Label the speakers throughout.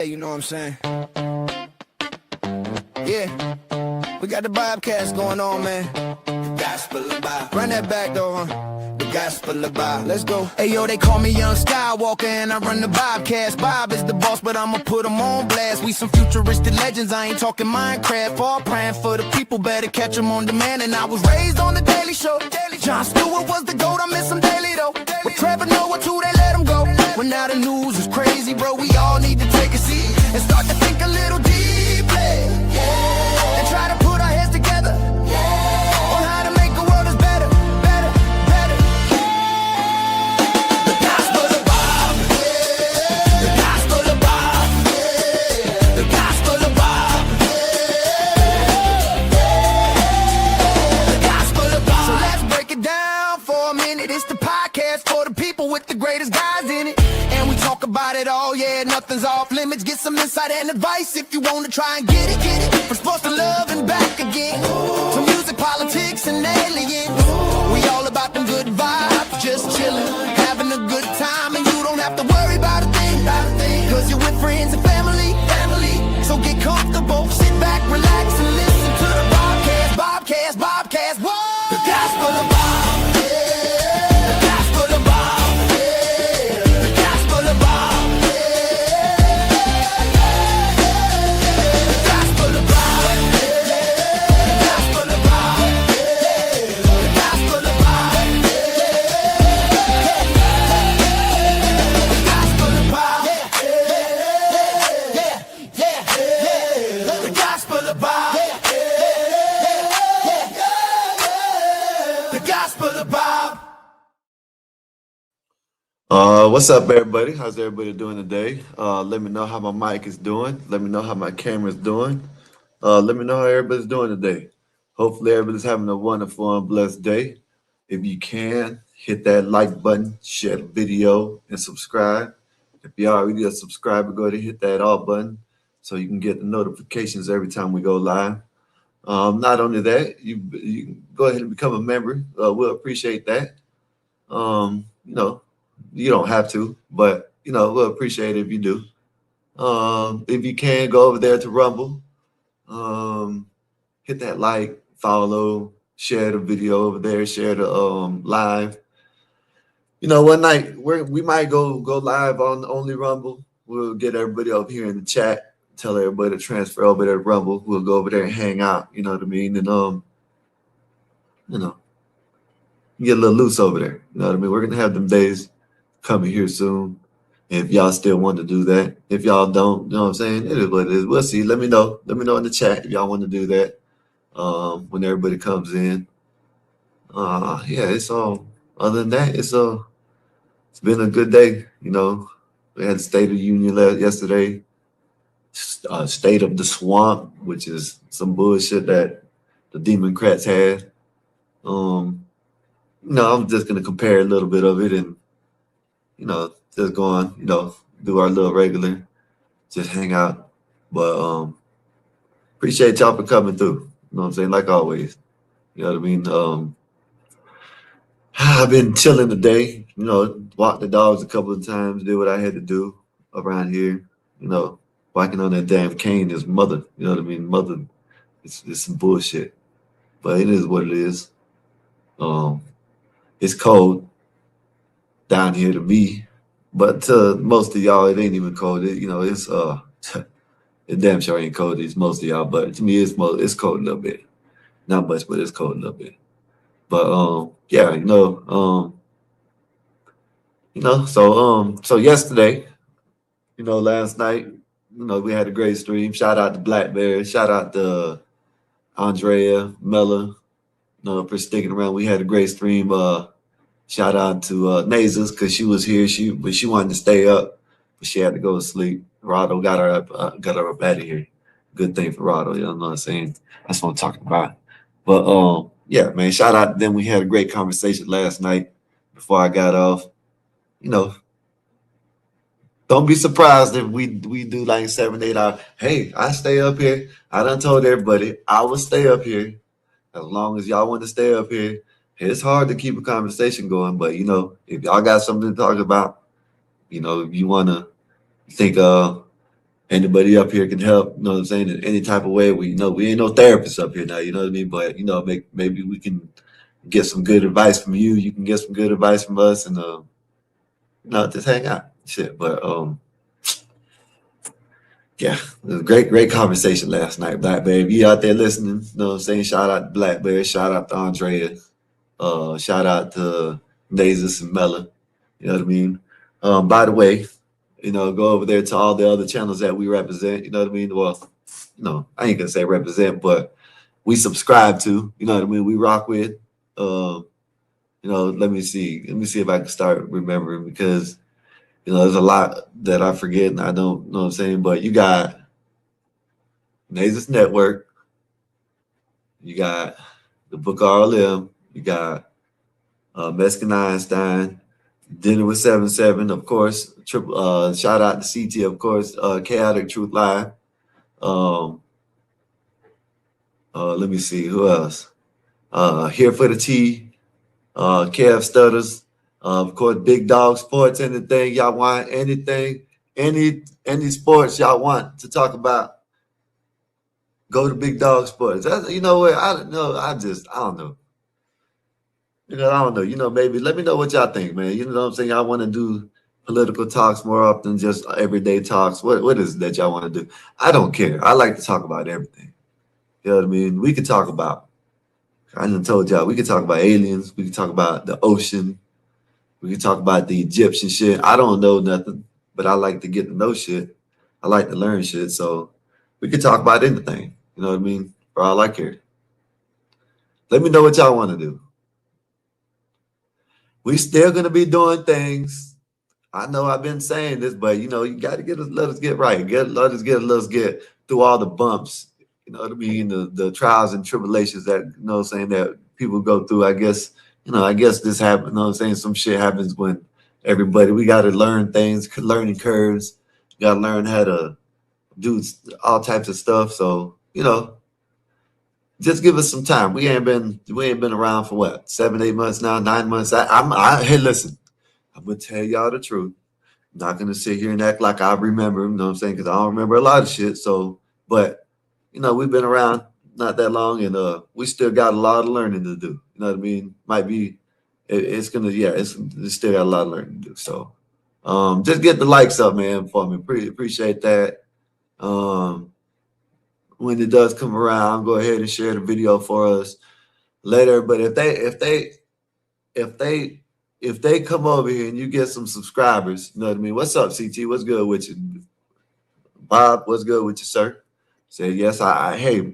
Speaker 1: You know what I'm saying? Yeah, we got the Bobcast going on, man. The gospel of Bob. Run that back though, huh? The gospel of Bob. Let's go. Hey yo, they call me Young Skywalker and I run the Bobcast. Bob is the boss, but I'ma put him on blast. We some futuristic legends, I ain't talking Minecraft. All praying for the people, better catch them on demand. And I was raised on the Daily Show. Jon Stewart was the GOAT, I miss him daily though. With Trevor Noah too, they let him go. When now the news is crazy, bro, we all need to take a seat and start to think a little deeply, yeah. And try to put our heads together, yeah, on how to make the world is better, better, better, yeah. The gospel of Bob, yeah. The gospel of Bob, yeah. The gospel of Bob, yeah. The gospel of Bob. So let's break it down for a minute. It's the podcast for the people with the greatest guys in it. Talk about it all, yeah, nothing's off limits. Get some insight and advice if you wanna try and get it. From sports to love and back again, from music, politics, and aliens. We all about them good vibes, just chillin', having a good time. And you don't have to worry about a thing, cause you're with friends and family. So get comfortable, sit back, relax, and listen to the Bobcast, whoa! The gospel of Bob.
Speaker 2: What's up, everybody? How's everybody doing today? Let me know how my mic is doing. Let me know how my camera is doing. Let me know how everybody's doing today. Hopefully, everybody's having a wonderful and blessed day. If you can, hit that like button, share the video, and subscribe. If you're already a subscriber, go ahead and hit that all button so you can get the notifications every time we go live. Not only that, you can go ahead and become a member. We'll appreciate that. You don't have to, but we'll appreciate it if you do. If you can, go over there to Rumble, hit that like, follow, share the video over there, share the live. One night we might go live on only Rumble. We'll get everybody over here in the chat, tell everybody to transfer over there to Rumble. We'll go over there and hang out, you know what I mean? And get a little loose over there. You know what I mean? We're gonna have them days coming here soon. If y'all still want to do that. If y'all don't, you know what I'm saying? It is what it is. We'll see. Let me know. Let me know in the chat if y'all want to do that. When everybody comes in. Yeah, it's all other than that, it's been a good day. We had the State of the Union yesterday. State of the Swamp, which is some bullshit that the Democrats had. I'm just gonna compare a little bit of it and just go on, do our little regular, just hang out. But appreciate y'all for coming through. You know what I'm saying? Like always. You know what I mean? I've been chilling today, walked the dogs a couple of times, did what I had to do around here, walking on that damn cane, his mother, you know what I mean? Mother, it's some bullshit. But it is what it is. It's cold down here to me, but to most of y'all, it ain't even cold. It's it damn sure ain't cold. It's most of y'all, but to me, it's cold a little bit. Not much, but it's cold a little bit. But yeah, so yesterday, last night, we had a great stream. Shout out to Blackberry. Shout out to Andrea Mella, for sticking around. We had a great stream. Shout out to Nazas because she was here. She wanted to stay up, but she had to go to sleep. Rado got her up out of here. Good thing for Rado, you know what I'm saying? That's what I'm talking about. But yeah, man, shout out to them. We had a great conversation last night before I got off. Don't be surprised if we do like 7-8 hours. Hey, I stay up here. I done told everybody I will stay up here as long as y'all want to stay up here. It's hard to keep a conversation going, but if y'all got something to talk about, if you want to think anybody up here can help, you know what I'm saying, in any type of way. We ain't no therapists up here now, you know what I mean? But maybe we can get some good advice from you. You can get some good advice from us, and just hang out. Shit. But yeah, it was a great conversation last night, Black Bear. If you out there listening, you know what I'm saying? Shout out to Black Bear, shout out to Andrea, shout out to Nazus and Mella. You know what I mean? By the way, go over there to all the other channels that we represent. You know what I mean? Well, I ain't gonna say represent, but we subscribe to. You know what I mean? We rock with. Let me see. Let me see if I can start remembering, because there's a lot that I forget and I don't know what I'm saying. But you got Nazus Network, you got the Book RLM, you got Mexican Einstein, Dinner with 7-7, of course. Shout out to CT, of course. Chaotic Truth Live. Let me see who else. Here for the Tea. Kev Stutters. Of course, Big Dog Sports. Anything y'all want? Anything? Any sports y'all want to talk about? Go to Big Dog Sports. You know what? I don't know. I don't know. I don't know. Maybe let me know what y'all think, man. You know what I'm saying? Y'all want to do political talks more often, just everyday talks. What is it that y'all want to do? I don't care. I like to talk about everything. You know what I mean? We could talk about, I done told y'all, we could talk about aliens. We could talk about the ocean. We could talk about the Egyptian shit. I don't know nothing, but I like to get to know shit. I like to learn shit. So we could talk about anything. You know what I mean? For all I care. Let me know what y'all want to do. We still gonna be doing things. I know I've been saying this, but you got to let us get right. Let us get through all the bumps. You know what I mean? The trials and tribulations that that people go through. I guess this happens. You know what I'm saying? Some shit happens when we got to learn things, learning curves. Got to learn how to do all types of stuff. So just give us some time. We ain't been around for what, 7-8 months now, 9 months. Hey, listen, I'm gonna tell y'all the truth. I'm not gonna sit here and act like I remember. You know what I'm saying? Because I don't remember a lot of shit. So, but we've been around not that long, and we still got a lot of learning to do. You know what I mean? Might be, it's still got a lot of learning to do. So, just get the likes up, man, for me. Appreciate that. When it does come around, go ahead and share the video for us later. But if they come over here and you get some subscribers, you know what I mean? What's up, CT? What's good with you? Bob, what's good with you, sir? Say yes. Hey, El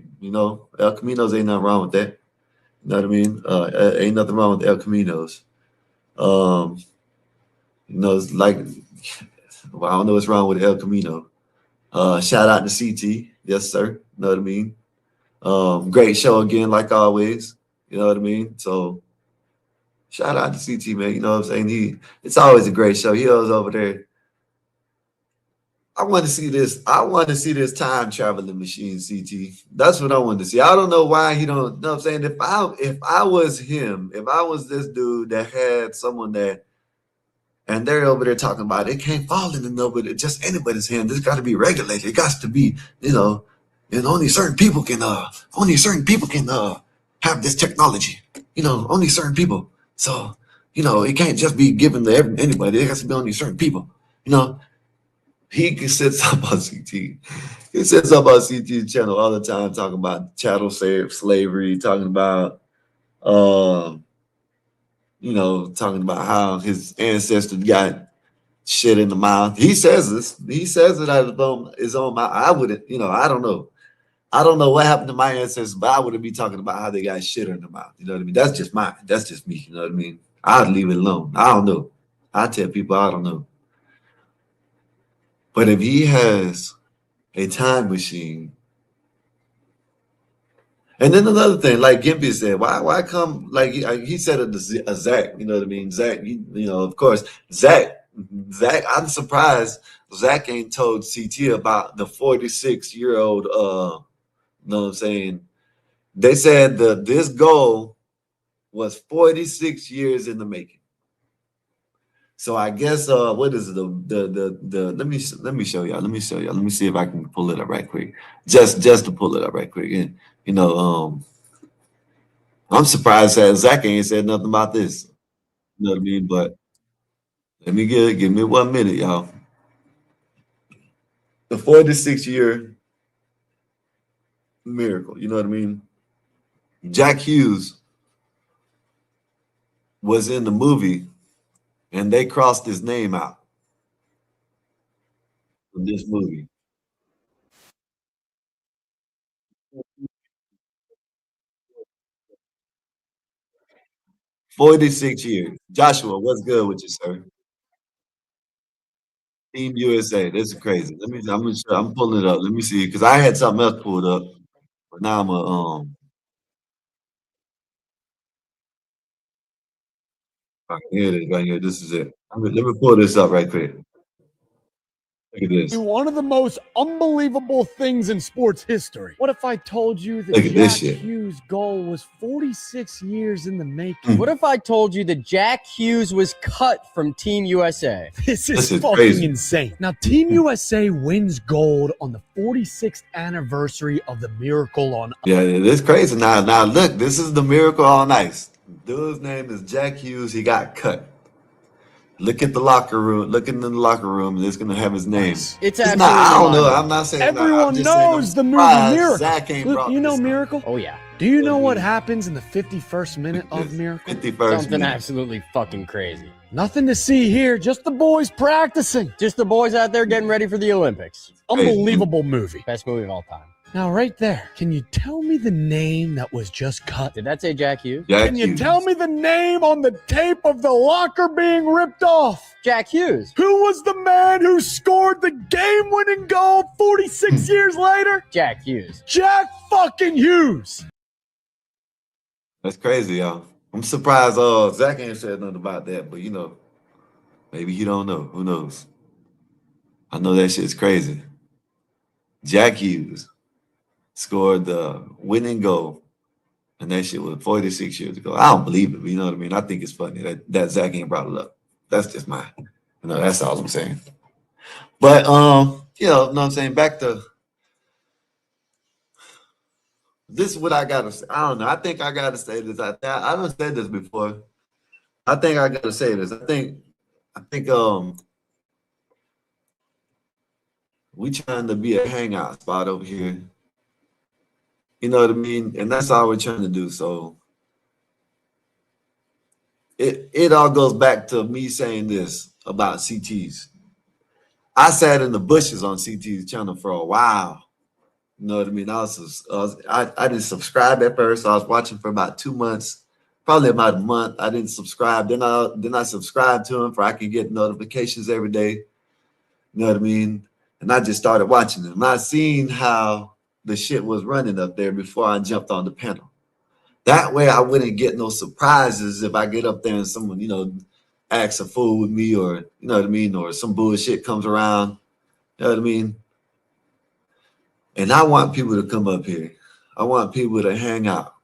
Speaker 2: Caminos, ain't nothing wrong with that. You know what I mean? Ain't nothing wrong with El Caminos. It's like, well, I don't know what's wrong with El Camino. Shout out to CT. Yes, sir. You know what I mean? Great show again, like always. You know what I mean? So shout out to CT, man. You know what I'm saying? It's always a great show. He was over there. I want to see this. I want to see this time traveling machine, CT. That's what I want to see. I don't know why he don't. You know what I'm saying? If I was him, if I was this dude that had someone that, and they're over there talking about it can't fall into just anybody's hand. It's got to be regulated. It got to be, and only certain people can have this technology. Only certain people. So, it can't just be given to anybody. It has to be only certain people. He says something about CT. He says something about CT's channel all the time, talking about chattel slavery, talking about talking about how his ancestors got shit in the mouth. He says this. He says it out of his own mouth. I wouldn't, I don't know. I don't know what happened to my ancestors, but I wouldn't be talking about how they got shit in the mouth. You know what I mean? That's just mine. That's just me. You know what I mean? I'd leave it alone. I don't know. I tell people I don't know. But if he has a time machine, and then another thing, like Gimpy said, why come, like he said it to Zach, you know what I mean? Zach, of course, Zach, I'm surprised Zach ain't told CT about the 46-year-old, you know what I'm saying? They said that this goal was 46 years in the making. So I guess what is the let me show y'all. Let me show y'all. Let me see if I can pull it up right quick. Just to pull it up right quick. And I'm surprised that Zach ain't said nothing about this. You know what I mean? But give me 1 minute, y'all. The 46-year miracle. You know what I mean? Jack Hughes was in the movie, and they crossed his name out in this movie. 46 years. Joshua, what's good with you, sir? Team USA. This is crazy. Let me. I'm pulling it up. Let me see, because I had something else pulled up, but now I'm a all right, here it is right here. This is it. Let me pull this up right quick. Look at this.
Speaker 3: One of the most unbelievable things in sports history. What if I told you that
Speaker 2: Look at this
Speaker 3: Jack
Speaker 2: shit.
Speaker 3: Hughes' goal was 46 years in the making?
Speaker 4: What if I told you that Jack Hughes was cut from Team USA?
Speaker 3: This
Speaker 2: This
Speaker 3: is
Speaker 2: is
Speaker 3: fucking
Speaker 2: crazy.
Speaker 3: insane. Now, Team USA wins gold on the 46th anniversary of the Miracle on
Speaker 2: Yeah, it is crazy. Now look, this is the miracle on ice. Dude's name is Jack Hughes. He got cut. Look at the locker room. Look in the locker room, and it's gonna have his name.
Speaker 3: ice.
Speaker 4: It's
Speaker 2: Not,
Speaker 4: absolutely
Speaker 2: I don't know.
Speaker 4: mind-blowing.
Speaker 2: I'm not saying I'm
Speaker 3: Everyone
Speaker 2: just saying I'm
Speaker 3: knows the movie
Speaker 2: surprised
Speaker 3: Miracle.
Speaker 2: Zach ain't
Speaker 3: Look,
Speaker 2: brought
Speaker 3: you know
Speaker 2: this up.
Speaker 3: Miracle?
Speaker 4: Oh yeah,
Speaker 3: Do you know
Speaker 2: What
Speaker 3: what
Speaker 2: do you-
Speaker 3: happens in the 51st minute of Miracle?
Speaker 2: 51st
Speaker 4: something
Speaker 2: minute.
Speaker 4: absolutely fucking crazy.
Speaker 3: Nothing to see here, just the boys practicing.
Speaker 4: Just the boys out there getting ready for the Olympics.
Speaker 3: Unbelievable movie.
Speaker 4: Best movie of all time.
Speaker 3: Now, right there, can you tell me the name that was just cut?
Speaker 4: Did that say Jack Hughes?
Speaker 2: Jack
Speaker 3: Can you
Speaker 2: Hughes.
Speaker 3: tell me the name on the tape of the locker being ripped off?
Speaker 4: Jack Hughes.
Speaker 3: Who was the man who scored the game-winning goal 46 years later?
Speaker 4: Jack Hughes.
Speaker 3: Jack fucking Hughes.
Speaker 2: That's crazy, y'all. I'm surprised Zach ain't said nothing about that, but maybe he don't know. Who knows? I know that shit's crazy. Jack Hughes scored the winning goal, and that shit was 46 years ago. I don't believe it, but you know what I mean? I think it's funny that Zach ain't brought it up. That's just mine. That's all I'm saying. But you know what I'm saying? Back to this is what I gotta say. I don't know. I think I gotta say this. I haven't said this before. I think I gotta say this. I think we trying to be a hangout spot over here. You know what I mean? And that's all we're trying to do. So it all goes back to me saying this about CTs. I sat in the bushes on CT's channel for a while. You know what I mean? I didn't subscribe at first. I was watching for about 2 months, probably about a month. I didn't subscribe. Then I subscribed to him for I could get notifications every day. You know what I mean? And I just started watching him. I seen how the shit was running up there before I jumped on the panel. That way I wouldn't get no surprises if I get up there and someone, acts a fool with me, or you know what I mean, or some bullshit comes around. You know what I mean? And I want people to come up here. I want people to hang out.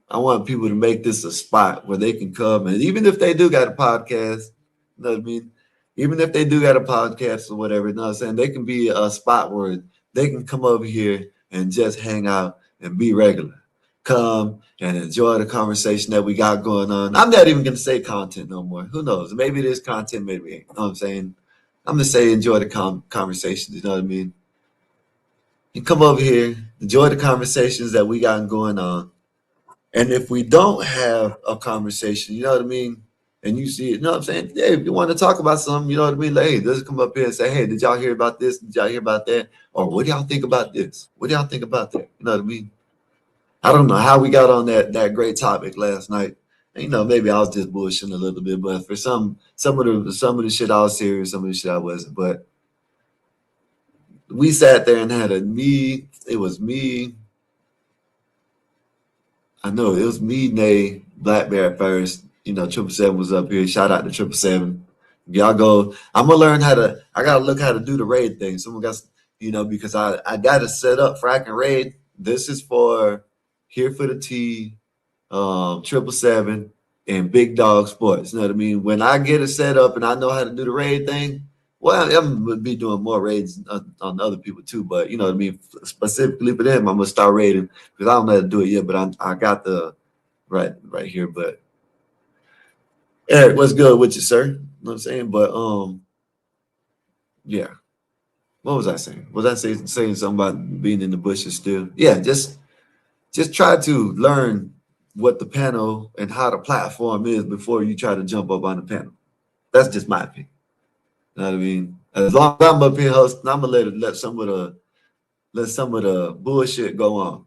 Speaker 2: I want people to make this a spot where they can come. And even if they do got a podcast, you know what I mean? Even if they do got a podcast or whatever, you know what I'm saying? They can be a spot where they can come over here and just hang out and be regular. Come and enjoy the conversation that we got going on. I'm not even going to say content no more. Who knows? Maybe it is content, maybe it ain't. You know what I'm saying? I'm going to say enjoy the conversation. You know what I mean? You come over here, enjoy the conversations that we got going on. And if we don't have a conversation, you know what I mean? And you see it, you know what I'm saying? Hey, if you want to talk about something, you know what I mean? Like, hey, let's come up here and say, hey, did y'all hear about this? Did y'all hear about that? Or what do y'all think about this? What do y'all think about that? You know what I mean? I don't know how we got on that great topic last night. And, maybe I was just bullshitting a little bit, but for some of the shit I was serious, some of the shit I wasn't. But we sat there and had it was me. I know it was me, Nay, Black Bear first. 777 was up here. Shout out to 777. Y'all go. I gotta look how to do the raid thing. Someone got, because I got it set up for I can raid. This is for Here for the T, 777. and Big Dog Sports. You know what I mean? When I get it set up and I know how to do the raid thing, well, I'm gonna be doing more raids on other people too. But you know what I mean? Specifically for them, I'm gonna start raiding because I don't know how to do it yet. But I got the right here. But Eric, what's good with you, sir? You know what I'm saying? But yeah. What was I saying? Was I saying something about being in the bushes still? Yeah, just try to learn what the panel and how the platform is before you try to jump up on the panel. That's just my opinion. You know what I mean? As long as I'm up here hosting, I'm gonna let some of the bullshit go on.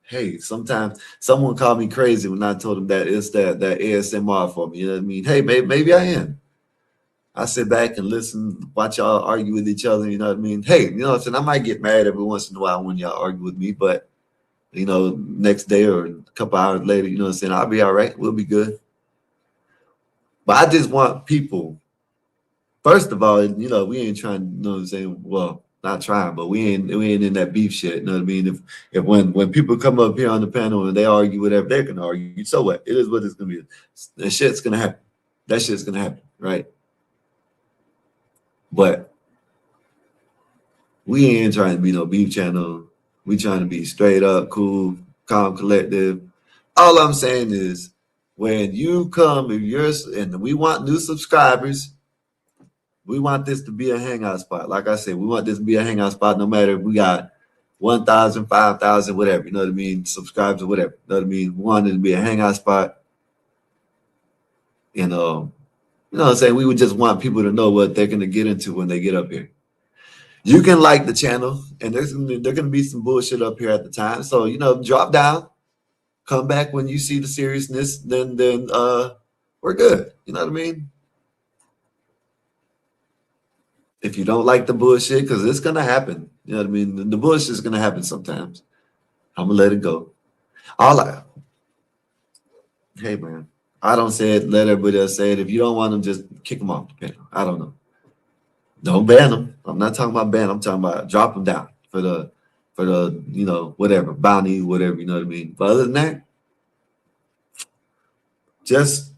Speaker 2: Hey, sometimes someone called me crazy when I told them that it's that ASMR for me. You know what I mean? Hey, maybe I am. I sit back and listen, watch y'all argue with each other. You know what I mean? Hey, you know what I'm saying? I might get mad every once in a while when y'all argue with me, but you know, next day or a couple hours later, you know what I'm saying? I'll be all right. We'll be good. But I just want people, first of all, you know, we ain't trying, you know what I'm saying? Well, not trying, but we ain't in that beef shit. You know what I mean? If when people come up here on the panel and they argue whatever they're gonna argue, so what? It is what it's gonna be. That shit's gonna happen. That shit's gonna happen, right? But we ain't trying to be no beef channel. We trying to be straight up, cool, calm, collective. All I'm saying is when you come, if you're, and we want new subscribers, we want this to be a hangout spot. Like I said, we want this to be a hangout spot no matter if we got 1,000, 5,000, whatever, you know what I mean? Subscribers or whatever, you know what I mean? We want it to be a hangout spot. And, you know what I'm saying? We would just want people to know what they're going to get into when they get up here. You can like the channel, and there's going to be some bullshit up here at the time. So, you know, drop down, come back when you see the seriousness, then we're good. You know what I mean? If you don't like the bullshit, because it's going to happen. You know what I mean? The bullshit is going to happen sometimes. I'm going to let it go. Hey, man, I don't say it. Let everybody else say it. If you don't want them, just kick them off the panel. I don't know. Don't ban them. I'm not talking about ban. I'm talking about drop them down for the you know, whatever, bounty, whatever, you know what I mean? But other than that, just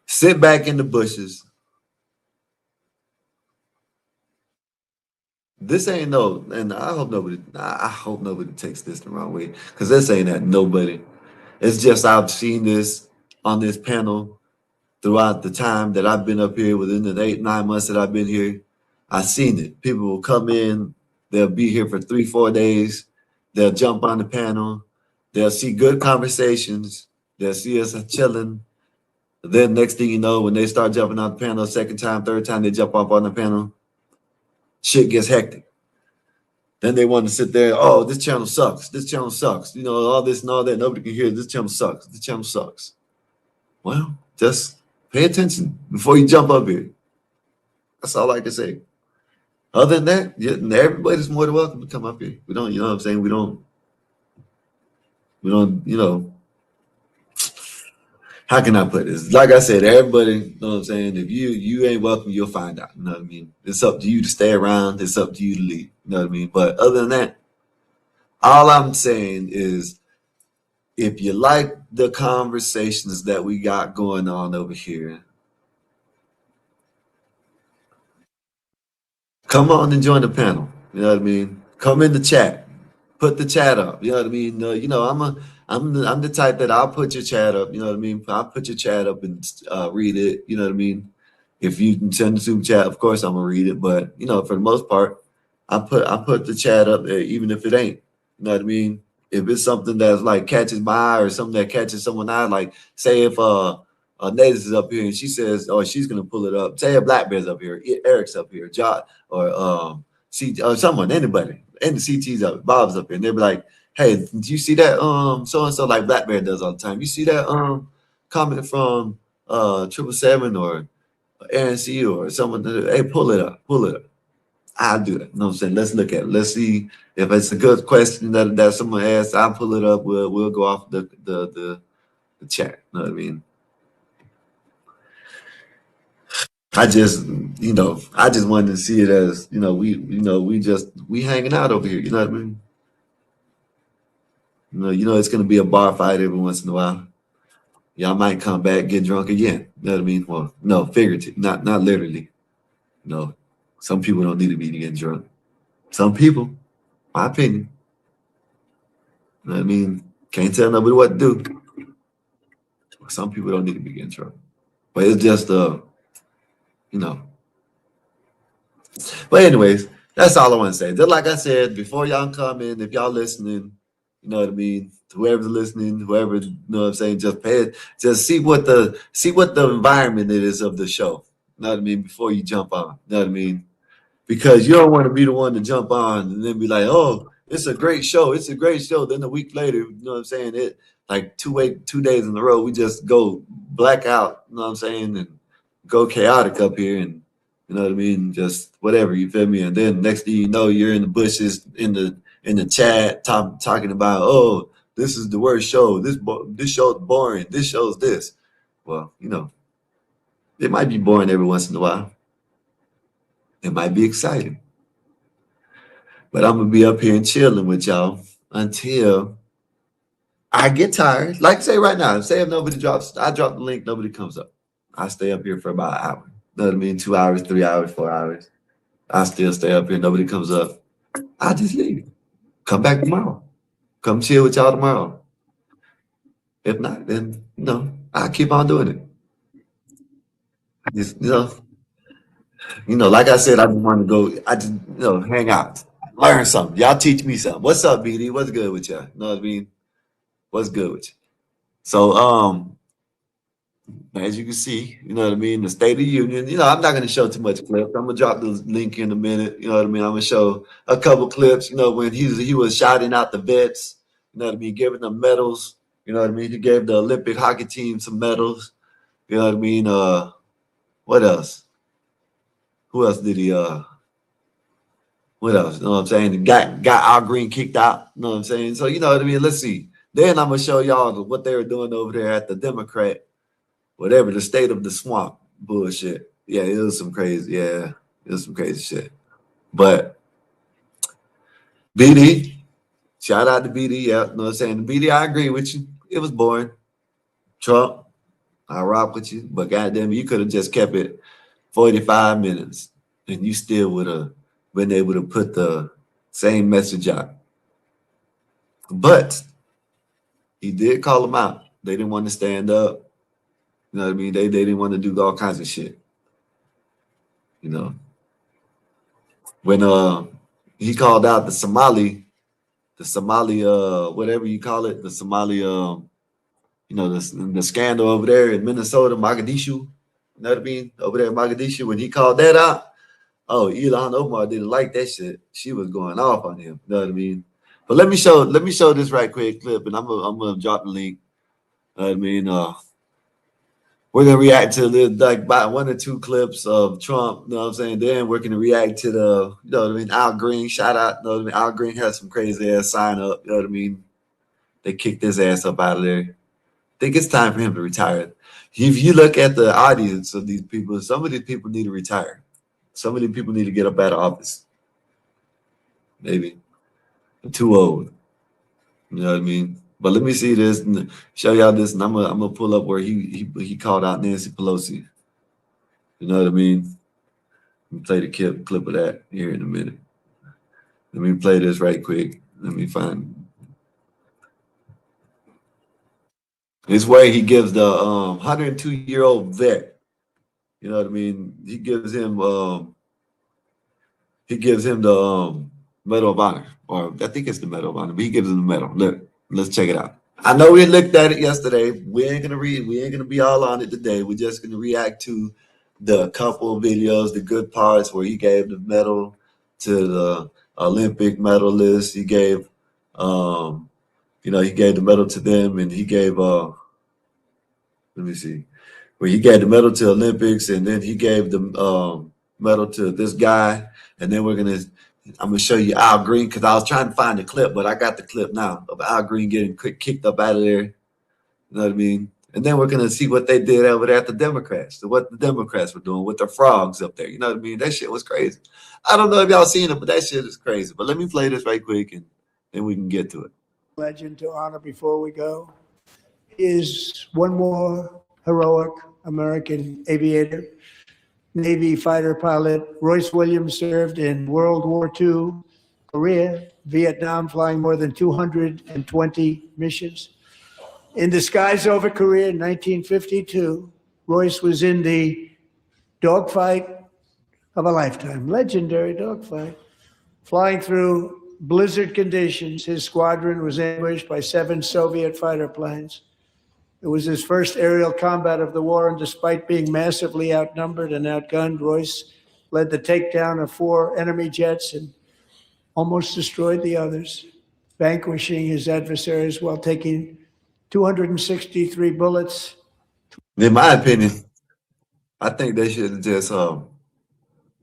Speaker 2: sit back in the bushes. This ain't no, and I hope nobody takes this the wrong way, because this ain't at nobody. It's just I've seen this on this panel throughout the time that I've been up here, within the 8-9 months that I've been here. I've seen it. People will come in, they'll be here for 3-4 days, they'll jump on the panel, they'll see good conversations, they'll see us chilling. Then next thing you know, when they start jumping on the panel, second time, third time they jump off on the panel, shit gets hectic. Then they want to sit there, oh, this channel sucks. This channel sucks. You know, all this and all that. Nobody can hear. This channel sucks. This channel sucks. Well, just pay attention before you jump up here. That's all I can say. Other than that, yeah, everybody's more than welcome to come up here. We don't, you know what I'm saying? We don't, you know, how can I put this? Like I said, everybody, you know what I'm saying? If you ain't welcome, you'll find out. You know what I mean? It's up to you to stay around. It's up to you to leave. You know what I mean? But other than that, all I'm saying is, if you like the conversations that we got going on over here, come on and join the panel. You know what I mean? Come in the chat. Put the chat up. You know what I mean? You know, I'm the type that I'll put your chat up. You know what I mean? I'll put your chat up and read it. You know what I mean? If you can send the super chat, of course I'm gonna read it. But you know, for the most part, I put the chat up there, even if it ain't. You know what I mean? If it's something that's like catches my eye, or something that catches someone's eye, like say if Natives is up here and she says, oh, she's gonna pull it up. Say a Black Bear's up here, Eric's up here, Jot, or someone, anybody, and the CT's up, Bob's up here, and they'll be like, hey, do you see that so and so, like Black Bear does all the time? You see that comment from 777 or Aaron C or someone? Hey, pull it up. I'll do that. You know what I'm saying? Let's look at it. Let's see if it's a good question that someone asked. I'll pull it up. We'll go off the chat. You know what I mean? I just wanted to see it as, we hanging out over here. You know what I mean? You know, it's gonna be a bar fight every once in a while. y'all might come back, get drunk again. You know what I mean? Well, no, figurative, not literally. No, some people don't need to be getting drunk. Some people, my opinion. You know what I mean? Can't tell nobody what to do. Some people don't need to be getting drunk. But it's just you know. But anyways, that's all I want to say. Just like I said, before y'all come in, if y'all listening, you know what I mean? Whoever's listening, whoever, you know what I'm saying, just pay it, just see what the environment it is of the show. You know what I mean? Before you jump on. You know what I mean? Because you don't want to be the one to jump on and then be like, oh, it's a great show. It's a great show. Then a week later, you know what I'm saying? It like 2 days in a row, we just go black out, you know what I'm saying, and go chaotic up here and you know what I mean, just whatever, you feel me? And then next thing you know, you're in the bushes in the chat talking about, oh, this is the worst show. This show's boring. This show's this. Well, you know, it might be boring every once in a while. It might be exciting. But I'm gonna be up here and chilling with y'all until I get tired. Like say right now, say if nobody drops, I drop the link, nobody comes up. I stay up here for about an hour. You know what I mean? 2 hours, 3 hours, 4 hours. I still stay up here, nobody comes up. I just leave. Come back tomorrow. Come chill with y'all tomorrow. If not, then you know, I keep on doing it. Just, you know, like I said, I just want to go. I just, hang out, learn something. Y'all teach me something. What's up, BD? What's good with y'all? You know what I mean? What's good with you? So, as you can see, you know what I mean, the State of the Union. You know, I'm not going to show too much clips. I'm gonna drop the link in a minute. You know what I mean? I'm gonna show a couple clips. You know, when he was shouting out the vets. You know what I mean? Giving them medals. You know what I mean? He gave the Olympic hockey team some medals. You know what I mean? What else? Who else did he? What else? You know what I'm saying? Got Al Green kicked out. You know what I'm saying? So you know what I mean? Let's see. Then I'm gonna show y'all what they were doing over there at the Democrat, whatever, the state of the swamp bullshit. Yeah, it was some crazy. Yeah, it was some crazy shit. But BD, shout out to BD. Yeah, you know what I'm saying? BD, I agree with you. It was boring. Trump, I rock with you. But goddamn, you could have just kept it 45 minutes and you still would have been able to put the same message out. But he did call them out. They didn't want to stand up. You know what I mean? They didn't want to do all kinds of shit. You know. When he called out the Somali, whatever you call it, the Somali you know, the scandal over there in Minnesota, Mogadishu. You know what I mean? Over there in Mogadishu, when he called that out, oh, Ilhan Omar didn't like that shit. She was going off on him. You know what I mean? But let me show this right quick clip, and I'm gonna drop the link. You know what I mean? We're gonna react to like about 1 or 2 clips of Trump. You know what I'm saying? Then we're gonna react to the, you know what I mean, Al Green. Shout out, you know what I mean? Al Green has some crazy ass sign up. You know what I mean? They kicked his ass up out of there. I think it's time for him to retire. If you look at the audience of these people, some of these people need to retire. Some of these people need to get up out of office. Maybe. I'm too old. You know what I mean? But let me see this and show y'all this, and I'm gonna pull up where he called out Nancy Pelosi. You know what I mean? Let me play the clip of that here in a minute. Let me play this right quick. Let me find. It's where he gives the 102-year-old vet. You know what I mean? He gives him the Medal of Honor, or I think it's the Medal of Honor, but he gives him the medal. Look, let's check it out. I know we looked at it yesterday. We ain't gonna be all on it today. We're just gonna react to the couple of videos, the good parts where he gave the medal to the Olympic medalists. He gave he gave the medal to them, and he gave let me see, where he gave the medal to Olympics, and then he gave the medal to this guy, and then I'm gonna show you Al Green, because I was trying to find the clip, but I got the clip now of Al Green getting kicked up out of there. You know what I mean? And then we're gonna see what they did over there at the Democrats, what the Democrats were doing with the frogs up there. You know what I mean? That shit was crazy. I don't know if y'all seen it, but that shit is crazy. But let me play this right quick, and then we can get to it.
Speaker 5: Legend to honor before we go. is one more heroic American aviator, Navy fighter pilot. Royce Williams served in World War II, Korea, Vietnam, flying more than 220 missions. In the skies over Korea in 1952, Royce was in the dogfight of a lifetime, legendary dogfight. Flying through blizzard conditions, his squadron was ambushed by 7 Soviet fighter planes. It was his first aerial combat of the war, and despite being massively outnumbered and outgunned, Royce led the takedown of 4 enemy jets and almost destroyed the others, vanquishing his adversaries while taking 263 bullets.
Speaker 2: In my opinion, I think they should have just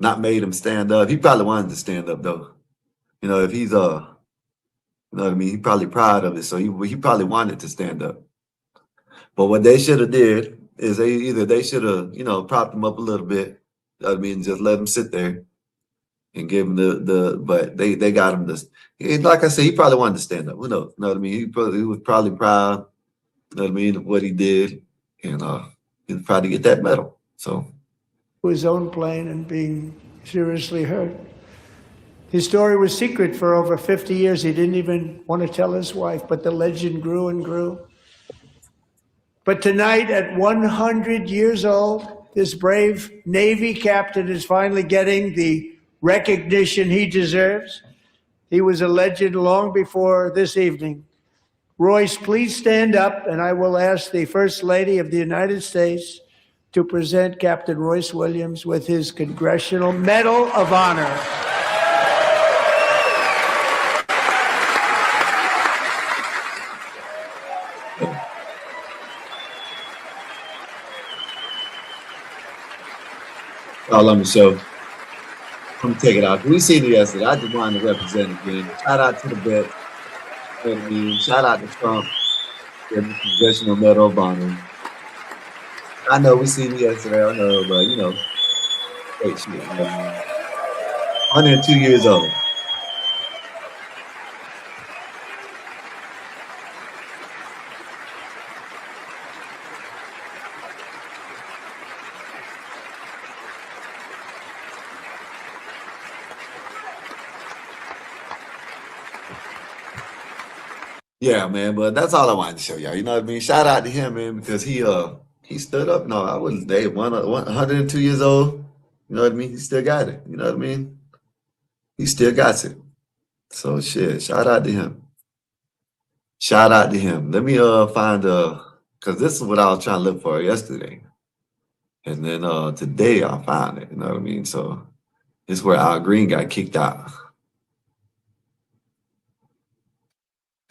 Speaker 2: not made him stand up. He probably wanted to stand up though. You know, if he's you know what I mean, he's probably proud of it, so he probably wanted to stand up. But what they should have did is they should have, you know, propped him up a little bit. You know what I mean, just let him sit there and give him but they got him this. Like I said, he probably wanted to stand up. Who knows? You know what I mean? He was probably proud, you know what I mean, of what he did, and he was proud to get that medal. So
Speaker 5: His own plane and being seriously hurt. His story was secret for over 50 years. He didn't even want to tell his wife, but the legend grew and grew. But tonight, at 100 years old, this brave Navy captain is finally getting the recognition he deserves. He was a legend long before this evening. Royce, please stand up, and I will ask the First Lady of the United States to present Captain Royce Williams with his Congressional Medal of Honor.
Speaker 2: all I'm gonna show. I'm gonna take it out. We seen it yesterday. I just wanted to represent again. Shout out to the vet. You know what I mean? Shout out to Trump. Getting the Congressional Medal of Honor. I know we seen it yesterday. I know, but you know, great shit. You know what I mean? 102 years old. Yeah, man, but that's all I wanted to show y'all. You know what I mean? Shout out to him, man, because he stood up. No, I wouldn't say 102 years old. You know what I mean? He still got it. You know what I mean? He still got it. So shit, shout out to him. Shout out to him. Let me find because this is what I was trying to look for yesterday. And then today I found it. You know what I mean? So this is where Al Green got kicked out.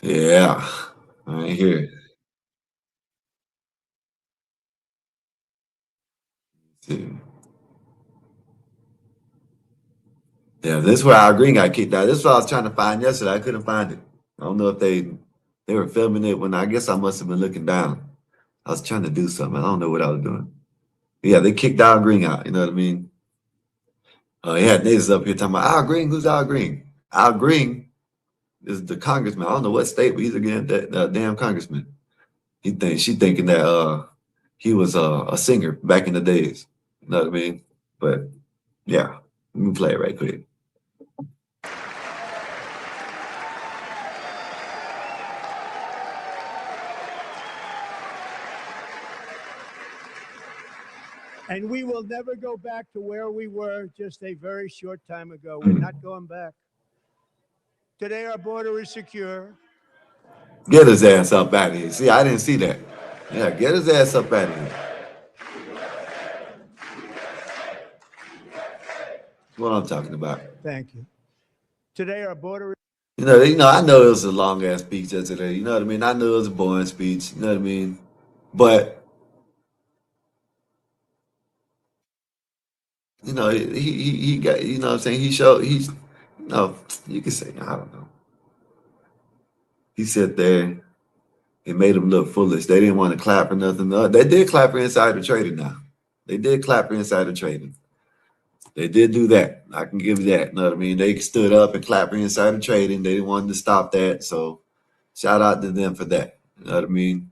Speaker 2: Yeah, right here. See. Yeah, this is where Al Green got kicked out. This is what I was trying to find yesterday. I couldn't find it. I don't know if they were filming it when I guess I must have been looking down. I was trying to do something. I don't know what I was doing. But yeah, they kicked Al Green out. You know what I mean? He had natives up here talking about Al Green. Who's Al Green? Al Green is the congressman. I don't know what state, but he's again that damn congressman. She thinking that he was a singer back in the days. You know what I mean? But yeah, let me play it right quick.
Speaker 5: And we will never go back to where we were just a very short time ago. We're not going back. Today, our border is secure.
Speaker 2: Get his ass up out of here. See, I didn't see that. Yeah, get his ass up out of here. That's what I'm talking about.
Speaker 5: Thank you. Today, our border.
Speaker 2: You know, I know it was a long ass speech yesterday. You know what I mean? I knew it was a boring speech. You know what I mean? But you know, he got. You know what I'm saying? He's. No, you can say I don't know. He sat there. It made him look foolish. They didn't want to clap or nothing. No, they did clap for insider trading now. They did clap for insider trading. They did do that. I can give you that. You know what I mean? They stood up and clapped for insider trading. They didn't want to stop that. So shout out to them for that. You know what I mean?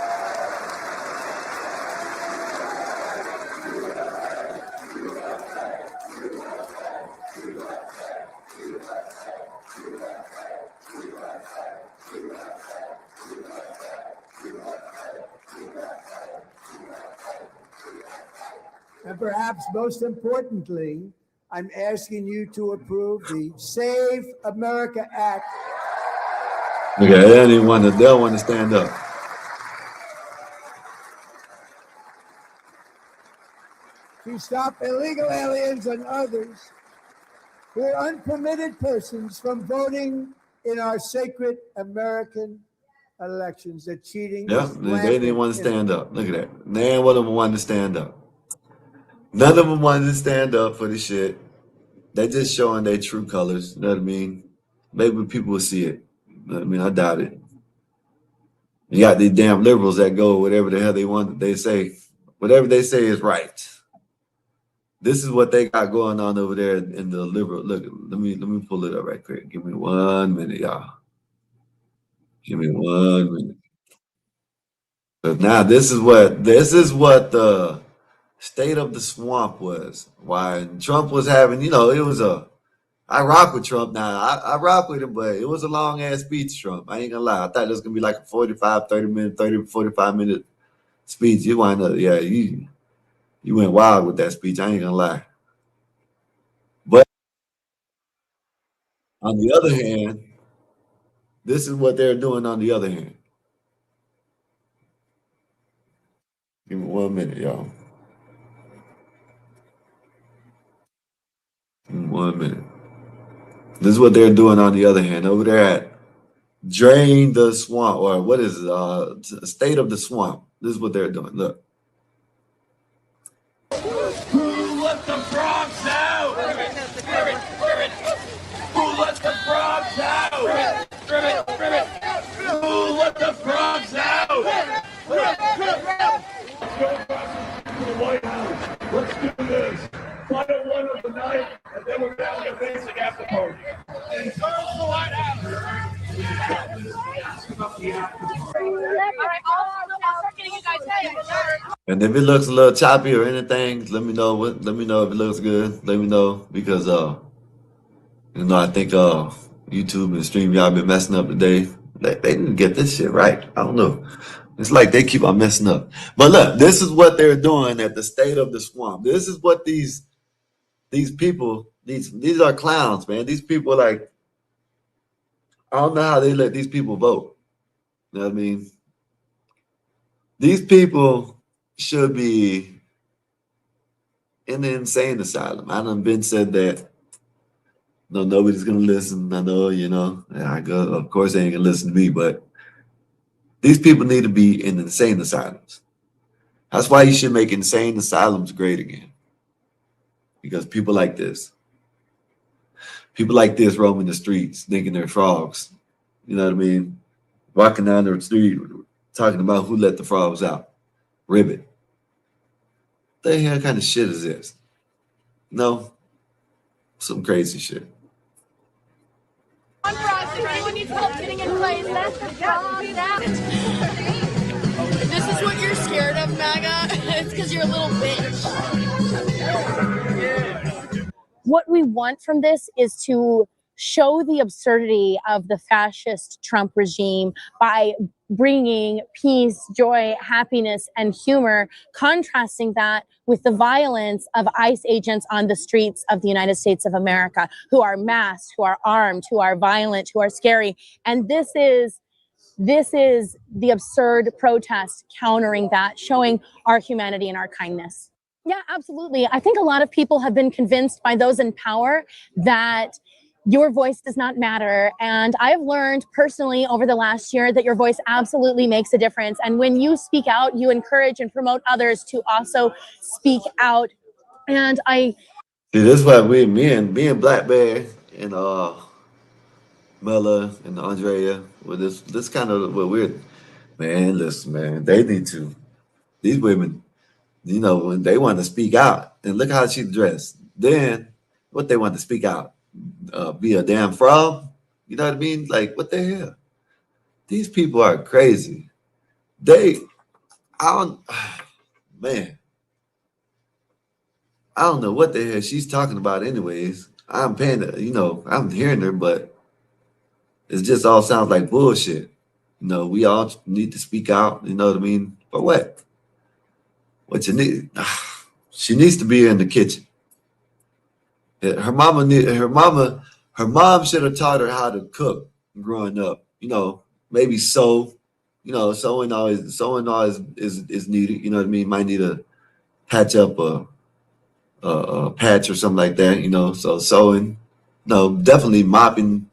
Speaker 5: perhaps most importantly, I'm asking you to approve the Save America Act.
Speaker 2: Okay, they don't want to stand up.
Speaker 5: To stop illegal aliens and others who are unpermitted persons from voting in our sacred American elections. The cheating.
Speaker 2: Yeah,
Speaker 5: is
Speaker 2: they didn't want to
Speaker 5: rampant.
Speaker 2: stand up. Look at that. None of them wanted to stand up. None of them wanted to stand up for the shit. They just showing their true colors. You know what I mean? Maybe people will see it. You know what I mean? I doubt it. You got these damn liberals that go whatever the hell they want. They say whatever they say is right. This is what they got going on over there in the liberal. Look, let me pull it up right quick. Give me 1 minute, y'all. Give me 1 minute. But now this is what the state of the swamp was. Why Trump was having, it was I rock with Trump now. I rock with him, but it was a long ass speech, Trump. I ain't gonna lie. I thought it was gonna be like a 45 minute speech. You wind up, yeah, you went wild with that speech. I ain't gonna lie. But on the other hand, this is what they're doing on the other hand. Give me 1 minute, y'all. Give me 1 minute. This is what they're doing on the other hand. Over there at Drain the Swamp, or what is it? State of the Swamp. This is what they're doing. Look.
Speaker 6: Who let the frogs out? Who let the frogs out? Who let the frogs out? Let's go back to the White House. Let's do this. Final one of the night, and then we're going to have a basic after party. And turn the White House.
Speaker 2: And if it looks a little choppy or anything, let me know. Let me know if it looks good. Let me know because I think YouTube and StreamYard been messing up today. They didn't get this shit right. I don't know. It's like they keep on messing up. But look, this is what they're doing at the State of the Swamp. This is what these people, these are clowns, man. These people I don't know how they let these people vote. You know what I mean? These people should be in the insane asylum. I done been said that. No, nobody's gonna listen. I know, of course they ain't gonna listen to me, but these people need to be in insane asylums. That's why you should make insane asylums great again. Because people like this roaming the streets, thinking they're frogs. You know what I mean? Walking down the street, talking about who let the frogs out. Ribbit. What the hell kind of shit is this? No, some crazy shit.
Speaker 7: Anyone needs help getting in place. That's the problem. This is what you're scared of, MAGA. It's because you're a little bitch. What we want from this is to show the absurdity of the fascist Trump regime by bringing peace, joy, happiness, and humor, contrasting that with the violence of ICE agents on the streets of the United States of America, who are masked, who are armed, who are violent, who are scary. And this is the absurd protest countering that, showing our humanity and our kindness. Yeah, absolutely. I think a lot of people have been convinced by those in power that your voice does not matter. And I've learned personally over the last year that your voice absolutely makes a difference. And when you speak out, you encourage and promote others to also speak out. And
Speaker 2: See, this is why me and Black Bear and Mella and Andrea with this kind of what we're, man, listen, man, they need to, these women, when they want to speak out, and look how she's dressed. Then what they want to speak out, be a damn frog. You know what I mean? Like, what the hell? These people are crazy. Man, I don't know what the hell she's talking about anyways. I'm paying her, I'm hearing her, but it just all sounds like bullshit. We all need to speak out, you know what I mean? For what? What you need? She needs to be in the kitchen. Her mom should have taught her how to cook growing up. You know, maybe sew. You know, sewing always is needed. You know what I mean? Might need to patch up a patch or something like that. You know, so sewing. No, definitely mopping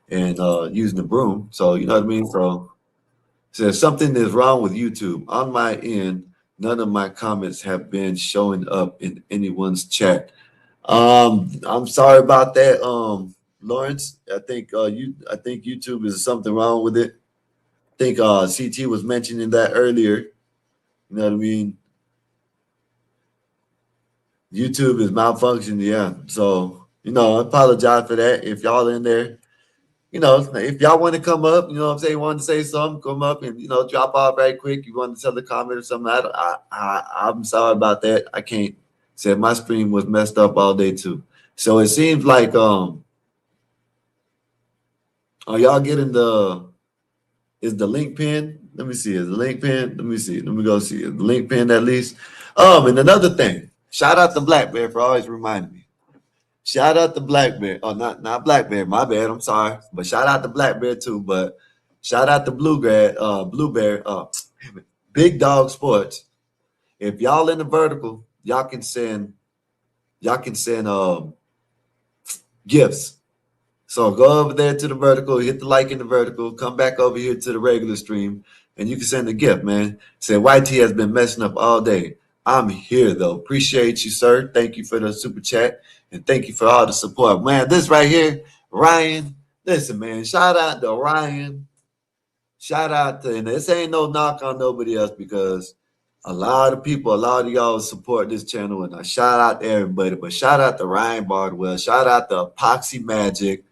Speaker 2: and using the broom. So you know what I mean. So something is wrong with YouTube. On my end, none of my comments have been showing up in anyone's chat. I'm sorry about that, Lawrence. I think YouTube is something wrong with it. I think CT was mentioning that earlier. You know what I mean? YouTube is malfunctioning, yeah. So, you know, I apologize for that. If y'all in there, you know, if y'all want to come up, you know what I'm saying, want to say something, come up and, you know, drop off right quick. You want to tell a comment or something. I'm sorry about that. I can't. Said my stream was messed up all day too. So it seems like are y'all getting is the link pin? Let me see. Is the link pin? Let me see. Let me go see. Is the link pin at least? And another thing. Shout out to Black Bear for always reminding me. Shout out to Black Bear. Oh, not Black Bear. My bad. I'm sorry. But shout out to Black Bear too. But shout out to Blue Bear. Big Dog Sports. If y'all in the vertical, y'all can send gifts. So go over there to the vertical, hit the like in the vertical, come back over here to the regular stream, and you can send a gift, man. Say YT has been messing up all day. I'm here though. Appreciate you, sir. Thank you for the super chat and thank you for all the support. Man, this right here, Ryan. Listen, man, shout out to Ryan. Shout out to, and this ain't no knock on nobody else because a lot of y'all support this channel, and I shout out to everybody, but shout out to Ryan Bardwell, shout out to Epoxy Magic,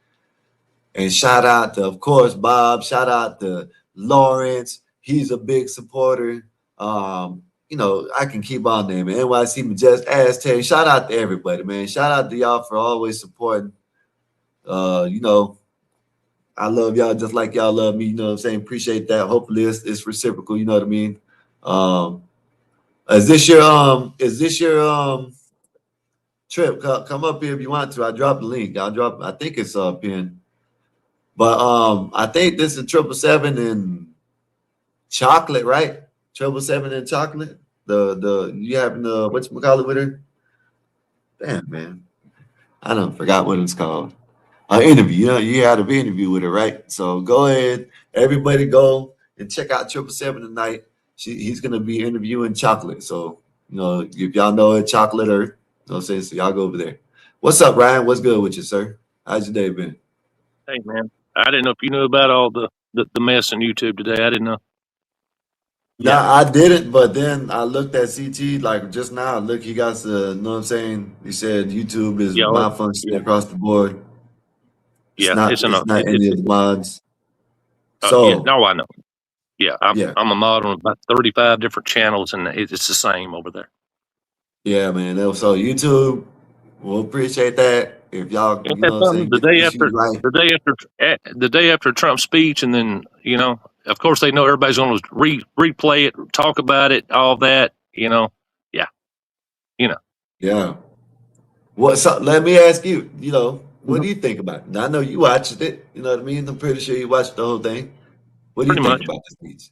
Speaker 2: and shout out to, of course, Bob, shout out to Lawrence. He's a big supporter. You know, I can keep on naming NYC Majestic, Aztec. Shout out to everybody, man. Shout out to y'all for always supporting. You know, I love y'all just like y'all love me, you know what I'm saying? Appreciate that. Hopefully it's reciprocal, you know what I mean? Is this your trip? Come up here if you want to. I dropped the link. I think it's pinned. But I think this is 777 and chocolate, right? 777 and chocolate. You having the whatchamacallit with her? Damn, man. I don't forgot what it's called. An interview. You know, you had an interview with her, right? So go ahead, everybody go and check out 777 tonight. He's gonna be interviewing chocolate. So, you know, if y'all know it, chocolate or, you know what I'm saying? So y'all go over there. What's up, Ryan? What's good with you, sir? How's your day been?
Speaker 8: Hey, man. I didn't know if you knew about all the mess on YouTube today. I didn't know.
Speaker 2: No, I didn't, but then I looked at CT like just now. Look, he got the, you know what I'm saying? He said YouTube is malfunctioning across the board. It's not any of the mods. So
Speaker 8: no, I know. Yeah, I'm a mod on about 35 different channels, and it's the same over there.
Speaker 2: Yeah, man. So YouTube, we'll appreciate that. If y'all, you know what I'm saying,
Speaker 8: the day after Trump's speech, and then, you know, of course they know everybody's going to replay it, talk about it, all that, you know. Yeah, you know.
Speaker 2: Yeah. So let me ask you, you know, what do you think about it? Now, I know you watched it, you know what I mean? I'm pretty sure you watched the whole thing. What do you think about the speech?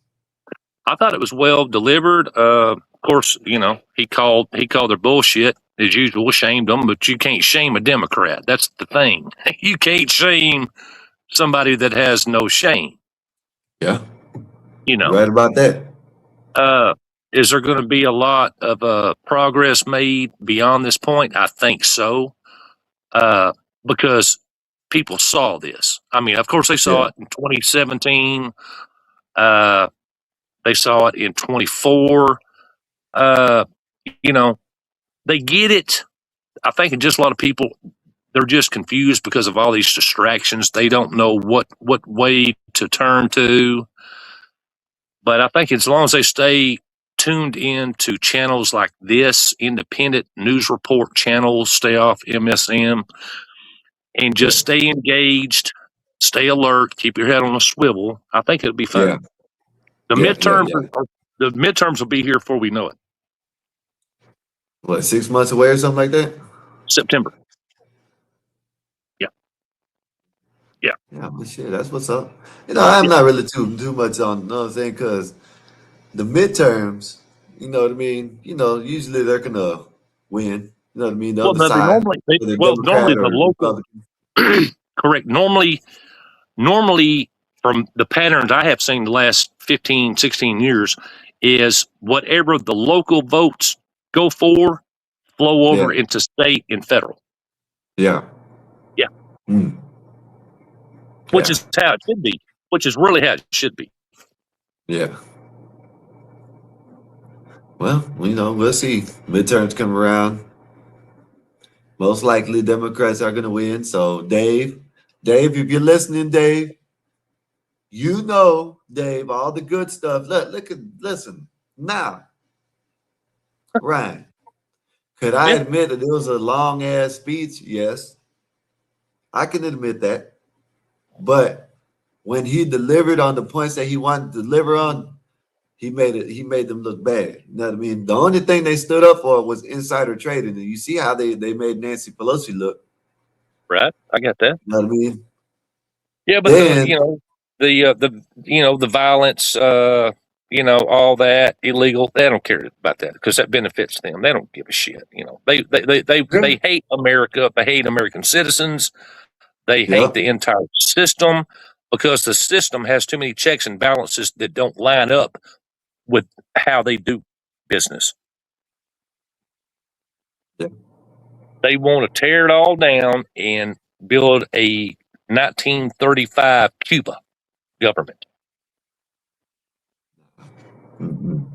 Speaker 8: I thought it was well delivered. Of course, you know, he called their bullshit as usual, shamed them, but you can't shame a Democrat. That's the thing. You can't shame somebody that has no shame.
Speaker 2: Yeah.
Speaker 8: You know.
Speaker 2: You're right about that.
Speaker 8: Is there going to be a lot of progress made beyond this point? I think so. Because people saw this. I mean, of course they saw it in 2017. They saw it in 24. You know, they get it. I think just a lot of people, they're just confused because of all these distractions. They don't know what way to turn to. But I think as long as they stay tuned in to channels like this, independent news report channels, stay off MSM, and just stay engaged, stay alert, keep your head on a swivel, I think it'll be fine. The midterms will be here before we know it.
Speaker 2: What, 6 months away or something like that?
Speaker 8: September. Yeah. Yeah.
Speaker 2: Yeah, but shit, that's what's up. I'm not really too much on, you know what I'm saying? Because the midterms, you know what I mean? Usually they're gonna win. You know what I mean? The
Speaker 8: Well,
Speaker 2: other
Speaker 8: no, they
Speaker 2: side,
Speaker 8: normally,
Speaker 2: whether
Speaker 8: normally
Speaker 2: Democrat
Speaker 8: the
Speaker 2: or
Speaker 8: local,
Speaker 2: Republican.
Speaker 8: correct. Normally from the patterns I have seen the last 15, 16 years is whatever the local votes go for flow
Speaker 2: Yeah,
Speaker 8: over into state and federal.
Speaker 2: yeah,
Speaker 8: Yeah.
Speaker 2: mm,
Speaker 8: Which
Speaker 2: yeah,
Speaker 8: is how it should be, which is really how it should be.
Speaker 2: yeah. Well, we'll see. Midterms come around. Most likely Democrats are gonna win. So Dave, if you're listening, Dave, Dave, all the good stuff. Listen now, Ryan. Could I
Speaker 8: Yeah.
Speaker 2: admit that it was a long ass speech? Yes, I can admit that. But when he delivered on the points that he wanted to deliver on, he made them look bad. You know what I mean? The only thing they stood up for was insider trading. And you see how they made Nancy Pelosi look.
Speaker 8: Right. I got that.
Speaker 2: You know what I mean?
Speaker 8: Yeah, but
Speaker 2: Then
Speaker 8: the violence, all that illegal. They don't care about that because that benefits them. They don't give a shit. They hate America. They hate American citizens. They hate
Speaker 2: yep.
Speaker 8: the entire system because the system has too many checks and balances that don't line up with how they do business.
Speaker 2: Yep.
Speaker 8: They want to tear it all down and build a 1935 Cuba government.
Speaker 2: Mhm.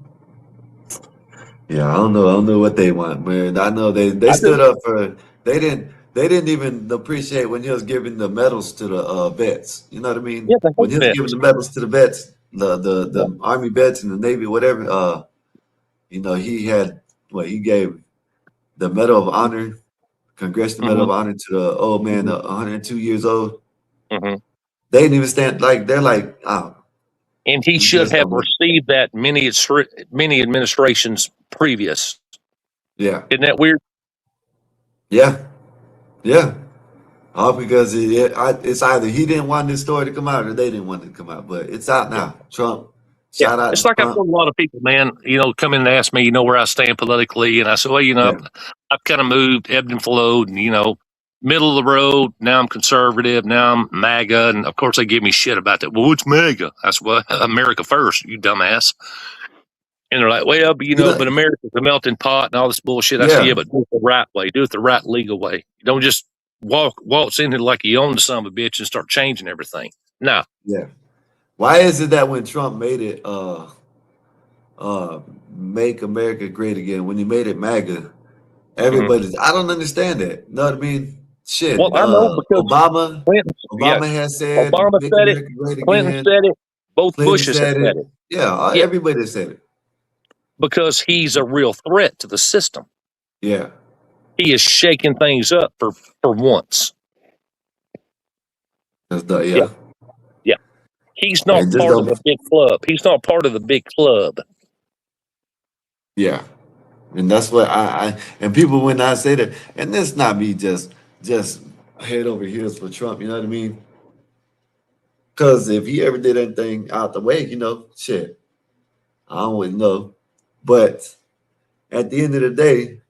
Speaker 2: Yeah, I don't know. I don't know what they want, man. I know they
Speaker 8: I
Speaker 2: stood
Speaker 8: do.
Speaker 2: up for. They didn't even appreciate when he was giving the medals to the vets. You know what I mean?
Speaker 8: Yeah, they
Speaker 2: When
Speaker 8: hate
Speaker 2: he was giving
Speaker 8: vets.
Speaker 2: the medals to the vets, the
Speaker 8: Yeah.
Speaker 2: the Army vets and the Navy, whatever. He had he gave the Medal of Honor, Congressional Medal
Speaker 8: Hmm.
Speaker 2: of Honor to the old man,
Speaker 8: Hmm.
Speaker 2: 102 years old.
Speaker 8: Hmm.
Speaker 2: They didn't even stand like they're like, oh,
Speaker 8: And he
Speaker 2: he
Speaker 8: should
Speaker 2: just
Speaker 8: have
Speaker 2: don't make.
Speaker 8: received that many administrations previous.
Speaker 2: Yeah,
Speaker 8: Isn't that weird?
Speaker 2: yeah, yeah. All because it's either he didn't want this story to come out or they didn't want it to come out. But it's out
Speaker 8: Yeah.
Speaker 2: now. Trump,
Speaker 8: Yeah.
Speaker 2: shout out
Speaker 8: It's
Speaker 2: to
Speaker 8: like I've
Speaker 2: Trump.
Speaker 8: told a lot of people, man, come in and ask me, where I stand politically. And I said, well,
Speaker 2: Yeah,
Speaker 8: I've kind of moved, ebbed and flowed, and, middle of the road. Now I'm conservative. Now I'm MAGA. And of course, they give me shit about that. Well, what's MAGA? I said, well, America first, you dumbass. And they're like, well,
Speaker 2: you know,
Speaker 8: but America's a melting pot and all this bullshit. I said,
Speaker 2: yeah,
Speaker 8: yeah, but do it the right way. Do it the right legal way. Don't just waltz in here like you own the son of a bitch and start changing everything. No.
Speaker 2: yeah. Why is it that when Trump made it, uh, make America great again, when he made it MAGA,
Speaker 8: Mhm.
Speaker 2: I don't understand that. You know what I mean? Shit.
Speaker 8: Well, I know because
Speaker 2: Obama,
Speaker 8: Clinton, yeah,
Speaker 2: Obama has said,
Speaker 8: Obama
Speaker 2: make
Speaker 8: said it,
Speaker 2: America great
Speaker 8: Clinton
Speaker 2: again.
Speaker 8: said it, both
Speaker 2: Clinton
Speaker 8: Bushes have
Speaker 2: said
Speaker 8: said
Speaker 2: it.
Speaker 8: it.
Speaker 2: Yeah,
Speaker 8: Yeah,
Speaker 2: everybody said it.
Speaker 8: because he's a real threat to the system.
Speaker 2: Yeah.
Speaker 8: He is shaking things up for once. Yeah,
Speaker 2: Yeah.
Speaker 8: yeah. He's not
Speaker 2: And just
Speaker 8: part of
Speaker 2: don't.
Speaker 8: the big club. He's not part of the big club.
Speaker 2: Yeah. And that's what and people when I say that, and it's not me just head over heels for Trump, you know what I mean? Because if he ever did anything out the way, shit, I don't really know. But at the end of the day,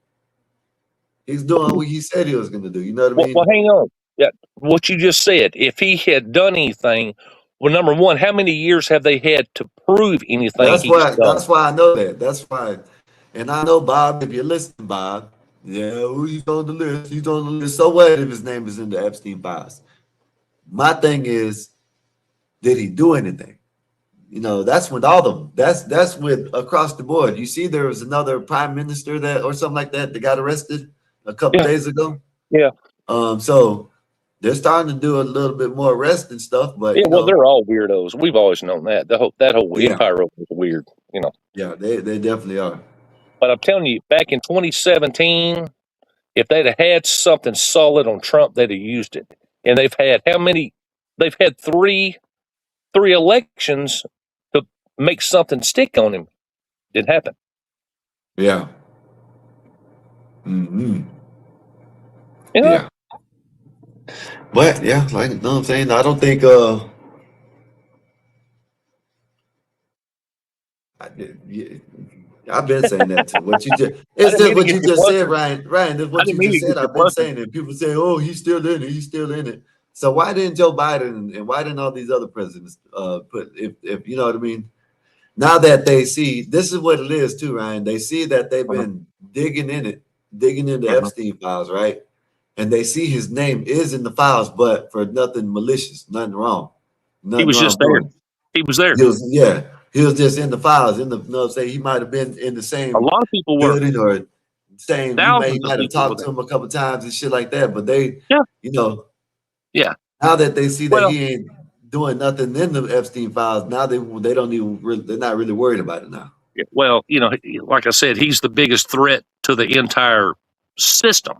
Speaker 2: he's doing what he said he was gonna do. You know what I
Speaker 8: Well,
Speaker 2: mean?
Speaker 8: hang on. Yeah, what you just said. If he had done anything, well, number one, how many years have they had to prove anything he's done?
Speaker 2: That's why I know that. That's why, and I know Bob. If you're listening, Bob, yeah, he's on the list. He's on the list. So what if his name is in the Epstein files? My thing is, did he do anything? That's with all of them. That's with across the board. You see, there was another prime minister that or something like that that got arrested a couple
Speaker 8: Yeah,
Speaker 2: days ago.
Speaker 8: yeah,
Speaker 2: So they're starting to do a little bit more arrest and stuff, but
Speaker 8: yeah. Well, they're all weirdos. We've always known that. That whole
Speaker 2: yeah,
Speaker 8: empire was weird.
Speaker 2: yeah, they definitely are.
Speaker 8: But I'm telling you, back in 2017, if they'd have had something solid on Trump, they'd have used it. And they've had how many? They've had three elections to make something stick on him. Didn't happen.
Speaker 2: Yeah, Mm-hmm.
Speaker 8: You know?
Speaker 2: Yeah. But yeah, like you know what I'm saying. I don't think I did, yeah, I've been saying that too. What you just
Speaker 8: I
Speaker 2: it's
Speaker 8: didn't
Speaker 2: just
Speaker 8: mean to
Speaker 2: what
Speaker 8: get
Speaker 2: you
Speaker 8: you
Speaker 2: just said,
Speaker 8: flustered.
Speaker 2: Ryan. Ryan, that's
Speaker 8: I
Speaker 2: what you
Speaker 8: didn't mean
Speaker 2: just
Speaker 8: to
Speaker 2: said.
Speaker 8: get you
Speaker 2: I've been
Speaker 8: flustered.
Speaker 2: saying it. People say, "Oh, he's still in it. He's still in it." So why didn't Joe Biden and why didn't all these other presidents put if you know what I mean? Now that they see this is what it is too, Ryan. They see that they've
Speaker 8: Uh-huh.
Speaker 2: been digging in it, digging into
Speaker 8: Uh-huh.
Speaker 2: Epstein files, right? And they see his name is in the files, but for nothing malicious, nothing wrong,
Speaker 8: He
Speaker 2: nothing
Speaker 8: was just there.
Speaker 2: wrongdoing.
Speaker 8: He was there.
Speaker 2: He was yeah, he was just in the files, in the you know what I'm saying he might have been in the
Speaker 8: A
Speaker 2: same
Speaker 8: lot of people were.
Speaker 2: building or same he
Speaker 8: Thousands of
Speaker 2: might have
Speaker 8: people were
Speaker 2: talked
Speaker 8: there.
Speaker 2: to him a couple times and shit like that. But they,
Speaker 8: Yeah.
Speaker 2: you know,
Speaker 8: Yeah.
Speaker 2: now that they see that
Speaker 8: Well,
Speaker 2: he ain't doing nothing in the Epstein files, now they don't even they're not really worried about it now.
Speaker 8: well, like I said, he's the biggest threat to the entire system.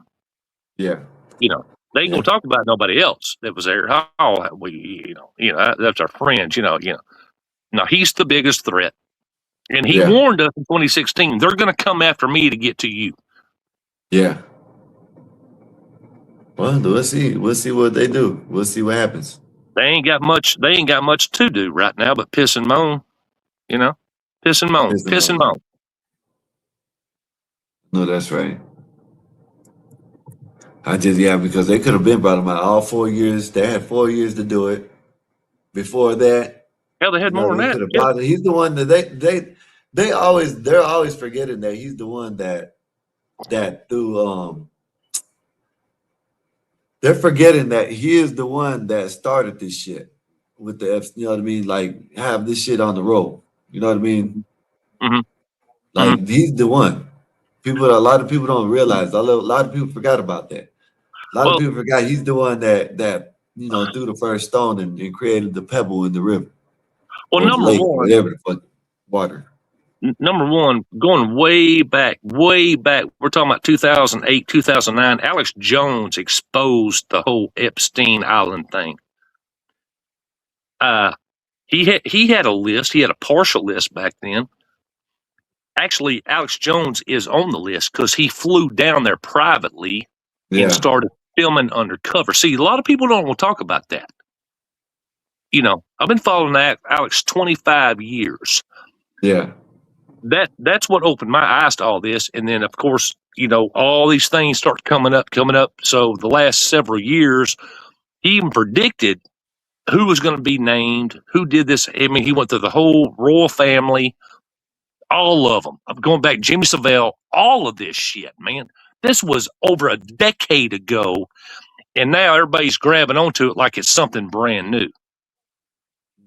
Speaker 2: Yeah.
Speaker 8: You know, they ain't gonna
Speaker 2: Yeah.
Speaker 8: talk about nobody else that was there. Oh, that's our friends. No, he's the biggest threat, and he
Speaker 2: Yeah.
Speaker 8: warned us in 2016. They're gonna come after me to get to you.
Speaker 2: Yeah. Well, we'll see. We'll see what they do. We'll see what happens.
Speaker 8: They ain't got much. They ain't got much to do right now, but piss and moan. You know, piss and moan,
Speaker 2: Listen,
Speaker 8: piss and moan.
Speaker 2: no, that's right. I just yeah, because they could have been brought him out all 4 years. They had 4 years to do it. Before that,
Speaker 8: Hell, they
Speaker 2: you
Speaker 8: had
Speaker 2: know,
Speaker 8: more
Speaker 2: they
Speaker 8: than that.
Speaker 2: could have
Speaker 8: Yeah.
Speaker 2: brought it. He's the one that they're always forgetting that he's the one that threw they're forgetting that he is the one that started this shit with the F, you know what I mean? Like have this shit on the road. You know what I mean?
Speaker 8: Mm-hmm. Mm-hmm.
Speaker 2: Like he's the one. A lot of people don't realize. A lot of people forgot about that. A lot of
Speaker 8: Well,
Speaker 2: people forgot he's the one that threw the first stone and created the pebble in the river
Speaker 8: well,
Speaker 2: or the
Speaker 8: number
Speaker 2: lake, or
Speaker 8: one,
Speaker 2: whatever the fuck water.
Speaker 8: number one, going way back, way back. We're talking about 2008, 2009. Alex Jones exposed the whole Epstein Island thing. Uh, he had a list. He had a partial list back then. Actually, Alex Jones is on the list because he flew down there privately and
Speaker 2: Yeah,
Speaker 8: started filming undercover. See, a lot of people don't want to talk about that. I've been following that Alex 25 years.
Speaker 2: yeah,
Speaker 8: That's what opened my eyes to all this. And then, of course, all these things start coming up. So the last several years, he even predicted who was going to be named, who did this. I mean, he went through the whole royal family, all of them. I'm going back, Jimmy Savile, all of this shit, man. This was over a decade ago, and now everybody's grabbing onto it like it's something brand new.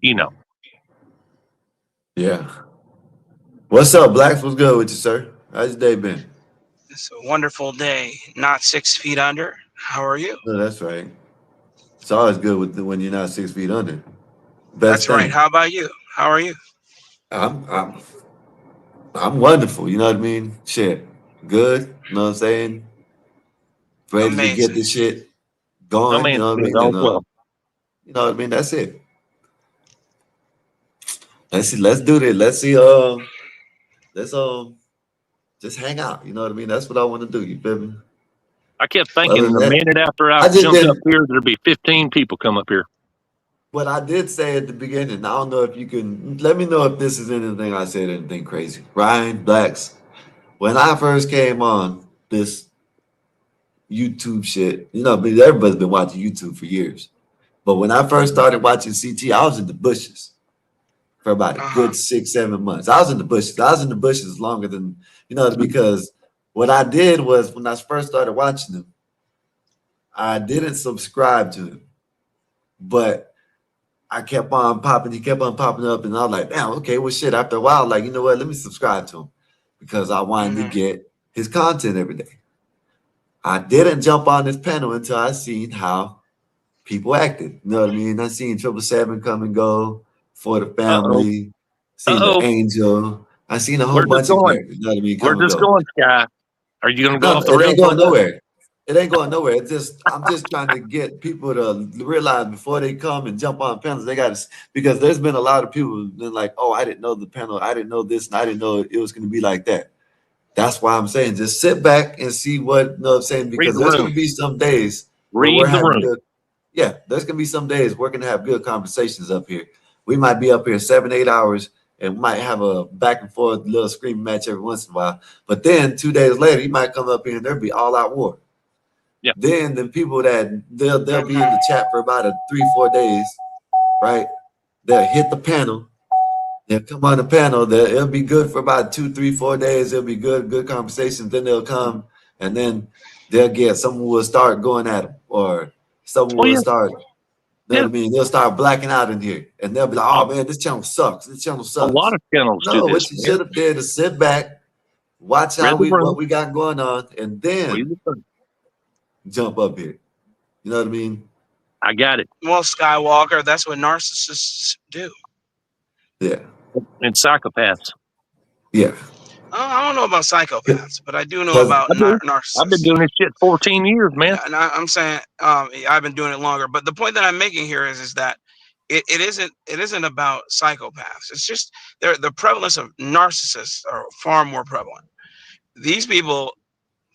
Speaker 8: You know,
Speaker 2: yeah. What's up, Blacks? What's good with you, sir? How's your day been?
Speaker 9: It's a wonderful day. Not 6 feet under. How are you?
Speaker 2: No, that's right. It's always good when you're not 6 feet under. Best
Speaker 9: That's right.
Speaker 2: thing.
Speaker 9: How about you? How are you?
Speaker 2: I'm I'm I'm wonderful. You know what I mean? Shit, good. You know what I'm saying? Ready to get
Speaker 9: Amazing.
Speaker 2: this shit
Speaker 8: no
Speaker 2: going. You
Speaker 8: man,
Speaker 2: know what I mean?
Speaker 8: all
Speaker 2: And
Speaker 8: 12.
Speaker 2: you know what I mean? That's it. Let's see. Let's do this. Let's see. Let's just hang out. You know what I mean? That's what I want to do. You feel me?
Speaker 8: I kept
Speaker 2: Other
Speaker 8: thinking
Speaker 2: than
Speaker 8: the
Speaker 2: that,
Speaker 8: minute after I
Speaker 2: I just
Speaker 8: jumped up
Speaker 2: didn't.
Speaker 8: here, there'd be 15 people come up here.
Speaker 2: What I did say at the beginning, I don't know if you can let me know if this is anything I said anything crazy. Ryan Blacks, when I first came on this YouTube shit, everybody's been watching YouTube for years. But when I first started watching CT, I was in the bushes for about a
Speaker 9: Uh-huh.
Speaker 2: good 6, 7 months. I was in the bushes. I was in the bushes longer than because what I did was when I first started watching him, I didn't subscribe to him, but I kept on popping. He kept on popping up, and I was like, "Damn, okay, well, shit." After a while, like, you know what? Let me subscribe to him because I wanted to
Speaker 9: Mm-hmm.
Speaker 2: get his content every day. I didn't jump on this panel until I seen how people acted. You know what I mean? I seen 777 come and go for the
Speaker 8: Uh-oh.
Speaker 2: family. Seen the
Speaker 8: Uh-oh.
Speaker 2: Angel. I seen a whole
Speaker 8: Where's this
Speaker 2: bunch of
Speaker 8: going?
Speaker 2: characters. You know what I mean? Come
Speaker 8: Where's
Speaker 2: and
Speaker 8: this
Speaker 2: go.
Speaker 8: going, Sky? Are you going to go
Speaker 2: No,
Speaker 8: off the
Speaker 2: it ain't
Speaker 8: rails on
Speaker 2: going
Speaker 8: that?
Speaker 2: nowhere. It ain't going nowhere. I'm just trying to get people to realize before they come and jump on panels, they got to, because there's been a lot of people that like, oh, I didn't know the panel, I didn't know this, and I didn't know it was going to be like that. That's why I'm saying just sit back and see what, you know what I'm saying,
Speaker 8: Read
Speaker 2: because
Speaker 8: the
Speaker 2: there's
Speaker 8: room.
Speaker 2: going to be some days where we're
Speaker 8: Read the
Speaker 2: having
Speaker 8: room.
Speaker 2: good, yeah, there's going to be some days we're going to have good conversations up here. We might be up here 7-8 hours and we might have a back and forth little screaming match every once in a while. But then 2 days later, you might come up here and there'll be all out war.
Speaker 8: Yeah.
Speaker 2: Then the people that they'll be in the chat for about 3-4 days, right? They'll hit the panel. They'll come on the panel. It'll be good for about 2, 3, 4 days. It'll be good conversations. Then they'll come and then they'll get someone will start going at them, or someone will start. You know what I mean? They'll start blacking out in here, and they'll be like, "Oh man, this channel sucks. This channel
Speaker 8: A
Speaker 2: sucks."
Speaker 8: lot of channels do
Speaker 2: No,
Speaker 8: this.
Speaker 2: what you should have did is sit back, watch
Speaker 8: Read
Speaker 2: how
Speaker 8: the room.
Speaker 2: what we got going on, and then
Speaker 8: Read the room.
Speaker 2: jump up here. You know what I mean?
Speaker 8: I got it.
Speaker 9: Well, Skywalker, that's what narcissists do.
Speaker 2: Yeah.
Speaker 8: And psychopaths.
Speaker 2: Yeah.
Speaker 9: I don't know about psychopaths, but I do know
Speaker 2: 'Cause
Speaker 9: about narcissists.
Speaker 8: I've been doing this shit 14 years, man.
Speaker 9: And I'm saying I've been doing it longer. But the point that I'm making here is that it isn't about psychopaths. It's just the prevalence of narcissists are far more prevalent. These people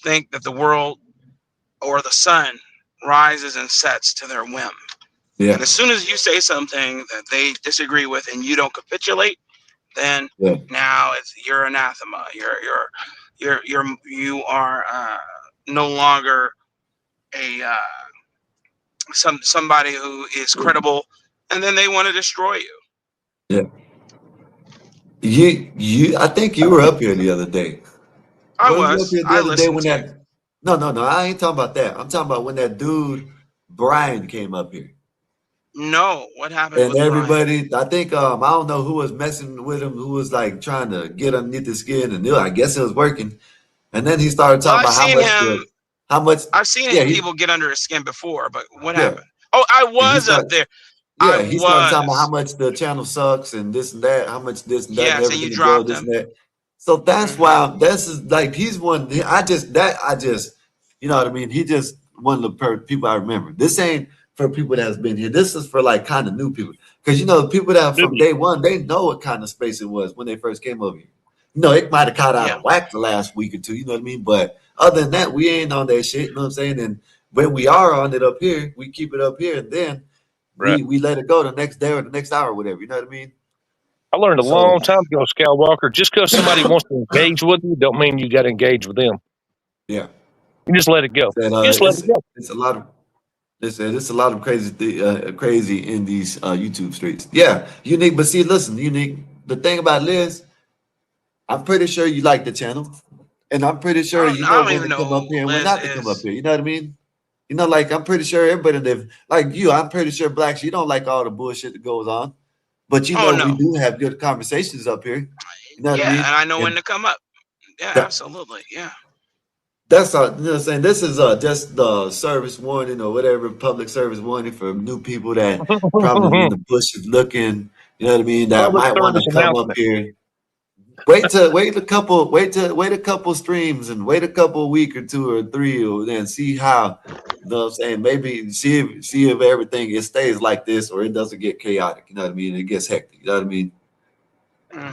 Speaker 9: think that the world or the sun rises and sets to their whim.
Speaker 2: Yeah.
Speaker 9: And as soon as you say something that they disagree with and you don't capitulate, then now you're anathema. You are no longer a somebody who is credible, and then they want to destroy you.
Speaker 2: Yeah. You I think you were up here the other day.
Speaker 9: I
Speaker 2: Wasn't you
Speaker 9: was.
Speaker 2: up here the
Speaker 9: I
Speaker 2: other day when
Speaker 9: listened to
Speaker 2: no, I ain't talking about that. I'm talking about when that dude Brian came up here.
Speaker 9: No, what happened
Speaker 2: And
Speaker 9: with
Speaker 2: everybody,
Speaker 9: Brian?
Speaker 2: I think I don't know who was messing with him, who was like trying to get underneath his skin, and I guess it was working. And then he started
Speaker 9: Well,
Speaker 2: talking about how much
Speaker 9: I've seen
Speaker 2: yeah,
Speaker 9: people get under his skin before, but what
Speaker 2: yeah.
Speaker 9: happened? Oh, I
Speaker 2: And he
Speaker 9: was up
Speaker 2: started
Speaker 9: there.
Speaker 2: yeah, he started talking about how
Speaker 9: was.
Speaker 2: much the channel sucks and this and that, how much this and that and
Speaker 9: Yes, and you
Speaker 2: everything to go,
Speaker 9: dropped
Speaker 2: this
Speaker 9: him.
Speaker 2: and that. So that's why this is like he's one. I just you know what I mean. He just one of the people I remember. This ain't for people that's been here. This is for like kind of new people, because you know the people that from day one they know what kind of space it was when they first came over here. You know, it might have caught out of whack the last week or two. You know what I mean? But other than that, we ain't on that shit. You know what I'm saying? And when we are on it up here, we keep it up here, and then we let it go the next day or the next hour or whatever. You know what I mean?
Speaker 8: I learned a long time ago, Skywalker, just because somebody wants to engage with you, don't mean you got to engage with them.
Speaker 2: Yeah.
Speaker 8: You just let it go. Just let it go.
Speaker 2: It's a lot of it's a lot of crazy in these YouTube streets. Yeah, Unique. But see, listen, Unique. The thing about Liz, I'm pretty sure you like the channel, and I'm pretty sure you know when to come up here and when not to come up here. You know what I mean? You know, like I'm pretty sure everybody live like you. I'm pretty sure Blacks, you don't like all the bullshit that goes on, but you know we do have good conversations up here. You know what I mean?
Speaker 9: And I know when to come up. Yeah, absolutely. Yeah.
Speaker 2: That's all. You know what I'm saying? This is just the service warning or whatever, public service warning for new people that probably in the bushes looking. You know what I mean? That might want to come up here. Wait a couple streams and wait a couple week or 2 or 3 or then see how. You know what I'm saying? Maybe see if everything it stays like this or it doesn't get chaotic. You know what I mean? It gets hectic. You know what I mean?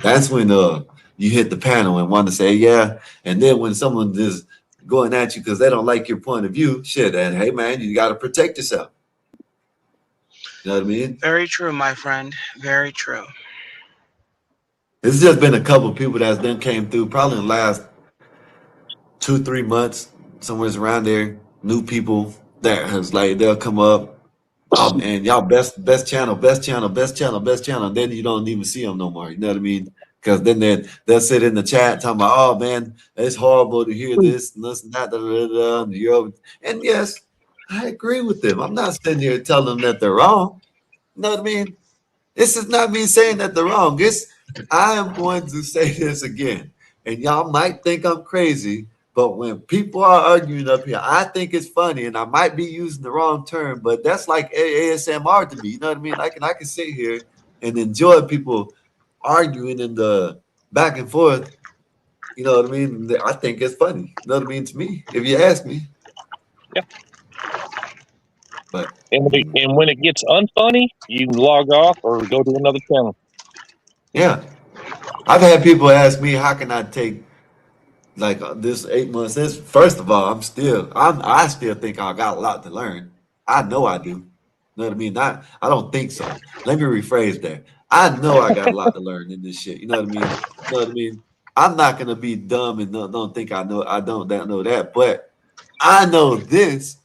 Speaker 2: That's when you hit the panel and want to say yeah, and then when someone just going at you because they don't like your point of view, shit, and hey man, you got to protect yourself. You know what I mean?
Speaker 9: Very true, my friend. Very true.
Speaker 2: It's just been a couple people that's then came through probably in the last 2-3 months, somewhere around there. New people that has like they'll come up, oh man, y'all best channel, and then you don't even see them no more. You know what I mean? Because then they'll sit in the chat talking about, oh man, it's horrible to hear this and this and that. And yes, I agree with them. I'm not sitting here telling them that they're wrong. You know what I mean? This is not me saying that they're wrong. I am going to say this again, and y'all might think I'm crazy, but when people are arguing up here, I think it's funny, and I might be using the wrong term, but that's like ASMR to me. You know what I mean? I can sit here and enjoy people arguing in the back and forth. You know what I mean? I think it's funny. You know what I mean to me, if you ask me.
Speaker 8: Yeah.
Speaker 2: But
Speaker 8: and when it gets unfunny, you can log off or go to another channel.
Speaker 2: Yeah. I've had people ask me how can I take like this 8 months since. First of all, I still think I got a lot to learn. I know I do. You know what I mean? I don't think so. Let me rephrase that. I know I got a lot to learn in this shit. You know what I mean? You know what I mean? I'm not gonna be dumb and don't think I know. I don't know that, but I know this.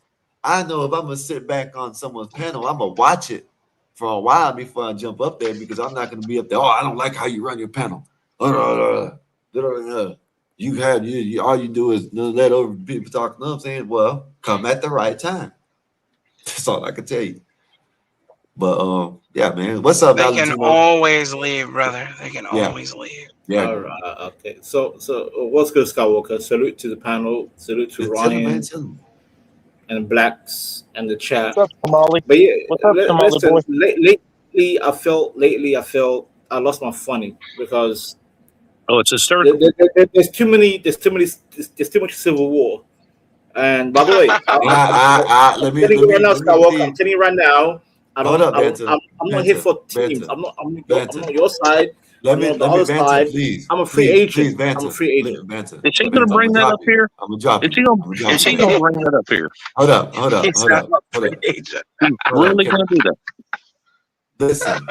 Speaker 2: I know if I'm gonna sit back on someone's panel, I'm gonna watch it for a while before I jump up there because I'm not gonna be up there. Oh, I don't like how you run your panel. You all you do is let over people talk. You know what I'm saying? Well, come at the right time. That's all I can tell you. But yeah, man. What's up,
Speaker 9: They can
Speaker 2: Valentino?
Speaker 9: always leave, brother. They can
Speaker 2: Yeah.
Speaker 9: always leave.
Speaker 2: Yeah.
Speaker 10: All right. Okay. So what's good, Skywalker? Salute to the panel. Salute to Ryan and Blacks and the chat.
Speaker 8: What's up, Somali?
Speaker 10: But yeah,
Speaker 8: What's up, Somali
Speaker 10: listen,
Speaker 8: boy?
Speaker 10: lately I felt I lost my funny because
Speaker 8: Oh, it's hysterical.
Speaker 10: there's too much civil war. And by the way, I'm telling you right now, Skywalker. I'm telling you right now. I'm not here for teams. I'm not your side.
Speaker 2: Let me Banter, please.
Speaker 10: I'm a free agent. I'm a free agent.
Speaker 8: Is he going to bring that up here?
Speaker 2: I'm gonna drop
Speaker 8: Is he going to bring that up here?
Speaker 2: Hold up.
Speaker 9: He's
Speaker 8: really going to do that?
Speaker 2: Listen,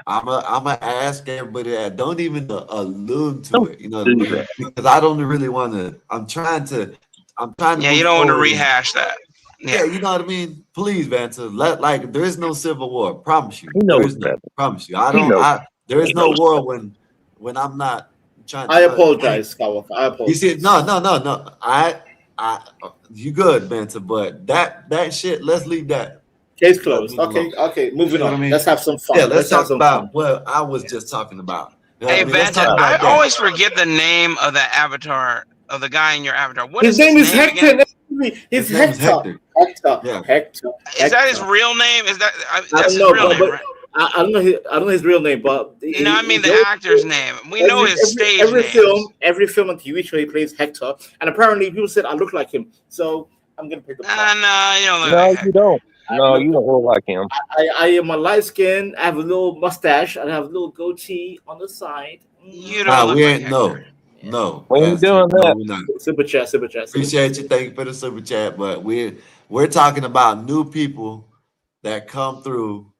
Speaker 2: I'm gonna ask everybody that don't even allude to it. You know what I mean? Because I don't really want to. I'm trying to.
Speaker 9: Yeah, you don't want to rehash that.
Speaker 2: Yeah, you know what I mean. Please, Banter. There is no civil war. Promise you. Promise you. There is no war when I'm not trying.
Speaker 10: I apologize, Skywalker. I apologize.
Speaker 2: You see, no. You good, Banter, but that shit. Let's leave that.
Speaker 10: Case closed. Okay. Moving on. I mean? Let's have some fun.
Speaker 2: Yeah, let's talk about what I was just talking about. You know
Speaker 9: hey, Banter, I always forget the name of the avatar of the guy in your avatar. What
Speaker 10: his name is Hector. His name is Hector.
Speaker 2: Yeah.
Speaker 10: Hector.
Speaker 9: Is that his real name? That's his real name, right?
Speaker 10: I don't know his real name, but
Speaker 9: I mean the actor's name. We know his stage name.
Speaker 10: Every film and TV show he plays Hector, and apparently people said I look like him, so I'm gonna pick up.
Speaker 9: No, you don't look like him.
Speaker 8: You don't. No, you don't look like him.
Speaker 10: I am a light skin. I have a little mustache. I have a little goatee on the side.
Speaker 9: You don't look like Hector.
Speaker 2: No.
Speaker 8: We ain't doing that.
Speaker 2: No,
Speaker 10: super chat.
Speaker 2: Appreciate you. Thank you for the super chat. But we're talking about new people that come through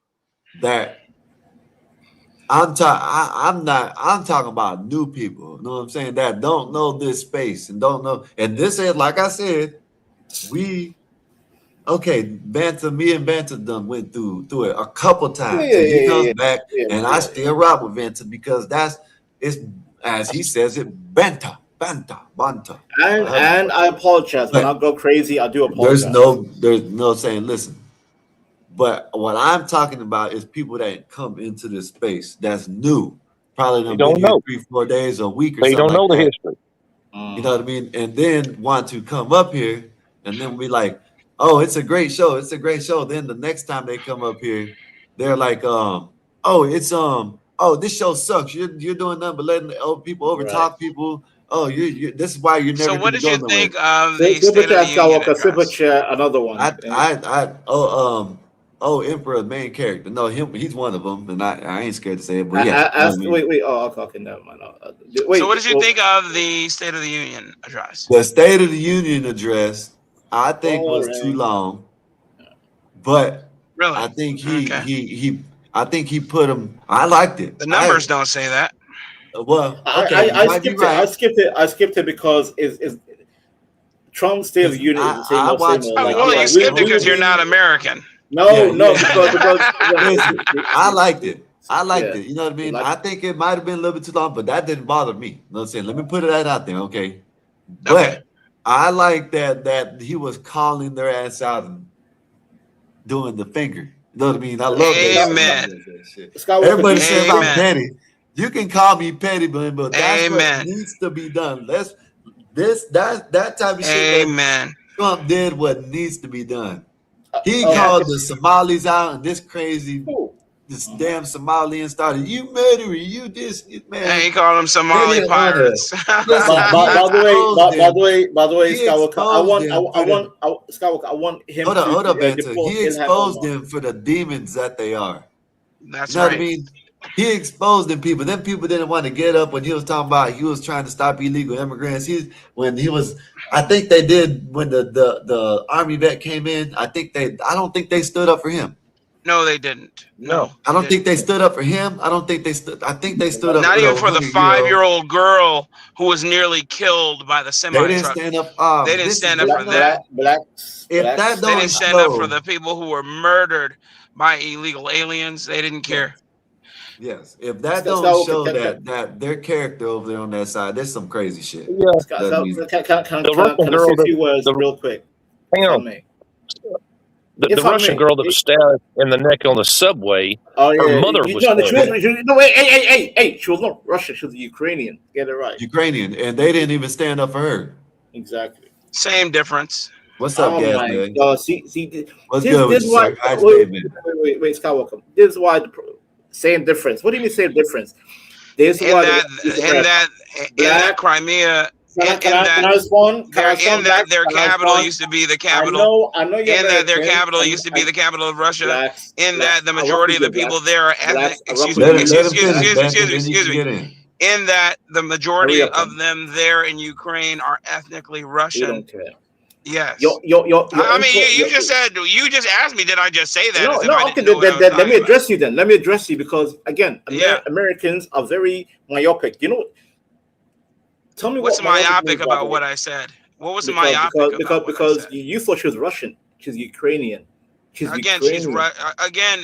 Speaker 2: that I'm talking about new people. You know what I'm saying? That don't know this space and don't know. And this is, like I said, Banter, me and Banter done went through it a couple times. He comes back, and I still rock with Banter because it's as he says it, Banter.
Speaker 10: And I apologize when I go crazy. I do apologize.
Speaker 2: There's no saying. Listen, but what I'm talking about is people that come into this space that's new, probably don't know 3-4 days, a week, or something.
Speaker 8: They don't know the history.
Speaker 2: You know what I mean? And then want to come up here, and then be like, "Oh, it's a great show. It's a great show." Then the next time they come up here, they're like, this show sucks. You're doing nothing but letting people overtalk people. Oh, this is why you're never.
Speaker 9: So what did you think of
Speaker 10: the State of the Union? Super chat, another one.
Speaker 2: Emperor, main character. No, he's one of them, and I ain't scared to say it. But
Speaker 10: wait. Oh, okay, never mind.
Speaker 9: So what did you think of the State of the Union address?
Speaker 2: The State of the Union address, I think was too long, but
Speaker 9: really,
Speaker 2: I think he put him. I liked it.
Speaker 9: The numbers don't say that.
Speaker 2: Well, okay,
Speaker 10: I skipped it because is Trump's State of the Union.
Speaker 9: You skipped it because you're not American.
Speaker 10: No,
Speaker 2: because I liked it. You know what I mean? I think it might have been a little bit too long, but that didn't bother me. You know what I'm saying? Let me put that out there, okay? But I like that he was calling their ass out and doing the finger. You know what I mean? I love that.
Speaker 9: Amen.
Speaker 2: Everybody says I'm petty. You can call me petty, but that's what needs to be done. That type of shit.
Speaker 9: Amen.
Speaker 2: Trump did what needs to be done. He called the Somalis out, and this damn Somalian started. You murderer, you this man.
Speaker 9: Yeah, he called them Somali pirates.
Speaker 10: By the way, Skywalker, I want him.
Speaker 2: Hold up, Banter. He exposed them for the demons that they are.
Speaker 9: That's
Speaker 2: you know
Speaker 9: right.
Speaker 2: what I mean? He exposed them people. Them people didn't want to get up when he was talking about he was trying to stop illegal immigrants. I think they did when the army vet came in. I don't think they stood up for him.
Speaker 9: No, they didn't. No,
Speaker 2: I don't think they stood up for him. I think they stood up
Speaker 9: not even for the
Speaker 2: 100-year-old
Speaker 9: 5-year-old girl who was nearly killed by the semi
Speaker 2: They didn't
Speaker 9: truck.
Speaker 2: stand up.
Speaker 9: They didn't stand up for that.
Speaker 2: If that
Speaker 9: They
Speaker 2: don't
Speaker 9: didn't stand up for
Speaker 2: show,
Speaker 9: the people who were murdered by illegal aliens. They didn't care.
Speaker 2: yes, if that don't show that their character over there on that side, there's some crazy shit.
Speaker 10: Can I say a few words real quick?
Speaker 8: Hang on. The Russian girl that was stabbed in the neck on the subway, her mother was
Speaker 10: Hey, she was not Russian. She was Ukrainian. Get it right.
Speaker 2: Ukrainian, and they didn't even stand up for her.
Speaker 10: Exactly.
Speaker 9: Same difference.
Speaker 2: What's up, Gas Man?
Speaker 10: What's
Speaker 2: good with you, sir?
Speaker 10: Wait, Skywalker. This is why same difference. What do you mean same difference? This is why
Speaker 9: in that Crimea.
Speaker 10: Can I respond?
Speaker 9: Their capital used to be the capital.
Speaker 10: I know.
Speaker 9: In that their capital used to be the capital of Russia. In that the majority of the people there are ethnic. Excuse me. In that the majority of them there in Ukraine are ethnically Russian.
Speaker 10: You don't care.
Speaker 9: Yes.
Speaker 10: I
Speaker 9: mean, you just asked me, did I just say that?
Speaker 10: No, okay, let me address you then. Let me address you because, again, Americans are very myopic. You know, tell me
Speaker 9: what's myopic about what I said? What was myopic about
Speaker 10: because you thought she was Russian. She's Ukrainian.
Speaker 9: Again,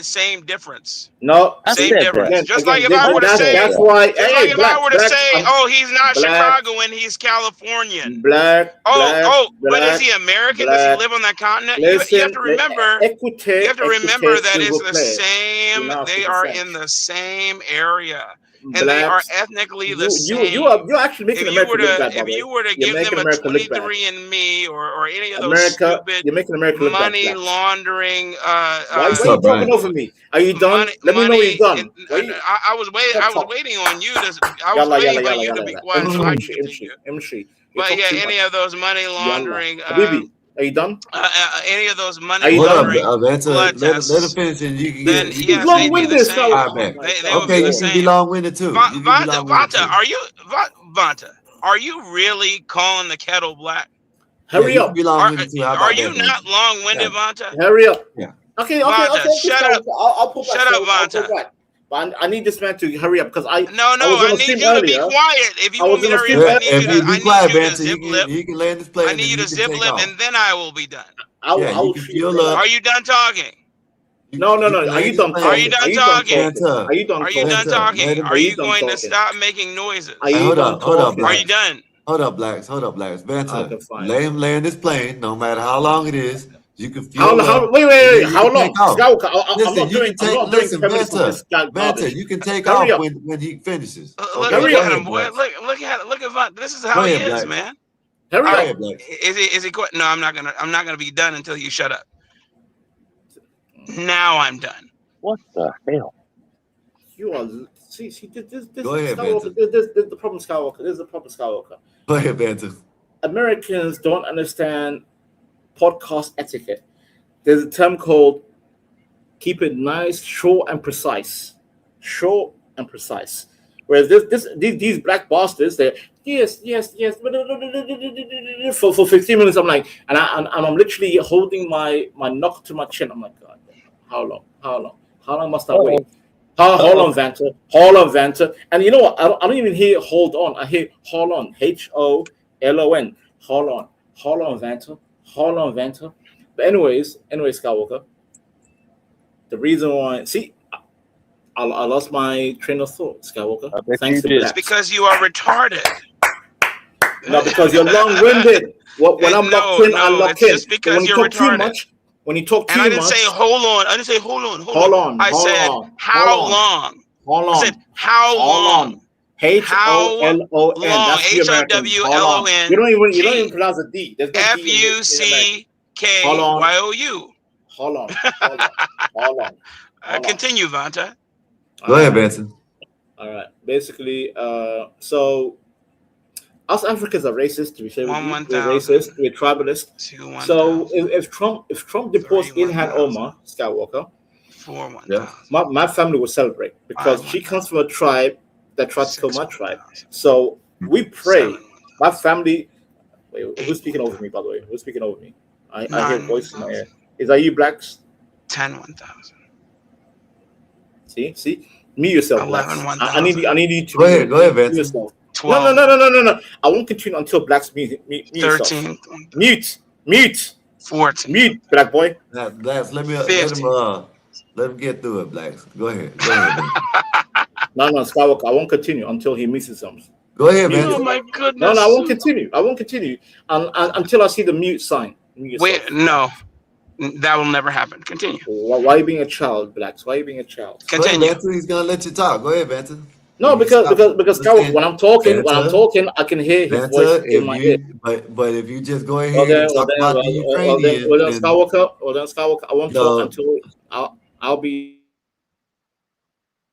Speaker 9: same difference.
Speaker 10: No,
Speaker 9: same difference. Just like if I were to say,
Speaker 10: that's why.
Speaker 9: Oh, he's not Chicagoan, he's Californian. But is he American? Does he live on that continent? You have to remember. That it's the same. They are in the same area. And they are ethnically the same.
Speaker 10: You're actually making America look bad.
Speaker 9: If you were to give them a 23andMe or any of those stupid money laundering,
Speaker 10: why are you talking over me? Are you done? Let me know you're done.
Speaker 9: I was waiting on you to be quiet so I can continue. But yeah, any of those money laundering.
Speaker 10: Are you done?
Speaker 9: Any of those money laundering blood tests.
Speaker 2: Let him finish and you can get
Speaker 10: it. Long-winded.
Speaker 2: Okay, you can be long-winded too.
Speaker 9: Vanta, are you really calling the kettle black?
Speaker 10: Hurry up.
Speaker 9: Are you not long-winded, Vanta?
Speaker 10: Hurry up.
Speaker 2: Yeah.
Speaker 10: Okay.
Speaker 9: Shut up.
Speaker 10: I'll pull back.
Speaker 9: Shut up, Vanta.
Speaker 10: But I need this man to hurry up because I
Speaker 9: need you to be quiet. If you want me to hurry up, I need you to zip lip.
Speaker 2: You can land this plane.
Speaker 9: I need you to zip lip, and then I will be done.
Speaker 10: Are
Speaker 9: you done talking?
Speaker 10: No. Are you done talking?
Speaker 9: Are you done talking?
Speaker 10: Are you done
Speaker 9: talking? Are you going to stop making noises?
Speaker 2: Hold up,
Speaker 9: Are you done?
Speaker 2: Hold up, Blacks. Vanta, let him land this plane, no matter how long it is. You can feel
Speaker 10: wait. How long?
Speaker 2: Vanta, you can take off when he finishes.
Speaker 9: Look at him, boy. Look at Vanta. This is how he is, man.
Speaker 10: Hurry up.
Speaker 9: Is he quit? No, I'm not gonna be done until you shut up. Now I'm done.
Speaker 8: What the hell?
Speaker 10: You are see this
Speaker 2: Go ahead,
Speaker 10: Skywalker. This is the problem, Skywalker. This is the problem, Skywalker.
Speaker 2: Go ahead, Vanta. Americans
Speaker 10: don't understand podcast etiquette. There's a term called keep it nice, short and precise. Whereas these black bastards, they're yes. For 15 minutes, I'm like, and I'm literally holding my knock to my chin. I'm like, God, how long must I wait? Hold on, Vanta. And you know what? I don't even hear hold on. I hear hold on. HOLON. Hold on, Vanta. But anyways, Skywalker. The reason why, I lost my train of thought, Skywalker.
Speaker 8: Thanks to that.
Speaker 9: It's because you are retarded.
Speaker 10: No, because you're long-winded. When I'm locked in, I lock in.
Speaker 9: Just because you're retarded.
Speaker 10: When you talk too much.
Speaker 9: And I didn't say hold on. I said how long.
Speaker 10: I said how long. HOLON.
Speaker 9: HOWLON.
Speaker 10: You don't even pronounce a D.
Speaker 9: FUCKYOU.
Speaker 10: Hold on.
Speaker 9: Continue, Vanta.
Speaker 2: Go ahead, Benson.
Speaker 10: All right. Basically, so us Africans are racist. To be fair, we're racist. We're tribalist. So if Trump deports Ilhan Omar, Skywalker,
Speaker 9: 4 1,000.
Speaker 2: Yeah.
Speaker 10: My family will celebrate because she comes from a tribe that tried to kill my tribe. So we pray. My family. Wait, who's speaking over me? By the way, who's speaking over me? I hear voices in my ear. Is that you, Blacks?
Speaker 9: 10 1,000.
Speaker 10: See, mute yourself,
Speaker 9: 11
Speaker 10: Blacks.
Speaker 9: 1,000.
Speaker 10: I need you to
Speaker 2: go ahead, Vincent.
Speaker 10: yourself.
Speaker 9: 12.
Speaker 10: No. I won't continue until Blacks mute
Speaker 9: 13.
Speaker 10: Yourself. Mute.
Speaker 9: 14.
Speaker 10: Mute, Black boy.
Speaker 2: Blacks, let him get through it, Blacks. Go ahead.
Speaker 10: No, Skywalker. I won't continue until he misses something.
Speaker 2: Go ahead, man.
Speaker 9: Oh my goodness.
Speaker 10: No, I won't continue. Until I see the mute sign.
Speaker 9: Wait, no. That will never happen. Continue.
Speaker 10: Why are you being a child, Blacks? Why are you being a child?
Speaker 9: Continue.
Speaker 2: Go ahead, He's gonna let you talk. Go ahead, Benton.
Speaker 10: No, because Skywalker, when I'm talking, I can hear his voice in my ear.
Speaker 2: But if you just go ahead and talk about the Ukrainians,
Speaker 10: Skywalker, I won't talk until I'll be.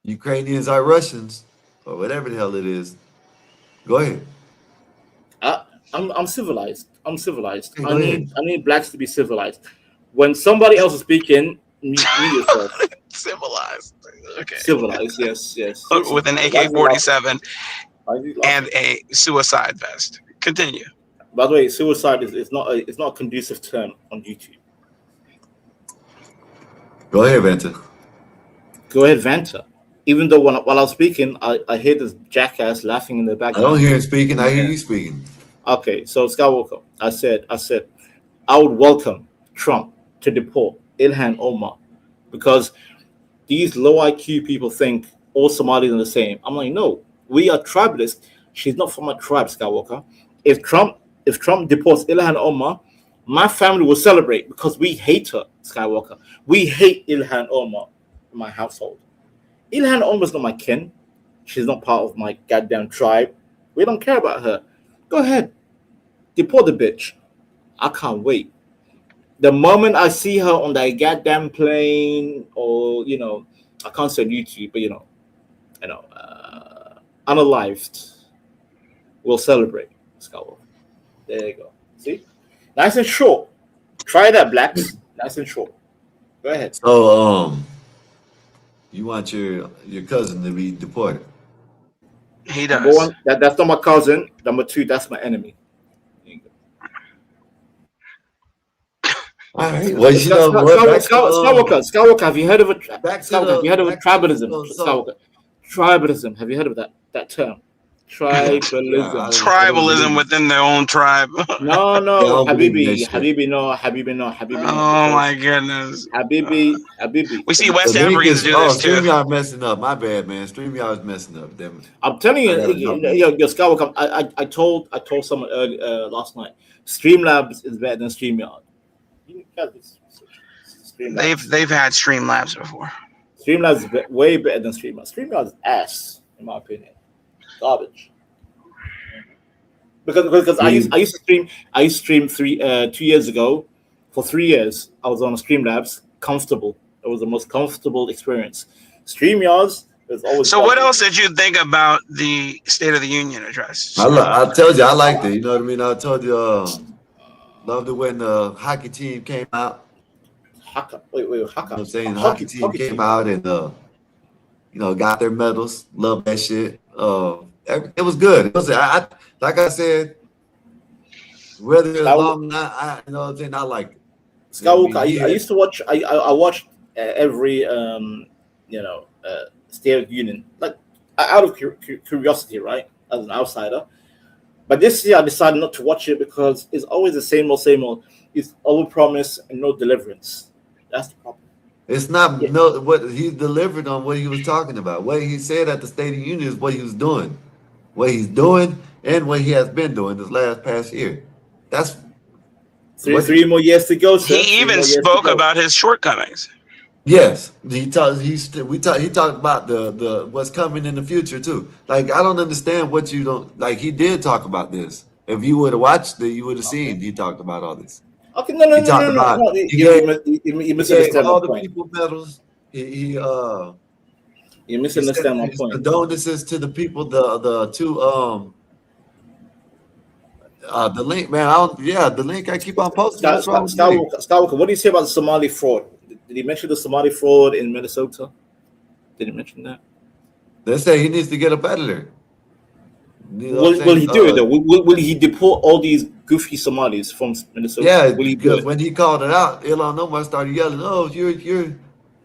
Speaker 2: Ukrainians are Russians or whatever the hell it is. Go ahead.
Speaker 10: I'm civilized. I
Speaker 2: ahead.
Speaker 10: need Blacks to be civilized. When somebody else is speaking, mute yourself.
Speaker 9: Civilized. Okay.
Speaker 10: Civilized, yes.
Speaker 9: With an AK-47 and a suicide vest. Continue.
Speaker 10: By the way, suicide is not a conducive term on YouTube.
Speaker 2: Go ahead, Vanta.
Speaker 10: Go ahead, Vanta. Even though while I was speaking, I hear this jackass laughing in the background.
Speaker 2: I don't hear him speaking. I hear you speaking.
Speaker 10: Okay, so Skywalker, I said, I would welcome Trump to deport Ilhan Omar because these low IQ people think all Somalis are the same. I'm like, no, we are tribalists. She's not from a tribe, Skywalker. If Trump deports Ilhan Omar, my family will celebrate because we hate her, Skywalker. We hate Ilhan Omar in my household. Ilhan Omar's not my kin. She's not part of my goddamn tribe. We don't care about her. Go ahead. Deport the bitch. I can't wait. The moment I see her on that goddamn plane, or I can't say on YouTube, but unalived, we'll celebrate. Skywalker. There you go. See, nice and short. Try that, Blacks. Nice and short. Go ahead.
Speaker 2: So, you want your cousin to be deported?
Speaker 9: He does.
Speaker 10: Number one, that's not my cousin. Number two, that's my enemy.
Speaker 2: All right. Well,
Speaker 10: Skywalker, have you heard of tribalism? Skywalker, tribalism. Have you heard of that term? Tribalism.
Speaker 9: Tribalism within their own tribe.
Speaker 10: No, Habibi, no.
Speaker 9: Oh my goodness.
Speaker 10: Habibi.
Speaker 9: We see West Africans do this too.
Speaker 2: StreamYard messing up. My bad, man. StreamYard is messing up. Damn it.
Speaker 10: I'm telling you, Skywalker. I told someone earlier last night. Streamlabs is better than StreamYard.
Speaker 9: They've had Streamlabs before.
Speaker 10: Streamlabs is way better than StreamYard. StreamYard is ass, in my opinion. Garbage. Because I used to stream 2 years ago. For 3 years, I was on Streamlabs. Comfortable. It was the most comfortable experience. StreamYards is always.
Speaker 9: So what else did you think about the State of the Union address?
Speaker 2: I told you I liked it. You know what I mean? I told you loved it when the hockey team came out.
Speaker 10: Wait, Haka.
Speaker 2: You know what I'm saying? The hockey team came out and got their medals. Love that shit. It was good. It was like I said, whether it's long or not, I liked it.
Speaker 10: Skywalker, I used to watch. I watched every State of the Union, like out of curiosity, right, as an outsider. But this year I decided not to watch it because it's always the same old. It's overpromise and no deliverance. That's the problem.
Speaker 2: It's not what he delivered on what he was talking about. What he said at the State of the Union is what he was doing. What he's doing and what he has been doing this past year. That's
Speaker 10: three more years to go. Sir.
Speaker 9: He even spoke about his shortcomings.
Speaker 2: Yes, he talked about the what's coming in the future too. Like I don't understand what you don't like. He did talk about this. If you would have watched it, you would have seen he talked about all this.
Speaker 10: Okay, no. You misunderstand
Speaker 2: all
Speaker 10: my
Speaker 2: the
Speaker 10: point.
Speaker 2: people medals.
Speaker 10: You misunderstand my point.
Speaker 2: Condolences to the people. The link, man. The link I keep on posting.
Speaker 10: Skywalker, what do you say about the Somali fraud? Did he mention the Somali fraud in Minnesota? Did he mention that?
Speaker 2: They say he needs to get up out of there.
Speaker 10: Will he do it though? Will he deport all these goofy Somalis from Minnesota?
Speaker 2: Yeah,
Speaker 10: will he
Speaker 2: because when he called it out, Ilhan Omar started yelling, "Oh, you're."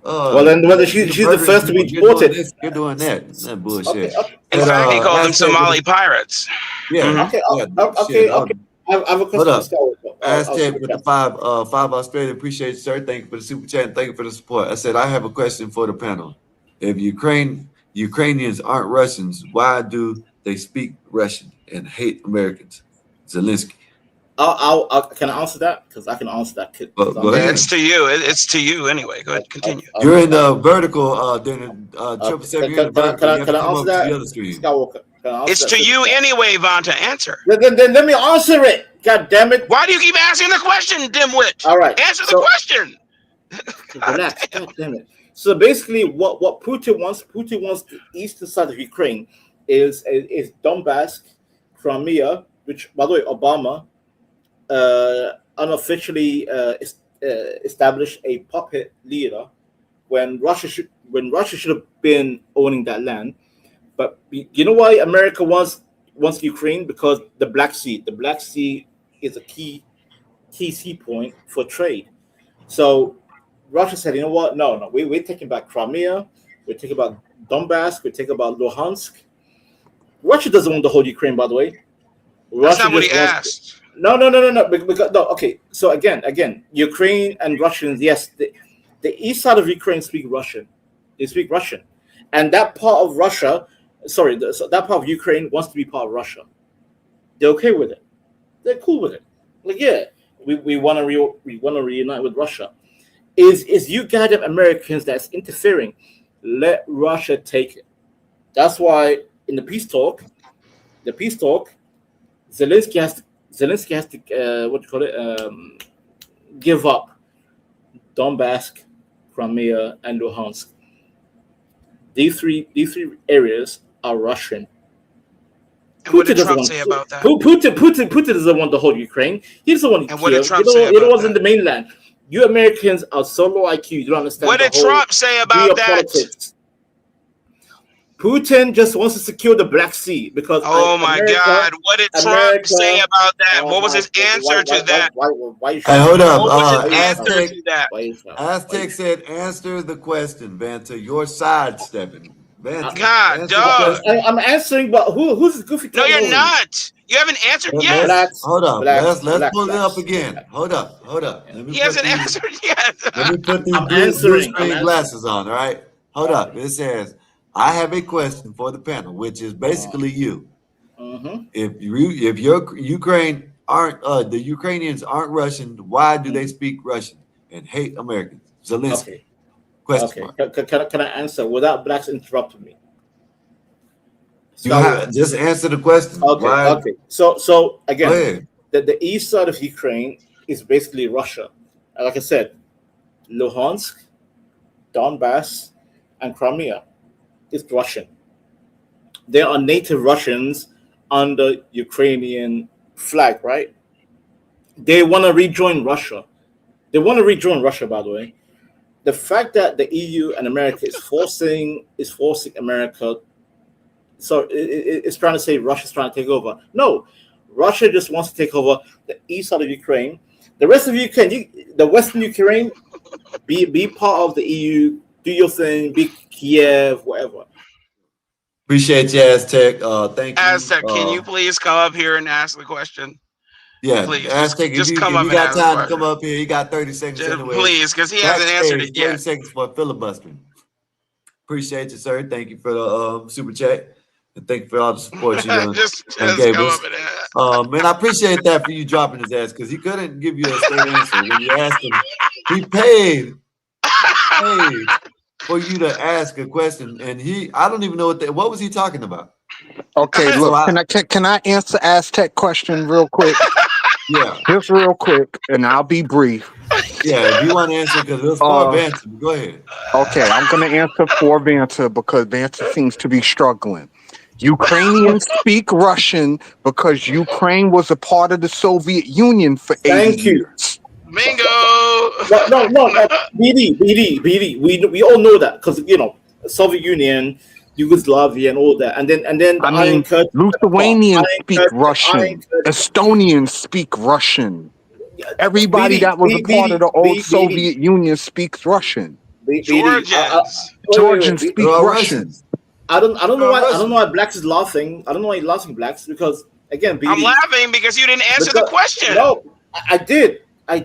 Speaker 10: Well, then whether she's the first to be deported.
Speaker 2: You're doing that. That bullshit.
Speaker 10: Okay.
Speaker 9: In fact, he called them Somali pirates.
Speaker 2: Yeah.
Speaker 10: Okay. I have a question.
Speaker 2: Aztec with the five Australia. Appreciate you, sir. Thank you for the super chat and thank you for the support. I said I have a question for the panel. If Ukrainians aren't Russians, why do they speak Russian and hate Americans? Zelensky.
Speaker 10: Can I answer that? Because I can answer that.
Speaker 9: It's to you. It's to you anyway. Go ahead, continue.
Speaker 2: You're in the vertical. Then
Speaker 10: Can I answer that? Skywalker.
Speaker 9: It's to you anyway, Von, to answer.
Speaker 10: Then let me answer it. God damn it!
Speaker 9: Why do you keep asking the question, dimwit?
Speaker 10: All right,
Speaker 9: answer the question.
Speaker 10: Relax. God damn it. So basically, what Putin wants the eastern side of Ukraine is Donbass, Crimea, which, by the way, Obama unofficially established a puppet leader when Russia should have been owning that land. But you know why America wants Ukraine? Because the Black Sea is a key point for trade. So Russia said, you know what? No, we're taking back Crimea, we're taking back Donbass, we're taking back Luhansk. Russia doesn't want the whole Ukraine, by the way.
Speaker 9: That's not what he asked.
Speaker 10: No. Because, no. Okay. So again, Ukraine and Russians. Yes, the east side of Ukraine speak Russian. They speak Russian, and that part of Russia, that part of Ukraine wants to be part of Russia. They're okay with it. They're cool with it. Like, yeah, we want to reunite with Russia. Is you goddamn Americans that's interfering? Let Russia take it. That's why in the peace talk, Zelensky has to give up Donbass, Crimea, and Luhansk. These three areas are Russian.
Speaker 9: And what did Trump say about that?
Speaker 10: Putin doesn't want to hold Ukraine. He doesn't want to.
Speaker 9: And what did Trump say about that?
Speaker 10: It wasn't the mainland. You Americans are so low IQ. You don't understand.
Speaker 9: What did Trump say about that?
Speaker 10: Putin just wants to secure the Black Sea because.
Speaker 9: Oh my God! What did Trump say about that? What was his answer to that?
Speaker 2: Hey, hold up.
Speaker 9: What was his answer to that?
Speaker 2: Aztec said, "Answer the question, Banta. You're sidestepping."
Speaker 9: God, dog.
Speaker 10: I'm answering, but who's the goofy?
Speaker 9: No, you're not. You haven't answered yet.
Speaker 2: Hold up. Let's pull it up again. Hold up.
Speaker 9: He hasn't answered yet.
Speaker 2: Let me put these blue screen glasses on. All right. Hold up. It says, I have a question for the panel, which is basically you.
Speaker 10: Mm-hmm.
Speaker 2: If Ukraine aren't the Ukrainians aren't Russian, why do they speak Russian and hate Americans? Zelensky.
Speaker 10: Okay.
Speaker 2: Question mark.
Speaker 10: Can I answer without blacks interrupting me?
Speaker 2: Just answer the question.
Speaker 10: Okay. So again, the east side of Ukraine is basically Russia. And like I said, Luhansk, Donbass, and Crimea is Russian. They are native Russians under Ukrainian flag, right? They want to rejoin Russia. By the way. The fact that the EU and America is forcing America, so it's trying to say Russia's trying to take over. No, Russia just wants to take over the east side of Ukraine. The rest of Ukraine, the western Ukraine, be part of the EU, do your thing, be Kiev, whatever.
Speaker 2: Appreciate you, Aztec. Thank you.
Speaker 9: Aztec, can you please come up here and ask the question?
Speaker 2: Yeah,
Speaker 9: please.
Speaker 2: Aztec,
Speaker 9: just
Speaker 2: if
Speaker 9: come
Speaker 2: you
Speaker 9: up
Speaker 2: got
Speaker 9: and
Speaker 2: time
Speaker 9: ask
Speaker 2: to come up here, you got 30 seconds anyway.
Speaker 9: Please, because he hasn't answered it yet.
Speaker 2: 30 seconds for filibustering. Appreciate you, sir. Thank you for the super chat. And thank you for all the support you
Speaker 9: just
Speaker 2: gave
Speaker 9: come
Speaker 2: us.
Speaker 9: up and ask.
Speaker 2: Man, I appreciate that for you dropping his ass because he couldn't give you a straight answer. When you asked him, he paid for you to ask a question. And I don't even know what was he talking about?
Speaker 11: Okay, look, can I answer Aztec question real quick?
Speaker 2: Yeah.
Speaker 11: Just real quick, and I'll be brief.
Speaker 2: Yeah, if you want to answer, because it was for Vanta. Go ahead.
Speaker 11: Okay, I'm going to answer for Vanta because Vanta seems to be struggling. Ukrainians speak Russian because Ukraine was a part of the Soviet Union for 80 years.
Speaker 9: Bingo!
Speaker 10: BD. We all know that because Soviet Union, Yugoslavia, and all that, and then the Iron Curtain.
Speaker 11: Lithuanians speak Russian. Estonians speak Russian. Everybody that was a part of the old Soviet Union speaks Russian. Georgians speak Russian.
Speaker 10: I don't know why Blacks is laughing. I don't know why you're laughing, Blacks, because again, BD,
Speaker 9: I'm laughing because you didn't answer the question.
Speaker 10: No, I did. I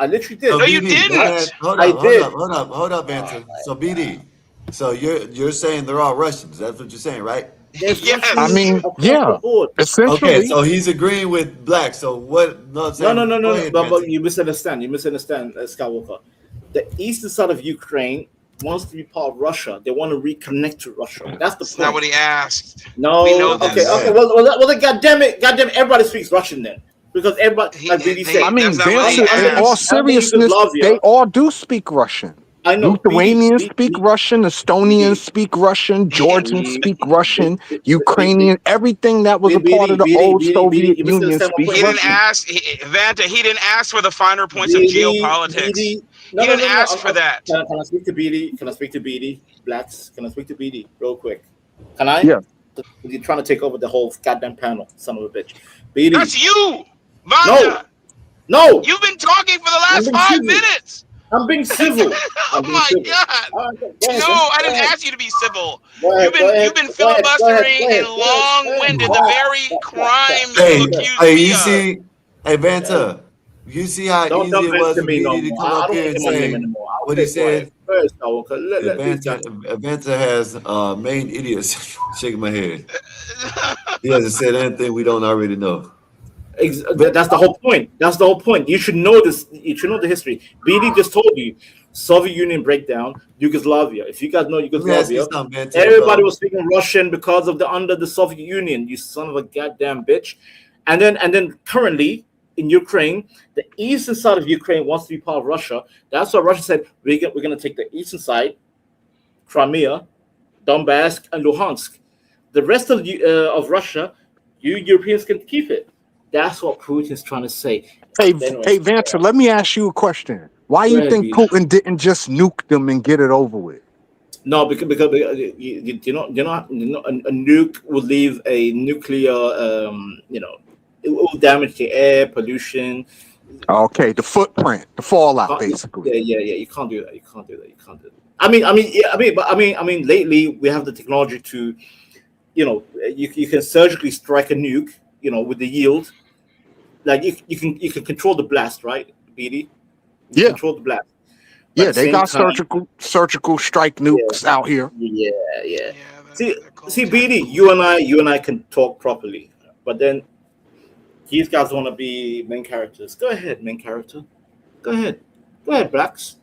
Speaker 10: literally did.
Speaker 9: No, you didn't.
Speaker 2: Hold up, Anton. So BD, so you're saying they're all Russians? That's what you're saying, right?
Speaker 9: Yes.
Speaker 11: I mean, yeah. Essentially.
Speaker 2: Okay, so he's agreeing with Black. So what? No.
Speaker 10: But you misunderstand. Skywalker. The eastern side of Ukraine wants to be part of Russia. They want to reconnect to Russia. That's the point.
Speaker 9: Not what he asked.
Speaker 10: No.
Speaker 9: We know this.
Speaker 10: Okay. Well, then, goddamn it, everybody speaks Russian then, because everybody, like BD said.
Speaker 11: I mean, in all seriousness, they all do speak Russian.
Speaker 10: I know.
Speaker 11: Lithuanians speak Russian, Estonians speak Russian, Georgians speak Russian, Ukrainian, everything that was a part of the old Soviet Union speaks Russian.
Speaker 9: He didn't ask for the finer points of geopolitics. He didn't ask for that.
Speaker 10: Can I speak to BD? Blacks, can I speak to BD real quick? Can I?
Speaker 11: Yeah.
Speaker 10: You're trying to take over the whole goddamn panel, son of a bitch. BD.
Speaker 9: That's you, Vanda.
Speaker 10: No.
Speaker 9: You've been talking for the last 5 minutes.
Speaker 10: I'm being civil.
Speaker 9: Oh my God! No, I didn't ask you to be civil. You've been filibustering and long-winded the very crimes you accused me of.
Speaker 2: Hey, Vanta, you see how easy it was for me to come up here and say what he said? Vanta has main idiots. Shaking my head. He hasn't said anything we don't already know.
Speaker 10: That's the whole point. You should know this. You should know the history. BD just told you Soviet Union breakdown, Yugoslavia. If you guys know Yugoslavia, everybody was speaking Russian because of under the Soviet Union. You son of a goddamn bitch. And then currently in Ukraine, the eastern side of Ukraine wants to be part of Russia. That's why Russia said we're going to take the eastern side, Crimea, Donbass, and Luhansk. The rest of Russia, you Europeans can keep it. That's what Putin's trying to say.
Speaker 11: Hey, Vanta, let me ask you a question. Why do you think Putin didn't just nuke them and get it over with?
Speaker 10: No, because you know, a nuke will leave a nuclear, it will damage the air, pollution.
Speaker 11: Okay, the footprint, the fallout, basically.
Speaker 10: Yeah. You can't do that. I mean, lately we have the technology to, you can surgically strike a nuke, with the yield. Like you can control the blast, right, BD?
Speaker 11: Yeah.
Speaker 10: Control the blast.
Speaker 11: Yeah, they got surgical strike nukes out here.
Speaker 10: Yeah. See, BD, you and I can talk properly, but then these guys want to be main characters. Go ahead, main character. Go ahead, Blacks.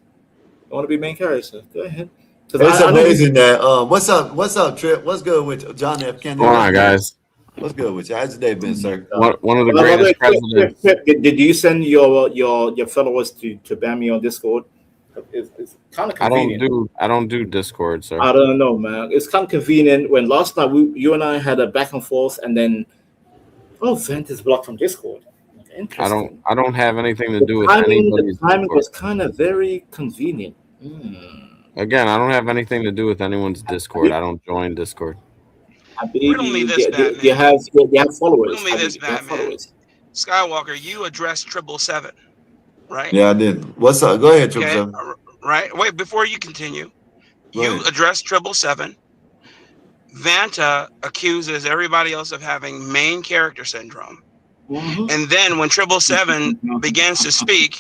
Speaker 10: I want to be main character. Go ahead.
Speaker 2: It's amazing that. What's up, Trip? What's good with John F. Kennedy?
Speaker 12: Come on, guys.
Speaker 2: What's good with you? How's your day been, sir?
Speaker 12: One of the greatest presidents.
Speaker 10: Did you send your followers to ban me on Discord? It's kind of convenient.
Speaker 12: I don't do Discord, sir.
Speaker 10: I don't know, man. It's kind of convenient when last night you and I had a back and forth, and then Vent is blocked from Discord. Interesting.
Speaker 12: I don't have anything to do with anybody's
Speaker 10: The timing was kind of very convenient.
Speaker 12: Again, I don't have anything to do with anyone's Discord. I don't join Discord.
Speaker 10: You have followers.
Speaker 9: Skywalker, you addressed 777, right?
Speaker 2: Yeah, I did. What's up? Go ahead, 777.
Speaker 9: Right. Wait, before you continue, you addressed 777. Vanta accuses everybody else of having main character syndrome.
Speaker 10: Mm-hmm.
Speaker 9: And then when 777 begins to speak,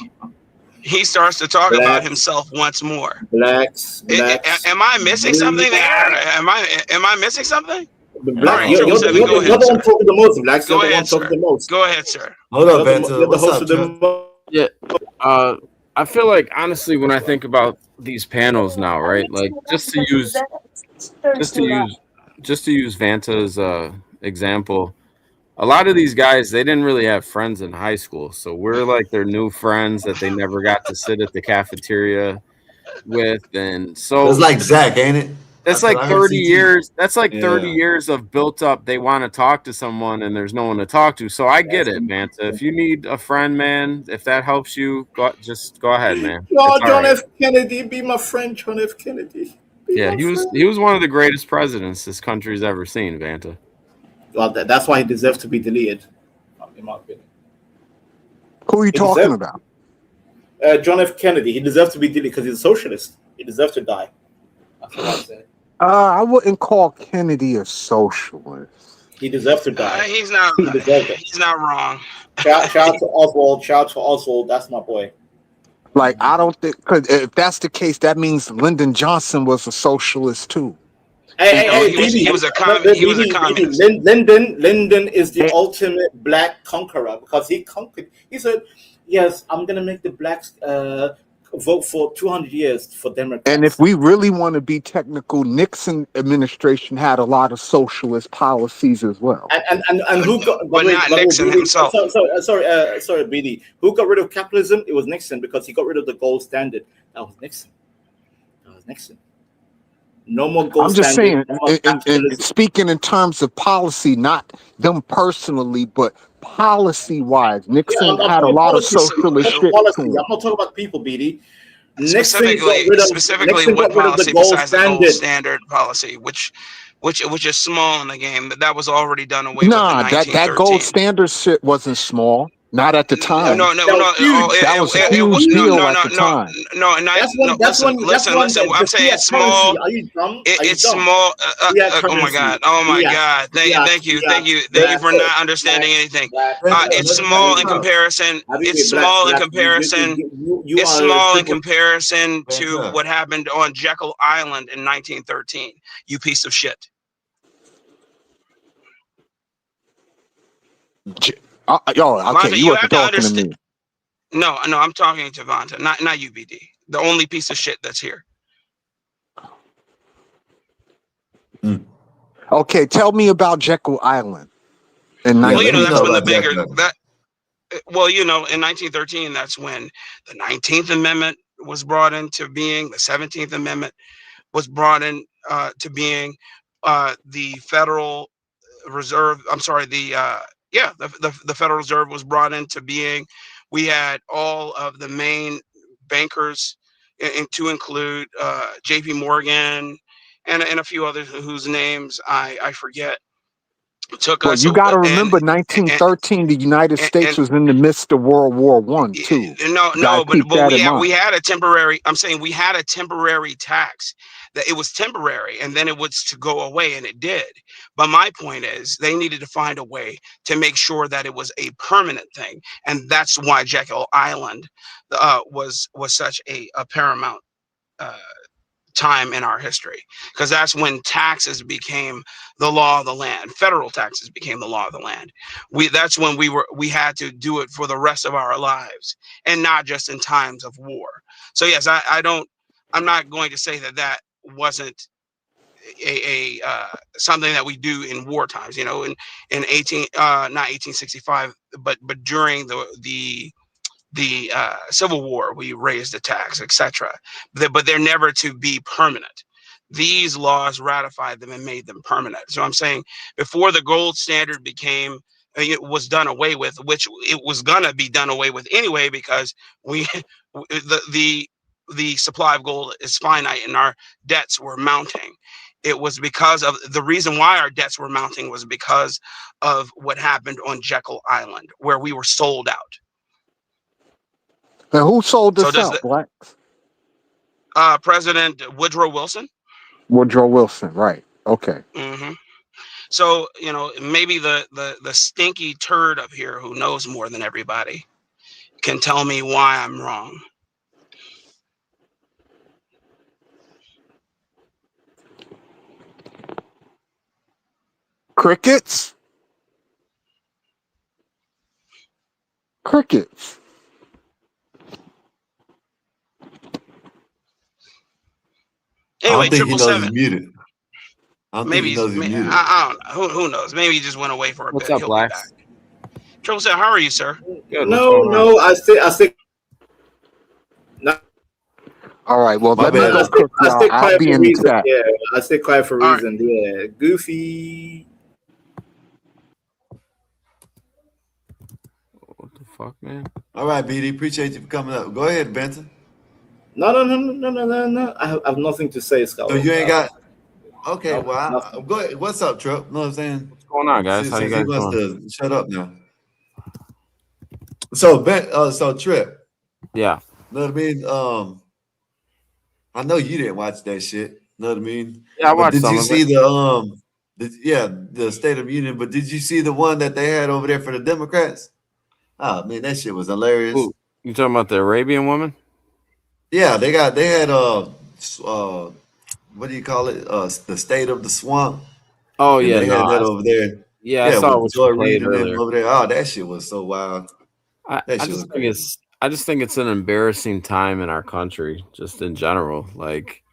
Speaker 9: he starts to talk about himself once more.
Speaker 10: Blacks.
Speaker 9: Am I missing something there? Am I missing something?
Speaker 10: You're the one talking the most, Blacks.
Speaker 9: Go ahead, sir.
Speaker 2: Hold up, Vanta. What's up,
Speaker 12: yeah. I feel like, honestly, when I think about these panels now, right? Like just to use Vanta's example, a lot of these guys, they didn't really have friends in high school, so we're like their new friends that they never got to sit at the cafeteria with, and so
Speaker 2: it's like Zach, ain't it?
Speaker 12: That's like 30 years. That's like 30 years of built up. They want to talk to someone and there's no one to talk to. So I get it, Vanta. If you need a friend, man, if that helps you, just go ahead, man.
Speaker 10: No, John F. Kennedy, be my friend, John F. Kennedy.
Speaker 12: Yeah, he was one of the greatest presidents this country's ever seen, Vanta.
Speaker 10: Well, that's why he deserves to be deleted, in my opinion.
Speaker 11: Who are you talking about?
Speaker 10: John F. Kennedy. He deserves to be deleted because he's a socialist. He deserves to die. That's what I'm saying.
Speaker 11: I wouldn't call Kennedy a socialist.
Speaker 10: He deserves to die.
Speaker 9: He's not. He's not wrong.
Speaker 10: Shout out to Oswald. Shout out to Oswald. That's my boy.
Speaker 11: Like, I don't think, because if that's the case, that means Lyndon Johnson was a socialist too.
Speaker 9: He was a communist.
Speaker 10: Lyndon is the ultimate black conqueror because he conquered. He said, "Yes, I'm gonna make the blacks vote for 200 years for Democrats."
Speaker 11: And if we really want to be technical, Nixon administration had a lot of socialist policies as well.
Speaker 10: And who got?
Speaker 9: But not Nixon himself.
Speaker 10: Sorry, BD. Who got rid of capitalism? It was Nixon because he got rid of the gold standard. That was Nixon. No more gold standard.
Speaker 11: I'm just saying, and speaking in terms of policy, not them personally, but policy-wise, Nixon had a lot of socialist shit.
Speaker 10: Policy. I'm not talking about people, BD.
Speaker 9: Specifically, what policy besides the gold standard policy, which is small in the game, that was already done away with.
Speaker 11: That gold standard shit wasn't small. Not at the time.
Speaker 9: No.
Speaker 11: That was a huge deal at the time.
Speaker 9: Listen. I'm saying it's small.
Speaker 10: Are you dumb?
Speaker 9: It's small. Oh my God. Thank you for not understanding anything. It's small in comparison. It's small in comparison to what happened on Jekyll Island in 1913. You piece of shit.
Speaker 11: Okay, you have to talking to me.
Speaker 9: No, I'm talking to Vanta, not UBD. The only piece of shit that's here.
Speaker 11: Okay, tell me about Jekyll Island.
Speaker 9: That's when the bigger in 1913, that's when the 19th Amendment was brought into being. The 17th Amendment was brought in to being. The Federal Reserve. I'm sorry. The Federal Reserve was brought into being. We had all of the main bankers, and to include J.P. Morgan and a few others whose names I forget.
Speaker 11: You got to remember, 1913, the United States was in the midst of World War I too.
Speaker 9: But we had a temporary. I'm saying we had a temporary tax. That it was temporary, and then it was to go away, and it did. But my point is, they needed to find a way to make sure that it was a permanent thing, and that's why Jekyll Island was such a paramount time in our history, because that's when taxes became the law of the land. Federal taxes became the law of the land. That's when we had to do it for the rest of our lives, and not just in times of war. So yes, I'm not going to say that wasn't a something that we do in war times, in not 1865, but during the Civil War, we raised the tax, etc. But they're never to be permanent. These laws ratified them and made them permanent. So I'm saying before the gold standard it was done away with, which it was gonna be done away with anyway, because the supply of gold is finite and our debts were mounting. It was because of the reason why our debts were mounting was because of what happened on Jekyll Island, where we were sold out.
Speaker 11: And who sold us out, blacks?
Speaker 9: President Woodrow Wilson.
Speaker 11: Woodrow Wilson, right? Okay.
Speaker 9: Mm-hmm. So maybe the stinky turd up here who knows more than everybody can tell me why I'm wrong.
Speaker 11: Crickets.
Speaker 9: Anyway,
Speaker 2: I don't think he knows he's muted.
Speaker 9: Maybe I don't know. Who knows? Maybe he just went away for a bit.
Speaker 12: What's up, Black?
Speaker 9: 777, how are you, sir?
Speaker 10: Good. No, I say.
Speaker 11: All right, well, let me
Speaker 2: bad.
Speaker 11: go cook,
Speaker 10: I
Speaker 11: y'all.
Speaker 10: stay
Speaker 11: I'll
Speaker 10: quiet
Speaker 11: be
Speaker 10: for
Speaker 11: in the
Speaker 10: reason.
Speaker 11: chat.
Speaker 10: Yeah, I stay quiet for
Speaker 9: All
Speaker 10: reason. Yeah, Goofy.
Speaker 12: What the fuck, man?
Speaker 2: All right, BD. Appreciate you for coming up. Go ahead, Benton.
Speaker 10: No. I have nothing to say,
Speaker 2: So you ain't
Speaker 10: Skywalker.
Speaker 2: got. Okay,
Speaker 10: No,
Speaker 2: well,
Speaker 10: nothing.
Speaker 2: go ahead. What's up, Trump? You know what I'm saying?
Speaker 12: What's going on, guys? How you
Speaker 2: Since he
Speaker 12: guys
Speaker 2: wants
Speaker 12: doing?
Speaker 2: to shut up now. So so Trip.
Speaker 12: Yeah.
Speaker 2: Know what I mean? I know you didn't watch that shit. Know what I mean?
Speaker 12: Yeah, I
Speaker 2: But
Speaker 12: watched
Speaker 2: did
Speaker 12: some
Speaker 2: you
Speaker 12: of
Speaker 2: see
Speaker 12: it.
Speaker 2: the State of Union? But did you see the one that they had over there for the Democrats? Oh man, that shit was hilarious.
Speaker 12: Ooh, you talking about the Arabian woman?
Speaker 2: Yeah, they had what do you call it? The State of the Swamp,
Speaker 12: Oh
Speaker 2: and
Speaker 12: yeah,
Speaker 2: they
Speaker 12: no,
Speaker 2: had that over there.
Speaker 12: yeah, I
Speaker 2: Yeah,
Speaker 12: saw
Speaker 2: with
Speaker 12: what you
Speaker 2: Joy Reid
Speaker 12: played
Speaker 2: and them
Speaker 12: earlier.
Speaker 2: over there. Oh, that shit was so wild. That
Speaker 12: I
Speaker 2: shit was
Speaker 12: just think
Speaker 2: crazy.
Speaker 12: it's an embarrassing time in our country, just in general. Like,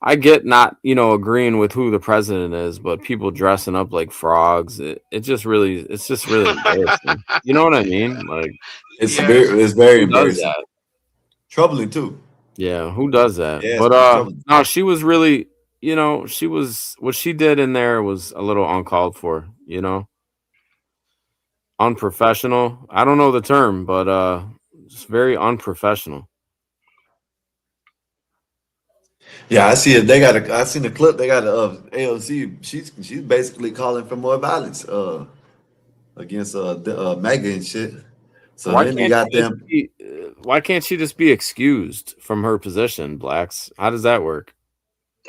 Speaker 12: I get not, agreeing with who the president is, but people dressing up like frogs, it's just really embarrassing. You know what I mean? Like,
Speaker 2: It's
Speaker 9: Yes.
Speaker 2: very
Speaker 12: who does
Speaker 2: embarrassing,
Speaker 12: that?
Speaker 2: troubling too.
Speaker 12: Yeah, who does that?
Speaker 2: Yeah,
Speaker 12: But
Speaker 2: it's troubling.
Speaker 12: no, she was really, what she did in there was a little uncalled for, unprofessional. I don't know the term, but it's very unprofessional.
Speaker 2: Yeah, I see it. I seen the clip. They got a AOC. She's basically calling for more violence against MAGA and shit. So
Speaker 12: Why
Speaker 2: then you
Speaker 12: can't
Speaker 2: got
Speaker 12: she just
Speaker 2: them.
Speaker 12: be? Why can't she just be excused from her position, Blacks? How does that work?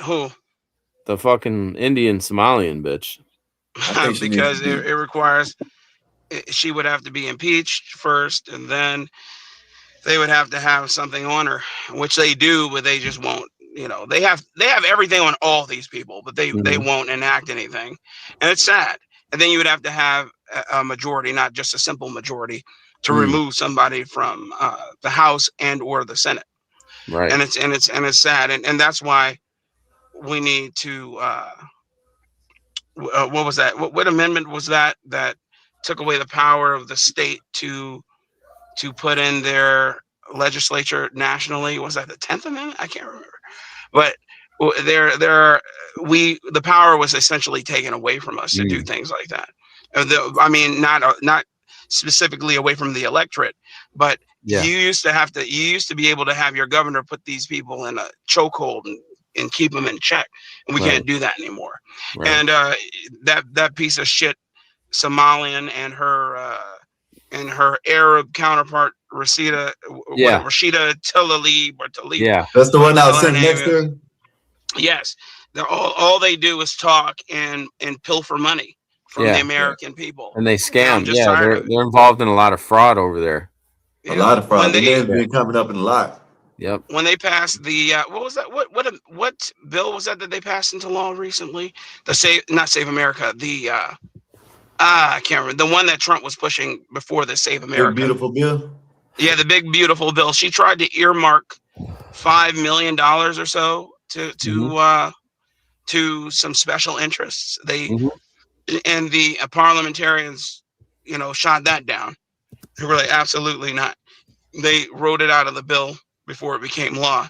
Speaker 9: Who?
Speaker 12: The fucking Indian Somalian bitch.
Speaker 2: I think she needs to
Speaker 9: Because
Speaker 2: be.
Speaker 9: it requires she would have to be impeached first, and then they would have to have something on her, which they do, but they just won't. They have everything on all these people, but they
Speaker 12: Mhm.
Speaker 9: won't enact anything, and it's sad. And then you would have to have a majority, not just a simple majority, to
Speaker 2: Mm.
Speaker 9: remove somebody from the House and or the Senate.
Speaker 12: Right.
Speaker 9: And it's sad, and that's why we need to. What was that? What amendment was that took away the power of the state to put in their legislature nationally? Was that the 10th Amendment? I can't remember. But the power was essentially taken away from us to do things like that. I mean, not specifically away from the electorate, but
Speaker 12: Yeah.
Speaker 9: you used to be able to have your governor put these people in a chokehold and keep them in check, and we
Speaker 12: Right.
Speaker 9: can't do that anymore.
Speaker 12: Right.
Speaker 9: And that piece of shit Somalian and her Arab counterpart Rashida Tlaib or Tlaib.
Speaker 12: Yeah.
Speaker 2: That's the one I was
Speaker 9: Her
Speaker 2: sitting
Speaker 9: name
Speaker 2: next
Speaker 9: is.
Speaker 2: to her.
Speaker 9: Yes, all they do is talk and pilfer money from the
Speaker 12: Yeah.
Speaker 9: American people,
Speaker 12: And they
Speaker 9: and I'm
Speaker 12: scam.
Speaker 9: just
Speaker 12: Yeah,
Speaker 9: tired of it.
Speaker 12: they're involved in a lot of fraud over there.
Speaker 2: A lot of fraud.
Speaker 9: When
Speaker 2: The
Speaker 9: they
Speaker 2: name's been coming up in a lot.
Speaker 12: Yep.
Speaker 9: passed the what was that? What bill was that they passed into law recently? Not Save America. I can't remember the one that Trump was pushing before the Save
Speaker 2: Big
Speaker 9: America.
Speaker 2: beautiful bill.
Speaker 9: Yeah, the big beautiful bill. She tried to earmark $5 million or so to some special interests. And the parliamentarians, shot that down. They were like, absolutely not. They wrote it out of the bill before it became law.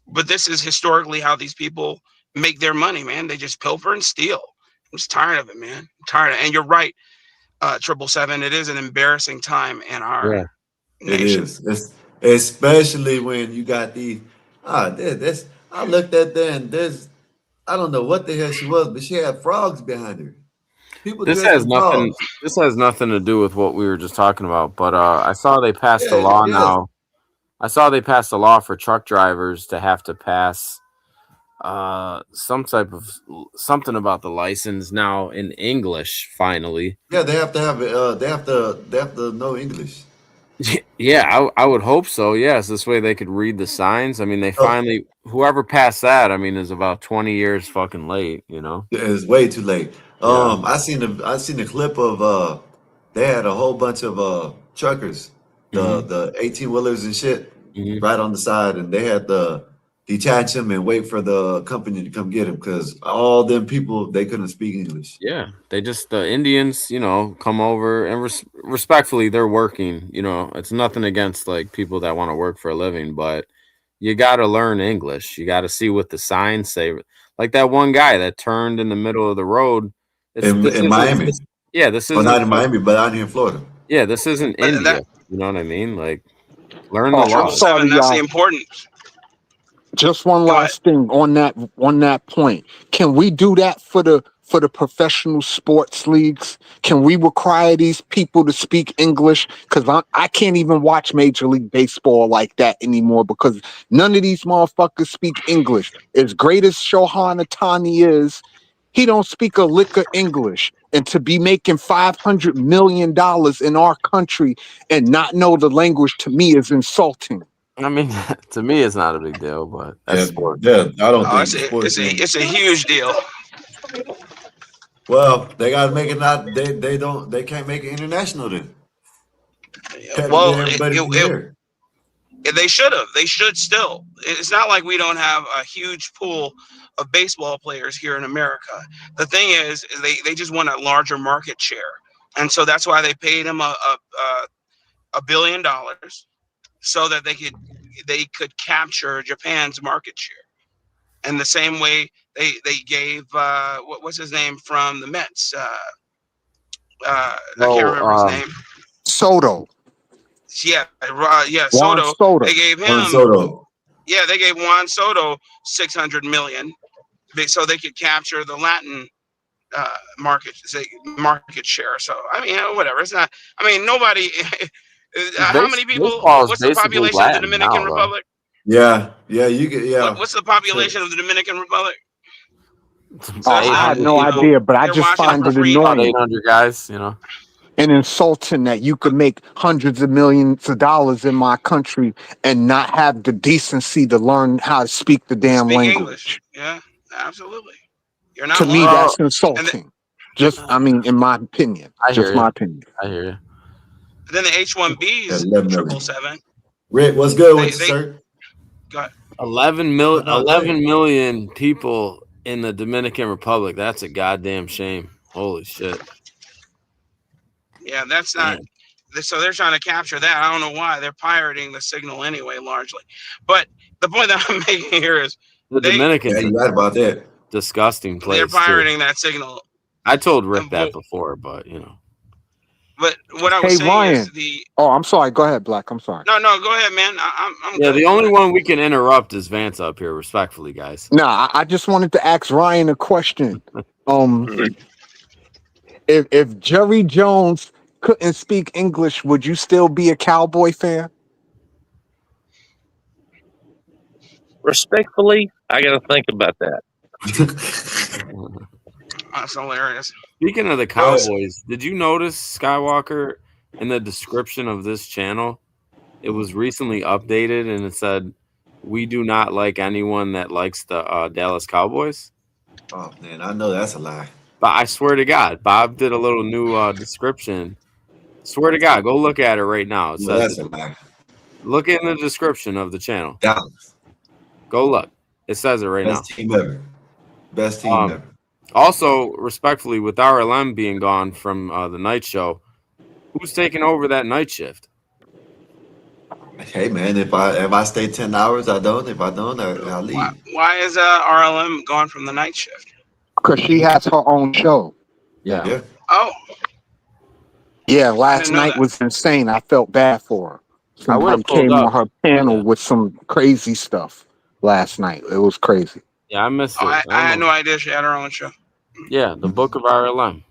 Speaker 9: But this is historically how these people make their money, man. They just pilfer and steal. I'm just tired of it, man. I'm tired of it. And you're right, 777. It is an embarrassing time in our
Speaker 2: It
Speaker 9: nation.
Speaker 2: is. Especially when you got these. I looked at that and I don't know what the hell she was, but she had frogs behind her. People
Speaker 12: This
Speaker 2: dressed
Speaker 12: has
Speaker 2: in
Speaker 12: nothing.
Speaker 2: frogs.
Speaker 12: This has nothing to do with what we were just talking about. But I saw they passed a
Speaker 2: Yeah,
Speaker 12: law
Speaker 2: yes.
Speaker 12: now. I saw they passed a law for truck drivers to have to pass some type of something about the license now in English. Finally,
Speaker 2: Yeah, they have to have it. They have to know English.
Speaker 12: yeah, I would hope so. Yes, this way they could read the signs. I mean, they
Speaker 2: Oh,
Speaker 12: finally whoever passed that. I mean, is about 20 years fucking late.
Speaker 2: it's way too late.
Speaker 12: Yeah.
Speaker 2: I seen the clip of they had a whole bunch of truckers, the 18-wheelers and shit,
Speaker 12: Mhm.
Speaker 2: right on the side, and they had to detach them and wait for the company to come get them because all them people they couldn't speak English.
Speaker 12: Yeah, they just the Indians, come over and respectfully, they're working. It's nothing against like people that want to work for a living, but you got to learn English. You got to see what the signs say. Like that one guy that turned in the middle of the road.
Speaker 2: In Miami.
Speaker 12: This isn't
Speaker 2: not in Miami, but out here in Florida.
Speaker 12: Yeah, this isn't India. You know what I mean? Like, learn the law.
Speaker 9: Seven, that's the important.
Speaker 11: Just one last thing on that point. Can we do that for the professional sports leagues? Can we require these people to speak English? Because I can't even watch Major League Baseball like that anymore because none of these motherfuckers speak English. As great as Shohei Ohtani is, he don't speak a lick of English. And to be making $500 million in our country and not know the language, to me, is insulting.
Speaker 12: I mean, to me, it's not a big deal, but that's sport.
Speaker 2: Yeah, I don't think
Speaker 9: it's a huge deal.
Speaker 2: Well, they got to make it not. They can't make it international then.
Speaker 9: Well, they should have. They should still. It's not like we don't have a huge pool of baseball players here in America. The thing is, they just want a larger market share, and so that's why they paid him $1 billion so that they could capture Japan's market share. And the same way they gave what's his name from the Mets? I can't remember his name.
Speaker 11: Soto.
Speaker 9: Yeah,
Speaker 11: Juan
Speaker 9: Soto. They gave him.
Speaker 2: Juan Soto.
Speaker 9: Yeah, they gave Juan Soto $600 million, so they could capture the Latin market share. So I mean, whatever. It's not. I mean, nobody. How many people? What's the population of the Dominican Republic?
Speaker 2: Yeah, you get. Yeah.
Speaker 9: What's the population of the Dominican Republic?
Speaker 11: So I had no idea, but I just find it annoying.
Speaker 12: 800 guys, you know.
Speaker 11: And insulting that you could make hundreds of millions of dollars in my country and not have the decency to learn how to speak the damn language.
Speaker 9: English. Yeah, absolutely. You're not.
Speaker 11: To me, that's insulting. I mean, in my opinion. My opinion.
Speaker 12: I hear you.
Speaker 9: Then the H-1Bs, 777.
Speaker 2: Rick, what's good with you, sir?
Speaker 9: Got
Speaker 12: 11 million people in the Dominican Republic. That's a goddamn shame. Holy shit.
Speaker 9: Yeah, that's not. So they're trying to capture that. I don't know why. They're pirating the signal anyway, largely. But the point that I'm making here is
Speaker 12: the Dominicans.
Speaker 2: Yeah, you're right about that.
Speaker 12: Disgusting place.
Speaker 9: They're pirating that signel.
Speaker 12: I told Rick that before, but you know.
Speaker 9: But what I was saying
Speaker 11: Ryan.
Speaker 9: is the.
Speaker 11: Oh, I'm sorry. Go ahead, Black. I'm sorry.
Speaker 9: No, go ahead, man. I'm
Speaker 12: yeah,
Speaker 9: good.
Speaker 12: the only one we can interrupt is Vance up here, respectfully, guys.
Speaker 11: Nah, I just wanted to ask Ryan a question. If Jerry Jones couldn't speak English, would you still be a Cowboy fan?
Speaker 8: Respectfully, I got to think about that.
Speaker 9: That's hilarious.
Speaker 12: Speaking of the Cowboys, did you notice, Skywalker, in the description of this channel, it was recently updated and it said, "We do not like anyone that likes the Dallas Cowboys."
Speaker 2: Oh, man, I know that's a lie.
Speaker 12: But I swear to God, Bob did a little new description. Swear to God, go look at it right now. It says,
Speaker 2: that's a lie.
Speaker 12: Look in the description of the channel.
Speaker 2: Dallas.
Speaker 12: Go look. It says it right now.
Speaker 2: Best team ever. Best team ever.
Speaker 12: Also, respectfully, with RLM being gone from the night show, who's taking over that night shift?
Speaker 2: Hey man, if I stay 10 hours, I don't. If I don't, I'll leave.
Speaker 9: Why is RLM gone from the night shift?
Speaker 11: Because she has her own show.
Speaker 2: Yeah.
Speaker 9: Oh.
Speaker 11: Yeah, last night was insane. I felt bad for her. Somebody came on her panel with some crazy stuff last night. It was crazy.
Speaker 12: Yeah, I missed it.
Speaker 9: I had no idea she had her own show.
Speaker 12: Yeah, the Book of RLM.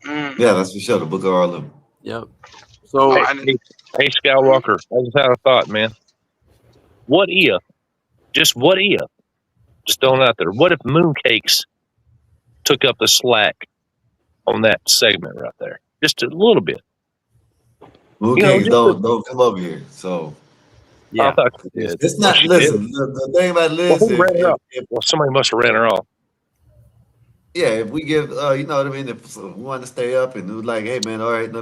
Speaker 2: Yeah, that's for sure. The Book of RLM.
Speaker 12: Yep. So,
Speaker 8: hey, Skywalker, I just had a thought, man. What if? Just throwing it out there. What if Mooncakes took up the slack on that segment right there? Just a little bit.
Speaker 2: Mooncakes don't come over here, so.
Speaker 8: Yeah, I thought you did.
Speaker 2: It's not. Listen, the thing about this,
Speaker 8: well, somebody must have ran her off.
Speaker 2: Yeah, if we give, you know what I mean. If we want to stay up and do like, hey man, all right,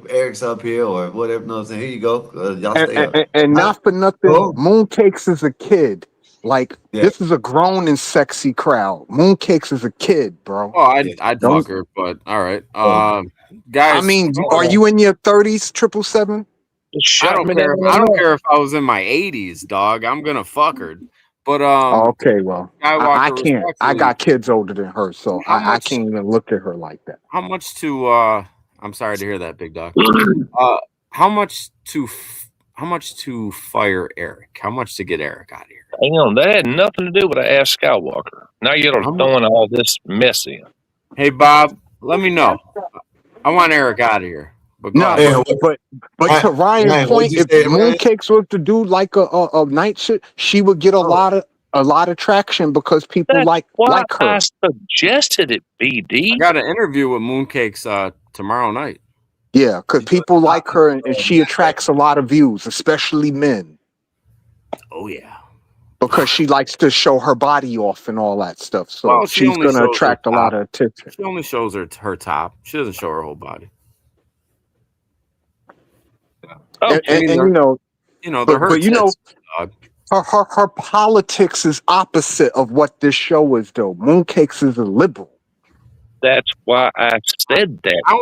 Speaker 2: Eric's up here or whatever. You know what I'm saying? Here you go. Y'all stay up.
Speaker 11: And not for nothing, Mooncakes is a kid. Like this is a grown and sexy crowd. Mooncakes is a kid, bro.
Speaker 12: Oh, I'd fuck her, but all right, guys.
Speaker 11: I mean, are you in your 30s, 777?
Speaker 8: Just
Speaker 12: I
Speaker 8: shot
Speaker 12: don't
Speaker 8: me
Speaker 12: care.
Speaker 8: down.
Speaker 12: I don't care if I was in my 80s, dog. I'm gonna fuck her. But
Speaker 11: Okay, well, I
Speaker 12: Skywalker,
Speaker 11: can't. I
Speaker 12: respectfully,
Speaker 11: got kids older than her, so
Speaker 12: how
Speaker 11: I
Speaker 12: much?
Speaker 11: can't even look at her like that.
Speaker 12: How much to? I'm sorry to hear that, big dog. How much to? How much to fire Eric? How much to get Eric out of here?
Speaker 8: Hang on, that had nothing to do with Ask Skywalker. Now you're throwing all this mess in.
Speaker 12: Hey, Bob, let me know. I want Eric out of here. But go
Speaker 11: No,
Speaker 12: ahead.
Speaker 11: but to Ryan's point, if Mooncakes was to do like a night shit, she would get a lot of traction because people like her.
Speaker 8: I suggested it, BD.
Speaker 12: I got an interview with Mooncakes tomorrow night.
Speaker 11: Yeah, because people like her and she attracts a lot of views, especially men.
Speaker 12: Oh yeah.
Speaker 11: Because she likes to show her body off and all that stuff. So she's going to attract a lot of attention.
Speaker 12: She only shows her top. She doesn't show her whole body.
Speaker 11: Oh, and you know,
Speaker 12: but
Speaker 11: you know, her politics is opposite of what this show is, though. Mooncakes is a liberal.
Speaker 8: That's why I said that.
Speaker 12: I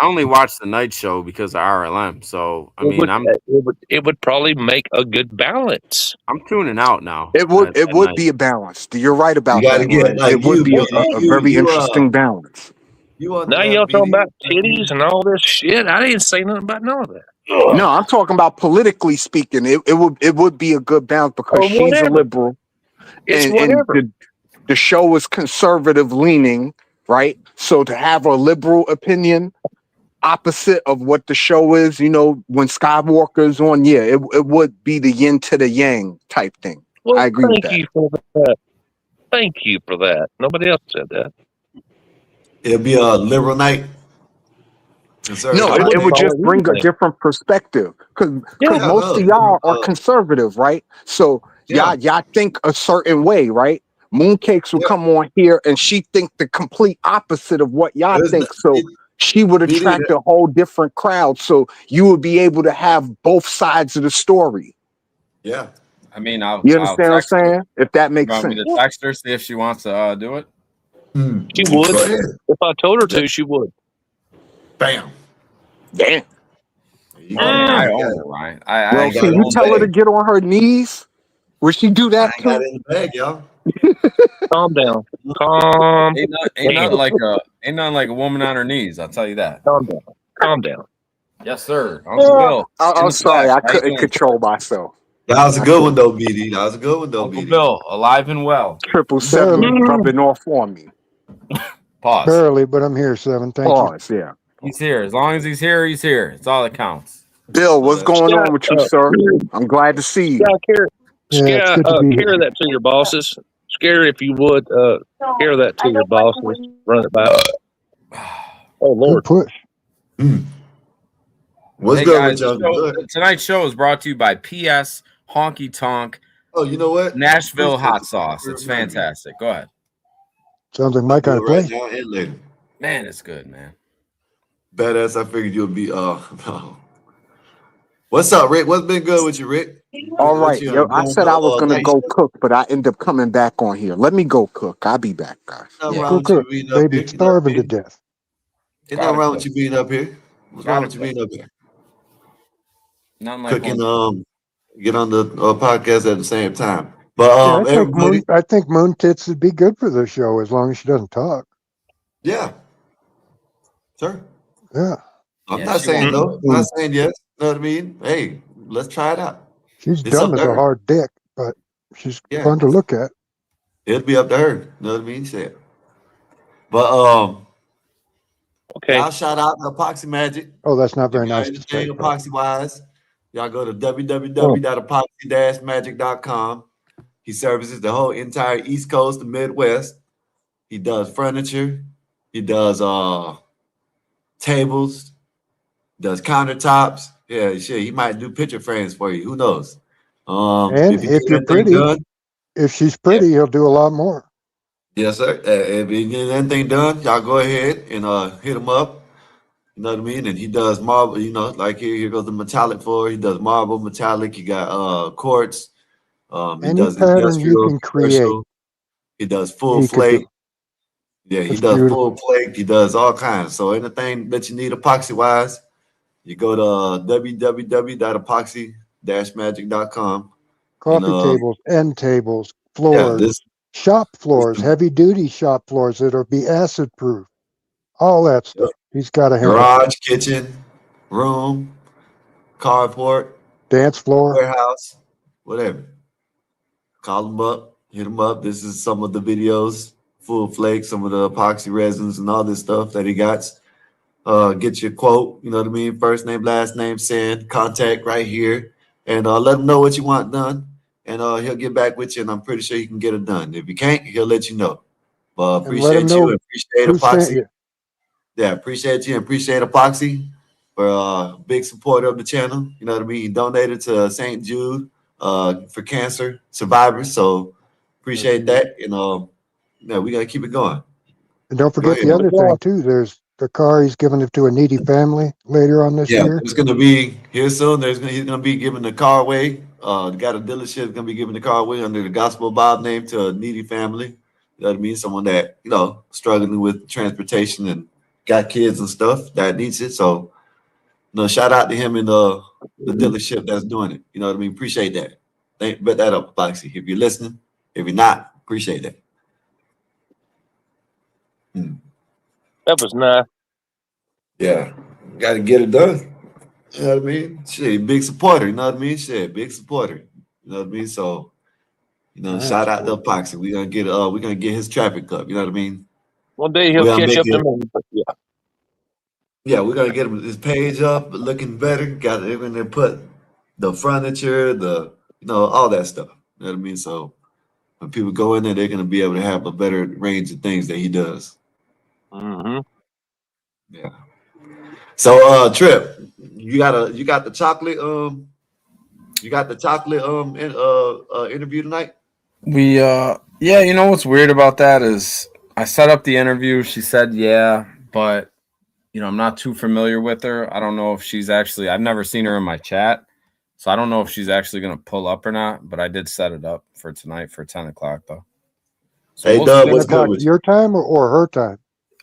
Speaker 12: only watched the night show because of RLM. So
Speaker 8: it would probably make a good balance.
Speaker 12: I'm tuning out now.
Speaker 11: It would be a balance. You're right about that. It would be a very interesting balance.
Speaker 8: Now y'all talking about titties and all this shit. I didn't say nothing about none of that.
Speaker 11: No, I'm talking about politically speaking. It would be a good balance because she's a liberal, and the show is conservative leaning, right? So to have a liberal opinion opposite of what the show is, you know, when Skywalker's on, it would be the yin to the yang type thing.
Speaker 8: Well,
Speaker 11: I agree with that.
Speaker 8: Thank you for that. Thank you for that. Nobody else said that.
Speaker 2: It'll be a liberal night.
Speaker 11: No, it would just bring a different perspective because most of y'all are conservative, right? So y'all think a certain way, right? Mooncakes will come on here and she think the complete opposite of what y'all think. So she would attract a whole different crowd. So you would be able to have both sides of the story.
Speaker 2: Yeah.
Speaker 13: I mean,
Speaker 11: you understand what I'm saying? If that makes sense.
Speaker 13: Want me to text her, see if she wants to do it?
Speaker 8: She would. If I told her to, she would.
Speaker 2: Bam.
Speaker 11: Damn.
Speaker 13: I own it, Ryan.
Speaker 11: Well, can you tell her to get on her knees? Would she do that too?
Speaker 2: Got it in the bag, y'all.
Speaker 8: Calm down. Calm.
Speaker 13: Ain't nothing like a woman on her knees. I'll tell you that.
Speaker 8: Calm down. Calm down.
Speaker 13: Yes, sir. Uncle Bill.
Speaker 11: I'm sorry, I couldn't control myself.
Speaker 2: That was a good one though, BD. That was a good one though,
Speaker 13: Uncle
Speaker 2: BD.
Speaker 13: Bill, alive and well.
Speaker 11: 777 rubbing off on me.
Speaker 13: Pause.
Speaker 14: Barely, but I'm here, 7. Thank you.
Speaker 11: Yeah.
Speaker 13: He's here. As long as he's here, he's here. It's all that counts.
Speaker 11: Bill, what's going on with you, sir? I'm glad to see you.
Speaker 8: Scare that to your bosses. Scare, if you would, scare that to your bosses. Run it by. Oh, Lord.
Speaker 14: Good push.
Speaker 2: What's
Speaker 13: hey
Speaker 2: good
Speaker 13: guys,
Speaker 2: with y'all?
Speaker 13: tonight's show is brought to you by PS Honky Tonk.
Speaker 2: Oh, you know what?
Speaker 13: Nashville hot sauce. It's fantastic. Go ahead.
Speaker 14: Sounds like my kind of
Speaker 2: right
Speaker 14: play.
Speaker 2: now and later.
Speaker 13: Man, it's good, man.
Speaker 2: Badass. I figured you'd be. What's up, Rick? What's been good with you, Rick?
Speaker 11: All right. Yo, I said I was going to go cook, but I end up coming back on here. Let me go cook. I'll be back, guys.
Speaker 14: Go cook. Baby, starving to death.
Speaker 2: Ain't nothing wrong with you being up here. What's wrong with you being up here?
Speaker 13: Nothing like
Speaker 2: Cooking, get on the podcast at the same time. But
Speaker 14: I think Moon Tits would be good for the show as long as she doesn't talk.
Speaker 2: Yeah. Sure.
Speaker 14: Yeah.
Speaker 2: I'm not saying no. I'm not saying yes. You know what I mean? Hey, let's try it out.
Speaker 14: She's dumb as a hard dick, but she's fun to look at.
Speaker 2: It'll be up to her. You know what I mean? Shit. But
Speaker 8: okay.
Speaker 2: I'll shout out to Epoxy Magic.
Speaker 14: Oh, that's not very nice to say.
Speaker 2: Epoxy wise. Y'all go to www.epoxy-magic.com. He services the whole entire East Coast, the Midwest. He does furniture. He does tables. Does countertops. Yeah, shit. He might do picture frames for you. Who knows?
Speaker 14: And if you're pretty, if she's pretty, he'll do a lot more.
Speaker 2: Yes, sir. If you get anything done, y'all go ahead and hit him up. You know what I mean? And he does marble, you know, like here goes the metallic floor. He does marble, metallic. He got quartz. He does
Speaker 14: pattern you can create.
Speaker 2: He does full flake. Yeah, he does full flake. He does all kinds. So anything that you need epoxy wise, You go to www.epoxy-magic.com.
Speaker 14: Coffee tables, end tables,
Speaker 2: Yeah,
Speaker 14: floors, shop floors, heavy duty shop floors that'll be acid proof. All that stuff. He's got a handle.
Speaker 2: Garage, kitchen, room, carport,
Speaker 14: dance floor,
Speaker 2: warehouse, whatever. Call them up, hit them up. This is some of the videos, full flake, some of the epoxy resins and all this stuff that he got. Get your quote, you know what I mean? First name, last name, send, contact right here, and let him know what you want done, and he'll get back with you, and I'm pretty sure he can get it done. If he can't, he'll let you know. But
Speaker 14: and let him
Speaker 2: appreciate you,
Speaker 14: know
Speaker 2: appreciate
Speaker 14: who sent
Speaker 2: Epoxy.
Speaker 14: you.
Speaker 2: Yeah, appreciate you, and appreciate Epoxy for big supporter of the channel. You know what I mean? He donated to St. Jude for cancer survivors, so appreciate that. Yeah, we gotta keep it going.
Speaker 14: And don't forget the other thing too. There's the car he's giving it to a needy family later on this year.
Speaker 2: It's gonna be here soon. He's gonna be giving the car away. The guy at the dealership is gonna be giving the car away under the Gospel Bob name to a needy family. You know what I mean? Someone that, struggling with transportation and got kids and stuff that needs it. So, shout out to him and the dealership that's doing it. You know what I mean? Appreciate that. Bet that up, Foxy. If you're listening, if you're not, appreciate that.
Speaker 8: That was nice.
Speaker 2: Yeah, got to get it done. You know what I mean? Shit, big supporter. You know what I mean? Shit, big supporter. You know what I mean? So, shout out to Epoxy. We're gonna get his traffic cup. You know what I mean?
Speaker 8: One day he'll catch up to me. Yeah.
Speaker 2: Yeah, we're gonna get his page up, looking better. They're gonna put the furniture, all that stuff. You know what I mean? So when people go in there, they're gonna be able to have a better range of things that he does.
Speaker 8: Mm-hmm.
Speaker 2: Yeah. So Trip, you got the chocolate interview tonight?
Speaker 12: We you know what's weird about that is I set up the interview. She said yeah, but I'm not too familiar with her. I don't know if she's actually, I've never seen her in my chat, so I don't know if she's actually gonna pull up or not. But I did set it up for tonight for 10 o'clock though. So
Speaker 2: hey Doug, what's good with
Speaker 14: your time or her time?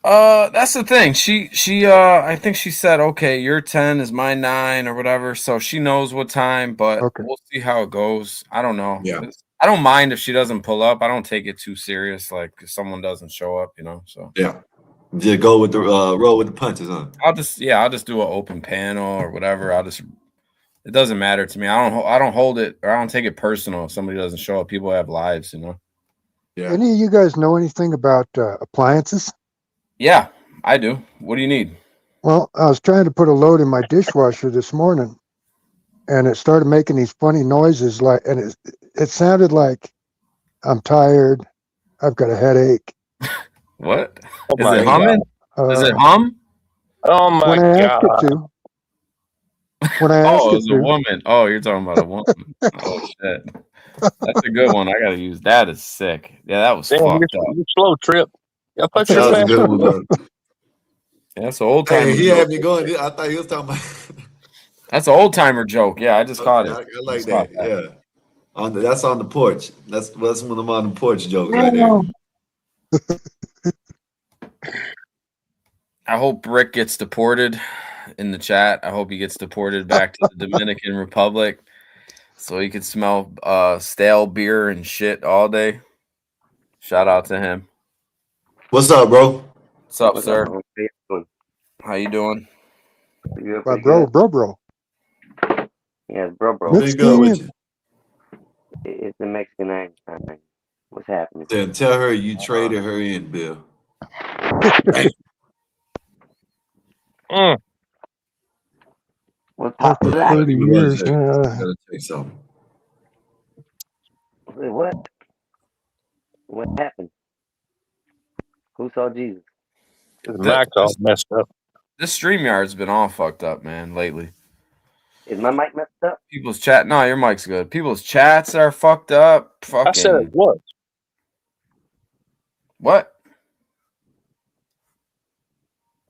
Speaker 12: That's the thing. She I think she said, okay, your 10 is my 9 or whatever. So she knows what time, but we'll see how it goes. I don't know.
Speaker 2: Yeah.
Speaker 12: I don't mind if she doesn't pull up. I don't take it too serious. Like if someone doesn't show up, so.
Speaker 2: Yeah. Just go with the roll with the punches, huh?
Speaker 12: I'll just do an open panel or whatever. It doesn't matter to me. I don't hold it or I don't take it personal if somebody doesn't show up. People have lives,
Speaker 2: Yeah.
Speaker 14: Any of you guys know anything about appliances?
Speaker 12: Yeah, I do. What do you need?
Speaker 14: Well, I was trying to put a load in my dishwasher this morning, and it started making these funny noises, and it sounded like I'm tired. I've got a headache.
Speaker 12: What? Is it humming? Is it hum?
Speaker 8: Oh my
Speaker 14: when I
Speaker 8: God.
Speaker 14: asked it to. When I asked
Speaker 12: it's a woman. Oh, you're talking about a woman. Oh shit. That's a good one. I gotta use that. Is sick. Yeah, that was fucked up.
Speaker 8: You're slow, Trip. Yeah, put your
Speaker 2: That was a good one.
Speaker 12: Yeah, that's an old timer.
Speaker 2: Hey, he had me going. I thought he was talking about.
Speaker 12: That's an old timer joke. Yeah, I just caught it.
Speaker 2: I like that. Yeah, that's on the porch. That's one of them on the porch jokes right there.
Speaker 12: I hope Rick gets deported in the chat. I hope he gets deported back to the Dominican Republic so he could smell stale beer and shit all day. Shout out to him.
Speaker 2: What's up, bro?
Speaker 12: What's up, sir? How you doing?
Speaker 14: Bro.
Speaker 15: Yes, bro.
Speaker 2: What's good with you?
Speaker 15: It's the Mexican Einstein. What's happening?
Speaker 2: Then tell her you traded her in, Bill.
Speaker 15: What's happening?
Speaker 14: 30 years.
Speaker 2: Gotta take something.
Speaker 15: Wait, what? What happened? Who saw Jesus?
Speaker 8: The mic's all messed up.
Speaker 12: This StreamYard's been all fucked up, man, lately.
Speaker 15: Is my mic messed up?
Speaker 12: People's chat. No, your mic's good. People's chats are fucked up.
Speaker 8: I said it was.
Speaker 12: What?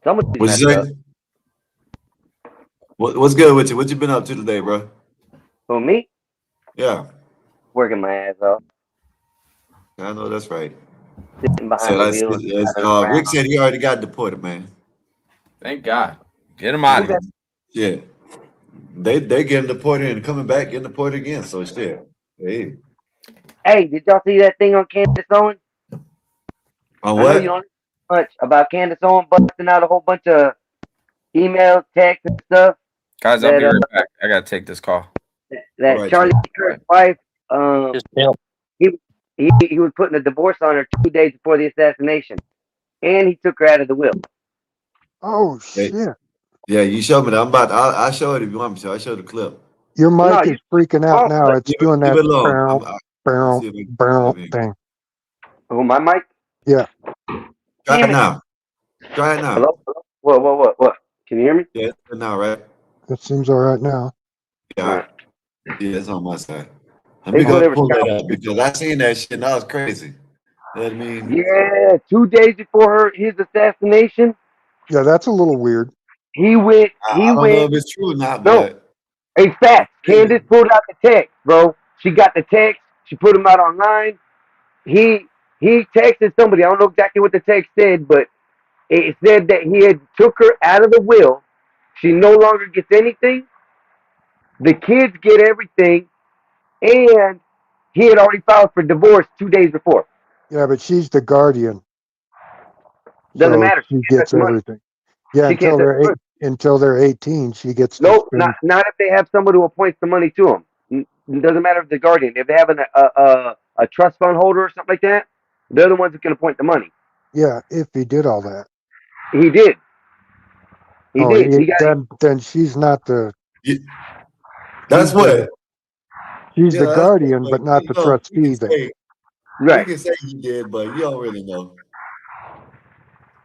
Speaker 15: Somebody's
Speaker 2: What'd you say? What's good with you? What you been up to today, bro?
Speaker 15: For me?
Speaker 2: Yeah.
Speaker 15: Working my ass off.
Speaker 2: I know that's right.
Speaker 15: Sitting behind the wheel.
Speaker 2: Rick said he already got deported, man.
Speaker 12: Thank God. Get him out of here.
Speaker 2: Yeah. They getting deported and coming back, getting deported again. So shit. Hey.
Speaker 15: Hey, did y'all see that thing on Candace Owens?
Speaker 2: On
Speaker 15: I know you
Speaker 2: what?
Speaker 15: don't know much about Candace Owens busting out a whole bunch of emails, texts, and stuff
Speaker 13: Guys, I'll
Speaker 15: that
Speaker 13: be right back. I gotta take this call.
Speaker 2: All
Speaker 15: that
Speaker 2: right,
Speaker 15: Charlie
Speaker 2: Trey.
Speaker 15: Kirk's wife,
Speaker 8: Just help.
Speaker 15: he was putting a divorce on her 2 days before the assassination, and he took her out of the will.
Speaker 14: Oh
Speaker 2: Hey.
Speaker 14: shit!
Speaker 2: Yeah, you showed me that. I'll show it if you want me to. I'll show the clip.
Speaker 14: Your
Speaker 15: No,
Speaker 14: mic is freaking out
Speaker 15: off,
Speaker 14: now.
Speaker 15: but
Speaker 14: It's doing
Speaker 2: Leave
Speaker 14: that
Speaker 2: it alone.
Speaker 14: barrel
Speaker 2: See if it,
Speaker 14: thing.
Speaker 15: oh, my mic.
Speaker 14: Yeah,
Speaker 2: try
Speaker 15: Damn
Speaker 2: it
Speaker 15: it.
Speaker 2: now. Try it now.
Speaker 15: Hello? What? Can you hear me?
Speaker 2: Yeah, it's good now, right?
Speaker 14: it seems all right now.
Speaker 2: Yeah.
Speaker 15: All right.
Speaker 2: Yeah, it's on my side. Let
Speaker 15: They
Speaker 2: me go
Speaker 15: whatever.
Speaker 2: pull that up because I seen that shit and that was crazy. You know what I mean?
Speaker 15: Yeah, 2 days before his assassination,
Speaker 14: Yeah, that's a little weird.
Speaker 15: he went.
Speaker 2: I don't know if it's true or not,
Speaker 15: No,
Speaker 2: but
Speaker 15: hey, facts. Candace pulled out the text, bro. She got the text. She put him out online. He texted somebody. I don't know exactly what the text said, but it said that he had took her out of the will. She no longer gets anything. The kids get everything, and he had already filed for divorce 2 days before.
Speaker 14: Yeah, but she's the guardian,
Speaker 15: Doesn't
Speaker 14: so
Speaker 15: matter.
Speaker 14: she
Speaker 15: She can't touch
Speaker 14: gets
Speaker 15: the money.
Speaker 14: everything. Yeah,
Speaker 15: She can't touch the money.
Speaker 14: until they're 18, she gets to
Speaker 15: Nope, not
Speaker 14: spend.
Speaker 15: not if they have someone who appoints the money to them. It doesn't matter if they're guardian. If they have a trust fund holder or something like that, they're the ones who can appoint the money.
Speaker 14: Yeah, if he did all that.
Speaker 15: He did. He
Speaker 14: Oh,
Speaker 15: did. He got it.
Speaker 14: then she's not the.
Speaker 2: that's what.
Speaker 14: She's
Speaker 2: Yeah,
Speaker 14: the
Speaker 2: that's what.
Speaker 14: guardian,
Speaker 2: But
Speaker 14: but not
Speaker 2: you
Speaker 14: the
Speaker 2: know,
Speaker 14: trustee. Then.
Speaker 2: you
Speaker 15: Right.
Speaker 2: can say he did, but you don't really know.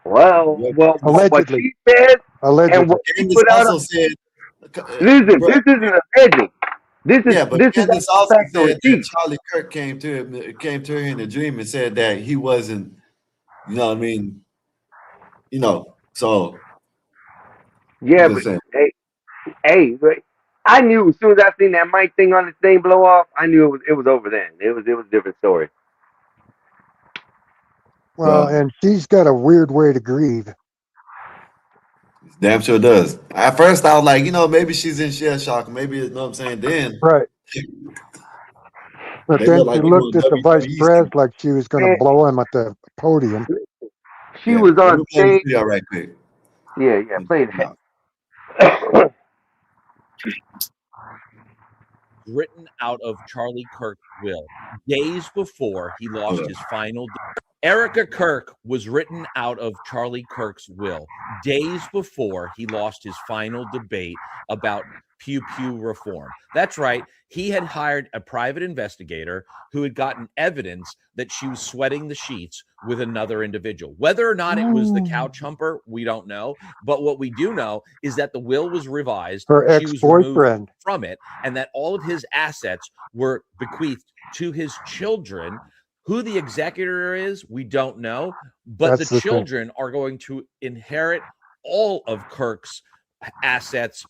Speaker 15: Well, what
Speaker 14: Allegedly.
Speaker 15: she said and
Speaker 14: Allegedly.
Speaker 15: what she
Speaker 2: Candace
Speaker 15: put out.
Speaker 2: also said,
Speaker 15: Listen,
Speaker 2: bro,
Speaker 15: this isn't alleging.
Speaker 2: yeah, but
Speaker 15: This is
Speaker 2: Candace
Speaker 15: actual
Speaker 2: also
Speaker 15: facts and
Speaker 2: said that
Speaker 15: receipts.
Speaker 2: Charlie Kirk came to her in a dream and said that he wasn't, you know what I mean, so
Speaker 15: Yeah,
Speaker 2: I'm
Speaker 15: but
Speaker 2: just saying.
Speaker 15: but I knew as soon as I seen that mic thing on the thing blow off, I knew it was over then. It was a different story.
Speaker 14: Well, and she's got a weird way to grieve.
Speaker 2: Damn sure does. At first, I was like, maybe she's in shell shock. Maybe, you know what I'm saying? Then,
Speaker 14: Right. But
Speaker 2: they
Speaker 14: then
Speaker 2: look
Speaker 14: she
Speaker 2: like they're
Speaker 14: looked
Speaker 2: doing
Speaker 14: at the vice
Speaker 2: WWE stuff.
Speaker 14: president like she was going to
Speaker 15: Man,
Speaker 14: blow him at the podium.
Speaker 15: she was
Speaker 2: Let
Speaker 15: on
Speaker 2: me play this
Speaker 15: stage.
Speaker 2: video right quick.
Speaker 15: Yeah, play
Speaker 2: No.
Speaker 15: that.
Speaker 16: Written out of Charlie Kirk's will days before he lost his final. Erica Kirk was written out of Charlie Kirk's will days before he lost his final debate about pew pew reform. That's right. He had hired a private investigator who had gotten evidence that she was sweating the sheets with another individual. Whether or not it was the couch humper, we don't know. But what we do know is that the will was revised.
Speaker 14: Her
Speaker 16: She was removed
Speaker 14: ex-boyfriend.
Speaker 16: from it, and that all of his assets were bequeathed to his children. Who the executor is, we don't know, but
Speaker 14: That's
Speaker 16: the
Speaker 14: the thing.
Speaker 16: children are going to inherit all of Kirk's assets,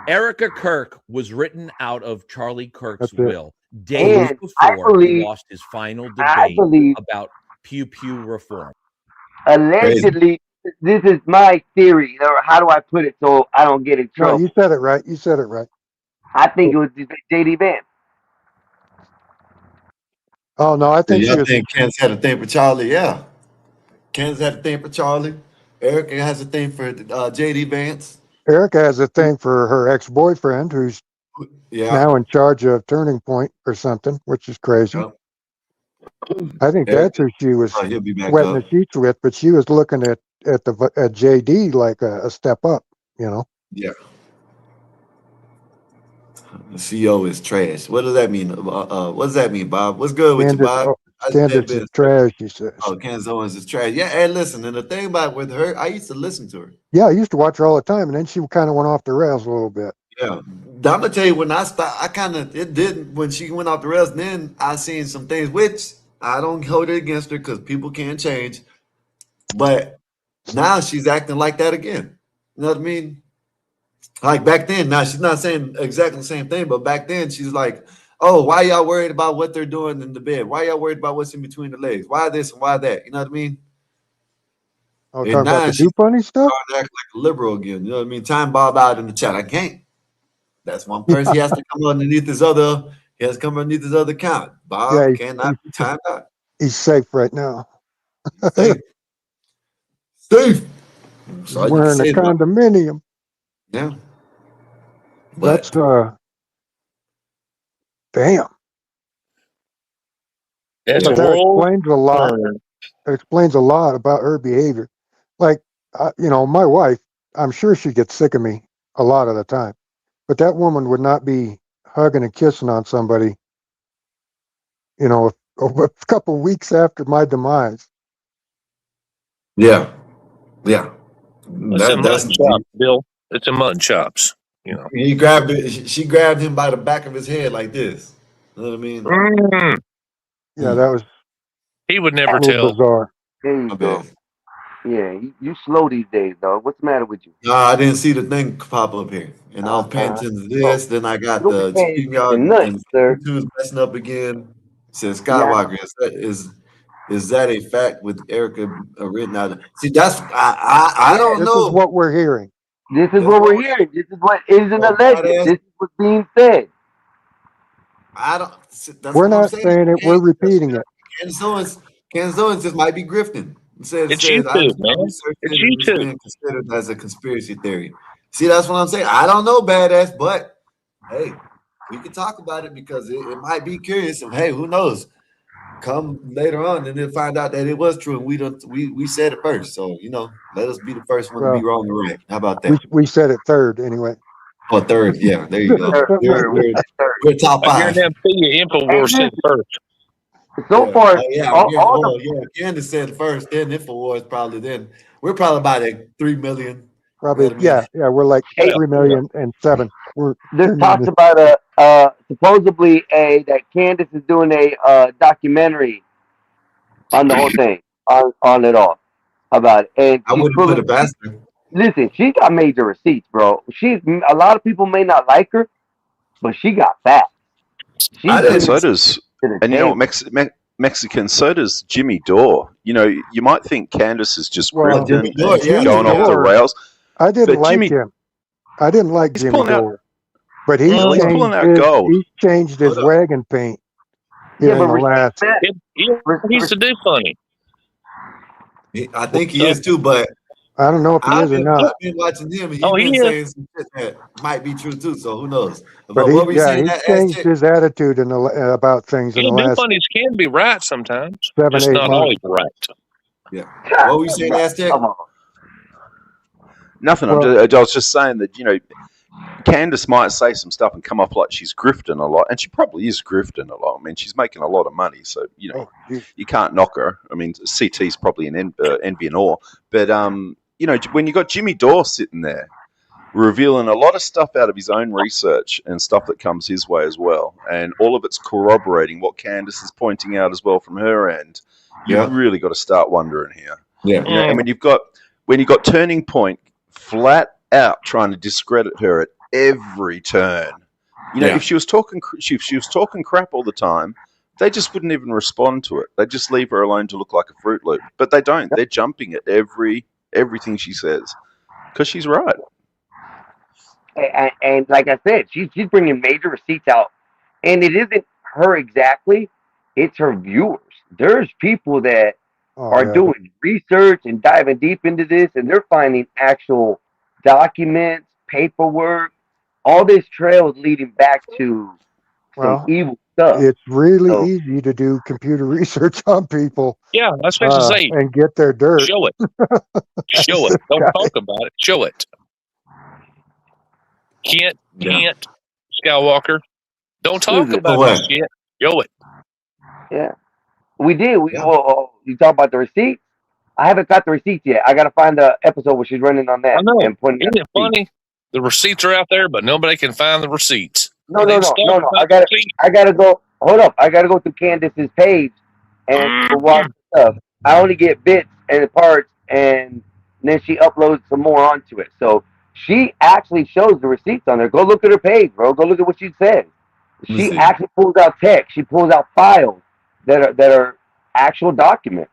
Speaker 16: Erica Kirk was written out of Charlie Kirk's
Speaker 14: That's it.
Speaker 16: will days
Speaker 15: And
Speaker 16: before he lost his final debate
Speaker 15: believe
Speaker 16: about pew pew reform.
Speaker 15: allegedly, this is my theory, or how do I put it so I don't get in
Speaker 14: No,
Speaker 15: trouble?
Speaker 14: you said it right. You said it right.
Speaker 15: I think it was JD Vance.
Speaker 14: Oh no, I
Speaker 2: So
Speaker 14: think she
Speaker 2: y'all
Speaker 14: was.
Speaker 2: think Candace had a thing for Charlie? Yeah. Candace had a thing for Charlie. Erica has a thing for JD Vance.
Speaker 14: Erica has a thing for her ex-boyfriend, who's now in charge of Turning Point or something, which is crazy.
Speaker 2: Yep.
Speaker 14: I think that's who she was
Speaker 2: he'll be back
Speaker 14: wetting
Speaker 2: up.
Speaker 14: the sheets with, but she was looking at JD like a step up,
Speaker 2: Yeah. The CEO is trash. What does that mean? What does that mean, Bob? What's good with you, Bob?
Speaker 14: Candace is trash, she says.
Speaker 2: Oh, Candace Owens is trash. Yeah, and listen, and the thing about with her, I used to listen to her.
Speaker 14: Yeah, I used to watch her all the time, and then she kind of went off the rails a little bit.
Speaker 2: Yeah. I'm gonna tell you when I stopped, it didn't when she went off the rails, then I seen some things which I don't hold it against her because people can change. But now she's acting like that again. You know what I mean? Like back then, now she's not saying exactly the same thing, but back then she's like, oh, why y'all worried about what they're doing in the bed? Why y'all worried about what's in between the legs? Why this and why that? You know what I mean?
Speaker 14: Oh,
Speaker 2: And
Speaker 14: talking about
Speaker 2: now
Speaker 14: the
Speaker 2: she's
Speaker 14: do funny stuff?
Speaker 2: starting to act like a liberal again. You know what I mean? Time Bob out in the chat. I can't. That's one person. He has to come underneath his other. He has to come underneath his other account.
Speaker 14: Yeah,
Speaker 2: Bob cannot be timed out.
Speaker 14: he's safe right now.
Speaker 2: Safe. Safe.
Speaker 14: He's
Speaker 2: So you can
Speaker 14: wearing a
Speaker 2: say that.
Speaker 14: condominium.
Speaker 2: Yeah.
Speaker 14: That's
Speaker 2: But
Speaker 14: damn.
Speaker 8: It's a
Speaker 14: But that
Speaker 8: world.
Speaker 14: explains a lot. It explains a lot about her behavior. Like, my wife, I'm sure she gets sick of me a lot of the time, but that woman would not be hugging and kissing on somebody, a couple weeks after my demise.
Speaker 2: yeah. Yeah.
Speaker 8: It's a
Speaker 2: That's
Speaker 8: mutton chops, Bill. It's a mutton chops.
Speaker 2: he grabbed it. She grabbed him by the back of his head like this. You know what I mean?
Speaker 14: Yeah, that was
Speaker 8: He would
Speaker 14: a
Speaker 8: never
Speaker 14: little
Speaker 8: tell.
Speaker 14: bizarre.
Speaker 15: There you go. Yeah, you slow these days, dog. What's the matter with you?
Speaker 2: No, I didn't see the thing pop up here. And I was paying attention to this. Then I got
Speaker 15: Don't be
Speaker 2: the
Speaker 15: paying
Speaker 2: StreamYard
Speaker 15: nothing,
Speaker 2: and
Speaker 15: sir.
Speaker 2: YouTube's messing up again. It says
Speaker 15: Yeah.
Speaker 2: Skywalker. Is that a fact with Erica written out? See, that's I don't
Speaker 14: This
Speaker 2: know.
Speaker 14: is what we're hearing.
Speaker 15: This is what we're hearing. This is what isn't
Speaker 2: Well,
Speaker 15: alleged.
Speaker 2: badass.
Speaker 15: This is what's being said.
Speaker 2: I don't. That's
Speaker 14: We're
Speaker 2: what I'm
Speaker 14: not
Speaker 2: saying.
Speaker 14: saying it, we're repeating it.
Speaker 2: Candace Owens just might be grifting. It says
Speaker 8: It's
Speaker 2: I
Speaker 8: YouTube, man.
Speaker 2: researched
Speaker 8: It's
Speaker 2: it and it's
Speaker 8: YouTube.
Speaker 2: being considered as a conspiracy theory. See, that's what I'm saying. I don't know, badass, but hey, we can talk about it because it might be curious. And hey, who knows? Come later on and then find out that it was true and we said it first. So let us be the first one to be wrong or right. How about that?
Speaker 14: We said it third anyway.
Speaker 2: Or third, yeah. There you go. We're top
Speaker 8: I
Speaker 2: five.
Speaker 8: guarantee you, InfoWars said first.
Speaker 15: So far,
Speaker 2: Candace said first, then InfoWars probably. Then we're probably about at 3 million.
Speaker 14: Probably, yeah. We're like 3,000,007.
Speaker 15: There's talks about supposedly that Candace is doing a documentary on the whole thing, on it all about it. And
Speaker 2: I wouldn't put it past her.
Speaker 15: Listen, she got major receipts, bro. A lot of people may not like her, but she got facts.
Speaker 17: So does, and Mexican, so does Jimmy Dore. You might think Candace is just grifting and going off the rails.
Speaker 14: I didn't like him. I didn't like Jimmy Dore. But he's changed his wagon paint here in the last.
Speaker 8: He used to do funny.
Speaker 2: I think he is too, but
Speaker 14: I don't know if he is or not.
Speaker 2: I've been watching him, and he's been saying some shit that might be true too. So who knows?
Speaker 14: But he's changed his attitude about things in the last.
Speaker 8: Funnies can be right sometimes.
Speaker 14: 7,
Speaker 8: it's
Speaker 14: 8
Speaker 8: not
Speaker 14: months.
Speaker 8: always right.
Speaker 2: Yeah. What were you saying, Aztec?
Speaker 17: Nothing. I was just saying that Candace might say some stuff and come off like she's grifting a lot, and she probably is grifting a lot. I mean, she's making a lot of money, so you can't knock her. I mean, CT's probably an envy and awe, but when you got Jimmy Dore sitting there revealing a lot of stuff out of his own research and stuff that comes his way as well, and all of it's corroborating what Candace is pointing out as well from her end, you've really got to start wondering here.
Speaker 2: Yeah,
Speaker 17: and when you've got Turning Point flat out trying to discredit her at every turn. If she was talking crap all the time, they just wouldn't even respond to it. They'd just leave her alone to look like a Fruit Loop. But they don't. They're jumping at everything she says because she's right.
Speaker 15: And like I said, she's bringing major receipts out, and it isn't her exactly; it's her viewers. There's people that are doing research and diving deep into this, and they're finding actual documents, paperwork, all this trail is leading back to some evil stuff.
Speaker 14: It's really easy to do computer research on people.
Speaker 8: Yeah, that's what I say.
Speaker 14: And get their dirt.
Speaker 8: Show it. Show it. Don't talk about it. Show it. Can't Skywalker. Don't talk about this shit. Show it.
Speaker 15: Yeah. We did. You talk about the receipts? I haven't got the receipts yet. I got to find the episode where she's running on that.
Speaker 8: I know.
Speaker 15: And putting
Speaker 8: Isn't it funny? The receipts are out there, but nobody can find the receipts.
Speaker 15: No. I gotta go. Hold up. I gotta go through Candace's page and watch stuff. I only get bits and parts, and then she uploads some more onto it. So she actually shows the receipts on there. Go look at her page, bro. Go look at what she says. She actually pulls out text. She pulls out files that are actual documents.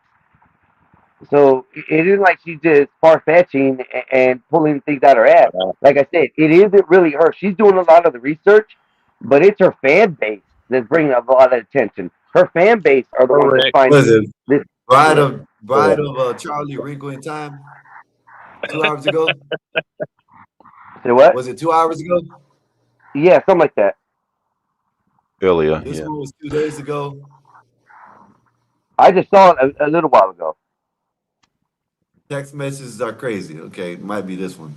Speaker 15: So it isn't like she's just far fetching and pulling things out her ass. Like I said, it isn't really her. She's doing a lot of the research, but it's her fan base that's bringing up a lot of attention. Her fan base are the ones that
Speaker 8: Correct.
Speaker 15: find
Speaker 2: Was it
Speaker 15: this.
Speaker 2: Bride
Speaker 15: Yeah.
Speaker 2: of Bride of Charlie Wrinkle in Time? 2 hours ago?
Speaker 15: Say what?
Speaker 2: Was it 2 hours ago?
Speaker 15: Yeah, something like that.
Speaker 17: Earlier,
Speaker 2: This
Speaker 17: yeah.
Speaker 2: one was 2 days ago.
Speaker 15: I just saw it a little while ago.
Speaker 2: Text messages are crazy. Okay, might be this one.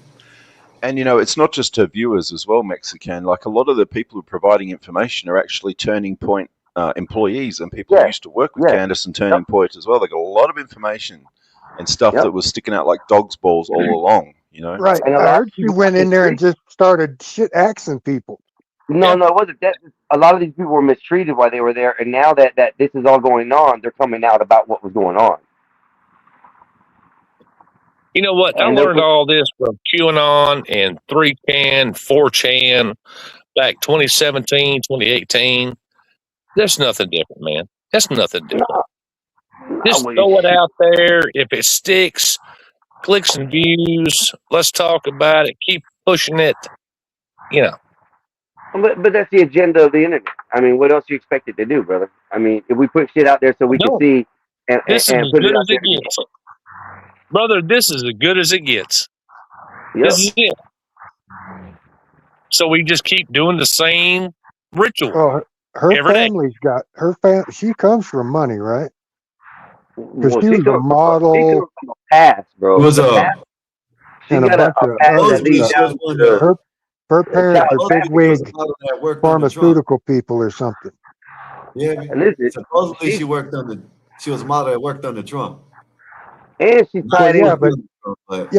Speaker 17: And it's not just her viewers as well, Mexican. Like a lot of the people who are providing information are actually Turning Point employees and people who used to work with Candace and Turning Point as well. They got a lot of information and stuff that was sticking out like dog's balls all along.
Speaker 14: Right. I heard she went in there and just started shit axing people.
Speaker 15: No, it wasn't that. A lot of these people were mistreated while they were there, and now that this is all going on, they're coming out about what was going on.
Speaker 8: You know what? I learned all this from QAnon and 3chan, 4chan, back 2017, 2018. There's nothing different, man. That's nothing different. Just throw it out there. If it sticks, clicks and views, let's talk about it. Keep pushing it.
Speaker 15: But that's the agenda of the internet. I mean, what else you expect it to do, brother? I mean, if we put shit out there so we can see and
Speaker 8: This is as
Speaker 15: put it
Speaker 8: good
Speaker 15: out
Speaker 8: as
Speaker 15: there.
Speaker 8: it gets. Brother, this is as good as it gets.
Speaker 15: Yep.
Speaker 8: This is it. So we just keep doing the same ritual.
Speaker 14: Well, her
Speaker 8: every day.
Speaker 14: family's got she comes from money, right? Because
Speaker 15: Well,
Speaker 14: she was a model.
Speaker 15: She comes from a past, bro.
Speaker 2: It was
Speaker 15: she
Speaker 14: and
Speaker 15: got
Speaker 14: a bunch of
Speaker 15: past that
Speaker 14: other
Speaker 15: leads
Speaker 14: stuff.
Speaker 15: down to
Speaker 14: Her parents are bigwig pharmaceutical people or something.
Speaker 2: Yeah, supposedly she was a model that worked under Trump.
Speaker 15: And she's tied in.
Speaker 14: But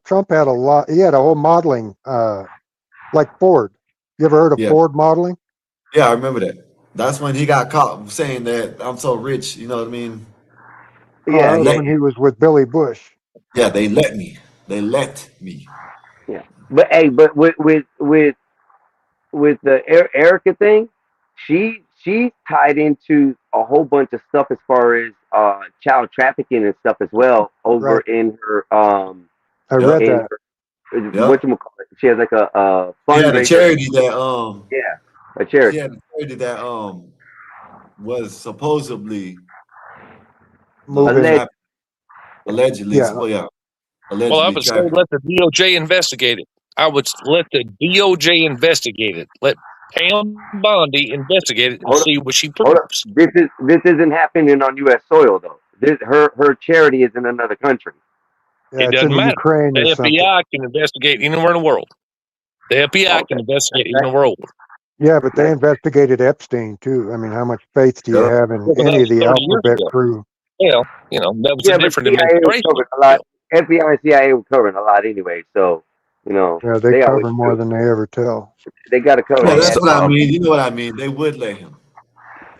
Speaker 14: Trump had a lot. He had a whole modeling, like Ford. You ever heard of Ford modeling?
Speaker 2: Yeah, I remember that. That's when he got caught saying that I'm so rich. You know what I mean?
Speaker 14: Yeah, when he was with Billy Bush.
Speaker 2: Yeah, they let me. They let me.
Speaker 15: Yeah, but hey, but with the Erica thing, she's tied into a whole bunch of stuff as far as child trafficking and stuff as well over in her
Speaker 14: I read that.
Speaker 15: Whatchamacallit. She has like a fundraiser.
Speaker 2: A charity that
Speaker 15: a charity.
Speaker 2: She had a charity that was supposedly
Speaker 15: allegedly.
Speaker 2: Allegedly.
Speaker 8: Well, I would say let the DOJ investigate it. I would let the DOJ investigate it. Let Pam Bondi investigate it and see what she proves.
Speaker 15: This isn't happening on U.S. soil though. Her charity is in another country.
Speaker 14: Yeah,
Speaker 8: it doesn't matter.
Speaker 14: Ukraine
Speaker 8: the FBI can investigate anywhere in the world. The FBI can investigate in the world.
Speaker 14: Yeah, but they investigated Epstein too. I mean, how much faith do you have in any of the alphabet crew?
Speaker 8: Well, that was a different administration.
Speaker 15: FBI and CIA were covering a lot anyway, so
Speaker 14: Yeah, they cover more than they ever tell.
Speaker 15: They got to cover.
Speaker 2: Well, that's what I mean. You know what I mean? They would let him.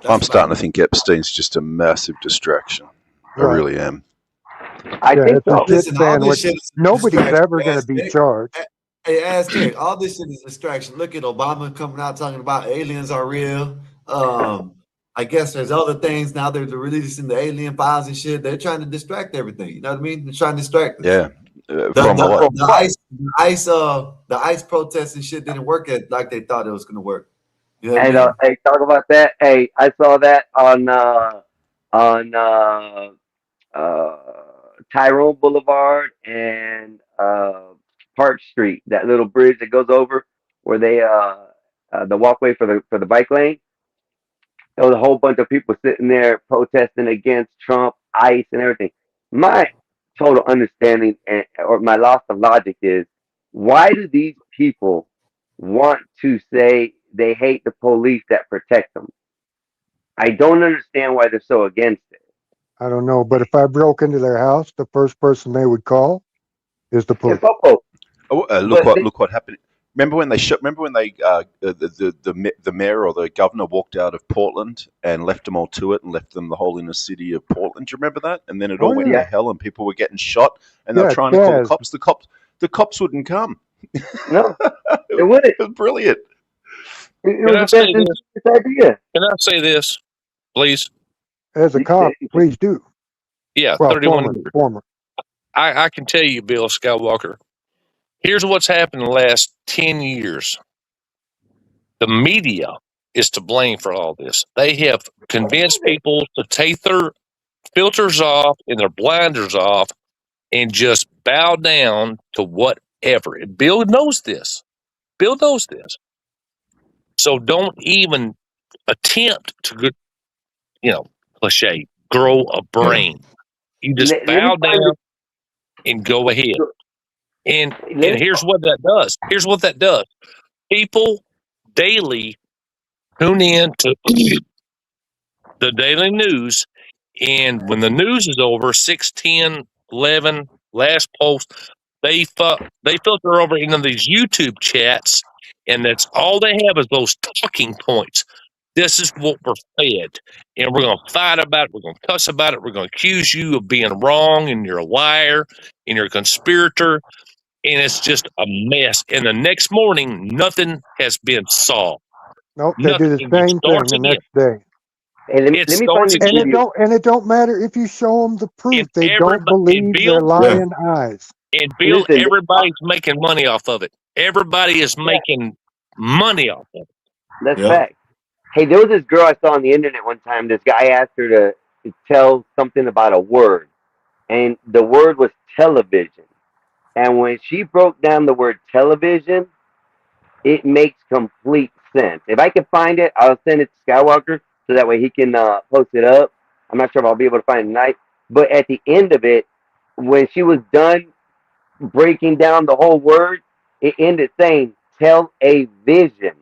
Speaker 17: I'm starting to think Epstein's just a massive distraction. I really am.
Speaker 15: I think so.
Speaker 2: Listen, all this shit is
Speaker 14: nobody's ever going to be charged.
Speaker 2: Hey, Aztec, all this shit is distraction. Look at Obama coming out talking about aliens are real. I guess there's other things now. They're releasing the alien files and shit. They're trying to distract everything. You know what I mean? They're trying to distract us.
Speaker 17: Yeah.
Speaker 2: The ICE protests and shit didn't work like they thought it was going to work. You know
Speaker 15: hey, talk about that. Hey, I saw that on Tyrone Boulevard and Park Street. That little bridge that goes over where they the walkway for the bike lane. There was a whole bunch of people sitting there protesting against Trump, ICE, and everything. My total understanding or my loss of logic is, why do these people want to say they hate the police that protect them? I don't understand why they're so against it.
Speaker 14: I don't know, but if I broke into their house, the first person they would call is the police.
Speaker 17: Look what happened. Remember when the mayor or the governor walked out of Portland and left them all to it and left them the whole inner city of Portland? Do you remember that? And then it all went to hell and people were getting shot and they were trying to call the cops. The cops wouldn't come.
Speaker 15: No, they wouldn't.
Speaker 17: It was brilliant.
Speaker 8: Can I say this? Can I say this, please?
Speaker 14: As a cop, please do.
Speaker 8: Yeah,
Speaker 14: Well,
Speaker 8: 31 years.
Speaker 14: former.
Speaker 8: I can tell you, Bill Skywalker, here's what's happened in the last 10 years. The media is to blame for all this. They have convinced people to take their filters off and their blinders off and just bow down to whatever. And Bill knows this. Bill knows this. So don't even attempt to, cliche, grow a brain. You just
Speaker 15: Let me
Speaker 8: bow
Speaker 15: find
Speaker 8: down and go ahead. And
Speaker 15: let me,
Speaker 8: here's what that does. Here's what that does. People daily tune in to the daily news, and when the news is over, 6, 10, 11, last post, they filter over into these YouTube chats, and that's all they have is those talking points. This is what we're fed, and we're going to fight about it. We're going to cuss about it. We're going to accuse you of being wrong, and you're a liar, and you're a conspirator, and it's just a mess. And the next morning, nothing has been solved.
Speaker 14: Nope, they do the same thing the next day.
Speaker 15: Hey, let me find this video.
Speaker 14: And it don't matter if you show them the proof. They don't believe their lying eyes.
Speaker 8: And Bill, everybody's making money off of it. Everybody is making money off of it.
Speaker 15: That's fact. Hey, there was this girl I saw on the internet one time. This guy asked her to tell something about a word, and the word was television. And when she broke down the word television, it makes complete sense. If I can find it, I'll send it to Skywalker so that way he can post it up. I'm not sure if I'll be able to find it tonight. But at the end of it, when she was done breaking down the whole word, it ended saying, tell a vision.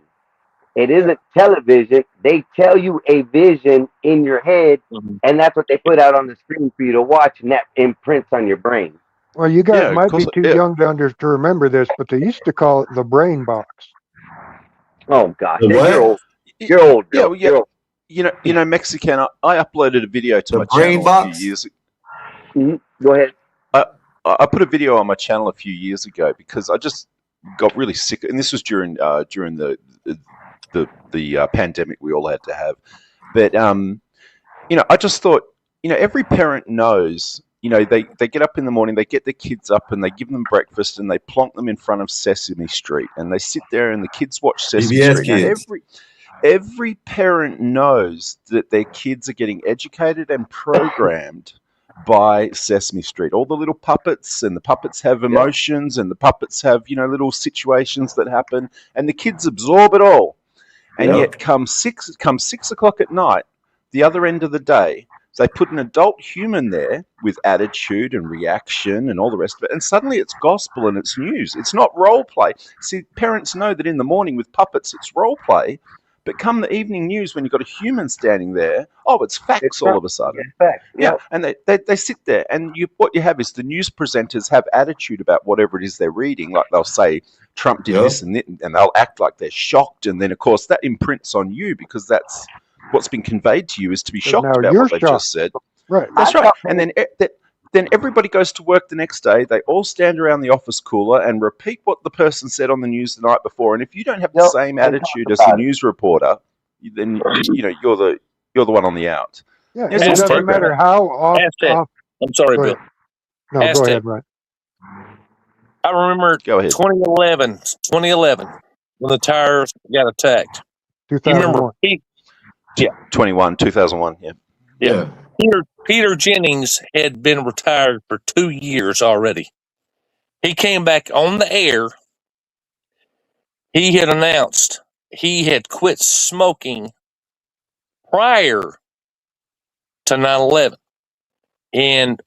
Speaker 15: It isn't television. They tell you a vision in your head, and that's what they put out on the screen for you to watch, and that imprints on your brain.
Speaker 14: Well, you guys might be too young to remember this, but they used to call it the brain box.
Speaker 15: Oh gosh, you're old. You're old.
Speaker 17: Yeah, you're old. You know, Mexican. I uploaded a video to my channel a few years ago.
Speaker 15: Go ahead.
Speaker 17: I put a video on my channel a few years ago because I just got really sick, and this was during the pandemic we all had to have. But I just thought, every parent knows. They get up in the morning, they get their kids up, and they give them breakfast, and they plonk them in front of Sesame Street, and they sit there, and the kids watch Sesame Street. Now, every parent knows that their kids are getting educated and programmed by Sesame Street. All the little puppets, and the puppets have emotions, and the puppets have little situations that happen, and the kids absorb it all. And yet, come 6 o'clock at night, the other end of the day, they put an adult human there with attitude and reaction and all the rest of it, and suddenly it's gospel and it's news. It's not role play. See, parents know that in the morning with puppets it's role play, but come the evening news when you've got a human standing there, it's facts all of a sudden.
Speaker 15: It's facts.
Speaker 17: Yeah, and they sit there, and what you have is the news presenters have attitude about whatever it is they're reading. Like they'll say Trump did this and that, and they'll act like they're shocked, and then of course that imprints on you because that's what's been conveyed to you is to be shocked about what they just said.
Speaker 14: Right.
Speaker 17: That's right. And then everybody goes to work the next day. They all stand around the office cooler and repeat what the person said on the news the night before. And if you don't have the same attitude as the news reporter, then you're the one on the out.
Speaker 14: Yeah, it doesn't matter how off.
Speaker 8: I'm sorry, Bill.
Speaker 14: No, go ahead, Ryan.
Speaker 8: I remember 2011 when the tires got attacked.
Speaker 14: 2001.
Speaker 8: Yeah,
Speaker 17: 2001.
Speaker 8: Yeah. Peter Jennings had been retired for 2 years already. He came back on the air. He had announced he had quit smoking prior to 9/11. And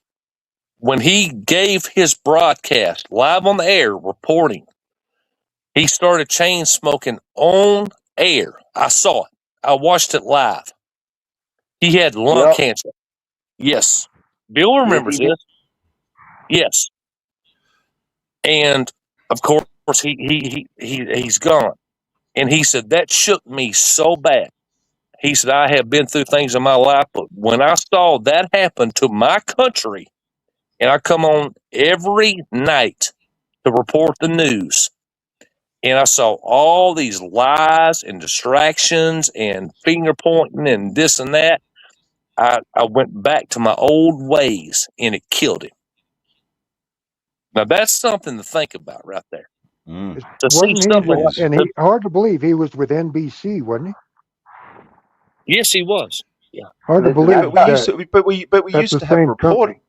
Speaker 8: when he gave his broadcast live on the air reporting, he started chain smoking on air. I saw it. I watched it live. He had lung cancer. Yes. Bill remembers this. Yes. And of course he's gone. And he said that shook me so bad. He said, I have been through things in my life, but when I saw that happen to my country, and I come on every night to report the news, and I saw all these lies and distractions and finger pointing and this and that, I went back to my old ways, and it killed him. Now that's something to think about right there.
Speaker 17: Mm.
Speaker 8: To see
Speaker 14: Wasn't he?
Speaker 8: something like
Speaker 14: And he hard to believe he was with NBC, wasn't he?
Speaker 8: yes, he was. Yeah.
Speaker 14: Hard to believe
Speaker 17: But we used
Speaker 14: that.
Speaker 17: to, but we
Speaker 14: That's
Speaker 17: used
Speaker 14: the
Speaker 17: to have
Speaker 14: same company.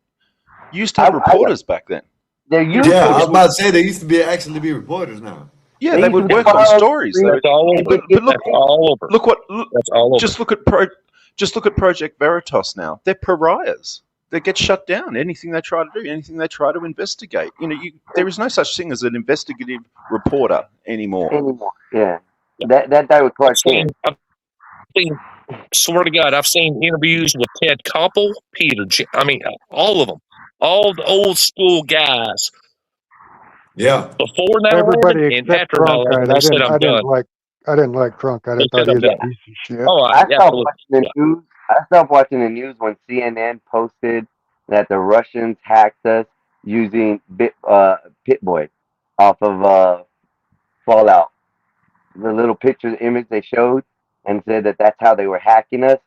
Speaker 17: used to have reporters back then.
Speaker 15: There used
Speaker 2: Yeah, I
Speaker 15: to
Speaker 2: was
Speaker 15: be.
Speaker 2: about to say they used to be actually be reporters now.
Speaker 17: Yeah,
Speaker 15: They
Speaker 17: they
Speaker 15: used to
Speaker 17: would
Speaker 15: be
Speaker 17: work on
Speaker 15: files,
Speaker 17: stories. They
Speaker 8: That's
Speaker 17: would,
Speaker 8: all over.
Speaker 17: but look,
Speaker 8: That's all over.
Speaker 17: look what
Speaker 8: That's all over.
Speaker 17: just look at Project Veritas now. They're pariahs. They get shut down. Anything they try to do, anything they try to investigate. There is no such thing as an investigative reporter anymore.
Speaker 15: Yeah. That was Clark Kent.
Speaker 8: I've seen, swear to God, I've seen interviews with Ted Koppel, I mean, all of them, all the old school guys.
Speaker 2: Yeah.
Speaker 8: Before 9/11
Speaker 14: Everybody
Speaker 8: and
Speaker 14: except
Speaker 8: after 9/11,
Speaker 14: Cronkite.
Speaker 8: they said I'm done.
Speaker 14: I didn't like Cronkite.
Speaker 8: They
Speaker 14: I thought
Speaker 8: said
Speaker 14: he
Speaker 8: I'm
Speaker 14: was a
Speaker 8: done.
Speaker 14: piece of shit.
Speaker 8: Oh,
Speaker 15: I stopped
Speaker 8: absolutely.
Speaker 15: watching the news. I stopped watching the news when CNN posted that the Russians hacked us using Pit-Boy off of Fallout. The little picture, the image they showed, and said that that's how they were hacking us.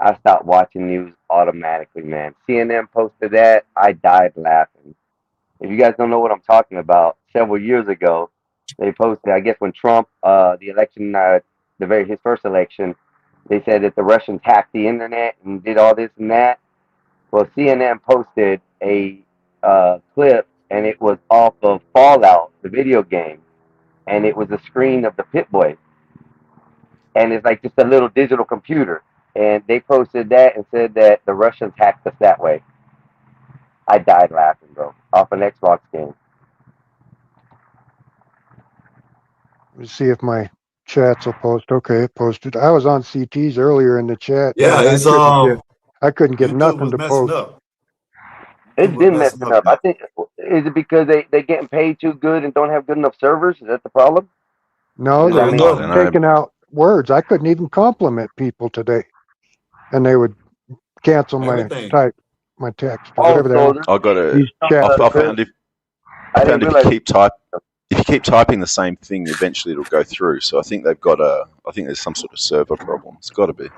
Speaker 15: I stopped watching news automatically, man. CNN posted that. I died laughing. If you guys don't know what I'm talking about, several years ago, they posted, I guess when Trump, the election, his first election, they said that the Russians hacked the internet and did all this and that. Well, CNN posted a clip, and it was off of Fallout, the video game, and it was a screen of the Pit-Boy, and it's like just a little digital computer. And they posted that and said that the Russians hacked us that way. I died laughing, bro, off an Xbox game.
Speaker 14: Let me see if my chats will post. Okay, it posted. I was on CT's earlier in the chat.
Speaker 2: Yeah,
Speaker 14: And
Speaker 2: it's
Speaker 14: I couldn't get
Speaker 2: YouTube
Speaker 14: nothing
Speaker 2: was
Speaker 14: to
Speaker 2: messing
Speaker 14: post.
Speaker 2: up.
Speaker 15: It's been messing up. I think, is it because they getting paid too good and don't have good enough servers? Is that the problem?
Speaker 14: No,
Speaker 15: I
Speaker 14: they
Speaker 15: mean,
Speaker 14: were taking out words. I couldn't even compliment people today, and they would cancel my text or whatever they want.
Speaker 17: I got
Speaker 14: These chats.
Speaker 17: I found if you keep typing the same thing, eventually it'll go through. So I think they've got I think there's some sort of server problem. It's got to be.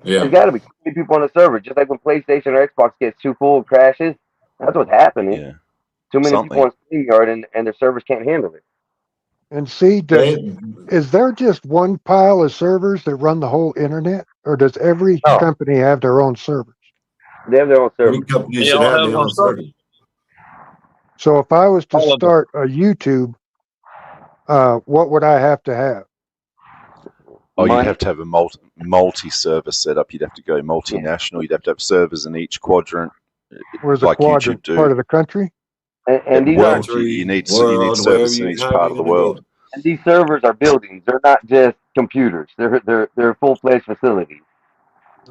Speaker 15: There's got to be too many people on the server. Just like when PlayStation or Xbox gets too full and crashes, that's what's happening.
Speaker 17: Yeah.
Speaker 15: Too many people on StreamYard and their servers can't handle it.
Speaker 14: And see, is there just one pile of servers that run the whole internet, or does every company have their own servers?
Speaker 15: They have their own servers.
Speaker 2: Every company should have their own servers.
Speaker 14: So if I was to start a YouTube, what would I have to have?
Speaker 17: Oh, you'd have to have a multi-server setup. You'd have to go multinational. You'd have to have servers in each quadrant.
Speaker 14: Where's the quadrant? Part of the country?
Speaker 15: And these
Speaker 17: you need servers in each part of the world.
Speaker 15: And these servers are buildings. They're not just computers. They're full-fledged facilities.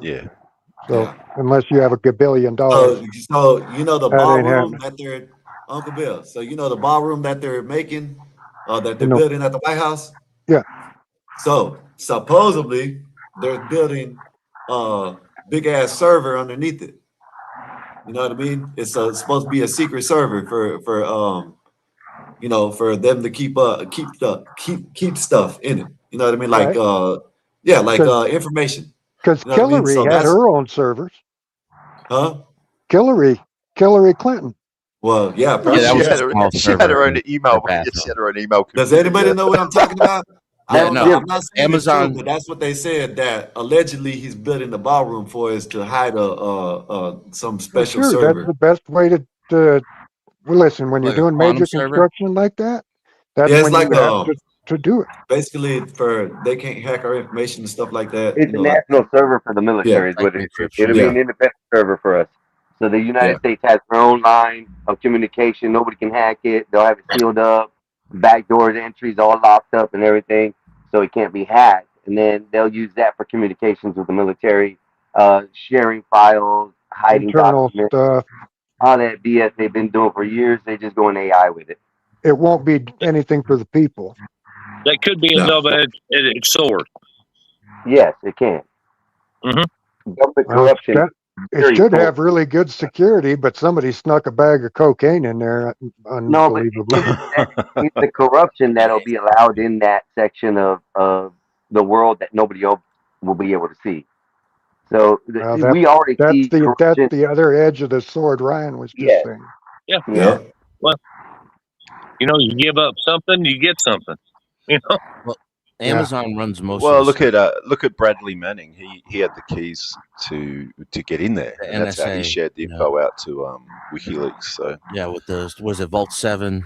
Speaker 17: Yeah.
Speaker 14: So unless you have $1 billion.
Speaker 2: So the ballroom that they're Uncle Bill. So the ballroom that they're making, that they're building at the White House.
Speaker 14: Yeah.
Speaker 2: So supposedly they're building a big ass server underneath it. You know what I mean? It's supposed to be a secret server for them to keep stuff in it. You know what I mean? Like information.
Speaker 14: Because Hillary had her own servers.
Speaker 2: Huh?
Speaker 14: Hillary Clinton.
Speaker 2: Well, yeah,
Speaker 17: she had her own email. She had her own email.
Speaker 2: Does anybody know what I'm talking about? I'm not saying
Speaker 16: Amazon,
Speaker 2: it's true, but that's what they said. That allegedly he's building the ballroom for is to hide some special server.
Speaker 14: That's the best way to listen when you're doing major construction like that. That's when
Speaker 2: like
Speaker 14: you have to do it.
Speaker 2: Basically, they can't hack our information and stuff like that.
Speaker 15: It's a national server for the military. Is what it'll be an independent server for us. So the United States has their own line of communication. Nobody can hack it. They'll have it sealed up, back doors, entries all locked up and everything, so it can't be hacked. And then they'll use that for communications with the military, sharing files, hiding
Speaker 14: internal
Speaker 15: documents,
Speaker 14: stuff.
Speaker 15: all that BS they've been doing for years. They just go in AI with it.
Speaker 14: It won't be anything for the people.
Speaker 8: That could be a double-edged sword.
Speaker 15: Yes, it can.
Speaker 8: Mm-hmm.
Speaker 15: Government corruption.
Speaker 14: It should have really good security, but somebody snuck a bag of cocaine in there. Unbelievably.
Speaker 15: It's the corruption that'll be allowed in that section of the world that nobody else will be able to see. So
Speaker 14: Well,
Speaker 15: we already see
Speaker 14: that's
Speaker 15: corruption.
Speaker 14: the other edge of the sword Ryan was just saying.
Speaker 8: Yeah.
Speaker 15: Yeah.
Speaker 8: Well, you know, you give up something, you get something. You know.
Speaker 16: Well, Amazon runs most
Speaker 17: Well,
Speaker 16: of the
Speaker 17: look at Bradley Manning. He had the keys to get in there,
Speaker 16: The
Speaker 17: and that's how he
Speaker 16: NSA,
Speaker 17: shared the info out to WikiLeaks. So
Speaker 16: yeah, with was it Vault 7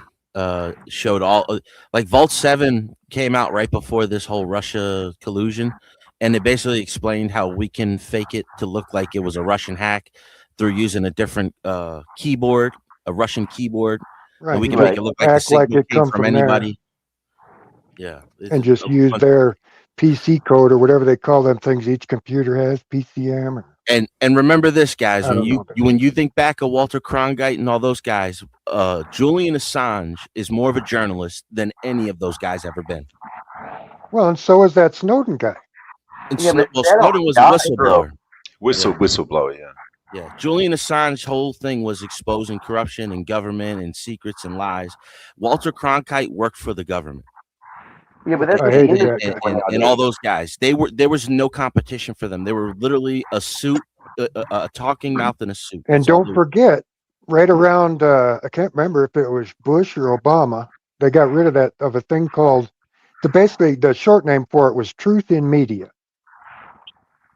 Speaker 16: showed all like Vault 7 came out right before this whole Russia collusion, and it basically explained how we can fake it to look like it was a Russian hack through using a different keyboard, a Russian keyboard,
Speaker 14: Right.
Speaker 16: and we can
Speaker 14: Right.
Speaker 16: make it look like the
Speaker 14: Act like
Speaker 16: signal
Speaker 14: it
Speaker 16: came
Speaker 14: come
Speaker 16: from
Speaker 14: from there.
Speaker 16: anybody. Yeah,
Speaker 14: And just use their PC code or whatever they call them things each computer has, PCM. Or,
Speaker 16: and remember this, guys,
Speaker 14: I
Speaker 16: when
Speaker 14: don't know.
Speaker 16: when you think back of Walter Cronkite and all those guys, Julian Assange is more of a journalist than any of those guys ever been.
Speaker 14: Well, and so is that Snowden guy.
Speaker 16: And
Speaker 15: Yeah, but
Speaker 16: well,
Speaker 15: that
Speaker 16: Snowden
Speaker 15: don't
Speaker 16: was a
Speaker 15: die,
Speaker 16: whistleblower.
Speaker 17: whistleblower, yeah.
Speaker 16: Yeah, Julian Assange's whole thing was exposing corruption and government and secrets and lies. Walter Cronkite worked for the government.
Speaker 15: Yeah, but that's
Speaker 14: I
Speaker 15: what the
Speaker 14: hated
Speaker 15: industry
Speaker 14: that guy.
Speaker 16: And all those guys, there was no competition for them. They were literally a suit, a talking mouth in a suit.
Speaker 14: And
Speaker 16: That's all
Speaker 14: don't forget, right around, I can't remember if it was Bush or Obama, they got rid of a thing called, basically the short name for it was Truth in Media.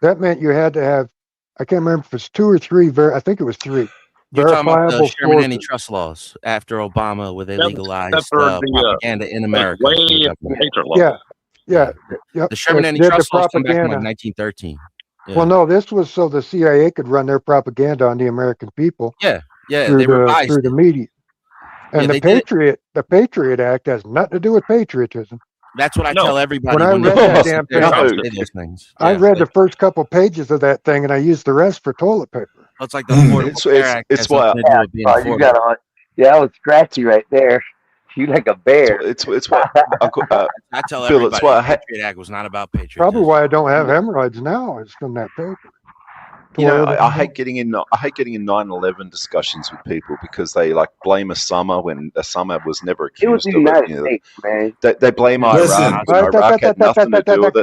Speaker 14: That meant you had to have, I can't remember if it was 2 or 3, I think it was 3.
Speaker 16: You're talking about the
Speaker 14: verifiable
Speaker 16: Sherman
Speaker 14: sources.
Speaker 16: antitrust laws after Obama, where they
Speaker 8: That's
Speaker 16: legalized
Speaker 8: for the,
Speaker 16: propaganda in America.
Speaker 8: way
Speaker 16: for the
Speaker 8: in
Speaker 16: government.
Speaker 8: Patriot law.
Speaker 14: Yeah. Yep.
Speaker 16: The Sherman
Speaker 14: It did the
Speaker 16: antitrust laws come back in like
Speaker 14: propaganda.
Speaker 16: 1913. Yeah.
Speaker 14: Well, no, this was so the CIA could run their propaganda on the American people.
Speaker 16: Yeah,
Speaker 14: through
Speaker 16: they revised
Speaker 14: through the media. And
Speaker 16: Yeah, they did
Speaker 14: the Patriot Act has nothing to do with patriotism.
Speaker 16: That's what I
Speaker 8: No.
Speaker 16: tell everybody.
Speaker 14: When I
Speaker 16: they
Speaker 14: read that
Speaker 16: sit
Speaker 14: damn
Speaker 16: there and
Speaker 17: thing-
Speaker 16: say those things.
Speaker 14: I
Speaker 16: Yeah,
Speaker 14: read the first couple pages of that thing, and I used the rest for toilet paper.
Speaker 16: it's like the Affordable
Speaker 17: It's-
Speaker 16: Care
Speaker 17: it's-
Speaker 16: Act
Speaker 17: it's
Speaker 16: has
Speaker 17: why-
Speaker 16: something to do with being
Speaker 15: Oh, you
Speaker 16: affordable.
Speaker 15: got on. Yeah, I was scratchy right there. You like a bear.
Speaker 17: It's what Uncle
Speaker 16: I tell
Speaker 17: Phil,
Speaker 16: everybody
Speaker 17: it's why I
Speaker 16: the Patriot Act was not about patriotism.
Speaker 14: Probably why I don't have hemorrhoids now is from that paper.
Speaker 17: You know,
Speaker 14: Toilet
Speaker 17: I hate getting in 9/11 discussions with people because they like blame Osama when Osama was never
Speaker 15: It was
Speaker 17: accused
Speaker 15: the
Speaker 17: of it.
Speaker 15: United
Speaker 17: You know,
Speaker 15: States, man.
Speaker 17: they blame
Speaker 2: Listen.
Speaker 17: Iraq, and Iraq had nothing to do with it.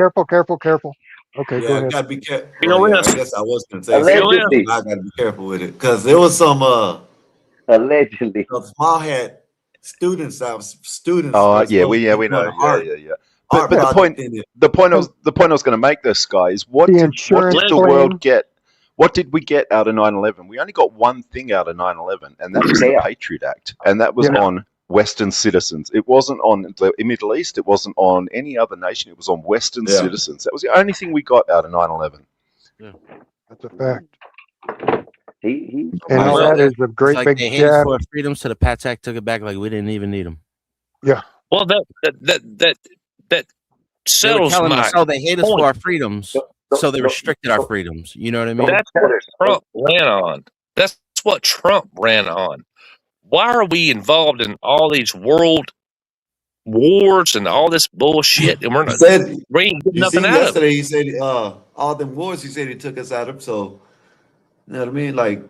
Speaker 14: Careful. Okay, go
Speaker 2: Yeah, I
Speaker 14: ahead.
Speaker 2: gotta be careful.
Speaker 8: You know,
Speaker 2: Well, yeah,
Speaker 8: yes.
Speaker 2: I guess I was gonna say
Speaker 15: Allegedly.
Speaker 2: something. I gotta be careful with it because there was some
Speaker 15: Allegedly.
Speaker 2: small had students.
Speaker 17: Oh
Speaker 2: was
Speaker 17: yeah,
Speaker 2: supposed
Speaker 17: we
Speaker 2: to be
Speaker 17: know,
Speaker 2: doing art-
Speaker 17: yeah.
Speaker 2: art
Speaker 17: But the point,
Speaker 2: project in it.
Speaker 17: the point I was going to make this, guy, is what
Speaker 14: The
Speaker 17: did
Speaker 14: insurance
Speaker 17: the
Speaker 14: claim.
Speaker 17: world get? What did we get out of 9/11? We only got one thing out of 9/11, and that was the
Speaker 15: Yeah.
Speaker 17: Patriot Act, and that was
Speaker 14: Yeah.
Speaker 17: on Western citizens. It wasn't on the Middle East. It wasn't on any other nation. It was on Western
Speaker 2: Yeah.
Speaker 17: citizens. That was the only thing we got out of 9/11.
Speaker 14: That's a fact.
Speaker 15: He
Speaker 14: And all
Speaker 8: Well,
Speaker 14: that is a
Speaker 16: It's
Speaker 14: great
Speaker 16: like
Speaker 14: big
Speaker 16: they hated
Speaker 14: jab.
Speaker 16: for freedoms, so the Pats Act took it back like we didn't even need them.
Speaker 8: Well, that
Speaker 16: They were
Speaker 8: settles
Speaker 16: telling
Speaker 8: my
Speaker 16: us, oh, they hate us
Speaker 8: point.
Speaker 16: for our freedoms, so they restricted our freedoms. You know what I mean?
Speaker 8: That's what Trump ran on. That's what Trump ran on. Why are we involved in all these world wars and all this bullshit? And
Speaker 2: He said,
Speaker 8: we ain't getting
Speaker 2: you see,
Speaker 8: nothing out of it.
Speaker 2: yesterday he said all them wars. He said he took us out of. So you know what I mean? Like,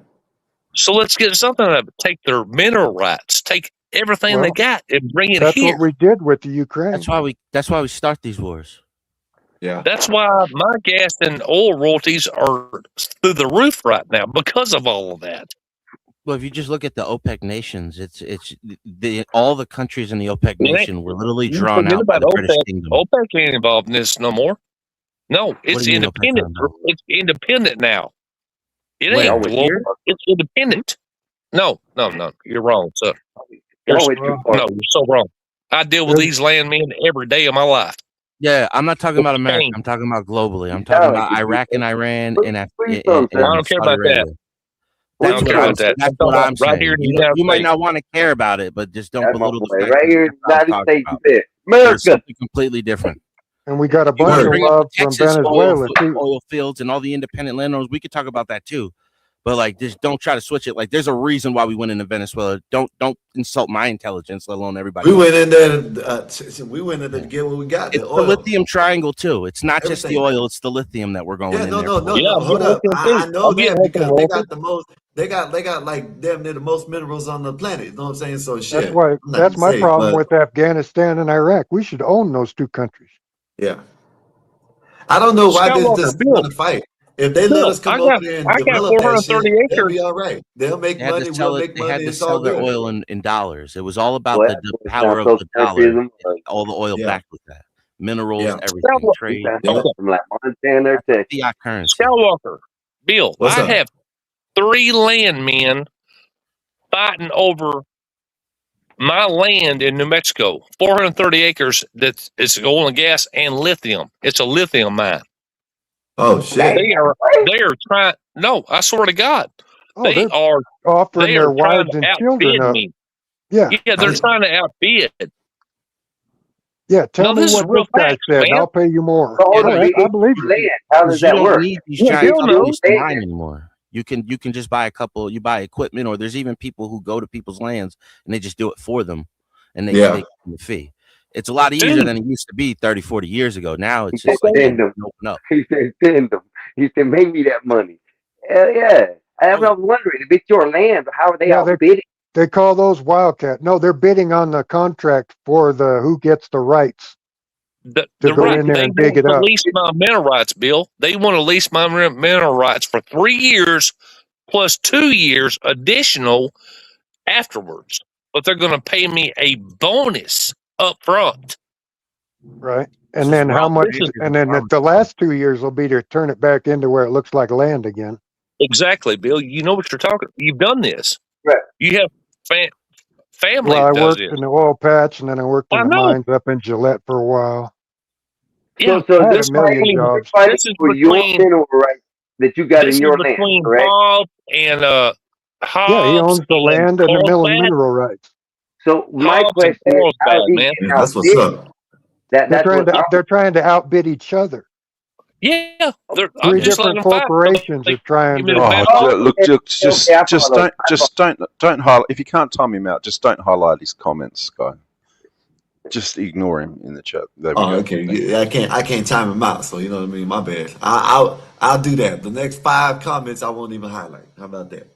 Speaker 8: So let's get something out of it. Take their mineral rights, take everything they
Speaker 14: Well,
Speaker 8: got, and bring it
Speaker 14: That's
Speaker 8: here.
Speaker 14: what we did with the Ukraine.
Speaker 16: That's why we start these wars.
Speaker 2: yeah,
Speaker 8: That's why my gas and oil royalties are through the roof right now because of all of that.
Speaker 16: Well, if you just look at the OPEC nations, all the countries in the OPEC
Speaker 8: It ain't-
Speaker 16: nation were literally
Speaker 8: You
Speaker 16: drawn
Speaker 8: forget
Speaker 16: out by
Speaker 8: about
Speaker 16: the British
Speaker 8: OPEC.
Speaker 16: Kingdom.
Speaker 8: OPEC ain't involved in this no more. No, it's
Speaker 16: do you mean OPEC not
Speaker 8: independent.
Speaker 16: involved?
Speaker 8: It's independent now. It
Speaker 16: Wait,
Speaker 8: ain't
Speaker 16: over
Speaker 8: global.
Speaker 16: here?
Speaker 8: It's independent. No. You're wrong, sir. You're,
Speaker 15: always too far.
Speaker 8: no, you're so wrong. I deal with these landmen every day of my life.
Speaker 16: Yeah, I'm not talking about America.
Speaker 8: Change.
Speaker 16: I'm talking about globally. I'm talking about Iraq and Iran and
Speaker 8: I don't care about that. I don't care about that.
Speaker 16: That's
Speaker 8: I'm
Speaker 16: what
Speaker 8: talking
Speaker 16: I'm
Speaker 8: about right
Speaker 16: saying.
Speaker 8: here in the
Speaker 16: You
Speaker 8: United
Speaker 16: might
Speaker 8: States.
Speaker 16: not want to care about it, but just don't
Speaker 15: That's my
Speaker 16: belittle the
Speaker 15: boy.
Speaker 16: fact
Speaker 15: Right
Speaker 16: that
Speaker 15: here in
Speaker 16: that's
Speaker 15: the
Speaker 16: what I'm
Speaker 15: United
Speaker 16: talking
Speaker 15: States,
Speaker 16: about.
Speaker 15: you said,
Speaker 16: It's
Speaker 15: America.
Speaker 16: something completely different.
Speaker 14: And we got a
Speaker 16: You want
Speaker 14: bunch
Speaker 16: to
Speaker 14: of
Speaker 16: bring up
Speaker 14: love
Speaker 16: the
Speaker 14: from
Speaker 16: Texas
Speaker 14: Venezuela too.
Speaker 16: oil fields and all the independent landowners. We could talk about that too, but like, just don't try to switch it. Like, there's a reason why we went into Venezuela. Don't insult my intelligence, let alone everybody.
Speaker 2: we went in there. We went in there to get what we got.
Speaker 16: It's
Speaker 2: The
Speaker 16: the
Speaker 2: oil.
Speaker 16: lithium triangle too. It's not just the
Speaker 2: Everything.
Speaker 16: oil; it's the lithium that we're going
Speaker 2: Yeah,
Speaker 16: in
Speaker 2: no,
Speaker 16: there.
Speaker 2: no,
Speaker 16: for.
Speaker 2: no,
Speaker 8: Yeah,
Speaker 2: no.
Speaker 8: I'm
Speaker 2: Hold
Speaker 8: getting
Speaker 2: up.
Speaker 8: lithium
Speaker 2: I
Speaker 8: too.
Speaker 2: know
Speaker 8: I'm getting
Speaker 2: that
Speaker 8: lithium
Speaker 2: because they
Speaker 8: royalties.
Speaker 2: got the most. They got like damn near the most minerals on the planet. You know what I'm saying? So shit.
Speaker 14: That's why.
Speaker 2: I'm not
Speaker 14: That's
Speaker 2: gonna
Speaker 14: my
Speaker 2: say it,
Speaker 14: problem
Speaker 2: but
Speaker 14: with Afghanistan and Iraq. We should own those two countries.
Speaker 2: yeah. I don't know why
Speaker 8: Skywalker,
Speaker 2: this
Speaker 8: Bill.
Speaker 2: want to fight. If they let us come over there and
Speaker 8: I got
Speaker 2: develop that
Speaker 8: 430
Speaker 2: shit, they'll
Speaker 8: acres.
Speaker 2: be all right. They'll make
Speaker 18: They had
Speaker 2: money.
Speaker 18: to
Speaker 2: We'll
Speaker 18: sell it.
Speaker 2: make
Speaker 18: They
Speaker 2: money.
Speaker 18: had to
Speaker 2: It's all
Speaker 18: sell their
Speaker 2: good.
Speaker 18: oil in dollars. It was all about
Speaker 15: Boy,
Speaker 18: the
Speaker 15: that's what it
Speaker 18: power
Speaker 15: sounds
Speaker 18: of
Speaker 15: so
Speaker 18: the dollar.
Speaker 15: socialism.
Speaker 18: All the oil
Speaker 2: Yeah.
Speaker 18: backed with that. Minerals,
Speaker 2: Yeah.
Speaker 18: everything,
Speaker 15: You
Speaker 18: trade.
Speaker 15: sound
Speaker 2: Yeah.
Speaker 15: from like Montana or Texas.
Speaker 18: Fiat currency.
Speaker 8: Skywalker, Bill,
Speaker 2: What's
Speaker 8: I
Speaker 2: up?
Speaker 8: have 3 landmen fighting over my land in New Mexico, 430 acres. That's it's oil and gas and lithium. It's a lithium mine.
Speaker 2: Oh shit!
Speaker 8: They are trying. No, I swear to God,
Speaker 14: Oh,
Speaker 8: they
Speaker 14: they're
Speaker 8: are
Speaker 14: offering their
Speaker 8: trying
Speaker 14: wives
Speaker 8: to
Speaker 14: and children
Speaker 8: outbid
Speaker 14: up.
Speaker 8: me.
Speaker 14: Yeah.
Speaker 8: Yeah, they're trying to outbid.
Speaker 14: Yeah. Tell
Speaker 8: No,
Speaker 14: me
Speaker 8: this is
Speaker 14: what
Speaker 8: real
Speaker 14: this guy
Speaker 8: facts,
Speaker 14: said, and
Speaker 8: man.
Speaker 14: I'll pay you more.
Speaker 15: So hold
Speaker 14: All
Speaker 15: on,
Speaker 14: right, I believe you.
Speaker 15: land. How does
Speaker 18: You
Speaker 15: that
Speaker 18: don't
Speaker 15: work?
Speaker 18: need these
Speaker 8: Yeah,
Speaker 18: giant
Speaker 8: Bill knows.
Speaker 18: companies to mine anymore. You can just buy a couple. You buy equipment, or there's even people who go to people's lands and they just do it for them, and they
Speaker 2: Yeah.
Speaker 18: give them a fee. It's a lot easier
Speaker 8: Dude.
Speaker 18: than it used to be 30, 40 years ago. Now it's
Speaker 15: He
Speaker 18: just
Speaker 15: said,
Speaker 18: like
Speaker 15: send them.
Speaker 18: open up.
Speaker 15: He said, send them. He said, make me that money. Hell yeah. I was wondering, if it's your land, how are they
Speaker 14: Yeah,
Speaker 15: outbidding?
Speaker 14: they call those wildcat. No, they're bidding on the contract for the who gets the rights to
Speaker 8: They're
Speaker 14: go
Speaker 8: right.
Speaker 14: in there
Speaker 8: They
Speaker 14: and dig
Speaker 8: want
Speaker 14: it
Speaker 8: to
Speaker 14: up.
Speaker 8: lease my mineral rights, Bill. They want to lease my mineral rights for 3 years plus 2 years additional afterwards. But they're going to pay me a bonus up front.
Speaker 14: Right. And then how much? And then the last 2 years will be to turn it back into where it looks like land again.
Speaker 8: Exactly, Bill. You know what you're talking. You've done this.
Speaker 15: Right.
Speaker 8: You have family
Speaker 14: Well,
Speaker 8: that
Speaker 14: I
Speaker 8: does
Speaker 14: worked
Speaker 8: this.
Speaker 14: in the oil patch, and then I worked in
Speaker 8: I
Speaker 14: the
Speaker 8: know.
Speaker 14: mines up in Gillette for a while.
Speaker 8: Yeah,
Speaker 15: So
Speaker 14: I had
Speaker 15: this
Speaker 14: a million
Speaker 15: fighting,
Speaker 14: jobs.
Speaker 8: this is
Speaker 15: for your
Speaker 8: between
Speaker 15: mineral rights that you got
Speaker 8: this
Speaker 15: in
Speaker 8: is
Speaker 15: your land,
Speaker 8: between
Speaker 15: correct?
Speaker 8: Bob and
Speaker 14: Yeah, he
Speaker 8: Hobbs
Speaker 14: owns the
Speaker 8: and
Speaker 14: land and the
Speaker 8: Carlsbad.
Speaker 14: mineral rights.
Speaker 15: So my
Speaker 8: Hobbs and
Speaker 15: question is, how is
Speaker 8: Carlsbad,
Speaker 15: he
Speaker 8: man.
Speaker 15: getting
Speaker 2: That's what's
Speaker 15: outbid?
Speaker 2: up.
Speaker 14: They're trying to outbid each other.
Speaker 8: Yeah, I'm
Speaker 14: Three
Speaker 8: just letting
Speaker 14: different
Speaker 8: them fight.
Speaker 14: corporations are trying
Speaker 8: Give me the
Speaker 14: to.
Speaker 8: best
Speaker 17: Oh,
Speaker 8: offer.
Speaker 17: look, just
Speaker 15: I follow.
Speaker 17: don't highlight. If you can't time him out, just don't highlight his comments, Sky. Just ignore him in the chat. There we
Speaker 2: Oh,
Speaker 17: go.
Speaker 2: okay. Yeah, I can't time him out. So you know what I mean. My bad. I'll do that. The next 5 comments I won't even highlight. How about that?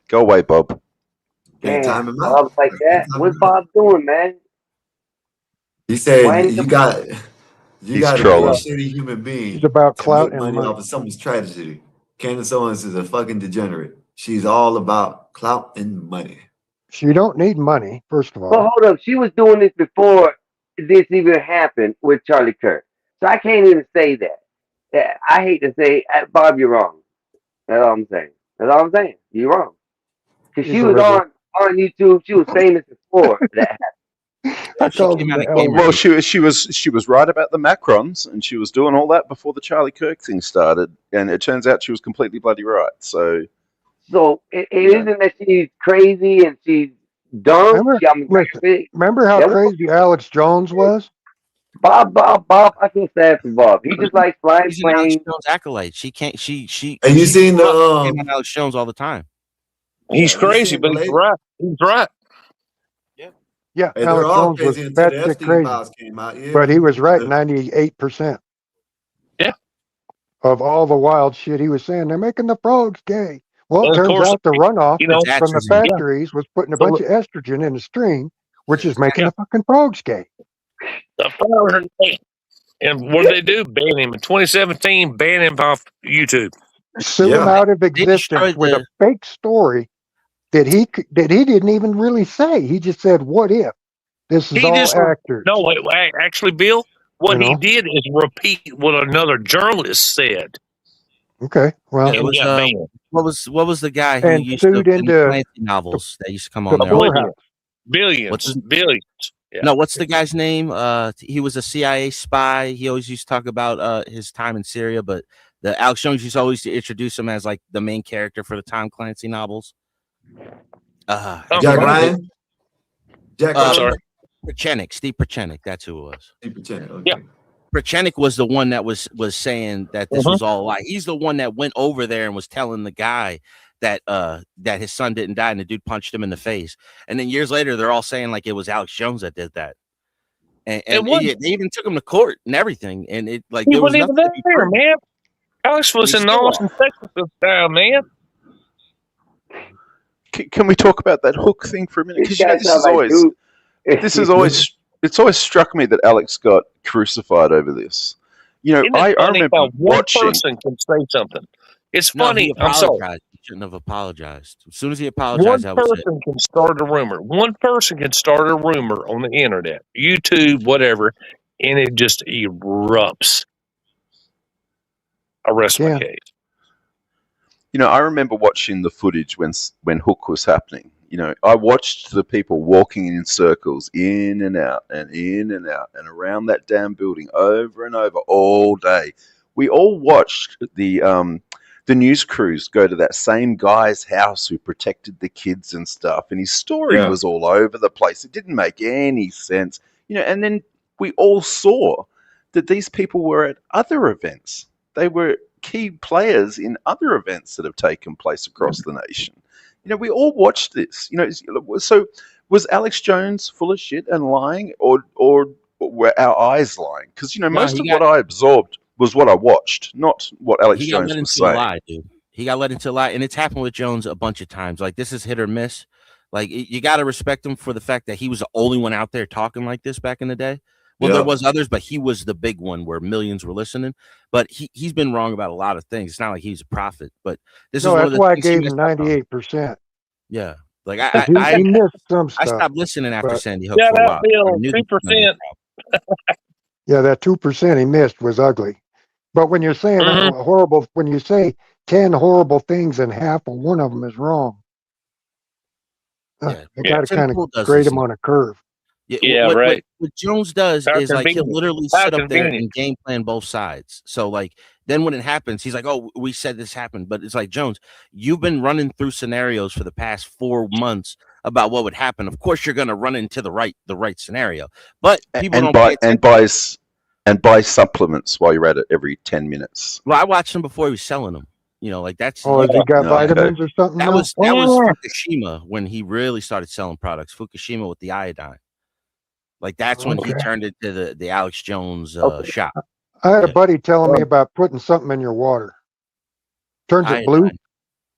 Speaker 17: Go away, Bob.
Speaker 2: Can't
Speaker 15: Damn,
Speaker 2: time him out.
Speaker 15: Bob's like that. What's Bob doing, man?
Speaker 2: He said
Speaker 15: Why ain't
Speaker 2: you
Speaker 15: he-
Speaker 2: got to be a
Speaker 17: trolling.
Speaker 2: shitty human being
Speaker 14: It's about
Speaker 2: to
Speaker 14: clout
Speaker 2: make
Speaker 14: and
Speaker 2: money
Speaker 14: money.
Speaker 2: off of someone's tragedy. Candace Owens is a fucking degenerate. She's all about clout and money.
Speaker 14: You don't need money, first of
Speaker 15: But
Speaker 14: all.
Speaker 15: hold up, she was doing this before this even happened with Charlie Kirk. So I can't even say that. Yeah, I hate to say, Bob, you're wrong. That's all I'm saying. That's all I'm saying. You're wrong. Because
Speaker 14: He's
Speaker 15: she
Speaker 14: a
Speaker 15: was
Speaker 14: liberal.
Speaker 15: on YouTube. She was famous before that happened.
Speaker 14: I
Speaker 18: She
Speaker 14: called
Speaker 18: came
Speaker 14: him
Speaker 18: out
Speaker 14: the
Speaker 18: of game
Speaker 14: elder.
Speaker 17: Well, she was right about the Macrons, and she was doing all that before the Charlie Kirk thing started, and it turns out she was completely bloody right. So
Speaker 15: So it isn't that she's crazy and she's dumb.
Speaker 14: Remember how crazy Alex Jones was?
Speaker 15: Bob, I feel sad for Bob. He just likes flying
Speaker 18: She's an Alex
Speaker 15: planes.
Speaker 18: Jones acolyte. She can't. She.
Speaker 2: And you
Speaker 18: she
Speaker 2: seen
Speaker 18: grew up
Speaker 2: the
Speaker 18: came on Alex Jones all the time.
Speaker 8: He's
Speaker 2: you
Speaker 8: crazy,
Speaker 2: seen the
Speaker 8: but he's
Speaker 2: lady?
Speaker 8: right. He's right.
Speaker 14: Yeah,
Speaker 2: Hey, they're
Speaker 14: Alex
Speaker 2: all
Speaker 14: Jones was
Speaker 2: crazy until the
Speaker 14: batshit
Speaker 2: Epstein
Speaker 14: crazy.
Speaker 2: files came out. Yeah.
Speaker 14: But he was right 98%.
Speaker 8: Yeah.
Speaker 14: Of all the wild shit he was saying. They're making the frogs gay. Well, it
Speaker 8: And of
Speaker 14: turns
Speaker 8: course,
Speaker 14: out the runoff
Speaker 8: you know,
Speaker 14: from the factories was putting a bunch of estrogen in the stream, which is making the fucking frogs gay.
Speaker 8: the frogs are. And what did they do? Ban him in 2017. Ban him off YouTube.
Speaker 14: Sue him out of existence with a fake story that he didn't even really say. He just said, "What if this is all actors?"
Speaker 8: No, actually, Bill, what
Speaker 14: You
Speaker 8: he
Speaker 14: know?
Speaker 8: did is repeat what another journalist said.
Speaker 14: Okay, well,
Speaker 18: Yeah, it was.
Speaker 8: Yeah, man.
Speaker 18: What was the guy who
Speaker 14: and
Speaker 18: used to
Speaker 14: sued
Speaker 18: in the
Speaker 14: into
Speaker 18: Clancy novels that used to come
Speaker 14: the
Speaker 18: on there?
Speaker 14: poorhouse.
Speaker 8: Billions. Billions. Yeah.
Speaker 18: No, what's the guy's name? He was a CIA spy. He always used to talk about his time in Syria, but the Alex Jones used to always introduce him as like the main character for the Tom Clancy novels.
Speaker 2: Jack Ryan? Jack Ryan?
Speaker 18: Prochenik, Steve Prochenik, that's who it was.
Speaker 2: Steve Prochenik, okay.
Speaker 8: Yeah.
Speaker 18: Prochenik was the one that was saying that this was all a lie. He's the one that went over there and was telling the guy that his son didn't die and the dude punched him in the face. And then years later, they're all saying like it was Alex Jones that did that. And they even took him to court and everything. And it like
Speaker 8: He
Speaker 18: there was
Speaker 8: wasn't
Speaker 18: nothing
Speaker 8: even there, man. Alex was in Austin, Texas at the time, man.
Speaker 17: Can we talk about that hook thing for a minute? Because it's always struck me that Alex got crucified over this You know,
Speaker 8: Isn't it
Speaker 17: I
Speaker 8: funny
Speaker 17: remember
Speaker 8: how one
Speaker 17: watching.
Speaker 8: person can say something? It's
Speaker 18: No, he
Speaker 8: funny. I'm sorry.
Speaker 18: apologized. He shouldn't have apologized. As soon as he
Speaker 8: One
Speaker 18: apologized, that was it.
Speaker 8: person can start a rumor. One person can start a rumor on the internet, YouTube, whatever, and it just erupts. I rest my
Speaker 14: Yeah.
Speaker 8: case.
Speaker 17: You know, I remember watching the footage when Hook was happening. You know, I watched the people walking in circles, in and out, and in and out, and around that damn building over and over all day. We all watched the news crews go to that same guy's house who protected the kids and stuff, and his story
Speaker 2: Yeah.
Speaker 17: was all over the place. It didn't make any sense, you know. And then we all saw that these people were at other events. They were key players in other events that have taken place across the nation. You know, we all watched this. You know, so was Alex Jones full of shit and lying, or were our eyes lying? Because, you know,
Speaker 18: No,
Speaker 17: most of what I absorbed was what I watched, not what Alex
Speaker 18: he got
Speaker 17: Jones
Speaker 18: let
Speaker 17: was
Speaker 18: into a
Speaker 17: saying.
Speaker 18: lie, dude. He got let into a lie, and it's happened with Jones a bunch of times. Like, this is hit or miss. Like, you got to respect him for the fact that he was the only one out there talking like this back in the day. Well, there was others, but he was the big one where millions were listening. But he's been wrong about a lot of things. It's not like he's a prophet, but this is one of
Speaker 14: that's
Speaker 18: the
Speaker 14: why I
Speaker 18: things he
Speaker 14: gave
Speaker 18: messed
Speaker 14: him
Speaker 18: up on.
Speaker 14: 98%.
Speaker 18: Yeah, like
Speaker 14: He missed some
Speaker 18: I
Speaker 14: stuff.
Speaker 18: stopped listening after
Speaker 14: but-
Speaker 18: Sandy Hook
Speaker 8: Yeah,
Speaker 18: for a
Speaker 8: that
Speaker 18: while. I
Speaker 8: bill,
Speaker 18: knew this was gonna be a
Speaker 8: 2%.
Speaker 18: problem.
Speaker 14: Yeah, that 2% he missed was ugly. But when you're saying horrible, when you say 10 horrible things and half of one of them is wrong,
Speaker 18: Yeah,
Speaker 14: you got to
Speaker 18: Tim
Speaker 14: kind
Speaker 18: Pool
Speaker 14: of
Speaker 18: does
Speaker 14: grade
Speaker 18: this
Speaker 14: him
Speaker 18: now.
Speaker 14: on a curve.
Speaker 8: Yeah,
Speaker 18: what,
Speaker 8: right.
Speaker 18: What Jones does
Speaker 8: How
Speaker 18: is like he'll
Speaker 8: convenient.
Speaker 18: literally
Speaker 8: How
Speaker 18: sit up there
Speaker 8: convenient.
Speaker 18: and game plan both sides. So like then when it happens, he's like, "Oh, we said this happened," but it's like, Jones, you've been running through scenarios for the past 4 months about what would happen. Of course, you're going to run into the right scenario, but people don't pay attention.
Speaker 17: And buy supplements while you're at it every 10 minutes.
Speaker 18: Well, I watched him before he was selling them. You know, like that's
Speaker 14: Oh, has he got vitamins or something?
Speaker 18: That
Speaker 14: now?
Speaker 18: was Fukushima when he really started selling products. Fukushima with the iodine. Like that's when he turned into the Alex Jones shop.
Speaker 14: I had a buddy telling me about putting something in your water. Turns it blue.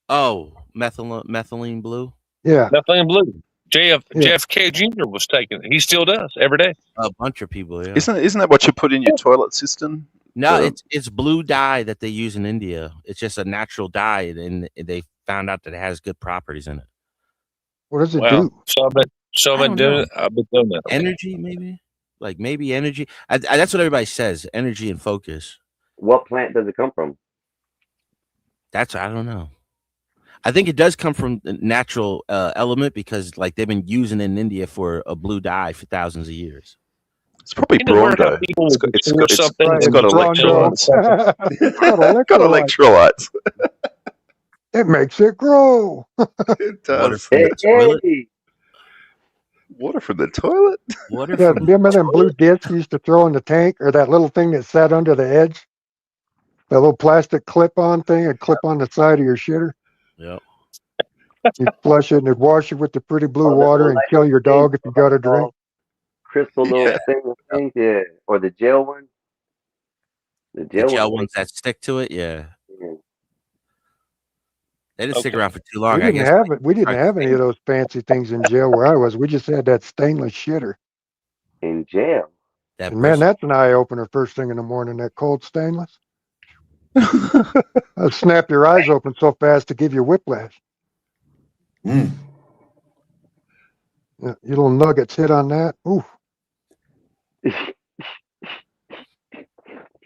Speaker 18: Oh, methylene blue.
Speaker 14: Yeah,
Speaker 8: methylene blue. JFK Jr. was taking it. He still does every day.
Speaker 18: A bunch of people. Yeah.
Speaker 17: Isn't that what you put in your toilet system?
Speaker 18: No, it's blue dye that they use in India. It's just a natural dye, and they found out that it has good properties in it.
Speaker 14: What does it do?
Speaker 8: So I've been doing that.
Speaker 18: Energy, maybe. Like maybe energy. That's what everybody says. Energy and focus.
Speaker 15: What plant does it come from?
Speaker 18: I don't know. I think it does come from the natural element because like they've been using it in India for a blue dye for thousands of years.
Speaker 17: It's probably Brawndo. It's got electrolytes. Got electrolytes.
Speaker 14: It makes it grow.
Speaker 17: It does. Water from the toilet?
Speaker 14: Remember them blue discs you used to throw in the tank, or that little thing that sat under the edge? That little plastic clip-on thing, and clip on the side of your shitter?
Speaker 18: Yeah.
Speaker 14: You flush it and it'd wash it with the pretty blue water and kill your dog if you got a drink.
Speaker 15: Crystal little things, yeah. Or the gel one.
Speaker 18: The gel ones that stick to it, yeah. They didn't stick around for too long.
Speaker 14: We didn't have any of those fancy things in jail where I was. We just had that stainless shitter.
Speaker 15: In jail?
Speaker 14: And man, that's an eye opener first thing in the morning, that cold stainless. I'll snap your eyes open so fast to give you whiplash. Yeah, your little nuggets hit on that. Ooh.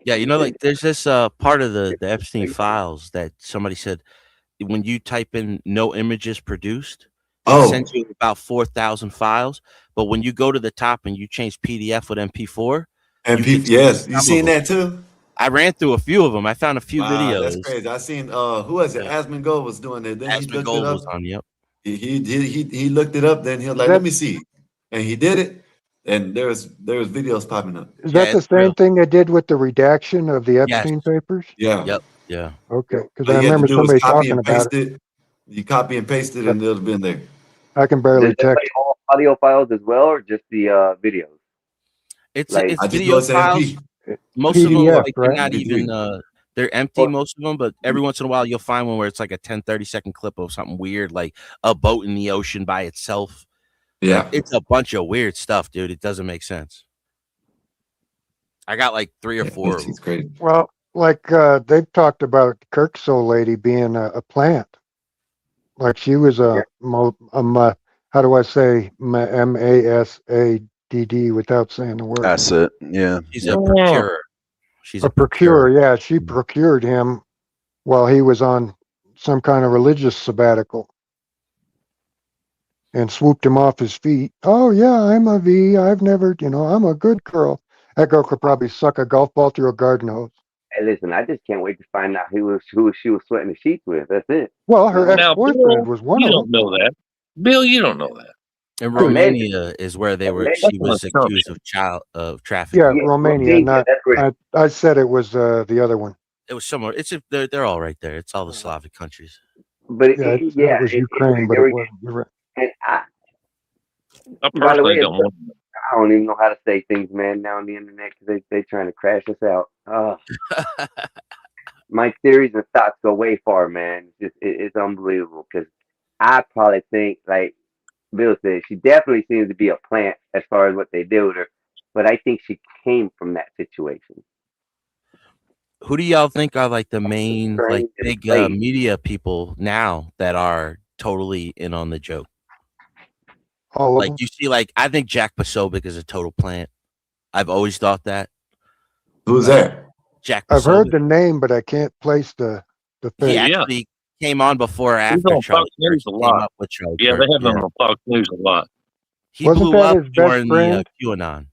Speaker 18: Yeah, you know, like there's this part of the Epstein files that somebody said when you type in no images produced, it sends you about 4,000 files. But when you go to the top and you change PDF with MP4,
Speaker 2: yes, you seen that too?
Speaker 18: I ran through a few of them. I found a few videos.
Speaker 2: That's crazy. I seen who was it? Asmongold was doing it. Then he looked it up.
Speaker 18: Was on, yep.
Speaker 2: He looked it up. Then he was like, "Let me see," and he did it. And there was videos popping up.
Speaker 14: Is that the same thing they did with the redaction of the Epstein papers?
Speaker 2: Yeah.
Speaker 18: Yep. Yeah.
Speaker 14: Okay. Because I remember somebody talking about it.
Speaker 2: You copy and paste it, and it'll be in there.
Speaker 14: I can barely text.
Speaker 15: All audio files as well, or just the videos?
Speaker 18: It's
Speaker 2: I
Speaker 18: video files. Most of them, like, they're not even they're empty, most of them, but every once in a while you'll find one where it's like a 10-30-second clip of something weird, like a boat in the ocean by itself.
Speaker 2: Yeah.
Speaker 18: Like, it's a bunch of weird stuff, dude. It doesn't make sense. I got like 3 or 4 of them.
Speaker 2: She's crazy.
Speaker 14: Well, like they've talked about Kirk's old lady being a plant. Like she was how do I say MASADD without saying the word?
Speaker 17: That's it. Yeah.
Speaker 18: She's a procurer. She's
Speaker 14: a procurer. Yeah, she procured him while he was on some kind of religious sabbatical and swooped him off his feet. Oh yeah, I'm a V. I've never, I'm a good girl. That girl could probably suck a golf ball through a garden hose.
Speaker 15: Hey, listen, I just can't wait to find out who she was sweating the sheets with. That's it.
Speaker 14: Well, her ex-boyfriend was one of them.
Speaker 8: You don't know that. Bill, you don't know that.
Speaker 18: And Romania is where she was accused of trafficking.
Speaker 14: Yeah, Romania. I said it was the other one.
Speaker 18: It was somewhere. They're all right there. It's all the Slavic countries.
Speaker 15: But
Speaker 14: it was Ukraine, but it wasn't. You're right.
Speaker 15: And
Speaker 8: I
Speaker 15: by the way,
Speaker 8: don't
Speaker 15: I don't even know how to say things, man, now on the internet because they trying to crash us out. My theories and thoughts go way far, man. It's unbelievable because I probably think, like Bill said, she definitely seems to be a plant as far as what they did with her, but I think she came from that situation.
Speaker 18: Who do y'all think are like the main like big media people now that are totally in on the joke? Like you see, like I think Jack Posobiec is a total plant. I've always thought that.
Speaker 2: Who's that?
Speaker 18: Jack Posobiec.
Speaker 14: I've heard the name, but I can't place the face.
Speaker 18: He actually came on before or after
Speaker 8: on
Speaker 18: Charlie
Speaker 8: Fox News a lot. Yeah, they have him on Fox News a lot.
Speaker 18: He
Speaker 14: Wasn't
Speaker 18: blew
Speaker 14: that
Speaker 18: up
Speaker 14: his best
Speaker 18: during
Speaker 14: friend?
Speaker 18: the QAnon.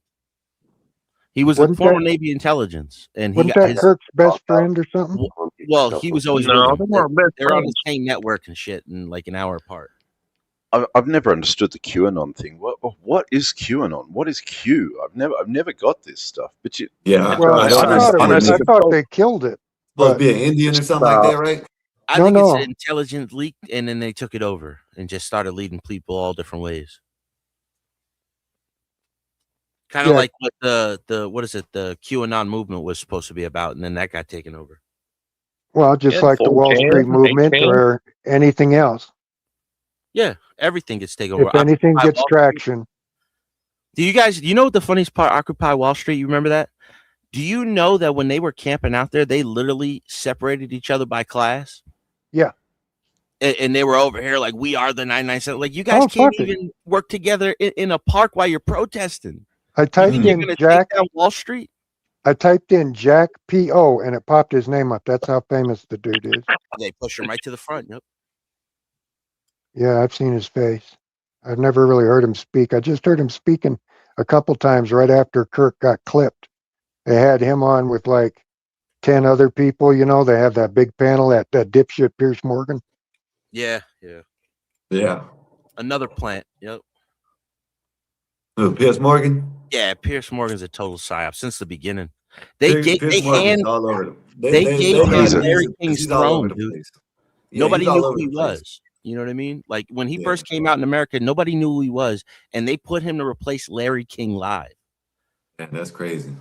Speaker 18: He was a former Navy intelligence, and he
Speaker 14: Wasn't
Speaker 18: got
Speaker 14: that
Speaker 18: his
Speaker 14: Kirk's best friend or something?
Speaker 18: Well, he was always
Speaker 8: No,
Speaker 18: with
Speaker 8: they
Speaker 18: him.
Speaker 8: weren't best
Speaker 18: They're on
Speaker 8: friends.
Speaker 18: the same network and shit, and like an hour apart.
Speaker 17: I've never understood the QAnon thing. What is QAnon? What is Q? I've never got this stuff. But
Speaker 2: Yeah,
Speaker 14: Well, I thought they killed it.
Speaker 2: Supposed to be an Indian or something like that, right?
Speaker 18: I think it's an intelligence leak, and then they took it over and just started leading people all different ways. Kind of like what the QAnon movement was supposed to be about, and then that got taken over.
Speaker 14: Well, just like the Wall Street movement or anything else.
Speaker 18: Yeah, everything gets taken over.
Speaker 14: If anything gets traction.
Speaker 18: Do you know what the funniest part? Occupy Wall Street. You remember that? Do you know that when they were camping out there, they literally separated each other by class?
Speaker 14: Yeah.
Speaker 18: And they were over here like, we are the 997. Like, you guys can't even work together in a park while you're protesting.
Speaker 14: I typed in Jack
Speaker 18: Wall Street.
Speaker 14: I typed in Jack P.O. and it popped his name up. That's how famous the dude is.
Speaker 18: They push him right to the front. Yep.
Speaker 14: Yeah, I've seen his face. I've never really heard him speak. I just heard him speaking a couple times right after Kirk got clipped. They had him on with like 10 other people. They have that big panel, that dipshit Pierce Morgan.
Speaker 18: Yeah. Another plant. Yep.
Speaker 2: Who, Pierce Morgan?
Speaker 18: Yeah, Pierce Morgan's a total psyop since the beginning.
Speaker 2: Pierce
Speaker 18: They
Speaker 2: Morgan's all over them.
Speaker 18: gave him Larry King's
Speaker 2: he's all over
Speaker 18: throne,
Speaker 2: the
Speaker 18: dude.
Speaker 2: place. Yeah,
Speaker 18: Nobody
Speaker 2: he's all
Speaker 18: knew
Speaker 2: over
Speaker 18: who he
Speaker 2: the place.
Speaker 18: was. You know what I mean? Like when he first came out in America, nobody knew who he was, and they put him to replace Larry King live.
Speaker 2: Yeah, that's crazy.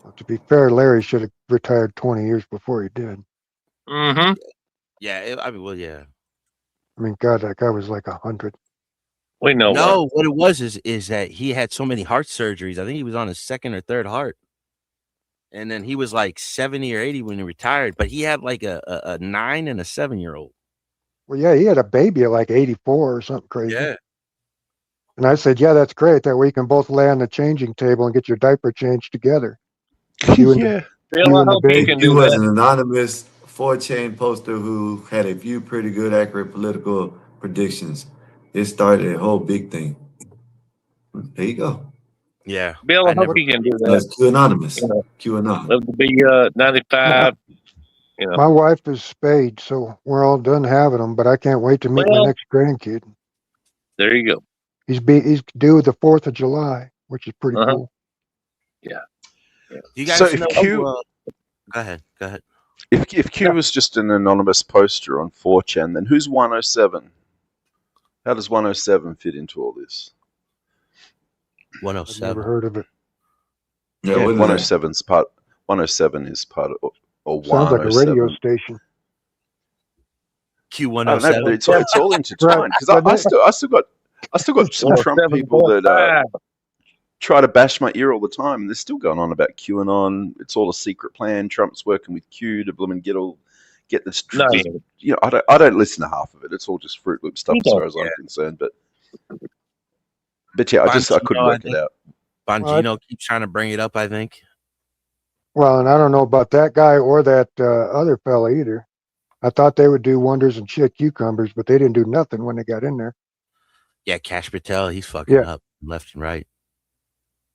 Speaker 14: Well, to be fair, Larry should have retired 20 years before he did.
Speaker 8: Mm-hmm.
Speaker 18: Yeah,
Speaker 14: I mean, God, that guy was like 100.
Speaker 8: We know.
Speaker 18: No, what it was is that he had so many heart surgeries. I think he was on his second or third heart. And then he was like 70 or 80 when he retired, but he had like a 9 and a 7-year-old.
Speaker 14: Well, yeah, he had a baby at like 84 or something crazy.
Speaker 18: Yeah.
Speaker 14: And I said, yeah, that's great. That way you can both lay on the changing table and get your diaper changed together. You and
Speaker 2: Yeah.
Speaker 14: the baby.
Speaker 2: He was an anonymous 4chan poster who had a few pretty good, accurate political predictions. It started a whole big thing. There you go.
Speaker 18: Yeah.
Speaker 8: Bill, I hope you can do that.
Speaker 2: That's QAnonymous. QAnon.
Speaker 8: Live to be 95.
Speaker 14: My wife is spayed, so we're all done having them, but I can't wait to meet my next grandkid.
Speaker 8: There you go.
Speaker 14: He's due the 4th of July, which is pretty cool.
Speaker 8: Yeah.
Speaker 18: You guys
Speaker 17: So
Speaker 18: know
Speaker 17: if Q,
Speaker 18: go ahead.
Speaker 17: if Q was just an anonymous poster on 4chan, then who's 107? How does 107 fit into all this?
Speaker 18: 107.
Speaker 14: I've never heard of it.
Speaker 17: Yeah, 107's part. 107 is part of, or
Speaker 14: Sounds like a
Speaker 17: 107.
Speaker 14: radio station.
Speaker 18: Q107.
Speaker 17: It's all intertwined because I still got some Trump people that try to bash my ear all the time, and they're still going on about QAnon. It's all a secret plan. Trump's working with Q to bloom and get this.
Speaker 8: No.
Speaker 17: You know, I don't listen to half of it. It's all just Fruit Loop stuff
Speaker 8: You
Speaker 17: as
Speaker 8: don't
Speaker 17: far as I'm
Speaker 8: care.
Speaker 17: concerned. But yeah, I couldn't work it out.
Speaker 18: Bongino keeps trying to bring it up, I think.
Speaker 14: Well, and I don't know about that guy or that other fella either. I thought they would do wonders and shit cucumbers, but they didn't do nothing when they got in there.
Speaker 18: Yeah, Cash Patel, he's fucking up left and right.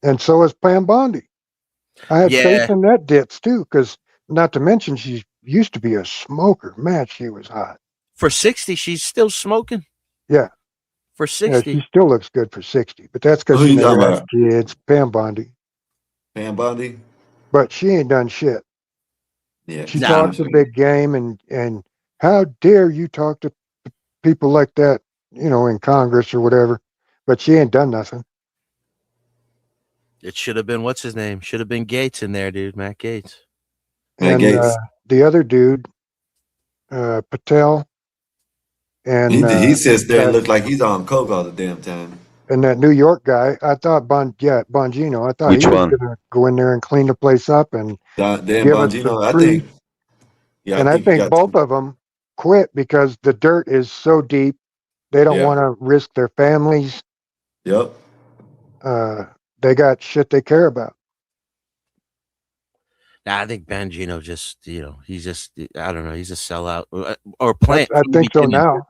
Speaker 14: And so is Pam Bondi. I had faith in that ditz too, because not to mention she used to be a smoker. Man, she was hot.
Speaker 18: For 60, she's still smoking.
Speaker 14: Yeah.
Speaker 18: For 60.
Speaker 14: Yeah, she still looks good for 60, but that's because she never had kids. Pam Bondi.
Speaker 2: Pam Bondi?
Speaker 14: But she ain't done shit.
Speaker 2: Yeah,
Speaker 14: she talks a big game, and how dare you talk to people like that, you know, in Congress or whatever, but she ain't done nothing.
Speaker 18: It should have been, what's his name? Should have been Gates in there, dude. Matt Gates.
Speaker 14: And the other dude, Patel, and
Speaker 2: he sits there and looks like he's on coke all the damn time.
Speaker 14: And that New York guy, I thought Bongino, I thought
Speaker 17: Which
Speaker 14: he was
Speaker 17: one?
Speaker 14: gonna go in there and clean the place up and
Speaker 2: Dan
Speaker 14: give us
Speaker 2: Bongino,
Speaker 14: some
Speaker 2: I
Speaker 14: free.
Speaker 2: think. Yeah,
Speaker 14: And I think both of them quit because the dirt is so deep. They don't want to risk their families.
Speaker 2: Yep.
Speaker 14: They got shit they care about.
Speaker 18: Nah, I think Bongino just, you know, he's just, I don't know, he's a sellout or plant.
Speaker 14: I think so now.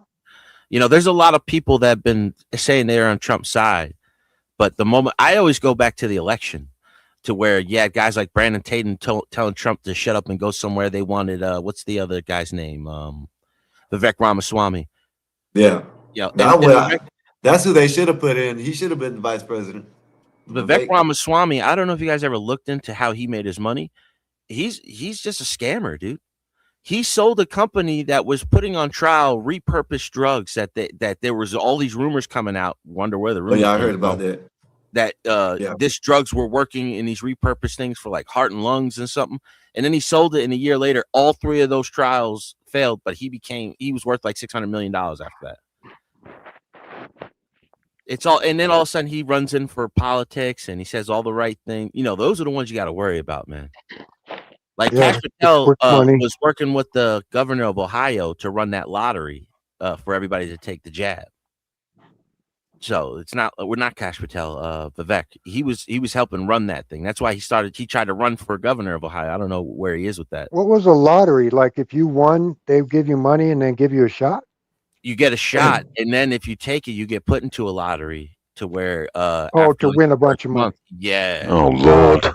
Speaker 18: You know, there's a lot of people that have been saying they're on Trump's side, but the moment I always go back to the election to where, guys like Brandon Tatum telling Trump to shut up and go somewhere. They wanted, what's the other guy's name? Vivek Ramaswamy.
Speaker 2: Yeah.
Speaker 18: Yeah.
Speaker 2: That's who they should have put in. He should have been the vice president.
Speaker 18: Vivek Ramaswamy, I don't know if you guys ever looked into how he made his money. He's just a scammer, dude. He sold a company that was putting on trial repurposed drugs that there was all these rumors coming out. Wonder where the rumors.
Speaker 2: I heard about that.
Speaker 18: That this drugs were working in these repurposed things for like heart and lungs and something. And then he sold it, and a year later, all three of those trials failed, but he was worth like $600 million after that. And then all of a sudden he runs in for politics and he says all the right thing. You know, those are the ones you got to worry about, man. Like Cash Patel was working with the governor of Ohio to run that lottery for everybody to take the jab. So we're not Cash Patel, Vivek. He was helping run that thing. That's why he tried to run for governor of Ohio. I don't know where he is with that.
Speaker 14: What was a lottery? Like if you won, they give you money and then give you a shot?
Speaker 18: You get a shot, and then if you take it, you get put into a lottery to where
Speaker 14: to win a bunch of money.
Speaker 18: Yeah.
Speaker 17: Oh Lord.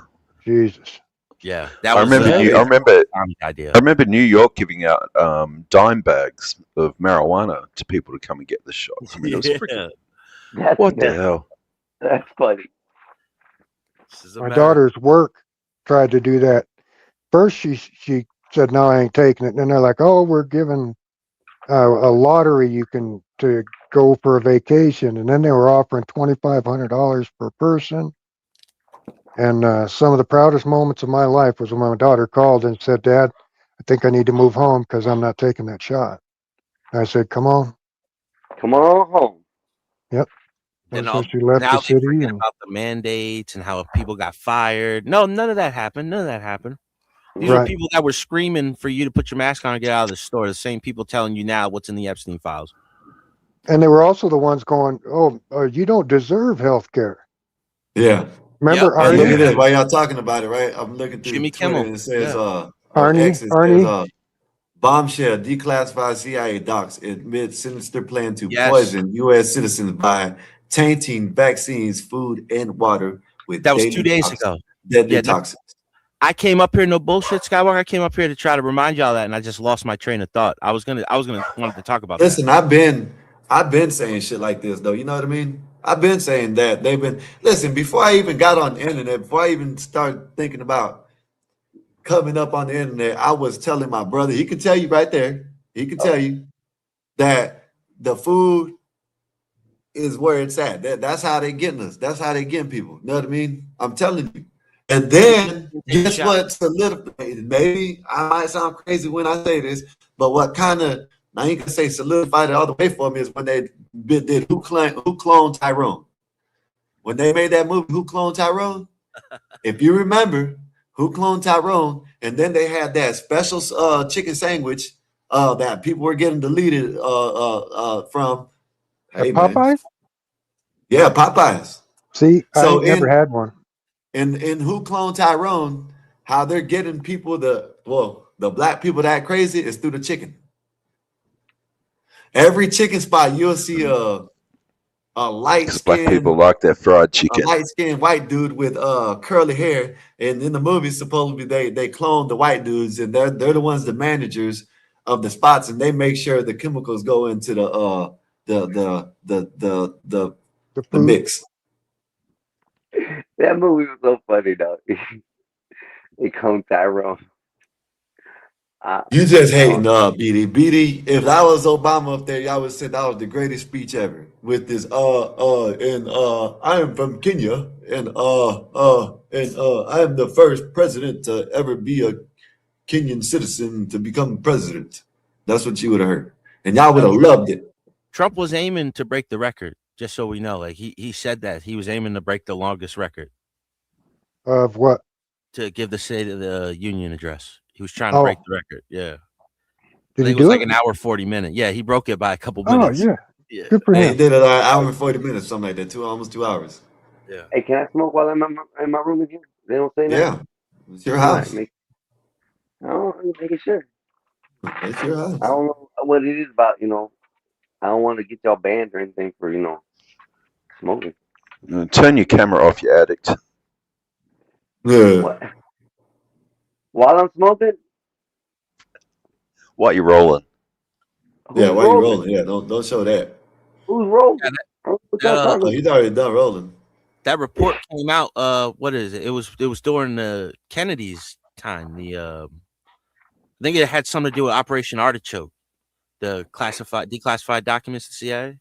Speaker 14: Jesus.
Speaker 18: Yeah.
Speaker 17: I remember New York giving out dime bags of marijuana to people to come and get the shot. I mean, it was freaking. What the hell?
Speaker 15: That's funny.
Speaker 14: My daughter's work tried to do that. First, she said, "No, I ain't taking it." And then they're like, "Oh, we're giving a lottery you can to go for a vacation." And then they were offering $2,500 per person. And some of the proudest moments of my life was when my daughter called and said, "Dad, I think I need to move home because I'm not taking that shot." And I said, "Come on.
Speaker 15: Come on home."
Speaker 14: Yep.
Speaker 18: And
Speaker 14: so she left
Speaker 18: now
Speaker 14: the city.
Speaker 18: And about the mandates and how people got fired. No, none of that happened. These are people that were screaming for you to put your mask on and get out of the store. The same people telling you now what's in the Epstein files.
Speaker 14: And they were also the ones going, "Oh, you don't deserve health care."
Speaker 2: Yeah.
Speaker 14: Remember Arnie?
Speaker 2: Look at this. While y'all talking about it, right? I'm looking through
Speaker 18: Jimmy
Speaker 2: Twitter
Speaker 18: Kimmel.
Speaker 2: and it says,
Speaker 14: Arnie.
Speaker 2: Bombshell, declassified CIA docs admit sinister plan to poison U.S. citizens by tainting vaccines, food, and water with
Speaker 18: that was 2 days ago.
Speaker 2: Deadly toxins.
Speaker 18: I came up here, no bullshit, Skywalker. I came up here to try to remind y'all that, and I just lost my train of thought. I was gonna wanted to talk about.
Speaker 2: Listen, I've been saying shit like this though. You know what I mean? I've been saying that listen, before I even got on the internet, before I even started thinking about coming up on the internet, I was telling my brother, he could tell you right there, he could tell you that the food is where it's at. That's how they getting us. That's how they getting people. You know what I mean? I'm telling you. And then guess what solidified? Maybe I might sound crazy when I say this, but what kind of, I ain't gonna say solidified it all the way for me is when they did who cloned Tyrone. when they made that movie, Who Cloned Tyrone? If you remember, Who Cloned Tyrone? And then they had that special chicken sandwich that people were getting deleted from. Hey, man.
Speaker 14: Popeyes?
Speaker 2: Yeah, Popeyes.
Speaker 14: See,
Speaker 2: So
Speaker 14: I never had one.
Speaker 2: In Who Cloned Tyrone, how they're getting people the black people that crazy is through the chicken. Every chicken spot you'll see a light skinned
Speaker 17: black people like that fried chicken.
Speaker 2: A light skinned white dude with curly hair, and in the movie supposedly they clone the white dudes, and they're the ones, the managers of the spots, and they make sure the chemicals go into the mix.
Speaker 15: That movie was so funny though. They cloned Tyrone.
Speaker 2: You just hating BD. BD, if I was Obama up there, y'all would say that was the greatest speech ever. With this I am from Kenya, and I am the first president to ever be a Kenyan citizen to become president. That's what you would have heard. And y'all would have loved it.
Speaker 18: Trump was aiming to break the record, just so we know. Like he said that he was aiming to break the longest record.
Speaker 14: Of what?
Speaker 18: To give the State of the Union address. He was trying to break the record. Yeah.
Speaker 14: Did he
Speaker 18: it
Speaker 14: do
Speaker 18: was like
Speaker 14: it?
Speaker 18: an hour 40 minutes. Yeah, he broke it by a couple minutes.
Speaker 14: Oh yeah. Good for him.
Speaker 2: He did it an hour and 40 minutes, something like that. Almost 2 hours.
Speaker 18: Yeah.
Speaker 15: Hey, can I smoke while I'm in my room again? They don't say that.
Speaker 2: Yeah, it's your house.
Speaker 15: I'm making sure.
Speaker 2: It's your house.
Speaker 15: I don't know what it is about, I don't want to get y'all banned or anything for, smoking.
Speaker 17: Turn your camera off, you addict.
Speaker 2: Yeah.
Speaker 15: What? While I'm smoking?
Speaker 17: While you're rolling.
Speaker 2: Yeah, while you're rolling. Yeah, don't show that.
Speaker 15: Who's rolling?
Speaker 2: He's already done rolling.
Speaker 18: That report came out. What is it? It was during the Kennedy's time. I think it had something to do with Operation Artichoke, the declassified documents of the CIA.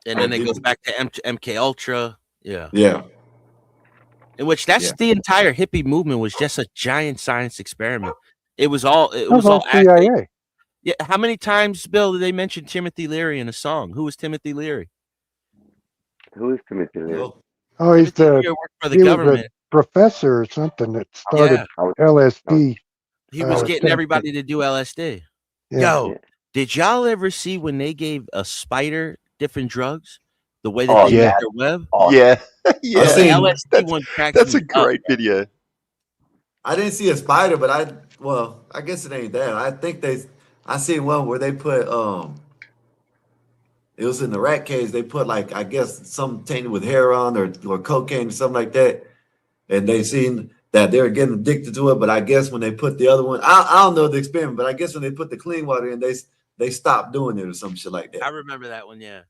Speaker 18: And then it goes back to MK Ultra. Yeah.
Speaker 2: Yeah.
Speaker 18: In which the entire hippie movement was just a giant science experiment. It was all
Speaker 14: CIA.
Speaker 18: Yeah. How many times, Bill, did they mention Timothy Leary in a song? Who was Timothy Leary?
Speaker 15: Who is Timothy Leary?
Speaker 14: Oh, he's
Speaker 18: Leary worked for the government.
Speaker 14: Professor or something that started LSD.
Speaker 18: He was getting everybody to do LSD.
Speaker 14: Yeah.
Speaker 18: Yo, did y'all ever see when they gave a spider different drugs? The way that they make their web?
Speaker 17: Yeah. Yeah.
Speaker 18: LSD one cracks
Speaker 17: that's
Speaker 18: me
Speaker 17: a great video.
Speaker 2: I didn't see a spider, but I guess it ain't that. I think I seen one where they put it was in the rat cage. They put like, I guess, some tainted with heroin or cocaine or something like that. And they seen that they were getting addicted to it. But I guess when they put the other one, I don't know the experiment, but I guess when they put the clean water in, they stopped doing it or some shit like that.
Speaker 18: I remember that one, yeah.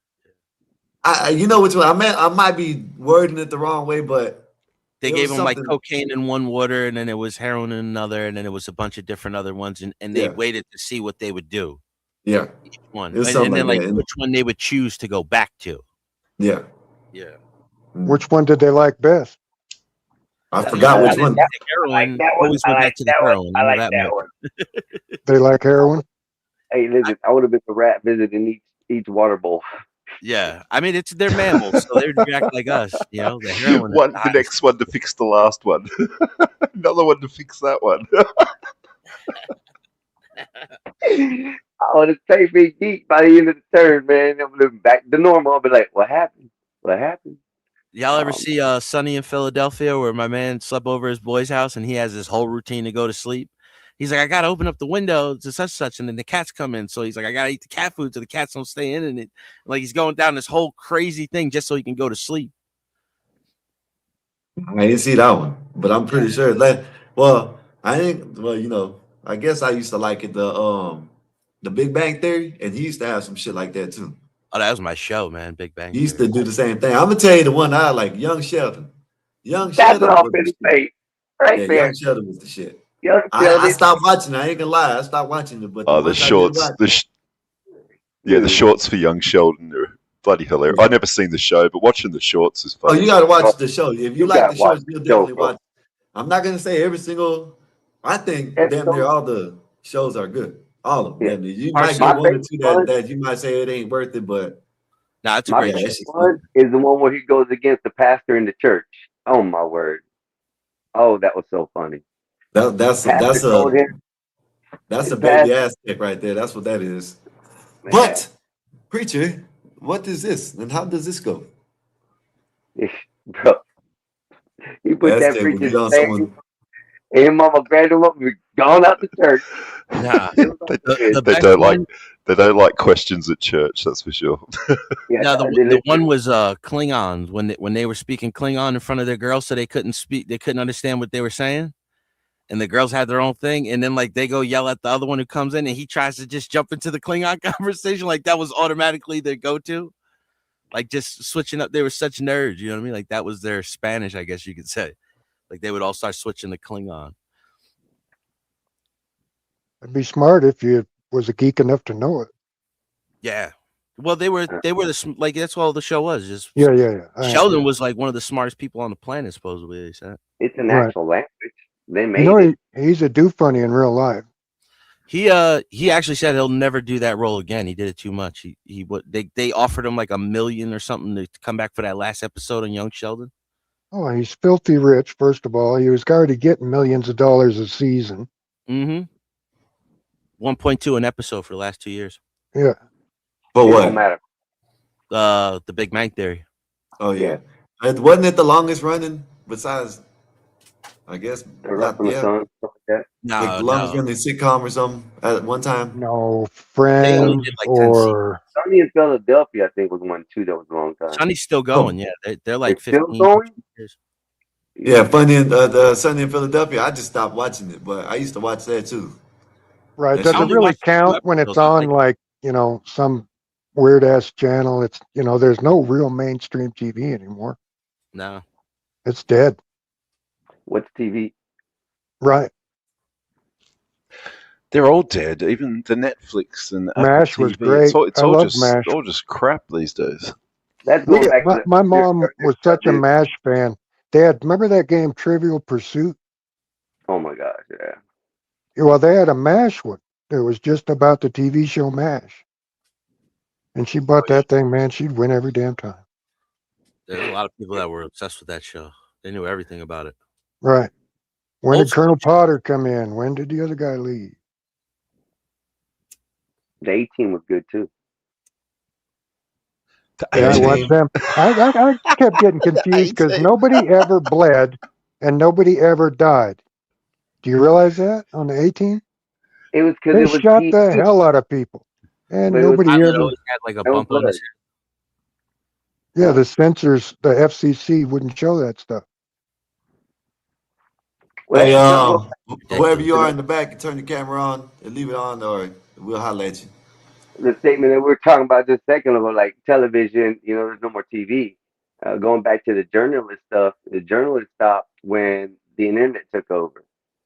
Speaker 2: You know which one I meant. I might be wording it the wrong way, but
Speaker 18: they gave them like cocaine in one water, and then it was heroin in another, and then it was a bunch of different other ones, and they waited to see what they would do.
Speaker 2: Yeah,
Speaker 18: each one,
Speaker 2: and
Speaker 18: then like which one they would choose to go back to.
Speaker 2: Yeah,
Speaker 18: yeah.
Speaker 14: Which one did they like best?
Speaker 2: I forgot which one.
Speaker 18: Heroin. Always went back to the heroin.
Speaker 15: I like that one.
Speaker 14: They like heroin.
Speaker 15: Hey, listen, I would have been the rat visiting each water bowl.
Speaker 18: Yeah, I mean they're mammals, so they react like us. You know, the heroin.
Speaker 17: The next one to fix the last one. Another one to fix that one.
Speaker 15: I would have stayed me deep by the end of the turn, man. I'm living back to normal. I'll be like, what happened? What happened?
Speaker 18: Y'all ever see Sunny in Philadelphia, where my man slept over his boy's house and he has his whole routine to go to sleep? He's like, I gotta open up the window to such, and then the cats come in. So he's like, I gotta eat the cat food so the cats don't stay in. And it, like, he's going down this whole crazy thing just so he can go to sleep.
Speaker 2: I didn't see that one, but I'm pretty sure that. Well, I think. Well, you know, I guess I used to like it the Big Bang Theory, and he used to have some shit like that too.
Speaker 18: Oh, that was my show, man. Big Bang.
Speaker 2: He used to do the same thing. I'm gonna tell you the one I like, Young Sheldon.
Speaker 15: That's what I'm finna say. Right there.
Speaker 2: Young Sheldon was the shit. I stopped watching it. I ain't gonna lie. I stopped watching it. But
Speaker 17: the shorts. The shorts for Young Sheldon are bloody hilarious. I've never seen the show, but watching the shorts is funny.
Speaker 2: Oh, you gotta watch the show. If you like the show, you'll definitely watch it. I'm not gonna say every single. I think damn near all the shows are good. All of them. Yeah. You might get one or two that you might say it ain't worth it, but
Speaker 18: Nah, it's a
Speaker 15: My
Speaker 18: great
Speaker 15: favorite
Speaker 18: show.
Speaker 15: one is the one where he goes against the pastor in the church. Oh my word! Oh, that was so funny.
Speaker 2: That's
Speaker 15: Pastor told him.
Speaker 2: a
Speaker 15: Pastor,
Speaker 2: baby ass kick right there. That's what that is.
Speaker 15: man,
Speaker 2: But preacher, what is this? And how does this go?
Speaker 15: bro, he put
Speaker 2: That's
Speaker 15: that
Speaker 2: it. When
Speaker 15: preacher's
Speaker 2: you on
Speaker 15: name,
Speaker 2: someone.
Speaker 15: and his mama grabbed him up and gone out the church.
Speaker 18: Nah,
Speaker 15: It was
Speaker 17: They,
Speaker 15: so good.
Speaker 18: the
Speaker 17: they
Speaker 18: best
Speaker 17: don't
Speaker 18: one.
Speaker 17: like questions at church. That's for sure.
Speaker 15: Yeah,
Speaker 18: No,
Speaker 15: they
Speaker 18: the one
Speaker 15: listen.
Speaker 18: was Klingons when they were speaking Klingon in front of their girls, so they couldn't speak, they couldn't understand what they were saying, and the girls had their own thing, and then like they go yell at the other one who comes in, and he tries to just jump into the Klingon conversation, like that was automatically their go-to, like just switching up. They were such nerds, you know what I mean? Like that was their Spanish, I guess you could say. Like they would all start switching to Klingon.
Speaker 14: It'd be smart if you was a geek enough to know it.
Speaker 18: Yeah. Well, they were like that's all the show was. Just
Speaker 14: Yeah.
Speaker 18: Sheldon was like one of the smartest people on the planet, supposedly. They said
Speaker 15: It's an
Speaker 14: Right.
Speaker 15: actual language. They
Speaker 14: You
Speaker 15: made
Speaker 14: know,
Speaker 15: it.
Speaker 14: he's a do funny in real life.
Speaker 18: he actually said he'll never do that role again. He did it too much. They offered him like $1 million or something to come back for that last episode on Young Sheldon.
Speaker 14: Oh, he's filthy rich. First of all, he was already getting millions of dollars a season.
Speaker 18: Mm-hmm. 1.2 an episode for the last 2 years.
Speaker 14: Yeah.
Speaker 2: For
Speaker 15: It
Speaker 2: what?
Speaker 15: don't matter.
Speaker 18: The Big Bang Theory.
Speaker 2: Oh yeah. And wasn't it the longest running besides I guess
Speaker 15: The Run from the Sun, stuff like that.
Speaker 2: like the longest running sitcom or something at one time?
Speaker 14: No,
Speaker 18: They only
Speaker 14: Friends
Speaker 18: did like 10 seasons.
Speaker 14: or
Speaker 15: Sunny in Philadelphia, I think, was one too. That was a long time.
Speaker 18: Sunny's still going. Yeah, they're like
Speaker 15: It's still
Speaker 18: 15
Speaker 15: going?
Speaker 18: years.
Speaker 2: Yeah, funny in the Sunny in Philadelphia. I just stopped watching it, but I used to watch that too.
Speaker 14: right.
Speaker 2: That
Speaker 14: Does
Speaker 2: shit
Speaker 14: it
Speaker 18: only
Speaker 14: really
Speaker 18: watched 2
Speaker 14: count when it's
Speaker 18: episodes. I
Speaker 14: on
Speaker 18: think
Speaker 14: like, some weird ass channel? It's there's no real mainstream TV anymore.
Speaker 18: no.
Speaker 14: It's dead.
Speaker 15: What's TV?
Speaker 14: Right.
Speaker 17: They're all dead. Even the Netflix and Apple
Speaker 14: MASH was
Speaker 17: TV.
Speaker 14: great.
Speaker 17: It's
Speaker 14: I
Speaker 17: all
Speaker 14: loved MASH.
Speaker 17: just crap these days.
Speaker 15: That's going back to
Speaker 14: My mom was such a MASH fan. Remember that game Trivial Pursuit?
Speaker 15: Oh my gosh, yeah.
Speaker 14: Well, they had a MASH one. It was just about the TV show MASH. And she bought that thing, man. She'd win every damn time.
Speaker 18: There's a lot of people that were obsessed with that show. They knew everything about it.
Speaker 14: Right. When
Speaker 18: Old
Speaker 14: did Colonel Potter come in? When did the other guy leave?
Speaker 15: The 18 was good too.
Speaker 14: Yeah, I watched them. I kept getting confused because nobody ever bled and nobody ever died. Do you realize that on the 18?
Speaker 15: It was because
Speaker 14: They
Speaker 15: it was
Speaker 14: shot
Speaker 15: PG.
Speaker 14: the hell out of people. And
Speaker 15: But it was-
Speaker 14: nobody
Speaker 18: Pilot
Speaker 14: ever.
Speaker 18: always had like a
Speaker 15: No
Speaker 18: bump on his
Speaker 15: blood.
Speaker 18: head.
Speaker 14: Yeah, the censors, the FCC wouldn't show that stuff.
Speaker 15: Well,
Speaker 2: Hey,
Speaker 15: no,
Speaker 2: whoever you are in the back, turn the camera on and leave it on, or we'll holler at you.
Speaker 15: the statement that we were talking about just a second ago, like television, there's no more TV. Going back to the journalist stuff, the journalists stopped when the internet took over.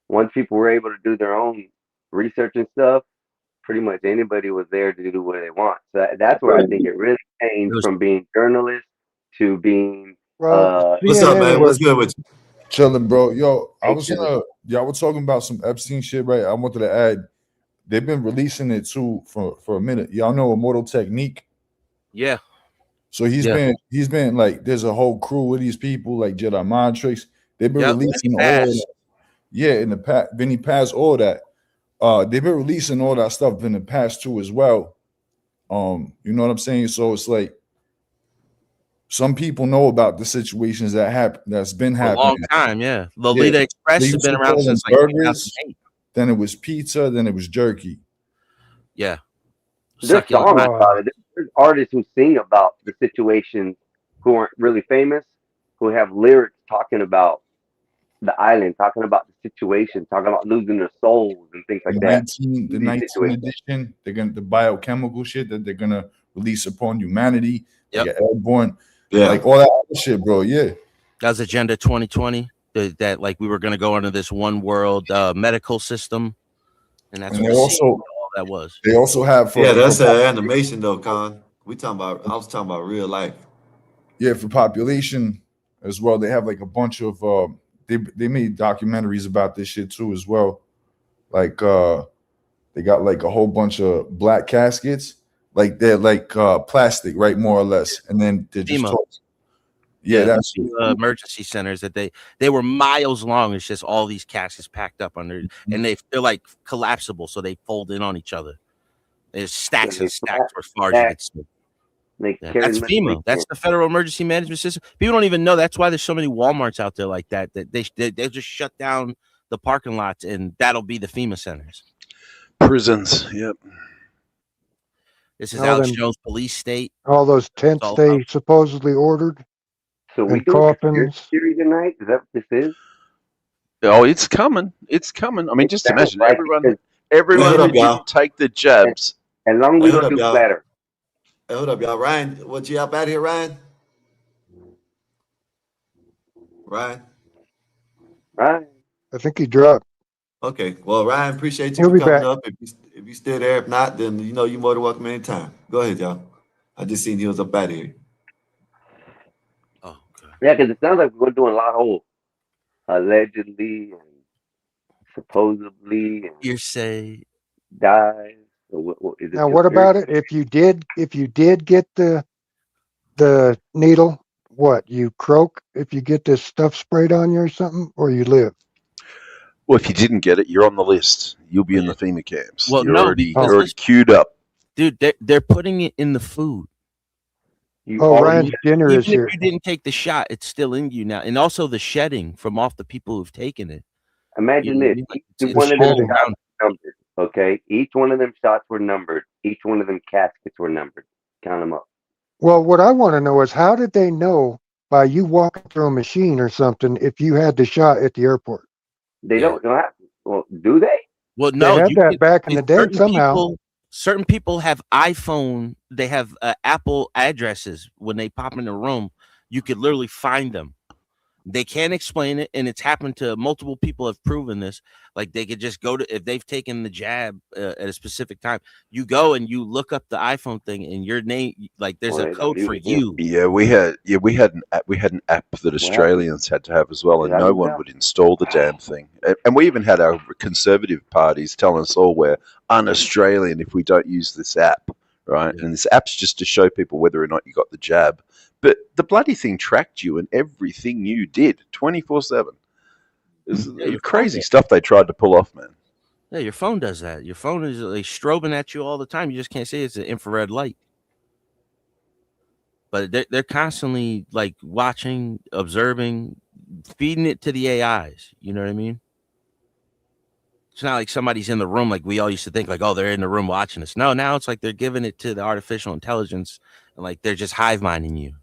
Speaker 15: Once people were able to do their own research and stuff, pretty much anybody was there to do what they want. So that's where I think it really changed from being journalists to being.
Speaker 14: Well,
Speaker 2: What's up, man? What's good with you?
Speaker 19: Chilling, bro. Yo, I
Speaker 15: Hey,
Speaker 19: was
Speaker 15: chilling.
Speaker 19: y'all were talking about some Epstein shit, right? I wanted to add, they've been releasing it too for a minute. Y'all know Immortal Technique?
Speaker 18: Yeah.
Speaker 19: So he's been like, there's a whole crew of these people like Jedi Mind Tricks. They've been releasing all of that. Yeah, in the past, Vinny Paz, all that. They've been releasing all that stuff in the past too as well. You know what I'm saying? So it's like some people know about the situations that's been happening.
Speaker 18: A long time, yeah. Lolita Express
Speaker 19: They
Speaker 18: has
Speaker 19: used
Speaker 18: been
Speaker 19: to
Speaker 18: around
Speaker 19: call them
Speaker 18: since like
Speaker 19: burgers,
Speaker 18: 2008.
Speaker 19: then it was pizza, then it was jerky.
Speaker 18: Yeah.
Speaker 15: There's songs about it. There's artists who sing about the situations who aren't really famous, who have lyrics talking about the island, talking about the situation, talking about losing their souls and things like that.
Speaker 19: The 19 edition, they're gonna the biochemical shit that they're gonna release upon humanity, like an airborne, like all that other shit, bro. Yeah.
Speaker 18: That was Agenda 2020. That like we were gonna go under this one world medical system. And that's
Speaker 19: And
Speaker 18: what
Speaker 19: they also
Speaker 18: all that was.
Speaker 19: They also have
Speaker 2: that's an animation though, Con. I was talking about real life.
Speaker 19: Yeah, for population as well. They have like a bunch of they made documentaries about this shit too as well. Like they got like a whole bunch of black caskets like they're like plastic, right, more or less, and then they're just tossed. Yeah, that's
Speaker 18: emergency centers that they were miles long. It's just all these caskets packed up under, and they're like collapsible, so they fold in on each other. There's stacks and stacks for as far as you can see. That's FEMA. That's the Federal Emergency Management System. People don't even know. That's why there's so many Walmarts out there like that. That they just shut down the parking lots, and that'll be the FEMA centers.
Speaker 17: Prisons. Yep.
Speaker 18: This is Alex Jones Police State.
Speaker 14: All those tents they supposedly ordered.
Speaker 15: So we
Speaker 14: and
Speaker 15: doing
Speaker 14: coffins.
Speaker 15: theory tonight? Is that what this is?
Speaker 17: Oh, it's coming. It's coming. I mean, just imagine everyone
Speaker 2: up,
Speaker 17: who didn't take the jabs.
Speaker 15: As long as we don't do flatter.
Speaker 2: Hey, hold up, y'all. Ryan, what you up out here, Ryan? Ryan?
Speaker 14: I think he dropped.
Speaker 2: Okay. Well, Ryan, appreciate you
Speaker 14: He'll
Speaker 2: for
Speaker 14: be
Speaker 2: coming
Speaker 14: back.
Speaker 2: up. If you still there, if not, then you know you're more than welcome anytime. Go ahead, y'all. I just seen he was up out here.
Speaker 18: Oh, okay.
Speaker 15: Yeah, because it sounds like we're doing a lot of allegedly and supposedly and
Speaker 18: hearsay
Speaker 15: dies. What is it?
Speaker 14: Now, what about it? If you did get the needle, what you croak if you get this stuff sprayed on you or something, or you live?
Speaker 17: Well, if you didn't get it, you're on the list. You'll be in the FEMA camps.
Speaker 18: Well,
Speaker 17: you're
Speaker 18: no,
Speaker 17: already
Speaker 18: because
Speaker 17: queued up.
Speaker 18: Dude, they're putting it in the food.
Speaker 14: Ryan Dinner is here.
Speaker 18: If you didn't take the shot, it's still in you now, and also the shedding from off the people who've taken it.
Speaker 15: Imagine this: each one of them shots were numbered. Okay, each one of them shots were numbered. Each one of them caskets were numbered. Count them up.
Speaker 14: Well, what I want to know is how did they know by you walking through a machine or something if you had the shot at the airport?
Speaker 15: They don't have. Well, do they?
Speaker 18: Well, no,
Speaker 14: they had that back in the day somehow.
Speaker 18: Certain people have iPhone. They have Apple addresses. When they pop in the room, you could literally find them. They can't explain it, and it's happened to multiple people have proven this. Like they could just go to, if they've taken the jab at a specific time, you go and you look up the iPhone thing and your name, like there's a code for you.
Speaker 17: Yeah, we had an app that Australians had to have as well, and no one would install the damn thing. And we even had our conservative parties telling us all we're un-Australian if we don't use this app, right? And this app's just to show people whether or not you got the jab. But the bloody thing tracked you and everything you did 24/7. It's crazy stuff they tried to pull off, man.
Speaker 18: Yeah, your phone does that. Your phone is like strobing at you all the time. You just can't see it's an infrared light. But they're constantly like watching, observing, feeding it to the AIs. You know what I mean? It's not like somebody's in the room like we all used to think, like, oh, they're in the room watching us. No, now it's like they're giving it to the artificial intelligence and like they're just hive minding you.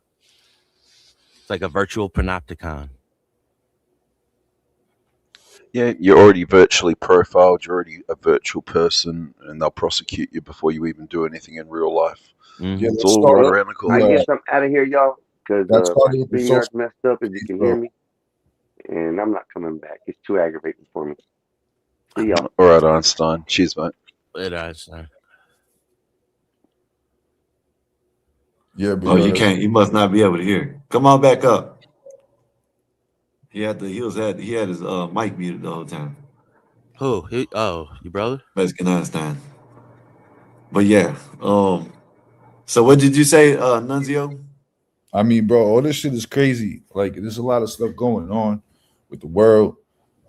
Speaker 18: It's like a virtual panopticon.
Speaker 17: Yeah, you're already virtually profiled. You're already a virtual person, and they'll prosecute you before you even do anything in real life.
Speaker 19: Yeah,
Speaker 17: it's all right around the corner.
Speaker 15: I guess I'm out of here, y'all, because my StreamYard's messed up, as you can hear me, and I'm not coming back. It's too aggravating for me. See y'all.
Speaker 17: All right, Einstein. Cheers, mate.
Speaker 18: It Einstein.
Speaker 19: Yeah, but
Speaker 2: oh, you can't. You must not be able to hear. Come on back up. He had his mic muted the whole time.
Speaker 18: Who? Oh, your brother?
Speaker 2: Mexican Einstein. But yeah. So what did you say, Nunzio?
Speaker 19: I mean, bro, all this shit is crazy. Like, there's a lot of stuff going on with the world.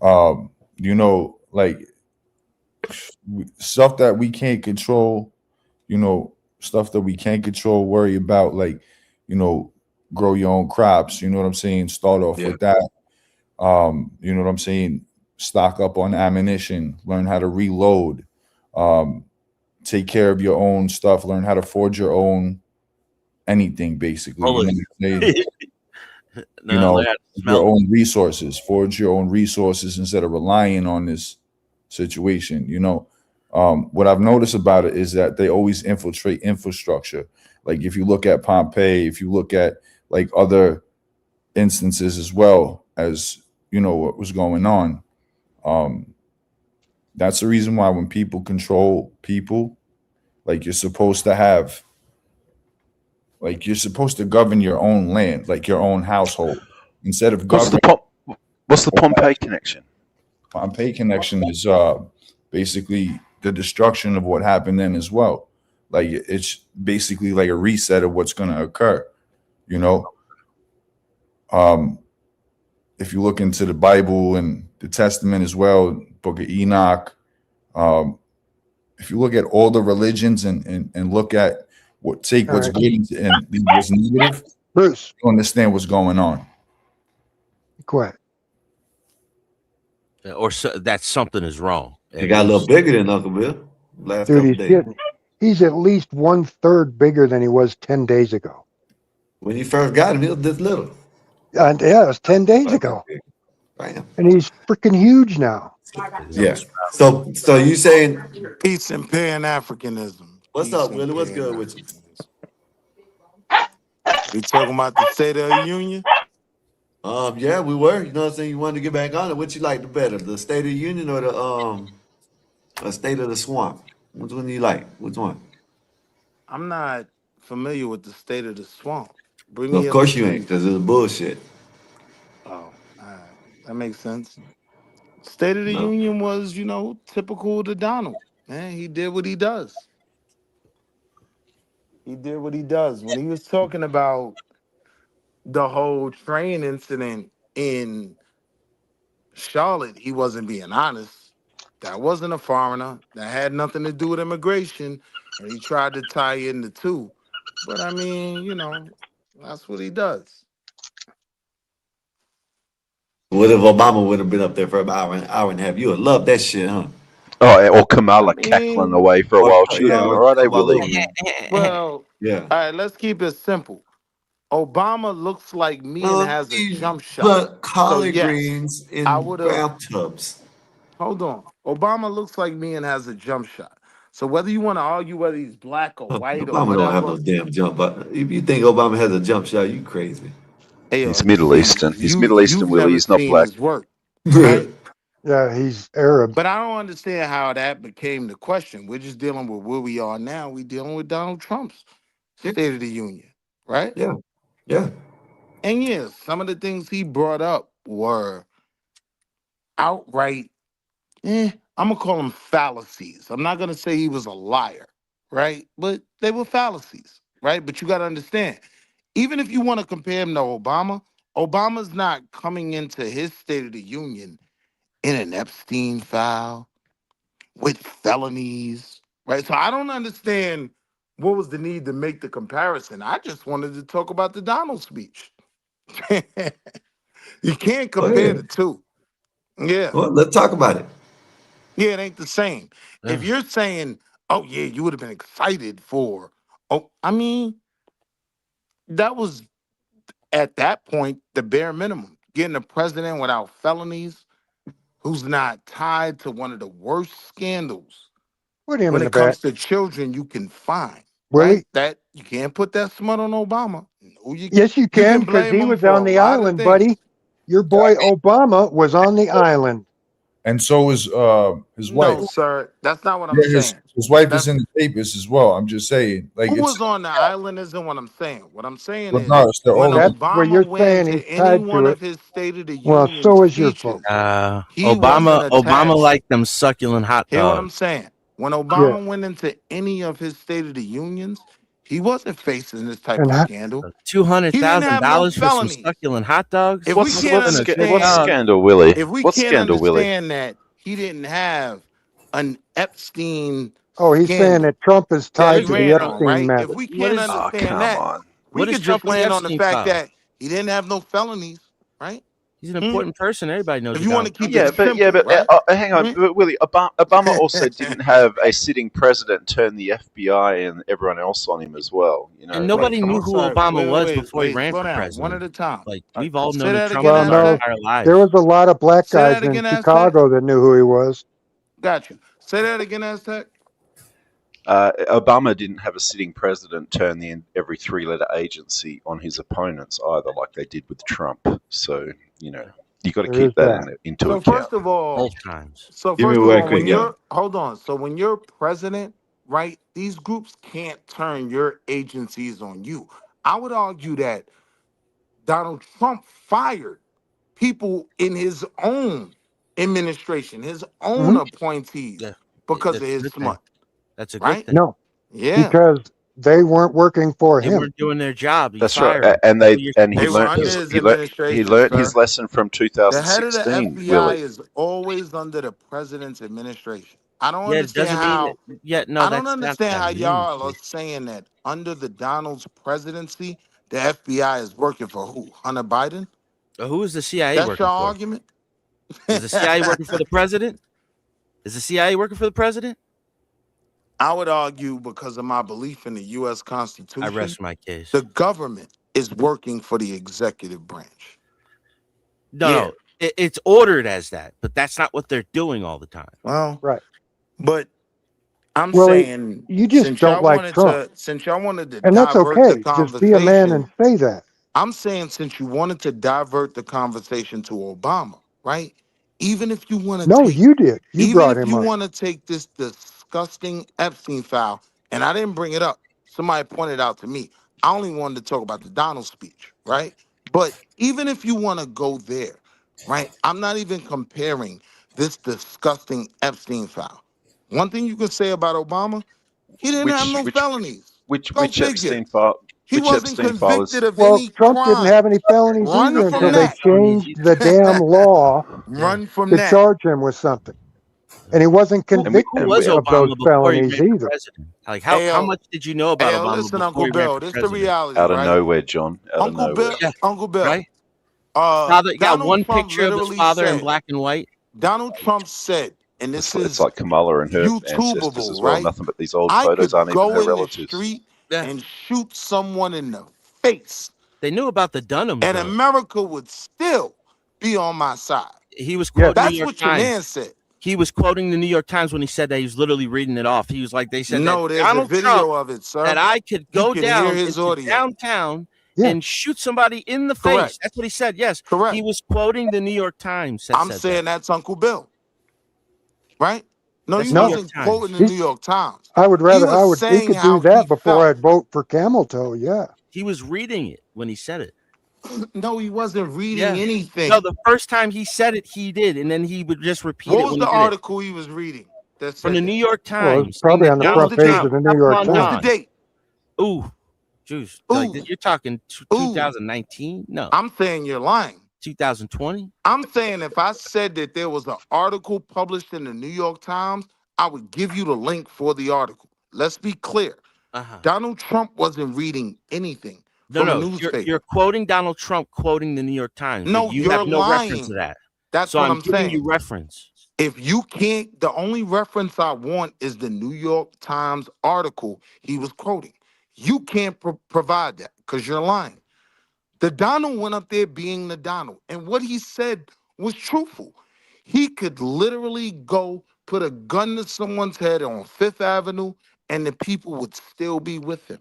Speaker 19: You know, like stuff that we can't control. You know, stuff that we can't control. Worry about, like, you know, grow your own crops. You know what I'm saying? Start off with that. You know what I'm saying? Stock up on ammunition, learn how to reload, take care of your own stuff, learn how to forge your own anything, basically. Your own resources, forge your own resources instead of relying on this situation. You know, what I've noticed about it is that they always infiltrate infrastructure. Like if you look at Pompeii, if you look at like other instances as well as, you know, what was going on. That's the reason why when people control people, like you're supposed to govern your own land, like your own household, instead of governing.
Speaker 17: What's the Pompeii connection?
Speaker 19: Pompeii connection is basically the destruction of what happened then as well. Like it's basically like a reset of what's going to occur. You know, if you look into the Bible and the Testament as well, Book of Enoch, if you look at all the religions and look at what's good and leave what's negative,
Speaker 14: Bruce,
Speaker 19: you understand what's going on.
Speaker 14: Quiet.
Speaker 18: Or that something is wrong.
Speaker 2: He got a little bigger than Uncle Bill last
Speaker 14: Dude,
Speaker 2: couple
Speaker 14: he's
Speaker 2: days.
Speaker 14: kidding. He's at least 1/3 bigger than he was 10 days ago.
Speaker 2: When you first got him, he was this little.
Speaker 14: And yeah, it was 10 days ago.
Speaker 2: Bam.
Speaker 14: And he's freaking huge now.
Speaker 2: Yeah. So you saying
Speaker 20: peace and Pan-Africanism.
Speaker 2: What's
Speaker 20: Peace
Speaker 2: up,
Speaker 20: and
Speaker 2: Willie? What's good with you?
Speaker 20: We talking about the State of the Union?
Speaker 2: Yeah, we were. You know what I'm saying? You wanted to get back on it. What you like the better, the State of the Union or the State of the Swamp? Which one do you like? Which one?
Speaker 20: I'm not familiar with the State of the Swamp. Bring
Speaker 2: Well,
Speaker 20: me
Speaker 2: of
Speaker 20: up
Speaker 2: course
Speaker 20: to
Speaker 2: you
Speaker 20: speed.
Speaker 2: ain't, because it's bullshit.
Speaker 20: Oh, all right. That makes sense. State of the Union was, typical to Donald. Man, he did what he does. He did what he does. When he was talking about the whole train incident in Charlotte, he wasn't being honest. That wasn't a foreigner. That had nothing to do with immigration. And he tried to tie in the two. But I mean, that's what he does.
Speaker 2: What if Obama would have been up there for about an hour and a half? You would love that shit, huh?
Speaker 17: Oh, or Kamala cackling away for a while. She'd have been all right, Willie.
Speaker 20: Well,
Speaker 2: yeah.
Speaker 20: All right, let's keep it simple. Obama looks like me and has a jump shot.
Speaker 2: Put collard
Speaker 20: yes,
Speaker 2: greens in
Speaker 20: I would've-
Speaker 2: bathtubs.
Speaker 20: Hold on. Obama looks like me and has a jump shot. So whether you want to argue whether he's black or white or
Speaker 2: Obama
Speaker 20: whatever,
Speaker 2: don't have no damn jump. But if you think Obama has a jump shot, you crazy.
Speaker 20: Hey,
Speaker 17: He's Middle Eastern. He's Middle Eastern, Willie. He's not
Speaker 20: seen
Speaker 17: black.
Speaker 20: his work, right?
Speaker 14: Yeah, he's Arab.
Speaker 20: But I don't understand how that became the question. We're just dealing with where we are now. We're dealing with Donald Trump's State of the Union, right?
Speaker 2: Yeah. Yeah.
Speaker 20: And yes, some of the things he brought up were outright, I'm going to call them fallacies. I'm not going to say he was a liar, right? But they were fallacies, right? But you got to understand, even if you want to compare him to Obama, Obama's not coming into his State of the Union in an Epstein file with felonies, right? So I don't understand what was the need to make the comparison. I just wanted to talk about the Donald speech. You can't compare the two. Yeah.
Speaker 2: Well, let's talk about it.
Speaker 20: Yeah, it ain't the same. If you're saying, oh, yeah, you would have been excited for, I mean, that was, at that point, the bare minimum. Getting a president without felonies, who's not tied to one of the worst scandals
Speaker 14: Put him
Speaker 20: when
Speaker 14: in
Speaker 20: it
Speaker 14: the
Speaker 20: comes
Speaker 14: back.
Speaker 20: to children you can find.
Speaker 14: Willie?
Speaker 20: Right? That you can't put that smut on Obama. No,
Speaker 14: Yes, you can, because
Speaker 20: blame
Speaker 14: he
Speaker 20: him
Speaker 14: was
Speaker 20: for
Speaker 14: on
Speaker 20: a
Speaker 14: the
Speaker 20: lot of
Speaker 14: island,
Speaker 20: things.
Speaker 14: buddy. Your boy Obama was on the island.
Speaker 19: And so is his wife.
Speaker 20: No, sir, that's not what I'm saying.
Speaker 19: His wife is in the papers as well. I'm just saying, like,
Speaker 20: Who
Speaker 19: it's
Speaker 20: was on the island isn't what I'm saying. What I'm saying
Speaker 19: regardless,
Speaker 20: is
Speaker 19: they're
Speaker 20: when
Speaker 19: all
Speaker 14: That's what
Speaker 20: Obama
Speaker 14: you're
Speaker 20: went
Speaker 14: saying.
Speaker 20: to
Speaker 14: He's
Speaker 20: any
Speaker 14: tied
Speaker 20: one
Speaker 14: to
Speaker 20: of
Speaker 14: it.
Speaker 20: his State of the
Speaker 14: Well,
Speaker 20: Union
Speaker 14: so is your
Speaker 20: speeches,
Speaker 14: folks.
Speaker 20: he wasn't attached.
Speaker 18: Obama liked them succulent hot
Speaker 20: Hear what I'm
Speaker 18: dogs.
Speaker 20: saying? When Obama went into any of his State of the Unions, he wasn't facing this type
Speaker 14: And
Speaker 20: of
Speaker 14: how-
Speaker 20: scandal.
Speaker 18: $200,000
Speaker 20: He didn't have no
Speaker 18: for some
Speaker 20: felonies.
Speaker 18: succulent hot dogs.
Speaker 20: If we can't
Speaker 17: What's
Speaker 20: understand,
Speaker 17: scandal, Willie?
Speaker 20: if we
Speaker 17: What's
Speaker 20: can't
Speaker 17: scandal, Willie?
Speaker 20: understand that he didn't have an Epstein
Speaker 14: Oh, he's saying
Speaker 20: scandal
Speaker 14: that Trump is
Speaker 20: that
Speaker 14: tied
Speaker 20: he
Speaker 14: to the
Speaker 20: ran on,
Speaker 14: Epstein
Speaker 20: right?
Speaker 14: matter.
Speaker 20: If we can't understand that, we
Speaker 18: What is
Speaker 20: could just
Speaker 18: Trump and
Speaker 20: land on the
Speaker 18: Epstein
Speaker 20: fact
Speaker 18: file?
Speaker 20: that he didn't have no felonies, right?
Speaker 18: He's an important person. Everybody knows.
Speaker 20: If you want to keep
Speaker 17: Yeah,
Speaker 20: it
Speaker 17: but
Speaker 20: simple, right?
Speaker 17: hang on, Willie. Obama also didn't have a sitting president turn the FBI and everyone else on him as well. You know,
Speaker 18: And nobody
Speaker 20: I'm
Speaker 18: knew who
Speaker 20: sorry.
Speaker 18: Obama was before he
Speaker 20: Wait,
Speaker 18: ran
Speaker 20: slow
Speaker 18: for
Speaker 20: down.
Speaker 18: president.
Speaker 20: One at a time.
Speaker 18: Like we've all
Speaker 20: Say
Speaker 18: known
Speaker 20: that
Speaker 18: Trump
Speaker 20: again,
Speaker 14: Well,
Speaker 18: for our
Speaker 14: no,
Speaker 18: entire lives.
Speaker 14: there was a lot of black
Speaker 20: Say
Speaker 14: guys
Speaker 20: that
Speaker 14: in
Speaker 20: again, Aztec.
Speaker 14: Chicago that knew who he was.
Speaker 20: Got you. Say that again, Aztec.
Speaker 17: Obama didn't have a sitting president turn every three-letter agency on his opponents either, like they did with Trump. So you know, you got to
Speaker 14: There is
Speaker 17: keep that
Speaker 14: that.
Speaker 17: into
Speaker 20: So
Speaker 17: account.
Speaker 20: first of all,
Speaker 18: Both times.
Speaker 20: So
Speaker 2: Give me
Speaker 20: first of
Speaker 2: one
Speaker 20: all,
Speaker 2: quick,
Speaker 20: when
Speaker 2: yeah.
Speaker 20: you're hold on, so when you're president, right, these groups can't turn your agencies on you. I would argue that Donald Trump fired people in his own administration, his own appointees
Speaker 18: Yeah,
Speaker 20: because
Speaker 18: that's
Speaker 20: of
Speaker 18: a
Speaker 20: his
Speaker 18: good thing.
Speaker 20: smut,
Speaker 18: That's a good
Speaker 20: right?
Speaker 18: thing.
Speaker 14: No,
Speaker 20: Yeah.
Speaker 14: because they weren't working for
Speaker 18: They
Speaker 14: him.
Speaker 18: weren't doing their job. You
Speaker 17: That's
Speaker 18: fire
Speaker 17: right.
Speaker 18: them.
Speaker 17: And
Speaker 18: That's what you're
Speaker 17: he
Speaker 20: They
Speaker 18: supposed
Speaker 20: were
Speaker 18: to
Speaker 17: learnt
Speaker 20: under
Speaker 18: do.
Speaker 20: his
Speaker 17: he
Speaker 20: administration,
Speaker 17: learnt his
Speaker 20: sir.
Speaker 17: lesson from
Speaker 20: The head of the
Speaker 17: 2016,
Speaker 20: FBI
Speaker 17: Willie.
Speaker 20: is always under the president's administration. I don't
Speaker 18: Yeah, it
Speaker 20: understand
Speaker 18: doesn't mean
Speaker 20: how.
Speaker 18: that. Yeah, no,
Speaker 20: I don't
Speaker 18: that's not
Speaker 20: understand
Speaker 18: what
Speaker 20: how
Speaker 18: that means.
Speaker 20: y'all are saying that under the Donald's presidency, the FBI is working for who? Hunter Biden?
Speaker 18: Who is the CIA
Speaker 20: That's your
Speaker 18: working for?
Speaker 20: argument?
Speaker 18: Is the CIA working for the president? Is the CIA working for the president?
Speaker 20: I would argue, because of my belief in the U.S.
Speaker 18: I
Speaker 20: Constitution,
Speaker 18: rest my case.
Speaker 20: the government is working for the executive branch.
Speaker 18: No, it's ordered as that, but that's not what they're doing all the time.
Speaker 20: Well,
Speaker 14: right.
Speaker 20: But I'm
Speaker 14: Willie,
Speaker 20: saying,
Speaker 14: you just
Speaker 20: since
Speaker 14: don't
Speaker 20: y'all
Speaker 14: like
Speaker 20: wanted
Speaker 14: Trump.
Speaker 20: to
Speaker 14: And that's
Speaker 20: divert the
Speaker 14: okay. Just be a man and
Speaker 20: conversation,
Speaker 14: say that.
Speaker 20: I'm saying, since you wanted to divert the conversation to Obama, right? Even if you want to
Speaker 14: No,
Speaker 20: take,
Speaker 14: you did. You
Speaker 20: even
Speaker 14: brought
Speaker 20: if
Speaker 14: him
Speaker 20: you
Speaker 14: up.
Speaker 20: want to take this disgusting Epstein file, and I didn't bring it up. Somebody pointed out to me. I only wanted to talk about the Donald speech, right? But even if you want to go there, right? I'm not even comparing this disgusting Epstein file. One thing you can say about Obama, he didn't have
Speaker 17: Which
Speaker 20: no
Speaker 17: which
Speaker 20: felonies.
Speaker 17: which
Speaker 20: Go
Speaker 17: which
Speaker 20: figure.
Speaker 17: Epstein file?
Speaker 20: He
Speaker 17: Which
Speaker 20: wasn't
Speaker 17: Epstein file is?
Speaker 20: convicted of
Speaker 14: Well,
Speaker 20: any
Speaker 14: Trump didn't
Speaker 20: crime.
Speaker 14: have any felonies
Speaker 20: Run
Speaker 14: either
Speaker 20: from
Speaker 14: until
Speaker 18: Yeah,
Speaker 14: they
Speaker 20: that.
Speaker 14: changed the damn law
Speaker 20: Run from
Speaker 14: to
Speaker 20: that.
Speaker 14: charge him with something. And he wasn't
Speaker 18: Who
Speaker 14: convicted
Speaker 18: was
Speaker 14: of those
Speaker 18: Obama before he
Speaker 14: felonies
Speaker 18: ran for
Speaker 14: either.
Speaker 18: president? Like how much did you know about
Speaker 20: Ayo,
Speaker 18: Obama
Speaker 20: listen,
Speaker 18: before
Speaker 20: Uncle
Speaker 18: he ran
Speaker 20: Bill,
Speaker 18: for
Speaker 20: this the
Speaker 18: president?
Speaker 20: reality,
Speaker 17: Out of
Speaker 20: right?
Speaker 17: nowhere, John. Out of
Speaker 20: Uncle Bill,
Speaker 17: nowhere.
Speaker 18: Yeah,
Speaker 20: Uncle Bill.
Speaker 18: right. Father, you got
Speaker 20: Donald
Speaker 18: one
Speaker 20: Trump
Speaker 18: picture of his
Speaker 20: literally
Speaker 18: father in
Speaker 20: said,
Speaker 18: black and white.
Speaker 20: Donald Trump said, and this
Speaker 17: It's
Speaker 20: is
Speaker 17: like Kamala and her ancestors
Speaker 20: YouTubeable,
Speaker 17: as well.
Speaker 20: right?
Speaker 17: Nothing but these old
Speaker 20: I
Speaker 17: photos
Speaker 20: could
Speaker 17: aren't even
Speaker 20: go
Speaker 17: her
Speaker 20: in the
Speaker 17: relatives.
Speaker 20: street
Speaker 18: Yeah,
Speaker 20: and shoot someone in the face,
Speaker 18: they knew about the Dunhams
Speaker 20: and
Speaker 18: though.
Speaker 20: America would still be on my side.
Speaker 18: He was
Speaker 14: Yes.
Speaker 18: quoting New
Speaker 20: That's
Speaker 18: York
Speaker 20: what your man
Speaker 18: Times.
Speaker 20: said.
Speaker 18: He was quoting the New York Times when he said that. He was literally reading it off. He was like, they said that
Speaker 20: No, there's a
Speaker 18: Donald Trump,
Speaker 20: video of it, sir.
Speaker 18: that I could
Speaker 20: You
Speaker 18: go
Speaker 20: can hear
Speaker 18: down
Speaker 20: his
Speaker 18: into
Speaker 20: audio.
Speaker 18: downtown
Speaker 14: Yeah.
Speaker 18: and shoot somebody in the
Speaker 20: Correct.
Speaker 18: face. That's what he said. Yes.
Speaker 20: Correct.
Speaker 18: He was quoting the New York Times that
Speaker 20: I'm
Speaker 18: said
Speaker 20: saying
Speaker 18: that.
Speaker 20: that's Uncle Bill, right? No,
Speaker 18: That's
Speaker 20: he
Speaker 18: New
Speaker 14: No,
Speaker 18: York
Speaker 20: wasn't
Speaker 18: Times.
Speaker 20: quoting the
Speaker 14: he,
Speaker 20: New York Times.
Speaker 14: I would
Speaker 20: He
Speaker 14: rather,
Speaker 20: was
Speaker 14: he
Speaker 20: saying
Speaker 14: could do
Speaker 20: how he
Speaker 14: that before
Speaker 20: felt.
Speaker 14: I'd vote for Camel Toe. Yeah.
Speaker 18: He was reading it when he said it.
Speaker 20: No, he wasn't reading
Speaker 18: Yeah.
Speaker 20: anything.
Speaker 18: No, the first time he said it, he did. And then he would just repeat
Speaker 20: What
Speaker 18: it
Speaker 20: was
Speaker 18: when
Speaker 20: the
Speaker 18: he did it.
Speaker 20: article he was reading that
Speaker 18: From
Speaker 20: said
Speaker 18: the
Speaker 20: that?
Speaker 18: New York
Speaker 14: Well, it's
Speaker 18: Times.
Speaker 14: probably
Speaker 18: saying
Speaker 14: on
Speaker 18: that
Speaker 14: the
Speaker 20: What was
Speaker 14: front
Speaker 20: the
Speaker 18: Donald
Speaker 14: page
Speaker 20: date?
Speaker 14: of the New
Speaker 18: Trump,
Speaker 14: York
Speaker 18: come on
Speaker 20: What was the
Speaker 14: Times.
Speaker 20: date?
Speaker 18: Ooh, juice. Like
Speaker 20: Ooh,
Speaker 18: you're talking
Speaker 20: ooh.
Speaker 18: 2019? No,
Speaker 20: I'm saying you're lying.
Speaker 18: 2020.
Speaker 20: I'm saying if I said that there was an article published in the New York Times, I would give you the link for the article. Let's be clear. Donald Trump wasn't reading anything from a
Speaker 18: No,
Speaker 20: newspaper.
Speaker 18: you're quoting Donald Trump quoting the New York Times.
Speaker 20: No,
Speaker 18: You
Speaker 20: you're
Speaker 18: have no reference
Speaker 20: lying.
Speaker 18: to that.
Speaker 20: That's
Speaker 18: So
Speaker 20: what
Speaker 18: I'm
Speaker 20: I'm
Speaker 18: giving
Speaker 20: saying.
Speaker 18: you reference.
Speaker 20: If you can't, the only reference I want is the New York Times article he was quoting. You can't provide that because you're lying. The Donald went up there being the Donald, and what he said was truthful. He could literally go put a gun to someone's head on Fifth Avenue, and the people would still be with him.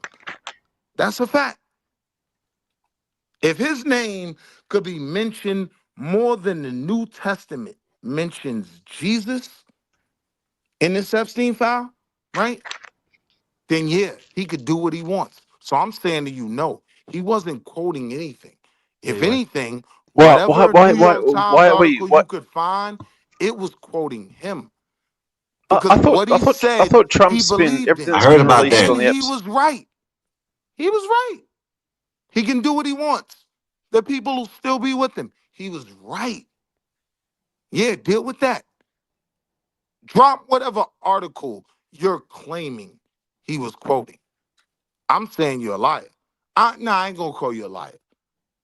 Speaker 20: That's a fact. If his name could be mentioned more than the New Testament mentions Jesus in this Epstein file, right? Then yeah, he could do what he wants. So I'm saying to you, no, he wasn't quoting anything. If anything, whatever New York Times article you could find, it was quoting him. Because what he
Speaker 17: I
Speaker 20: said,
Speaker 17: thought
Speaker 20: he
Speaker 17: Trump's been
Speaker 20: believed
Speaker 17: everything
Speaker 20: in.
Speaker 17: that's been released on
Speaker 20: And
Speaker 17: the
Speaker 20: he
Speaker 17: apps.
Speaker 20: was right. He was right. He can do what he wants. The people will still be with him. He was right. Yeah, deal with that. Drop whatever article you're claiming he was quoting. I'm saying you're a liar. I ain't gonna call you a liar.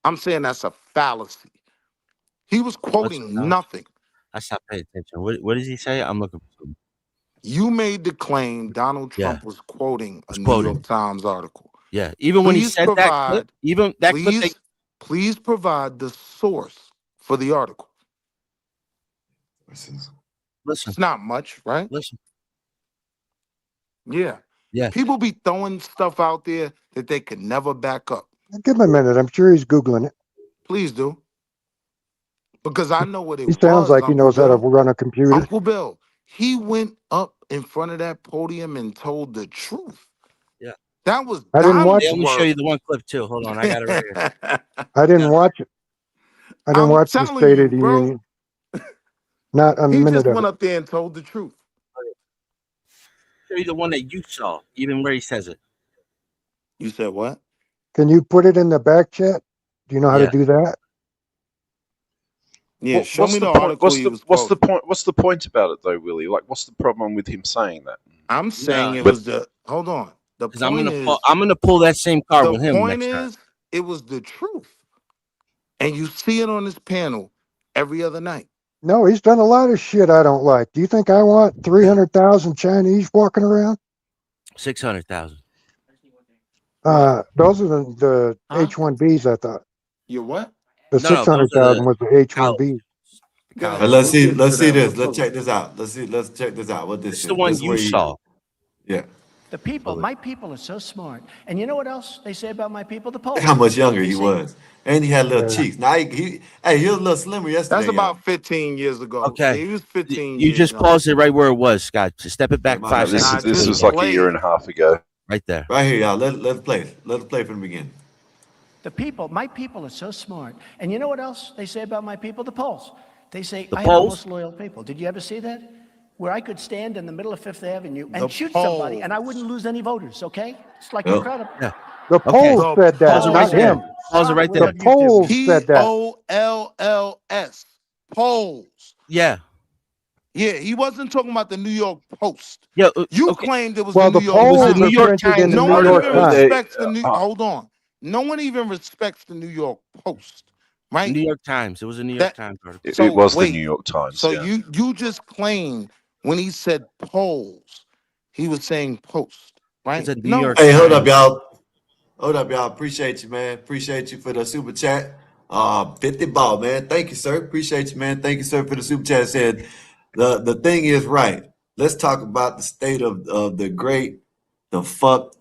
Speaker 20: I'm saying that's a fallacy. He was quoting nothing.
Speaker 18: I stopped paying attention. What does he say? I'm looking for something.
Speaker 20: You made the claim Donald Trump was quoting a New
Speaker 18: quoting.
Speaker 20: York Times article.
Speaker 18: Yeah, even when he said that clip, even that clip.
Speaker 20: Please provide the source for the article.
Speaker 18: Listen.
Speaker 20: It's not much, right?
Speaker 18: Listen.
Speaker 20: Yeah.
Speaker 18: Yeah.
Speaker 20: People be throwing stuff out there that they could never back up.
Speaker 14: Give him a minute. I'm sure he's Googling it.
Speaker 20: Please do. Because I know what it
Speaker 14: He
Speaker 20: was.
Speaker 14: sounds like he knows how to run a computer.
Speaker 20: Uncle Bill, he went up in front of that podium and told the truth.
Speaker 18: Yeah.
Speaker 20: That was
Speaker 14: I didn't watch
Speaker 18: Let
Speaker 14: it.
Speaker 18: me show you the one clip too. Hold on, I got it right here.
Speaker 14: I didn't watch it. I didn't watch the
Speaker 20: telling
Speaker 14: State
Speaker 20: you,
Speaker 14: of the
Speaker 20: bro.
Speaker 14: Union. Not a
Speaker 20: He
Speaker 14: minute
Speaker 20: just
Speaker 14: of
Speaker 20: went
Speaker 14: it.
Speaker 20: up there and told the truth.
Speaker 18: show you the one that you saw, even where he says it.
Speaker 20: You said what?
Speaker 14: Can you put it in the back chat? Do you know how to
Speaker 18: Yeah.
Speaker 14: do that?
Speaker 20: Yeah, show
Speaker 17: What's
Speaker 20: me
Speaker 17: the
Speaker 20: the
Speaker 17: point?
Speaker 20: article he was
Speaker 17: What's the
Speaker 20: quoting.
Speaker 17: point? What's the point about it though, Willie? Like, what's the problem with him saying that?
Speaker 20: I'm saying
Speaker 18: No,
Speaker 20: it was the hold on. The
Speaker 18: because I'm
Speaker 20: point is
Speaker 18: gonna pull that same card
Speaker 20: the
Speaker 18: with him
Speaker 20: point
Speaker 18: next time.
Speaker 20: is it was the truth. And you see it on this panel every other night.
Speaker 14: No, he's done a lot of shit I don't like. Do you think I want 300,000 Chinese walking around?
Speaker 18: 600,000.
Speaker 14: Those are the
Speaker 20: Huh?
Speaker 14: H1Bs, I thought.
Speaker 20: You what?
Speaker 14: The
Speaker 18: No, those are
Speaker 14: 600,000
Speaker 18: the
Speaker 14: was the H1B.
Speaker 20: Go ahead.
Speaker 2: But let's see.
Speaker 20: We'll get
Speaker 2: Let's
Speaker 20: to
Speaker 2: see
Speaker 20: that.
Speaker 2: this.
Speaker 20: We'll
Speaker 2: Let's
Speaker 20: talk
Speaker 2: check this out. Let's see. Let's check this out. What this
Speaker 18: It's
Speaker 2: is.
Speaker 18: the one
Speaker 2: This is
Speaker 18: you
Speaker 2: where he-
Speaker 18: saw.
Speaker 2: Yeah.
Speaker 21: The people, my people are so smart. And you know what else they say about my people? The Poles.
Speaker 2: Look how much younger he
Speaker 21: See?
Speaker 2: was, and he had little
Speaker 14: Yeah.
Speaker 2: cheeks. Now he was a little slimmer yesterday.
Speaker 20: That's about
Speaker 2: y'all.
Speaker 20: 15 years ago.
Speaker 18: Okay.
Speaker 20: Yeah, he was 15
Speaker 18: You
Speaker 20: years
Speaker 18: just
Speaker 20: young.
Speaker 18: paused it right where it was, Scott. Just step it back
Speaker 2: my
Speaker 18: 5
Speaker 2: bad.
Speaker 17: This
Speaker 18: seconds.
Speaker 20: Nah,
Speaker 17: is this
Speaker 20: just
Speaker 17: was like a
Speaker 20: play.
Speaker 17: year and a half ago.
Speaker 18: Right there.
Speaker 2: Right here, y'all. Let's play. Let's play from the beginning.
Speaker 21: The people, my people are so smart. And you know what else they say about my people? The Poles. They say,
Speaker 18: The
Speaker 21: I have the
Speaker 18: Poles?
Speaker 21: most loyal people. Did you ever see that? Where I could stand in the middle of Fifth Avenue and
Speaker 20: The
Speaker 21: shoot somebody
Speaker 20: Poles.
Speaker 21: and I wouldn't lose any voters, okay? It's like
Speaker 2: Yep.
Speaker 21: incredible.
Speaker 18: Yeah.
Speaker 14: The
Speaker 18: Okay.
Speaker 14: polls
Speaker 20: The
Speaker 14: said that,
Speaker 18: Pause it right
Speaker 14: not
Speaker 18: there.
Speaker 14: him.
Speaker 18: Pause it right
Speaker 21: We
Speaker 14: The
Speaker 18: there.
Speaker 21: love you too.
Speaker 14: polls said that.
Speaker 20: Polls. Polls.
Speaker 18: Yeah.
Speaker 20: Yeah, he wasn't talking about the New York Post.
Speaker 18: Yeah.
Speaker 20: You
Speaker 18: Okay.
Speaker 20: claimed it was
Speaker 14: Well,
Speaker 20: the
Speaker 14: the
Speaker 20: New York
Speaker 18: It was the
Speaker 14: polls
Speaker 20: Times.
Speaker 18: New
Speaker 14: are
Speaker 18: York
Speaker 14: printed in
Speaker 18: Times
Speaker 14: the
Speaker 20: No
Speaker 14: New
Speaker 20: one
Speaker 14: York
Speaker 20: even
Speaker 14: Times.
Speaker 20: respects the New. Hold on. No one even respects the New York Post, right?
Speaker 18: New York Times. It was a New York
Speaker 20: That
Speaker 18: Times article.
Speaker 17: It
Speaker 20: so
Speaker 17: was the New
Speaker 20: wait.
Speaker 17: York Times.
Speaker 20: So
Speaker 17: Yeah.
Speaker 20: you just claimed when he said polls, he was saying post, right?
Speaker 18: It's a New York
Speaker 2: Hey, hold
Speaker 18: Times.
Speaker 2: up, y'all. Hold up, y'all. Appreciate you, man. Appreciate you for the super chat. 50 ball, man. Thank you, sir. Appreciate you, man. Thank you, sir, for the super chat. Said the thing is right. Let's talk about the state of the great, the fuck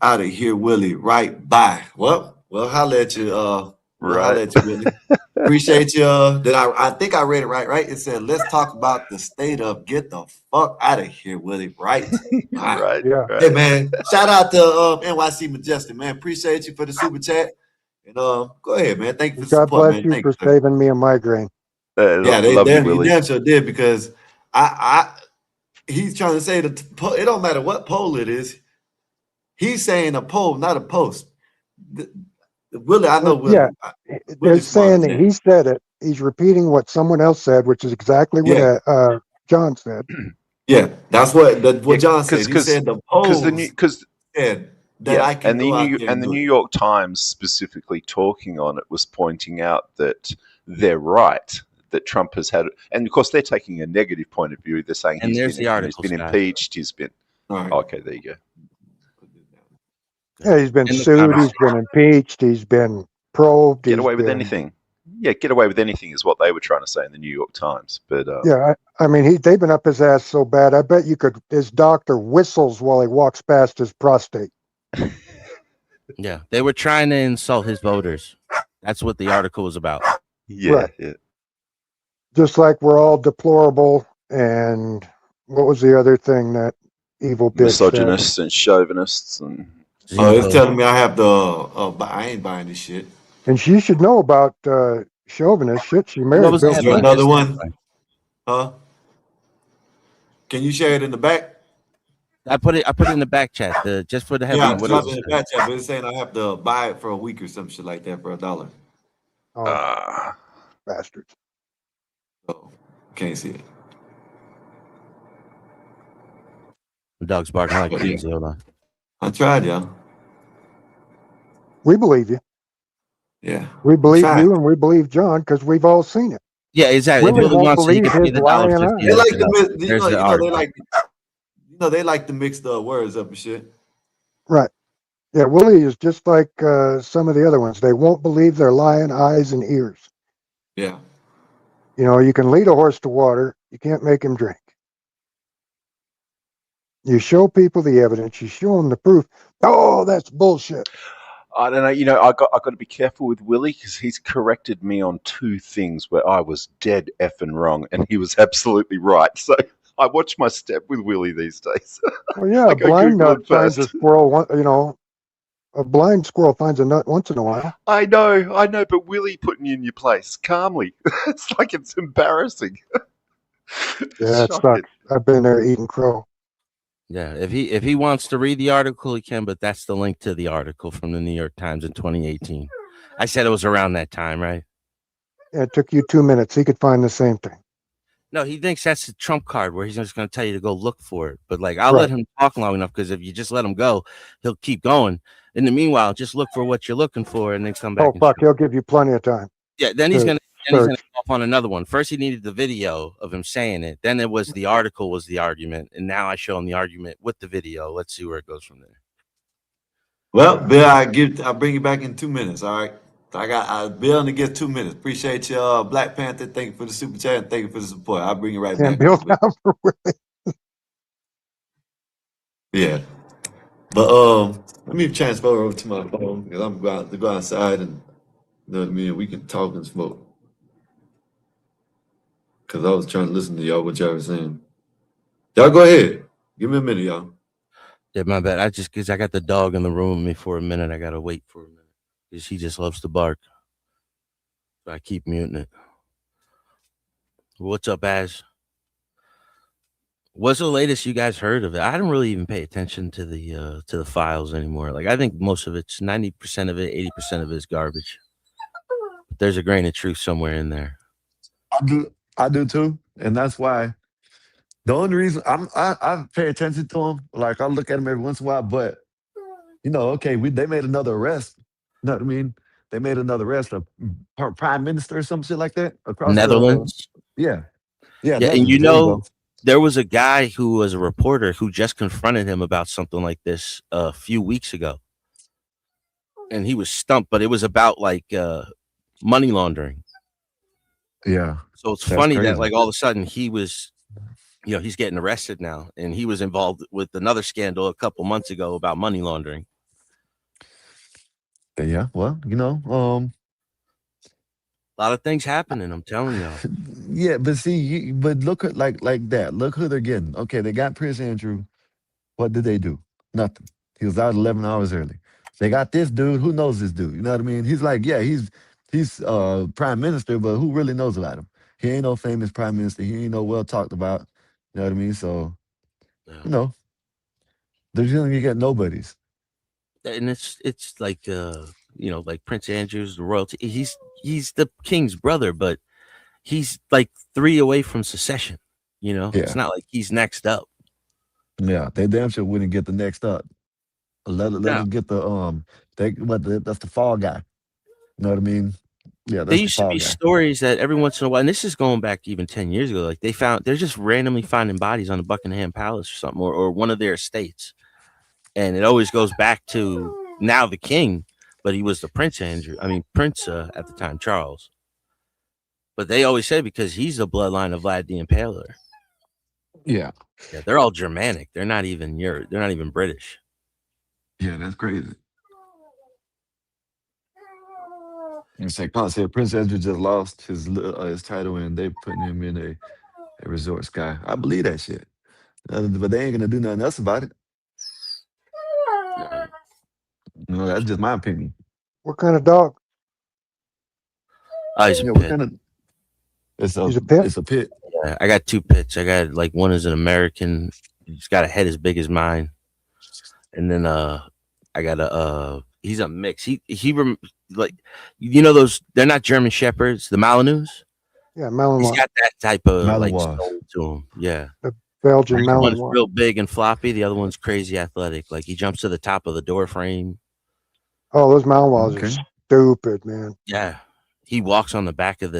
Speaker 2: out of here, Willie. Right, bye. Well, holla at you. We'll holla
Speaker 17: Right.
Speaker 2: at you, Willie. Appreciate you. That I think I read it right. Right. It said, let's talk about the state of get the fuck out of here, Willie. Right. Bye.
Speaker 17: Right.
Speaker 14: Yeah.
Speaker 2: Hey
Speaker 17: Right.
Speaker 2: man, shout out to NYC Majestic, man. Appreciate you for the super chat. And go ahead, man. Thank you for the
Speaker 14: God
Speaker 2: support,
Speaker 14: bless
Speaker 2: man.
Speaker 14: you
Speaker 2: Thank
Speaker 14: for
Speaker 2: you, sir.
Speaker 14: saving me a migraine.
Speaker 2: Yeah,
Speaker 17: Love you,
Speaker 2: you
Speaker 17: Willie.
Speaker 2: damn sure did because he's trying to say that it don't matter what poll it is. He's saying a poll, not a post. Willie, I know Willie.
Speaker 14: Yeah, they're
Speaker 2: Willie's smarter
Speaker 14: saying
Speaker 2: than
Speaker 14: that
Speaker 2: that.
Speaker 14: he said it. He's repeating what someone else said, which is exactly what
Speaker 2: Yeah,
Speaker 14: John said.
Speaker 2: yeah. That's what
Speaker 17: Yeah,
Speaker 2: John said. He said the polls said that I can
Speaker 17: and
Speaker 2: go out there and
Speaker 17: the
Speaker 2: do
Speaker 17: New
Speaker 2: it.
Speaker 17: York Times specifically talking on it was pointing out that they're right that Trump has had, and of course they're taking a negative point of view. They're saying
Speaker 18: And
Speaker 17: he's
Speaker 18: there's
Speaker 17: been,
Speaker 18: the
Speaker 17: he's
Speaker 18: article,
Speaker 17: been
Speaker 18: Scott.
Speaker 17: impeached. He's been
Speaker 2: All right.
Speaker 17: okay. There you go.
Speaker 14: Yeah, he's been
Speaker 18: In the
Speaker 14: sued.
Speaker 18: comments.
Speaker 14: He's been impeached. He's been probed.
Speaker 17: Get
Speaker 14: He's
Speaker 17: away with
Speaker 14: been,
Speaker 17: anything. Yeah, get away with anything is what they were trying to say in the New York Times. But
Speaker 14: Yeah, I mean, they've been up his ass so bad. I bet you could. His doctor whistles while he walks past his prostate.
Speaker 18: Yeah. They were trying to insult his voters. That's what the article was about.
Speaker 17: yeah,
Speaker 14: Right.
Speaker 17: yeah.
Speaker 14: Just like we're all deplorable. And what was the other thing that evil bitch said?
Speaker 17: Misogynists and chauvinists and
Speaker 2: It's telling me I have to. I ain't buying this shit.
Speaker 14: And she should know about chauvinist shit. She married
Speaker 18: was
Speaker 14: Bill
Speaker 18: the
Speaker 2: Is there
Speaker 18: headline?
Speaker 14: Clinton.
Speaker 2: another one? Huh? Can you share it in the back?
Speaker 18: I put it in the back chat. Just for the
Speaker 2: Yeah,
Speaker 18: headline. What
Speaker 2: drop
Speaker 18: does
Speaker 2: it
Speaker 18: it
Speaker 2: in the
Speaker 18: say?
Speaker 2: back chat, but it's saying I have to buy it for a week or some shit like that for $1.
Speaker 14: Oh, bastards.
Speaker 2: So can't see it.
Speaker 18: The dog's barking like crazy. Hold on.
Speaker 2: I tried, y'all.
Speaker 14: We believe you.
Speaker 2: Yeah.
Speaker 14: We believe
Speaker 2: Tried.
Speaker 14: you and we believe John because we've all seen it.
Speaker 18: Yeah, exactly.
Speaker 14: Willie
Speaker 18: If Willie
Speaker 14: won't
Speaker 18: wants to, he
Speaker 14: believe
Speaker 18: can pay
Speaker 14: his
Speaker 18: the
Speaker 14: lying
Speaker 18: $1.50.
Speaker 14: eyes.
Speaker 2: They like to
Speaker 18: There's
Speaker 2: mix,
Speaker 18: the
Speaker 2: they
Speaker 18: article.
Speaker 2: like, they like to mix the words up and shit.
Speaker 14: Right. Yeah, Willie is just like some of the other ones. They won't believe their lying eyes and ears.
Speaker 2: Yeah.
Speaker 14: You know, you can lead a horse to water. You can't make him drink. You show people the evidence. You show them the proof. Oh, that's bullshit.
Speaker 17: I don't know. You know, I got to be careful with Willie because he's corrected me on 2 things where I was dead effing wrong, and he was absolutely right. So I watch my step with Willie these days.
Speaker 14: Well, yeah,
Speaker 17: I
Speaker 14: a
Speaker 17: go
Speaker 14: blind
Speaker 17: Google
Speaker 14: nut
Speaker 17: it
Speaker 14: finds a
Speaker 17: first.
Speaker 14: squirrel. You know, a blind squirrel finds a nut once in a while.
Speaker 17: I know, but Willie putting you in your place calmly. It's like it's embarrassing.
Speaker 14: Yeah, it
Speaker 17: Shocking.
Speaker 14: sucks. I've been there eating crow.
Speaker 18: Yeah, if he wants to read the article, he can. But that's the link to the article from the New York Times in 2018. I said it was around that time, right?
Speaker 14: Yeah, it took you 2 minutes. He could find the same thing.
Speaker 18: No, he thinks that's the trump card where he's just going to tell you to go look for it. But like, I'll
Speaker 14: Right.
Speaker 18: let him talk long enough because if you just let him go, he'll keep going. In the meanwhile, just look for what you're looking for and then come back.
Speaker 14: Oh,
Speaker 18: and
Speaker 14: fuck.
Speaker 18: show.
Speaker 14: He'll give you plenty of time.
Speaker 18: Yeah, then he's gonna
Speaker 14: search.
Speaker 18: go off on another one. First, he needed the video of him saying it. Then it was the article was the argument, and now I show him the argument with the video. Let's see where it goes from there.
Speaker 2: Well, Bill, I'll bring you back in 2 minutes. All right. Bill only gets 2 minutes. Appreciate you, Black Panther. Thank you for the super chat and thank you for the support. I'll bring you right
Speaker 14: Can't
Speaker 2: back.
Speaker 14: build down for Willie.
Speaker 2: Yeah. But let me transfer over to my phone because I'm about to go outside and you know what I mean. We can talk and smoke. Cause I was trying to listen to y'all what y'all were saying. Y'all go ahead. Give me a minute, y'all.
Speaker 18: Yeah, my bad. Because I got the dog in the room with me for a minute. I gotta wait for a minute because he just loves to bark. So I keep muting it. What's up, Az? What's the latest you guys heard of it? I don't really even pay attention to the files anymore. Like I think most of it's 90% of it, 80% of it is garbage. But there's a grain of truth somewhere in there.
Speaker 2: I do too, and that's why. The only reason I pay attention to them, like I look at them every once in a while, but you know, okay, they made another arrest. You know what I mean? They made another arrest of prime minister or some shit like that across
Speaker 18: Netherlands.
Speaker 2: Yeah,
Speaker 18: Yeah,
Speaker 2: Netherlands.
Speaker 18: and you
Speaker 2: There
Speaker 18: know,
Speaker 2: go.
Speaker 18: there was a guy who was a reporter who just confronted him about something like this a few weeks ago, and he was stumped. But it was about like money laundering.
Speaker 2: Yeah.
Speaker 18: So it's
Speaker 2: That's
Speaker 18: funny
Speaker 2: crazy.
Speaker 18: that like all of a sudden he was, he's getting arrested now, and he was involved with another scandal a couple months ago about money laundering.
Speaker 2: Yeah, well,
Speaker 18: A lot of things happening. I'm telling y'all.
Speaker 2: yeah, but see, but look at like that. Look who they're getting. Okay, they got Prince Andrew. What did they do? Nothing. He was out 11 hours early. They got this dude. Who knows this dude? You know what I mean? He's like, yeah, he's prime minister, but who really knows about him? He ain't no famous prime minister. He ain't no well talked about. You know what I mean? So, they're just gonna get nobodies.
Speaker 18: And it's like like Prince Andrew's the royalty. He's the king's brother, but he's like 3 away from secession. It's not like he's next up.
Speaker 2: Yeah, they damn sure wouldn't get the next up. Let them get the that's the fall guy. You know what I mean? Yeah, that's
Speaker 18: There
Speaker 2: the
Speaker 18: used to
Speaker 2: fall
Speaker 18: be
Speaker 2: guy.
Speaker 18: stories that every once in a while, and this is going back even 10 years ago, like they're just randomly finding bodies on the Buckingham Palace or something, or one of their estates. And it always goes back to now the king, but he was the Prince Andrew. I mean, Prince at the time, Charles. But they always say because he's the bloodline of Vlad the Impaler.
Speaker 2: Yeah.
Speaker 18: Yeah, they're all Germanic. They're not even they're not even British.
Speaker 2: Yeah, that's crazy. You say, Prince Andrew just lost his title and they putting him in a resort sky. I believe that shit. But they ain't gonna do nothing else about it. That's just my opinion.
Speaker 14: What kind of dog?
Speaker 18: He's a pit.
Speaker 2: He's a
Speaker 14: pit?
Speaker 2: It's a pit.
Speaker 18: Yeah, I got 2 pits. I got like one is an American. He's got a head as big as mine, and then I got he's a mix. He like those. They're not German Shepherds. The Malinois.
Speaker 14: Yeah, Malinois.
Speaker 18: He's got that type of like
Speaker 2: Malinois.
Speaker 18: soul to him. Yeah.
Speaker 14: The Belgian
Speaker 18: Like, one's
Speaker 14: Malinois.
Speaker 18: real big and floppy. The other one's crazy athletic. Like he jumps to the top of the door frame.
Speaker 14: Oh, those Malinois are stupid, man.
Speaker 18: Yeah. He walks on the back of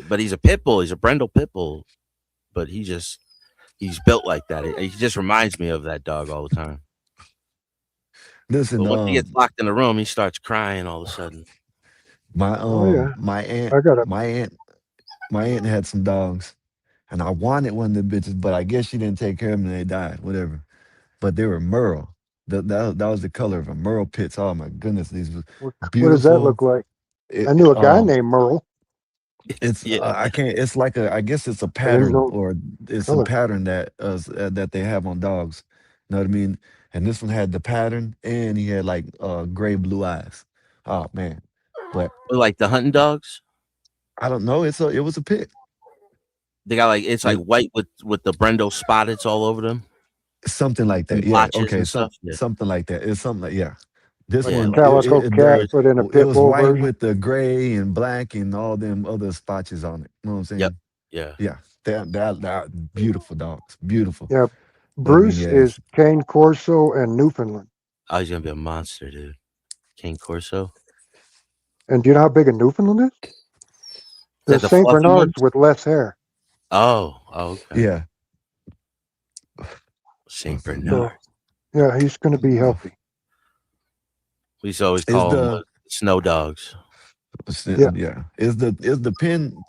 Speaker 18: but he's a pit bull. He's a Brendel pit bull, but he's built like that. He just reminds me of that dog all the time.
Speaker 2: Listen,
Speaker 18: but once he gets locked in the room, he starts crying all of a sudden.
Speaker 2: My my aunt had some dogs, and I wanted one of them bitches, but I guess she didn't take care of them and they died. Whatever. But they were Merle. That was the color of them. Merle pits. Oh my goodness, these were beautiful.
Speaker 14: What does that look like? I knew a guy named Merle.
Speaker 2: It's I can't. It's like I guess it's a pattern, or it's a pattern that that they have on dogs. You know what I mean? And this one had the pattern, and he had like gray blue eyes. Oh man! But
Speaker 18: like the hunting dogs,
Speaker 2: I don't know. It was a pit.
Speaker 18: They got like it's like white with the Brendel spots all over them.
Speaker 2: something like that.
Speaker 18: and
Speaker 2: Yeah.
Speaker 18: watches
Speaker 2: Okay.
Speaker 18: and stuff. Yeah.
Speaker 2: Something like that. It's something like yeah. This
Speaker 14: Like a
Speaker 2: one,
Speaker 14: calico cat, but in a
Speaker 2: it
Speaker 14: pit
Speaker 2: was
Speaker 14: bull
Speaker 2: white
Speaker 14: version.
Speaker 2: with the gray and black and all them other spotches on it. You know what I'm saying?
Speaker 18: Yep. Yeah.
Speaker 2: Yeah. That beautiful dogs. Beautiful.
Speaker 14: Yeah.
Speaker 2: But I mean,
Speaker 14: Bruce
Speaker 2: yeah,
Speaker 14: is Cane Corso and Newfoundland.
Speaker 18: Oh, he's gonna be a monster, dude. King Corso.
Speaker 14: And do you know how big a Newfoundland is?
Speaker 18: Is
Speaker 14: The
Speaker 18: that the
Speaker 14: Saint
Speaker 18: fluffy
Speaker 14: Bernards
Speaker 18: ones?
Speaker 14: with less hair.
Speaker 18: Oh, okay.
Speaker 2: yeah.
Speaker 18: Saint
Speaker 14: So
Speaker 18: Bernard.
Speaker 14: yeah, he's going to be healthy.
Speaker 18: We used to always
Speaker 2: Is
Speaker 18: call them
Speaker 2: the
Speaker 18: snow dogs.
Speaker 14: Yeah.
Speaker 2: yeah. Is the pin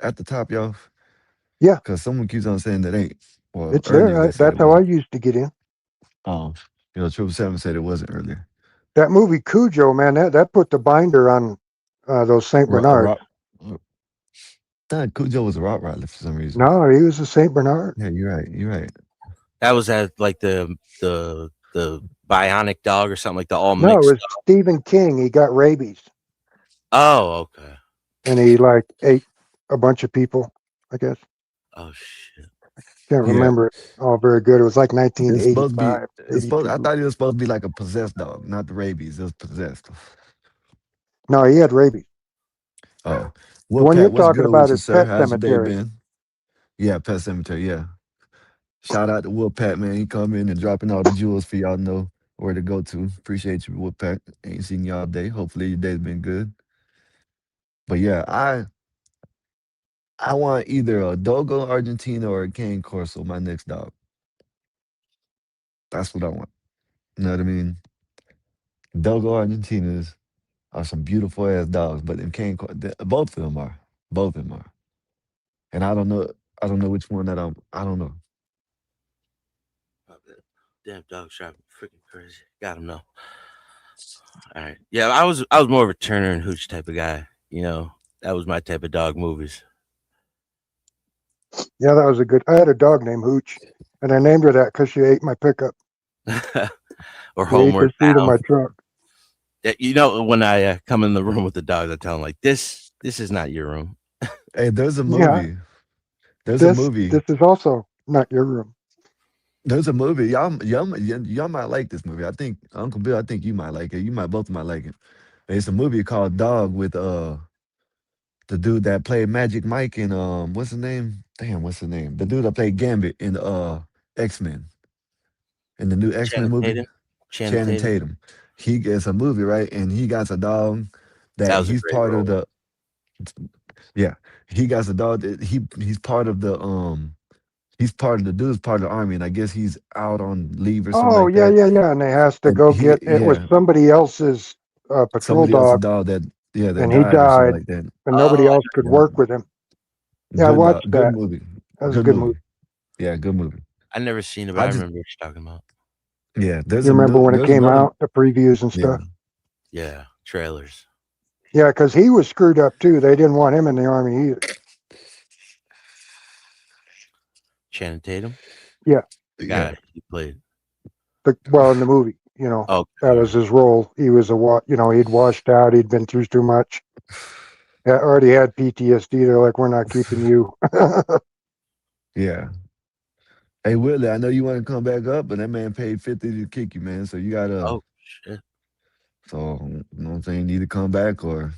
Speaker 2: at the top, y'all?
Speaker 14: Yeah.
Speaker 2: Because someone keeps on saying that ain't. Well,
Speaker 14: It's
Speaker 2: earlier
Speaker 14: there.
Speaker 2: they said
Speaker 14: That's
Speaker 2: it
Speaker 14: how I
Speaker 2: wasn't.
Speaker 14: used to get in.
Speaker 2: You know, 777 said it wasn't earlier.
Speaker 14: That movie Cujo, man, that put the binder on those Saint Bernards.
Speaker 2: Cujo was a Rottweiler for some reason.
Speaker 14: No, he was a Saint Bernard.
Speaker 2: Yeah, you're right. You're right.
Speaker 18: That was like the bionic dog or something like that, all
Speaker 14: No, it
Speaker 18: mixed
Speaker 14: was
Speaker 18: up.
Speaker 14: Stephen King. He got rabies.
Speaker 18: Oh, okay.
Speaker 14: And he like ate a bunch of people, I guess.
Speaker 18: Oh shit.
Speaker 14: Can't
Speaker 2: Yeah.
Speaker 14: remember it all very good. It was like
Speaker 2: It's supposed to be.
Speaker 14: 1985.
Speaker 2: It's supposed. I
Speaker 14: 82.
Speaker 2: thought it was supposed to be like a possessed dog, not the rabies. It was possessed.
Speaker 14: No, he had rabies.
Speaker 2: Oh,
Speaker 14: The
Speaker 2: well,
Speaker 14: one you're
Speaker 2: Pat, what's
Speaker 14: talking
Speaker 2: good with
Speaker 14: about
Speaker 2: you,
Speaker 14: is
Speaker 2: sir?
Speaker 14: Pet
Speaker 2: How's your day
Speaker 14: Cemetery.
Speaker 2: been? Yeah, Pet Cemetery. Yeah. Shout out to Will Pat, man. He come in and dropping all the jewels for y'all to know where to go to. Appreciate you, Will Pat. Ain't seen y'all day. Hopefully your day's been good. But yeah, I want either a Dogo Argentina or a Cane Corso, my next dog. That's what I want. You know what I mean? Dogo Argentinas are some beautiful ass dogs, but them both of them are. Both of them are. And I don't know. I don't know which one that I don't know.
Speaker 18: Damn dog's driving freaking crazy. Got him though. All right. Yeah, I was more of a Turner and Hooch type of guy. You know, that was my type of dog movies.
Speaker 14: Yeah, that was a good. I had a dog named Hooch, and I named her that because she ate my pickup.
Speaker 18: Or
Speaker 14: She ate
Speaker 18: Homeward
Speaker 14: the seat of my
Speaker 18: Bound.
Speaker 14: truck.
Speaker 18: Yeah, you know, when I come in the room with the dog, I tell him like, "This is not your room."
Speaker 2: Hey, there's a
Speaker 14: Yeah,
Speaker 2: movie. There's a movie.
Speaker 14: this is also not your room.
Speaker 2: There's a movie. Y'all might like this movie. I think Uncle Bill, I think you might like it. You might both might like it. It's a movie called Dog with the dude that played Magic Mike in what's his name? Damn, what's his name? The dude that played Gambit in X-Men. In the new X-Men
Speaker 18: Channing
Speaker 2: movie.
Speaker 18: Tatum.
Speaker 2: Channing Tatum. He gets a movie, right? And he got a dog
Speaker 18: That
Speaker 2: that
Speaker 18: was a
Speaker 2: he's
Speaker 18: great
Speaker 2: part
Speaker 18: role.
Speaker 2: of the yeah. He got a dog that he's part of the he's part of the dude's part of the army, and I guess he's out on leave or something
Speaker 14: Oh
Speaker 2: like
Speaker 14: yeah,
Speaker 2: that.
Speaker 14: yeah, yeah. And they has to
Speaker 2: And
Speaker 14: go get it was somebody else's patrol
Speaker 2: somebody else's
Speaker 14: dog,
Speaker 2: dog that
Speaker 14: and he
Speaker 2: died or something
Speaker 14: died,
Speaker 2: like that.
Speaker 14: and nobody
Speaker 18: Oh,
Speaker 14: else could
Speaker 2: Yeah.
Speaker 14: work with him. Yeah, I
Speaker 2: Good
Speaker 14: watched
Speaker 2: dog, good
Speaker 14: that.
Speaker 2: movie.
Speaker 14: That was a
Speaker 2: Good
Speaker 14: good
Speaker 2: movie.
Speaker 14: movie.
Speaker 2: Yeah, good movie.
Speaker 18: I never seen it, but
Speaker 2: I
Speaker 18: I
Speaker 2: just
Speaker 18: remember what you're talking about.
Speaker 2: yeah,
Speaker 14: You remember when it
Speaker 2: there's
Speaker 14: came
Speaker 2: another
Speaker 14: out, the previews and
Speaker 2: yeah.
Speaker 14: stuff?
Speaker 18: Yeah, trailers.
Speaker 14: Yeah, because he was screwed up too. They didn't want him in the army either.
Speaker 18: Channing Tatum.
Speaker 14: Yeah,
Speaker 18: The
Speaker 2: Yeah.
Speaker 18: guy he played.
Speaker 14: well, in the movie, you know,
Speaker 18: Oh,
Speaker 14: that was his role. He was he'd washed out. He'd been through too much. Already had PTSD. They're like, we're not keeping you.
Speaker 2: Yeah. Hey Willie, I know you want to come back up, but that man paid 50 to kick you, man. So you gotta
Speaker 18: oh shit.
Speaker 2: so you know what I'm saying, you need to come back or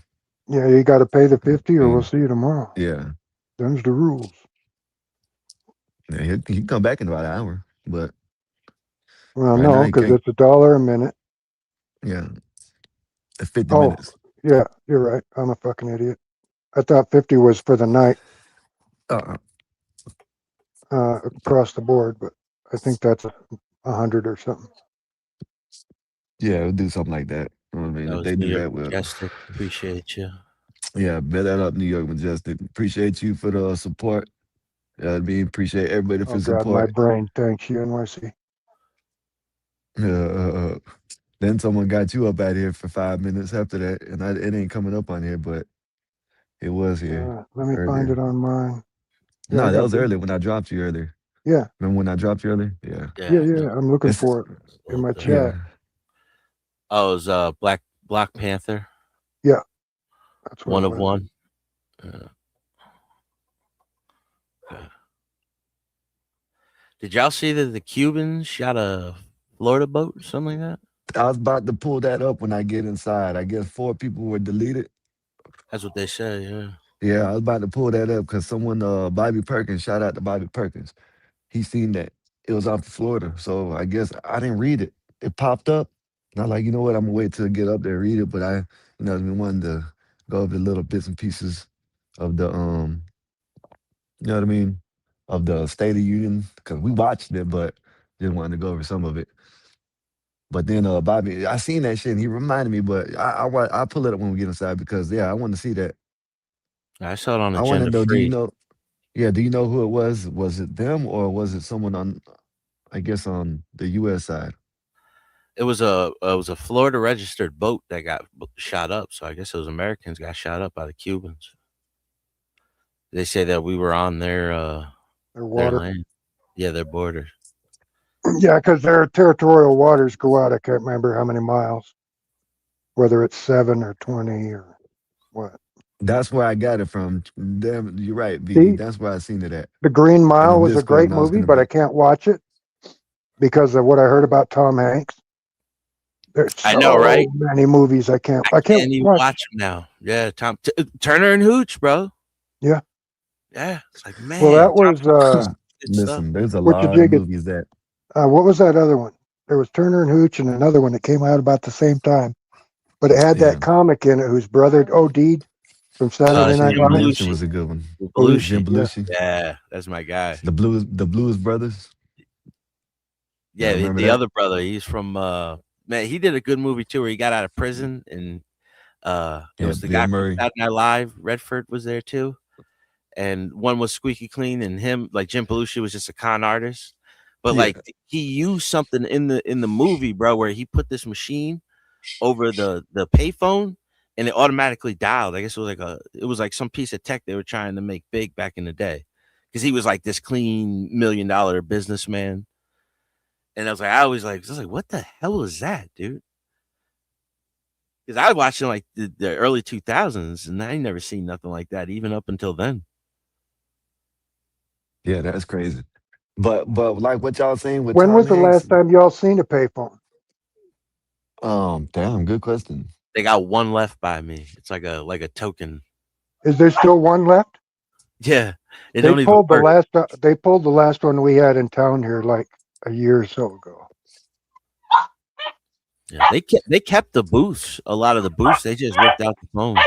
Speaker 14: Yeah, you got to pay the 50, or we'll see you tomorrow.
Speaker 2: yeah.
Speaker 14: Them's the rules.
Speaker 2: Yeah, he can come back in about an hour. But
Speaker 14: Well,
Speaker 2: right now
Speaker 14: no,
Speaker 2: he
Speaker 14: because
Speaker 2: can't.
Speaker 14: it's $1 a minute.
Speaker 2: Yeah. 50
Speaker 14: Oh,
Speaker 2: minutes.
Speaker 14: yeah, you're right. I'm a fucking idiot. I thought 50 was for the night
Speaker 2: Uh-uh.
Speaker 14: across the board, but I think that's 100 or something.
Speaker 2: Yeah, we'll do something like that. You know what I mean?
Speaker 18: That
Speaker 2: If
Speaker 18: was
Speaker 2: they
Speaker 18: New
Speaker 2: do
Speaker 18: York
Speaker 2: that, well,
Speaker 18: Majestic. Appreciate you.
Speaker 2: yeah, bet that up, New York Majestic. Appreciate you for the support. I mean, appreciate everybody for
Speaker 14: Oh, God, my
Speaker 2: support.
Speaker 14: brain. Thanks, you, NYC.
Speaker 2: Then someone got you up out here for 5 minutes after that, and it ain't coming up on here, but it was here
Speaker 14: Let me find
Speaker 2: earlier.
Speaker 14: it on mine. Yeah, I
Speaker 2: No, that
Speaker 14: got
Speaker 2: was
Speaker 14: big.
Speaker 2: earlier when I dropped you earlier.
Speaker 14: Yeah,
Speaker 2: Remember when I dropped you earlier? Yeah.
Speaker 14: yeah. I'm looking
Speaker 2: It's
Speaker 14: for it in my
Speaker 2: yeah.
Speaker 14: chat.
Speaker 18: Oh, it was Black Panther.
Speaker 14: Yeah, that's what
Speaker 18: One
Speaker 14: it
Speaker 18: of
Speaker 14: was.
Speaker 18: one. Did y'all see that the Cubans shot a Florida boat or something like that?
Speaker 2: I was about to pull that up when I get inside. I guess 4 people were deleted.
Speaker 18: That's what they say. Yeah.
Speaker 2: Yeah, I was about to pull that up because someone, Bobby Perkins, shout out to Bobby Perkins. He seen that it was off of Florida, so I guess I didn't read it. It popped up, and I like, you know what? I'm gonna wait till I get up there and read it. But I, wanted to go over the little bits and pieces of the, you know what I mean, of the State of the Union because we watched it, but didn't want to go over some of it. But then Bobby, I seen that shit, and he reminded me. But I'll pull it up when we get inside because I want to see that.
Speaker 18: I saw it on
Speaker 2: I want to
Speaker 18: Agenda
Speaker 2: know. Do you
Speaker 18: Free.
Speaker 2: know? Yeah, do you know who it was? Was it them or was it someone on? I guess on the U.S. side.
Speaker 18: It was a Florida registered boat that got shot up. So I guess those Americans got shot up by the Cubans. They say that we were on their
Speaker 14: water.
Speaker 18: land. Yeah, their border.
Speaker 14: Yeah, because their territorial waters go out. I can't remember how many miles, whether it's 7 or 20 or what.
Speaker 2: That's where I got it from. Damn, you're right,
Speaker 14: See?
Speaker 2: BD. That's where I seen it at.
Speaker 14: The Green Mile
Speaker 2: In the
Speaker 14: was a
Speaker 2: Discord,
Speaker 14: great
Speaker 2: and I was
Speaker 14: movie,
Speaker 2: gonna
Speaker 14: but I
Speaker 2: bring.
Speaker 14: can't watch it because of what I heard about Tom Hanks. There's
Speaker 18: I know, right?
Speaker 14: so many movies I can't
Speaker 18: even
Speaker 14: watch.
Speaker 18: watch them now. Yeah, Turner and Hooch, bro.
Speaker 14: Yeah.
Speaker 18: Yeah, it's like, man.
Speaker 14: Well, that was
Speaker 2: Listen, there's a
Speaker 14: what you
Speaker 2: lot of
Speaker 14: jig it.
Speaker 2: movies that.
Speaker 14: What was that other one? There was Turner and Hooch and another one that came out about the same time, but it had that comic in it whose brother OD'd from Saturday Night
Speaker 2: Jim
Speaker 14: Live.
Speaker 2: Belushi was a good one.
Speaker 18: Belushi.
Speaker 2: Jim Belushi.
Speaker 18: Yeah, that's my guy.
Speaker 2: The Blues Brothers.
Speaker 18: Yeah,
Speaker 2: remember
Speaker 18: the
Speaker 2: that?
Speaker 18: other brother. He's from man. He did a good movie too, where he got out of prison, and it was the
Speaker 2: Bill
Speaker 18: guy
Speaker 2: Murray.
Speaker 18: from Saturday Night Live. Redford was there too, and one was Squeaky Clean, and him, like Jim Belushi, was just a con artist. But like he used something in the movie, bro, where he put this machine over the payphone, and it automatically dialed. I guess it was like some piece of tech they were trying to make big back in the day, because he was like this clean $1 million businessman. And I was like, what the hell is that, dude? Because I was watching like the early 2000s, and I ain't never seen nothing like that, even up until then.
Speaker 2: Yeah, that's crazy. But like what y'all saying with
Speaker 14: When
Speaker 2: Tom
Speaker 14: was the
Speaker 2: Hanks?
Speaker 14: last time y'all seen a payphone?
Speaker 2: Damn, good question.
Speaker 18: They got one left by me. It's like a token.
Speaker 14: Is there still one left?
Speaker 18: Yeah, it
Speaker 14: They
Speaker 18: don't even
Speaker 14: pulled the
Speaker 18: work.
Speaker 14: last. They pulled the last one we had in town here like a year or so ago.
Speaker 18: Yeah, they kept the booths. A lot of the booths, they just ripped out the phones.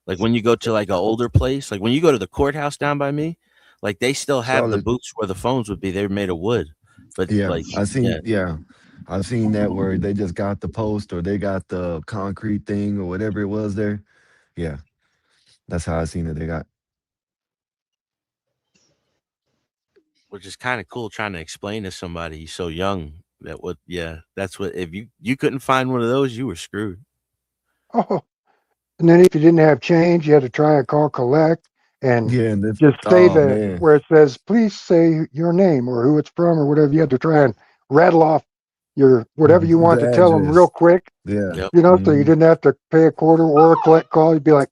Speaker 18: Like when you go to like an older place, like when you go to the courthouse down by me, like they still have the booths where the phones would be. They're made of wood. But like
Speaker 2: I've seen that where they just got the post or they got the concrete thing or whatever it was there. Yeah, that's how I seen it. They got.
Speaker 18: Which is kind of cool, trying to explain to somebody so young that that's what, if you couldn't find one of those, you were screwed.
Speaker 14: Oh, and then if you didn't have change, you had to try and call collect and just say that where it says, please say your name or who it's from or whatever. You had to try and rattle off your whatever you want to tell them real quick.
Speaker 2: Yeah.
Speaker 18: Yep.
Speaker 14: You know, so you didn't have to pay a quarter or a collect call. You'd be like,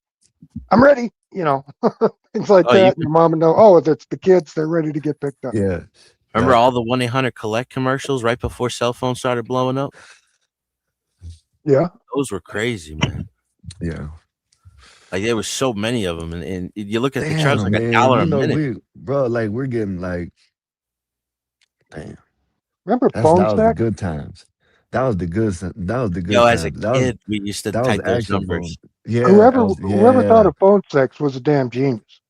Speaker 14: I'm ready. You know, things like that. Your mom would know, oh, it's the kids. They're ready to get picked up.
Speaker 2: Yeah.
Speaker 18: Remember all the 1-800-COLLECT commercials right before cell phones started blowing up?
Speaker 14: Yeah.
Speaker 18: Those were crazy, man.
Speaker 2: Yeah.
Speaker 18: Like there was so many of them, and you look at the charts like $1 a minute.
Speaker 2: We're getting like, damn.
Speaker 14: Remember
Speaker 2: that
Speaker 14: phone
Speaker 2: was the
Speaker 14: sex?
Speaker 2: good times. That was the good. That was the good.
Speaker 18: Yo,
Speaker 2: times.
Speaker 18: as a kid, we used to type those numbers.
Speaker 2: Yeah.
Speaker 14: Whoever thought of phone sex was a damn genius.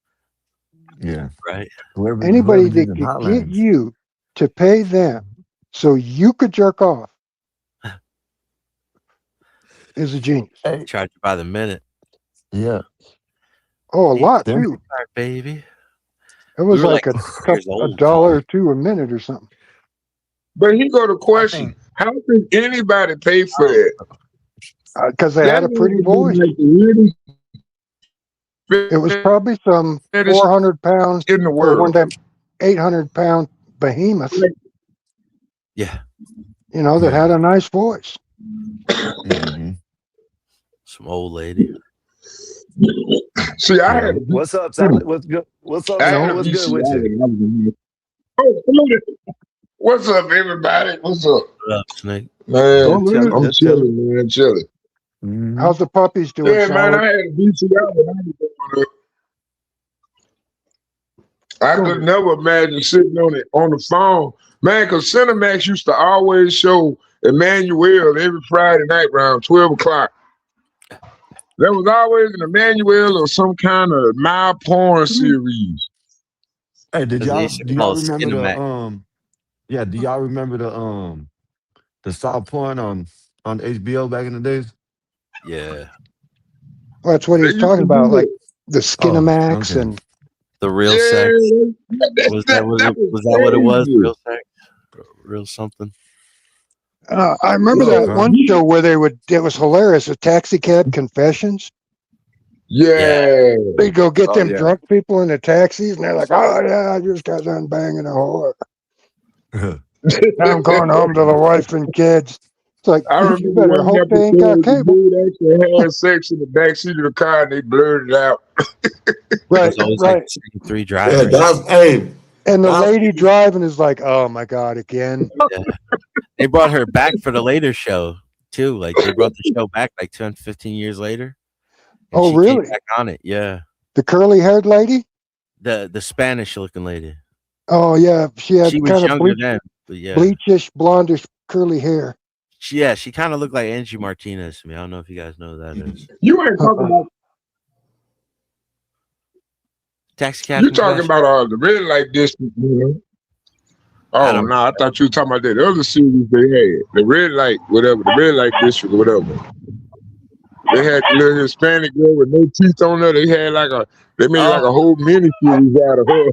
Speaker 2: Yeah.
Speaker 18: Right.
Speaker 14: Anybody that could get you to pay them so you could jerk off is a genius.
Speaker 18: Charge you by the minute.
Speaker 2: Yeah.
Speaker 14: Oh, a lot too,
Speaker 18: baby.
Speaker 14: It was like $1 or $2 a minute or something.
Speaker 1: But here go the question: how can anybody pay for that?
Speaker 14: Because they had a pretty voice. It was probably some 400 pounds
Speaker 1: in the world.
Speaker 14: One of them 800-pound behemoths.
Speaker 18: Yeah.
Speaker 14: You know, that had a nice voice.
Speaker 2: Mm-hmm.
Speaker 18: Some old lady.
Speaker 1: See, I had
Speaker 2: what's up, Sally? What's good? What's up? What's good with you?
Speaker 1: Oh, what's up, everybody? What's up?
Speaker 18: What up, Snake?
Speaker 1: Man,
Speaker 14: Oh,
Speaker 1: I'm chilling, man, chilling.
Speaker 14: How's the puppies doing,
Speaker 1: Yeah, man,
Speaker 14: Sour?
Speaker 1: I had a VCR when I was growing up. I could never imagine sitting on the phone, man. Because Cinemax used to always show Emmanuel every Friday night around 12 o'clock. There was always an Emmanuel or some kind of mild porn series.
Speaker 4: Hey, do y'all remember
Speaker 18: Skinemax.
Speaker 4: do y'all remember the soft porn on HBO back in the days?
Speaker 18: Yeah.
Speaker 14: Well, that's what
Speaker 1: They
Speaker 14: he's
Speaker 1: used
Speaker 14: talking
Speaker 1: to
Speaker 14: about,
Speaker 1: do
Speaker 14: like
Speaker 1: it.
Speaker 14: the Skinemax
Speaker 4: okay.
Speaker 14: and
Speaker 18: The real
Speaker 1: Yeah,
Speaker 18: sex.
Speaker 1: that
Speaker 18: Was that what it was?
Speaker 1: crazy.
Speaker 18: Real sex? Real something?
Speaker 14: I remember that one show where it was hilarious, the Taxi Cab Confessions.
Speaker 1: Yeah.
Speaker 14: They'd go get them
Speaker 1: yeah.
Speaker 14: drunk people in the taxis, and they're like, "Oh yeah, I just got done banging a whore. Now I'm going home to the wife and kids." It's like,
Speaker 1: I
Speaker 14: you
Speaker 1: remember
Speaker 14: better
Speaker 1: one
Speaker 14: hope they ain't got
Speaker 1: episode the
Speaker 14: cable.
Speaker 1: dude actually had sex in the backseat of the car and they blurred it out.
Speaker 14: Right,
Speaker 18: It's always
Speaker 14: right.
Speaker 18: like the same three
Speaker 2: Yeah,
Speaker 18: drivers.
Speaker 14: And the lady driving is like, "Oh my god, again."
Speaker 18: Yeah. They brought her back for the later show too. Like they brought the show back like 10, 15 years later. And
Speaker 14: Oh,
Speaker 18: she came
Speaker 14: really?
Speaker 18: back on it. Yeah.
Speaker 14: The curly-haired lady?
Speaker 18: The Spanish looking lady.
Speaker 14: Oh yeah, she had
Speaker 18: She was
Speaker 14: kind of
Speaker 18: younger then, but yeah.
Speaker 14: bleachish, blondish, curly hair.
Speaker 18: She kind of looked like Angie Martinez to me. I don't know if you guys know who that is.
Speaker 1: You ain't talking about
Speaker 18: Taxi Cab
Speaker 1: you talking
Speaker 18: Confession.
Speaker 1: about the red light district, you know?
Speaker 18: I
Speaker 1: Oh
Speaker 18: don't
Speaker 1: no, I thought you were talking about that other series they had. The red light, whatever, the red light district or whatever. They had the little Hispanic girl with no teeth on her. They made like a whole mini series out of her.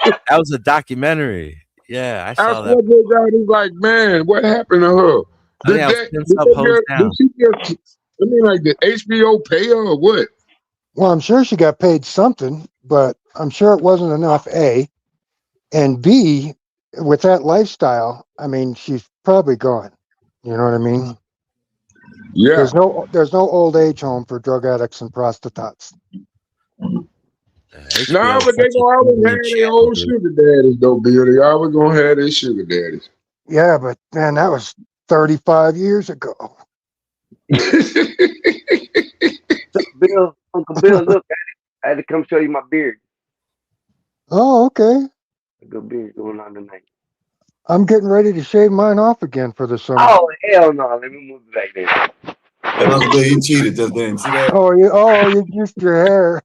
Speaker 18: That was a documentary. Yeah, I
Speaker 1: I
Speaker 18: saw
Speaker 1: swear
Speaker 18: that.
Speaker 1: to God, it's like, man, what happened to her?
Speaker 18: I think I was Pimps Up, Hoes Down.
Speaker 1: Like, did HBO pay her or what?
Speaker 14: Well, I'm sure she got paid something, but I'm sure it wasn't enough, A. And B, with that lifestyle, I mean, she's probably gone. You know what I mean?
Speaker 1: Yeah.
Speaker 14: There's no old age home for drug addicts and prostitutes.
Speaker 1: No, but they gonna always have their old sugar daddies, though, Bill. They always gonna have their sugar daddies.
Speaker 14: Yeah, but man, that was 35 years ago.
Speaker 15: Bill, Uncle Bill, look, I had to come show you my beard.
Speaker 14: Oh, okay.
Speaker 15: A good beard going on tonight.
Speaker 14: I'm getting ready to shave mine off again for the summer.
Speaker 15: Oh, hell no. Let me move it back there.
Speaker 2: And Uncle Bill, he cheated just then. See that?
Speaker 14: Oh, you used your hair.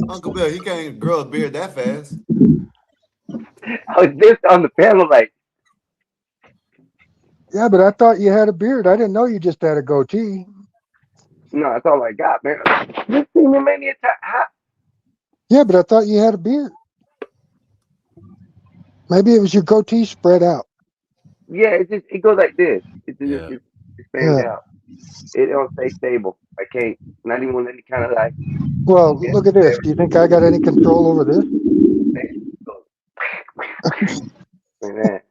Speaker 2: Uncle Bill, he can't grow a beard that fast.
Speaker 15: I was just on the panel like.
Speaker 14: Yeah, but I thought you had a beard. I didn't know you just had a goatee.
Speaker 15: No, that's all I got, man. This thing made me hot.
Speaker 14: Yeah, but I thought you had a beard. Maybe it was your goatee spread out.
Speaker 15: Yeah, it goes like this. It stands out. It don't stay stable. I can't. Not even with any kind of like.
Speaker 14: Well, look at this. Do you think I got any control over this?
Speaker 15: Like that.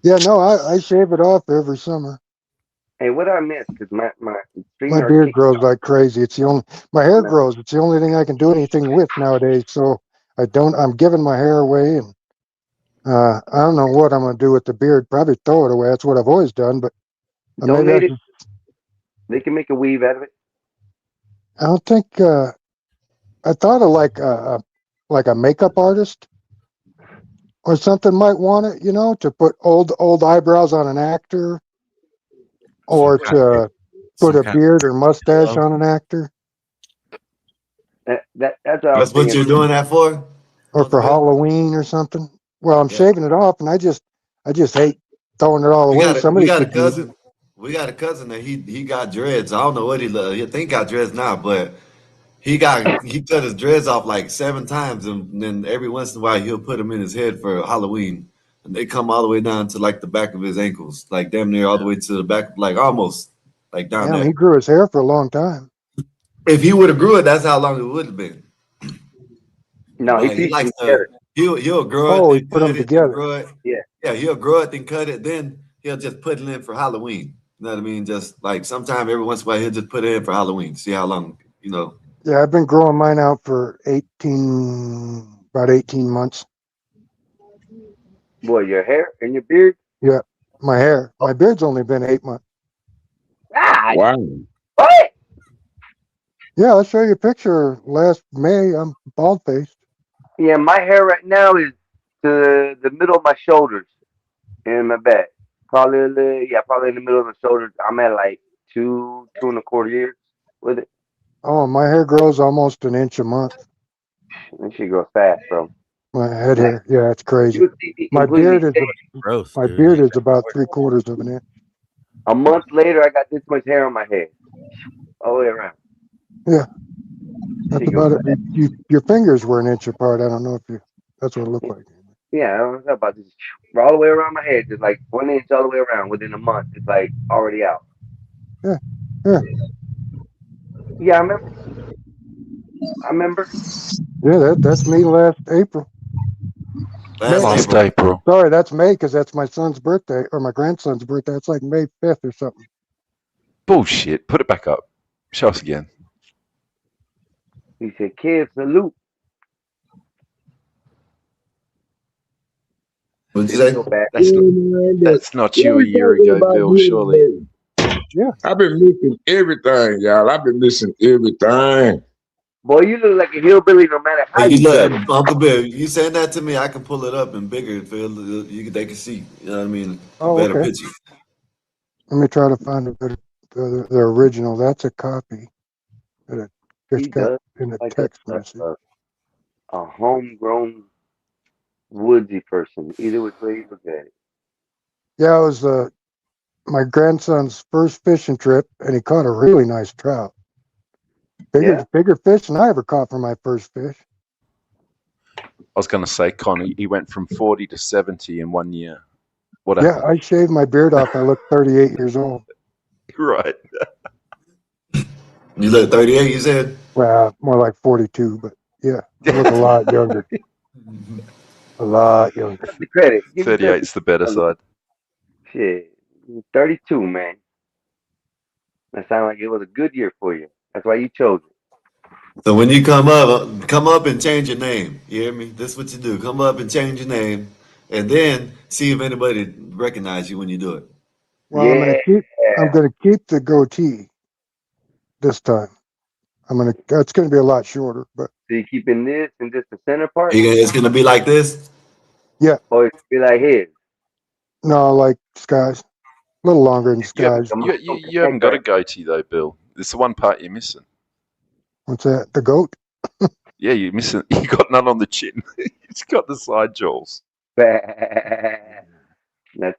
Speaker 14: Yeah, no, I shave it off every summer.
Speaker 15: Hey, what I missed? Because my
Speaker 14: beard grows like crazy. My hair grows. It's the only thing I can do anything with nowadays. So I'm giving my hair away, and I don't know what I'm going to do with the beard. Probably throw it away. That's what I've always done. But
Speaker 15: donate it. They can make a weave out of it.
Speaker 14: I don't think. I thought of like a makeup artist or something might want it. To put old eyebrows on an actor. Or to put a beard or mustache on an actor.
Speaker 2: That's what you're doing that for?
Speaker 14: Or for Halloween or something. Well, I'm shaving it off, and I just hate throwing it all away.
Speaker 2: We got a cousin. We got a cousin that he got dreads. I don't know what he think he got dreads now, but he cut his dreads off like 7 times, and then every once in a while he'll put them in his head for Halloween. And they come all the way down to like the back of his ankles, like damn near all the way to the back, like almost like down there.
Speaker 14: He grew his hair for a long time.
Speaker 2: If he would have grew it, that's how long it would have been.
Speaker 15: No,
Speaker 2: he likes to. He'll grow it.
Speaker 14: Oh, he put them together.
Speaker 2: Grow it.
Speaker 15: Yeah,
Speaker 2: he'll grow it, then cut it, then he'll just put it in for Halloween. You know what I mean? Just like sometime every once in a while, he'll just put it in for Halloween. See how long,
Speaker 14: Yeah, I've been growing mine out for 18 about 18 months.
Speaker 15: Boy, your hair and your beard?
Speaker 14: Yeah, my hair. My beard's only been 8 months.
Speaker 15: Ah,
Speaker 13: Wow.
Speaker 15: what?
Speaker 14: Yeah, I'll show you a picture. Last May, I'm bald faced.
Speaker 15: Yeah, my hair right now is to the middle of my shoulders and my back. Probably, probably in the middle of the shoulders. I'm at like 2.25 years with it.
Speaker 14: Oh, my hair grows almost an inch a month.
Speaker 15: And she grows fast, bro.
Speaker 14: My head
Speaker 15: Like,
Speaker 14: hair, yeah, it's crazy.
Speaker 15: you see me
Speaker 14: My
Speaker 15: completely
Speaker 14: beard is
Speaker 15: dead.
Speaker 18: Growth,
Speaker 14: my
Speaker 18: dude.
Speaker 14: beard is about 3/4 of an inch.
Speaker 15: A month later, I got this much hair on my head, all the way around.
Speaker 14: Yeah, that's
Speaker 15: She goes
Speaker 14: about it. Your fingers were an inch apart. I don't know if that's what it looked like.
Speaker 15: Yeah, I don't know about this. All the way around my head, just like 1 inch all the way around. Within a month, it's like already out.
Speaker 14: Yeah, yeah,
Speaker 15: Yeah, I remember.
Speaker 14: yeah. That's me last April.
Speaker 17: Last April.
Speaker 14: Sorry, that's May because that's my son's birthday or my grandson's birthday. It's like May 5th or something.
Speaker 17: Bullshit. Put it back up. Show us again.
Speaker 15: He said, "Kids, salute."
Speaker 2: What'd you say?
Speaker 15: So bad.
Speaker 17: That's not you a year ago, Bill, surely.
Speaker 14: Yeah.
Speaker 1: I've been missing everything, y'all. I've been missing everything.
Speaker 15: Boy, you look like a hillbilly no matter how
Speaker 2: Hey,
Speaker 15: you
Speaker 2: look,
Speaker 15: cut it.
Speaker 2: Uncle Bill, you saying that to me, I can pull it up and bigger, Phil. They can see. You know what I mean?
Speaker 14: Oh,
Speaker 2: Better
Speaker 14: okay.
Speaker 2: picture.
Speaker 14: Let me try to find the original. That's a copy that I
Speaker 15: He
Speaker 14: just got
Speaker 15: does
Speaker 14: in a
Speaker 15: like
Speaker 14: text message.
Speaker 15: a homegrown woodsy person. Either which way you look at it.
Speaker 14: Yeah, it was my grandson's first fishing trip, and he caught a really nice trout. Bigger fish than I ever caught for my first fish.
Speaker 17: I was going to say, Connie, he went from 40 to 70 in 1 year. What
Speaker 14: Yeah,
Speaker 17: happened?
Speaker 14: I shaved my beard off. I look 38 years old.
Speaker 17: Right.
Speaker 2: You look 38, you said?
Speaker 14: Well, more like 42, but yeah, I look a lot younger. A lot younger.
Speaker 15: The credit. Give yourself
Speaker 17: 38's the better side.
Speaker 15: Shit, 32, man. That sounds like it was a good year for you. That's why you chose it.
Speaker 2: So when you come up and change your name. You hear me? This is what you do. Come up and change your name, and then see if anybody recognize you when you do it.
Speaker 14: Well, I'm gonna keep the goatee this time. It's gonna be a lot shorter, but
Speaker 15: So you keeping this and just the center part?
Speaker 2: It's gonna be like this.
Speaker 14: Yeah.
Speaker 15: Or it's gonna be like his?
Speaker 14: No, like Sky's. A little longer than Sky's.
Speaker 17: You haven't got a goatee, though, Bill. It's the one part you're missing.
Speaker 14: What's that? The goat?
Speaker 17: Yeah, you're missing. You got none on the chin. It's got the side jaws.
Speaker 15: That's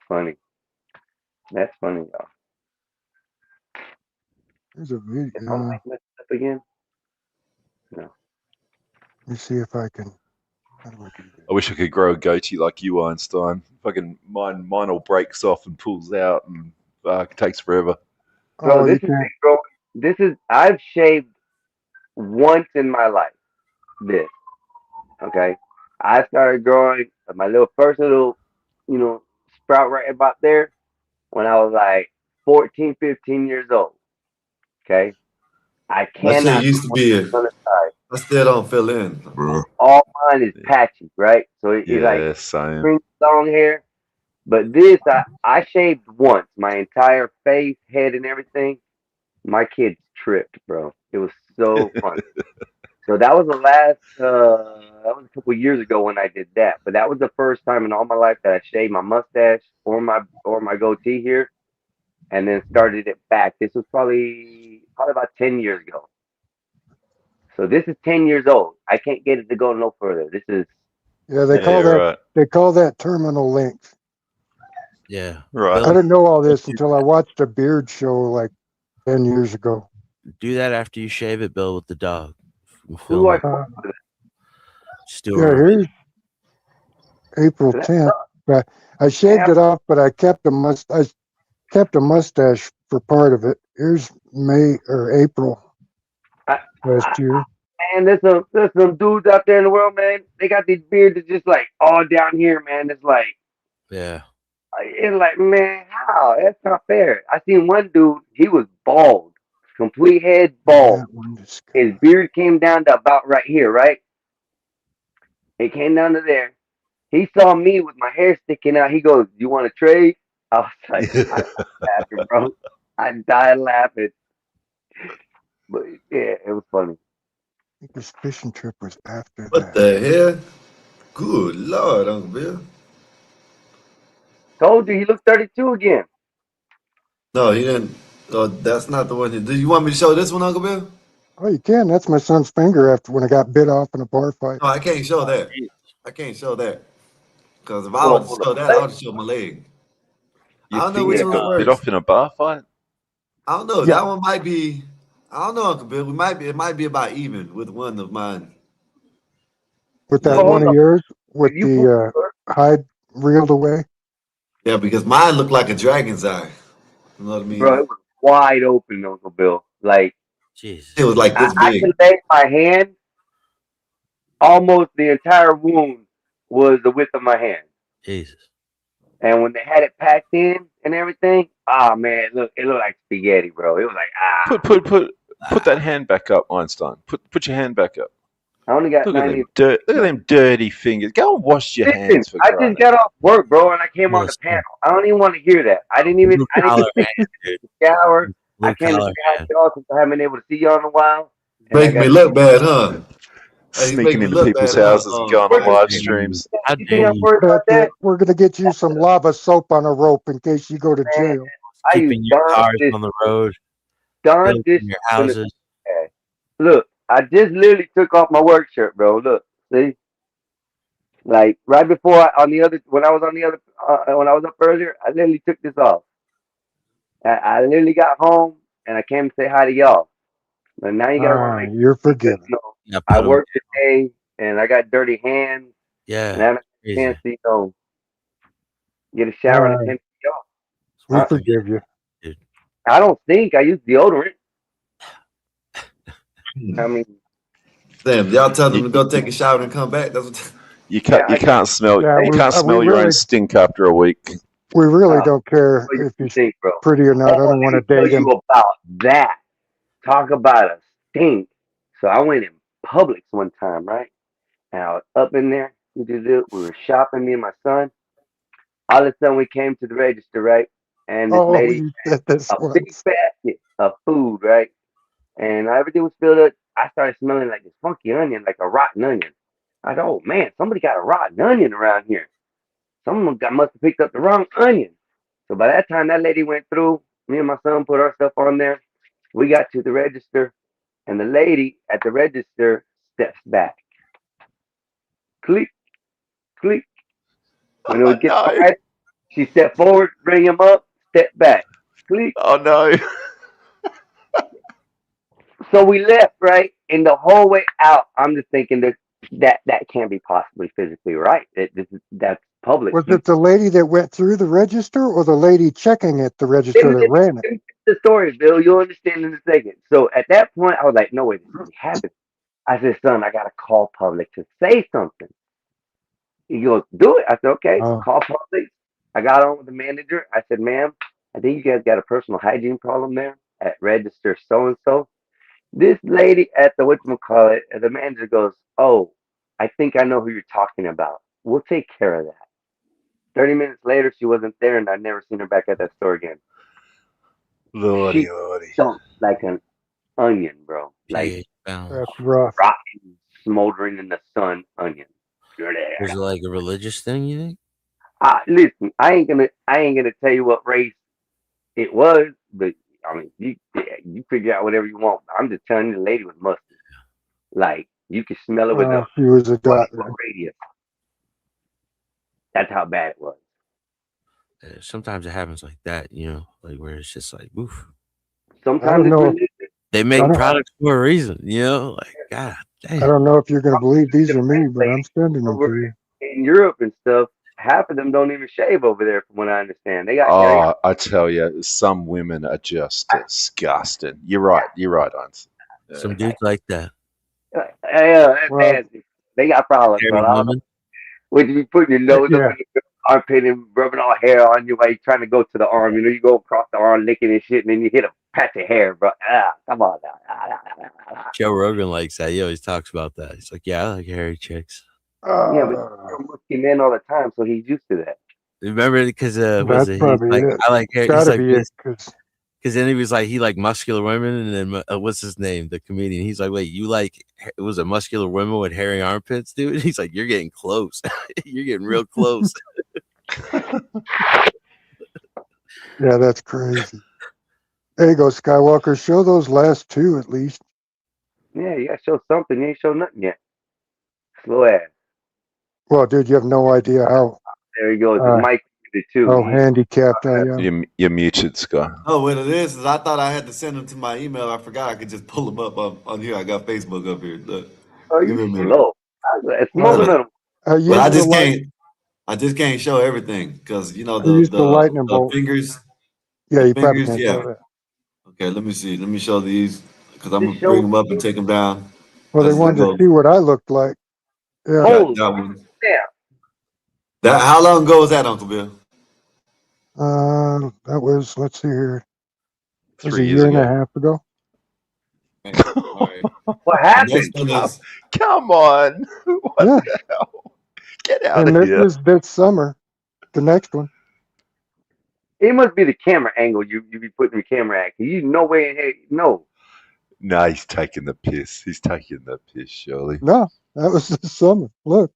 Speaker 15: funny. That's funny, y'all.
Speaker 14: There's a video.
Speaker 15: Am I messed up again? No.
Speaker 14: Let me see if I can. How do I do that?
Speaker 17: I wish I could grow a goatee like you, Einstein. Fucking mine all breaks off and pulls out, and it takes forever.
Speaker 15: Bro, this is I've shaved once in my life. This. Okay. I started growing my first little, sprout right about there when I was like 14, 15 years old. Okay. I
Speaker 2: My shit
Speaker 15: cannot
Speaker 2: used to be
Speaker 15: on the side.
Speaker 2: I still don't fill in.
Speaker 15: All mine is patchy, right? So it's like
Speaker 17: same.
Speaker 15: long hair. But this, I shaved once, my entire face, head, and everything. My kids tripped, bro. It was so fun. So that was the last. That was a couple years ago when I did that. But that was the first time in all my life that I shaved my mustache or my goatee here, and then started it back. This was probably about 10 years ago. So this is 10 years old. I can't get it to go no further. This is.
Speaker 14: Yeah, they call that terminal length.
Speaker 18: Yeah.
Speaker 17: Right.
Speaker 14: I didn't know all this until I watched a beard show like 10 years ago.
Speaker 18: Do that after you shave it, Bill, with the dog.
Speaker 14: Here's April 10th. But I shaved it off, but I kept a mustache for part of it. Here's May or April last year.
Speaker 15: Man, there's some dudes out there in the world, man. They got these beards that's just like all down here, man. It's like, it's like, man, how? That's not fair. I seen one dude. He was bald, complete head bald. His beard came down to about right here, right? He came down to there. He saw me with my hair sticking out. He goes, "You want to trade?" I was like, I died laughing, bro. I died laughing. But yeah, it was funny.
Speaker 14: I think his fishing trip was after
Speaker 2: What
Speaker 14: that.
Speaker 2: the hell? Good Lord, Uncle Bill.
Speaker 15: Told you he looked 32 again.
Speaker 2: No, he didn't. Oh, that's not the one. Do you want me to show this one, Uncle Bill?
Speaker 14: Oh, you can. That's my son's finger after when I got bit off in a bar fight.
Speaker 2: No, I can't show that. I can't show that. Because if I
Speaker 15: Well,
Speaker 2: would show that, I would show my leg. I
Speaker 17: Your
Speaker 2: don't know which
Speaker 17: finger
Speaker 2: one's
Speaker 17: got bit
Speaker 2: worse.
Speaker 17: off in a bar fight?
Speaker 2: I don't know.
Speaker 14: Yeah.
Speaker 2: That one might be. I don't know, Uncle Bill. It might be about even with one of mine.
Speaker 14: With
Speaker 2: You
Speaker 14: that
Speaker 2: know what I
Speaker 14: one
Speaker 2: mean?
Speaker 14: of yours with
Speaker 15: Did you pull
Speaker 14: the hide reeled away.
Speaker 2: Yeah, because mine looked like a dragon's eye. You know what I
Speaker 15: bro?
Speaker 2: mean?
Speaker 15: It was wide open, Uncle Bill. Like
Speaker 18: Jesus.
Speaker 2: It was like this
Speaker 15: I
Speaker 2: big.
Speaker 15: could lay my hand. Almost the entire wound was the width of my hand.
Speaker 18: Jesus.
Speaker 15: And when they had it packed in and everything, oh man, it looked like spaghetti, bro. It was like
Speaker 17: Put that hand back up, Einstein. Put your hand back up.
Speaker 15: I only got
Speaker 17: Look at
Speaker 15: 90.
Speaker 17: them look at them dirty fingers. Go and wash your
Speaker 15: Listen,
Speaker 17: hands for
Speaker 15: I
Speaker 17: crying
Speaker 15: just got off work, bro, and I came on the
Speaker 18: Listen.
Speaker 15: panel. I don't even want to hear that. I didn't
Speaker 18: Blue collar
Speaker 15: get
Speaker 18: man, dude.
Speaker 15: to shower. I
Speaker 18: Blue
Speaker 15: came to
Speaker 18: collar
Speaker 15: say hi to
Speaker 18: man.
Speaker 15: y'all since I haven't been able to see y'all in a while. And I
Speaker 2: Making me
Speaker 15: got
Speaker 2: look bad, huh? Hey, he's
Speaker 17: Sneaking
Speaker 2: making me
Speaker 17: into
Speaker 2: look
Speaker 17: people's
Speaker 2: bad, huh?
Speaker 17: houses and going on live streams.
Speaker 18: How
Speaker 15: you
Speaker 18: dare
Speaker 15: think I'm
Speaker 18: you?
Speaker 15: worried about that?
Speaker 14: We're gonna get you some lava soap on a rope in case you go to
Speaker 15: Man,
Speaker 14: jail.
Speaker 15: I use
Speaker 18: Keeping your cars on the road,
Speaker 15: Dawn
Speaker 18: building
Speaker 15: dish
Speaker 18: your
Speaker 15: when
Speaker 18: houses.
Speaker 15: look, I just literally took off my work shirt, bro. Look, see, like right before when I was up earlier, I literally took this off. I literally got home and I came to say hi to y'all. But now you gotta run right
Speaker 14: You're
Speaker 15: because
Speaker 14: forgiven.
Speaker 18: Yeah,
Speaker 15: I
Speaker 18: put 'em
Speaker 15: worked
Speaker 18: down.
Speaker 15: today and I got dirty hands and I
Speaker 18: Yeah.
Speaker 15: haven't had a
Speaker 18: Crazy.
Speaker 15: chance to get a shower and attend to
Speaker 14: We
Speaker 15: y'all.
Speaker 14: forgive you.
Speaker 18: Dude.
Speaker 15: I don't think I use deodorant. I mean,
Speaker 2: Damn, y'all tell them
Speaker 17: You,
Speaker 2: to go take a shower and come back. That's what.
Speaker 17: you can't smell
Speaker 14: Yeah,
Speaker 17: you can't
Speaker 14: we
Speaker 17: smell your own
Speaker 14: really
Speaker 17: stink after a week.
Speaker 14: we really don't care
Speaker 15: what
Speaker 14: if
Speaker 15: you
Speaker 14: he's
Speaker 15: think, bro?
Speaker 14: pretty or not. I
Speaker 15: Oh,
Speaker 14: don't want to
Speaker 15: let me tell
Speaker 14: date him.
Speaker 15: you about that. Talk about a stink. So I went in Publix one time, right? And I was up in there. We were shopping, me and my son. All of a sudden, we came to the register, right? And this
Speaker 14: Oh,
Speaker 15: lady
Speaker 14: you said this
Speaker 15: had a big
Speaker 14: once.
Speaker 15: basket of food, right? And everything was filled up. I started smelling like this funky onion, like a rotten onion. I thought, oh man, somebody got a rotten onion around here. Must have picked up the wrong onion. So by that time, that lady went through. Me and my son put our stuff on there. We got to the register, and the lady at the register steps back. Click, click. When it was getting
Speaker 17: No.
Speaker 15: quiet, she stepped forward, bring him up, step back. Click.
Speaker 17: Oh no.
Speaker 15: So we left, right? And the whole way out, I'm just thinking that can't be possibly physically right. That's public.
Speaker 14: Was it the lady that went through the register or the lady checking at the
Speaker 15: Let
Speaker 14: register
Speaker 15: me
Speaker 14: that ran it?
Speaker 15: finish the story, Bill. You'll understand in a second. So at that point, I was like, no way, this really happened. I said, son, I got to call public to say something. He goes, do it. I said, okay,
Speaker 14: Oh,
Speaker 15: call public. I got on with the manager. I said, ma'am, I think you guys got a personal hygiene problem there at register so and so. This lady at the whatchamacallit, the manager goes, oh, I think I know who you're talking about. We'll take care of that. 30 minutes later, she wasn't there, and I've never seen her back at that store again.
Speaker 17: Lordy,
Speaker 15: She
Speaker 17: lordy.
Speaker 15: stunk like an onion, bro. Like
Speaker 18: pH balance.
Speaker 14: that's rough.
Speaker 15: rotten, smoldering in the sun onion.
Speaker 18: Was it like a religious thing, you think?
Speaker 15: Listen, I ain't gonna tell you what race it was, but I mean, you figure out whatever you want. I'm just telling you, the lady was musty. Like you could smell it with a
Speaker 14: She was a
Speaker 15: 20-foot
Speaker 14: dot.
Speaker 15: radius. That's how bad it was.
Speaker 18: Sometimes it happens like that, you know, like where it's just like, oof.
Speaker 14: I
Speaker 15: Sometimes
Speaker 14: don't
Speaker 15: it's
Speaker 14: know.
Speaker 15: religious.
Speaker 18: They make
Speaker 14: Sometimes-
Speaker 18: products for a reason, you know, like God
Speaker 14: I
Speaker 18: damn.
Speaker 14: don't know if you're going to believe these are me, but I'm sending them
Speaker 15: Over
Speaker 14: to you.
Speaker 15: in Europe and stuff, half of them don't even shave over there, from what I understand. They got
Speaker 17: Oh, I tell you, some women are just disgusting. You're right, Einstein.
Speaker 18: Some dudes like that.
Speaker 15: that's
Speaker 14: Well,
Speaker 15: nasty. They got problems,
Speaker 18: Hairy
Speaker 15: bro. I don't know.
Speaker 18: women.
Speaker 15: Would you be putting your nose up
Speaker 14: yeah.
Speaker 15: in your armpit and rubbing all hair on you while you're trying to go to the arm? You know, you go across the arm licking and shit, and then you hit a patch of hair, bro. Come on now.
Speaker 18: Joe Rogan likes that. He always talks about that. He's like, yeah, I like hairy chicks.
Speaker 15: Yeah, but you're a musky man all the time, so he's used to that.
Speaker 18: Remember, because was
Speaker 14: That's
Speaker 18: it? He's
Speaker 14: probably
Speaker 18: like,
Speaker 14: it.
Speaker 18: I like hair. He's
Speaker 14: Gotta
Speaker 18: like
Speaker 14: be it,
Speaker 18: this.
Speaker 14: because
Speaker 18: Because then he was like, he like muscular women, and then what's his name, the comedian? He's like, wait, you like it was a muscular women with hairy armpits, dude? He's like, you're getting close, you're getting real close.
Speaker 14: yeah, that's crazy. There you go, Skywalker. Show those last two at least.
Speaker 15: Yeah, you gotta show something. You ain't show nothing yet. Slow ass.
Speaker 14: Well, dude, you have no idea how.
Speaker 15: There you go. The mic did too.
Speaker 14: How handicapped I am.
Speaker 17: You're muted, Sky.
Speaker 2: Oh, what it is I thought I had to send them to my email. I forgot I could just pull them up on here. I got Facebook up here. Look, give me a minute.
Speaker 15: Slow. It's moving them.
Speaker 2: But I just can't show everything because you know
Speaker 14: the lightning
Speaker 2: the
Speaker 14: bolt.
Speaker 2: fingers.
Speaker 14: Yeah,
Speaker 2: the
Speaker 14: you probably
Speaker 2: fingers,
Speaker 14: can't show that.
Speaker 2: Okay, let me see. Let me show these because I'm gonna bring them up and take them down.
Speaker 14: Well, they wanted to see what I looked like. Yeah.
Speaker 2: That one. That how long ago was that, Uncle Bill?
Speaker 14: That was, let's see here. It was
Speaker 17: 3
Speaker 14: a
Speaker 17: years
Speaker 14: year and
Speaker 17: ago.
Speaker 14: a half ago.
Speaker 15: What happened?
Speaker 17: Come on. What the hell? Get out
Speaker 14: And
Speaker 17: of
Speaker 14: this
Speaker 17: here.
Speaker 14: is this summer. The next one.
Speaker 15: It must be the camera angle you be putting the camera at. You no way in hell, no.
Speaker 17: No, he's taking the piss. He's taking the piss, surely.
Speaker 14: No, that was this summer. Look.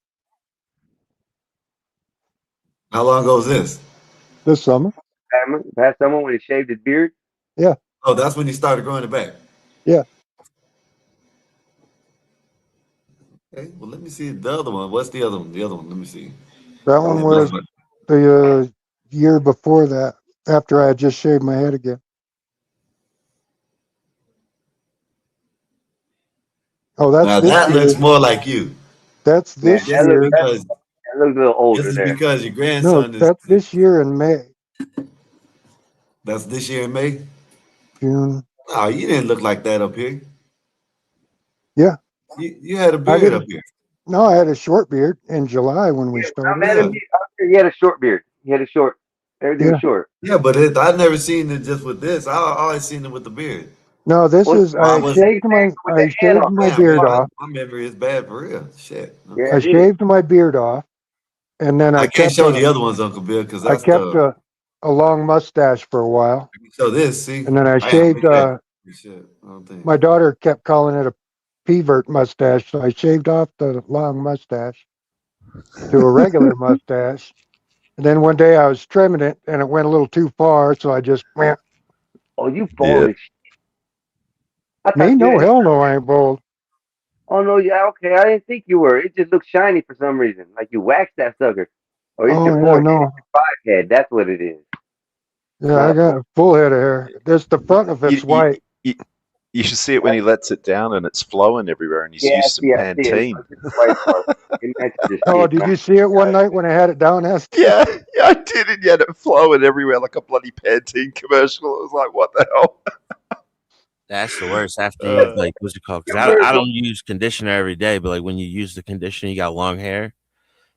Speaker 2: How long ago was this?
Speaker 14: This summer.
Speaker 15: Past summer when he shaved his beard?
Speaker 14: Yeah.
Speaker 2: Oh, that's when he started growing it back.
Speaker 14: Yeah.
Speaker 2: Okay, well, let me see the other one. What's the other one? The other one. Let me see.
Speaker 14: That one was the year before that, after I had just shaved my head again. Oh, that's
Speaker 2: now
Speaker 14: this
Speaker 2: that
Speaker 14: year.
Speaker 2: looks more like you.
Speaker 14: That's this
Speaker 2: Just
Speaker 14: year.
Speaker 2: because
Speaker 15: That looks a little older
Speaker 2: this is
Speaker 15: there.
Speaker 2: because your
Speaker 14: No,
Speaker 2: grandson is.
Speaker 14: that's this year in May.
Speaker 2: That's this year in May.
Speaker 14: June.
Speaker 2: Oh, you didn't look like that up here.
Speaker 14: Yeah.
Speaker 2: You had a
Speaker 14: I
Speaker 2: beard
Speaker 14: didn't.
Speaker 2: up here.
Speaker 14: No, I had a short beard in July when we started.
Speaker 15: He had a short beard. He had a short. Everything was short.
Speaker 2: Yeah, but I've never seen it just with this. I always seen it with the beard.
Speaker 14: No, this is I shaved my beard off.
Speaker 2: My memory is bad for real. Shit.
Speaker 14: I shaved my beard off, and then
Speaker 2: I can't show the other ones, Uncle Bill, because
Speaker 14: I
Speaker 2: that's
Speaker 14: kept a long mustache for a while.
Speaker 2: So this, see,
Speaker 14: and then I shaved. My daughter kept calling it a pivert mustache, so I shaved off the long mustache to a regular mustache. And then one day I was trimming it, and it went a little too far, so I just went.
Speaker 15: Oh, you bald as shit.
Speaker 14: Me? No, hell no, I ain't bald.
Speaker 15: Oh no, yeah, okay. I didn't think you were. It just looked shiny for some reason, like you waxed that sucker, or it's your forehead,
Speaker 14: no.
Speaker 15: it's your head. That's what it is.
Speaker 14: Yeah, I got a full head of hair. There's the front of it's white.
Speaker 17: You should see it when he lets it down and it's flowing everywhere and he's used some Pantene.
Speaker 14: Oh, did you see it one night when I had it down?
Speaker 17: Yeah, I did, and you had it flowing everywhere like a bloody Pantene commercial. It was like, what the hell?
Speaker 18: That's the worst. After you like, what's it called? Because I don't use conditioner every day, but like when you use the conditioner, you got long hair.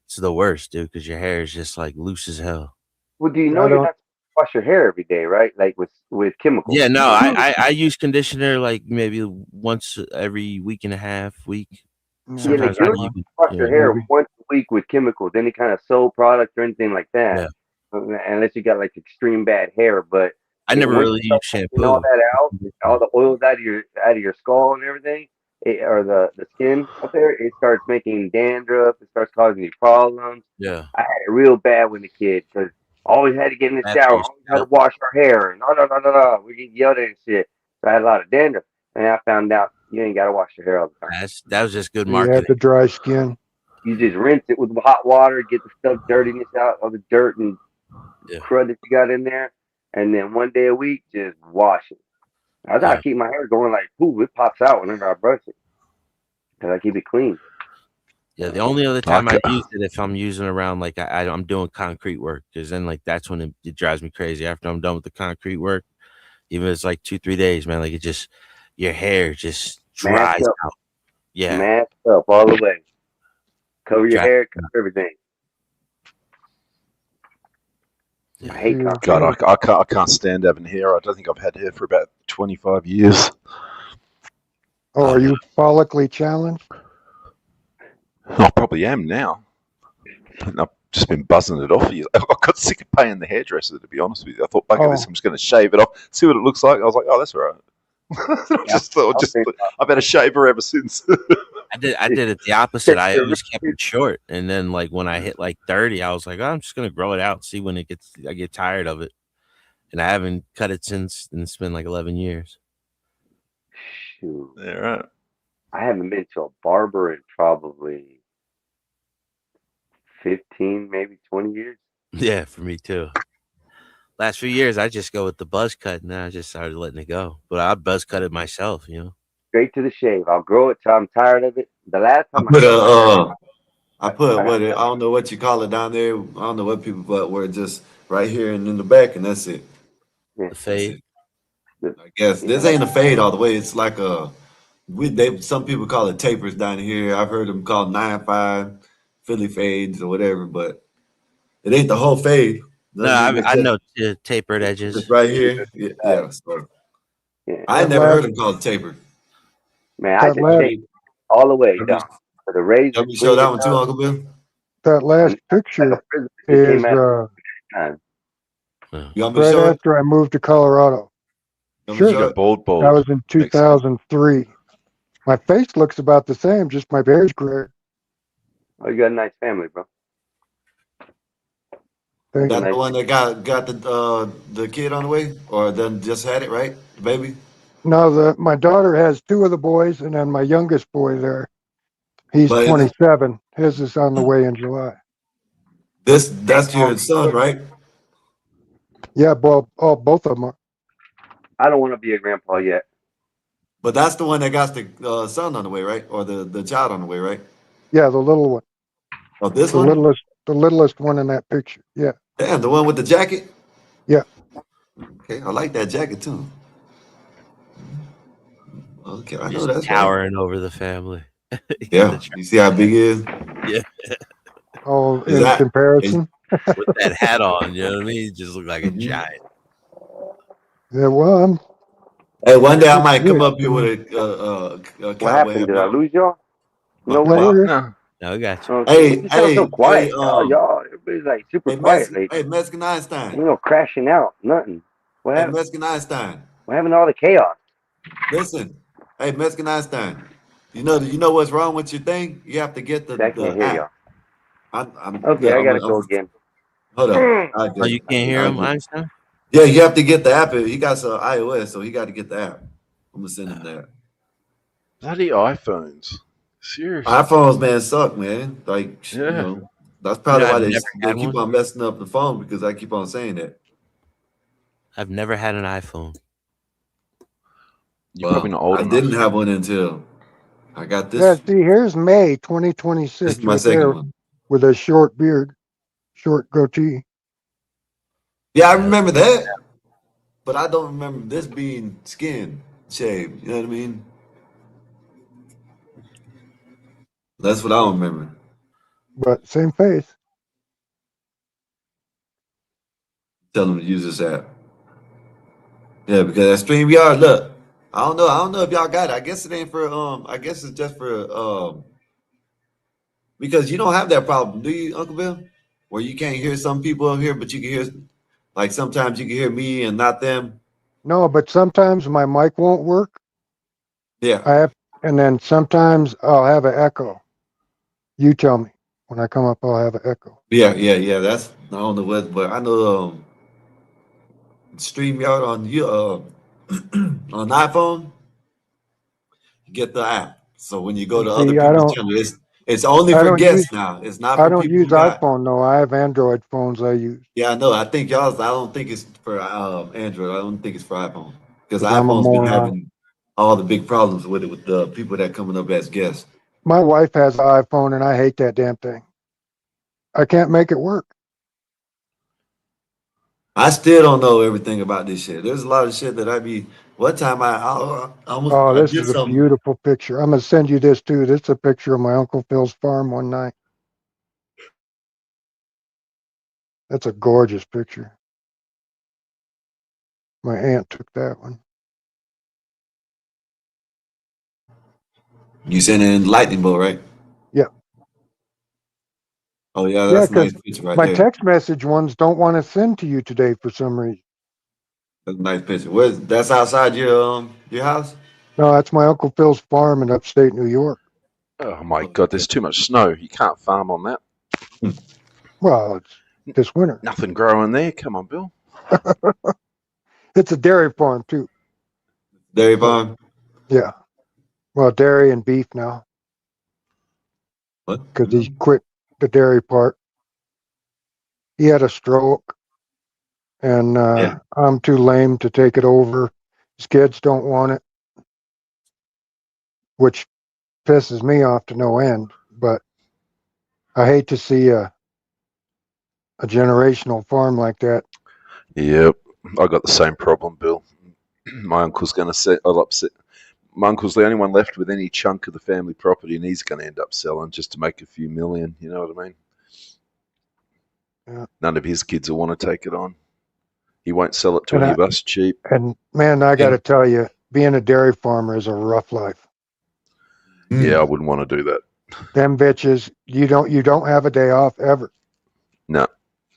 Speaker 18: It's the worst, dude, because your hair is just like loose as hell.
Speaker 15: Well, do you know you're not supposed to wash your hair every day, right? Like with chemicals.
Speaker 18: Yeah, no, I use conditioner like maybe once every week and a half. Sometimes
Speaker 15: you don't wash your hair once a week with chemicals, any kind of soap product or anything like that. Yeah. Unless you got like extreme bad hair, but
Speaker 18: I never really use shampoo.
Speaker 15: All that out, all the oils out of your skull and everything, or the skin up there, it starts making dandruff. It starts causing you problems.
Speaker 18: Yeah,
Speaker 15: I had it real bad when a kid because always had to get in the shower, always had to wash our hair, and no. We get yelled at and shit. So I had a lot of dandruff, and I found out you ain't got to wash your hair all the time.
Speaker 18: That was just good
Speaker 14: marketing. You have the dry skin.
Speaker 15: You just rinse it with hot water, get the stuff dirtiness out, all the dirt and crud that you got in there, and then one day a week, just wash it. I try to keep my hair going like poof. It pops out whenever I brush it because I keep it clean.
Speaker 18: Yeah, the only other time I use it if I'm using around like I'm doing concrete work, because then like that's when it drives me crazy. After I'm done with the concrete work, even if it's like 2-3 days, man, like it just your hair just dries out. Yeah,
Speaker 15: masked up all the way. Cover your hair, cover everything.
Speaker 17: I hate God, I can't stand having hair. I don't think I've had hair for about 25 years.
Speaker 14: Oh, are you follically challenged?
Speaker 17: I probably am now. I've just been buzzing it off for years. I got sick of paying the hairdresser, to be honest with you. I thought, bugger this, I'm just going to shave it off, see what it looks like. I was like, oh, that's all right. I've had a shaver ever since.
Speaker 18: I did it the opposite. I always kept it short, and then like when I hit like 30, I was like, oh, I'm just gonna grow it out, see when I get tired of it, and I haven't cut it since, and it's been like 11 years.
Speaker 15: Shoot.
Speaker 17: Yeah, right.
Speaker 15: I haven't been to a barber in probably 15, maybe 20 years.
Speaker 18: Yeah, for me too. Last few years, I just go with the buzz cut, and then I just started letting it go. But I buzz cut it myself, you know.
Speaker 15: Straight to the shave. I'll grow it till I'm tired of it. The last time
Speaker 2: I don't know what you call it down there. I don't know what people put where it's just right here and in the back, and that's it.
Speaker 18: The fade.
Speaker 2: I guess this ain't a fade all the way. It's like some people call it tapers down here. I've heard them call 9-5 Philly fades or whatever, but it ain't the whole fade.
Speaker 18: No, I know tapered edges.
Speaker 2: Just right here. Yeah. So I never heard them call it taper.
Speaker 15: Man, I just shaved all the way down to the razor.
Speaker 2: Let me show that one too, Uncle Bill.
Speaker 14: That last picture is right after I moved to Colorado. Sure,
Speaker 17: bald.
Speaker 14: That was in 2003. My face looks about the same, just my hair's gray.
Speaker 15: Oh, you got a nice family, bro.
Speaker 2: That's the one that got the kid on the way, or then just had it, right, the baby?
Speaker 14: No, my daughter has 2 of the boys, and then my youngest boy there, he's 27. His is on the way in July.
Speaker 2: That's your son, right?
Speaker 14: Yeah, both of them are.
Speaker 15: I don't want to be a grandpa yet.
Speaker 2: But that's the one that got the son on the way, right? Or the child on the way, right?
Speaker 14: Yeah, the little one.
Speaker 2: Oh, this
Speaker 14: the
Speaker 2: one?
Speaker 14: The littlest one in that picture. Yeah.
Speaker 2: Damn, the one with the jacket?
Speaker 14: Yeah.
Speaker 2: Okay, I like that jacket too. Okay, I know
Speaker 18: Just
Speaker 2: that's
Speaker 18: towering over the family.
Speaker 2: Yeah, you see how big he is?
Speaker 18: Yeah.
Speaker 14: Oh, in comparison?
Speaker 18: With that hat on, you know what I mean? He just looked like a giant.
Speaker 14: Yeah, well,
Speaker 2: hey, one day I might come up here with a
Speaker 15: what happened? Did I lose y'all?
Speaker 14: No,
Speaker 18: I got you.
Speaker 15: You sound so quiet. Y'all, everybody's like super quiet lately.
Speaker 2: Hey, Mexican Einstein.
Speaker 15: You know, crashing out, nothing. What happened?
Speaker 2: Mexican Einstein.
Speaker 15: What happened to all the chaos?
Speaker 2: Listen, hey, Mexican Einstein. You know what's wrong with your thing? You have to get the
Speaker 15: I can't hear
Speaker 2: y'all.
Speaker 15: Okay, I gotta go again.
Speaker 2: Hold on.
Speaker 18: Oh, you can't hear him, Einstein?
Speaker 2: Yeah, you have to get the app. He got some iOS, so he got to get the app. I'm gonna send him that.
Speaker 17: Bloody iPhones. Seriously.
Speaker 2: iPhones, man, suck, man. Like, you know, that's probably why they keep on messing up the phone, because I keep on saying that.
Speaker 18: I've never had an iPhone.
Speaker 17: You're probably not old enough.
Speaker 2: I didn't have one until I got this.
Speaker 14: Yeah, see, here's May 2026.
Speaker 2: This is my second one.
Speaker 14: With a short beard, short goatee.
Speaker 2: Yeah, I remember that, but I don't remember this being skin shaved. You know what I mean? That's what I don't remember.
Speaker 14: But same face.
Speaker 2: Tell them to use this app. Yeah, because that StreamYard, look, I don't know if y'all got it. I guess it ain't for I guess it's just for because you don't have that problem, do you, Uncle Bill? Where you can't hear some people on here, but you can hear, like, sometimes you can hear me and not them.
Speaker 14: No, but sometimes my mic won't work.
Speaker 2: Yeah.
Speaker 14: And then sometimes I'll have an echo. You tell me. When I come up, I'll have an echo.
Speaker 2: Yeah. That's, I don't know what, but I know StreamYard on on iPhone, you get the app. So when you go to other people's channels, it's only for guests now. It's not for people.
Speaker 14: I don't use iPhone, no. I have Android phones I use.
Speaker 2: Yeah, I know. I don't think it's for Android. I don't think it's for iPhone. Because iPhone's been having all the big problems with it, with the people that coming up as guests.
Speaker 14: My wife has an iPhone, and I hate that damn thing. I can't make it work.
Speaker 2: I still don't know everything about this shit. There's a lot of shit that one time I almost.
Speaker 14: Oh, this is a beautiful picture. I'm going to send you this too. This is a picture of my Uncle Phil's farm one night. That's a gorgeous picture. My aunt took that one.
Speaker 2: You sent it in lightning bolt, right?
Speaker 14: Yeah.
Speaker 2: Oh yeah,
Speaker 14: Yeah,
Speaker 2: that's a nice
Speaker 14: because
Speaker 2: picture right
Speaker 14: my
Speaker 2: there.
Speaker 14: text message ones don't want to send to you today for some reason.
Speaker 2: That's a nice picture. That's outside your house?
Speaker 14: No, that's my Uncle Phil's farm in upstate New York.
Speaker 17: Oh my God, there's too much snow. You can't farm on that.
Speaker 14: Well, it's this winter.
Speaker 17: Nothing growing there. Come on, Bill.
Speaker 14: It's a dairy farm too.
Speaker 2: Dairy farm?
Speaker 14: Yeah. Well, dairy and beef now.
Speaker 2: What?
Speaker 14: Because he quit the dairy part. He had a stroke, and I'm too lame to take it over. His kids don't want it, which pisses me off to no end. But I hate to see a generational farm like that.
Speaker 17: Yep, I got the same problem, Bill. My uncle's going to set. I'll upset. My uncle's the only one left with any chunk of the family property, and he's going to end up selling just to make a few million. You know what I mean?
Speaker 14: Yeah.
Speaker 17: None of his kids will want to take it on. He won't sell it to any of us cheap.
Speaker 14: And man, I got to tell you, being a dairy farmer is a rough life.
Speaker 17: Yeah, I wouldn't want to do that.
Speaker 14: Them bitches, you don't have a day off ever.
Speaker 17: No.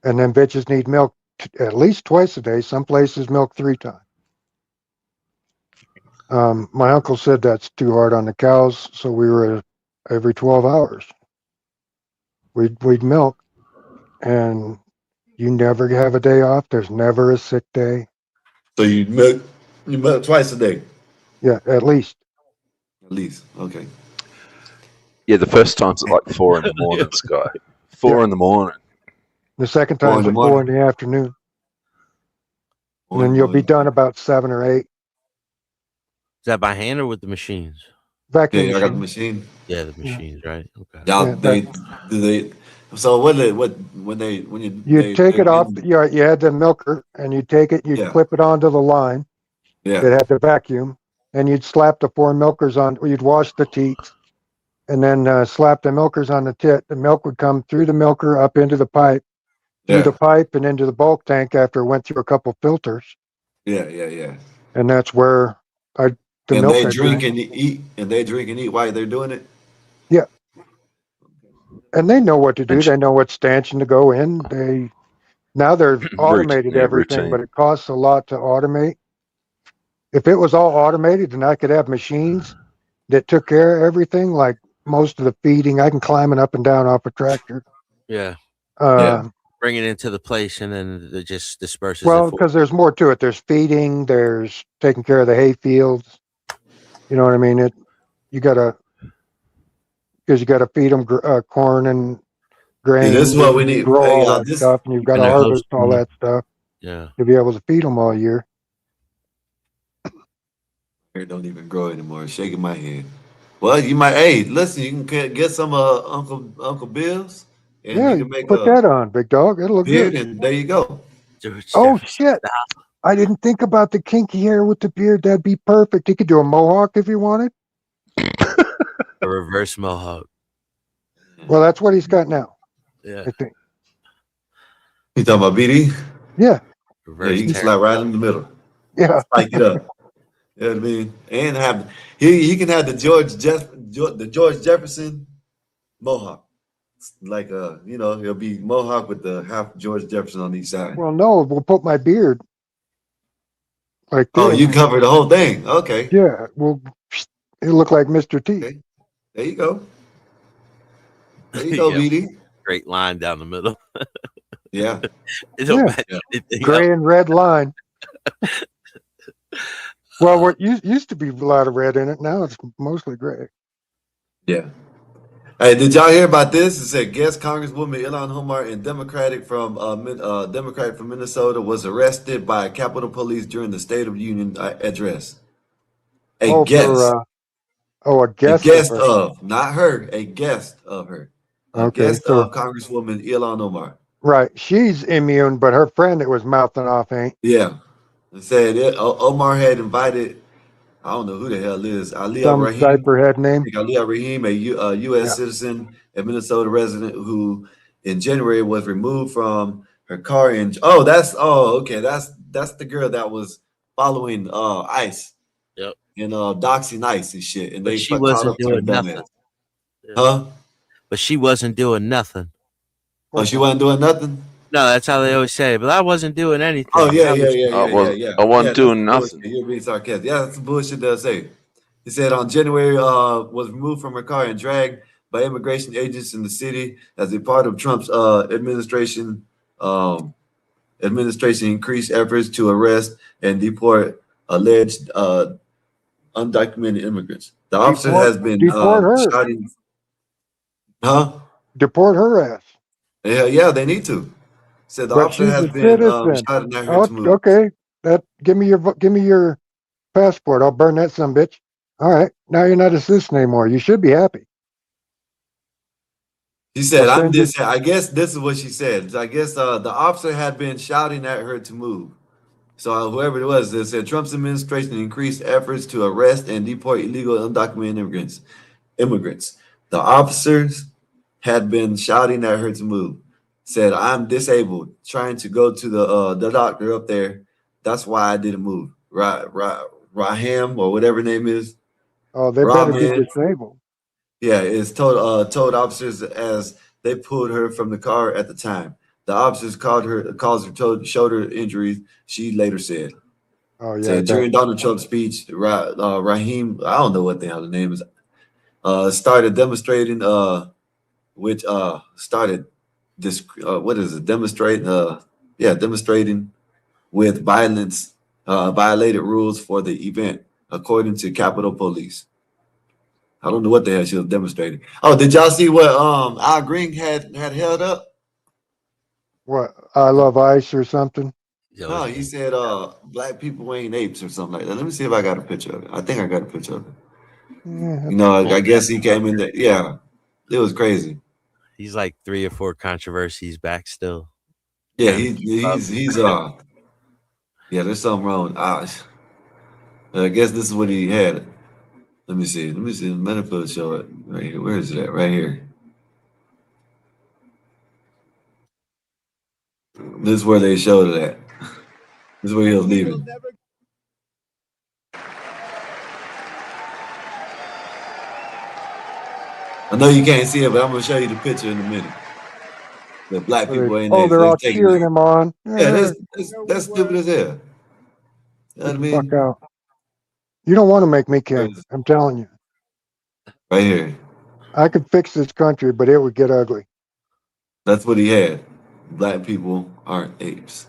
Speaker 14: And them bitches need milk at least twice a day. Some places milk 3 times. My uncle said that's too hard on the cows, so we were every 12 hours. We'd milk, and you never have a day off. There's never a sick day.
Speaker 2: So you milk twice a day?
Speaker 14: Yeah, at least.
Speaker 2: At least, okay.
Speaker 17: Yeah, the first time's at like 4 in the morning, Sky. 4 in the morning.
Speaker 14: The second time's at 4 in the afternoon. And then you'll be done about 7 or 8.
Speaker 18: Is that by hand or with the machines?
Speaker 14: Vacuum
Speaker 2: I got the
Speaker 14: machine.
Speaker 2: machine.
Speaker 18: Yeah, the machines, right? Okay.
Speaker 2: Y'all, so when
Speaker 14: you take it off, you had the milker, and you'd take it, you'd clip it onto the line.
Speaker 2: Yeah.
Speaker 14: It had the vacuum, and you'd slap the 4 milkers on, you'd wash the teats, and then slap the milkers on the tit. The milk would come through the milker up into the pipe, through the pipe and into the bulk tank after it went through a couple filters.
Speaker 2: Yeah.
Speaker 14: And that's where
Speaker 2: they drink and eat while they're doing it?
Speaker 14: Yeah. And they know what to do. They know what stanchion to go in. Now they're automated everything, but it costs a lot to automate. If it was all automated, then I could have machines that took care of everything, like most of the feeding. I can climb it up and down off a tractor.
Speaker 18: Yeah. Bring it into the place, and then it just disperses.
Speaker 14: Well, because there's more to it. There's feeding. There's taking care of the hay fields. You know what I mean? Because you got to feed them corn and grain.
Speaker 2: This is what we need.
Speaker 14: Grow all that stuff, and you've got to harvest all that stuff.
Speaker 18: Yeah.
Speaker 14: To be able to feed them all year.
Speaker 2: Hair don't even grow anymore. Shaking my head. Well, you might. Hey, listen. You can get some Uncle Bill's. And
Speaker 14: Yeah,
Speaker 2: you can make
Speaker 14: put that on, big dog. It'll look
Speaker 2: beard,
Speaker 14: good.
Speaker 2: and there you go.
Speaker 14: Oh shit! I didn't think about the kinky hair with the beard. That'd be perfect. You could do a mohawk if you wanted.
Speaker 18: A reverse mohawk.
Speaker 14: Well, that's what he's got now.
Speaker 18: Yeah.
Speaker 14: I think.
Speaker 2: You talking about BD?
Speaker 14: Yeah.
Speaker 2: You can slide right in the middle.
Speaker 14: Yeah.
Speaker 2: Spike it up. You know what I mean? And he can have the George Jefferson mohawk. Like it'll be mohawk with the half George Jefferson on each side.
Speaker 14: Well, no, we'll put my beard like this.
Speaker 2: Oh, you cover the whole thing. Okay.
Speaker 14: Yeah. Well, it'll look like Mr. T.
Speaker 2: Okay. There you go. There you go, BD.
Speaker 18: Great line down the middle.
Speaker 2: Yeah.
Speaker 14: Gray and red line. Well, what used to be a lot of red in it. Now it's mostly gray.
Speaker 2: Yeah. Hey, did y'all hear about this? It said guest Congresswoman Ilhan Omar, and Democrat from Minnesota, was arrested by Capitol Police during the State of the Union address. A guest.
Speaker 14: A guest.
Speaker 2: A guest of, not her. A guest of her. A guest of Congresswoman Ilhan Omar.
Speaker 14: Right. She's immune, but her friend that was mouthing off ain't.
Speaker 2: Yeah. It said Omar had invited, I don't know who the hell is, Aliyah Rahim.
Speaker 14: Some diaperhead name.
Speaker 2: Aliyah Rahim, a U.S. citizen, a Minnesota resident who in January was removed from her car. That's the girl that was following ICE.
Speaker 18: Yep.
Speaker 2: And doxing ICE and shit. And
Speaker 18: but she wasn't doing nothing.
Speaker 2: Huh?
Speaker 18: But she wasn't doing nothing.
Speaker 2: Oh, she wasn't doing nothing?
Speaker 18: No, that's how they always say. But I wasn't doing anything.
Speaker 2: Oh, yeah.
Speaker 17: I wasn't
Speaker 2: Yeah, that's
Speaker 17: doing
Speaker 2: some bullshit.
Speaker 17: nothing.
Speaker 2: You're being sarcastic. Yeah, that's some bullshit they'll say. He said on January, was removed from her car and dragged by immigration agents in the city as a part of Trump's administration increased efforts to arrest and deport alleged undocumented immigrants. The officer has been
Speaker 14: deport her.
Speaker 2: shouting, huh?
Speaker 14: Deport her ass.
Speaker 2: Yeah, they need to. Said the
Speaker 14: But
Speaker 2: officer
Speaker 14: she's
Speaker 2: has
Speaker 14: a
Speaker 2: been
Speaker 14: citizen.
Speaker 2: shouting at her
Speaker 14: Oh,
Speaker 2: to move.
Speaker 14: okay. Give me your passport. I'll burn that some bitch. All right. Now you're not a citizen anymore. You should be happy.
Speaker 2: She said,
Speaker 14: I'll
Speaker 2: "I'm
Speaker 14: send you.
Speaker 2: this." I guess this is what she said. I guess the officer had been shouting at her to move. So whoever it was, they said Trump's administration increased efforts to arrest and deport illegal undocumented immigrants. The officers had been shouting at her to move. Said, "I'm disabled, trying to go to the doctor up there. That's why I didn't move." Raham or whatever her name is.
Speaker 14: Oh, they better be
Speaker 2: Rahman.
Speaker 14: disabled.
Speaker 2: Yeah, it's told officers as they pulled her from the car at the time. The officers caused her shoulder injuries. She later said.
Speaker 14: Oh yeah.
Speaker 2: Said during Donald Trump's speech, Raheem, I don't know what the hell the name is, started demonstrating, started this, what is it? Demonstrating with violence, violated rules for the event, according to Capitol Police. I don't know what the hell she was demonstrating. Oh, did y'all see what Al Green had held up?
Speaker 14: What? I love ice or something.
Speaker 2: No, he said black people ain't apes or something like that. Let me see if I got a picture of it. I think I got a picture of it.
Speaker 14: Yeah,
Speaker 2: You know, I guess he came in there. Yeah, it was crazy.
Speaker 18: He's like 3 or 4 controversies back still.
Speaker 2: Yeah, he's yeah, there's something wrong. I guess this is what he had. Let me see. Medical show it right here. Where is it at? Right here. This is where they showed it at. This is where he was leaving. I know you can't see it, but I'm gonna show you the picture in a minute. The black people ain't there.
Speaker 14: They're all cheering him on.
Speaker 2: Yeah, that's stupid as hell. You know what I mean?
Speaker 14: Fuck out. You don't want to make me king. I'm telling you.
Speaker 2: Right here.
Speaker 14: I could fix this country, but it would get ugly.
Speaker 2: That's what he had. Black people aren't apes.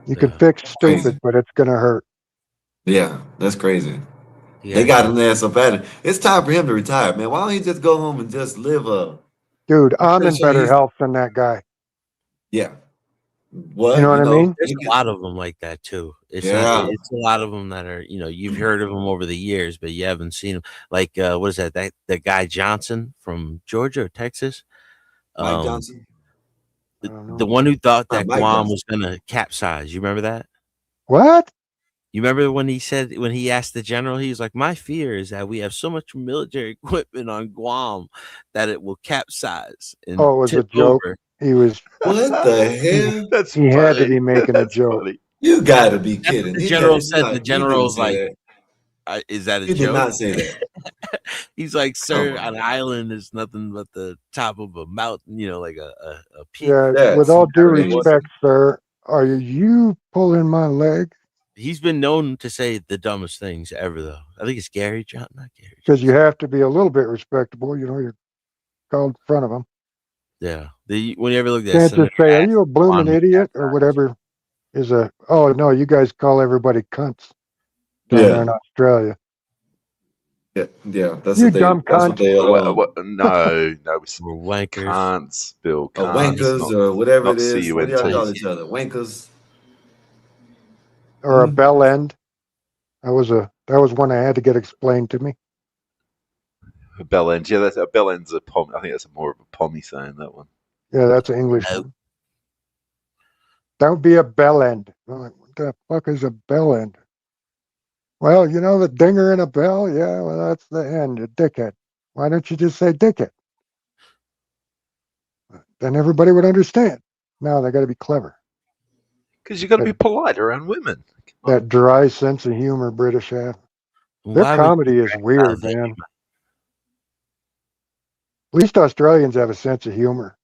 Speaker 14: You can fix stupid, but it's gonna hurt.
Speaker 2: Yeah, that's crazy.
Speaker 18: Yeah.
Speaker 2: They got him there so bad. It's time for him to retire, man. Why don't he just go home and just live a?
Speaker 14: Dude, I'm in better health than that guy.
Speaker 2: Yeah. What?
Speaker 14: You know what I mean?
Speaker 18: There's a lot of them like that too. It's a lot of them that are, you've heard of them over the years, but you haven't seen them. Like, what is that? The guy Johnson from Georgia or Texas?
Speaker 2: Mike Johnson?
Speaker 18: The one who thought that Guam was going to capsize. You remember that?
Speaker 14: What?
Speaker 18: You remember when he asked the general, he was like, "My fear is that we have so much military equipment on Guam that it will capsize." And
Speaker 14: it was a joke.
Speaker 18: Over.
Speaker 14: He was.
Speaker 2: What the hell?
Speaker 14: He had to be making a joke.
Speaker 2: Funny. You got to be kidding.
Speaker 18: The general said. The general was like, "Is that a joke?"
Speaker 2: He did not say that.
Speaker 18: He's like, "Sir, an island is nothing but the top of a mountain. Like a peak."
Speaker 14: Yeah. With all due respect, sir, are you pulling my leg?
Speaker 18: He's been known to say the dumbest things ever, though. I think it's Gary John, not Gary.
Speaker 14: Because you have to be a little bit respectable. You're called in front of him.
Speaker 18: Yeah. When you ever look at
Speaker 14: can't just say, "Are you a blooming idiot?" or whatever. Oh no, you guys call everybody cunts down there in Australia.
Speaker 2: Yeah, that's
Speaker 14: you
Speaker 2: what they.
Speaker 14: Dumb
Speaker 2: that's
Speaker 14: cunt.
Speaker 2: what they.
Speaker 17: No,
Speaker 18: we're wankers.
Speaker 17: Cunts, Bill.
Speaker 2: Wankers or whatever it is. What do y'all call
Speaker 17: C-U-N-T.
Speaker 2: each other? Wankers.
Speaker 14: Or a bell end. That was one I had to get explained to me.
Speaker 17: A bell end. Yeah, a bell end's a pom. I think that's more of a pommy saying, that one.
Speaker 14: Yeah, that's an English one. That would be a bell end. I'm like, what the fuck is a bell end? Well, the dinger in a bell? Yeah, well, that's the end, a dickhead. Why don't you just say dickhead? Then everybody would understand. Now they got to be clever.
Speaker 17: Because you got to be polite around women.
Speaker 14: That dry sense of humor British have. Their comedy is weird, man. At least Australians have a sense of humor.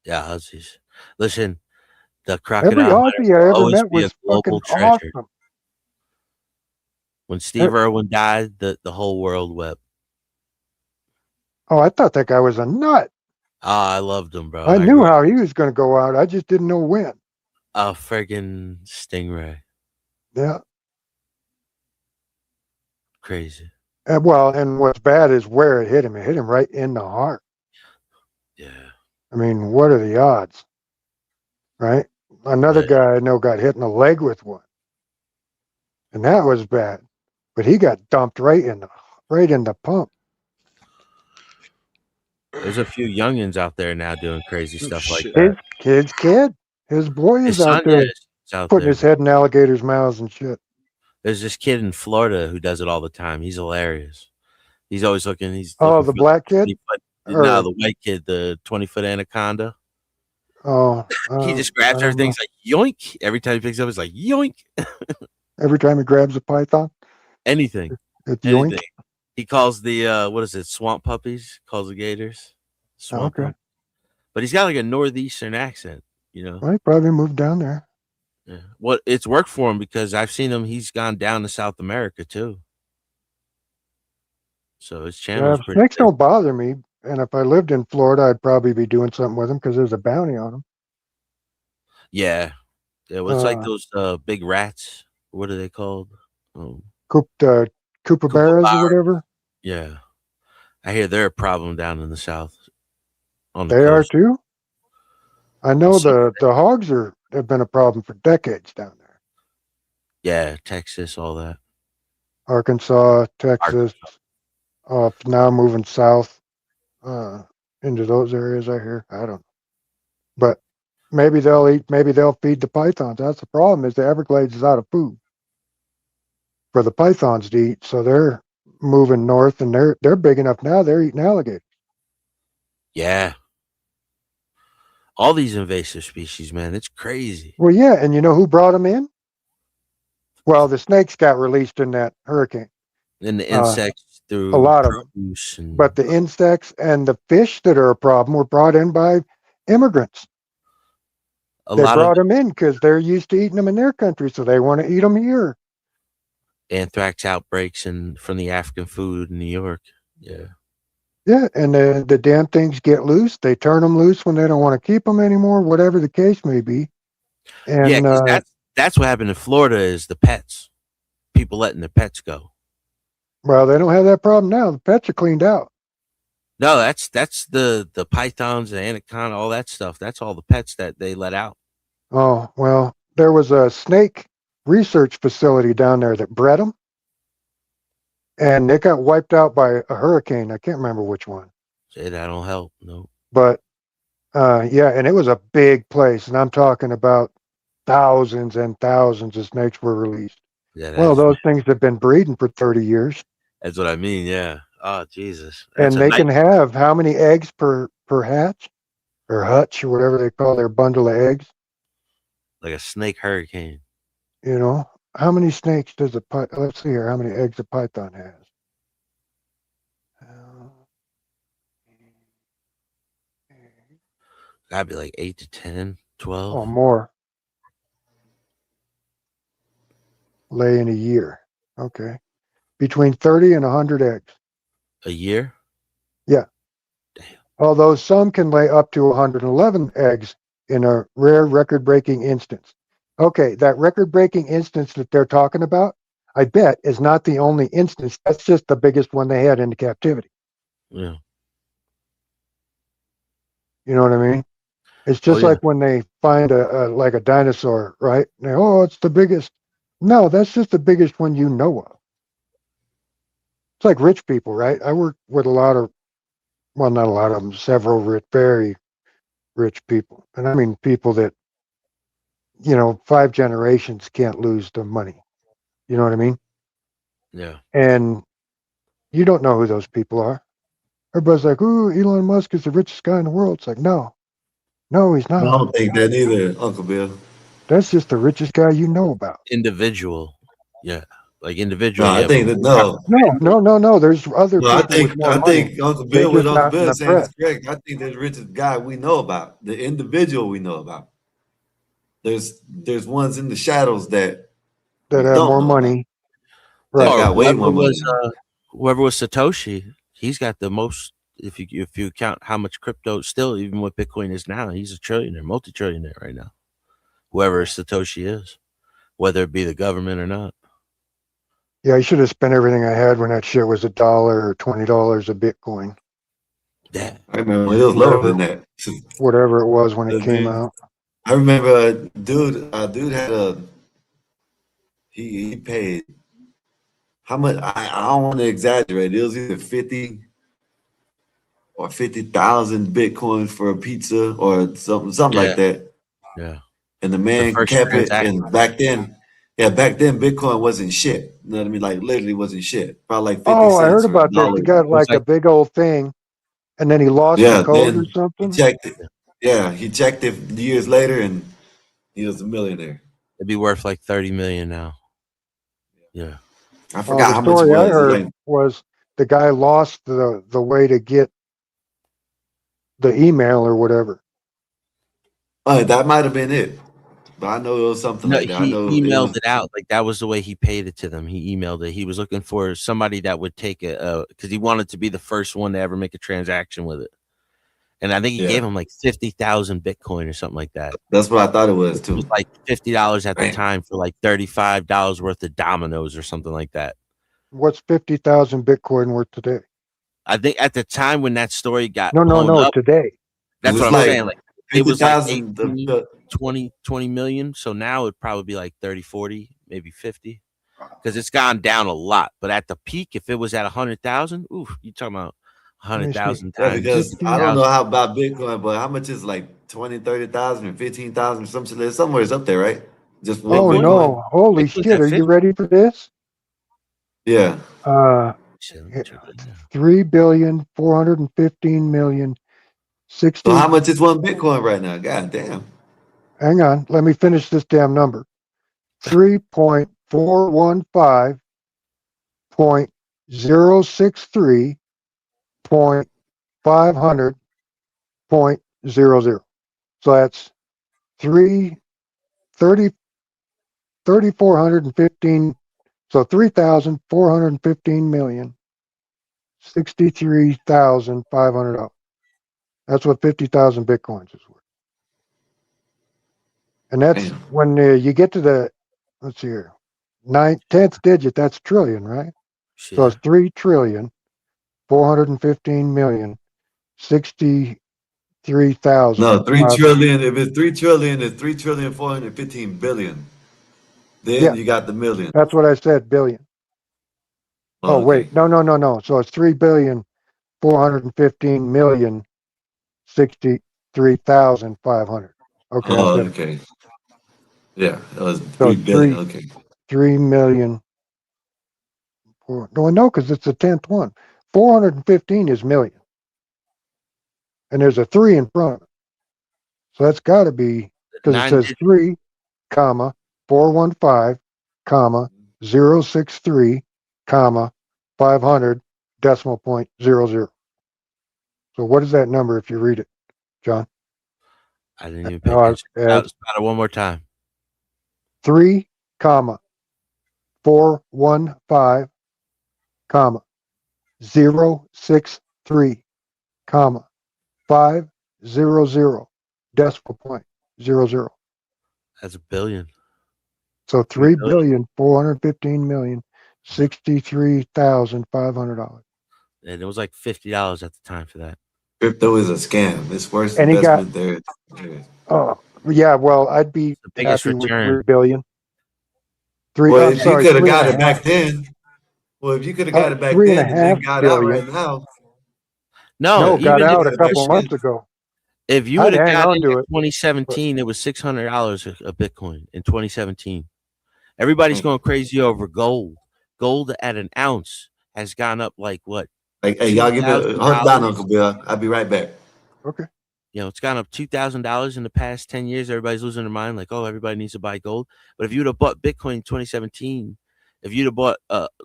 Speaker 18: Yeah, Aussies. Listen, the
Speaker 14: Every
Speaker 18: crocodile hunter
Speaker 14: Aussie I
Speaker 18: will
Speaker 14: ever
Speaker 18: always
Speaker 14: met
Speaker 18: be a
Speaker 14: was
Speaker 18: global
Speaker 14: fucking
Speaker 18: treasure.
Speaker 14: awesome.
Speaker 18: When Steve Irwin died, the whole world wept.
Speaker 14: Oh, I thought that guy was a nut.
Speaker 18: Oh, I loved him, bro.
Speaker 14: I
Speaker 18: I
Speaker 14: knew
Speaker 18: grew up
Speaker 14: how he was going to go out. I just didn't know when.
Speaker 18: a friggin' stingray.
Speaker 14: Yeah.
Speaker 18: Crazy.
Speaker 14: And what's bad is where it hit him. It hit him right in the heart.
Speaker 18: Yeah.
Speaker 14: I mean, what are the odds? Right? Another guy I know got hit in the leg with one. And that was bad. But he got dumped right in the pump.
Speaker 18: There's a few youngins out there now doing crazy stuff like
Speaker 14: His
Speaker 18: that.
Speaker 14: kid, his boy
Speaker 18: His
Speaker 14: is out
Speaker 18: son
Speaker 14: there
Speaker 18: is out
Speaker 14: putting
Speaker 18: there.
Speaker 14: his head in alligators' mouths and shit.
Speaker 18: There's this kid in Florida who does it all the time. He's hilarious. He's always looking. He's
Speaker 14: Oh,
Speaker 18: looking
Speaker 14: the
Speaker 18: for
Speaker 14: black kid?
Speaker 18: 20-foot.
Speaker 14: Or-
Speaker 18: No, the white kid, the 20-foot anaconda.
Speaker 14: Oh,
Speaker 18: He just grabs
Speaker 14: I don't
Speaker 18: everything.
Speaker 14: know.
Speaker 18: He's like yoink. Every time he picks up, it's like yoink.
Speaker 14: Every time he grabs a python,
Speaker 18: Anything.
Speaker 14: it's
Speaker 18: Anything.
Speaker 14: yoink.
Speaker 18: He calls the what is it? Swamp puppies. Calls the gators. Swamp
Speaker 14: Okay.
Speaker 18: puppies. But he's got like a northeastern accent. You know.
Speaker 14: Well, he probably moved down there.
Speaker 18: Yeah. Well, it's worked for him because I've seen him. He's gone down to South America too. So his channel's pretty
Speaker 14: Snakes
Speaker 18: big.
Speaker 14: don't bother me. And if I lived in Florida, I'd probably be doing something with them because there's a bounty on them.
Speaker 18: Yeah. Yeah. Well, it's like those big rats. What are they called?
Speaker 14: Kookaburras or whatever.
Speaker 18: Yeah. I hear they're a problem down in the South. On the
Speaker 14: They are
Speaker 18: coast.
Speaker 14: too. I know
Speaker 18: Some-
Speaker 14: the hogs have been a problem for decades down there.
Speaker 18: Yeah, Texas, all that.
Speaker 14: Arkansas, Texas, now moving south into those areas. I hear. I don't know, but maybe they'll feed the pythons. That's the problem. Is the Everglades is out of food for the pythons to eat, so they're moving north, and they're big enough now. They're eating alligators.
Speaker 18: Yeah. All these invasive species, man. It's crazy.
Speaker 14: Well, yeah, and you know who brought them in? Well, the snakes got released in that hurricane.
Speaker 18: And the insects through
Speaker 14: a lot of
Speaker 18: produce
Speaker 14: them. But the insects and the fish that are a problem were brought in by immigrants. They brought them in because they're used to eating them in their country, so they want to eat them here.
Speaker 18: Anthrax outbreaks from the African food in New York. Yeah.
Speaker 14: Yeah, and the damn things get loose. They turn them loose when they don't want to keep them anymore, whatever the case may be. And
Speaker 18: yeah, because that's what happened in Florida is the pets. People letting their pets go.
Speaker 14: Well, they don't have that problem now. The pets are cleaned out.
Speaker 18: No, that's the pythons, the anaconda, all that stuff. That's all the pets that they let out.
Speaker 14: Oh, well, there was a snake research facility down there that bred them. And it got wiped out by a hurricane. I can't remember which one.
Speaker 18: Say that don't help. No.
Speaker 14: But yeah, and it was a big place. And I'm talking about thousands and thousands of snakes were released.
Speaker 18: Yeah,
Speaker 14: well, those things have been breeding for 30 years.
Speaker 18: That's what I mean. Yeah. Oh, Jesus.
Speaker 14: And they can have how many eggs per hatch or hutch or whatever they call their bundle of eggs?
Speaker 18: Like a snake hurricane.
Speaker 14: You know, how many snakes does let's see here, how many eggs a python has?
Speaker 18: Gotta be like 8 to 10, 12.
Speaker 14: Or more. Lay in a year. Okay. Between 30 and 100 eggs.
Speaker 18: A year?
Speaker 14: Yeah.
Speaker 18: Damn.
Speaker 14: Although some can lay up to 111 eggs in a rare record-breaking instance. Okay, that record-breaking instance that they're talking about, I bet, is not the only instance. That's just the biggest one they had into captivity.
Speaker 18: Yeah.
Speaker 14: You know what I mean? It's just like when they find like a dinosaur, right? And it's the biggest. No, that's just the biggest one you know of. It's like rich people, right? I work with a lot of, well, not a lot of them, several very rich people. And I mean people that, 5 generations can't lose the money. You know what I mean?
Speaker 18: Yeah.
Speaker 14: And you don't know who those people are. Everybody's like, ooh, Elon Musk is the richest guy in the world. It's like, no, he's not.
Speaker 2: I don't think that either, Uncle Bill.
Speaker 14: That's just the richest guy you know about.
Speaker 18: Individual. Yeah. Like individual.
Speaker 2: No, I
Speaker 18: yeah,
Speaker 2: think
Speaker 18: but
Speaker 2: that
Speaker 14: No. There's other
Speaker 2: No,
Speaker 14: people with more
Speaker 2: I
Speaker 14: money.
Speaker 2: think Uncle
Speaker 14: They
Speaker 2: Bill, what
Speaker 14: just
Speaker 2: Uncle
Speaker 14: not in
Speaker 2: Bill
Speaker 14: the
Speaker 2: is saying
Speaker 14: press.
Speaker 2: is correct. I think the richest guy we know about, the individual we know about. There's ones in the shadows that we
Speaker 14: That have
Speaker 2: don't
Speaker 14: more
Speaker 2: know about.
Speaker 14: money.
Speaker 2: That
Speaker 14: Right.
Speaker 2: got way more money.
Speaker 18: Whoever was Satoshi, he's got the most. If you count how much crypto, still even what Bitcoin is now, he's a trillionaire, multi-trillionaire right now. Whoever Satoshi is, whether it be the government or not.
Speaker 14: Yeah, I should have spent everything I had when that shit was $1 or $20 a Bitcoin.
Speaker 18: Yeah,
Speaker 2: I remember it was lower than that.
Speaker 14: Whatever it was when it came out.
Speaker 2: I remember a dude had he paid how much? I don't want to exaggerate. It was either 50 or 50,000 Bitcoin for a pizza or something like that.
Speaker 18: Yeah.
Speaker 2: And the man
Speaker 18: first
Speaker 2: kept it.
Speaker 18: transaction.
Speaker 2: And back then Bitcoin wasn't shit. You know what I mean? Like literally wasn't shit. Probably like 50
Speaker 14: Oh, I
Speaker 2: cents
Speaker 14: heard
Speaker 2: or
Speaker 14: about that. He
Speaker 2: $1.
Speaker 14: got like a big old thing, and then he lost the
Speaker 2: Yeah,
Speaker 14: code or
Speaker 2: then he
Speaker 14: something.
Speaker 2: checked it. Yeah, he checked it years later, and he was a millionaire.
Speaker 18: It'd be worth like 30 million now. Yeah.
Speaker 2: I forgot how much it
Speaker 14: story I
Speaker 2: was.
Speaker 14: heard was the guy lost the way to get the email or whatever.
Speaker 2: That might have been it. But I know it was something
Speaker 18: No,
Speaker 2: like that. I
Speaker 18: he
Speaker 2: know
Speaker 18: emailed it out. Like that was the way he paid it to them. He emailed it. He was looking for somebody that would take it because he wanted to be the first one to ever make a transaction with it. And I think he gave him like 50,000 Bitcoin or something like that.
Speaker 2: That's what I thought it was too.
Speaker 18: It was like $50 at the time for like $35 worth of Dominoes or something like that.
Speaker 14: What's 50,000 Bitcoin worth today?
Speaker 18: I think at the time when that story got
Speaker 14: No,
Speaker 18: blown up,
Speaker 14: today.
Speaker 18: that's what I'm saying. Like it was like
Speaker 2: 50,000
Speaker 18: 20 million. So now it'd probably be like 30, 40, maybe 50. Because it's gone down a lot. But at the peak, if it was at 100,000, oof, you're talking about 100,000
Speaker 2: Yeah,
Speaker 18: times.
Speaker 2: because I don't know how about Bitcoin, but how much is like 20, 30,000 or 15,000 or something? Somewhere's up there, right? Just one Bitcoin.
Speaker 14: No. Holy shit. Are you ready for this?
Speaker 2: Yeah.
Speaker 14: 3,415,000,000 60.
Speaker 2: So how much is one Bitcoin right now? God damn.
Speaker 14: Hang on. Let me finish this damn number. 3.415.063.500.00. So that's 3,415. So 3,415,063,500. That's what 50,000 Bitcoins is worth. And that's when you get to the, let's see here, 10th digit, that's trillion, right?
Speaker 18: Yeah.
Speaker 14: So it's 3,415,063,000.
Speaker 2: No, 3 trillion. If it's 3 trillion, it's 3,415,000,000,000. Then you got the million.
Speaker 14: That's what I said, billion. Oh, wait. No. So it's 3,415,063,500. Okay.
Speaker 2: Oh, okay. Yeah, that was 3 billion. Okay.
Speaker 14: 3 million. No, because it's the 10th one. 415 is million. And there's a 3 in front of it. So that's got to be, because it says 3, 415, 063, 500, decimal point 00. So what is that number if you read it, John?
Speaker 18: I didn't even pay attention. Spell it one more time.
Speaker 14: 3, 415, 063, 500, decimal point 00.
Speaker 18: That's a billion.
Speaker 14: So 3,415,063,500.
Speaker 18: And it was like $50 at the time for that.
Speaker 2: Crypto is a scam. It's worst
Speaker 14: And
Speaker 2: investment there.
Speaker 14: Oh, yeah. Well, I'd be
Speaker 18: the biggest
Speaker 14: happy
Speaker 18: return.
Speaker 14: with 3 billion.
Speaker 2: Well, if you could have got it back then. Well, if you could have got it back then and then got out right now.
Speaker 14: No, got out a couple months ago.
Speaker 18: If you would have got into 2017, it was $600 a Bitcoin in 2017. Everybody's going crazy over gold. Gold at an ounce has gone up like what?
Speaker 2: Hey, y'all give me hold on, Uncle Bill. I'll be right back.
Speaker 14: Okay.
Speaker 18: It's gone up $2,000 in the past 10 years. Everybody's losing their mind, like, oh, everybody needs to buy gold. But if you would have bought Bitcoin in 2017, If you'd have bought,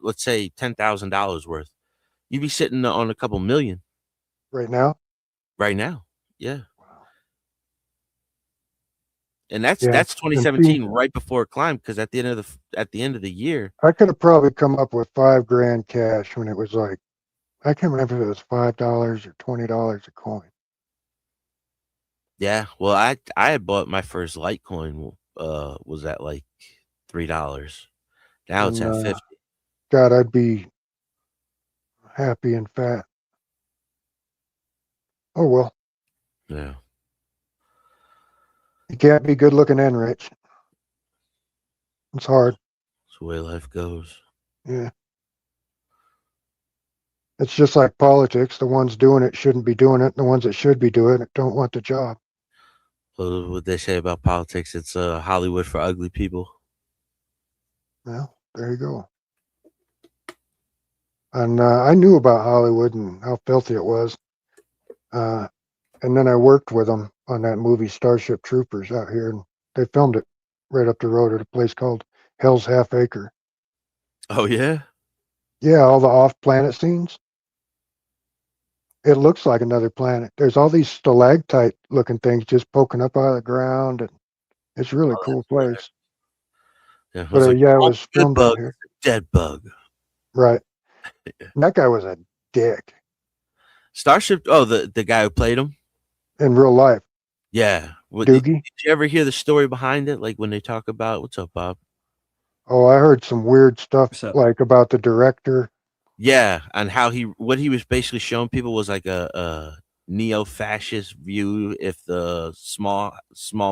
Speaker 18: let's say $10,000 worth, you'd be sitting on a couple million
Speaker 14: right now.
Speaker 18: right now. Yeah. And that's
Speaker 14: Yeah, and
Speaker 18: 2017, right before it climbed, because at the end of the year,
Speaker 14: I could have probably come up with $5,000 cash when it was like, I can't remember if it was $5 or $20 a coin.
Speaker 18: yeah. Well, I had bought my first Litecoin was at like $3. Now it's
Speaker 14: And
Speaker 18: at 50.
Speaker 14: God, I'd be happy and fat. Oh well.
Speaker 18: Yeah.
Speaker 14: You can't be good looking and rich. It's hard.
Speaker 18: That's the way life goes.
Speaker 14: Yeah. It's just like politics. The ones doing it shouldn't be doing it. The ones that should be doing it don't want the job.
Speaker 18: Well, what they say about politics, it's Hollywood for ugly people.
Speaker 14: Well, there you go. And I knew about Hollywood and how filthy it was. And then I worked with them on that movie Starship Troopers out here, and they filmed it right up the road at a place called Hell's Half Acre.
Speaker 18: Oh yeah?
Speaker 14: Yeah, all the off-planet scenes. It looks like another planet. There's all these stalactite-looking things just poking up out of the ground, and it's a really cool place.
Speaker 18: Yeah,
Speaker 14: But
Speaker 18: like,
Speaker 14: yeah, it was
Speaker 18: good
Speaker 14: filmed
Speaker 18: bug,
Speaker 14: out here.
Speaker 18: dead bug.
Speaker 14: Right. And that guy was a dick
Speaker 18: Starship. Oh, the guy who played him
Speaker 14: in real life.
Speaker 18: Yeah.
Speaker 14: Doogie?
Speaker 18: Did you ever hear the story behind it? Like when they talk about what's up, Bob?
Speaker 14: Oh, I heard some weird stuff like about the director.
Speaker 18: Yeah, and how what he was basically showing people was like a neo-fascist view if the small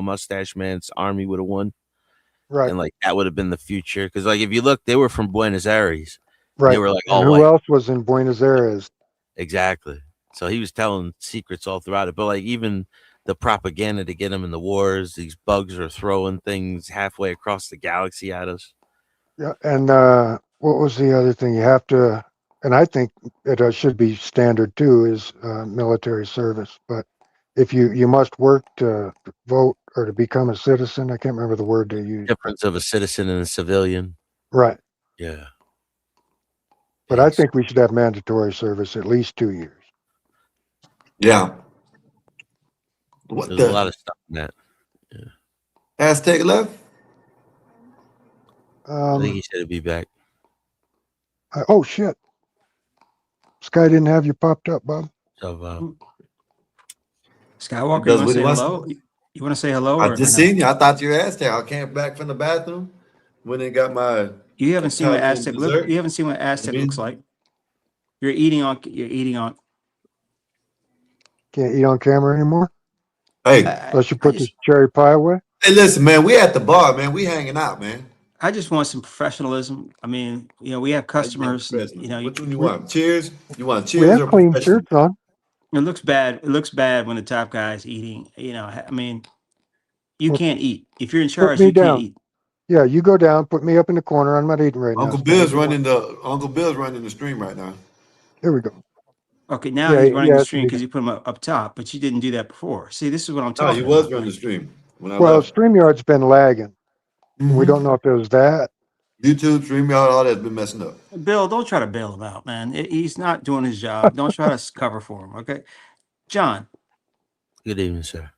Speaker 18: mustache man's army would have won.
Speaker 14: Right.
Speaker 18: And like that would have been the future. Because like if you look, they were from Buenos Aires.
Speaker 14: Right.
Speaker 18: They were like
Speaker 14: and
Speaker 18: all
Speaker 14: who
Speaker 18: white.
Speaker 14: else was in Buenos Aires?
Speaker 18: Exactly. So he was telling secrets all throughout it. But like even the propaganda to get him in the wars, these bugs are throwing things halfway across the galaxy at us.
Speaker 14: Yeah. And what was the other thing? You have to, and I think it should be standard too, is military service. But if you must work to vote or to become a citizen, I can't remember the word they use.
Speaker 18: Difference of a citizen and a civilian.
Speaker 14: Right.
Speaker 18: Yeah.
Speaker 14: But I think we should have mandatory service at least 2 years.
Speaker 2: Yeah.
Speaker 18: There's a lot of stuff in that. Yeah.
Speaker 2: Aztec left?
Speaker 18: I think he said he'd be back.
Speaker 14: Oh shit! Sky didn't have you popped up, Bob.
Speaker 18: So,
Speaker 3: Skywalker, you want to say hello? You want to say hello?
Speaker 2: I just seen you. I thought you were Aztec. I came back from the bathroom when they got my.
Speaker 3: You haven't seen what Aztec
Speaker 2: dessert.
Speaker 3: You haven't seen what Aztec looks like. You're eating on.
Speaker 14: Can't eat on camera anymore.
Speaker 2: Hey,
Speaker 14: unless you put this cherry pie away.
Speaker 2: Hey, listen, man. We at the bar, man. We hanging out, man.
Speaker 3: I just want some professionalism. I mean, we have customers.
Speaker 2: Which one you want? Cheers? You want
Speaker 14: We
Speaker 2: cheers
Speaker 14: have
Speaker 2: or
Speaker 14: clean
Speaker 2: professional?
Speaker 14: shirts on.
Speaker 3: It looks bad. It looks bad when the top guy's eating. I mean, you can't eat if you're in charge. You can't eat.
Speaker 14: Yeah, you go down. Put me up in the corner. I'm not eating right now.
Speaker 2: Uncle Bill's running the stream right now.
Speaker 14: Here we go.
Speaker 3: Okay, now he's running the stream because you put him up top, but you didn't do that before. See, this is what I'm talking about.
Speaker 2: No, he was running the stream when I
Speaker 14: Well,
Speaker 2: left.
Speaker 14: StreamYard's been lagging. We don't know if it was that.
Speaker 2: YouTube, StreamYard, all that's been messing up.
Speaker 3: Bill, don't try to bail him out, man. He's not doing his job. Don't try to cover for him, okay? John.
Speaker 18: Good evening, sir.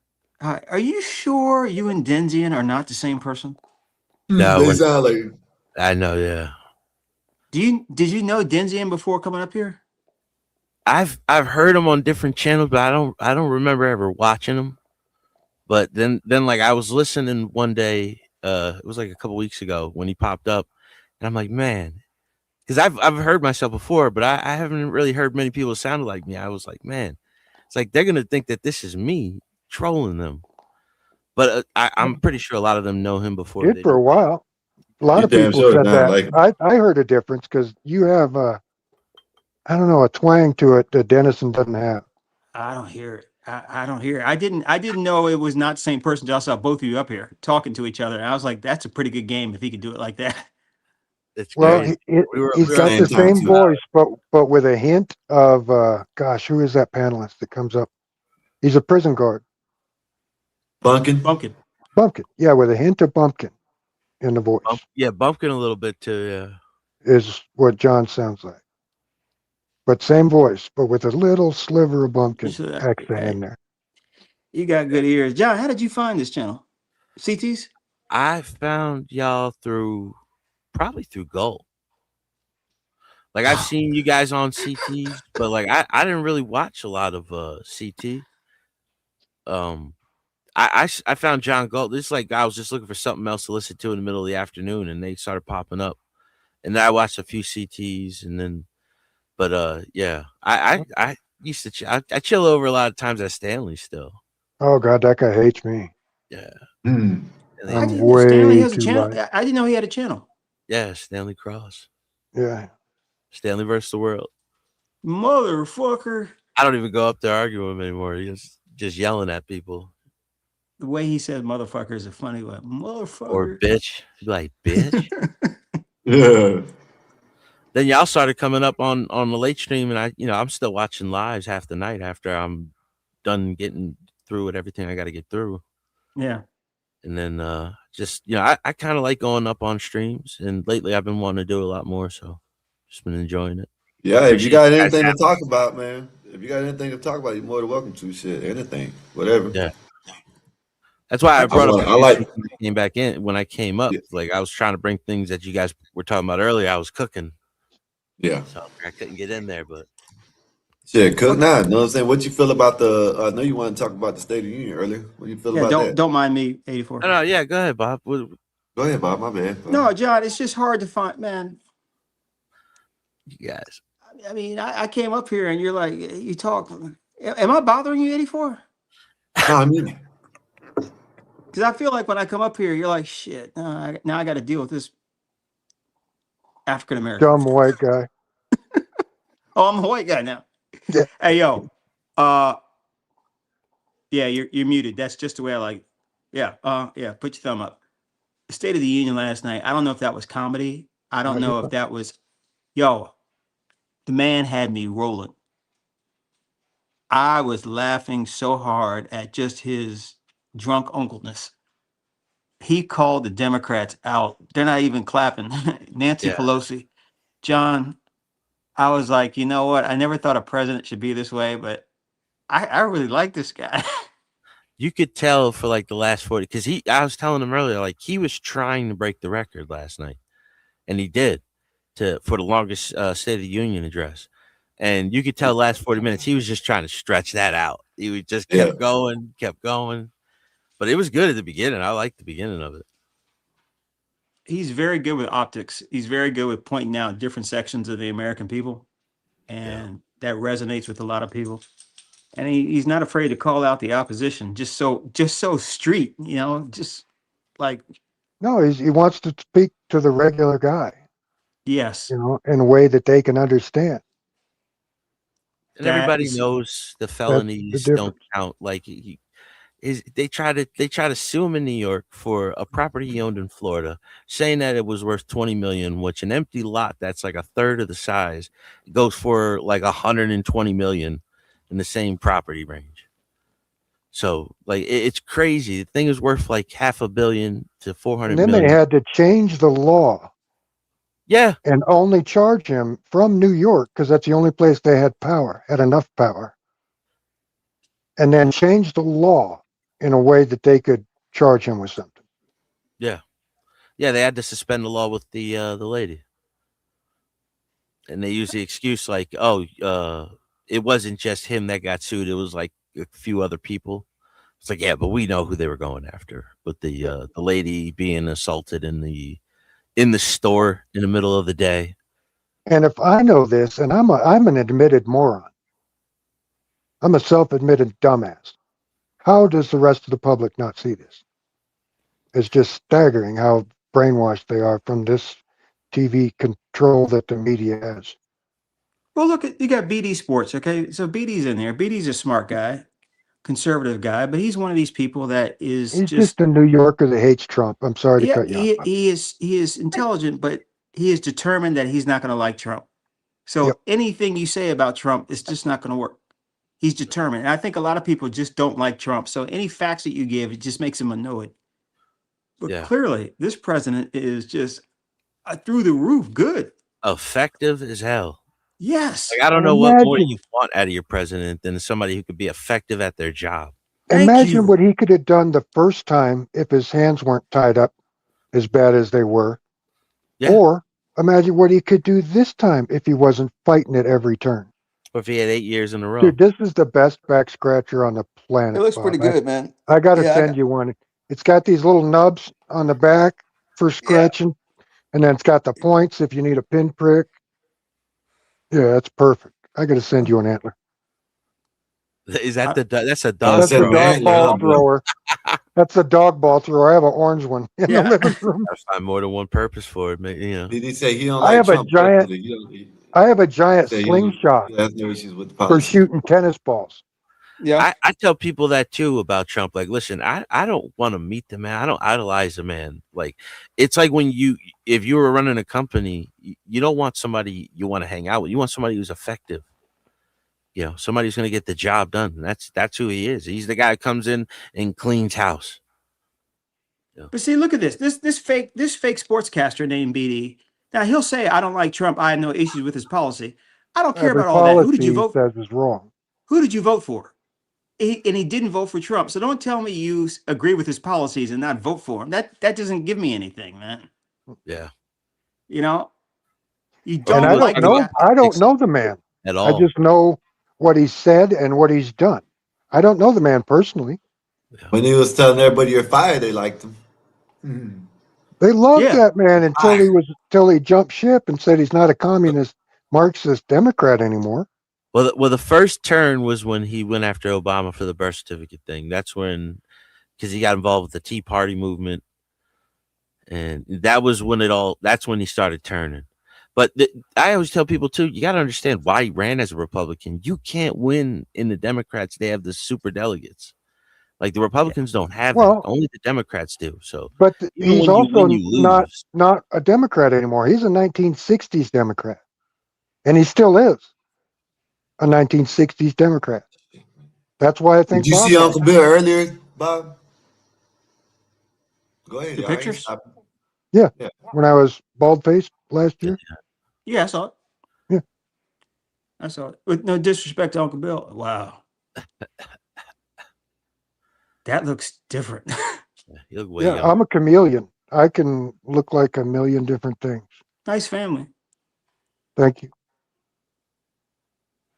Speaker 3: Hi. Are you sure you and Denzian are not the same person?
Speaker 18: No,
Speaker 2: They sound like.
Speaker 18: I know. Yeah.
Speaker 3: Did you know Denzian before coming up here?
Speaker 18: I've heard him on different channels, but I don't remember ever watching him. But then like I was listening one day, it was like a couple weeks ago when he popped up, and I'm like, man, because I've heard myself before, but I haven't really heard many people sound like me. I was like, man, it's like they're gonna think that this is me trolling them. But I'm pretty sure a lot of them know him before.
Speaker 14: Did for a while. A lot of people said that. I heard a difference because you have I don't know, a twang to it that Dennison doesn't have.
Speaker 3: I don't hear it. I don't hear it. I didn't know it was not the same person. I saw both of you up here talking to each other, and I was like, that's a pretty good game if he could do it like that.
Speaker 18: It's
Speaker 14: well, he's got the same voice, but with a hint of gosh, who is that panelist that comes up? He's a prison guard.
Speaker 2: Bumpkin.
Speaker 14: Yeah, with a hint of Bumpkin in the voice.
Speaker 18: Yeah, Bumpkin a little bit too. Yeah.
Speaker 14: is what John sounds like. But same voice, but with a little sliver of bumpkin accent in there.
Speaker 3: You got good ears. John, how did you find this channel? CTs?
Speaker 18: I found y'all probably through Gold. Like I've seen you guys on CTs, but like I didn't really watch a lot of CT. I found John Gold. This is like I was just looking for something else to listen to in the middle of the afternoon, and they started popping up. And then I watched a few CTs, and then, but yeah, I used to I chill over a lot of times at Stanley still.
Speaker 14: Oh God, that guy hates me.
Speaker 18: Yeah.
Speaker 14: I'm
Speaker 3: Stanley
Speaker 14: way
Speaker 3: has a
Speaker 14: too
Speaker 3: channel.
Speaker 14: light.
Speaker 3: I didn't know he had a channel.
Speaker 18: Yeah, Stanley Cross.
Speaker 14: Yeah.
Speaker 18: Stanley versus the world.
Speaker 3: Motherfucker.
Speaker 18: I don't even go up there arguing with him anymore. He's just yelling at people.
Speaker 3: The way he says motherfucker is a funny one. Motherfucker.
Speaker 18: Or bitch. Like, bitch.
Speaker 2: Yeah.
Speaker 18: Then y'all started coming up on the late stream, and I'm still watching lives half the night after I'm done getting through with everything I got to get through.
Speaker 3: Yeah.
Speaker 18: And then just I kind of like going up on streams, and lately I've been wanting to do a lot more, so just been enjoying it.
Speaker 2: Yeah, if you got anything to talk about, man. If you got anything to talk about, you're more than welcome to. Shit, anything, whatever.
Speaker 18: Yeah. That's why I brought up. When I came up,
Speaker 2: Yeah.
Speaker 18: like I was trying to bring things that you guys were talking about earlier. I was cooking.
Speaker 2: Yeah.
Speaker 18: So I couldn't get in there, but
Speaker 2: shit, cook now. You know what I'm saying? What you feel about I know you want to talk about the State of the Union earlier. What do you feel about that?
Speaker 3: Don't mind me, 84.
Speaker 18: No, yeah, go ahead, Bob.
Speaker 2: Go ahead, Bob. My bad.
Speaker 3: No, John, it's just hard to find, man.
Speaker 18: You guys.
Speaker 3: I mean, I came up here and you're like, you talk. Am I bothering you, 84?
Speaker 2: No, I mean,
Speaker 3: because I feel like when I come up here, you're like, shit. Now I got to deal with this African American
Speaker 14: dumb white guy.
Speaker 3: Oh, I'm a white guy now.
Speaker 14: Yeah.
Speaker 3: Hey, yo. Yeah, you're muted. That's just the way I like it. Yeah. Yeah. Put your thumb up. The State of the Union last night. I don't know if that was comedy. I don't know if that was. Yo, the man had me rolling. I was laughing so hard at just his drunk uncleness. He called the Democrats out. They're not even clapping. Nancy Pelosi. John, I was like, you know what? I never thought a president should be this way, but I really like this guy.
Speaker 18: You could tell for like the last 40, because I was telling him earlier, like he was trying to break the record last night, and he did for the longest State of the Union address. And you could tell the last 40 minutes he was just trying to stretch that out. He would just kept going, but it was good at the beginning. I liked the beginning of it.
Speaker 3: He's very good with optics. He's very good with pointing out different sections of the American people, and that resonates with a lot of people. And he's not afraid to call out the opposition, just so street, just like.
Speaker 14: No, he wants to speak to the regular guy.
Speaker 3: Yes.
Speaker 14: In a way that they can understand.
Speaker 18: And everybody knows the felonies don't count. Like they try to sue him in New York for a property he owned in Florida, saying that it was worth $20 million, which an empty lot that's like a third of the size goes for like $120 million in the same property range. So like it's crazy. The thing is worth like $500 million to $400 million.
Speaker 14: And then they had to change the law.
Speaker 18: Yeah.
Speaker 14: And only charge him from New York, because that's the only place they had enough power. And then change the law in a way that they could charge him with something.
Speaker 18: Yeah. Yeah, they had to suspend the law with the lady. And they used the excuse like, it wasn't just him that got sued. It was like a few other people. It's like, yeah, but we know who they were going after. But the lady being assaulted in the store in the middle of the day.
Speaker 14: And if I know this, and I'm an admitted moron, I'm a self-admitted dumbass, how does the rest of the public not see this? It's just staggering how brainwashed they are from this TV control that the media has.
Speaker 3: Well, look, you got BD Sports, okay? So BD's in there. BD's a smart guy, conservative guy, but he's one of these people that is
Speaker 14: He's just a New Yorker that hates Trump. I'm sorry to cut you off.
Speaker 3: He is intelligent, but he is determined that he's not going to like Trump. So anything you say about Trump is just not going to work. He's determined. And I think a lot of people just don't like Trump. So any facts that you give, it just makes them annoyed. But clearly, this president is just through the roof good.
Speaker 18: effective as hell.
Speaker 3: Yes.
Speaker 18: Like, I don't
Speaker 14: And
Speaker 18: know what more
Speaker 14: imagine,
Speaker 18: you want out of your president than somebody who could be effective at their job.
Speaker 14: imagine what he could have done the first time if his hands weren't tied up as bad as they were.
Speaker 18: Yeah.
Speaker 14: Or imagine what he could do this time if he wasn't fighting at every turn.
Speaker 18: Or if he had 8 years in a row.
Speaker 14: Dude, this is the best back scratcher on the planet.
Speaker 5: It looks
Speaker 14: Bob.
Speaker 5: pretty good, man.
Speaker 14: I got to
Speaker 5: Yeah,
Speaker 14: send you one. It's got these little nubs on the back for scratching, and then it's got the points if you need a pinprick. Yeah, that's perfect. I got to send you an antler.
Speaker 18: Is that that's a dog?
Speaker 14: That's a dog ball thrower. That's a dog ball thrower. I have an orange one in the living room.
Speaker 18: I find more than one purpose for it. You know.
Speaker 2: Did he say he don't
Speaker 14: I
Speaker 2: like
Speaker 14: have
Speaker 2: Trump?
Speaker 14: I have a giant
Speaker 2: Say he
Speaker 14: slingshot
Speaker 2: has no issues with the
Speaker 14: for
Speaker 2: policy.
Speaker 14: shooting tennis balls.
Speaker 5: Yeah,
Speaker 18: I tell people that too about Trump. Like, listen, I don't want to meet the man. I don't idolize the man. Like, it's like when if you were running a company, you don't want somebody you want to hang out with. You want somebody who's effective. You know, somebody who's going to get the job done. That's who he is. He's the guy who comes in and cleans house.
Speaker 3: Yeah. But see, look at this fake sportscaster named BD. Now he'll say, "I don't like Trump. I have no issues with his policy. I don't care about all that. Who did you vote for?
Speaker 14: Says is wrong.
Speaker 3: Who did you vote for?" And he didn't vote for Trump. So don't tell me you agree with his policies and not vote for him. That doesn't give me anything, man.
Speaker 18: Yeah.
Speaker 3: You know, you don't.
Speaker 14: And I
Speaker 3: like
Speaker 14: don't know. I don't know the man
Speaker 18: at all.
Speaker 14: I just know what he said and what he's done. I don't know the man personally.
Speaker 2: When he was telling everybody you're fired, they liked him.
Speaker 14: They loved that man until he jumped ship and said he's not a communist, Marxist Democrat anymore.
Speaker 18: Well, the first turn was when he went after Obama for the birth certificate thing. That's when, because he got involved with the Tea Party movement, and that was when that's when he started turning. But I always tell people too, you got to understand why he ran as a Republican. You can't win in the Democrats. They have the super delegates. Like the Republicans don't have that. Only the Democrats do. So,
Speaker 14: but he's also not a Democrat anymore. He's a 1960s Democrat, and he still is a 1960s Democrat. That's why I think.
Speaker 2: Did you see Uncle Bill earlier, Bob? Go ahead.
Speaker 3: The pictures?
Speaker 14: Yeah, when I was bald-faced last year.
Speaker 3: Yeah, I saw it.
Speaker 14: Yeah,
Speaker 3: I saw it. With no disrespect to Uncle Bill. Wow. That looks different.
Speaker 18: You look way
Speaker 14: yeah,
Speaker 18: young.
Speaker 14: I'm a chameleon. I can look like a million different things.
Speaker 3: Nice family.
Speaker 14: Thank you.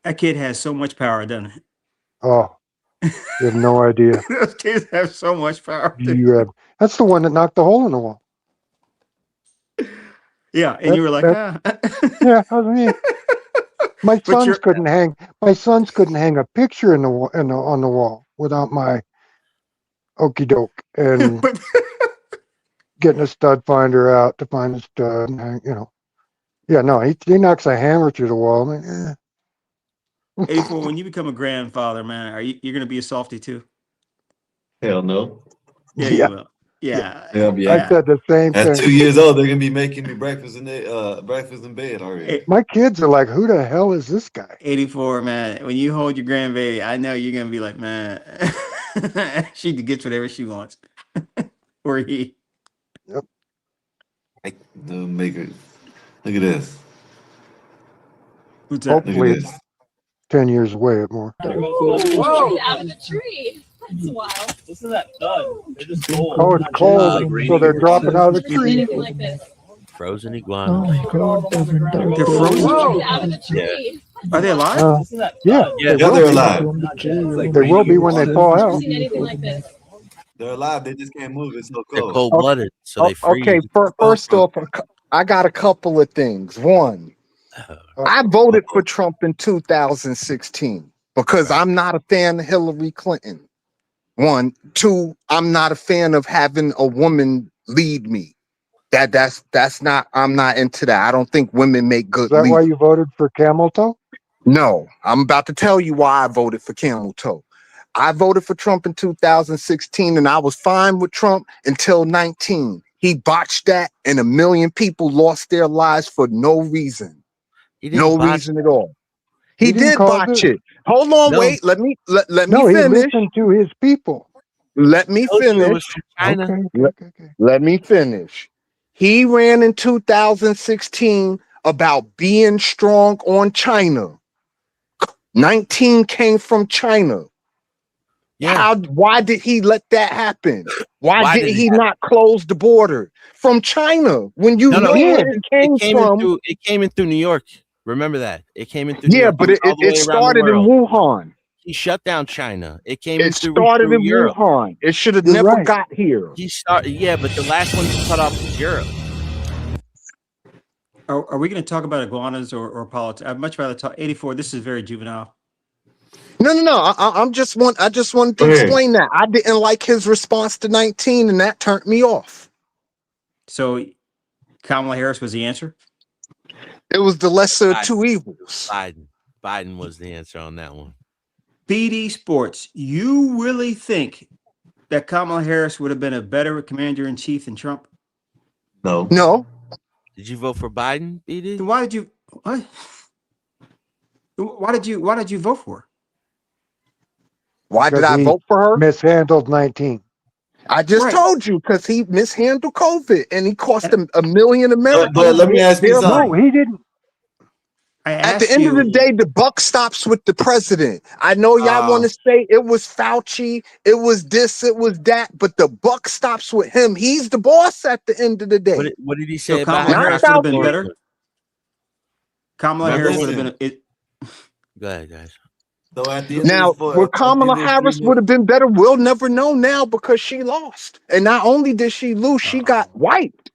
Speaker 3: That kid has so much power, doesn't it?
Speaker 14: Oh, you have no idea.
Speaker 3: Those kids have so much power.
Speaker 14: That's the one that knocked the hole in the wall.
Speaker 3: Yeah, and you were like,
Speaker 14: yeah, that was me. My sons couldn't hang. My sons couldn't hang a picture on the wall without my okey doke and getting a stud finder out to find a stud. And, yeah, no, he knocks a hammer through the wall. I'm like,
Speaker 3: 84. When you become a grandfather, man, you're going to be a softie too?
Speaker 2: Hell no.
Speaker 3: Yeah, you will. Yeah.
Speaker 14: I said the same thing.
Speaker 2: At 2 years old, they're gonna be making me breakfast in bed already.
Speaker 14: My kids are like, "Who the hell is this guy?"
Speaker 3: 84, man. When you hold your grandbaby, I know you're gonna be like, man, she gets whatever she wants, or he.
Speaker 14: Yep.
Speaker 2: Make it. Look at this.
Speaker 3: What's that?
Speaker 14: Hopefully, it's 10 years away or more.
Speaker 22: Whoa! Out of the tree. That's wild.
Speaker 10: Listen to that thud. They're just cold.
Speaker 14: Oh, it's cold, so they're dropping out of the tree.
Speaker 18: Frozen iguana.
Speaker 3: They're frozen.
Speaker 22: Whoa. Out of the tree.
Speaker 3: Yeah. Are they alive?
Speaker 14: Yeah,
Speaker 2: they're alive.
Speaker 14: They will be when they fall out.
Speaker 22: Seen anything like this?
Speaker 2: They're alive. They just can't move. It's so cold.
Speaker 18: They're cold-blooded, so they freeze.
Speaker 11: Okay, first off, I got a couple of things. One, I voted for Trump in 2016 because I'm not a fan of Hillary Clinton. One, two, I'm not a fan of having a woman lead me. That's not. I'm not into that. I don't think women make good.
Speaker 14: Is that why you voted for Camel Toe?
Speaker 11: No, I'm about to tell you why I voted for Camel Toe. I voted for Trump in 2016, and I was fine with Trump until 19. He botched that, and 1 million people lost their lives for no reason. No reason at all. He did botch it. Hold on, wait. Let me finish.
Speaker 14: He listened to his people.
Speaker 11: Let me finish.
Speaker 14: Okay.
Speaker 11: Let me finish. He ran in 2016 about being strong on China. 19 came from China.
Speaker 18: Yeah.
Speaker 11: Why did he let that happen? Why did
Speaker 18: did
Speaker 11: he
Speaker 18: it
Speaker 11: not close the border from China when you know where it came from?
Speaker 18: It came in through New York. Remember that. It came in through New York.
Speaker 11: But
Speaker 18: all the
Speaker 11: it
Speaker 18: way around the
Speaker 11: started in
Speaker 18: world.
Speaker 11: Wuhan.
Speaker 18: He shut down China. It came in
Speaker 11: It
Speaker 18: through
Speaker 11: started in
Speaker 18: Europe.
Speaker 11: Wuhan. It should have never got here.
Speaker 18: Yeah, but the last one to cut off was Europe.
Speaker 3: Are we going to talk about iguanas or politics? I'd much rather talk 84. This is very juvenile.
Speaker 11: No. I just wanted to explain that. I didn't like his response to 19, and that turned me off.
Speaker 3: So Kamala Harris was the answer?
Speaker 11: It was the lesser of two evils.
Speaker 18: Biden was the answer on that one.
Speaker 3: BD Sports, you really think that Kamala Harris would have been a better commander-in-chief than Trump?
Speaker 11: No.
Speaker 18: Did you vote for Biden, BD?
Speaker 3: Then why did you what? Why did you vote for her?
Speaker 11: Why did I vote for her?
Speaker 14: Mishandled 19.
Speaker 11: I just told you, because he mishandled COVID and he cost a million Americans.
Speaker 2: But let me ask you something.
Speaker 14: No, he didn't.
Speaker 11: At the end of the day, the buck stops with the president. I know y'all want to say it was Fauci, it was this, it was that, but the buck stops with him. He's the boss at the end of the day.
Speaker 18: What did he say
Speaker 3: So
Speaker 18: about
Speaker 3: Kamala Harris would have been
Speaker 18: Fauci?
Speaker 3: better? Kamala Harris would have been
Speaker 18: Go ahead, guys.
Speaker 2: So at the
Speaker 11: Now, where Kamala Harris would have been better, we'll never know now because she lost. And not only did she lose, she got wiped.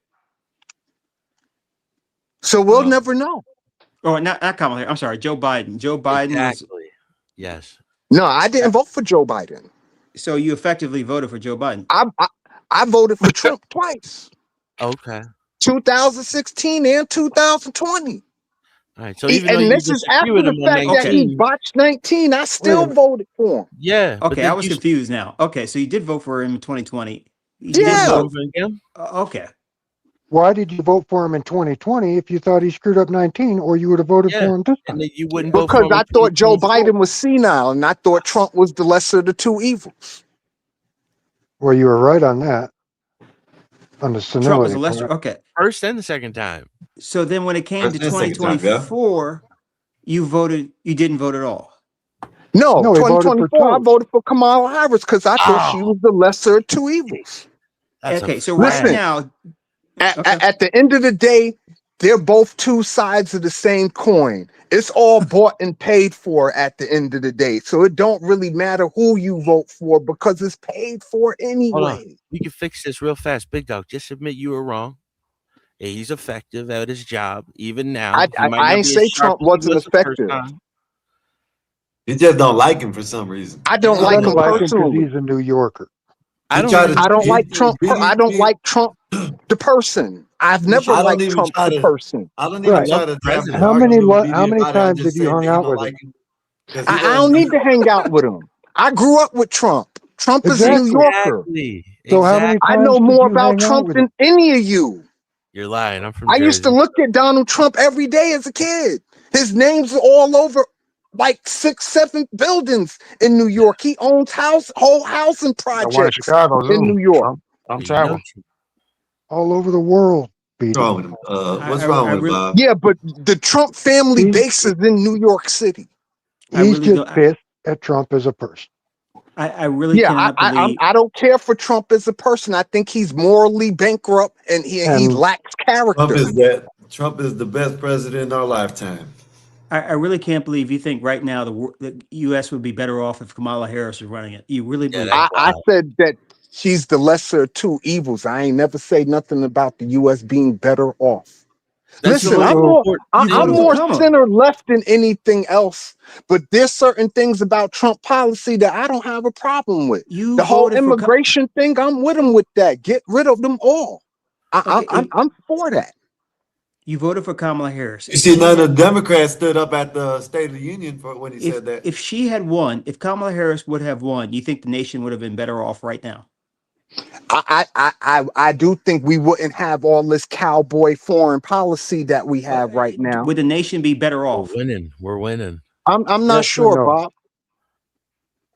Speaker 11: So we'll never know.
Speaker 3: Oh, not Kamala Harris. I'm sorry, Joe Biden. Joe Biden was.
Speaker 18: Yes.
Speaker 11: No, I didn't vote for Joe Biden.
Speaker 3: So you effectively voted for Joe Biden.
Speaker 11: I voted for Trump twice.
Speaker 18: Okay.
Speaker 11: 2016 and 2020.
Speaker 18: All right. So even though
Speaker 11: and
Speaker 18: you
Speaker 11: this is
Speaker 18: disagree
Speaker 11: after
Speaker 18: with
Speaker 11: the
Speaker 18: him on
Speaker 11: fact that
Speaker 18: 19,
Speaker 11: he botched 19. I still voted for him.
Speaker 18: Yeah.
Speaker 3: Okay, I was confused now. Okay, so you did vote for him in 2020. You
Speaker 11: Yeah.
Speaker 3: did vote
Speaker 18: for him?
Speaker 3: Okay.
Speaker 14: Why did you vote for him in 2020 if you thought he screwed up 19, or you would have voted for him this time?
Speaker 18: And then you wouldn't vote for
Speaker 11: Because
Speaker 18: him
Speaker 11: I
Speaker 18: in
Speaker 11: thought Joe
Speaker 18: 2024.
Speaker 11: Biden was senile, and I thought Trump was the lesser of the two evils.
Speaker 14: Well, you were right on that. On the senility.
Speaker 3: Trump was a lesser.
Speaker 14: part.
Speaker 3: Okay.
Speaker 18: First and the second time.
Speaker 3: So then when it came to
Speaker 2: First and second time,
Speaker 3: 2024, you didn't vote at all.
Speaker 11: No,
Speaker 14: No, he voted for
Speaker 11: 2024, I
Speaker 14: Toast.
Speaker 11: voted for Kamala Harris because I thought she was the lesser of two evils.
Speaker 3: Okay, so right
Speaker 11: Listen,
Speaker 3: now,
Speaker 11: at the end of the day, they're both two sides of the same coin. It's all bought and paid for at the end of the day. So it don't really matter who you vote for because it's paid for
Speaker 18: Hold on.
Speaker 11: anyway.
Speaker 18: We can fix this real fast. Big Dog, just admit you were wrong. He's effective at his job, even now.
Speaker 11: I ain't say Trump wasn't effective.
Speaker 2: You just don't like him for some reason.
Speaker 11: I don't
Speaker 14: He
Speaker 11: like
Speaker 14: doesn't
Speaker 11: him
Speaker 14: like him because
Speaker 11: personally.
Speaker 14: he's a New Yorker.
Speaker 11: I don't like Trump. I don't like Trump, the person. I've never liked Trump, the person.
Speaker 2: I don't even try to.
Speaker 14: How many times have you hung out with him?
Speaker 11: I don't need to hang out with him. I grew up with Trump. Trump is a New Yorker.
Speaker 14: So how many
Speaker 11: I
Speaker 14: times
Speaker 11: know
Speaker 14: did
Speaker 11: more
Speaker 14: you
Speaker 11: about
Speaker 14: hang out
Speaker 11: Trump
Speaker 14: with
Speaker 11: than
Speaker 14: him?
Speaker 11: any of you.
Speaker 18: You're lying. I'm from
Speaker 11: I
Speaker 18: Jersey.
Speaker 11: used to look at Donald Trump every day as a kid. His name's all over like 6, 7 buildings in New York. He owns whole housing projects in New York.
Speaker 14: I'm traveling all over the world.
Speaker 2: What's wrong with him? What's wrong with him, Bob?
Speaker 11: Yeah, but the Trump family base is in New York City.
Speaker 14: He's just pissed at Trump as a person.
Speaker 3: I really cannot believe.
Speaker 11: I don't care for Trump as a person. I think he's morally bankrupt and he lacks character.
Speaker 2: Trump is the best president in our lifetime.
Speaker 3: I really can't believe you think right now the U.S. would be better off if Kamala Harris was running it. You really believe?
Speaker 11: I said that she's the lesser of two evils. I ain't never say nothing about the U.S. being better off. Listen, I'm more center left than anything else, but there's certain things about Trump policy that I don't have a problem with. The whole immigration thing, I'm with him with that. Get rid of them all. I'm for that.
Speaker 3: You voted for Kamala Harris.
Speaker 2: You see, none of the Democrats stood up at the State of the Union for when he said that.
Speaker 3: If she had won, if Kamala Harris would have won, you think the nation would have been better off right now?
Speaker 11: I do think we wouldn't have all this cowboy foreign policy that we have right now.
Speaker 3: Would the nation be better off?
Speaker 18: We're winning.
Speaker 11: I'm not sure, Bob.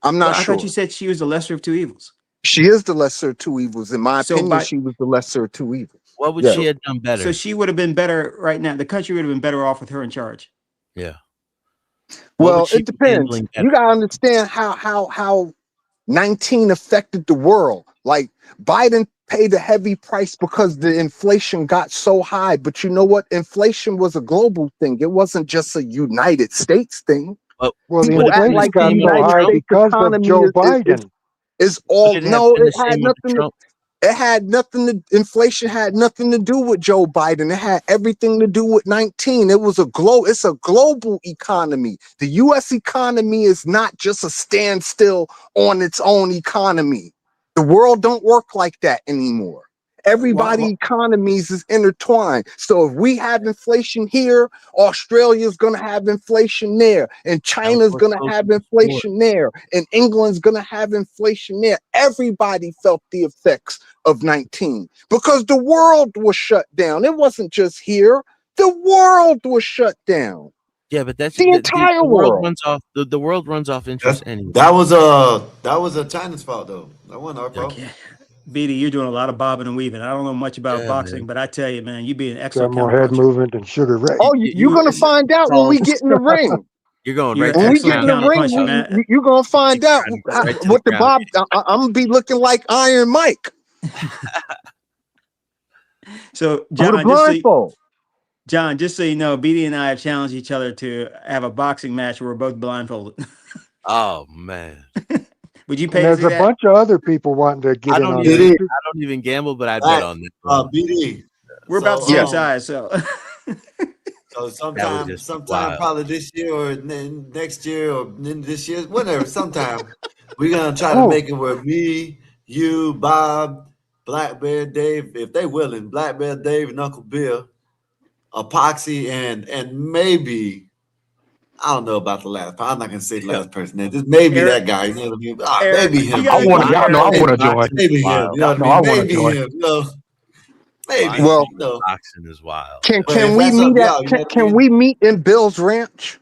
Speaker 11: I'm not sure.
Speaker 3: I thought you said she was the lesser of two evils.
Speaker 11: She is the lesser of two evils. In my opinion, she was the lesser of two evils.
Speaker 18: What would she have done better?
Speaker 3: So she would have been better right now. The country would have been better off with her in charge.
Speaker 18: Yeah.
Speaker 11: Well, it depends. You gotta understand how 19 affected the world. Like Biden paid a heavy price because the inflation got so high. But you know what? Inflation was a global thing. It wasn't just a United States thing.
Speaker 14: Well, the
Speaker 11: People act
Speaker 14: inflation
Speaker 11: like
Speaker 14: got
Speaker 11: the
Speaker 14: so
Speaker 11: United
Speaker 14: high
Speaker 11: States
Speaker 14: because of
Speaker 11: economy
Speaker 14: Joe Biden.
Speaker 11: is all
Speaker 18: Should it have
Speaker 11: no.
Speaker 18: been
Speaker 11: It
Speaker 18: the
Speaker 11: had
Speaker 18: same with
Speaker 11: nothing.
Speaker 18: Trump?
Speaker 11: It had nothing to. Inflation had nothing to do with Joe Biden. It had everything to do with 19. It was It's a global economy. The U.S. economy is not just a standstill on its own economy. The world don't work like that anymore. Everybody economies is intertwined. So if we have inflation here, Australia's gonna have inflation there, and China's gonna have inflation there, and England's gonna have inflation there. Everybody felt the effects of 19 because the world was shut down. It wasn't just here. The world was shut down.
Speaker 18: Yeah, but that's
Speaker 11: the entire
Speaker 18: world
Speaker 11: world.
Speaker 18: runs off. The world runs off interest anyway.
Speaker 2: That was China's fault though. That wasn't our fault.
Speaker 3: BD, you're doing a lot of bobbing and weaving. I don't know much about boxing,
Speaker 18: man.
Speaker 3: but I tell you, man, you be an
Speaker 14: Got
Speaker 3: excellent
Speaker 14: more head
Speaker 3: counterpuncher.
Speaker 14: movement than Sugar Ray.
Speaker 11: Oh, you're gonna find out when we get in the ring.
Speaker 18: You're going
Speaker 3: You're
Speaker 18: right
Speaker 3: an
Speaker 11: When
Speaker 18: to
Speaker 11: we get in the
Speaker 3: excellent
Speaker 11: ring,
Speaker 3: counterpuncher, man.
Speaker 11: you're gonna find out
Speaker 18: right to
Speaker 11: what
Speaker 18: the
Speaker 11: the
Speaker 18: ground.
Speaker 11: Bob. I'm gonna be looking like Iron Mike.
Speaker 3: So
Speaker 11: With a
Speaker 3: John,
Speaker 11: blindfold.
Speaker 3: just so you know, BD and I have challenged each other to have a boxing match where we're both blindfolded.
Speaker 18: Oh man.
Speaker 3: Would you
Speaker 14: And
Speaker 3: pay to
Speaker 14: there's
Speaker 3: see
Speaker 14: a
Speaker 3: that?
Speaker 14: bunch of other people wanting to get
Speaker 18: I
Speaker 14: in
Speaker 18: don't
Speaker 14: on
Speaker 18: even.
Speaker 14: this.
Speaker 18: I don't even gamble, but I bet on this.
Speaker 2: BD.
Speaker 3: We're about the same size, so.
Speaker 2: So
Speaker 18: That would just be
Speaker 2: sometime
Speaker 18: wild.
Speaker 2: probably this year or next year or this year, whatever. Sometime we're gonna try
Speaker 14: Oh.
Speaker 2: to make it where me, you, Bob, Black Bear Dave, if they willing, Black Bear Dave and Uncle Bill, Epoxy, and maybe I don't know about the last. I'm not gonna say the last person. Just maybe
Speaker 3: Eric,
Speaker 2: that guy. You know what I mean?
Speaker 3: Eric,
Speaker 2: Maybe
Speaker 3: you
Speaker 2: him.
Speaker 3: gotta
Speaker 2: Maybe,
Speaker 3: agree,
Speaker 11: Y'all know I
Speaker 3: Eric.
Speaker 11: want to join.
Speaker 2: maybe him. You know what I mean? Maybe him. You know, maybe.
Speaker 11: Well,
Speaker 2: you know.
Speaker 18: Boxing is wild.
Speaker 11: Can
Speaker 2: But if
Speaker 11: we
Speaker 2: that's
Speaker 11: meet
Speaker 2: up to
Speaker 11: at
Speaker 2: y'all, you know what I
Speaker 11: can
Speaker 2: mean?
Speaker 11: we meet in Bill's Ranch?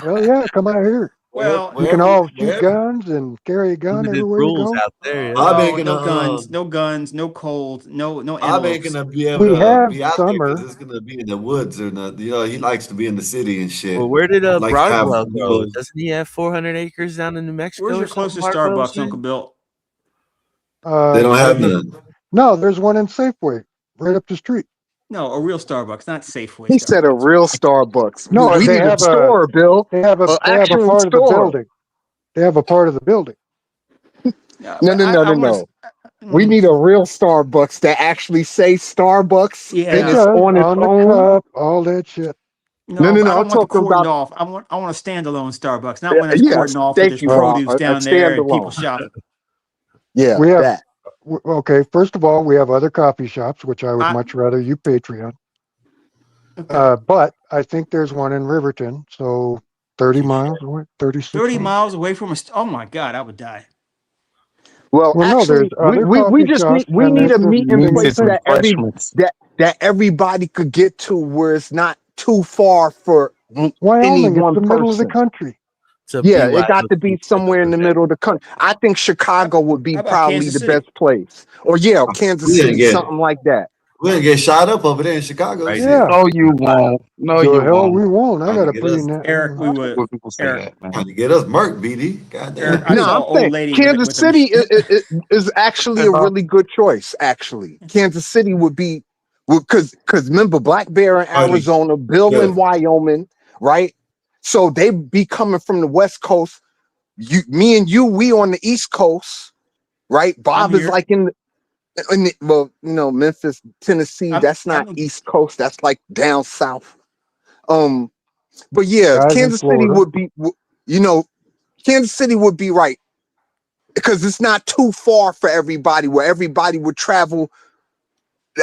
Speaker 14: Hell yeah, come out here.
Speaker 3: Well,
Speaker 14: We can all shoot
Speaker 2: wherever.
Speaker 14: guns and carry a gun
Speaker 18: Limited
Speaker 14: everywhere you
Speaker 18: rules
Speaker 14: go.
Speaker 18: out there.
Speaker 2: Bob ain't
Speaker 3: no
Speaker 2: gonna
Speaker 3: guns, no cold, no
Speaker 2: Bob ain't
Speaker 3: antelopes.
Speaker 2: gonna be able
Speaker 14: We
Speaker 2: to
Speaker 14: have
Speaker 2: be out there because
Speaker 14: summer.
Speaker 2: it's gonna be in the woods or not. You know, he likes to be in the city and shit.
Speaker 18: Well, where did
Speaker 2: He likes to have,
Speaker 18: Broadwell
Speaker 2: you
Speaker 18: go?
Speaker 2: know,
Speaker 18: Doesn't he have 400 acres down in New Mexico?
Speaker 3: Where's your
Speaker 18: or something,
Speaker 3: closest
Speaker 18: Broadwell
Speaker 3: Starbucks,
Speaker 18: said?
Speaker 3: Uncle Bill?
Speaker 2: they don't have none.
Speaker 14: No, there's one in Safeway right up the street.
Speaker 3: No, a real Starbucks, not Safeway
Speaker 11: He said a
Speaker 3: Starbucks.
Speaker 11: real Starbucks.
Speaker 14: No,
Speaker 11: We
Speaker 14: they
Speaker 11: need a
Speaker 14: have
Speaker 11: store, Bill.
Speaker 14: they have a
Speaker 11: Actual
Speaker 14: part of the
Speaker 11: store.
Speaker 14: building. They have a part of the building.
Speaker 3: Yeah,
Speaker 11: No.
Speaker 3: I wanna,
Speaker 11: We need a real Starbucks that actually say Starbucks
Speaker 3: Yeah.
Speaker 11: and
Speaker 14: It
Speaker 11: it's
Speaker 14: does
Speaker 11: on its
Speaker 14: on the
Speaker 11: own.
Speaker 14: cup, all that shit.
Speaker 3: No,
Speaker 11: No.
Speaker 3: but I
Speaker 11: I'm
Speaker 3: don't want the
Speaker 11: talking
Speaker 3: cordoned
Speaker 11: about
Speaker 3: off. I want a standalone Starbucks, not one that's
Speaker 11: yeah.
Speaker 3: cordoned off with
Speaker 11: Thank
Speaker 3: its
Speaker 11: you.
Speaker 3: produce
Speaker 11: A
Speaker 3: down there and people
Speaker 11: standalone.
Speaker 3: shopping.
Speaker 11: Yeah,
Speaker 14: We have
Speaker 11: that.
Speaker 14: okay. First of all, we have other coffee shops, which I would much rather you Patreon.
Speaker 3: Okay.
Speaker 14: But I think there's one in Riverton, so 30 miles away, 36
Speaker 3: 30
Speaker 14: miles.
Speaker 3: miles away from a. Oh my God, I would die.
Speaker 11: Well,
Speaker 14: Well, no,
Speaker 11: actually,
Speaker 14: there's other
Speaker 11: we
Speaker 14: coffee
Speaker 11: just
Speaker 14: shops,
Speaker 11: need
Speaker 14: and
Speaker 11: a
Speaker 14: there's
Speaker 11: meeting
Speaker 14: thing
Speaker 11: place
Speaker 14: between.
Speaker 11: that everybody could get to where it's not too far for any
Speaker 14: Wyoming, it's
Speaker 11: one
Speaker 14: the middle of the
Speaker 11: person.
Speaker 14: country.
Speaker 11: Yeah, it got to be somewhere in the middle of the country. I think Chicago would be
Speaker 3: How about
Speaker 11: probably
Speaker 3: Kansas
Speaker 11: the
Speaker 3: City?
Speaker 11: best place. Or Kansas
Speaker 2: We didn't
Speaker 11: City,
Speaker 2: get
Speaker 11: something like that.
Speaker 2: we didn't get shot up over there in Chicago.
Speaker 18: Right
Speaker 2: Shit.
Speaker 14: Yeah.
Speaker 11: No, you won't. No,
Speaker 14: The
Speaker 11: you
Speaker 14: hell
Speaker 11: won't.
Speaker 14: we won't. I
Speaker 2: Trying
Speaker 14: got
Speaker 2: to
Speaker 14: a
Speaker 2: get
Speaker 14: pretty
Speaker 2: us,
Speaker 14: net.
Speaker 3: Eric, we would.
Speaker 11: When people say
Speaker 3: Eric,
Speaker 11: that, man.
Speaker 2: trying to get us murked, BD. Goddamn.
Speaker 3: Eric, I
Speaker 11: No,
Speaker 3: saw
Speaker 11: I'm
Speaker 3: an old
Speaker 11: saying
Speaker 3: lady
Speaker 11: Kansas
Speaker 3: with a
Speaker 11: City is actually a really good choice. Actually, Kansas City would be because remember Black Bear in
Speaker 2: Funny.
Speaker 11: Arizona, Bill in
Speaker 2: Yeah.
Speaker 11: Wyoming, right? So they be coming from the West Coast. Me and you, we on the East Coast, right? Bob is
Speaker 3: here.
Speaker 11: like Memphis, Tennessee. That's not East Coast. That's like down south. But yeah,
Speaker 14: Guys in
Speaker 11: Kansas City
Speaker 14: Florida.
Speaker 11: would be, Kansas City would be right because it's not too far for everybody. Where everybody would travel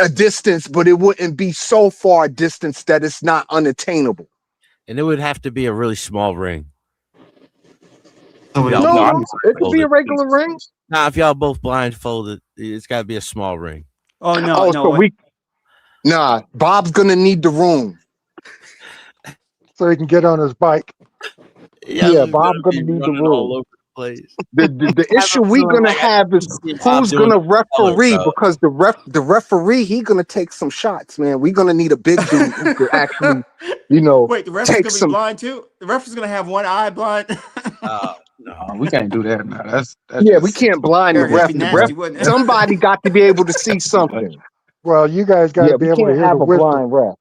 Speaker 11: a distance, but it wouldn't be so far a distance that it's not unattainable.
Speaker 18: And it would have to be a really small ring.
Speaker 11: No, it could be a regular ring.
Speaker 18: Nah, if y'all both blindfolded, it's got to be a small ring.
Speaker 3: Oh no,
Speaker 11: Bob's gonna need the room
Speaker 14: So he can get on his bike.
Speaker 11: Yeah, Bob's gonna need the room.
Speaker 18: Please.
Speaker 11: The issue we're gonna have is who's gonna referee, because the referee, he gonna take some shots, man. We're gonna need a big dude who could actually,
Speaker 3: Wait, the ref is
Speaker 11: take
Speaker 3: gonna be
Speaker 11: some.
Speaker 3: blind too? The ref is gonna have one eye blind.
Speaker 5: No, we can't do that now. That's
Speaker 11: Yeah, we
Speaker 5: just
Speaker 11: can't blind the
Speaker 3: Eric, that'd
Speaker 11: ref.
Speaker 3: be
Speaker 11: The
Speaker 3: nasty,
Speaker 11: ref,
Speaker 3: wouldn't it?
Speaker 11: somebody got to be able to see something.
Speaker 14: Well, you guys got
Speaker 11: Yeah,
Speaker 14: to be
Speaker 11: we
Speaker 14: able to
Speaker 11: can't
Speaker 14: hear the
Speaker 11: have a
Speaker 14: whistle.
Speaker 11: blind ref.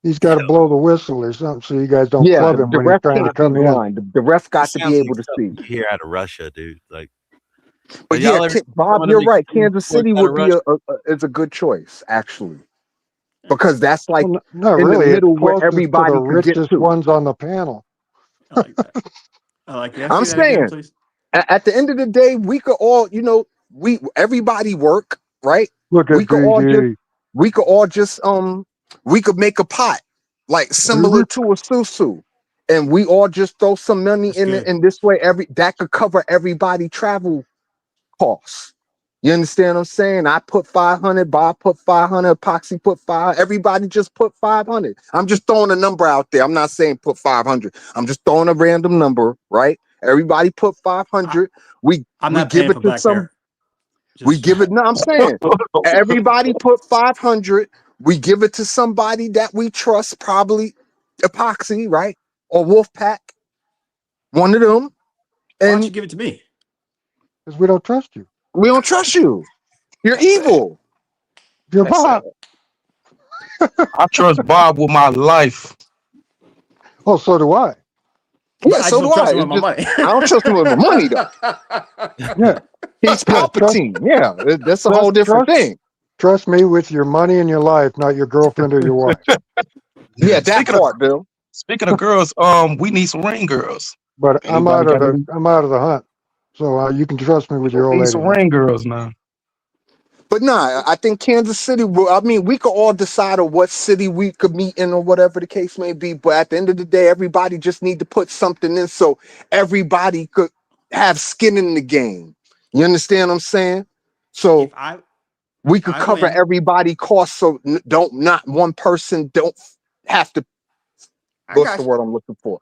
Speaker 14: He's got to blow the whistle or something so you guys don't
Speaker 11: Yeah,
Speaker 14: club him
Speaker 11: the
Speaker 14: when he's
Speaker 11: ref
Speaker 14: trying to
Speaker 11: can't be
Speaker 14: come in.
Speaker 11: blind. The ref got to
Speaker 18: Sounds
Speaker 11: be
Speaker 18: like
Speaker 11: able to
Speaker 18: something
Speaker 11: see.
Speaker 18: you hear out of Russia, dude. Like,
Speaker 11: But
Speaker 18: have
Speaker 11: yeah,
Speaker 18: y'all ever seen
Speaker 11: Bob,
Speaker 18: some of
Speaker 11: you're
Speaker 18: the
Speaker 11: right.
Speaker 18: extreme
Speaker 11: Kansas
Speaker 18: sports
Speaker 11: City
Speaker 18: out of
Speaker 11: would be
Speaker 18: Russia?
Speaker 11: is a good choice, actually, because that's like
Speaker 14: Well, not
Speaker 11: in the
Speaker 14: really. It's
Speaker 11: middle where
Speaker 14: closest to the
Speaker 11: everybody could get
Speaker 14: richest
Speaker 11: to.
Speaker 14: ones on the panel.
Speaker 3: I like that. I like that.
Speaker 11: I'm
Speaker 3: Say that again,
Speaker 11: saying,
Speaker 3: please.
Speaker 11: at the end of the day, we could all, everybody work, right?
Speaker 14: Look
Speaker 11: We
Speaker 14: at
Speaker 11: could all just,
Speaker 14: PG.
Speaker 11: we could make a pot like similar to a susu, and we all just throw some money
Speaker 3: That's
Speaker 11: in it,
Speaker 3: good.
Speaker 11: and this way that could cover everybody travel costs. You understand what I'm saying? I put 500, Bob put 500, Epoxy put 500, everybody just put 500. I'm just throwing a number out there. I'm not saying put 500. I'm just throwing a random number, right? Everybody put 500. We
Speaker 3: I'm not
Speaker 11: give
Speaker 3: paying
Speaker 11: it
Speaker 3: for
Speaker 11: to
Speaker 3: Black
Speaker 11: some.
Speaker 3: Bear.
Speaker 11: We give it. No, I'm saying everybody put 500. We give it to somebody that we trust, probably Epoxy, right? Or Wolfpack, one of them.
Speaker 3: Why don't you
Speaker 11: And
Speaker 3: give it to me?
Speaker 14: Because we don't trust you.
Speaker 11: we don't trust you. You're evil.
Speaker 14: You're
Speaker 5: That's
Speaker 14: Bob.
Speaker 5: I trust Bob with my life.
Speaker 14: Oh, so do I.
Speaker 11: Yeah,
Speaker 3: I
Speaker 11: so
Speaker 3: just
Speaker 11: do
Speaker 3: don't trust
Speaker 11: I.
Speaker 3: him with
Speaker 11: It's
Speaker 3: my
Speaker 11: just,
Speaker 3: money.
Speaker 11: I don't trust him with my money though.
Speaker 14: Yeah.
Speaker 11: He's
Speaker 14: Yeah.
Speaker 11: Palpatine. Yeah, that's a whole different thing.
Speaker 14: Trust me with your money and your life, not your girlfriend or your wife.
Speaker 11: Yeah, that part, Bill.
Speaker 5: Speaking of girls, we need some ring girls.
Speaker 14: But I'm
Speaker 5: Anybody
Speaker 14: out of
Speaker 5: got any?
Speaker 14: the hunt, so you can trust me with your
Speaker 5: We
Speaker 14: old
Speaker 5: need
Speaker 14: lady.
Speaker 5: some
Speaker 14: now.
Speaker 5: ring girls now.
Speaker 11: But nah, I think Kansas City we could all decide on what city we could meet in or whatever the case may be. But at the end of the day, everybody just need to put something in so everybody could have skin in the game. You understand what I'm saying? So we could cover everybody costs, so not one person don't have to. What's the word I'm looking for?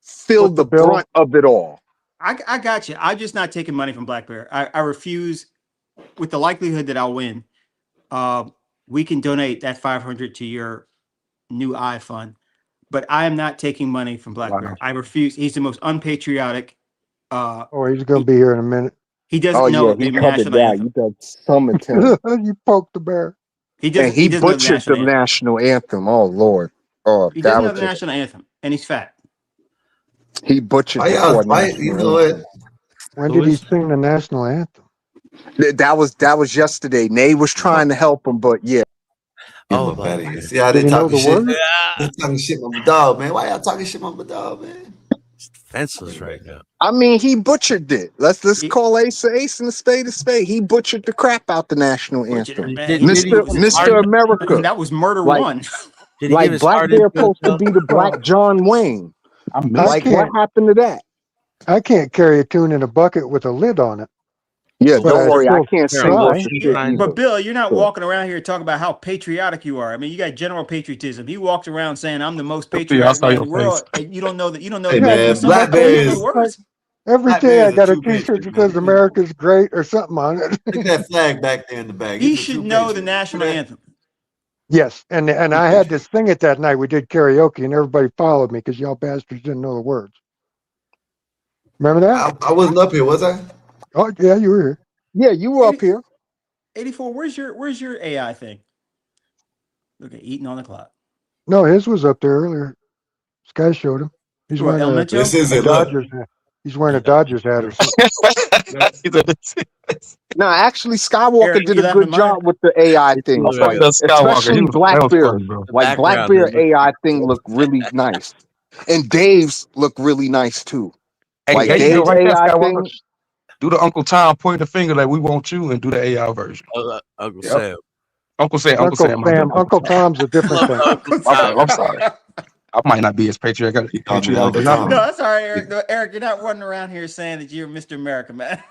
Speaker 11: Feel the brunt of it all.
Speaker 3: I got you. I'm just not taking money from Black Bear. I refuse, with the likelihood that I'll win. We can donate that 500 to your new eye fund, but I am not taking money from Black Bear. I refuse. He's the most unpatriotic.
Speaker 14: He's going to be here in a minute.
Speaker 3: He doesn't know the national anthem.
Speaker 11: You got some attempt.
Speaker 14: You poked the bear.
Speaker 3: He doesn't.
Speaker 11: And he
Speaker 3: doesn't know
Speaker 11: butchered the
Speaker 3: anthem.
Speaker 11: national anthem. Oh Lord! Oh,
Speaker 3: He
Speaker 11: that
Speaker 3: doesn't know
Speaker 11: was
Speaker 3: the national anthem, and he's fat.
Speaker 11: He butchered the poor national anthem.
Speaker 14: When did he sing the national anthem?
Speaker 11: That was yesterday. Nay was trying to help him, but yeah.
Speaker 2: Oh, see how they talking shit? They talking shit about my dog, man. Why y'all talking shit about my dog, man?
Speaker 18: Defenseless right now.
Speaker 11: I mean, he butchered it. Let's call Ace and a spade. He butchered the crap out the national anthem. Mr. America.
Speaker 3: That was murder
Speaker 11: like,
Speaker 3: one.
Speaker 11: Like Black Bear supposed to be the Black John Wayne. Like what happened to that?
Speaker 14: I can't carry a tune in a bucket with a lid on it.
Speaker 11: Yeah, don't worry. I can't sing worth the shit either.
Speaker 3: But Bill, you're not walking around here talking about how patriotic you are. I mean, you got general patriotism. He walks around saying, "I'm the most patriotic man in the world," and you don't know that. You don't know.
Speaker 2: Hey, man, Blackberry is.
Speaker 14: Every day I got a T-shirt that says "America's great" or something on it.
Speaker 2: Look at that flag back there in the back.
Speaker 3: He should know the national anthem.
Speaker 14: Yes, and I had to sing it that night. We did karaoke, and everybody followed me because y'all bastards didn't know the words. Remember that?
Speaker 2: I wasn't up here, was I?
Speaker 14: Oh yeah, you were here.
Speaker 11: Yeah, you were up here.
Speaker 3: 84. Where's your AI thing? Look at eating on the clock.
Speaker 14: No, his was up there earlier. Sky showed him. He's wearing a Dodgers hat. He's wearing a Dodgers hat or something.
Speaker 11: No, actually, Skywalker did a good job with the AI thing. Like, especially Black Bear. Like Black Bear AI thing looked really nice, and Dave's looked really nice too.
Speaker 5: Hey,
Speaker 11: like
Speaker 5: there you go,
Speaker 11: Dave's
Speaker 5: right there,
Speaker 11: AI
Speaker 5: Skywalker.
Speaker 11: thing.
Speaker 5: Do the Uncle Tom point the finger like we want you, and do the AI version.
Speaker 18: Uncle Sam.
Speaker 5: Uncle Sam.
Speaker 14: Uncle Tom's a different thing.
Speaker 5: Okay, I'm sorry. I might not be as patriotic.
Speaker 3: No, that's all right, Eric. No, Eric, you're not running around here saying that you're Mr. America, man.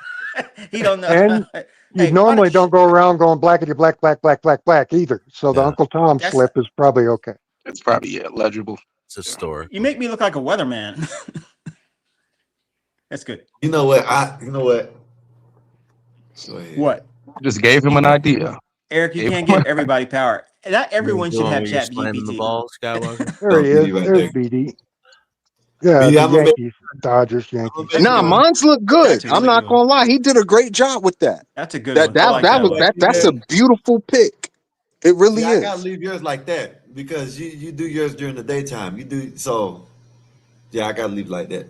Speaker 3: He don't know.
Speaker 14: And you normally don't go around going blackity black, black, black, black, black either. So the Uncle Tom slip is probably okay.
Speaker 5: It's probably legible.
Speaker 18: It's a story.
Speaker 3: You make me look like a weatherman. That's good.
Speaker 2: You know what?
Speaker 3: What?
Speaker 5: Just gave him an idea.
Speaker 3: Eric, you can't give everybody power. Not everyone
Speaker 18: The
Speaker 3: should
Speaker 18: one
Speaker 3: have
Speaker 18: where you're
Speaker 3: Chat
Speaker 18: slamming the
Speaker 3: GPT.
Speaker 18: ball, Skywalker.
Speaker 14: There he is. There's BD. Yeah, the Yankees, Dodgers, Yankees.
Speaker 11: Nah, mine's look good. I'm not
Speaker 3: one.
Speaker 11: gonna lie. He did a great job with that.
Speaker 3: That's a good one. I like
Speaker 11: That's a beautiful pick. It really
Speaker 2: I gotta
Speaker 11: is.
Speaker 2: leave yours like that because you do yours during the daytime. You do so. Yeah, I gotta leave like that.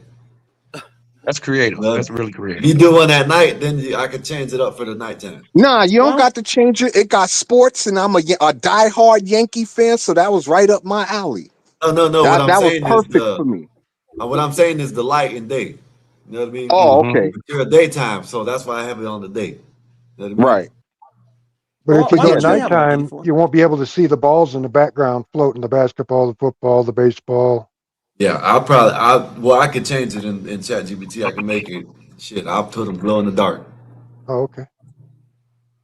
Speaker 5: That's creative.
Speaker 2: Well,
Speaker 5: That's really creative.
Speaker 2: If you do one at night, then I can change it up for the nighttime.
Speaker 11: Nah, you don't got to change it. It got sports, and I'm a diehard Yankee fan, so that was right up my alley.
Speaker 2: No.
Speaker 11: That
Speaker 2: What I'm
Speaker 11: was
Speaker 2: saying
Speaker 11: perfect
Speaker 2: is
Speaker 11: for me.
Speaker 2: what I'm saying is the light and day. You know what I mean?
Speaker 11: Oh, okay.
Speaker 2: But you're a daytime, so that's why I have it on the day. You know what I mean?
Speaker 11: Right.
Speaker 14: But if you go nighttime, you won't be able to see the balls in the background floating, the basketball, the football, the baseball.
Speaker 2: Yeah, I could change it in ChatGPT. I can make it. Shit, I'll put them glow in the dark.
Speaker 14: Oh, okay.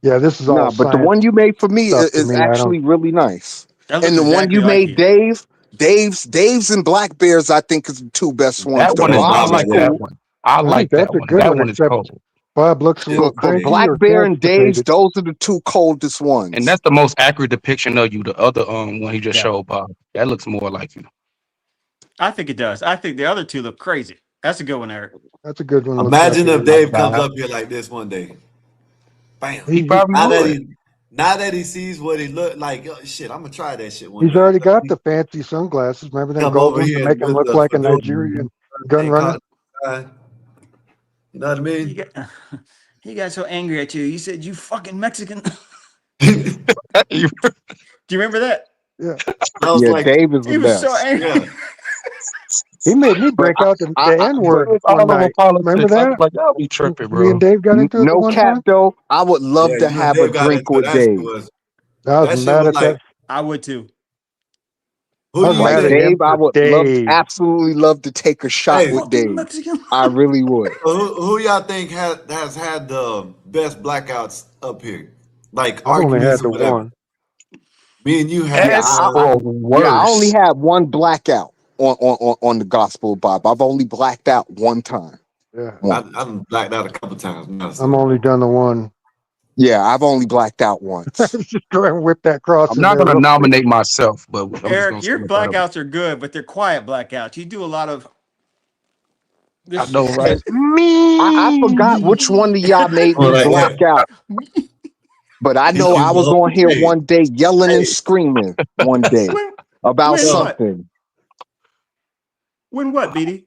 Speaker 14: Yeah, this is all.
Speaker 11: But the one you made for me is actually really nice. And the one you made, Dave's and Black Bears, I think is the two best ones.
Speaker 5: That one is. I like that one. I like that one. That one is cold.
Speaker 14: Bob looks a little cranky.
Speaker 11: Black Bear and Dave's, those are the two coldest ones.
Speaker 5: And that's the most accurate depiction of you. The other one he just showed, Bob. That looks more like you.
Speaker 3: I think it does. I think the other two look crazy. That's a good one, Eric.
Speaker 14: That's a good one.
Speaker 2: Imagine if Dave comes up here like this one day. Bam. Now that he sees what he looked like, shit, I'm gonna try that shit one day.
Speaker 14: He's already got the fancy sunglasses. Remember them gold ones to make him look like a Nigerian gun runner?
Speaker 2: You know what I mean?
Speaker 3: He got so angry at you. He said, "You fucking Mexican." Do you remember that?
Speaker 14: Yeah.
Speaker 11: Dave is the
Speaker 3: he was so angry.
Speaker 2: Yeah.
Speaker 14: He made me break out the N-word one night. Remember that?
Speaker 5: Like, y'all be tripping, bro.
Speaker 14: Me and Dave got into it.
Speaker 11: No cap, though. I would love to have a drink with Dave.
Speaker 14: I was mad at that.
Speaker 3: I would too.
Speaker 11: Dave, I would absolutely love to take a shot with Dave. I really would.
Speaker 2: Who y'all think has had the best blackouts up here? Like
Speaker 14: I only had the
Speaker 2: whatever.
Speaker 14: one.
Speaker 2: Me and you had.
Speaker 11: I only had one blackout on the Gospel of Bob. I've only blacked out one time.
Speaker 14: Yeah,
Speaker 2: I've blacked out a couple times.
Speaker 14: I'm only done the one.
Speaker 11: Yeah, I've only blacked out once.
Speaker 14: Just go and whip that cross.
Speaker 5: I'm not going to nominate myself, but
Speaker 3: Eric, your blackouts are good, but they're quiet blackouts. You do a lot of.
Speaker 5: I know, right?
Speaker 11: I forgot which one of y'all made me black out. But I know I was on here one day yelling and screaming one day about something.
Speaker 3: When what, BD?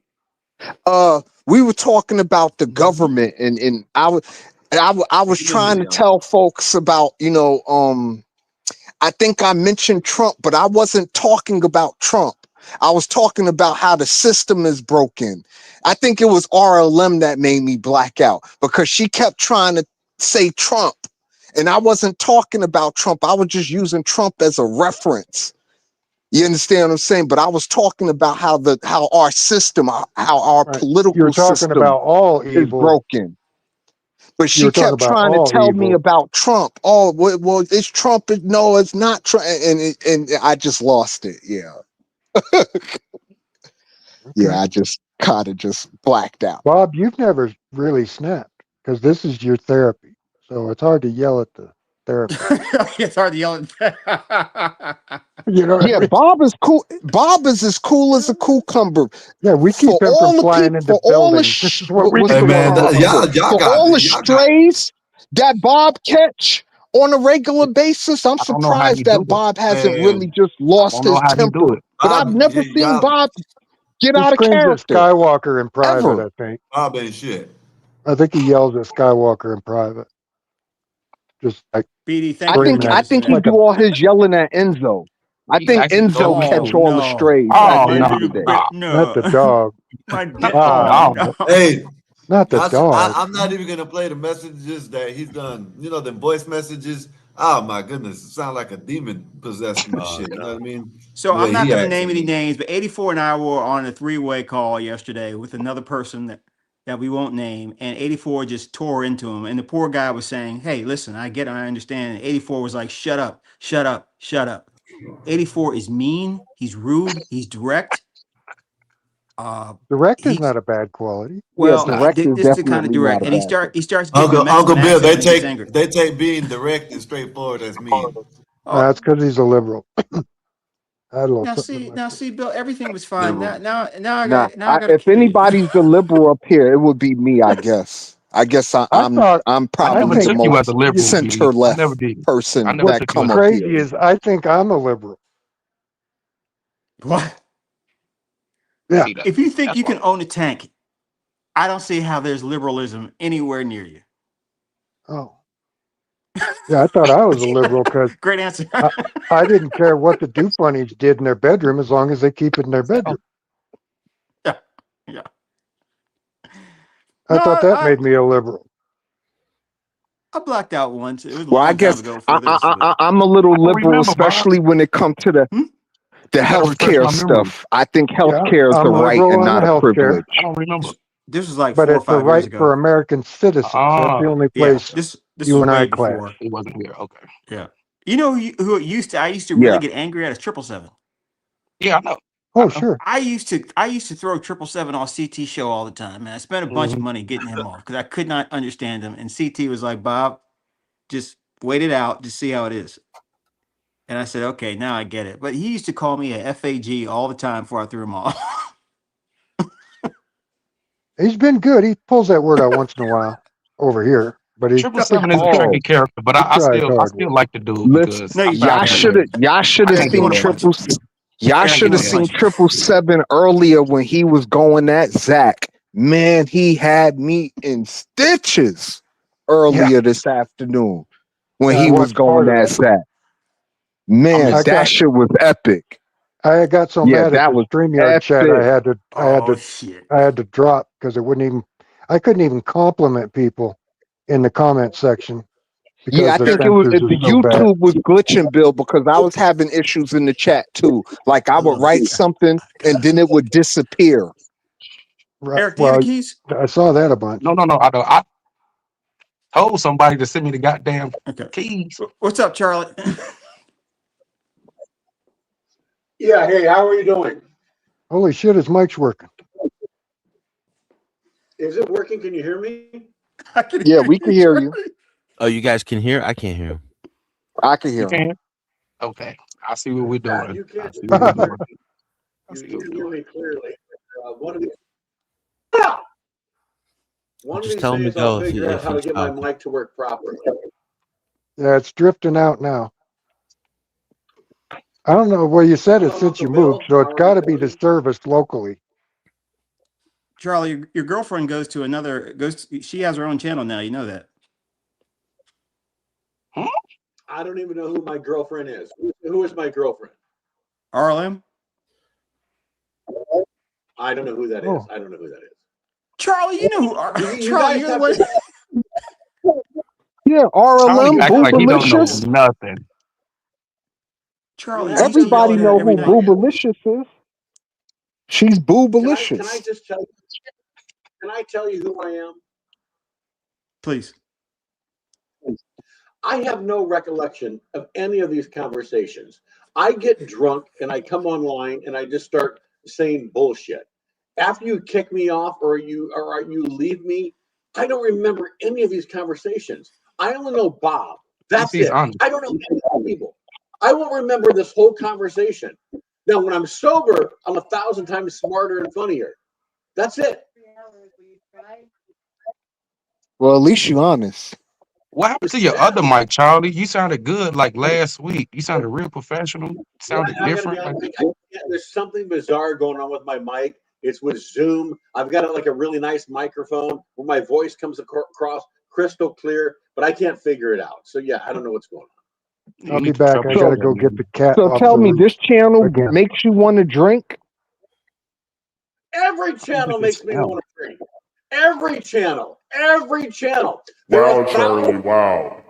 Speaker 11: We were talking about the government, and I was trying to tell folks about, I think I mentioned Trump, but I wasn't talking about Trump. I was talking about how the system is broken. I think it was RLM that made me black out because she kept trying to say Trump, and I wasn't talking about Trump. I was just using Trump as a reference. You understand what I'm saying? But I was talking about how our system, how our political system
Speaker 14: about all evil.
Speaker 11: Is broken. But she kept trying to tell me about Trump. Oh, well, it's Trump. No, it's not Trump. And I just lost it. Yeah. Yeah, I just kind of just blacked out.
Speaker 14: Bob, you've never really snapped because this is your therapy. So it's hard to yell at the therapist.
Speaker 3: It's hard to yell at.
Speaker 11: Yeah, Bob is cool. Bob is as cool as a cucumber.
Speaker 14: Yeah, we keep him from flying into buildings. This is what we do.
Speaker 11: For all the strays that Bob catch on a regular basis, I'm surprised that Bob hasn't really just lost his temper. But I've never seen Bob get out of character.
Speaker 14: At Skywalker in private, I think.
Speaker 2: Bob ain't shit.
Speaker 14: I think he yells at Skywalker in private. Just like
Speaker 3: BD,
Speaker 11: I think he do all his yelling at Enzo. I think Enzo catch all the strays.
Speaker 14: Not the dog.
Speaker 2: Hey,
Speaker 14: not the dog.
Speaker 2: I'm not even gonna play the messages that he's done. The voice messages. Oh my goodness, it sounds like a demon possessed him shit. You know what I mean?
Speaker 3: So I'm not gonna name any names, but 84 and I were on a 3-way call yesterday with another person that we won't name, and 84 just tore into him, and the poor guy was saying, "Hey, listen, I understand." And 84 was like, "Shut up, shut up, shut up." 84 is mean. He's rude. He's direct.
Speaker 14: Direct is
Speaker 3: He's
Speaker 14: not a bad quality.
Speaker 3: well,
Speaker 11: direct is
Speaker 3: this is the kind of
Speaker 11: definitely
Speaker 3: direct,
Speaker 11: not a
Speaker 3: and he
Speaker 11: bad
Speaker 3: starts getting a
Speaker 2: Uncle
Speaker 3: Mexican
Speaker 2: Bill,
Speaker 3: accent when he gets angry.
Speaker 2: they take being direct and straightforward as mean.
Speaker 3: Oh,
Speaker 14: That's because he's a liberal. I had a little
Speaker 3: now
Speaker 14: something in
Speaker 3: see, Bill, everything was fine.
Speaker 2: Liberal.
Speaker 3: Now I
Speaker 11: Nah,
Speaker 3: got to
Speaker 11: if anybody's the liberal up here, it would be me, I guess. I guess
Speaker 14: I thought,
Speaker 11: I'm
Speaker 5: I
Speaker 14: I
Speaker 5: never
Speaker 11: probably the
Speaker 14: think
Speaker 5: took you as a
Speaker 11: most
Speaker 5: liberal,
Speaker 11: center
Speaker 5: BD. I never
Speaker 11: left
Speaker 5: did. I
Speaker 11: person
Speaker 5: never
Speaker 14: what's
Speaker 11: that
Speaker 5: took you as
Speaker 11: come
Speaker 5: a
Speaker 11: up
Speaker 14: crazy
Speaker 11: here.
Speaker 14: is I think I'm a liberal.
Speaker 3: what?
Speaker 14: Yeah.
Speaker 5: See that.
Speaker 3: If you think
Speaker 5: That's
Speaker 3: you
Speaker 5: why.
Speaker 3: can own a tank, I don't see how there's liberalism anywhere near you.
Speaker 14: Oh, yeah. I thought I was a liberal because
Speaker 3: Great answer.
Speaker 14: I didn't care what the do funnies did in their bedroom as long as they keep it in their bedroom.
Speaker 3: Yeah.
Speaker 14: I
Speaker 3: No,
Speaker 14: thought that made me a liberal.
Speaker 3: I blacked out once. It was a
Speaker 11: Well, I
Speaker 3: long time
Speaker 11: guess
Speaker 3: ago before this.
Speaker 11: I'm a little
Speaker 5: I don't
Speaker 11: liberal,
Speaker 5: remember, Bob.
Speaker 11: especially when it comes to the
Speaker 5: You gotta refresh
Speaker 11: healthcare
Speaker 5: my memory.
Speaker 11: stuff. I think
Speaker 14: Yeah,
Speaker 11: healthcare is a
Speaker 14: I'm
Speaker 11: right
Speaker 14: liberal
Speaker 11: and
Speaker 14: on
Speaker 11: not a
Speaker 14: healthcare,
Speaker 11: privilege.
Speaker 5: I don't remember.
Speaker 3: This was like
Speaker 14: but
Speaker 3: 4 or
Speaker 14: it's a
Speaker 3: 5 years
Speaker 14: right for
Speaker 3: ago.
Speaker 14: American citizens. That's the only
Speaker 3: Yeah,
Speaker 14: place
Speaker 3: this
Speaker 14: you
Speaker 3: was
Speaker 14: and
Speaker 3: way
Speaker 14: I clash.
Speaker 3: before.
Speaker 5: He wasn't here. Okay.
Speaker 3: Yeah, you know who it used to? I used to
Speaker 11: Yeah.
Speaker 3: really get angry at is 777.
Speaker 5: Yeah, I know.
Speaker 14: Oh, sure.
Speaker 3: I used to throw 777 off CT show all the time, man. I spent a bunch of money getting him off because I could not understand him. And CT was like, Bob, just wait it out, just see how it is. And I said, okay, now I get it. But he used to call me a FAG all the time before I threw him off.
Speaker 14: He's been good. He pulls that word out once in a while over here, but he
Speaker 5: 777 is a tricky character, but
Speaker 14: he
Speaker 5: I
Speaker 14: tries
Speaker 5: still
Speaker 14: hard with it.
Speaker 5: like the dude
Speaker 11: Listen,
Speaker 5: because
Speaker 3: No,
Speaker 5: I
Speaker 3: you
Speaker 5: found
Speaker 3: shouldn't.
Speaker 5: him hilarious.
Speaker 11: y'all should
Speaker 5: I
Speaker 11: have
Speaker 5: can't do
Speaker 11: seen
Speaker 5: it.
Speaker 11: y'all should have seen 777 earlier when he was going at Zach. Man, he had me in stitches earlier this afternoon when
Speaker 14: I
Speaker 11: he was
Speaker 14: watched
Speaker 11: going
Speaker 14: part of
Speaker 11: at
Speaker 14: it.
Speaker 11: Zach. Man, that shit was epic.
Speaker 14: I got so
Speaker 11: Yeah,
Speaker 14: mad at
Speaker 11: that
Speaker 14: the
Speaker 11: was
Speaker 14: StreamYard chat.
Speaker 11: epic.
Speaker 14: I had to drop because I couldn't even compliment people in the comment section because
Speaker 11: Yeah, I
Speaker 14: their
Speaker 11: think it was
Speaker 14: censors
Speaker 11: the
Speaker 14: are so bad.
Speaker 11: YouTube was glitching, Bill, because I was having issues in the chat too. Like I would write something and then it would disappear.
Speaker 14: Right.
Speaker 3: Eric, do you have
Speaker 14: Well,
Speaker 3: the keys?
Speaker 14: I saw that a bunch.
Speaker 5: No, I don't. I told somebody to send me the goddamn keys.
Speaker 3: What's up, Charlie?
Speaker 6: Yeah, hey, how are you doing?
Speaker 14: Holy shit, his mic's working.
Speaker 6: Is it working? Can you hear me?
Speaker 11: Yeah, we can hear you.
Speaker 18: Oh, you guys can hear? I can't hear him.
Speaker 11: I can hear
Speaker 5: You
Speaker 11: him.
Speaker 5: can? Okay. I see what we're doing.
Speaker 6: You can't
Speaker 5: I see what we're doing.
Speaker 6: you can hear me clearly. One of these
Speaker 18: Just tell him to
Speaker 6: days I'll
Speaker 18: go
Speaker 6: figure out
Speaker 18: if
Speaker 6: how to
Speaker 18: he's
Speaker 6: get my
Speaker 18: talking.
Speaker 6: mic to work properly.
Speaker 14: Yeah, it's drifting out now. I don't know. Well, you said it since you moved, so it's got to be the service locally.
Speaker 3: Charlie, your girlfriend she has her own channel now. You know that.
Speaker 6: I don't even know who my girlfriend is. Who is my girlfriend?
Speaker 3: RLM?
Speaker 6: I don't know who that is. I don't know who that is.
Speaker 3: Charlie, you know who Charlie, you're the one.
Speaker 11: Yeah,
Speaker 5: Charlie
Speaker 11: RLM,
Speaker 5: act like he don't know
Speaker 11: Boobalicious.
Speaker 5: nothing.
Speaker 3: Charlie,
Speaker 11: Everybody know who
Speaker 3: night.
Speaker 11: Boobalicious is. She's Boobalicious.
Speaker 6: Can I just tell you? Can I tell you who I am?
Speaker 3: Please.
Speaker 6: I have no recollection of any of these conversations. I get drunk and I come online and I just start saying bullshit. After you kick me off or you leave me, I don't remember any of these conversations. I only know Bob. That's it. I don't know any other people. I won't remember this whole conversation. Now, when I'm sober, I'm 1,000 times smarter and funnier. That's it.
Speaker 11: Well, at least you honest.
Speaker 5: What happened to your other mic, Charlie? You sounded good like last week. You sounded real professional. Sounded different.
Speaker 6: There's something bizarre going on with my mic. It's with Zoom. I've got like a really nice microphone where my voice comes across crystal clear, but I can't figure it out. So yeah, I don't know what's going on.
Speaker 14: I'll be back. I gotta go get the cat.
Speaker 11: So tell me, this channel makes you want to drink?
Speaker 6: Every channel makes me want to drink. Every channel.
Speaker 7: Wow, Charlie, wow.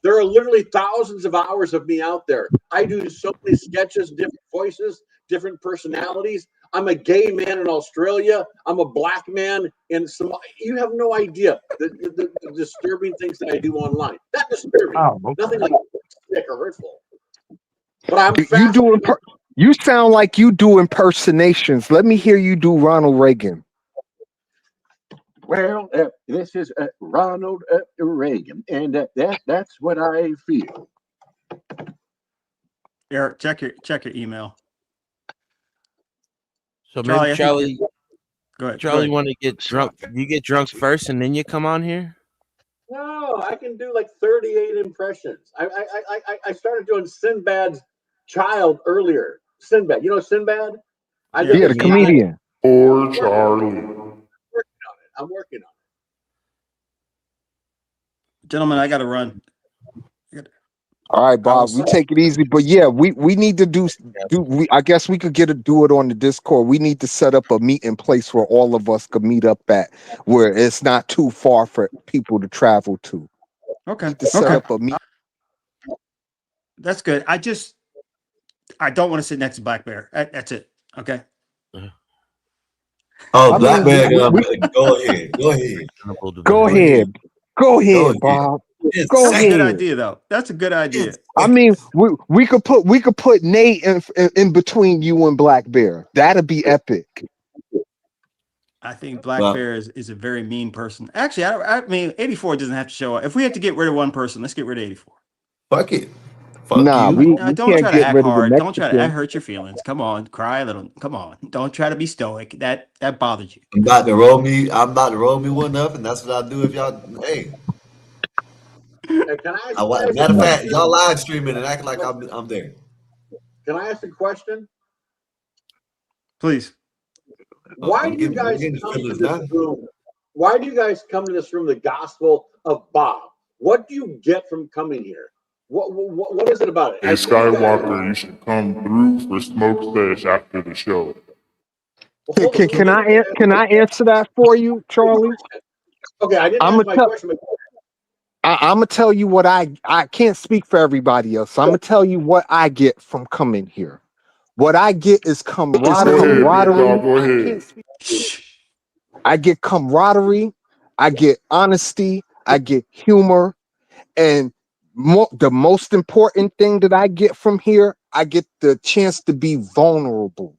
Speaker 6: There are literally thousands of hours of me out there. I do so many sketches, different voices, different personalities. I'm a gay man in Australia. I'm a black man in some. You have no idea the disturbing things that I do online. Not disturbing. Nothing like sick or hurtful. But I'm
Speaker 11: You sound like you do impersonations. Let me hear you do Ronald Reagan.
Speaker 6: Well, this is Ronald Reagan, and that's what I feel.
Speaker 3: Eric, check your email.
Speaker 18: So
Speaker 3: Charlie,
Speaker 18: maybe Charlie,
Speaker 3: go ahead.
Speaker 18: Charlie, want to get drunk? You get drunk first, and then you come on here.
Speaker 6: No, I can do like 38 impressions. I started doing Sinbad's child earlier. Sinbad, you know Sinbad?
Speaker 11: The comedian.
Speaker 7: Poor Charlie.
Speaker 6: I'm working on it.
Speaker 3: Gentlemen, I got to run.
Speaker 11: All right, Bob, we take it easy, but yeah, we need to do. I guess we could do it on the Discord. We need to set up a meeting place where all of us could meet up at, where it's not too far for people to travel to.
Speaker 3: Okay.
Speaker 11: To set up a meet.
Speaker 3: That's good. I don't want to sit next to Black Bear. That's it. Okay.
Speaker 2: Oh, Black Bear, go ahead.
Speaker 11: Go ahead, Bob. Go
Speaker 3: That's
Speaker 11: ahead.
Speaker 3: a good idea, though. That's a good idea.
Speaker 11: I mean, we could put Nate in between you and Black Bear. That'd be epic.
Speaker 3: I think Black Bear is a very mean person. Actually, I mean, 84 doesn't have to show up. If we have to get rid of one person, let's get rid of 84.
Speaker 2: Fuck it.
Speaker 11: Nah, we
Speaker 3: don't
Speaker 11: can't
Speaker 3: try to
Speaker 11: get
Speaker 3: act
Speaker 11: rid of the
Speaker 3: hard. Don't try to
Speaker 11: Mexican.
Speaker 3: hurt your feelings. Come on, cry a little. Come on. Don't try to be stoic. That bothers you.
Speaker 2: I'm about to roll me one up, and that's what I do if y'all. Hey.
Speaker 6: Can I ask
Speaker 2: Matter of fact, y'all live streaming and acting like I'm there.
Speaker 6: Can I ask a question?
Speaker 3: Please.
Speaker 6: Why do you guys come to this room? Why do you guys come to this room? The Gospel of Bob. What do you get from coming here? What is it about it?
Speaker 7: Hey, Skywalker, you should come through for smoke sesh after the show.
Speaker 11: Can I answer that for you, Charlie?
Speaker 6: Okay, I didn't ask my question.
Speaker 11: I'm gonna tell you what I can't speak for everybody else. So I'm gonna tell you what I get from coming here. What I get is camaraderie.
Speaker 7: Go ahead.
Speaker 11: I get camaraderie. I get honesty. I get humor, and the most important thing that I get from here, I get the chance to be vulnerable.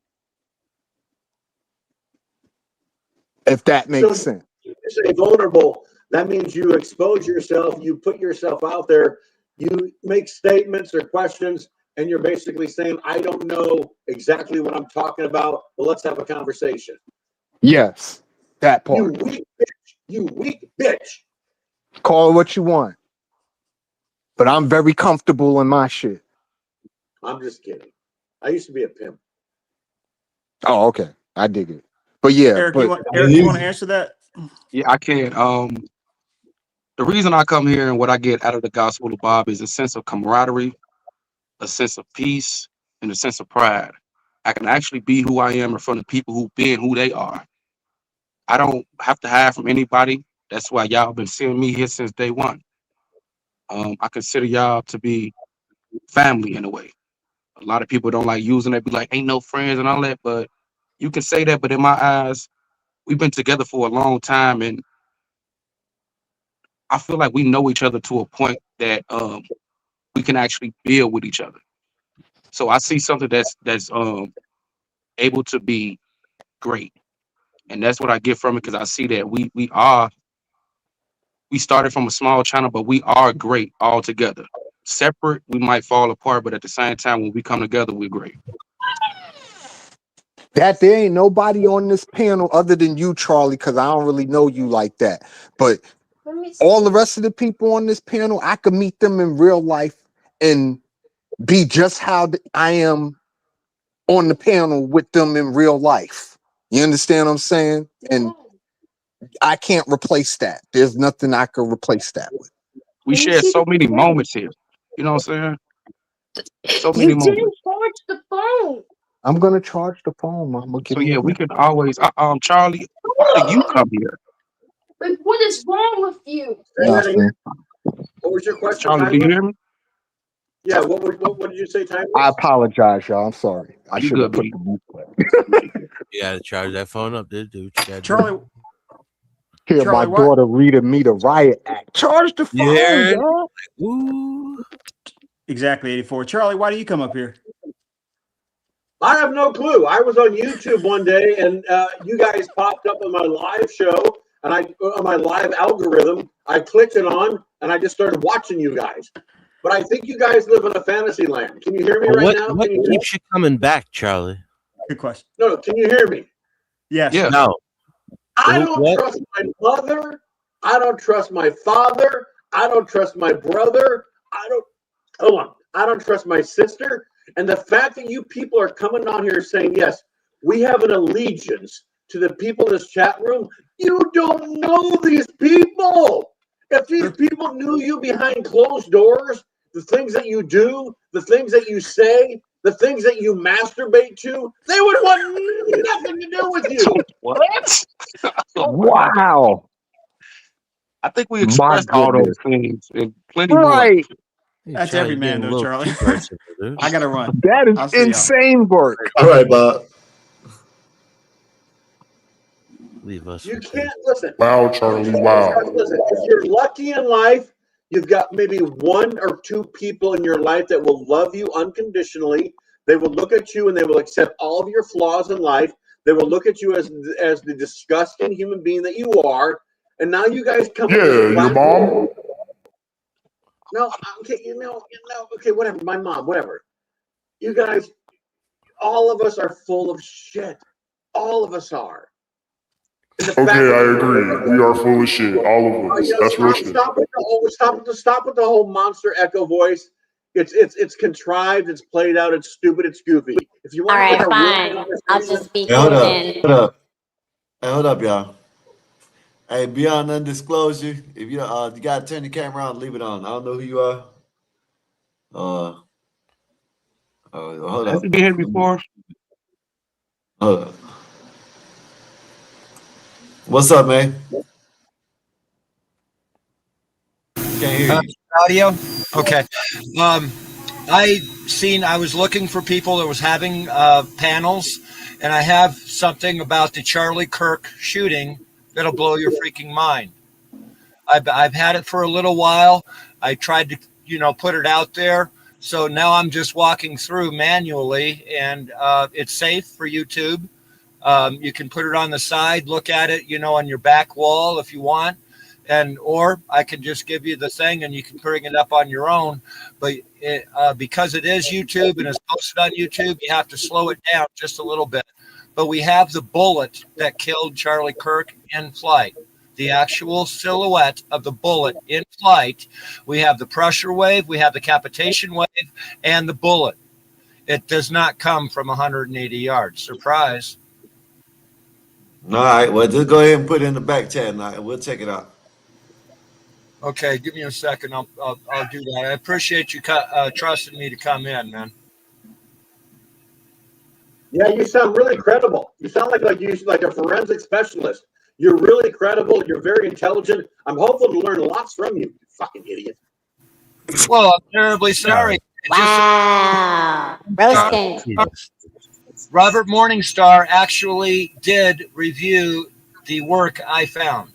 Speaker 11: If that makes sense.
Speaker 6: You say vulnerable. That means you expose yourself, you put yourself out there, you make statements or questions, and you're basically saying, I don't know exactly what I'm talking about, but let's have a conversation.
Speaker 11: Yes, that part.
Speaker 6: You weak bitch. You weak bitch.
Speaker 11: Call it what you want. But I'm very comfortable in my shit.
Speaker 6: I'm just kidding. I used to be a pimp.
Speaker 11: Oh, okay. I dig it. But yeah.
Speaker 3: Eric, you want to answer that?
Speaker 5: Yeah, I can. The reason I come here and what I get out of the Gospel of Bob is a sense of camaraderie, a sense of peace, and a sense of pride. I can actually be who I am in front of people who've been who they are. I don't have to hide from anybody. That's why y'all been seeing me here since day one. I consider y'all to be family in a way. A lot of people don't like using it, be like, ain't no friends and all that, but you can say that, but in my eyes, we've been together for a long time, and I feel like we know each other to a point that we can actually build with each other. So I see something that's able to be great, and that's what I get from it, because I see that we started from a small channel, but we are great all together. Separate, we might fall apart, but at the same time, when we come together, we're great.
Speaker 11: That there ain't nobody on this panel other than you, Charlie, because I don't really know you like that. But all the rest of the people on this panel, I could meet them in real life and be just how I am on the panel with them in real life. You understand what I'm saying? And I can't replace that. There's nothing I could replace that with.
Speaker 5: We share so many moments here. You know what I'm saying? So many moments.
Speaker 9: You didn't charge the phone.
Speaker 11: I'm gonna charge the phone, Mama.
Speaker 5: So yeah, we can always. Charlie, why do you come here?
Speaker 9: Like, what is wrong with you?
Speaker 11: Nothing.
Speaker 6: What was your question,
Speaker 5: Charlie, do you hear me?
Speaker 6: Yeah, what did you say, Timeless?
Speaker 11: I apologize, y'all. I'm sorry. I should have put the mute button.
Speaker 18: You gotta charge that phone up, dude.
Speaker 3: Charlie.
Speaker 11: Hear
Speaker 3: Charlie,
Speaker 11: my daughter reading me the riot act. Charge the phone,
Speaker 18: Yeah.
Speaker 11: y'all.
Speaker 3: Ooh. Exactly, 84. Charlie, why do you come up here?
Speaker 6: I have no clue. I was on YouTube one day, and you guys popped up on my live show, and on my live algorithm, I clicked it on, and I just started watching you guys. But I think you guys live in a fantasy land. Can you hear me right now?
Speaker 18: What keeps you coming back, Charlie?
Speaker 3: Good question.
Speaker 6: No, can you hear me?
Speaker 3: Yes.
Speaker 5: Yeah.
Speaker 18: No.
Speaker 6: I don't trust my mother. I don't trust my father. I don't trust my brother. I don't trust my sister. And the fact that you people are coming on here saying, yes, we have an allegiance to the people in this chat room, you don't know these people. If these people knew you behind closed doors, the things that you do, the things that you say, the things that you masturbate to, they would want nothing to do with you.
Speaker 5: What?
Speaker 11: Wow.
Speaker 5: I think we expressed all those things and plenty more.
Speaker 11: Right.
Speaker 3: That's every man, though, Charlie. I gotta run.
Speaker 11: That
Speaker 3: I'll
Speaker 11: is
Speaker 3: see y'all.
Speaker 11: insane work.
Speaker 2: All right, Bob.
Speaker 18: Leave us.
Speaker 6: You can't listen.
Speaker 7: Wow, Charlie, wow.
Speaker 6: Listen, if you're lucky in life, you've got maybe one or two people in your life that will love you unconditionally. They will look at you and they will accept all of your flaws in life. They will look at you as the disgusting human being that you are. And now you guys come.
Speaker 7: Yeah, your mom.
Speaker 6: No, okay, okay, whatever. My mom, whatever. You guys, all of us are full of shit. All of us are.
Speaker 7: Okay, I agree. We are full of shit, all of us. That's real shit.
Speaker 6: Stop with the whole monster echo voice. It's contrived. It's played out. It's stupid. It's goofy. If you want,
Speaker 12: all right, fine. I'll just be
Speaker 2: Hold up.
Speaker 12: in.
Speaker 2: Hold up, y'all. Hey, beyond undisclosure, if you gotta turn the camera on, leave it on. I don't know who you are. Hold
Speaker 5: Has
Speaker 2: up.
Speaker 5: he been here before?
Speaker 2: Hold up. What's up, man? Can't hear you.
Speaker 16: Audio? Okay. I was looking for people that was having panels, and I have something about the Charlie Kirk shooting that'll blow your freaking mind. I've had it for a little while. I tried to, put it out there. So now I'm just walking through manually, and it's safe for YouTube. You can put it on the side, look at it, on your back wall if you want. Or I can just give you the thing and you can bring it up on your own. But because it is YouTube and it's posted on YouTube, you have to slow it down just a little bit. But we have the bullet that killed Charlie Kirk in flight, the actual silhouette of the bullet in flight. We have the pressure wave, we have the capitation wave, and the bullet. It does not come from 180 yards. Surprise.
Speaker 2: All right, well, just go ahead and put it in the back chat and we'll check it out.
Speaker 16: Okay, give me a second. I'll do that. I appreciate you trusting me to come in, man.
Speaker 6: Yeah, you sound really credible. You sound like a forensic specialist. You're really credible. You're very intelligent. I'm hopeful to learn lots from you, you fucking idiot.
Speaker 16: Well, I'm terribly sorry.
Speaker 12: Wow. Roasting.
Speaker 16: Robert Morningstar actually did review the work I found.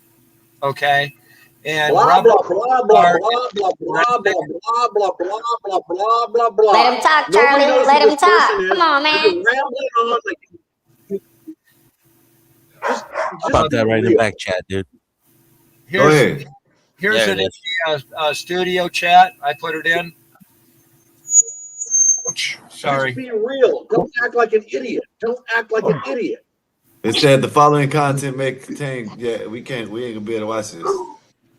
Speaker 16: Okay. And
Speaker 6: blah, blah, blah, blah, blah, blah, blah, blah, blah, blah, blah, blah, blah, blah.
Speaker 12: Let him talk, Charlie. Let him talk. Come on, man.
Speaker 6: You're rambling on like
Speaker 18: How about that right in the back chat, dude?
Speaker 16: Here's it in the studio chat. I put it in. Sorry.
Speaker 6: Just be real. Don't act like an idiot. Don't act like an idiot.
Speaker 2: It said the following content may contain. Yeah, we ain't gonna be able to watch this.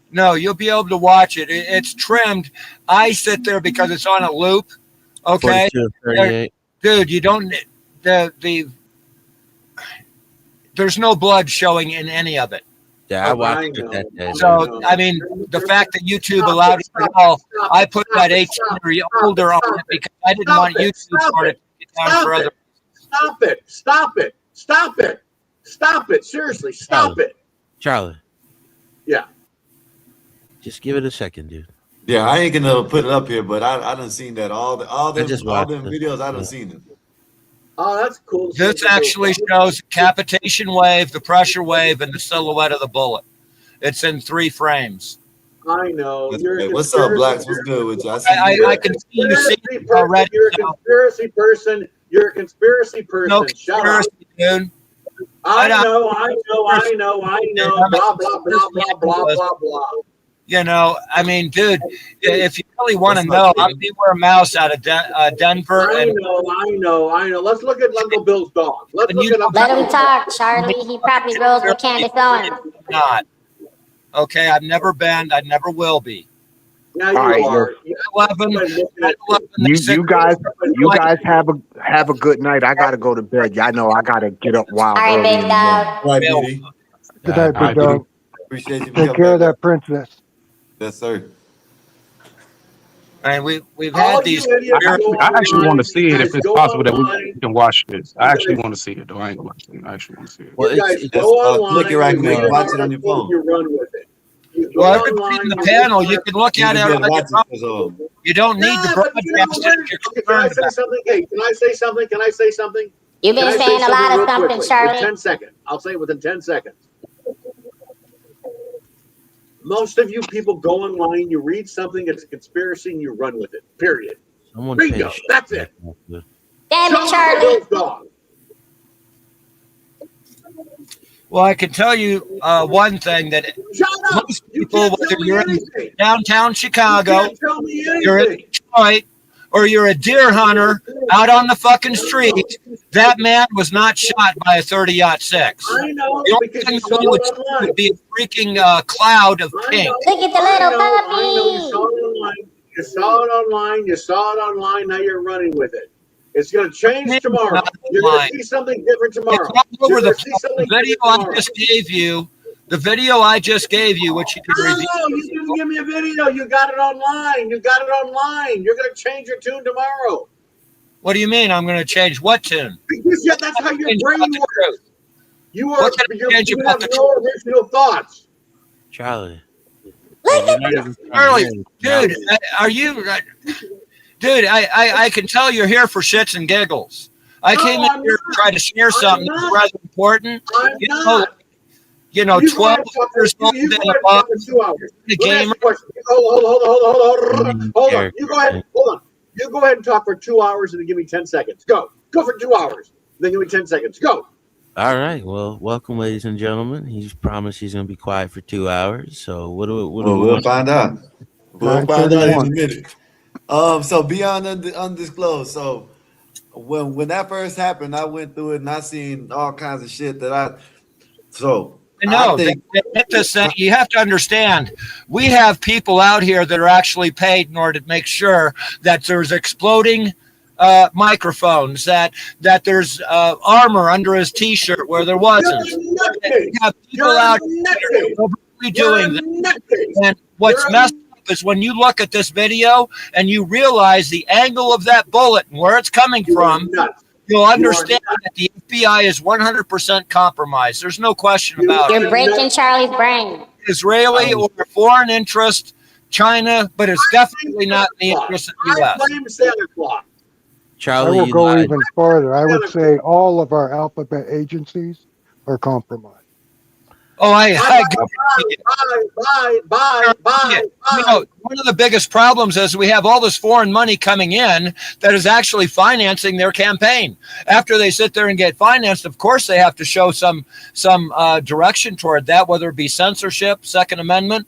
Speaker 16: No, you'll be able to watch it. It's trimmed. I sit there because it's on a loop. Okay,
Speaker 18: 42,
Speaker 16: dude, you don't. There's no blood showing in any of it.
Speaker 18: Yeah, I watched it that day.
Speaker 16: So, I mean, the fact that YouTube allowed it at all, I put that 18 or older on it because I didn't want YouTube to take it down for other.
Speaker 6: Stop it. Stop it. Stop it. Stop it. Seriously, stop it.
Speaker 18: Charlie.
Speaker 6: Yeah.
Speaker 18: Just give it a second, dude.
Speaker 2: Yeah, I ain't gonna put it up here, but I done seen that all them videos. I done seen them.
Speaker 6: Oh, that's cool.
Speaker 16: This actually shows the capitation wave, the pressure wave, and the silhouette of the bullet. It's in 3 frames.
Speaker 6: I know.
Speaker 2: What's up, Blacks? What's good with you?
Speaker 16: I can see you see it already.
Speaker 6: You're a conspiracy person. You're a conspiracy person.
Speaker 16: No
Speaker 6: Shut up.
Speaker 16: dude.
Speaker 6: I know. Blah, blah, blah, blah, blah, blah, blah.
Speaker 16: You know, I mean, dude, if you really want to know, I'm Beware Mouse out of Denver.
Speaker 6: I know. Let's look at Uncle Bill's dog. Let's look at
Speaker 12: Let him talk, Charlie. He probably rolls with Candace Owens.
Speaker 16: Not. Okay, I've never been. I never will be.
Speaker 6: Now you are.
Speaker 16: 11,
Speaker 11: you guys have a good night. I gotta go to bed. Y'all know I gotta get up wild.
Speaker 12: All right,
Speaker 11: early in
Speaker 12: big
Speaker 11: the
Speaker 12: dog.
Speaker 11: morning.
Speaker 2: Right, Beauty.
Speaker 14: Good night, big dog.
Speaker 2: Appreciate you.
Speaker 14: Take care of that princess.
Speaker 2: Yes, sir.
Speaker 16: And we've had these.
Speaker 5: I actually want to see it if it's possible that we can watch this. I actually want to see it, though. I ain't gonna watch it. I actually want to see it.
Speaker 6: You guys go online.
Speaker 2: Look it right now. Watch it on your phone.
Speaker 6: You run with it.
Speaker 16: Well, everybody in the panel, you can look at it. You don't need to broadcast it.
Speaker 6: Can I say something? Hey, can I say something? Can I say something?
Speaker 12: You've been saying a lot of something, Charlie.
Speaker 6: 10 seconds. I'll say it within 10 seconds. Most of you people go online, you read something, it's a conspiracy, and you run with it. Period. Bingo. That's it.
Speaker 12: Damn it, Charlie.
Speaker 16: Well, I can tell you one thing that most people, whether you're in downtown Chicago, you're in Detroit, or you're a deer hunter out on the fucking street, that man was not shot by a 30-06.
Speaker 6: I know,
Speaker 16: the only thing that would be a freaking cloud of pink.
Speaker 12: Look at the little puppy.
Speaker 6: I know you saw it online. You saw it online. Now you're running with it. It's going to change tomorrow. You're going to see something different tomorrow.
Speaker 16: Over the video I just gave you, which you can review.
Speaker 6: No, you didn't give me a video. You got it online. You're going to change your tune tomorrow.
Speaker 16: What do you mean? I'm going to change what tune?
Speaker 6: Because that's how your brain works. You have no original thoughts.
Speaker 18: Charlie.
Speaker 16: Charlie, dude, are you? Dude, I can tell you're here for shits and giggles. I came in here to try to share something that's rather important. You know, 12 years old and above. The gamer.
Speaker 6: Hold on. You go ahead. Hold on. You go ahead and talk for 2 hours and then give me 10 seconds. Go for 2 hours. Then give me 10 seconds. Go.
Speaker 18: All right. Well, welcome, ladies and gentlemen. He's promised he's going to be quiet for 2 hours. So
Speaker 2: we'll find out. We'll find out in a minute. So beyond undisclosed. So when that first happened, I went through it and I seen all kinds of shit that
Speaker 16: you have to understand, we have people out here that are actually paid in order to make sure that there's exploding microphones, that there's armor under his t-shirt where there wasn't. We have people out here doing that. And what's messed up is when you look at this video and you realize the angle of that bullet and where it's coming from, you'll understand that the FBI is 100% compromised. There's no question about it.
Speaker 12: You're breaking Charlie's brain.
Speaker 16: Israeli or foreign interest, China, but it's definitely not in the interest of the U.S.
Speaker 6: I blame Santa Claus.
Speaker 18: Charlie,
Speaker 14: I will go even farther. I would say all of our alphabet agencies are compromised.
Speaker 16: Oh,
Speaker 6: Bye.
Speaker 16: You know, one of the biggest problems is we have all this foreign money coming in that is actually financing their campaign. After they sit there and get financed, of course, they have to show some direction toward that, whether it be censorship, Second Amendment.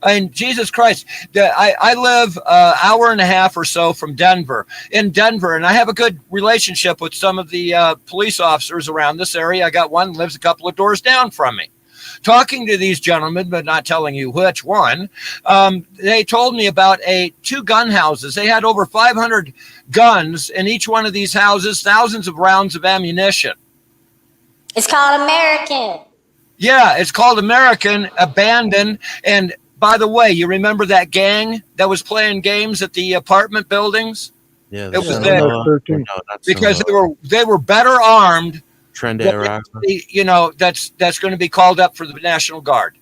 Speaker 16: I mean, Jesus Christ, I live an hour and a half or so from Denver, and I have a good relationship with some of the police officers around this area. I got one lives a couple of doors down from me. Talking to these gentlemen, but not telling you which one, they told me about two gun houses. They had over 500 guns in each one of these houses, thousands of rounds of ammunition.
Speaker 12: It's called American.
Speaker 16: Yeah, it's called American, abandoned. And by the way, you remember that gang that was playing games at the apartment buildings?
Speaker 18: Yeah,
Speaker 16: it was there because they were better armed.
Speaker 18: Trend era.
Speaker 16: You know, that's going to be called up for the National Guard.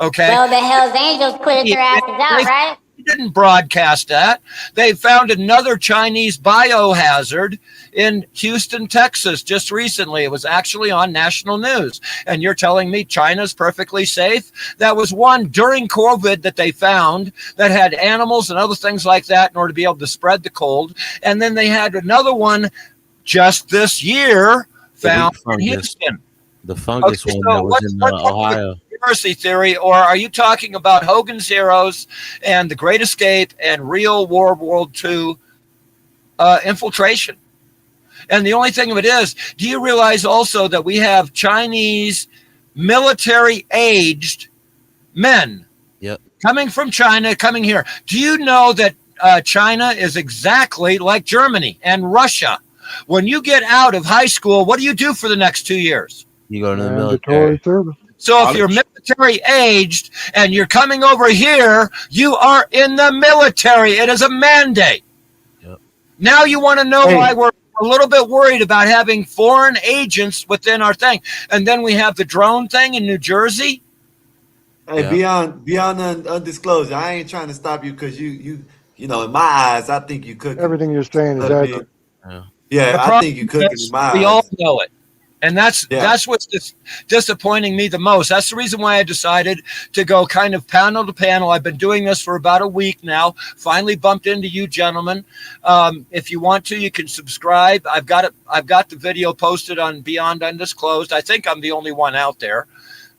Speaker 16: Okay.
Speaker 12: Well, the Hells Angels put their asses out, right?
Speaker 16: didn't broadcast that. They found another Chinese biohazard in Houston, Texas, just recently. It was actually on national news. And you're telling me China's perfectly safe? That was one during COVID that they found that had animals and other things like that in order to be able to spread the cold. And then they had another one just this year found in Houston.
Speaker 18: The fungus one that was in Ohio.
Speaker 16: Conspiracy theory, or are you talking about Hogan's Heroes and The Great Escape and real World War II infiltration? And the only thing of it is, do you realize also that we have Chinese military-aged men coming from China, coming here? Do you know that China is exactly like Germany and Russia? When you get out of high school, what do you do for the next 2 years?
Speaker 18: You go to the military.
Speaker 14: Service.
Speaker 16: So if you're military aged and you're coming over here, you are in the military. It is a mandate. Now you want to know why we're a little bit worried about having foreign agents within our thing. And then we have the drone thing in New Jersey.
Speaker 2: Hey, beyond undisclosed, I ain't trying to stop you because you know, in my eyes, I think you could.
Speaker 14: Everything you're saying is accurate.
Speaker 2: Yeah, I think you could in my eyes.
Speaker 16: We all know it. And that's what's disappointing me the most. That's the reason why I decided to go kind of panel to panel. I've been doing this for about a week now. Finally bumped into you gentlemen. If you want to, you can subscribe. I've got the video posted on Beyond Undisclosed. I think I'm the only one out there.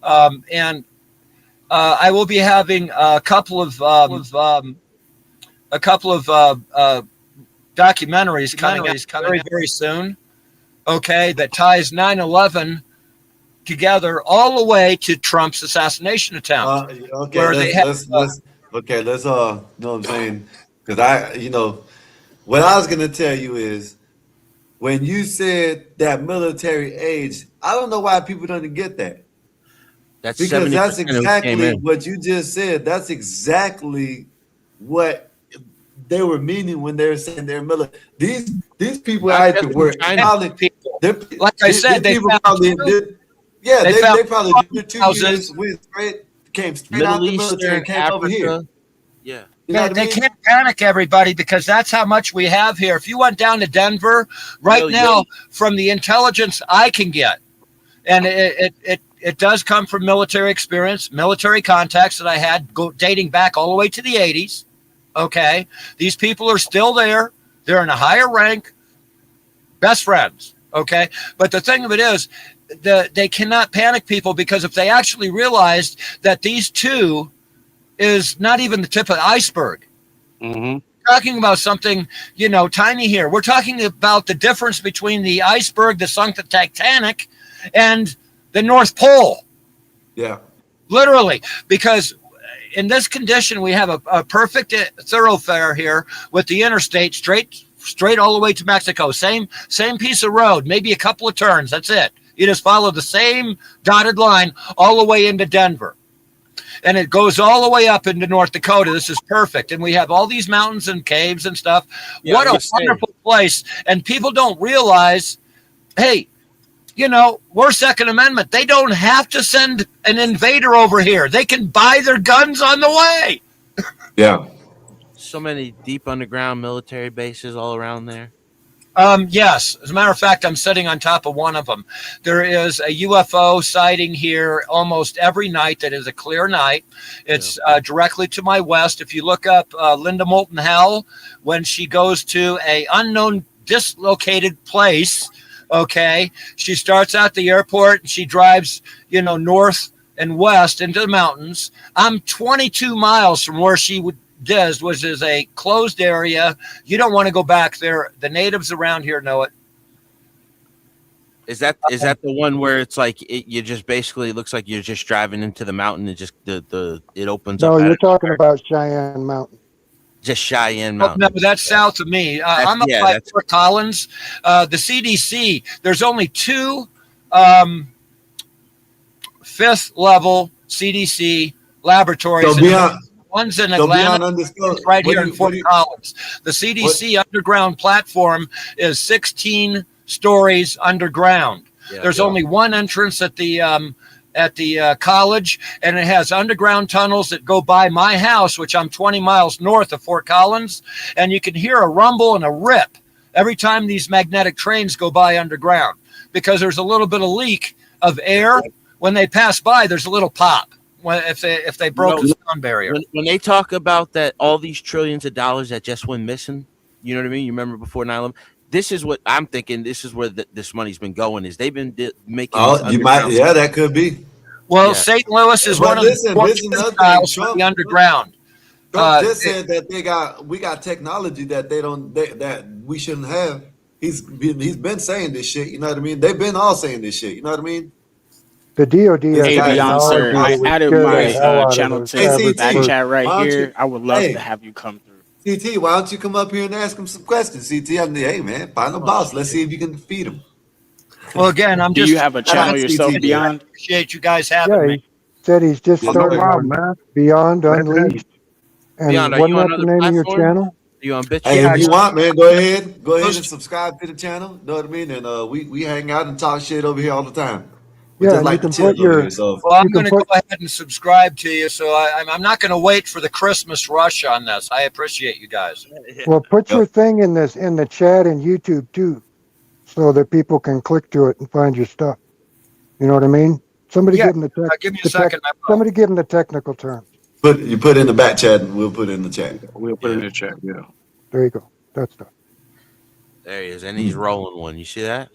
Speaker 16: And I will be having a couple of documentaries coming out very, very soon. Okay, that ties 9/11 together all the way to Trump's assassination attempt.
Speaker 2: Let's know what I'm saying, because what I was gonna tell you is when you said that military age, I don't know why people don't get that.
Speaker 18: That's
Speaker 2: because that's exactly what you just said. That's exactly what they were meaning when they were saying they're military. These people had to work.
Speaker 16: Like I said, they probably
Speaker 2: did 2 years came straight out the military and came over here.
Speaker 16: Yeah. They can't panic everybody because that's how much we have here. If you went down to Denver right now, from the intelligence I can get, and it does come from military experience, military contacts that I had dating back all the way to the 80s. Okay. These people are still there. They're in a higher rank, best friends. Okay. But the thing of it is, they cannot panic people because if they actually realized that these two is not even the tip of the iceberg. Mm-hmm. Talking about something, tiny here. We're talking about the difference between the iceberg that sunk the Titanic and the North Pole.
Speaker 2: Yeah.
Speaker 16: Literally, because in this condition, we have a perfect thoroughfare here with the interstate straight all the way to Mexico. Same piece of road, maybe a couple of turns. That's it. You just follow the same dotted line all the way into Denver. And it goes all the way up into North Dakota. This is perfect. And we have all these mountains and caves and stuff. Yeah, what a wonderful place. And people don't realize, hey, we're Second Amendment. They don't have to send an invader over here. They can buy their guns on the way.
Speaker 2: Yeah.
Speaker 18: So many deep underground military bases all around there.
Speaker 16: Yes. As a matter of fact, I'm sitting on top of one of them. There is a UFO sighting here almost every night that is a clear night. It's directly to my west. If you look up Linda Moulton Howe, when she goes to a unknown dislocated place, okay, she starts at the airport and she drives, north and west into the mountains. I'm 22 miles from where she which is a closed area. You don't want to go back there. The natives around here know it.
Speaker 18: Is that the one where it's like you just basically looks like you're just driving into the mountain and just it opens up?
Speaker 14: No, you're talking about Cheyenne Mountain.
Speaker 18: Just Cheyenne Mountain.
Speaker 16: No, that's south of me. I'm up by Fort Collins. The CDC, there's only two fifth level CDC laboratories.
Speaker 2: So
Speaker 16: one's in Atlanta, right here in Fort Collins. The CDC underground platform is 16 stories underground. There's only one entrance at the at the college, and it has underground tunnels that go by my house, which I'm 20 miles north of Fort Collins, and you can hear a rumble and a rip every time these magnetic trains go by underground, because there's a little bit of leak of air. When they pass by, there's a little pop if they broke the sound barrier.
Speaker 18: When they talk about that, all these trillions of dollars that just went missing, you know what I mean? You remember before 9/11? This is what I'm thinking. This is where this money's been going. Is they've been making.
Speaker 2: Oh, you might. Yeah, that could be.
Speaker 16: Well, St. Louis is one of the styles from the underground.
Speaker 2: Trump just said that we got technology that that we shouldn't have. He's been saying this shit. You know what I mean? They've been all saying this shit. You know what I mean?
Speaker 14: The DOD.
Speaker 8: Hey, Beyonce, I added my channel to the back chat right here. I would love to have you come through.
Speaker 2: CT, why don't you come up here and ask him some questions? CT, I'm the hey man, find a boss. Let's see if you can feed him.
Speaker 16: Well, again,
Speaker 8: Do you have a channel yourself, Beyond?
Speaker 16: Appreciate you guys having me.
Speaker 14: He said he's just started on Beyond Unleashed. And
Speaker 18: Beyond,
Speaker 14: wasn't that the name of your channel?
Speaker 18: Are you on BitChute?
Speaker 2: Hey, if you want, man, go ahead and subscribe to the channel. Know what I mean? And we hang out and talk shit over here all the time. We just like to chill over here, so.
Speaker 16: Well, I'm going to go ahead and subscribe to you, so I'm not going to wait for the Christmas rush on this. I appreciate you guys.
Speaker 14: Well, put your thing in the chat and YouTube too, so that people can click to it and find your stuff. You know what I mean? Somebody give them
Speaker 16: give me a second.
Speaker 14: Somebody give them the technical terms.
Speaker 2: You put in the back chat, and we'll put it in the chat.
Speaker 5: We'll put it in the chat. Yeah.
Speaker 14: There you go. That's stuff.
Speaker 18: There he is, and he's rolling one. You see that?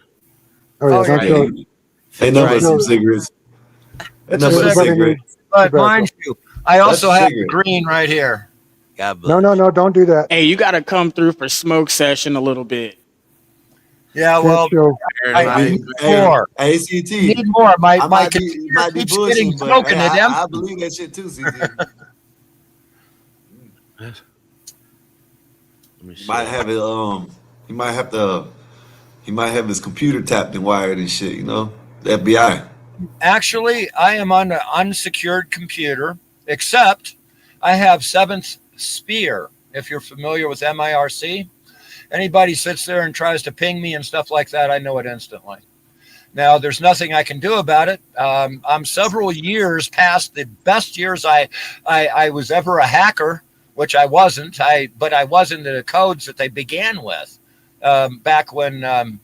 Speaker 14: Oh yeah. Don't show.
Speaker 2: Hey, number some cigarettes.
Speaker 16: But mind you, I also have the green right here.
Speaker 18: God bless.
Speaker 14: No, don't do that.
Speaker 8: Hey, you got to come through for smoke session a little bit.
Speaker 16: Yeah, well, I need more.
Speaker 2: ACT.
Speaker 16: Need more. My
Speaker 2: might
Speaker 16: computer
Speaker 2: be
Speaker 16: keeps
Speaker 2: bullshitting,
Speaker 16: getting
Speaker 2: but
Speaker 16: broken.
Speaker 2: I believe that shit too, CT. Might have it. He might have his computer tapped and wired and shit. You know, the FBI.
Speaker 16: Actually, I am on an unsecured computer, except I have Seventh Sphere. If you're familiar with MIRC, anybody sits there and tries to ping me and stuff like that, I know it instantly. Now, there's nothing I can do about it. I'm several years past the best years I was ever a hacker, which I wasn't. But I was in the codes that they began with back when.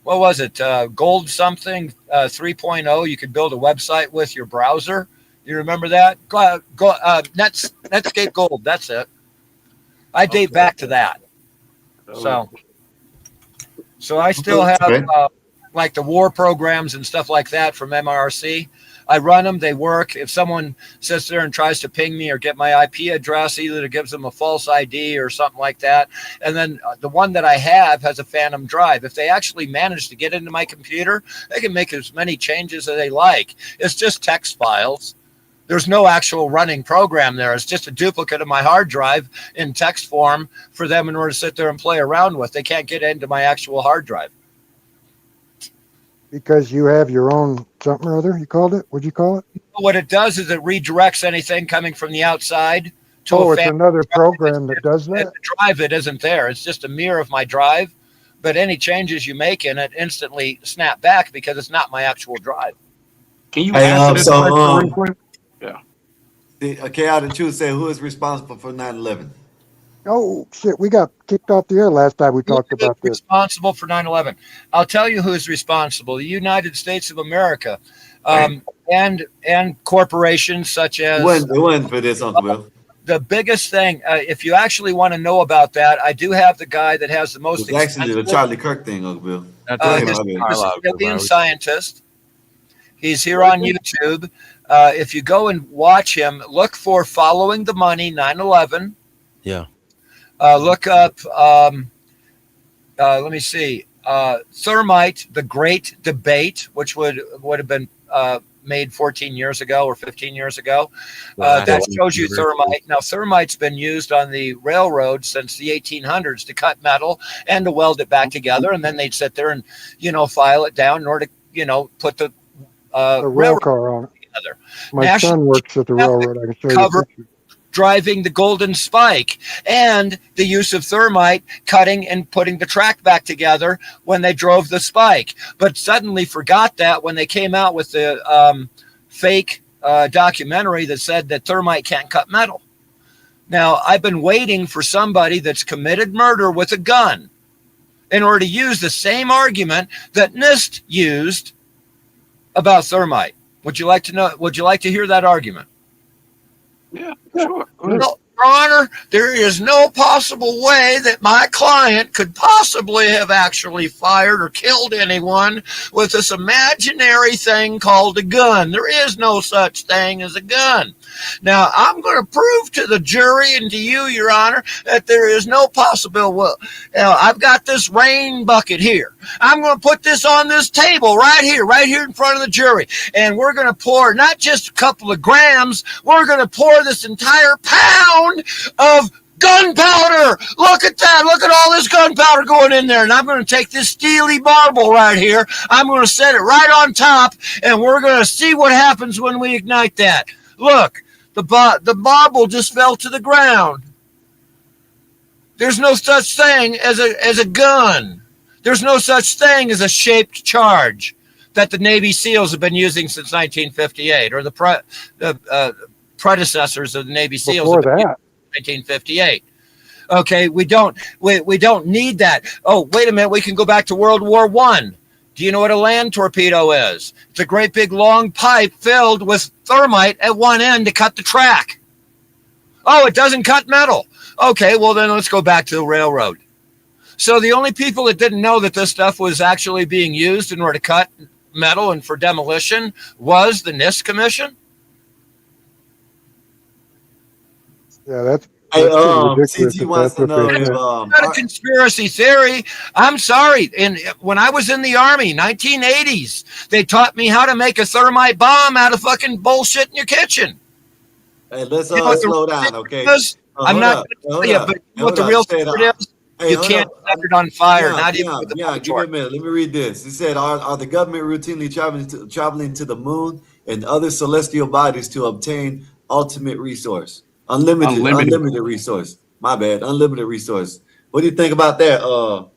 Speaker 16: What was it? Gold something 3.0. You could build a website with your browser. You remember that? Netscape Gold. That's it. I date back to that. So I still have like the war programs and stuff like that from MRC. I run them. They work. If someone sits there and tries to ping me or get my IP address, either it gives them a false ID or something like that. And then the one that I have has a phantom drive. If they actually manage to get into my computer, they can make as many changes as they like. It's just text files. There's no actual running program there. It's just a duplicate of my hard drive in text form for them in order to sit there and play around with. They can't get into my actual hard drive.
Speaker 14: Because you have your own something or other, you called it? What'd you call it?
Speaker 16: What it does is it redirects anything coming from the outside to
Speaker 14: it's another program that does that?
Speaker 16: The drive, it isn't there. It's just a mirror of my drive, but any changes you make in it instantly snap back because it's not my actual drive.
Speaker 5: Can you answer this question real quick?
Speaker 2: Yeah. Okay, out of the truth, say who is responsible for 9/11?
Speaker 14: Oh shit, we got kicked off the air last time we talked about this.
Speaker 16: Responsible for 9/11. I'll tell you who's responsible. The United States of America, and corporations such as.
Speaker 2: It wasn't for this, Uncle Bill.
Speaker 16: The biggest thing, if you actually want to know about that, I do have the guy that has the most.
Speaker 2: It's actually the Charlie Kirk thing, Uncle Bill.
Speaker 16: He's a Brazilian scientist. He's here on YouTube. If you go and watch him, look for Following the Money 9/11.
Speaker 18: Yeah.
Speaker 16: Look up, let me see, Thermite, The Great Debate, which would have been made 14 years ago or 15 years ago. That shows you thermite. Now, thermite's been used on the railroad since the 1800s to cut metal and to weld it back together. And then they'd sit there and, file it down in order to, put the
Speaker 14: rail car on it.
Speaker 16: Together.
Speaker 14: My son works at the railroad. I can show you a picture.
Speaker 16: Driving the Golden Spike and the use of thermite cutting and putting the track back together when they drove the spike, but suddenly forgot that when they came out with the fake documentary that said that thermite can't cut metal. Now, I've been waiting for somebody that's committed murder with a gun in order to use the same argument that NIST used about thermite. Would you like to know? Would you like to hear that argument?
Speaker 5: Yeah, sure.
Speaker 16: Well, Your Honor, there is no possible way that my client could possibly have actually fired or killed anyone with this imaginary thing called a gun. There is no such thing as a gun. Now, I'm going to prove to the jury and to you, Your Honor, that there is no possible. Well, I've got this rain bucket here. I'm going to put this on this table right here in front of the jury. And we're going to pour not just a couple of grams, we're going to pour this entire pound of gunpowder. Look at that. Look at all this gunpowder going in there. And I'm going to take this steely marble right here. I'm going to set it right on top, and we're going to see what happens when we ignite that. Look, the marble just fell to the ground. There's no such thing as a gun. There's no such thing as a shaped charge that the Navy SEALs have been using since 1958, or the predecessors of the Navy SEALs
Speaker 14: Before that.
Speaker 16: 1958. Okay, we don't need that. Oh, wait a minute, we can go back to World War I. Do you know what a land torpedo is? It's a great big long pipe filled with thermite at one end to cut the track. Oh, it doesn't cut metal. Okay, well then let's go back to the railroad. So the only people that didn't know that this stuff was actually being used in order to cut metal and for demolition was the NIST Commission.
Speaker 14: Yeah, that's
Speaker 2: Hey,
Speaker 14: ridiculous.
Speaker 2: CT wants to know if
Speaker 16: Not a conspiracy theory. I'm sorry. And when I was in the Army, 1980s, they taught me how to make a thermite bomb out of fucking bullshit in your kitchen.
Speaker 2: Hey, let's
Speaker 16: You know what the
Speaker 2: slow
Speaker 16: real
Speaker 2: down,
Speaker 16: secret
Speaker 2: okay?
Speaker 16: is? I'm not going to tell you, but you know what the real secret is? You can't set it on fire, not even with a
Speaker 2: give me a minute. Let me read this. It said, are the government routinely traveling to the moon and other celestial bodies to obtain ultimate resource? Unlimited resource. My bad. Unlimited resource. What do you think about that?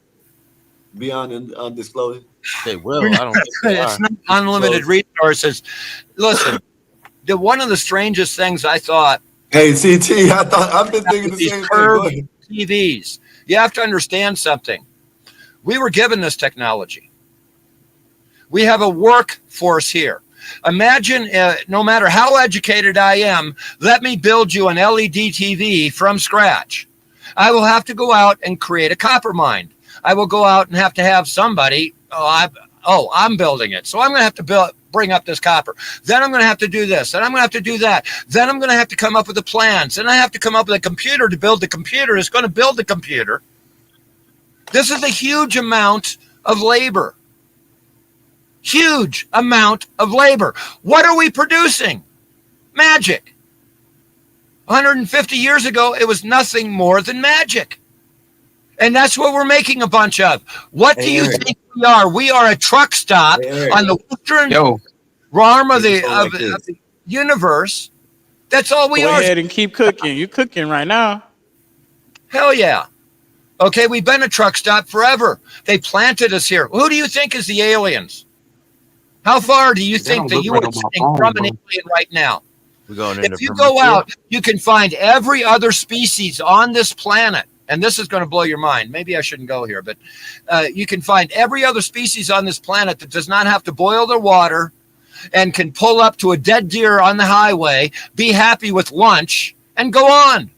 Speaker 2: Beyond undisclosed?
Speaker 18: They will. I don't think they
Speaker 16: It's
Speaker 18: are.
Speaker 16: not unlimited resources. Listen, one of the strangest things I thought.
Speaker 2: Hey, CT, I've been thinking the same thing. Go ahead.
Speaker 16: TVs. You have to understand something. We were given this technology. We have a workforce here. Imagine, no matter how educated I am, let me build you an LED TV from scratch. I will have to go out and create a copper mine. I will go out and have somebody, I'm building it. So I'm going to have to bring up this copper. Then I'm going to have to do this. Then I'm going to have to do that. Then I'm going to have to come up with the plans. Then I have to come up with a computer to build the computer. It's going to build the computer. This is a huge amount of labor. Huge amount of labor. What are we producing? Magic. 150 years ago, it was nothing more than magic. And that's what we're making a bunch of. What do you think we are? We are a truck stop on the western arm of the universe. That's all we are.
Speaker 8: Go ahead and keep cooking. You're cooking right now.
Speaker 16: Hell yeah. Okay, we've been a truck stop forever. They planted us here. Who do you think is the aliens? How far do you think that you are sitting from an alien right now? If you go out, you can find every other species on this planet. And this is going to blow your mind. Maybe I shouldn't go here, but you can find every other species on this planet that does not have to boil their water and can pull up to a dead deer on the highway, be happy with lunch, and go on.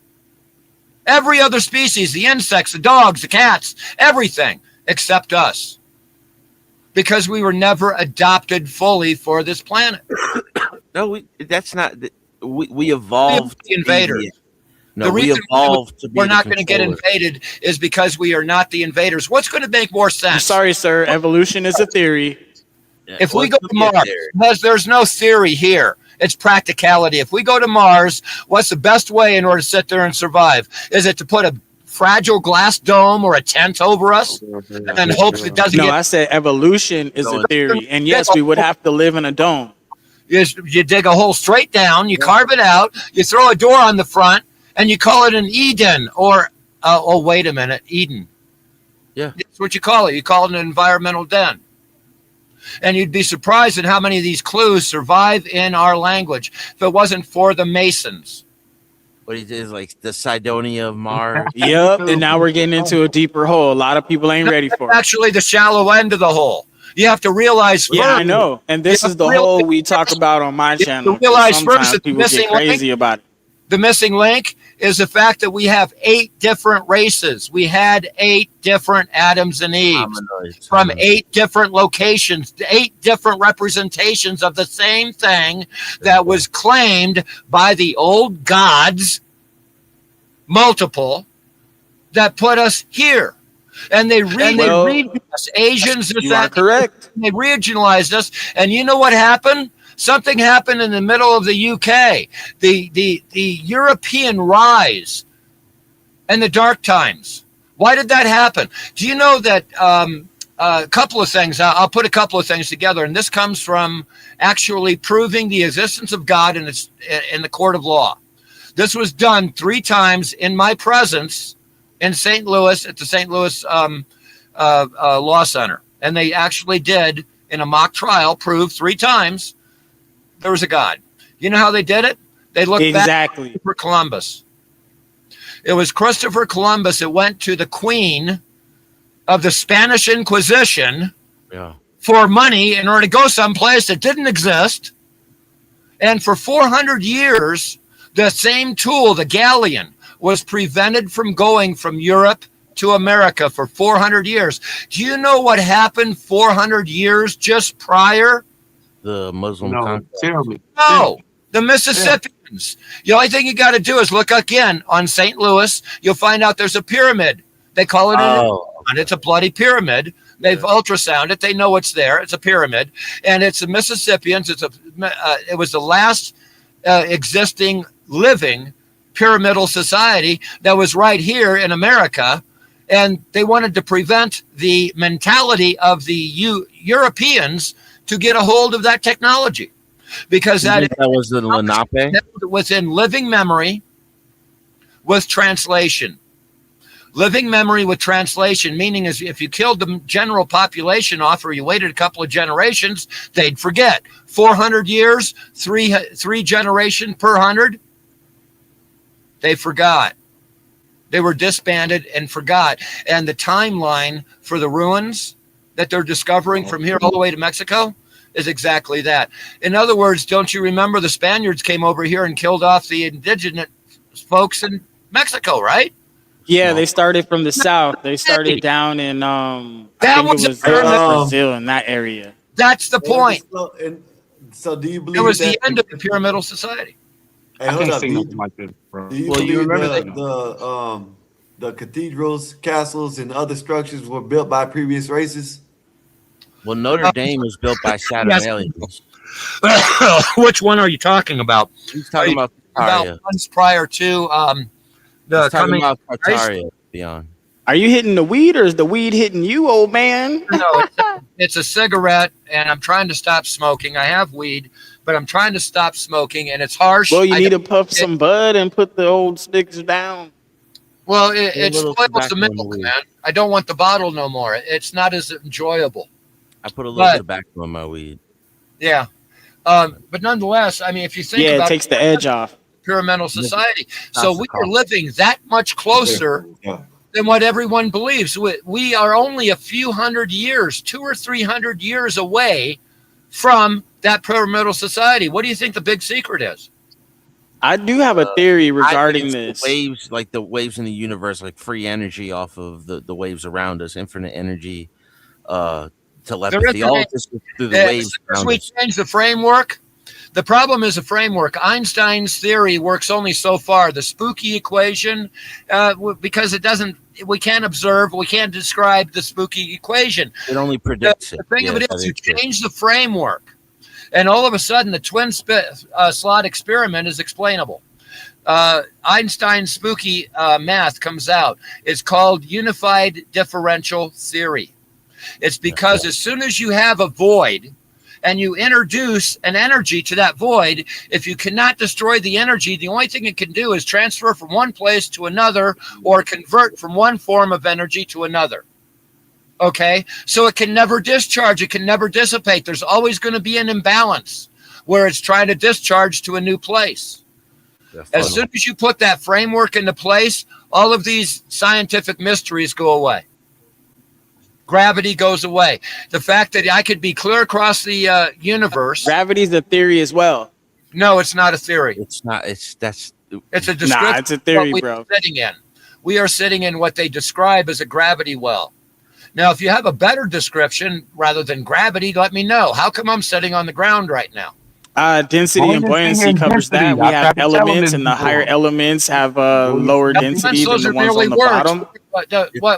Speaker 16: Every other species, the insects, the dogs, the cats, everything except us. Because we were never adopted fully for this planet.
Speaker 18: No, that's not. We evolved.
Speaker 16: The invaders.
Speaker 18: No,
Speaker 16: the reason we're not going to get
Speaker 18: controller.
Speaker 16: invaded is because we are not the invaders. What's going to make more sense?
Speaker 8: I'm sorry, sir. Evolution is a theory.
Speaker 16: If we go to Mars, there's no theory here. It's practicality. If we go to Mars, what's the best way in order to sit there and survive? Is it to put a fragile glass dome or a tent over us and then hope it doesn't
Speaker 8: No, I said evolution is a theory. And yes, we would have to live in a dome.
Speaker 16: You dig a hole straight down, you carve it out, you throw a door on the front, and you call it an Eden or, wait a minute, Eden.
Speaker 18: Yeah.
Speaker 16: That's what you call it. You call it an environmental den. And you'd be surprised at how many of these clues survive in our language if it wasn't for the Masons.
Speaker 18: What he did is like the Sidonia of Mars.
Speaker 8: Yep. And now we're getting into a deeper hole. A lot of people ain't ready for it.
Speaker 16: Actually, the shallow end of the hole. You have to realize first.
Speaker 8: Yeah, I know. And this is the hole we talk about on my channel.
Speaker 16: Realize first
Speaker 8: Sometimes
Speaker 16: that
Speaker 8: people get crazy about it.
Speaker 16: The missing link is the fact that we have 8 different races. We had 8 different Adams and Eves from 8 different locations, 8 different representations of the same thing that was claimed by the old gods, multiple, that put us here. And they regionalized us. Asians.
Speaker 8: You are correct.
Speaker 16: They regionalized us. And you know what happened? Something happened in the middle of the UK. The European rise and the dark times. Why did that happen? Do you know that a couple of things? I'll put a couple of things together. And this comes from actually proving the existence of God in the court of law. This was done 3 times in my presence in St. Louis at the St. Louis Law Center. And they actually did, in a mock trial, prove 3 times there was a God. You know how they did it? They looked back at Christopher Columbus. It was Christopher Columbus that went to the queen of the Spanish Inquisition for money in order to go someplace that didn't exist. And for 400 years, the same tool, the galleon, was prevented from going from Europe to America for 400 years. Do you know what happened 400 years just prior?
Speaker 18: The Muslim conquest.
Speaker 16: No, the Mississippians. The only thing you got to do is look again on St. Louis. You'll find out there's a pyramid. They call it it's a bloody pyramid. They've ultrasound it. They know it's there. It's a pyramid, and it's the Mississippians. It was the last existing living pyramidal society that was right here in America, and they wanted to prevent the mentality of the Europeans to get a hold of that technology, because that
Speaker 18: was the Lenape
Speaker 16: within living memory with translation. Living memory with translation, meaning is if you killed the general population off or you waited a couple of generations, they'd forget. 400 years, three generation per 100, they forgot. They were disbanded and forgot. And the timeline for the ruins that they're discovering from here all the way to Mexico is exactly that. In other words, don't you remember the Spaniards came over here and killed off the indigenous folks in Mexico, right?
Speaker 8: Yeah, they started from the south. They started down in Brazil, in that area.
Speaker 16: That's the point.
Speaker 2: So do you believe
Speaker 16: it was the end of the pyramidal society?
Speaker 2: Hey, hold up. Do you believe the cathedrals, castles, and other structures were built by previous races?
Speaker 18: Well, Notre Dame was built by Saturnalians.
Speaker 16: Which one are you talking about?
Speaker 18: He's talking about
Speaker 16: ones prior to the coming
Speaker 18: about Tartaria, Beyond.
Speaker 8: Are you hitting the weed, or is the weed hitting you, old man?
Speaker 16: No, it's a cigarette, and I'm trying to stop smoking. I have weed, but I'm trying to stop smoking, and it's harsh.
Speaker 8: Well, you need to puff some bud and put the old sticks down.
Speaker 16: Well, it spoils the milk, man. I don't want the bottle no more. It's not as enjoyable.
Speaker 18: I put a little tobacco in my weed.
Speaker 16: Yeah. But nonetheless, I mean, if you think about
Speaker 8: it takes the edge off.
Speaker 16: Pyramidal society. So we are living that much closer than what everyone believes. We are only a few hundred years, 200 or 300 years away from that pyramidal society. What do you think the big secret is?
Speaker 8: I do have a theory regarding this.
Speaker 18: Waves, like the waves in the universe, like free energy off of the waves around us, infinite energy, telepathy, all just through the waves.
Speaker 16: As we change the framework, the problem is the framework. Einstein's theory works only so far. The spooky equation, because we can't observe, we can't describe the spooky equation.
Speaker 18: It only predicts it.
Speaker 16: The thing of it is, you change the framework, and all of a sudden, the twin slot experiment is explainable. Einstein's spooky math comes out. It's called unified differential theory. It's because as soon as you have a void and you introduce an energy to that void, if you cannot destroy the energy, the only thing it can do is transfer from one place to another or convert from one form of energy to another. Okay, so it can never discharge. It can never dissipate. There's always going to be an imbalance where it's trying to discharge to a new place. As soon as you put that framework into place, all of these scientific mysteries go away. Gravity goes away. The fact that I could be clear across the universe.
Speaker 8: Gravity's a theory as well.
Speaker 16: No, it's not a theory.
Speaker 18: It's not. It's
Speaker 16: a description.
Speaker 8: Nah, it's a theory, bro.
Speaker 16: We are sitting in what they describe as a gravity well. Now, if you have a better description rather than gravity, let me know. How come I'm sitting on the ground right now?
Speaker 8: Density and buoyancy covers that. We have elements, and the higher elements have lower density than the ones on the bottom.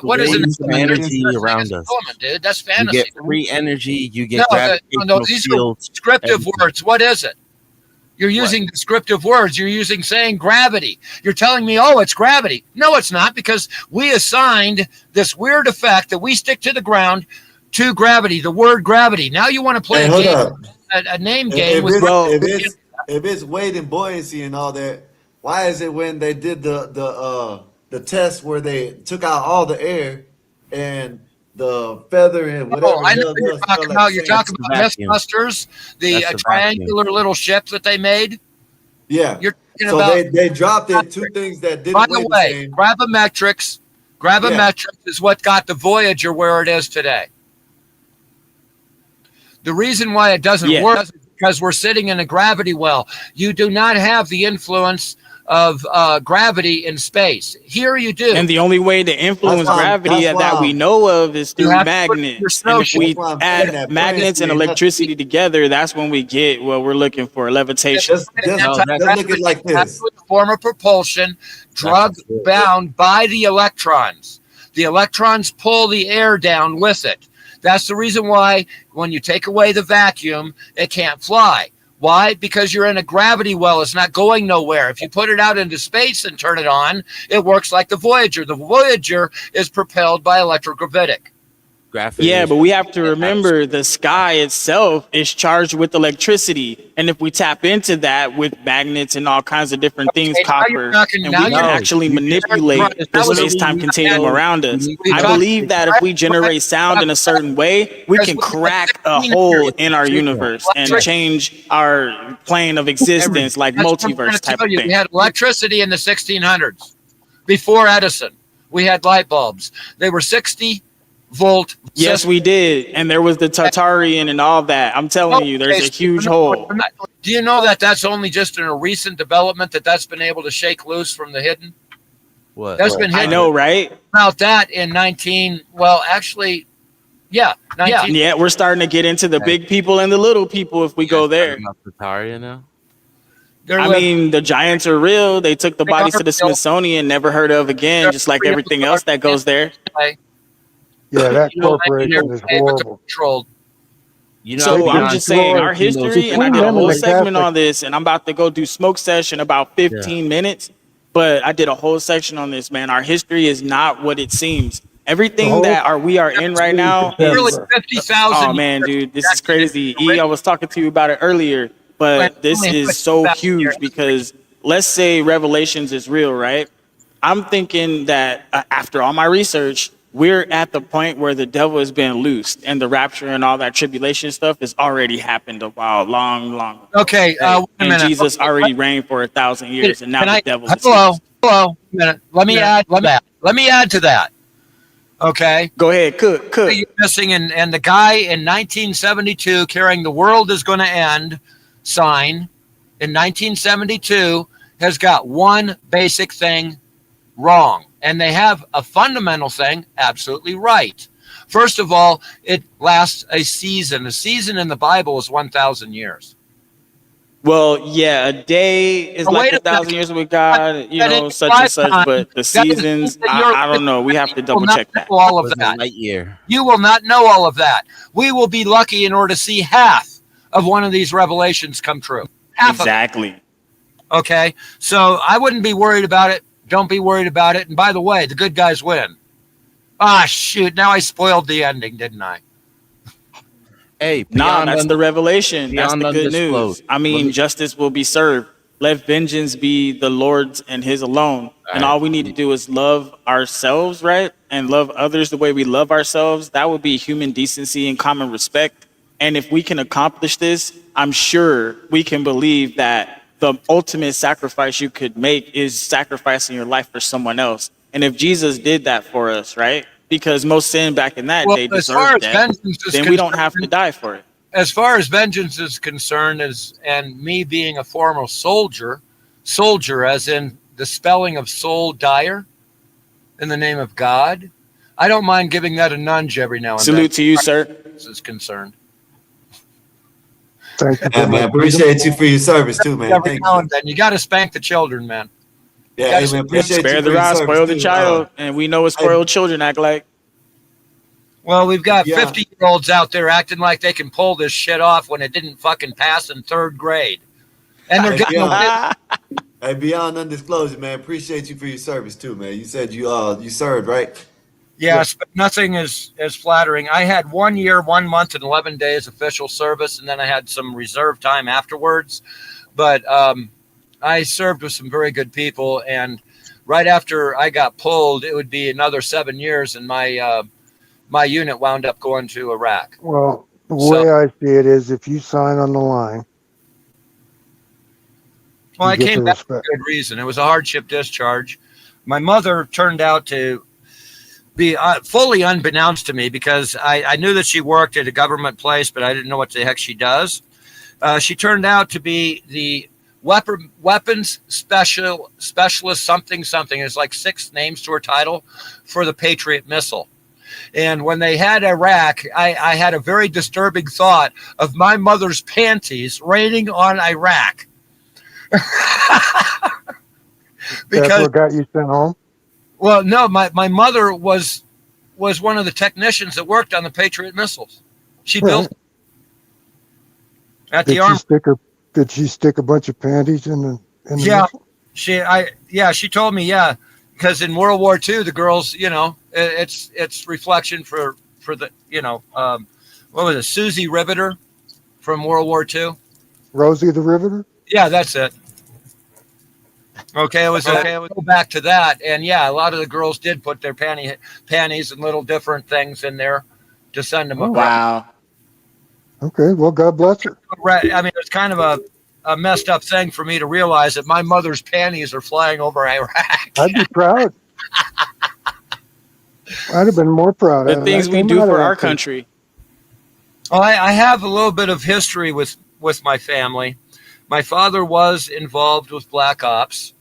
Speaker 16: What is an
Speaker 18: energy around us?
Speaker 16: Element, dude? That's fantasy.
Speaker 18: You get free energy. You get gravitational
Speaker 16: these
Speaker 18: fields.
Speaker 16: are descriptive words. What is it? You're using descriptive words. You're saying gravity. You're telling me, oh, it's gravity. No, it's not, because we assigned this weird effect that we stick to the ground to gravity, the word gravity. Now you want to play a name game with
Speaker 2: if it's weight and buoyancy and all that, why is it when they did the test where they took out all the air and the feather and whatever?
Speaker 16: I know what you're talking about. You're talking about Mythbusters, the triangular little ship that they made.
Speaker 2: Yeah.
Speaker 16: You're talking
Speaker 2: so
Speaker 16: about
Speaker 2: they dropped it two things that didn't.
Speaker 16: By the way, gravimetrics is what got the Voyager where it is today. The reason why it doesn't work is because we're sitting in a gravity well. You do not have the influence of gravity in space. Here you do.
Speaker 8: And the only way to influence gravity that we know of is through magnets. And if we add magnets and electricity together, that's when we get what we're looking for, levitation.
Speaker 2: Just look at like this.
Speaker 16: Form of propulsion, drug bound by the electrons. The electrons pull the air down with it. That's the reason why when you take away the vacuum, it can't fly. Why? Because you're in a gravity well. It's not going nowhere. If you put it out into space and turn it on, it works like the Voyager. The Voyager is propelled by electrogravitic.
Speaker 8: Yeah, but we have to remember the sky itself is charged with electricity. And if we tap into that with magnets and all kinds of different things, copper, and we can actually manipulate the space-time continuum around us. I believe that if we generate sound in a certain way, we can crack a hole in our universe and change our plane of existence, like multiverse type of thing.
Speaker 16: We had electricity in the 1600s. Before Edison, we had light bulbs. They were 60 volt.
Speaker 8: Yes, we did. And there was the Tartarian and all that. I'm telling you, there's a huge hole.
Speaker 16: Do you know that that's only just in a recent development that's been able to shake loose from the hidden?
Speaker 18: What?
Speaker 16: That's been hidden.
Speaker 8: I know, right?
Speaker 16: About that in 19. Well, actually, yeah. 19.
Speaker 8: Yeah, we're starting to get into the big people and the little people if we go there.
Speaker 18: Tartarian now?
Speaker 8: I mean, the giants are real. They took the bodies to the Smithsonian, never heard of again, just like everything else that goes there.
Speaker 14: Yeah, that corporation is horrible.
Speaker 8: So I'm just saying our history, and I did a whole segment on this, and I'm about to go do smoke session about 15 minutes, but I did a whole section on this, man. Our history is not what it seems. Everything that we are in right now is
Speaker 16: 50,000.
Speaker 8: Oh man, dude, this is crazy. I was talking to you about it earlier, but this is so huge because let's say Revelations is real, right? I'm thinking that after all my research, we're at the point where the devil has been loosed and the rapture and all that tribulation stuff has already happened a while, long.
Speaker 16: Okay,
Speaker 8: and Jesus already reigned for 1,000 years, and now the devil is
Speaker 16: Hello, a minute. Let me add to that. Okay,
Speaker 8: go ahead, cook.
Speaker 16: You're missing, and the guy in 1972 carrying the "world is going to end" sign in 1972 has got one basic thing wrong. And they have a fundamental thing absolutely right. First of all, it lasts a season. A season in the Bible is 1,000 years.
Speaker 8: Well, yeah, a day is like 1,000 years with God, such and such. But the seasons, I don't know. We have to double check that.
Speaker 16: All of that. You will not know all of that. We will be lucky in order to see half of one of these revelations come true. Half
Speaker 8: exactly.
Speaker 16: Of it. Okay, so I wouldn't be worried about it. Don't be worried about it. And by the way, the good guys win. Ah, shoot. Now I spoiled the ending, didn't I?
Speaker 18: Hey,
Speaker 8: that's the revelation. That's the good news. I mean, justice will be served. Let vengeance be the Lord's and his alone. And all we need to do is love ourselves, right? and love others the way we love ourselves, that would be human decency and common respect. And if we can accomplish this, I'm sure we can believe that the ultimate sacrifice you could make is sacrificing your life for someone else. And if Jesus did that for us, right? Because most sin back in that day
Speaker 16: as far
Speaker 8: deserved
Speaker 16: as
Speaker 8: death,
Speaker 16: vengeance is
Speaker 8: then we don't have to
Speaker 16: concerned,
Speaker 8: die for it.
Speaker 16: as far as vengeance is concerned, and me being a former soldier as in the spelling of soul dire in the name of God, I don't mind giving that a nudge every now and then.
Speaker 8: Salute to you, sir.
Speaker 16: Is concerned.
Speaker 14: Thank you.
Speaker 2: Yeah, man, appreciate you for your service too, man.
Speaker 16: Every
Speaker 2: Thank
Speaker 16: now
Speaker 2: you.
Speaker 16: and then, you got to spank the children, man.
Speaker 2: Yeah, hey, man, appreciate
Speaker 8: Spare
Speaker 2: you
Speaker 8: the
Speaker 2: for your
Speaker 8: rod,
Speaker 2: service
Speaker 8: spoil the
Speaker 2: too.
Speaker 8: child, and we know what spoiled children act like.
Speaker 16: Well, we've got 50-year-olds out there acting like they can pull this shit off when it didn't fucking pass in 3rd grade. And they're getting
Speaker 2: Hey, beyond undisclosure, man, appreciate you for your service too, man. You said you served, right?
Speaker 16: Yes, but nothing is flattering. I had 1 year, 1 month, and 11 days official service, and then I had some reserve time afterwards. But I served with some very good people, and right after I got pulled, it would be another 7 years, and my unit wound up going to Iraq.
Speaker 14: Well, the way I see it is, if you sign on the line,
Speaker 16: well, I
Speaker 14: get
Speaker 16: came
Speaker 14: the
Speaker 16: back for
Speaker 14: respect.
Speaker 16: a good reason. It was a hardship discharge. My mother turned out to be fully unbeknownst to me, because I knew that she worked at a government place, but I didn't know what the heck she does. She turned out to be the weapons specialist something. There's like 6 names to her title for the Patriot missile. And when they had Iraq, I had a very disturbing thought of my mother's panties raining on Iraq.
Speaker 14: That's what got you sent home?
Speaker 16: Well, no, my mother was one of the technicians that worked on the Patriot missiles. She built at the Army.
Speaker 14: Did she stick a bunch of panties in the
Speaker 16: Yeah,
Speaker 14: missile?
Speaker 16: she told me, because in World War II, the girls, it's reflection for the, what was it, Susie Riveter from World War II?
Speaker 14: Rosie the Riveter?
Speaker 16: Yeah, that's it. Okay, go back to that, and a lot of the girls did put their panties and little different things in there to send them across.
Speaker 8: Wow.
Speaker 14: Okay, well, God bless her.
Speaker 16: Right. I mean, it's kind of a messed up thing for me to realize that my mother's panties are flying over Iraq.
Speaker 14: I'd be proud. I'd have been more proud.
Speaker 8: The things we do for our country.
Speaker 16: Well, I have a little bit of history with my family. My father was involved with Black Ops.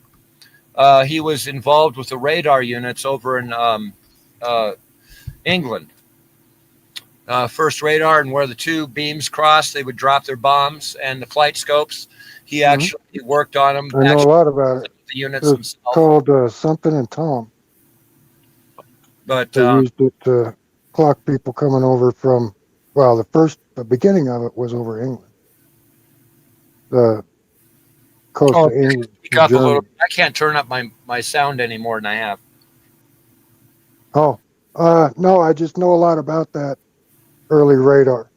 Speaker 16: He was involved with the radar units over in England. First radar, and where the 2 beams crossed, they would drop their bombs, and the flight scopes. He actually worked on them.
Speaker 14: I know a lot about it.
Speaker 16: The units
Speaker 14: it's
Speaker 16: themselves.
Speaker 14: Called something and Tom.
Speaker 16: But
Speaker 14: they used it to clock people coming over from. Well, the beginning of it was over England. The coast of England.
Speaker 16: I can't turn up my sound any more than I have.
Speaker 14: Oh, no, I just know a lot about that early radar.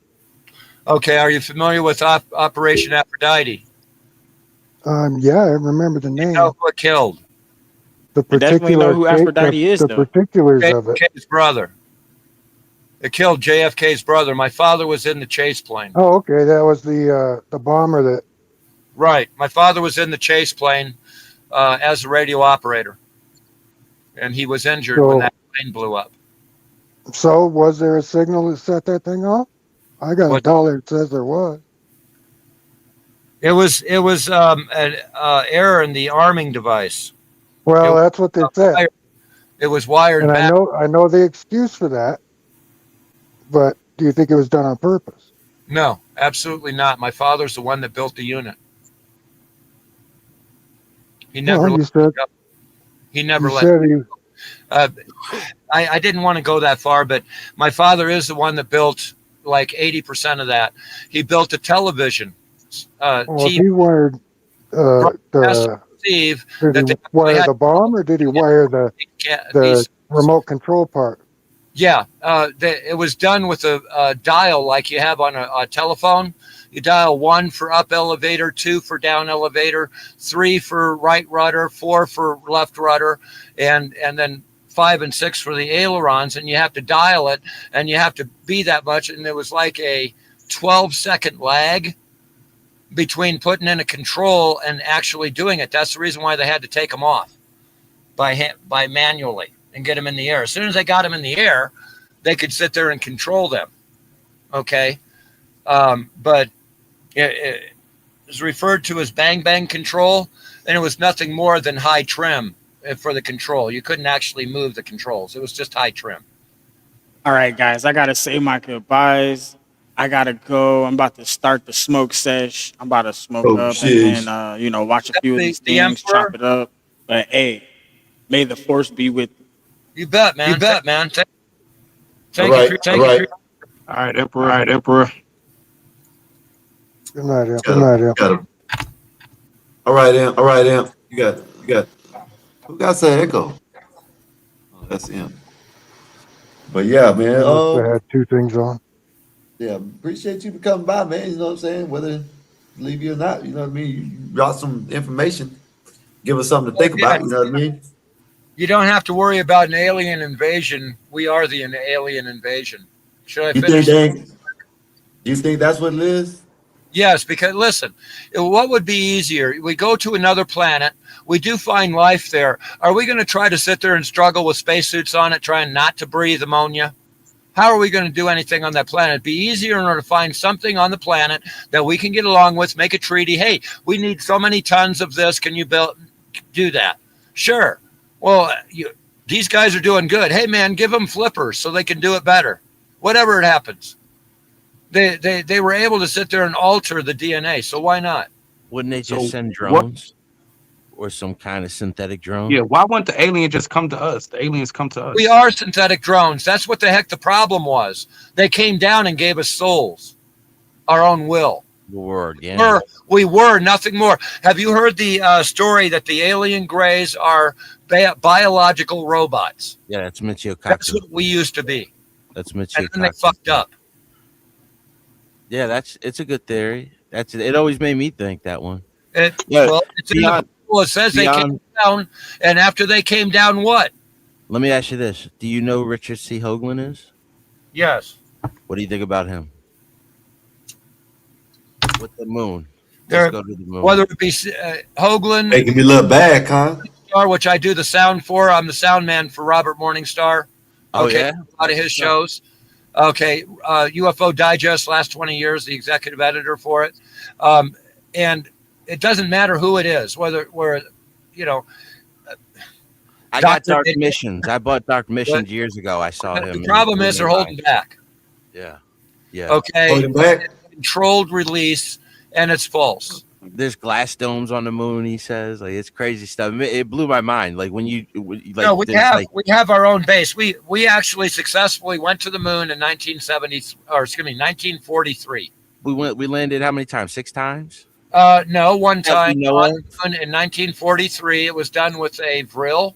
Speaker 16: Okay, are you familiar with Operation Aphrodite?
Speaker 14: Yeah, I remember the name.
Speaker 16: You know who it killed?
Speaker 14: The particular
Speaker 8: know who Aphrodite is,
Speaker 14: the
Speaker 8: though.
Speaker 14: particulars of it.
Speaker 16: JFK's brother. It killed JFK's brother. My father was in the chase plane.
Speaker 14: Oh, okay, that was the bomber that.
Speaker 16: Right, my father was in the chase plane as a radio operator, and he was injured when that plane blew up.
Speaker 14: So, was there a signal that set that thing off? I got a dollar that says there was.
Speaker 16: It was an error in the arming device.
Speaker 14: Well, that's what they said.
Speaker 16: It was wired.
Speaker 14: And
Speaker 16: back.
Speaker 14: I know the excuse for that, but do you think it was done on purpose?
Speaker 16: No, absolutely not. My father's the one that built the unit. He never. He never let. I didn't want to go that far, but my father is the one that built like 80% of that. He built a television.
Speaker 14: He wired
Speaker 16: Steve.
Speaker 14: Did he wire the bomb, or did he wire the remote control part?
Speaker 16: Yeah, it was done with a dial like you have on a telephone. You dial 1 for up elevator, 2 for down elevator, 3 for right rudder, 4 for left rudder, and then 5 and 6 for the ailerons, and you have to dial it, and you have to be that much. And there was like a 12-second lag between putting in a control and actually doing it. That's the reason why they had to take them off by manually and get them in the air. As soon as they got them in the air, they could sit there and control them. Okay. But it was referred to as bang bang control, and it was nothing more than high trim for the control. You couldn't actually move the controls. It was just high trim.
Speaker 8: All right, guys, I gotta say my goodbyes. I gotta go. I'm about to start the smoke sesh. I'm about to smoke up and then watch a few of these things, chop it up. But hey, may the force be with you.
Speaker 16: You bet, man. Thank you.
Speaker 5: All right, Emperor.
Speaker 14: Good night, Emperor.
Speaker 2: All right, Amp. You got. Who got that echo? Oh, that's him. But yeah, man.
Speaker 14: I had two things on.
Speaker 2: Yeah, appreciate you for coming by, man. You know what I'm saying? Whether leave you or not, you know what I mean? You brought some information. Give us something to think about, you know what I mean?
Speaker 16: You don't have to worry about an alien invasion. We are the alien invasion. Should I finish?
Speaker 2: Do you think that's what it is?
Speaker 16: Yes, because listen, what would be easier? We go to another planet. We do find life there. Are we going to try to sit there and struggle with spacesuits on it, trying not to breathe ammonia? How are we going to do anything on that planet? It'd be easier in order to find something on the planet that we can get along with, make a treaty. Hey, we need so many tons of this. Can you do that? Sure. Well, these guys are doing good. Hey, man, give them flippers so they can do it better. Whatever it happens. They were able to sit there and alter the DNA, so why not?
Speaker 18: Wouldn't they just send drones? Or some kind of synthetic drone?
Speaker 5: Yeah, why wouldn't the alien just come to us? The aliens come to us.
Speaker 16: We are synthetic drones. That's what the heck the problem was. They came down and gave us souls, our own will. We were nothing more. Have you heard the story that the alien greys are biological robots?
Speaker 18: Yeah, that's Michio Kaku.
Speaker 16: That's what we used to be.
Speaker 18: That's Michio Kaku.
Speaker 16: And then they fucked up.
Speaker 18: Yeah, it's a good theory. It always made me think that one.
Speaker 16: It's in the Bible. It says they came down, and after they came down, what?
Speaker 18: Let me ask you this: do you know who Richard C. Hoagland is?
Speaker 16: Yes.
Speaker 18: What do you think about him? With the moon. Let's go to the moon.
Speaker 16: Whether it be Hoagland,
Speaker 2: making me look back, huh?
Speaker 16: Which I do the sound for. I'm the sound man for Robert Morningstar. Okay, a lot of his shows. Okay, UFO Digest, last 20 years, the executive editor for it. And it doesn't matter who it is, whether we're,
Speaker 18: I got Dark Missions. I bought Dark Missions years ago. I saw him.
Speaker 16: The problem is they're holding back.
Speaker 18: Yeah.
Speaker 16: Okay.
Speaker 2: Holding back.
Speaker 16: Controlled release, and it's false.
Speaker 18: There's glass domes on the moon. He says, like, it's crazy stuff. It blew my mind. Like when you like,
Speaker 16: no, we have our own base. We actually successfully went to the moon in 1943.
Speaker 18: We landed how many times? 6 times?
Speaker 16: No, one time in 1943. It was done with a Vril,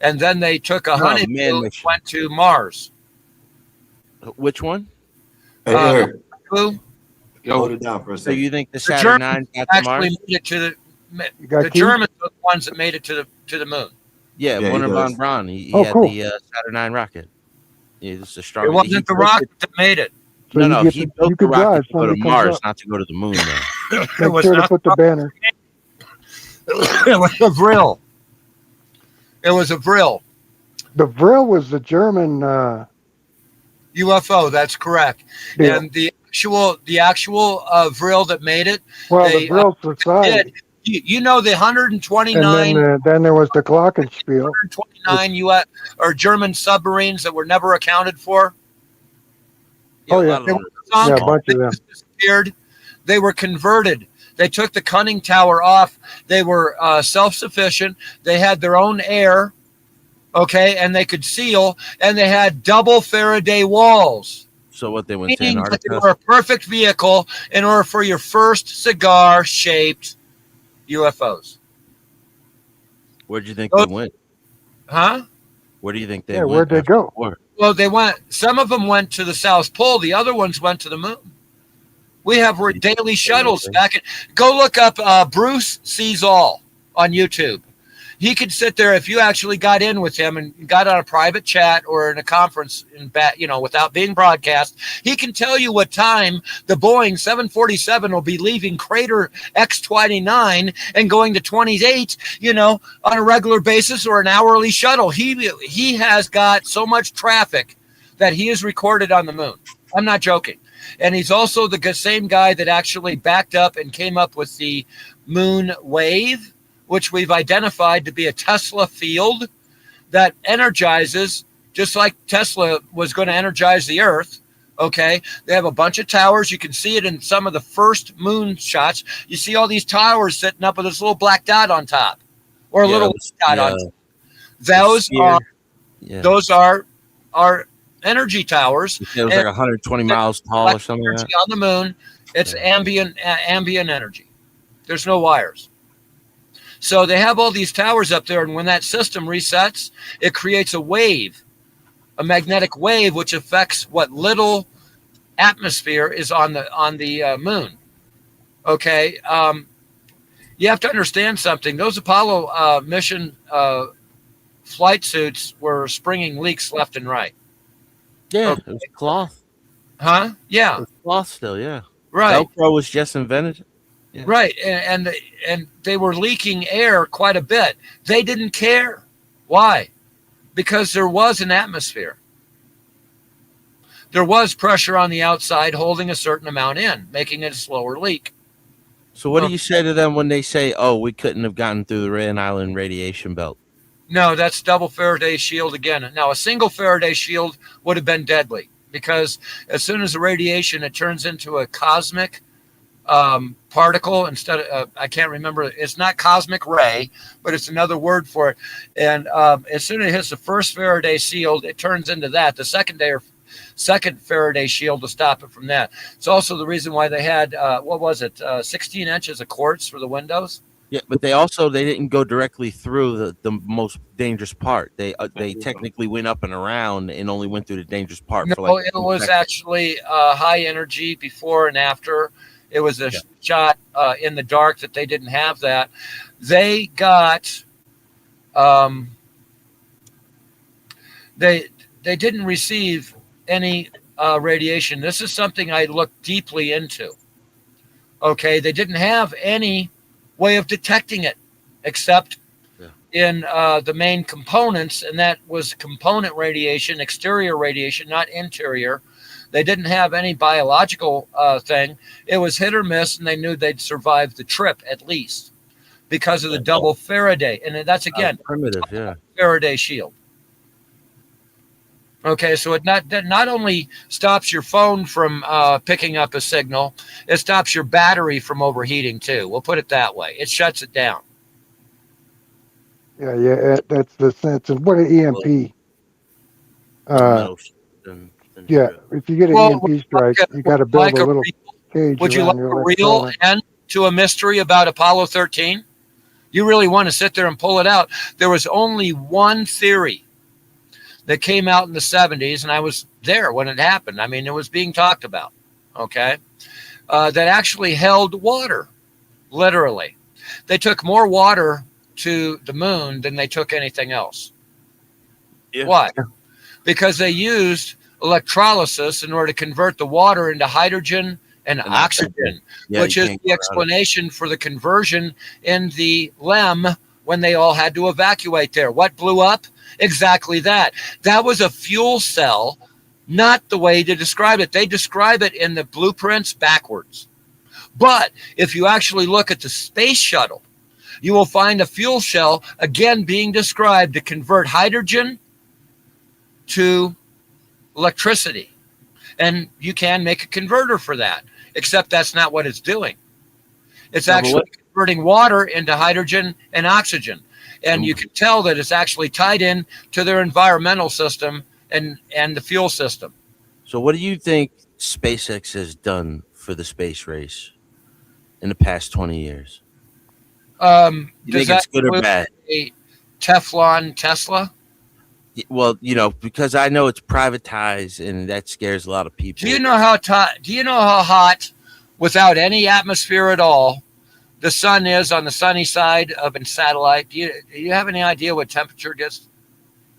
Speaker 16: and then they took a honeymoon and went to Mars.
Speaker 18: Which one?
Speaker 2: Hold it down for a second.
Speaker 18: So you think the Saturn 9 got to Mars?
Speaker 16: Made it to the Germans were the ones that made it to the moon.
Speaker 18: Yeah, Werner von Braun. He had the Saturn 9 rocket. Yeah, it's a strong.
Speaker 16: It wasn't the rocket that made it.
Speaker 14: So
Speaker 18: no, he built the rocket to go to Mars, not to go to the moon.
Speaker 14: Make sure to put the banner.
Speaker 16: It was a Vril.
Speaker 14: The Vril was the German
Speaker 16: UFO. That's correct. Yeah. And the actual Vril that made it.
Speaker 14: Well, the Vril Society.
Speaker 16: You know the 129.
Speaker 14: And then there was the Glockenspiel.
Speaker 16: 129 U.S. or German submarines that were never accounted for.
Speaker 14: A bunch of them
Speaker 16: disappeared. They were converted. They took the conning tower off. They were self-sufficient. They had their own air, and they could seal, and they had double Faraday walls.
Speaker 18: So what, they went to Antarctica?
Speaker 16: They were a perfect vehicle in order for your first cigar-shaped UFOs.
Speaker 18: Where'd you think they went?
Speaker 16: Huh?
Speaker 18: Where do you think they went?
Speaker 14: Where'd they go?
Speaker 16: Well, some of them went to the South Pole. The other ones went to the moon. We have daily shuttles back. Go look up Bruce Sees All on YouTube. He could sit there if you actually got in with him and got on a private chat or in a conference without being broadcast. He can tell you what time the Boeing 747 will be leaving crater X-29 and going to 28, on a regular basis or an hourly shuttle. He has got so much traffic that he is recorded on the moon. I'm not joking. And he's also the same guy that actually backed up and came up with the moon wave, which we've identified to be a Tesla field that energizes, just like Tesla was going to energize the Earth. Okay, they have a bunch of towers. You can see it in some of the first moon shots. You see all these towers sitting up with this little black dot on top, or a little dot on top. Those are energy towers.
Speaker 18: It was like 120 miles tall or something like that.
Speaker 16: On the moon, it's ambient energy. There's no wires. So they have all these towers up there, and when that system resets, it creates a wave, a magnetic wave, which affects what little atmosphere is on the moon. Okay, you have to understand something. Those Apollo mission flight suits were springing leaks left and right.
Speaker 18: Yeah, it was cloth.
Speaker 16: Huh? Yeah,
Speaker 18: it was cloth still. Yeah,
Speaker 16: right.
Speaker 18: Velcro was just invented.
Speaker 16: Yeah. Right, and they were leaking air quite a bit. They didn't care. Why? Because there was an atmosphere. There was pressure on the outside holding a certain amount in, making it a slower leak.
Speaker 18: So what do you say to them when they say, "Oh, we couldn't have gotten through the Rand Island radiation belt"?
Speaker 16: No, that's double Faraday shield again. Now, a single Faraday shield would have been deadly because as soon as the radiation, it turns into a cosmic particle instead of I can't remember. It's not cosmic ray, but it's another word for it. And as soon as it hits the first Faraday shield, it turns into that. The second Faraday shield to stop it from that. It's also the reason why they had 16 inches of quartz for the windows.
Speaker 18: Yeah, but they didn't go directly through the most dangerous part. They technically went up and around and only went through the dangerous part.
Speaker 16: No, it was actually high energy before and after. It was a shot in the dark that they didn't have that. They got they didn't receive any radiation. This is something I looked deeply into. Okay, they didn't have any way of detecting it except in the main components, and that was component radiation, exterior radiation, not interior. They didn't have any biological thing. It was hit or miss, and they knew they'd survive the trip at least because of the double Faraday. And that's, again,
Speaker 18: primitive,
Speaker 16: Faraday shield. Okay, so it not only stops your phone from picking up a signal, it stops your battery from overheating too. We'll put it that way. It shuts it down.
Speaker 14: Yeah, that's the sense. And what an EMP. Yeah, if you get an EMP strike, you got to build a little cage.
Speaker 16: Would you like a real end to a mystery about Apollo 13? You really want to sit there and pull it out. There was only one theory that came out in the 70s, and I was there when it happened. I mean, it was being talked about, okay, that actually held water, literally. They took more water to the moon than they took anything else.
Speaker 18: Yeah.
Speaker 16: Why? Because they used electrolysis in order to convert the water into hydrogen and oxygen, which is the explanation for the conversion in the LEM when they all had to evacuate there. What blew up? Exactly that. That was a fuel cell, not the way to describe it. They describe it in the blueprints backwards. But if you actually look at the space shuttle, you will find a fuel cell, again, being described to convert hydrogen to electricity. And you can make a converter for that, except that's not what it's doing. It's actually converting water into hydrogen and oxygen. And you can tell that it's actually tied in to their environmental system and the fuel system.
Speaker 18: So what do you think SpaceX has done for the space race in the past 20 years? You think it's good or bad?
Speaker 16: A Teflon Tesla?
Speaker 18: Well, because I know it's privatized and that scares a lot of people.
Speaker 16: Do you know how hot, without any atmosphere at all, the sun is on the sunny side of a satellite? Do you have any idea what temperature gets?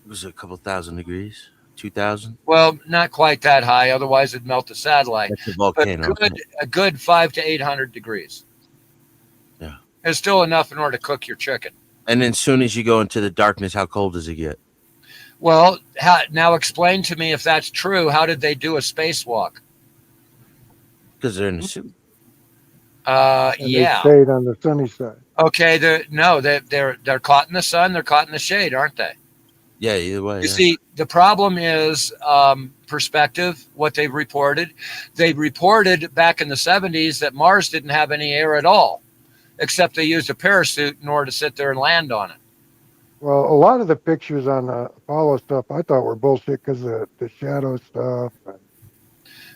Speaker 18: It was a couple thousand degrees, 2,000.
Speaker 16: Well, not quite that high. Otherwise, it'd melt the satellite.
Speaker 18: That's a volcano.
Speaker 16: But a good 500 to 800 degrees.
Speaker 18: Yeah,
Speaker 16: it's still enough in order to cook your chicken.
Speaker 18: And then, as soon as you go into the darkness, how cold does it get?
Speaker 16: Well, now explain to me if that's true. How did they do a spacewalk?
Speaker 18: Because they're in a suit.
Speaker 14: And
Speaker 16: Yeah.
Speaker 14: They stayed on the sunny side.
Speaker 16: Okay. They're caught in the sun. They're caught in the shade, aren't they?
Speaker 18: Yeah. Either way.
Speaker 16: You see, the problem is perspective. What they've reported. They reported back in the 70s that Mars didn't have any air at all, except they used a parachute in order to sit there and land on it.
Speaker 14: Well, a lot of the pictures on the Apollo stuff I thought were bullshit because of the shadow stuff and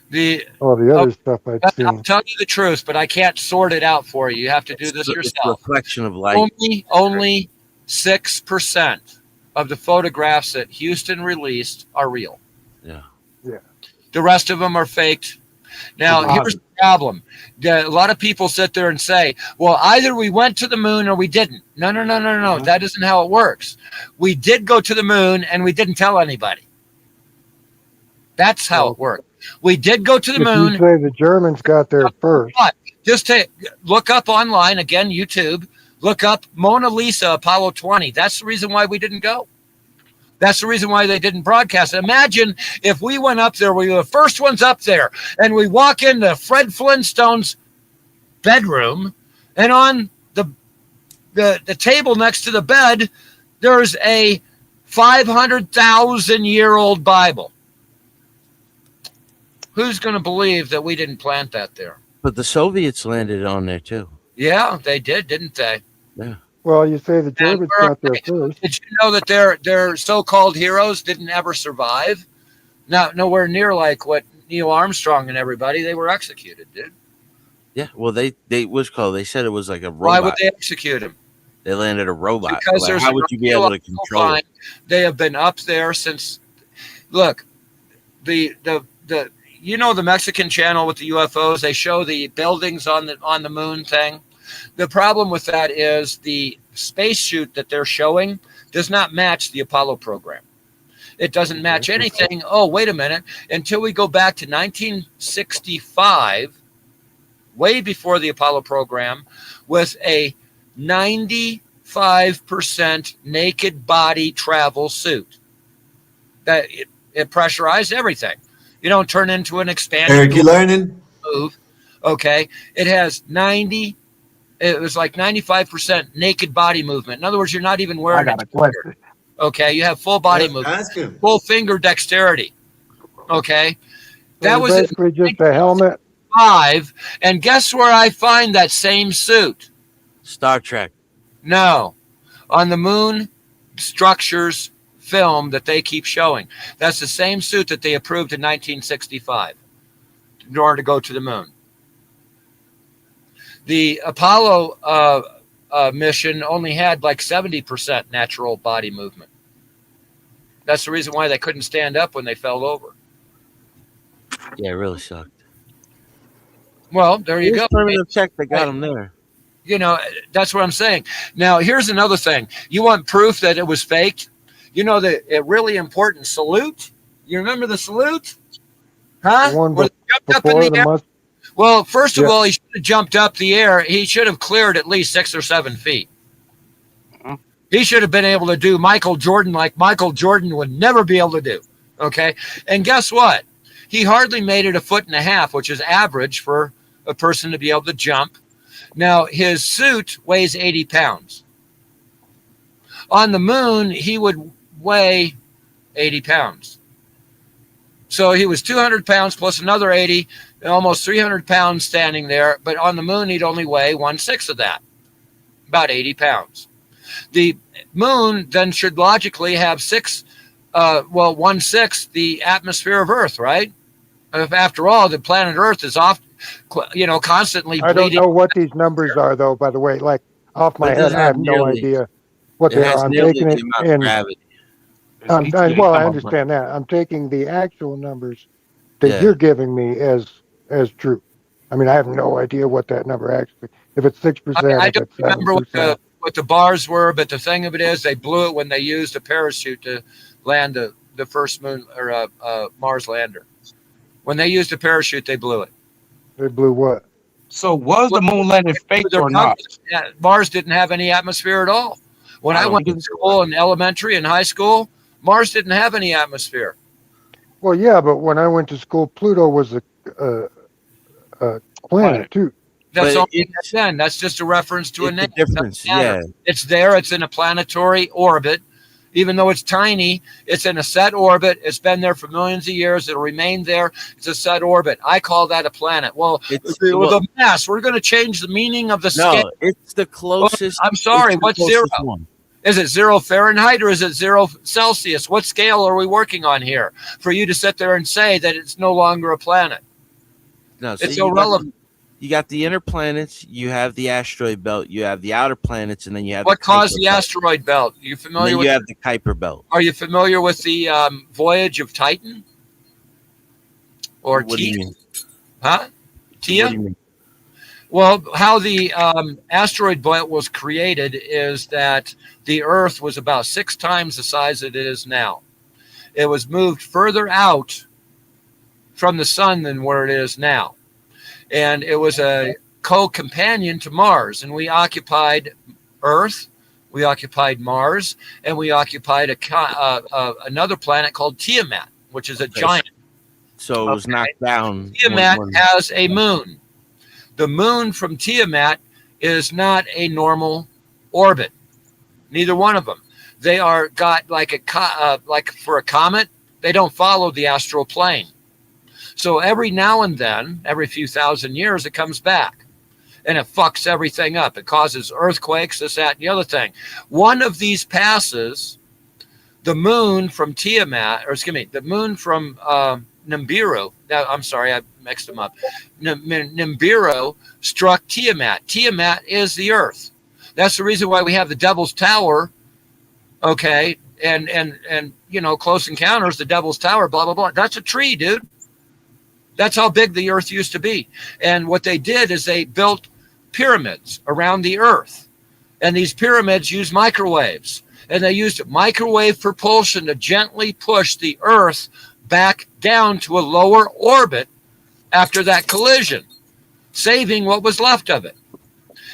Speaker 16: the
Speaker 14: other stuff I'd seen.
Speaker 16: I'll tell you the truth, but I can't sort it out for you. You have to do this yourself.
Speaker 18: It's a reflection of light.
Speaker 16: Only 6% of the photographs that Houston released are real.
Speaker 18: Yeah.
Speaker 14: Yeah.
Speaker 16: The rest of them are faked. Now, here's the problem. A lot of people sit there and say, well, either we went to the moon or we didn't. No. That isn't how it works. We did go to the moon and we didn't tell anybody. That's how it worked. We did go to the moon.
Speaker 14: You say the Germans got there first.
Speaker 16: Just look up online, again, YouTube. Look up Mona Lisa Apollo 20. That's the reason why we didn't go. That's the reason why they didn't broadcast it. Imagine if we went up there, we were the first ones up there, and we walk into Fred Flintstone's bedroom, and on the table next to the bed, there's a 500,000-year-old Bible. Who's going to believe that we didn't plant that there?
Speaker 18: But the Soviets landed on there too.
Speaker 16: Yeah, they did, didn't they?
Speaker 18: Yeah.
Speaker 14: Well, you say the Germans got there first.
Speaker 16: Did you know that their so-called heroes didn't ever survive? Nowhere near like what Neil Armstrong and everybody. They were executed, dude.
Speaker 18: Yeah. Well, they said it was like a robot.
Speaker 16: Why would they execute him?
Speaker 18: They landed a robot.
Speaker 16: Because there's
Speaker 18: how would you be able to control it?
Speaker 16: They have been up there since. Look, the Mexican channel with the UFOs. They show the buildings on the moon thing. The problem with that is the space shoot that they're showing does not match the Apollo program. It doesn't match anything. Oh, wait a minute. Until we go back to 1965, way before the Apollo program, with a 95% naked body travel suit. That it pressurized everything. You don't turn into an expanded
Speaker 2: Eric, you learning?
Speaker 16: Move. Okay. It has 95% naked body movement. In other words, you're not even wearing a question. Okay, you have full body movement, full finger dexterity. Okay, that was
Speaker 14: basically just a helmet.
Speaker 16: And guess where I find that same suit?
Speaker 18: Star Trek.
Speaker 16: No, on the moon structures film that they keep showing. That's the same suit that they approved in 1965 in order to go to the moon. The Apollo mission only had like 70% natural body movement. That's the reason why they couldn't stand up when they fell over.
Speaker 18: Yeah, it really sucked.
Speaker 16: Well, there you go.
Speaker 18: Check they got them there.
Speaker 16: You know, that's what I'm saying. Now, here's another thing. You want proof that it was faked? You know, the really important salute? You remember the salute? Huh?
Speaker 14: The one
Speaker 16: Where they jumped up in the air? Well, first of all, he should have jumped up the air. He should have cleared at least 6 or 7 feet. He should have been able to do Michael Jordan like Michael Jordan would never be able to do. Okay? And guess what? He hardly made it 1.5 feet, which is average for a person to be able to jump. Now, his suit weighs 80 pounds. On the moon, he would weigh 80 pounds. So he was 200 pounds plus another 80, almost 300 pounds standing there. But on the moon, he'd only weigh 1/6 of that, about 80 pounds. The moon then should logically have 1/6 the atmosphere of Earth, right? If after all, the planet Earth is constantly bleeding.
Speaker 14: I don't know what these numbers are, though, by the way. Like, off my head, I have no idea what they are. I'm taking it in gravity. I understand that. I'm taking the actual numbers that you're giving me as true. I mean, I have no idea what that number actually If it's 6%,
Speaker 10: I
Speaker 14: if
Speaker 10: don't
Speaker 14: it's
Speaker 10: remember
Speaker 14: 7%.
Speaker 10: what the bars were, but the thing of it is, they blew it when they used a parachute to land the first moon or Mars lander. When they used a parachute, they blew it.
Speaker 14: They blew what?
Speaker 5: So was the moon landing fake or not?
Speaker 10: Mars didn't have any atmosphere at all. When I went to school in elementary and high school, Mars didn't have any atmosphere.
Speaker 14: Well, yeah, but when I went to school, Pluto was a planet too.
Speaker 10: That's all. Then that's just a reference to a name.
Speaker 18: Difference, yeah.
Speaker 10: It's there. It's in a planetary orbit. Even though it's tiny, it's in a set orbit. It's been there for millions of years. It'll remain there. It's a set orbit. I call that a planet. Well, the mass, we're going to change the meaning of the scale.
Speaker 18: No, it's the closest.
Speaker 10: I'm sorry. What's zero?
Speaker 18: One.
Speaker 10: Is it 0 Fahrenheit or is it 0 Celsius? What scale are we working on here for you to sit there and say that it's no longer a planet?
Speaker 18: No, so
Speaker 10: it's irrelevant.
Speaker 18: You got the inner planets, you have the asteroid belt, you have the outer planets, and then you have
Speaker 10: what caused the asteroid belt? Are you familiar with?
Speaker 18: You have the Kuiper belt.
Speaker 10: Are you familiar with the voyage of Titan? Or
Speaker 18: what do you mean?
Speaker 10: Huh? Tia?
Speaker 18: What do you mean?
Speaker 10: Well, how the asteroid belt was created is that the Earth was about 6 times the size it is now. It was moved further out from the sun than where it is now. And it was a co-companion to Mars. And we occupied Earth, we occupied Mars, and we occupied another planet called Tiamat, which is a giant.
Speaker 18: So it was knocked down.
Speaker 10: Tiamat has a moon. The moon from Tiamat is not a normal orbit. Neither one of them. They are got like like for a comet, they don't follow the astral plane. So every now and then, every few thousand years, it comes back. And it fucks everything up. It causes earthquakes, this, that, and the other thing. One of these passes, the moon from Tiamat, or excuse me, the moon from Nibiru. Now, I'm sorry, I mixed them up. Nibiru struck Tiamat. Tiamat is the Earth. That's the reason why we have the Devil's Tower, okay, and you know, Close Encounters, the Devil's Tower, blah, blah, blah. That's a tree, dude. That's how big the Earth used to be. And what they did is they built pyramids around the Earth. And these pyramids used microwaves. And they used microwave propulsion to gently push the Earth back down to a lower orbit after that collision, saving what was left of it.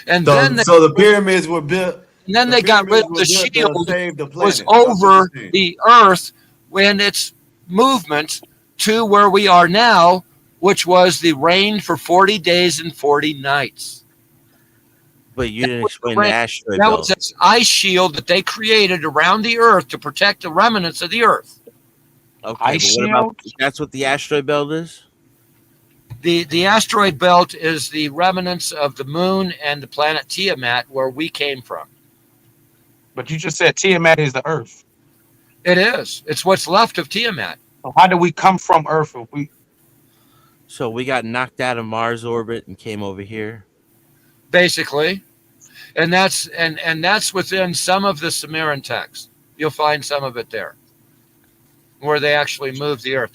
Speaker 10: And then
Speaker 2: so the pyramids were built.
Speaker 10: And then they got rid of the shield that was over the Earth when its movement to where we are now, which was the rain for 40 days and 40 nights.
Speaker 18: But you didn't explain the asteroid
Speaker 10: belt. That
Speaker 18: belt.
Speaker 10: was an ice shield that they created around the Earth to protect the remnants of the Earth.
Speaker 18: Okay, but what about, that's what the asteroid belt is?
Speaker 10: The asteroid belt is the remnants of the moon and the planet Tiamat, where we came from.
Speaker 5: But you just said Tiamat is the Earth.
Speaker 10: It is. It's what's left of Tiamat.
Speaker 5: So how did we come from Earth?
Speaker 18: So we got knocked out of Mars orbit and came over here.
Speaker 10: Basically, and that's within some of the Sumerian text. You'll find some of it there, where they actually moved the Earth.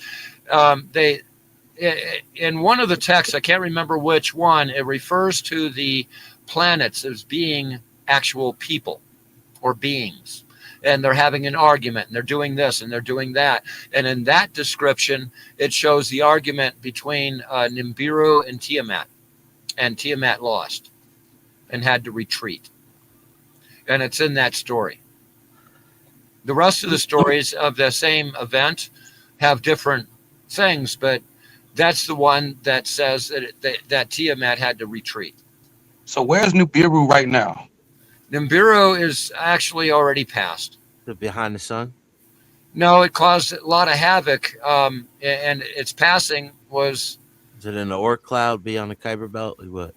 Speaker 10: In one of the texts, I can't remember which one, it refers to the planets as being actual people or beings. And they're having an argument, and they're doing this, and they're doing that. And in that description, it shows the argument between Nibiru and Tiamat lost and had to retreat. And it's in that story. The rest of the stories of the same event have different things, but that's the one that says that Tiamat had to retreat.
Speaker 5: So where's Nibiru right now?
Speaker 10: Nibiru is actually already passed.
Speaker 18: Behind the sun?
Speaker 10: No, it caused a lot of havoc, and its passing was...
Speaker 18: Is it in the Oort cloud beyond the Kuiper belt or what?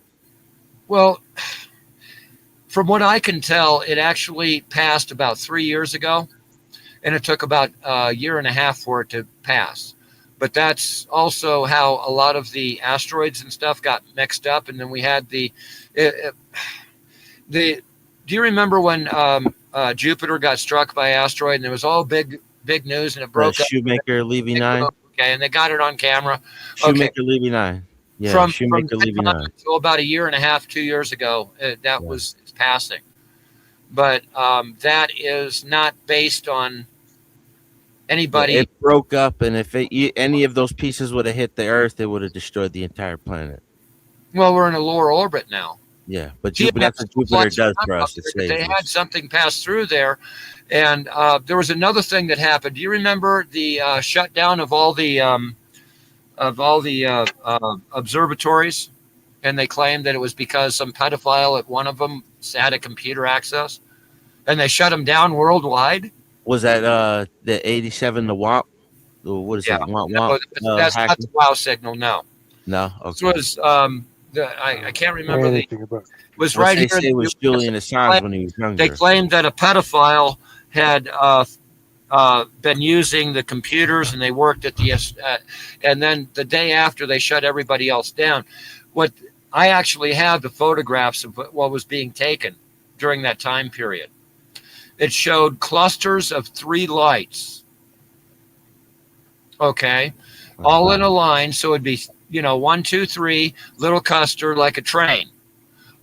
Speaker 10: Well, from what I can tell, it actually passed about 3 years ago, and it took about a year and a half for it to pass. But that's also how a lot of the asteroids and stuff got mixed up, and then we had the do you remember when Jupiter got struck by an asteroid and there was all big news and it broke up?
Speaker 18: Shoemaker Levy 9.
Speaker 10: Okay, and they got it on camera.
Speaker 18: Shoemaker Levy 9. Yeah,
Speaker 5: from
Speaker 18: Shoemaker leaving on.
Speaker 5: until about a year and a half, 2 years ago. That was passing, but that is not based on anybody.
Speaker 18: It broke up, and if any of those pieces would have hit the Earth, it would have destroyed the entire planet.
Speaker 5: Well, we're in a lower orbit now.
Speaker 18: Yeah, but
Speaker 5: He
Speaker 18: that's
Speaker 5: had
Speaker 18: what Jupiter does for us.
Speaker 5: They had something pass through there, and there was another thing that happened. Do you remember the shutdown of all the observatories? And they claimed that it was because some pedophile at one of them had a computer access, and they shut them down worldwide.
Speaker 18: Was that the 87 the WAP? What is it? WAP?
Speaker 5: That's not the WOW signal. No.
Speaker 18: No. Okay.
Speaker 5: This was I can't remember it was right here.
Speaker 18: It was Julian Assange when he was younger.
Speaker 5: They claimed that a pedophile had been using the computers, and they worked at the and then the day after they shut everybody else down. What I actually have the photographs of what was being taken during that time period. It showed clusters of 3 lights. Okay, all in a line, so it'd be 1, 2, 3, little cluster like a train,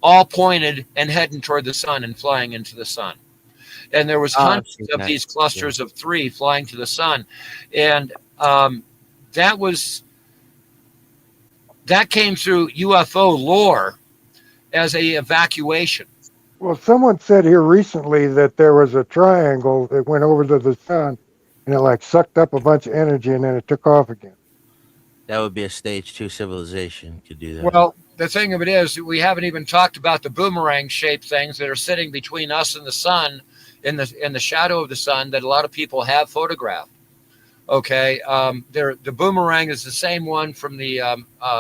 Speaker 5: all pointed and heading toward the sun and flying into the sun. And there was hundreds of these clusters of 3 flying to the sun, and that came through UFO lore as a evacuation.
Speaker 14: Well, someone said here recently that there was a triangle that went over to the sun, and it like sucked up a bunch of energy, and then it took off again.
Speaker 18: That would be a stage 2 civilization could do that.
Speaker 5: Well, the thing of it is, we haven't even talked about the boomerang-shaped things that are sitting between us and the sun, in the shadow of the sun, that a lot of people have photographed. Okay, the boomerang is the same one from the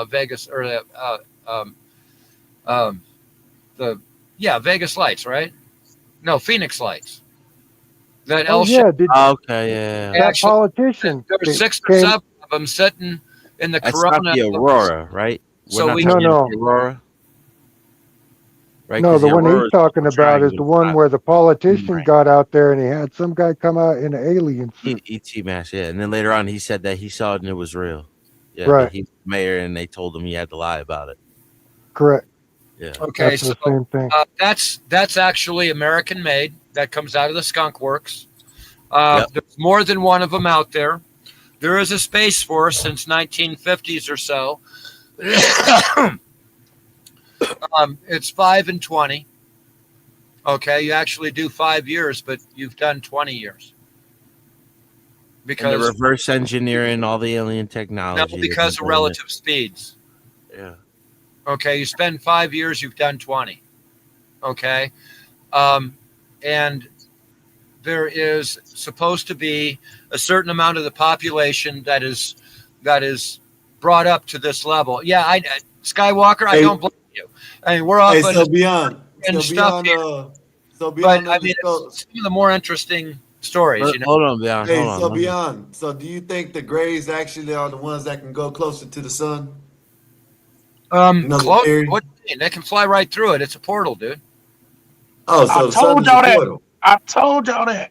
Speaker 5: Vegas or Vegas lights, right? No, Phoenix lights. That
Speaker 14: that politician.
Speaker 5: There were 6 or 7 of them sitting in the corona.
Speaker 18: Not the aurora, right?
Speaker 14: No.
Speaker 18: Aurora. Right,
Speaker 14: no, the one he's talking about is the one where the politician got out there and he had some guy come out in an alien suit.
Speaker 18: ET mask, yeah. And then later on, he said that he saw it and it was real. Yeah,
Speaker 14: right.
Speaker 18: He's the mayor, and they told him he had to lie about it.
Speaker 14: Correct.
Speaker 18: Yeah.
Speaker 5: Okay,
Speaker 14: that's the same thing.
Speaker 5: That's actually American made. That comes out of the Skunk Works. There's more than one of them out there. There is a Space Force since 1950s or so. It's 5 and 20. Okay, you actually do 5 years, but you've done 20 years. Because
Speaker 18: and the reverse engineering all the alien technology.
Speaker 5: No, because of relative speeds.
Speaker 18: Yeah.
Speaker 5: Okay, you spend 5 years, you've done 20. Okay, and there is supposed to be a certain amount of the population that is brought up to this level. Yeah, Skywalker, I don't blame you. I mean, we're off
Speaker 2: beyond
Speaker 5: stuff here. But I mean, it's some of the more interesting stories.
Speaker 18: Hold on, Beyond.
Speaker 2: Beyond. So, do you think the Greys actually are the ones that can go closer to the sun?
Speaker 5: What do you mean? They can fly right through it. It's a portal, dude.
Speaker 2: Oh, so the sun is a portal.
Speaker 19: I told y'all that.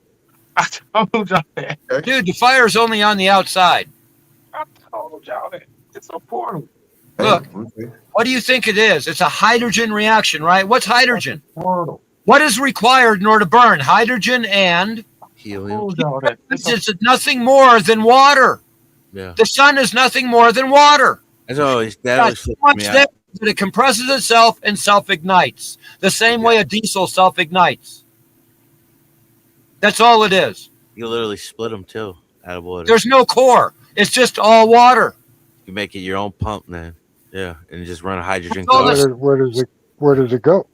Speaker 5: Dude, the fire's only on the outside.
Speaker 19: I told y'all that. It's a portal.
Speaker 5: Look, what do you think it is? It's a hydrogen reaction, right? What's hydrogen? What is required in order to burn? Hydrogen and
Speaker 18: helium.
Speaker 5: It's nothing more than water.
Speaker 18: Yeah.
Speaker 5: The sun is nothing more than water.
Speaker 18: That always
Speaker 5: that it compresses itself and self-ignites. The same way a diesel self-ignites. That's all it is.
Speaker 18: You literally split them too out of water.
Speaker 5: There's no core. It's just all water.
Speaker 18: You make it your own pump, man. Yeah, and just run a hydrogen
Speaker 14: car. Where does it go?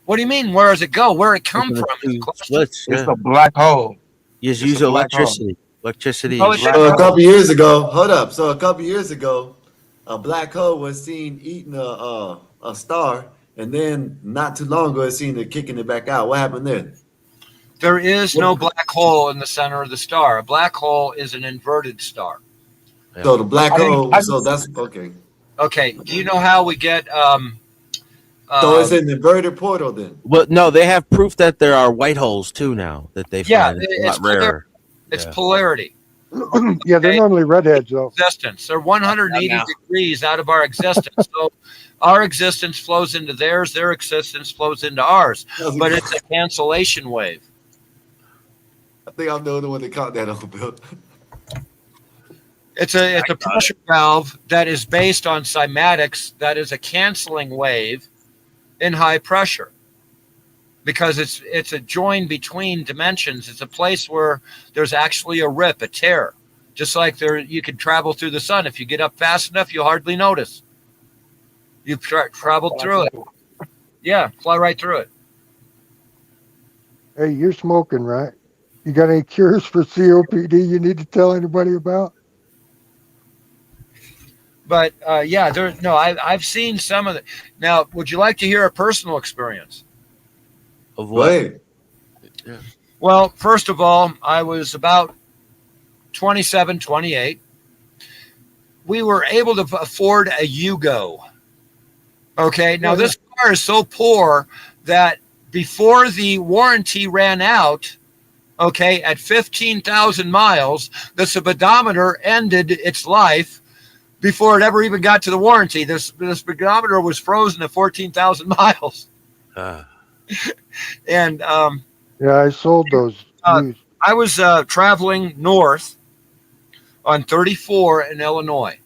Speaker 5: What do you mean? Where does it go? Where it come from?
Speaker 18: Splits,
Speaker 19: it's a black hole.
Speaker 18: You just use electricity. Electricity.
Speaker 2: So a couple years ago, hold up. So a couple years ago, a black hole was seen eating a star, and then not too long ago, it seen it kicking it back out. What happened then?
Speaker 5: There is no black hole in the center of the star. A black hole is an inverted star.
Speaker 2: Yeah. So the black hole. So that's okay.
Speaker 5: Okay. Do you know how we get?
Speaker 2: So it's an inverted portal then.
Speaker 18: Well, no, they have proof that there are white holes too now that they find.
Speaker 5: It's
Speaker 18: rarer.
Speaker 5: It's polarity.
Speaker 14: Yeah, they're normally redheads, though.
Speaker 16: Existence. They're 180 degrees out of our existence. So our existence flows into theirs. Their existence flows into ours. But it's a cancellation wave.
Speaker 2: I think I'm the only one that caught that on, Bill.
Speaker 16: It's a pressure valve that is based on cymatics. That is a canceling wave in high pressure, because it's a join between dimensions. It's a place where there's actually a rip, a tear. Just like you can travel through the sun. If you get up fast enough, you'll hardly notice. You've traveled through it. Yeah, fly right through it.
Speaker 14: Hey, you're smoking, right? You got any cures for COPD you need to tell anybody about?
Speaker 16: But yeah, I've seen some of it. Now, would you like to hear a personal experience?
Speaker 18: Of what?
Speaker 16: Yeah. Well, first of all, I was about 27, 28. We were able to afford a Yugo. Okay. Now, this car is so poor that before the warranty ran out, okay, at 15,000 miles, the speedometer ended its life before it ever even got to the warranty. The speedometer was frozen at 14,000 miles. And
Speaker 14: yeah, I sold those.
Speaker 16: I was traveling north on 34 in Illinois,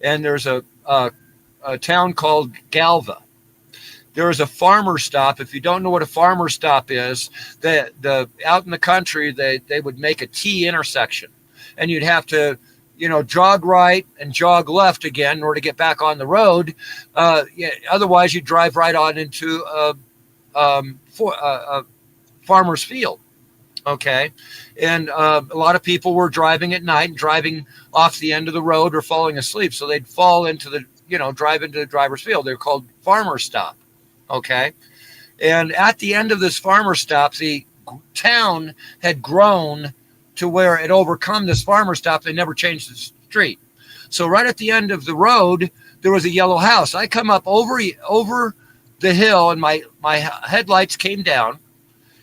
Speaker 16: and there's a town called Galva. There is a farmer stop. If you don't know what a farmer stop is, out in the country they would make a T intersection, and you'd have to jog right and jog left again in order to get back on the road. Otherwise, you drive right on into a farmer's field. Okay. And a lot of people were driving at night and driving off the end of the road or falling asleep. So they'd fall into drive into the driver's field. They're called farmer stop. Okay. And at the end of this farmer stop, the town had grown to where it overcome this farmer stop. They never changed the street. So right at the end of the road, there was a yellow house. I come up over the hill, and my headlights came down.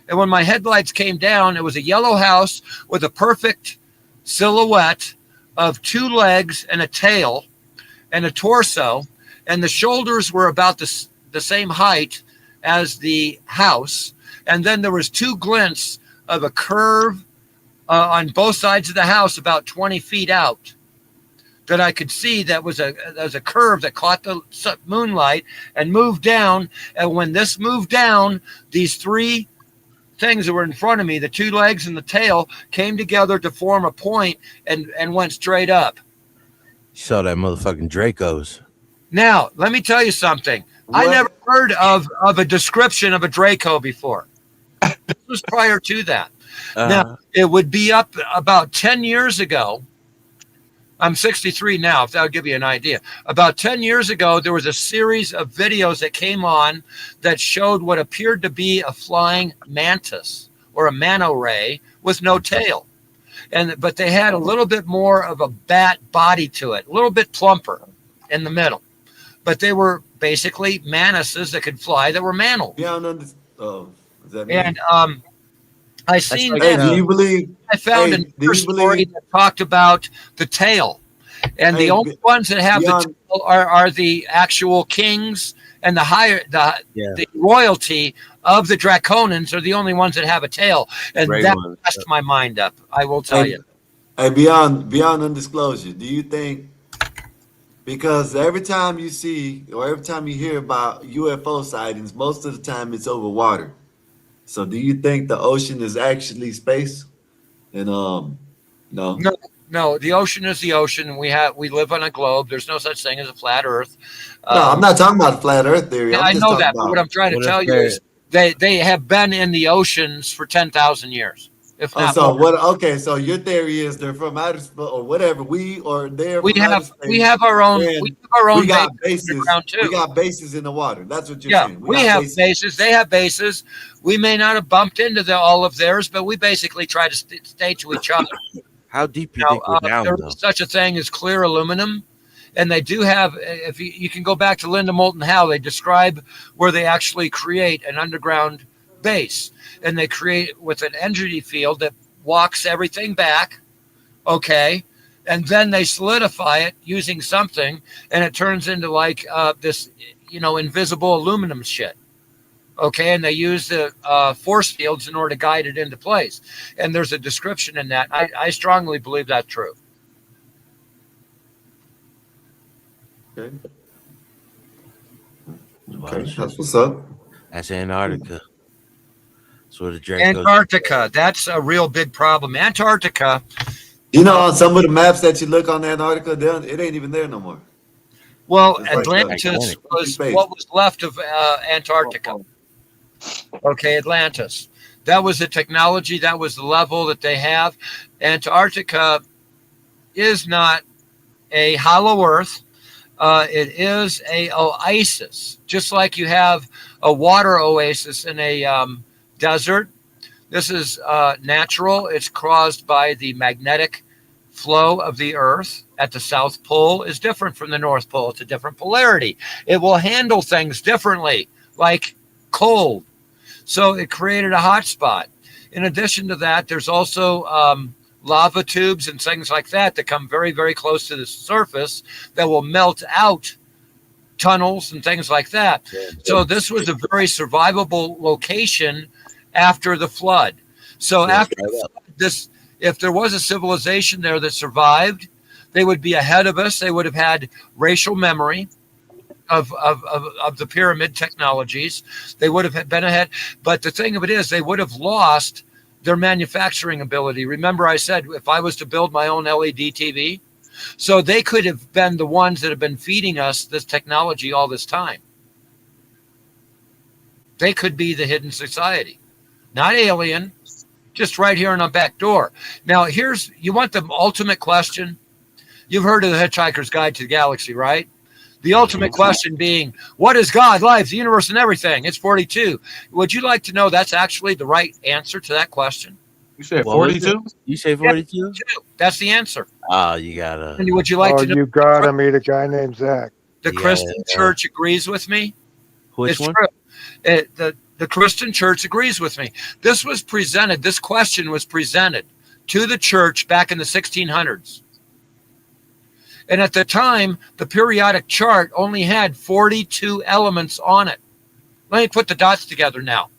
Speaker 16: And when my headlights came down, it was a yellow house with a perfect silhouette of two legs and a tail and a torso. And the shoulders were about the same height as the house. And then there was two glints of a curve on both sides of the house about 20 feet out that I could see. That was a curve that caught the moonlight and moved down. And when this moved down, these three things that were in front of me, the two legs and the tail, came together to form a point and went straight up.
Speaker 18: You saw that motherfucking Dracos.
Speaker 16: Now, let me tell you something. What? I never heard of a description of a Draco before. This was prior to that. Now, it would be up about 10 years ago. I'm 63 now, if that would give you an idea. About 10 years ago, there was a series of videos that came on that showed what appeared to be a flying mantis or a manta ray with no tail. But they had a little bit more of a bat body to it, a little bit plumper in the middle. But they were basically mantises that could fly that were mantled.
Speaker 2: Yeah, is that me?
Speaker 16: And I seen.
Speaker 2: Hey, do you believe?
Speaker 16: I found another story that talked about the tail, and the only ones that have the tail are the actual kings and the royalty of the Draconans are the only ones that have a tail, and that messed my mind up. I will tell you.
Speaker 2: Hey, beyond undisclosure, do you think? Because every time you see or every time you hear about UFO sightings, most of the time it's over water. So do you think the ocean is actually space? And no.
Speaker 16: No, the ocean is the ocean. We live on a globe. There's no such thing as a flat Earth.
Speaker 2: No, I'm not talking about flat Earth theory.
Speaker 16: I know that, but what I'm trying to tell you is they have been in the oceans for 10,000 years. If not more.
Speaker 2: Okay, so your theory is they're from outer space or whatever. We
Speaker 16: have our own. We got bases.
Speaker 2: We got bases in the water. That's what you're saying.
Speaker 16: We have bases. They have bases. We may not have bumped into all of theirs, but we basically try to stay to each other.
Speaker 18: How deep you think we're down?
Speaker 16: There's such a thing as clear aluminum, and they do have. If you can go back to Linda Moulton Howe, they describe where they actually create an underground base, and they create with an energy field that walks everything back. okay, and then they solidify it using something, and it turns into like this, invisible aluminum shit. Okay, and they use the force fields in order to guide it into place. And there's a description in that. I strongly believe that's true.
Speaker 2: Okay. Okay, that's what's up.
Speaker 18: That's Antarctica. That's where the Drake
Speaker 16: Antarctica, that's a real big problem. Antarctica.
Speaker 2: On some of the maps that you look on Antarctica, it ain't even there no more.
Speaker 16: Well, Atlantis was what was left of Antarctica. Okay, Atlantis. That was the technology. That was the level that they have. Antarctica is not a hollow earth. It is a oasis, just like you have a water oasis in a desert. This is natural. It's caused by the magnetic flow of the Earth. At the South Pole is different from the North Pole. It's a different polarity. It will handle things differently, like cold. So it created a hot spot. In addition to that, there's also lava tubes and things like that come very, very close to the surface that will melt out tunnels and things like that. So this was a very survivable location after the flood. So after this, if there was a civilization there that survived, they would be ahead of us. They would have had racial memory of the pyramid technologies. They would have been ahead. But the thing of it is, they would have lost their manufacturing ability. Remember, I said if I was to build my own LED TV, so they could have been the ones that have been feeding us this technology all this time. They could be the hidden society, not alien, just right here on our back door. Now, you want the ultimate question? You've heard of the Hitchhiker's Guide to the Galaxy, right? The ultimate question being, what is God, life, the universe, and everything? It's 42. Would you like to know that's actually the right answer to that question?
Speaker 5: You said 42?
Speaker 18: You say 42?
Speaker 16: Yeah, that's the anser.
Speaker 18: Oh, you gotta.
Speaker 16: And would you like to know?
Speaker 14: You gotta meet a guy named Zach.
Speaker 16: The Christian Church agrees with me.
Speaker 18: Which one?
Speaker 16: True. The Christian Church agrees with me. This question was presented to the church back in the 1600s. And at the time, the periodic chart only had 42 elements on it. Let me put the dots together now.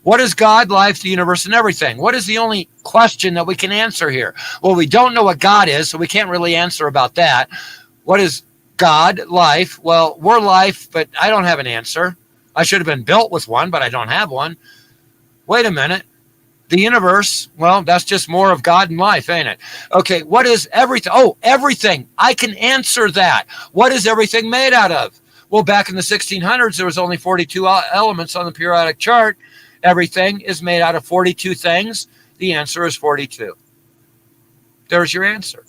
Speaker 16: What is God, life, the universe, and everything? What is the only question that we can answer here? Well, we don't know what God is, so we can't really answer about that. What is God, life? Well, we're life, but I don't have an answer. I should have been built with one, but I don't have one. Wait a minute. The universe, well, that's just more of God and life, ain't it? Okay, what is everything? Oh, everything. I can answer that. What is everything made out of? Well, back in the 1600s, there was only 42 elements on the periodic chart. Everything is made out of 42 things. The answer is 42. There's your answer.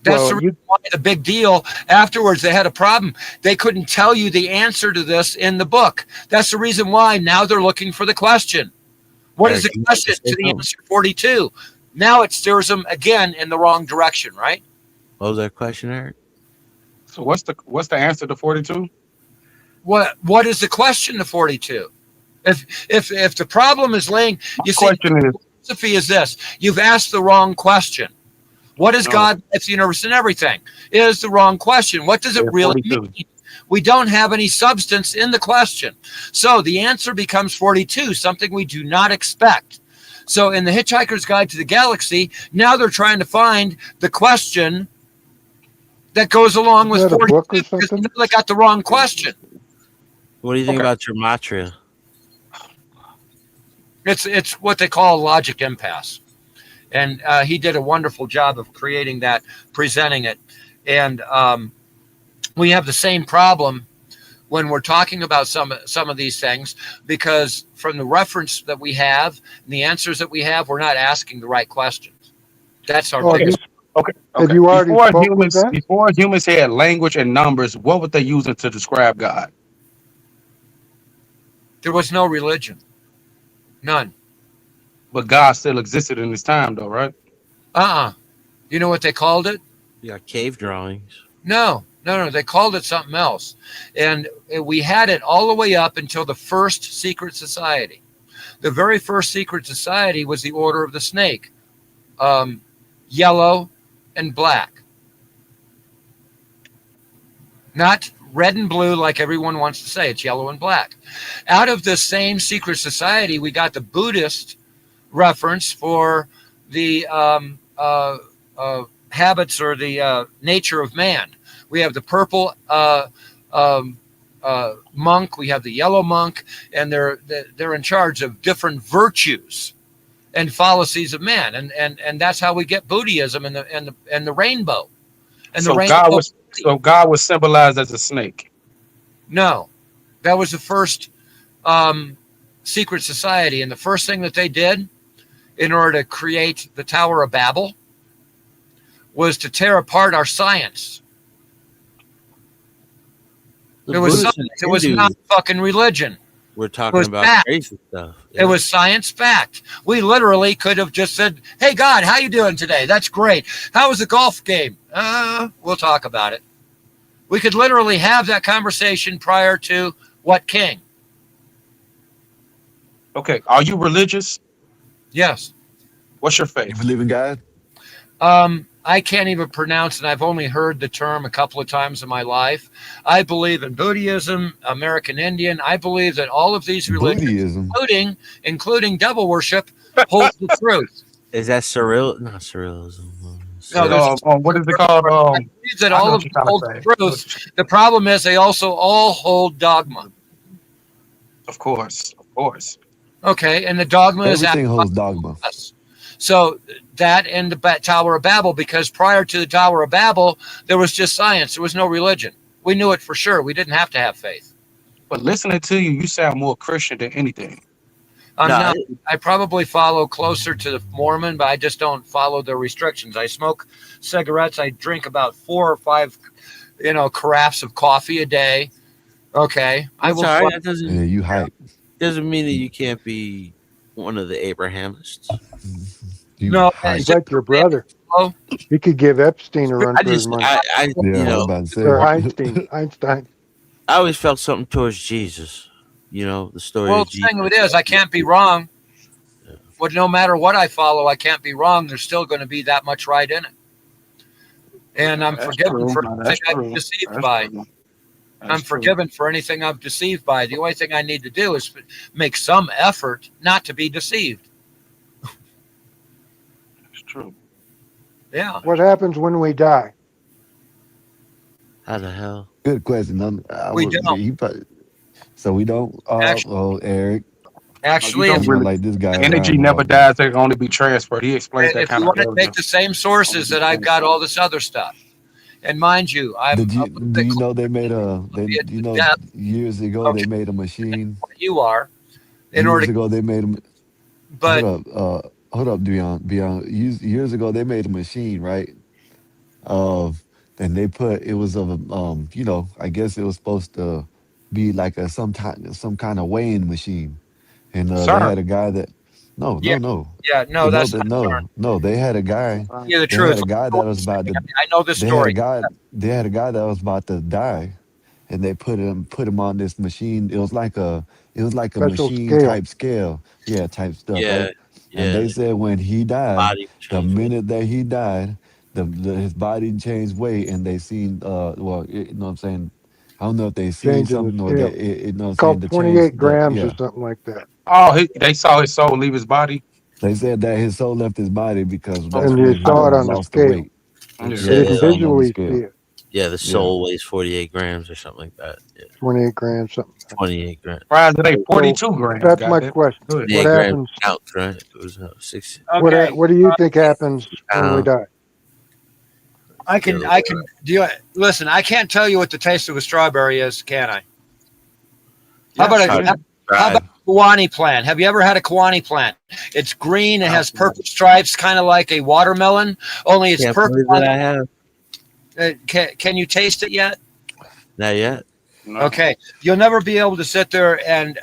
Speaker 16: That's the reason why the big deal. Afterwards, they had a problem. They couldn't tell you the answer to this in the book. That's the reason why now they're looking for the question. What is the question to the answer 42? Now it steers them again in the wrong direction, right?
Speaker 18: What was that question, Eric?
Speaker 5: So what's the answer to 42?
Speaker 16: What is the question to 42? If the problem is laying, you see, philosophy is this: you've asked the wrong question. What is God, life, the universe, and everything? Is the wrong question. What does it really mean? We don't have any substance in the question. So the answer becomes 42, something we do not expect. So in the Hitchhiker's Guide to the Galaxy, now they're trying to find the question that goes along with 42 because they got the wrong question.
Speaker 18: What do you think about gematria?
Speaker 16: It's what they call a logic impasse. And he did a wonderful job of creating that, presenting it. And we have the same problem when we're talking about some of these things, because from the reference that we have and the answers that we have, we're not asking the right questions. That's our biggest.
Speaker 5: Okay.
Speaker 14: Have you already
Speaker 5: before humans had language and numbers, what were they using to describe God?
Speaker 16: There was no religion. None.
Speaker 5: But God still existed in this time, though, right?
Speaker 16: You know what they called it?
Speaker 18: Yeah, cave drawings.
Speaker 16: No. They called it something else. And we had it all the way up until the first secret society. The very first secret society was the Order of the Snake. yellow and black. Not red and blue like everyone wants to say. It's yellow and black. Out of the same secret society, we got the Buddhist reference for the habits or the nature of man. We have the purple monk, we have the yellow monk, and they're in charge of different virtues and fallacies of man, and that's how we get Buddhism and the rainbow. And
Speaker 5: So
Speaker 16: the rainbow.
Speaker 5: God was symbolized as a snake.
Speaker 16: No, that was the first secret society, and the first thing that they did in order to create the Tower of Babel was to tear apart our science. It was not fucking religion.
Speaker 18: We're talking about
Speaker 16: fact.
Speaker 18: crazy stuff. Yeah.
Speaker 16: It was science backed. We literally could have just said, "Hey God, how you doing today? That's great. How was the golf game? We'll talk about it." We could literally have that conversation prior to what king?
Speaker 5: Okay, are you religious?
Speaker 16: Yes.
Speaker 5: What's your faith?
Speaker 4: You believe in God?
Speaker 16: I can't even pronounce, and I've only heard the term a couple of times in my life. I believe in Buddhism, American Indian. I believe that all of these religions, including devil worship, hold the truth.
Speaker 18: Is that surreal? Not surrealism.
Speaker 16: No,
Speaker 5: what is it called?
Speaker 16: I believe that all of them hold the truth. The problem is they also all hold dogma.
Speaker 5: Of course, of course.
Speaker 16: Okay, and the dogma is
Speaker 4: everything holds dogma.
Speaker 16: So that and the Tower of Babel, because prior to the Tower of Babel, there was just science. There was no religion. We knew it for sure. We didn't have to have faith.
Speaker 5: But listening to you, you sound more Christian than anything.
Speaker 16: I probably follow closer to the Mormon, but I just don't follow the restrictions. I smoke cigarettes. I drink about 4 or 5, carafes of coffee a day. Okay.
Speaker 18: That doesn't,
Speaker 4: yeah, you hype.
Speaker 18: Doesn't mean that you can't be one of the Abrahamists.
Speaker 16: No,
Speaker 14: he's like your brother. He could give Epstein a run for his money. Or Einstein.
Speaker 18: I always felt something towards Jesus. The story
Speaker 16: Well,
Speaker 18: of
Speaker 16: the
Speaker 18: Jesus.
Speaker 16: thing of it is, I can't be wrong. But no matter what I follow, I can't be wrong. There's still going to be that much right in it. And I'm forgiven for anything I'm deceived by. I'm forgiven for anything I'm deceived by. The only thing I need to do is make some effort not to be deceived.
Speaker 5: It's true.
Speaker 16: Yeah.
Speaker 14: What happens when we die?
Speaker 18: How the hell?
Speaker 4: Good question.
Speaker 16: We don't.
Speaker 4: So we don't. Eric.
Speaker 16: Actually,
Speaker 4: you don't really like this guy.
Speaker 5: Energy never dies; they can only be transferred. He explains that
Speaker 16: if
Speaker 5: kind
Speaker 16: you
Speaker 5: of.
Speaker 16: want to take the same sources that I've got all this other stuff, and mind you,
Speaker 4: do you know they made years ago they made a machine.
Speaker 16: You are.
Speaker 4: Years ago they made a. But hold up, Beyond. Years ago they made a machine, right? And they put it was I guess it was supposed to be like some kind of weighing machine, and they had a guy that no,
Speaker 16: that's
Speaker 4: they had a guy.
Speaker 16: Yeah, the truth.
Speaker 4: They had a guy that was about to.
Speaker 16: I know this story.
Speaker 4: They had a guy that was about to die, and they put him on this machine. It was like a
Speaker 14: Special
Speaker 4: machine
Speaker 14: scale.
Speaker 4: type scale, type stuff.
Speaker 18: Yeah,
Speaker 4: right? And they said when he died, the minute that he died, his body changed weight, and they seen you know what I'm saying. I don't know if they seen something or they, you know,
Speaker 14: it's called 28 grams or something like that.
Speaker 5: Oh, they saw his soul leave his body.
Speaker 4: They said that his soul left his body because that's
Speaker 14: and
Speaker 4: when
Speaker 14: you saw it on the
Speaker 4: lost
Speaker 14: scale.
Speaker 4: weight.
Speaker 14: You didn't visually see it.
Speaker 18: Yeah, the soul weighs 48 grams or something like that. Yeah.
Speaker 14: 28 grams, something.
Speaker 18: 28 grams.
Speaker 5: Right, today 42 grams.
Speaker 14: That's my question. What happens?
Speaker 18: Ounce, right? It was 6.
Speaker 16: Okay.
Speaker 14: What do you think happens when we die?
Speaker 16: I can listen. I can't tell you what the taste of a strawberry is, can I? How about a Kiwani plant? Have you ever had a Kiwani plant? It's green. It has purple stripes, kind of like a watermelon. Only it's purple.
Speaker 18: I have.
Speaker 16: Can you taste it yet?
Speaker 18: Not yet.
Speaker 5: No.
Speaker 16: Okay. You'll never be able to sit there and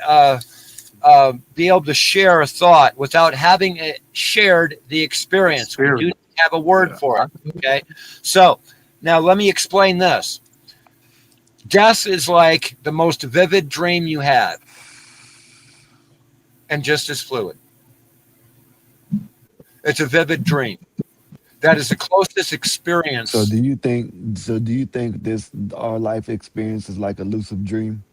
Speaker 16: be able to share a thought without having shared the experience. We do have a word for it. Okay. So now let me explain this. Death is like the most vivid dream you had, and just as fluid. It's a vivid dream. That is the closest experience.
Speaker 4: So do you think? So do you think this our life experience is like a lucid dream?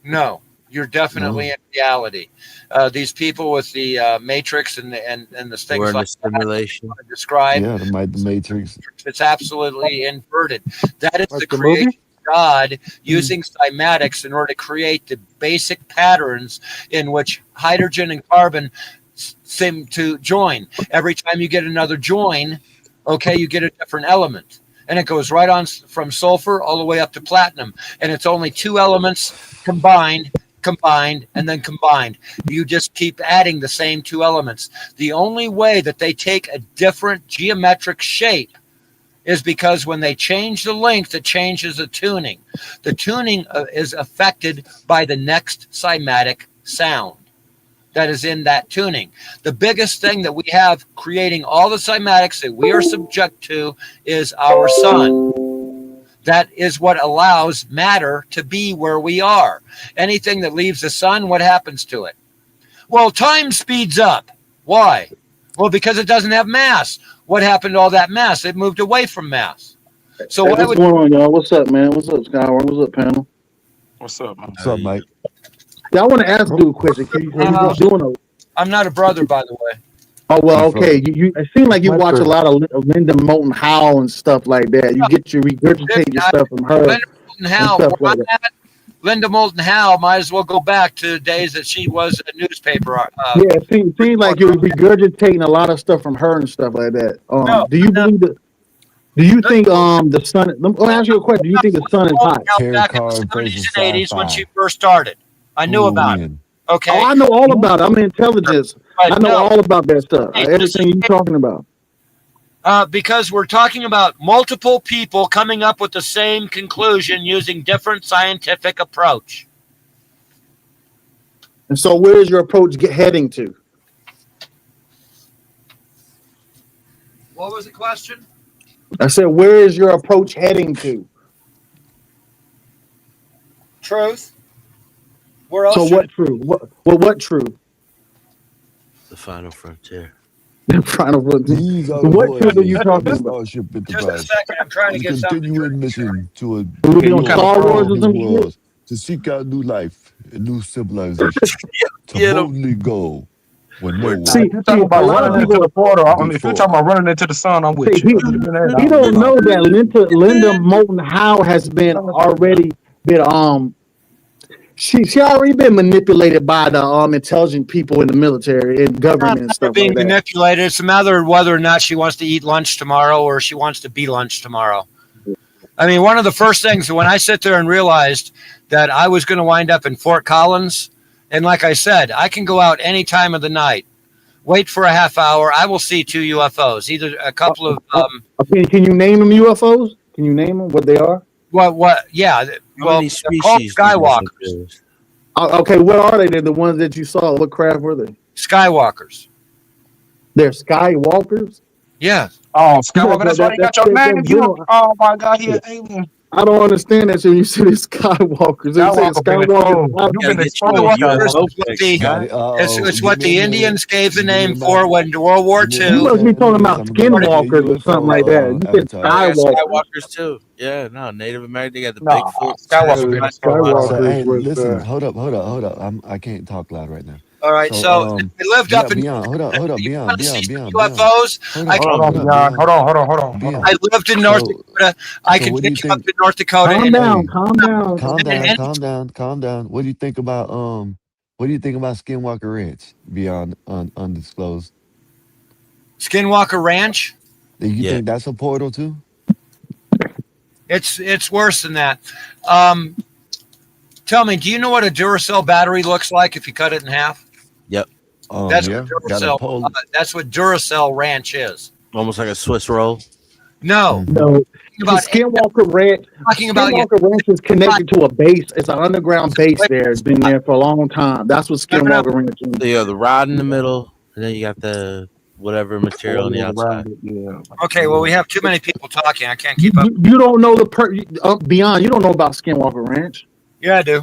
Speaker 16: No, you're definitely
Speaker 4: No.
Speaker 16: in reality. These people with the matrix and the
Speaker 18: We're
Speaker 16: things
Speaker 18: in the
Speaker 16: like that
Speaker 18: simulation.
Speaker 16: I described,
Speaker 4: Yeah, the Matrix.
Speaker 16: it's absolutely inverted. That is the
Speaker 11: Like the movie?
Speaker 16: creation of God using cymatics in order to create the basic patterns in which hydrogen and carbon seem to join. Every time you get another join, okay, you get a different element. And it goes right on from sulfur all the way up to platinum. And it's only two elements combined, and then combined. You just keep adding the same two elements. The only way that they take a different geometric shape is because when they change the length, it changes the tuning. The tuning is affected by the next cymatic sound that is in that tuning. The biggest thing that we have creating all the cymatics that we are subject to is our sun. That is what allows matter to be where we are. Anything that leaves the sun, what happens to it? Well, time speeds up. Why? Well, because it doesn't have mass. What happened to all that mass? It moved away from mass. So
Speaker 20: Hey,
Speaker 16: why
Speaker 20: what's
Speaker 16: would
Speaker 20: going on, y'all? What's up, man? What's up, Skyward? What's up, panel?
Speaker 5: What's up, man?
Speaker 4: What's up, Mike?
Speaker 20: Yeah, I want to ask you a question. Are you just doing a?
Speaker 16: I'm not a brother, by the way.
Speaker 20: Oh well,
Speaker 4: He's from
Speaker 20: okay. You it seems like you
Speaker 14: My
Speaker 20: watch a
Speaker 14: turn.
Speaker 20: lot of Linda Moulton Howe and stuff like that. You get your regurgitate your stuff from her
Speaker 16: Linda Moulton
Speaker 20: and
Speaker 16: Howe,
Speaker 20: stuff
Speaker 16: where
Speaker 20: like
Speaker 16: I'm at, Linda Moulton Howe might as well go back to the days that she was a newspaper.
Speaker 20: yeah, it seems like you're regurgitating a lot of stuff from her and stuff like that.
Speaker 16: No,
Speaker 20: Do you believe that? Do you think the sun? Let me ask you a question. Do you think the sun is hot?
Speaker 4: Tarot
Speaker 16: Back in the
Speaker 4: card
Speaker 16: 70s
Speaker 4: versus
Speaker 16: and 80s when she
Speaker 4: sci-fi.
Speaker 16: first started. I
Speaker 4: Who
Speaker 16: knew
Speaker 4: will
Speaker 16: about it.
Speaker 4: win?
Speaker 16: Okay.
Speaker 20: Oh, I know all about it. I'm in intelligence.
Speaker 16: But
Speaker 20: I know
Speaker 16: no.
Speaker 20: all about that stuff.
Speaker 16: Hey,
Speaker 20: Everything you're talking about.
Speaker 16: Because we're talking about multiple people coming up with the same conclusion using different scientific approach.
Speaker 20: And so, where is your approach heading to?
Speaker 16: What was the question?
Speaker 20: I said, where is your approach heading to?
Speaker 16: Truth. Where else?
Speaker 20: So what truth? What truth?
Speaker 18: The final frontier.
Speaker 4: These are the
Speaker 20: What truth are you
Speaker 4: voyages of
Speaker 20: talking
Speaker 4: the
Speaker 20: about?
Speaker 4: Starship
Speaker 16: Just a
Speaker 4: Enterprise.
Speaker 16: second. I'm trying to
Speaker 4: The
Speaker 16: get something.
Speaker 4: continuing mission to a
Speaker 20: We doing Star Wars or
Speaker 4: new
Speaker 20: some shit?
Speaker 4: world, to seek out new life and new civilization, to
Speaker 18: Get 'em.
Speaker 4: boldly go where no one
Speaker 20: See,
Speaker 5: If you're talking
Speaker 20: a
Speaker 5: about
Speaker 20: lot of
Speaker 5: running into
Speaker 20: people.
Speaker 5: the portal, if you're
Speaker 4: before.
Speaker 5: talking about running into the sun, I'm with
Speaker 20: See,
Speaker 5: you. Other than that,
Speaker 20: he
Speaker 5: I'm
Speaker 20: don't know
Speaker 5: not.
Speaker 20: that Linda Moulton Howe has been already been She already been manipulated by the intelligent people in the military and government and stuff
Speaker 16: Being
Speaker 20: like that.
Speaker 16: manipulated. It's a matter of whether or not she wants to eat lunch tomorrow or she wants to be lunch tomorrow. I mean, one of the first things when I sit there and realized that I was going to wind up in Fort Collins, and like I said, I can go out any time of the night, wait for a half hour. I will see 2 UFOs, either a couple of
Speaker 20: Can you name them UFOs? Can you name them what they are?
Speaker 16: what? Yeah,
Speaker 18: How
Speaker 16: well,
Speaker 18: many
Speaker 16: they're called
Speaker 18: species? do you think
Speaker 16: Skywalkers.
Speaker 18: there is?
Speaker 20: Okay, what are they? They're the ones that you saw. What craft were they?
Speaker 16: Skywalkers.
Speaker 20: They're Skywalkers.
Speaker 16: Yeah.
Speaker 5: Oh, Skywalker, that's why you got your name. Oh my God, he an alien.
Speaker 20: I don't understand that. So when you say it's Skywalkers, they say
Speaker 5: Skywalker been
Speaker 20: Skywalker.
Speaker 5: exposed. You've been
Speaker 18: Get you a
Speaker 5: exposed.
Speaker 18: UFO
Speaker 16: It's what
Speaker 18: pic,
Speaker 16: the,
Speaker 4: Got it.
Speaker 16: it's
Speaker 4: Give
Speaker 16: what
Speaker 4: me
Speaker 16: the
Speaker 4: a minute.
Speaker 16: Indians gave the
Speaker 4: Give me
Speaker 16: name
Speaker 4: a
Speaker 16: for
Speaker 4: minute.
Speaker 16: when World War
Speaker 4: Give me
Speaker 20: You
Speaker 4: a
Speaker 16: II.
Speaker 20: must be
Speaker 4: minute.
Speaker 20: talking about
Speaker 4: I'm gonna give you
Speaker 20: skinwalkers or
Speaker 4: a
Speaker 20: something like that. You said
Speaker 4: avatar.
Speaker 18: Yeah,
Speaker 20: Skywalkers.
Speaker 18: Skywalkers too. Yeah, no, Native American. They got the
Speaker 5: No,
Speaker 18: Bigfoot.
Speaker 5: Skywalker been exposed.
Speaker 4: So
Speaker 14: Skywalkers
Speaker 4: hey,
Speaker 14: was
Speaker 4: listen, hold up. I can't talk loud right now.
Speaker 16: All right, so they lived up in.
Speaker 4: Beyond, hold up,
Speaker 16: You
Speaker 4: Beyond,
Speaker 16: want to see
Speaker 4: Beyond,
Speaker 16: some
Speaker 4: Beyond.
Speaker 16: UFOs?
Speaker 4: Hold
Speaker 16: I
Speaker 4: up,
Speaker 16: can.
Speaker 5: Hold on,
Speaker 4: Beyond,
Speaker 5: Beyond. Hold on.
Speaker 4: Beyond.
Speaker 16: I lived in North
Speaker 4: So,
Speaker 16: Dakota. I
Speaker 4: so
Speaker 16: can
Speaker 4: what do you
Speaker 16: take you up
Speaker 4: think?
Speaker 16: to North Dakota.
Speaker 20: Calm
Speaker 16: And
Speaker 20: down,
Speaker 4: Hey,
Speaker 20: calm down.
Speaker 4: calm down. What do you think about What do you think about Skinwalker Ranch? Beyond undisclosed.
Speaker 16: Skinwalker Ranch.
Speaker 4: Do you
Speaker 18: Yeah.
Speaker 4: think that's a portal too?
Speaker 16: It's worse than that. Tell me, do you know what a Duracell battery looks like if you cut it in half?
Speaker 18: Yep.
Speaker 16: That's
Speaker 4: Yeah,
Speaker 16: what
Speaker 4: got a
Speaker 16: Duracell.
Speaker 4: pole.
Speaker 16: That's what Duracell Ranch is.
Speaker 18: Almost like a Swiss roll.
Speaker 16: No,
Speaker 20: No,
Speaker 16: about
Speaker 20: Skinwalker Ranch.
Speaker 16: talking about you.
Speaker 20: Skinwalker Ranch is connected to a base. It's an underground base there. It's been there for a long time. That's what Skinwalker Ranch is.
Speaker 18: So you have the rod in the middle, and then you got the whatever material on the outside.
Speaker 5: Yeah.
Speaker 16: Okay, well, we have too many people talking. I can't keep up.
Speaker 20: You don't know Beyond. You don't know about Skinwalker Ranch.
Speaker 16: Yeah, I do.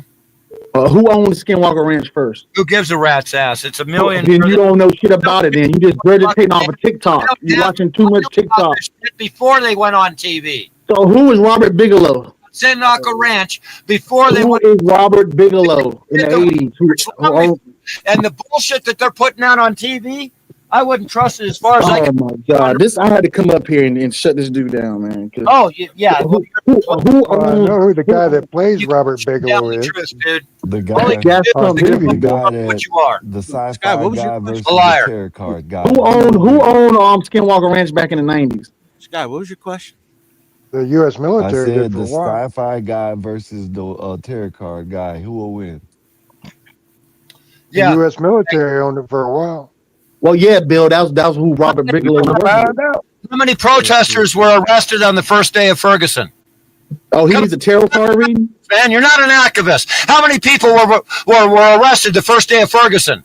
Speaker 20: Who owned Skinwalker Ranch first?
Speaker 16: Who gives a rat's ass? It's a million.
Speaker 20: Then you don't know shit about it. Then you just regurgitating off of TikTok. You're watching too much TikTok.
Speaker 16: Before they went on TV.
Speaker 20: So who is Robert Bigelow?
Speaker 16: Skinwalker Ranch before they went.
Speaker 20: Who is Robert Bigelow in the 80s?
Speaker 16: And the bullshit that they're putting out on TV, I wouldn't trust it as far as I can.
Speaker 20: Oh my God! I had to come up here and shut this dude down, man.
Speaker 16: Oh yeah.
Speaker 14: I know who the guy that plays Robert Bigelow is.
Speaker 4: The guy,
Speaker 16: what you are.
Speaker 4: The sci-fi guy versus the
Speaker 16: liar.
Speaker 4: tarot card guy.
Speaker 20: Who owned Skinwalker Ranch back in the 90s?
Speaker 18: Sky, what was your question?
Speaker 14: The U.S. military
Speaker 4: I
Speaker 14: did
Speaker 4: said
Speaker 14: for
Speaker 4: the
Speaker 14: a while.
Speaker 4: sci-fi guy versus the tarot card guy. Who will win?
Speaker 14: The U.S. military owned it for a while.
Speaker 20: Well, yeah, Bill, that was who Robert Bigelow was.
Speaker 16: How many protesters were arrested on the first day of Ferguson?
Speaker 20: Oh, he was a tarot card reading?
Speaker 16: Man, you're not an activist. How many people were arrested the first day of Ferguson?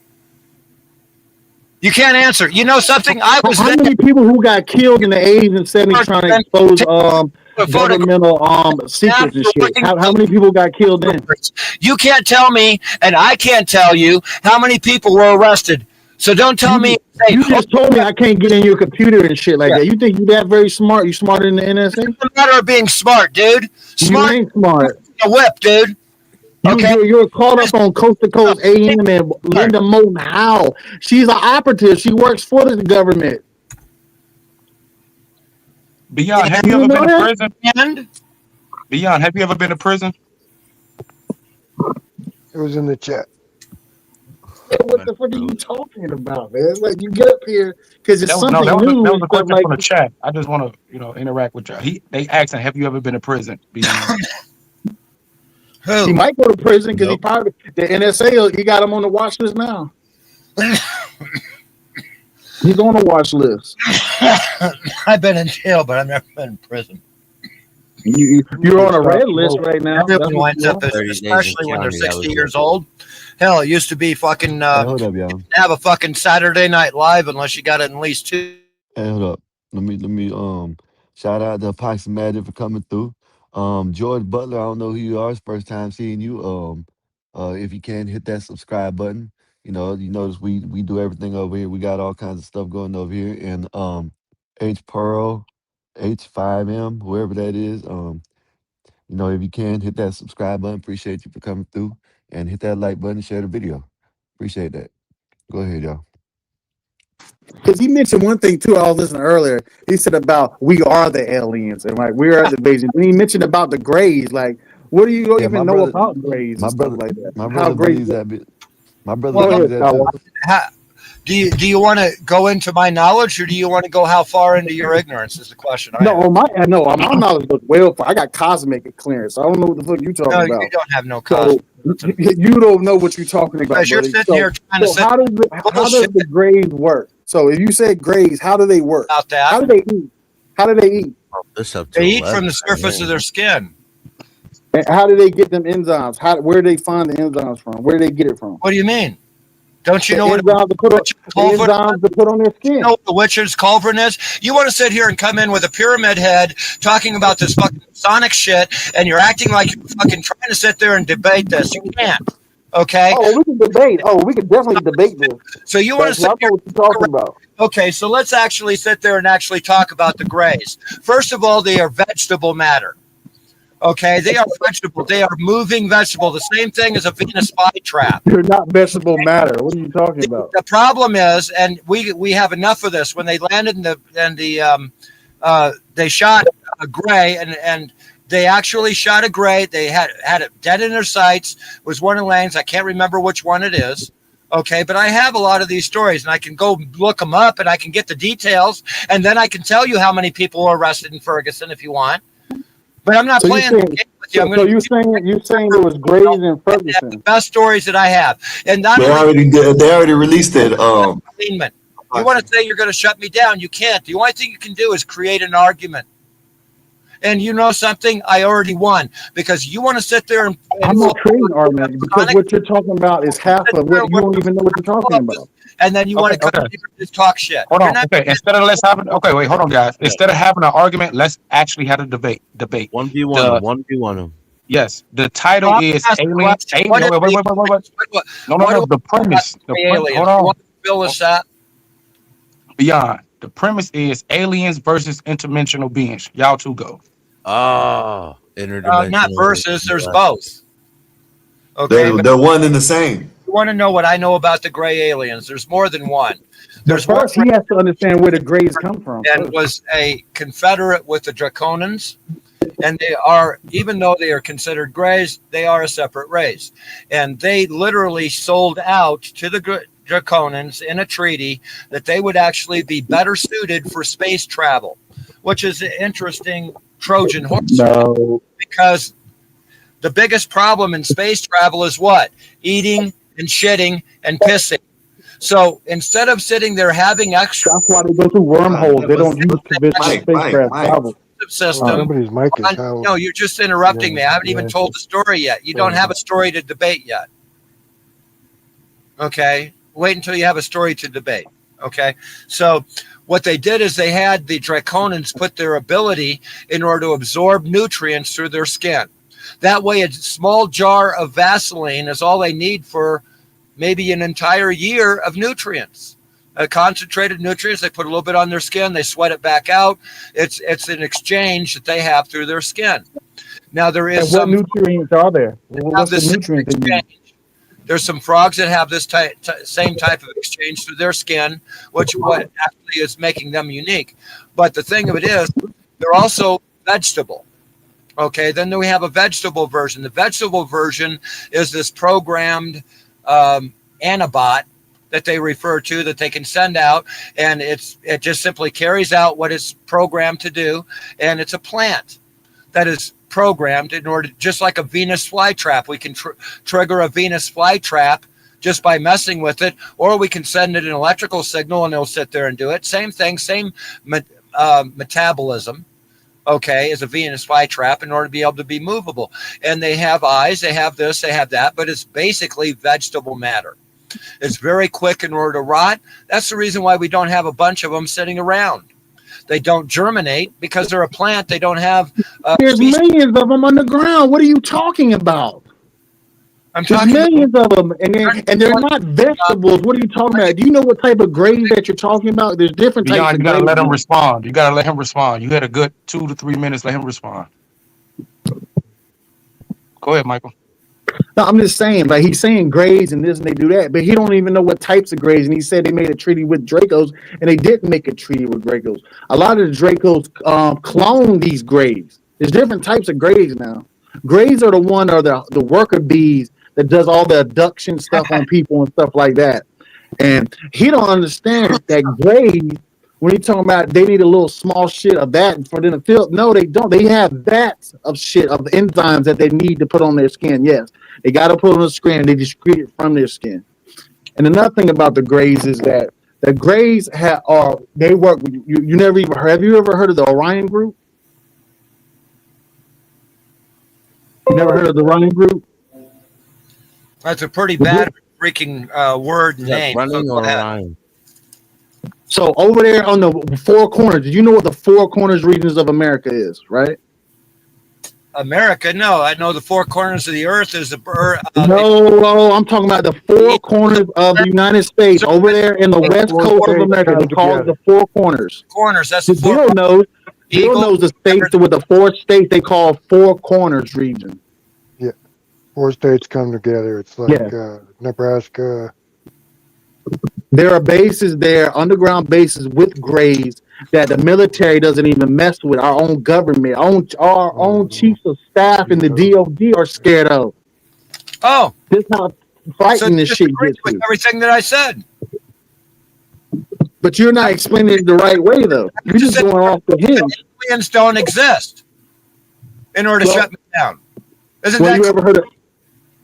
Speaker 16: You can't answer. You know something? How
Speaker 20: many people who got killed in the 80s and 70s trying to expose governmental secrets and shit? How many people got killed then?
Speaker 16: You can't tell me, and I can't tell you how many people were arrested. So don't tell me.
Speaker 20: You just told me I can't get in your computer and shit like that. You think you're that very smart? You smarter than the NSA?
Speaker 16: It's a matter of being smart, dude.
Speaker 20: You ain't smart.
Speaker 16: A whip, dude.
Speaker 20: You're caught up on Coast to Coast AM and Linda Moulton Howe. She's an operative. She works for the government.
Speaker 5: Beyond, have you ever been to prison? Beyond, have you ever been to prison?
Speaker 14: It was in the chat.
Speaker 20: What the fuck are you talking about, man? It's like you get up here because it's something new.
Speaker 5: That was a question from the chat. I just want to, interact with you. They asking, have you ever been to prison?
Speaker 20: He might go to prison because he probably the NSA. He got him on the watch list now. He's on the watch list.
Speaker 16: I've been in jail, but I've never been in prison.
Speaker 20: You're on a red list right now.
Speaker 16: Everyone winds up, especially when they're 60 years old. Hell, it used to be fucking
Speaker 4: hold up, y'all.
Speaker 16: have a fucking Saturday Night Live unless you got at least two.
Speaker 4: Hey, hold up. Let me shout out to Epoxy Magic for coming through. George Butler, I don't know who you are. It's first time seeing you. If you can hit that subscribe button. You notice we do everything over here. We got all kinds of stuff going over here. And H Pearl, H5M, whoever that is. If you can hit that subscribe button. Appreciate you for coming through. And hit that like button, share the video. Appreciate that. Go ahead, y'all.
Speaker 20: Because he mentioned one thing too. I was listening earlier. He said about we are the aliens and like we are the invasion. And he mentioned about the Greys. Like, what do you even know about Greys and stuff like that?
Speaker 4: My brother believes that bit. My brother believes that.
Speaker 16: Do you want to go into my knowledge, or do you want to go how far into your ignorance? Is the question.
Speaker 20: My knowledge goes well far. I got cosmic clearance. I don't know what the fuck you talking about.
Speaker 16: No, you don't have no cosmic.
Speaker 20: You don't know what you're talking about.
Speaker 16: Because you're sitting here trying to say
Speaker 20: how does the Greys work? So if you say Greys, how do they work?
Speaker 16: About that.
Speaker 20: How do they eat? How do they eat?
Speaker 16: They eat from the surface of their skin.
Speaker 20: And how do they get them enzymes? Where do they find the enzymes from? Where do they get it from?
Speaker 16: What do you mean? Don't you know what
Speaker 20: enzymes to put on their skin?
Speaker 16: You know what the witch's cauldron is? You want to sit here and come in with a pyramid head talking about this fucking sonic shit, and you're acting like you're fucking trying to sit there and debate this. You can't. Okay?
Speaker 20: Oh, we can debate. Oh, we can definitely debate this.
Speaker 16: So you want to sit here?
Speaker 20: What you're talking about.
Speaker 16: Okay, so let's actually sit there and actually talk about the Greys. First of all, they are vegetable matter. Okay, they are vegetable. They are moving vegetable. The same thing as a Venus flytrap.
Speaker 20: You're not vegetable matter. What are you talking about?
Speaker 16: The problem is, and we have enough of this. When they landed they shot a gray, and they actually shot a gray. They had it dead in their sights. It was one of the lanes. I can't remember which one it is. Okay, but I have a lot of these stories, and I can go look them up, and I can get the details, and then I can tell you how many people were arrested in Ferguson if you want. But I'm not playing the game with you.
Speaker 20: So you're saying there was Greys in Ferguson.
Speaker 16: The best stories that I have, and
Speaker 2: they already released it.
Speaker 16: You want to say you're going to shut me down? You can't. The only thing you can do is create an argument. And you know something? I already won because you want to sit there and.
Speaker 20: I'm not creating an argument because what you're talking about is half of what you don't even know what you're talking about.
Speaker 16: And then you want to come here and just talk shit.
Speaker 5: Hold on. Okay. Instead of hold on, guys. Instead of having an argument, let's actually have a debate.
Speaker 18: 1v1. 1v1.
Speaker 5: Yes, the title
Speaker 10: So I'm
Speaker 5: is
Speaker 10: asking the
Speaker 5: Alien.
Speaker 10: question, what
Speaker 5: Wait,
Speaker 10: is
Speaker 5: wait, wait, wait, wait, wait. No, no,
Speaker 10: what
Speaker 5: no.
Speaker 10: do
Speaker 5: The
Speaker 10: we know about
Speaker 5: premise. The
Speaker 10: the
Speaker 5: premise. Hold
Speaker 10: aliens? You
Speaker 5: on.
Speaker 10: want to fill us up?
Speaker 5: Beyond. The premise is aliens versus interdimensional beings. Y'all two go.
Speaker 18: Oh,
Speaker 10: Not
Speaker 18: interdimensional.
Speaker 10: versus. There's both. Okay,
Speaker 2: They're,
Speaker 10: but
Speaker 2: they're one and the same.
Speaker 10: you want to know what I know about the gray aliens? There's more than one.
Speaker 20: But
Speaker 10: There's one
Speaker 20: first, he has to understand where the grays come from.
Speaker 10: and was a Confederate with the Draconans. And they are, even though they are considered grays, they are a separate race. And they literally sold out to the Draconans in a treaty that they would actually be better suited for space travel, which is an interesting Trojan horse.
Speaker 20: No.
Speaker 10: Because the biggest problem in space travel is what? Eating and shitting and pissing. So instead of sitting there having extra,
Speaker 20: that's why they go through wormholes. They don't use conventional spacecraft travel.
Speaker 10: system.
Speaker 14: Somebody's mic is how.
Speaker 10: No, you're just interrupting me. I haven't even told the story yet. You don't have a story to debate yet. Okay, wait until you have a story to debate. Okay, so what they did is they had the Draconans put their ability in order to absorb nutrients through their skin. That way, a small jar of Vaseline is all they need for maybe an entire year of nutrients. Concentrated nutrients, they put a little bit on their skin, they sweat it back out. It's an exchange that they have through their skin. Now there is
Speaker 20: what nutrients are there? What's the nutrients?
Speaker 10: There's some frogs that have this same type of exchange through their skin, which what actually is making them unique. But the thing of it is, they're also vegetable. Okay, then we have a vegetable version. The vegetable version is this programmed antibot that they refer to, that they can send out, and it just simply carries out what it's programmed to do, and it's a plant that is programmed in order, just like a Venus flytrap. We can trigger a Venus flytrap just by messing with it, or we can send it an electrical signal and it'll sit there and do it. Same thing, same metabolism. Okay, as a Venus flytrap in order to be able to be movable. And they have eyes, they have this, they have that, but it's basically vegetable matter. It's very quick in order to rot. That's the reason why we don't have a bunch of them sitting around. They don't germinate because they're a plant. They don't have.
Speaker 20: There's millions of them underground. What are you talking about?
Speaker 10: I'm
Speaker 20: There's
Speaker 10: talking
Speaker 20: millions of them, and they're not vegetables. What are you talking about? Do you know what type of grays that you're talking about? There's different types
Speaker 5: Beyond,
Speaker 20: of
Speaker 5: you gotta
Speaker 20: grays.
Speaker 5: let him respond. You gotta let him respond. You had a good 2 to 3 minutes. Let him respond. Go ahead, Michael.
Speaker 20: No, I'm just saying, like he's saying grays and this and they do that, but he don't even know what types of grays. And he said they made a treaty with Dracos, and they didn't make a treaty with Dracos. A lot of the Dracos clone these grays. There's different types of grays now. Grays are the one are the worker bees that does all the abduction stuff on people and stuff like that. And he don't understand that grays, when he's talking about they need a little small shit of that for them to feel. No, they don't. They have vats of shit of enzymes that they need to put on their skin. Yes, they got to put on the skin. They discrete it from their skin. And another thing about the grays is that the grays they work. You never even have you ever heard of the Orion group? You never heard of the Orion group?
Speaker 10: That's a pretty bad freaking word name.
Speaker 18: Running or Orion?
Speaker 20: So over there on the four corners, do you know what the four corners regions of America is, right?
Speaker 10: America? No, I know the four corners of the earth is the
Speaker 20: no, I'm talking about the four corners of the United States over there in the west coast of America. They call it the four corners.
Speaker 10: Corners. That's the four.
Speaker 20: Bill knows the states with the four states they call four corners region.
Speaker 14: Yeah, four states come together. It's like Nebraska.
Speaker 20: There are bases there, underground bases with grays that the military doesn't even mess with. Our own government, our own chiefs of staff in the DOD are scared of.
Speaker 10: Oh,
Speaker 20: this is how frightening this shit gets.
Speaker 10: With everything that I said.
Speaker 20: But you're not explaining it the right way, though. You're just going off the hinge.
Speaker 10: Aliens don't exist in order to shut me down. Isn't that
Speaker 20: you ever heard of?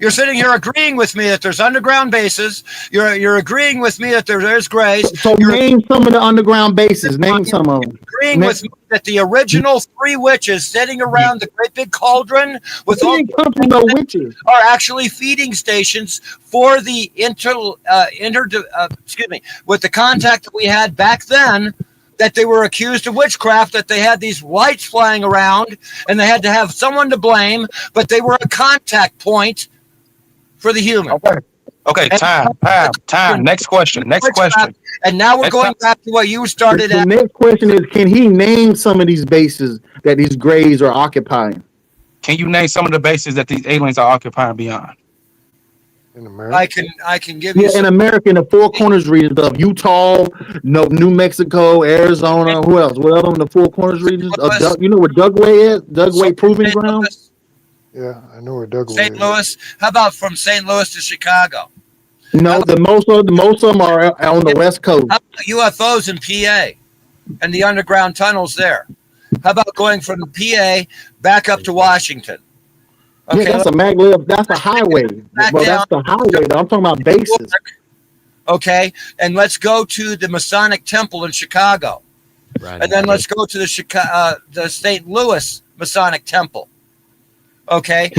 Speaker 10: You're sitting here agreeing with me that there's underground bases. You're agreeing with me that there's grays.
Speaker 20: So name some of the underground bases. Name some of them.
Speaker 10: Agreeing with me that the original three witches sitting around the great big cauldron with all
Speaker 20: no witches
Speaker 10: are actually feeding stations for the with the contact that we had back then
Speaker 16: that they were accused of witchcraft, that they had these lights flying around and they had to have someone to blame, but they were a contact point for the human.
Speaker 19: Okay, time. Next question.
Speaker 16: And now we're going back to what you started
Speaker 20: The
Speaker 16: at.
Speaker 20: next question is, can he name some of these bases that these grays are occupying?
Speaker 19: Can you name some of the bases that these aliens are occupying beyond?
Speaker 14: In America?
Speaker 16: I can give you
Speaker 20: Yeah, in America, in the Four Corners region of Utah, New Mexico, Arizona, who else? What else in the Four Corners regions? You know where Dugway is? Dugway Proving Ground?
Speaker 14: Yeah, I know where Doug
Speaker 16: St.
Speaker 14: is.
Speaker 16: Louis. How about from St. Louis to Chicago?
Speaker 20: No, most of them are on the West Coast.
Speaker 16: How about UFOs in PA and the underground tunnels there? How about going from PA back up to Washington?
Speaker 20: Okay, yeah, that's a maglev. That's a highway. Well, that's the highway. I'm talking about bases.
Speaker 16: Okay, and let's go to the Masonic Temple in Chicago, and then let's go to the St. Louis Masonic Temple. Okay,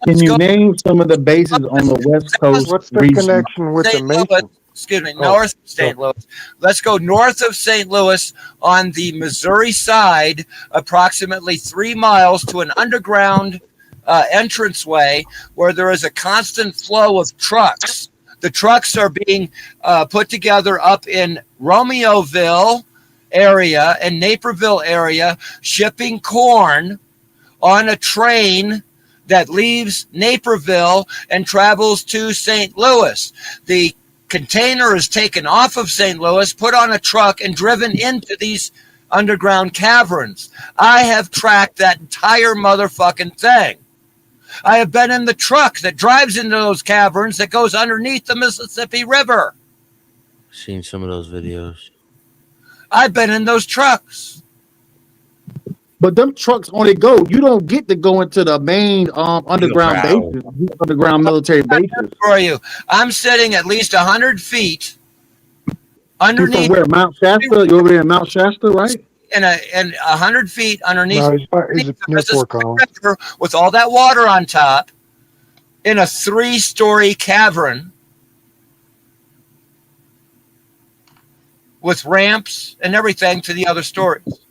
Speaker 20: can you name some of the bases on the West Coast?
Speaker 14: What's the connection with the Masons?
Speaker 16: Excuse me, north of St. Louis. Let's go north of St. Louis on the Missouri side, approximately 3 miles to an underground entranceway where there is a constant flow of trucks. The trucks are being put together up in Romeoville area and Naperville area, shipping corn on a train that leaves Naperville and travels to St. Louis. The container is taken off of St. Louis, put on a truck, and driven into these underground caverns. I have tracked that entire motherfucking thing. I have been in the truck that drives into those caverns that goes underneath the Mississippi River.
Speaker 18: Seen some of those videos.
Speaker 16: I've been in those trucks.
Speaker 20: But them trucks only go. You don't get to go into the main underground bases, underground military bases.
Speaker 16: For you, I'm sitting at least 100 feet underneath.
Speaker 20: You from where? Mount Shasta? You over there in Mount Shasta, right?
Speaker 16: And 100 feet underneath.
Speaker 14: No, he's near Fort Collins.
Speaker 16: With all that water on top, in a 3-story cavern with ramps and everything to the other stories.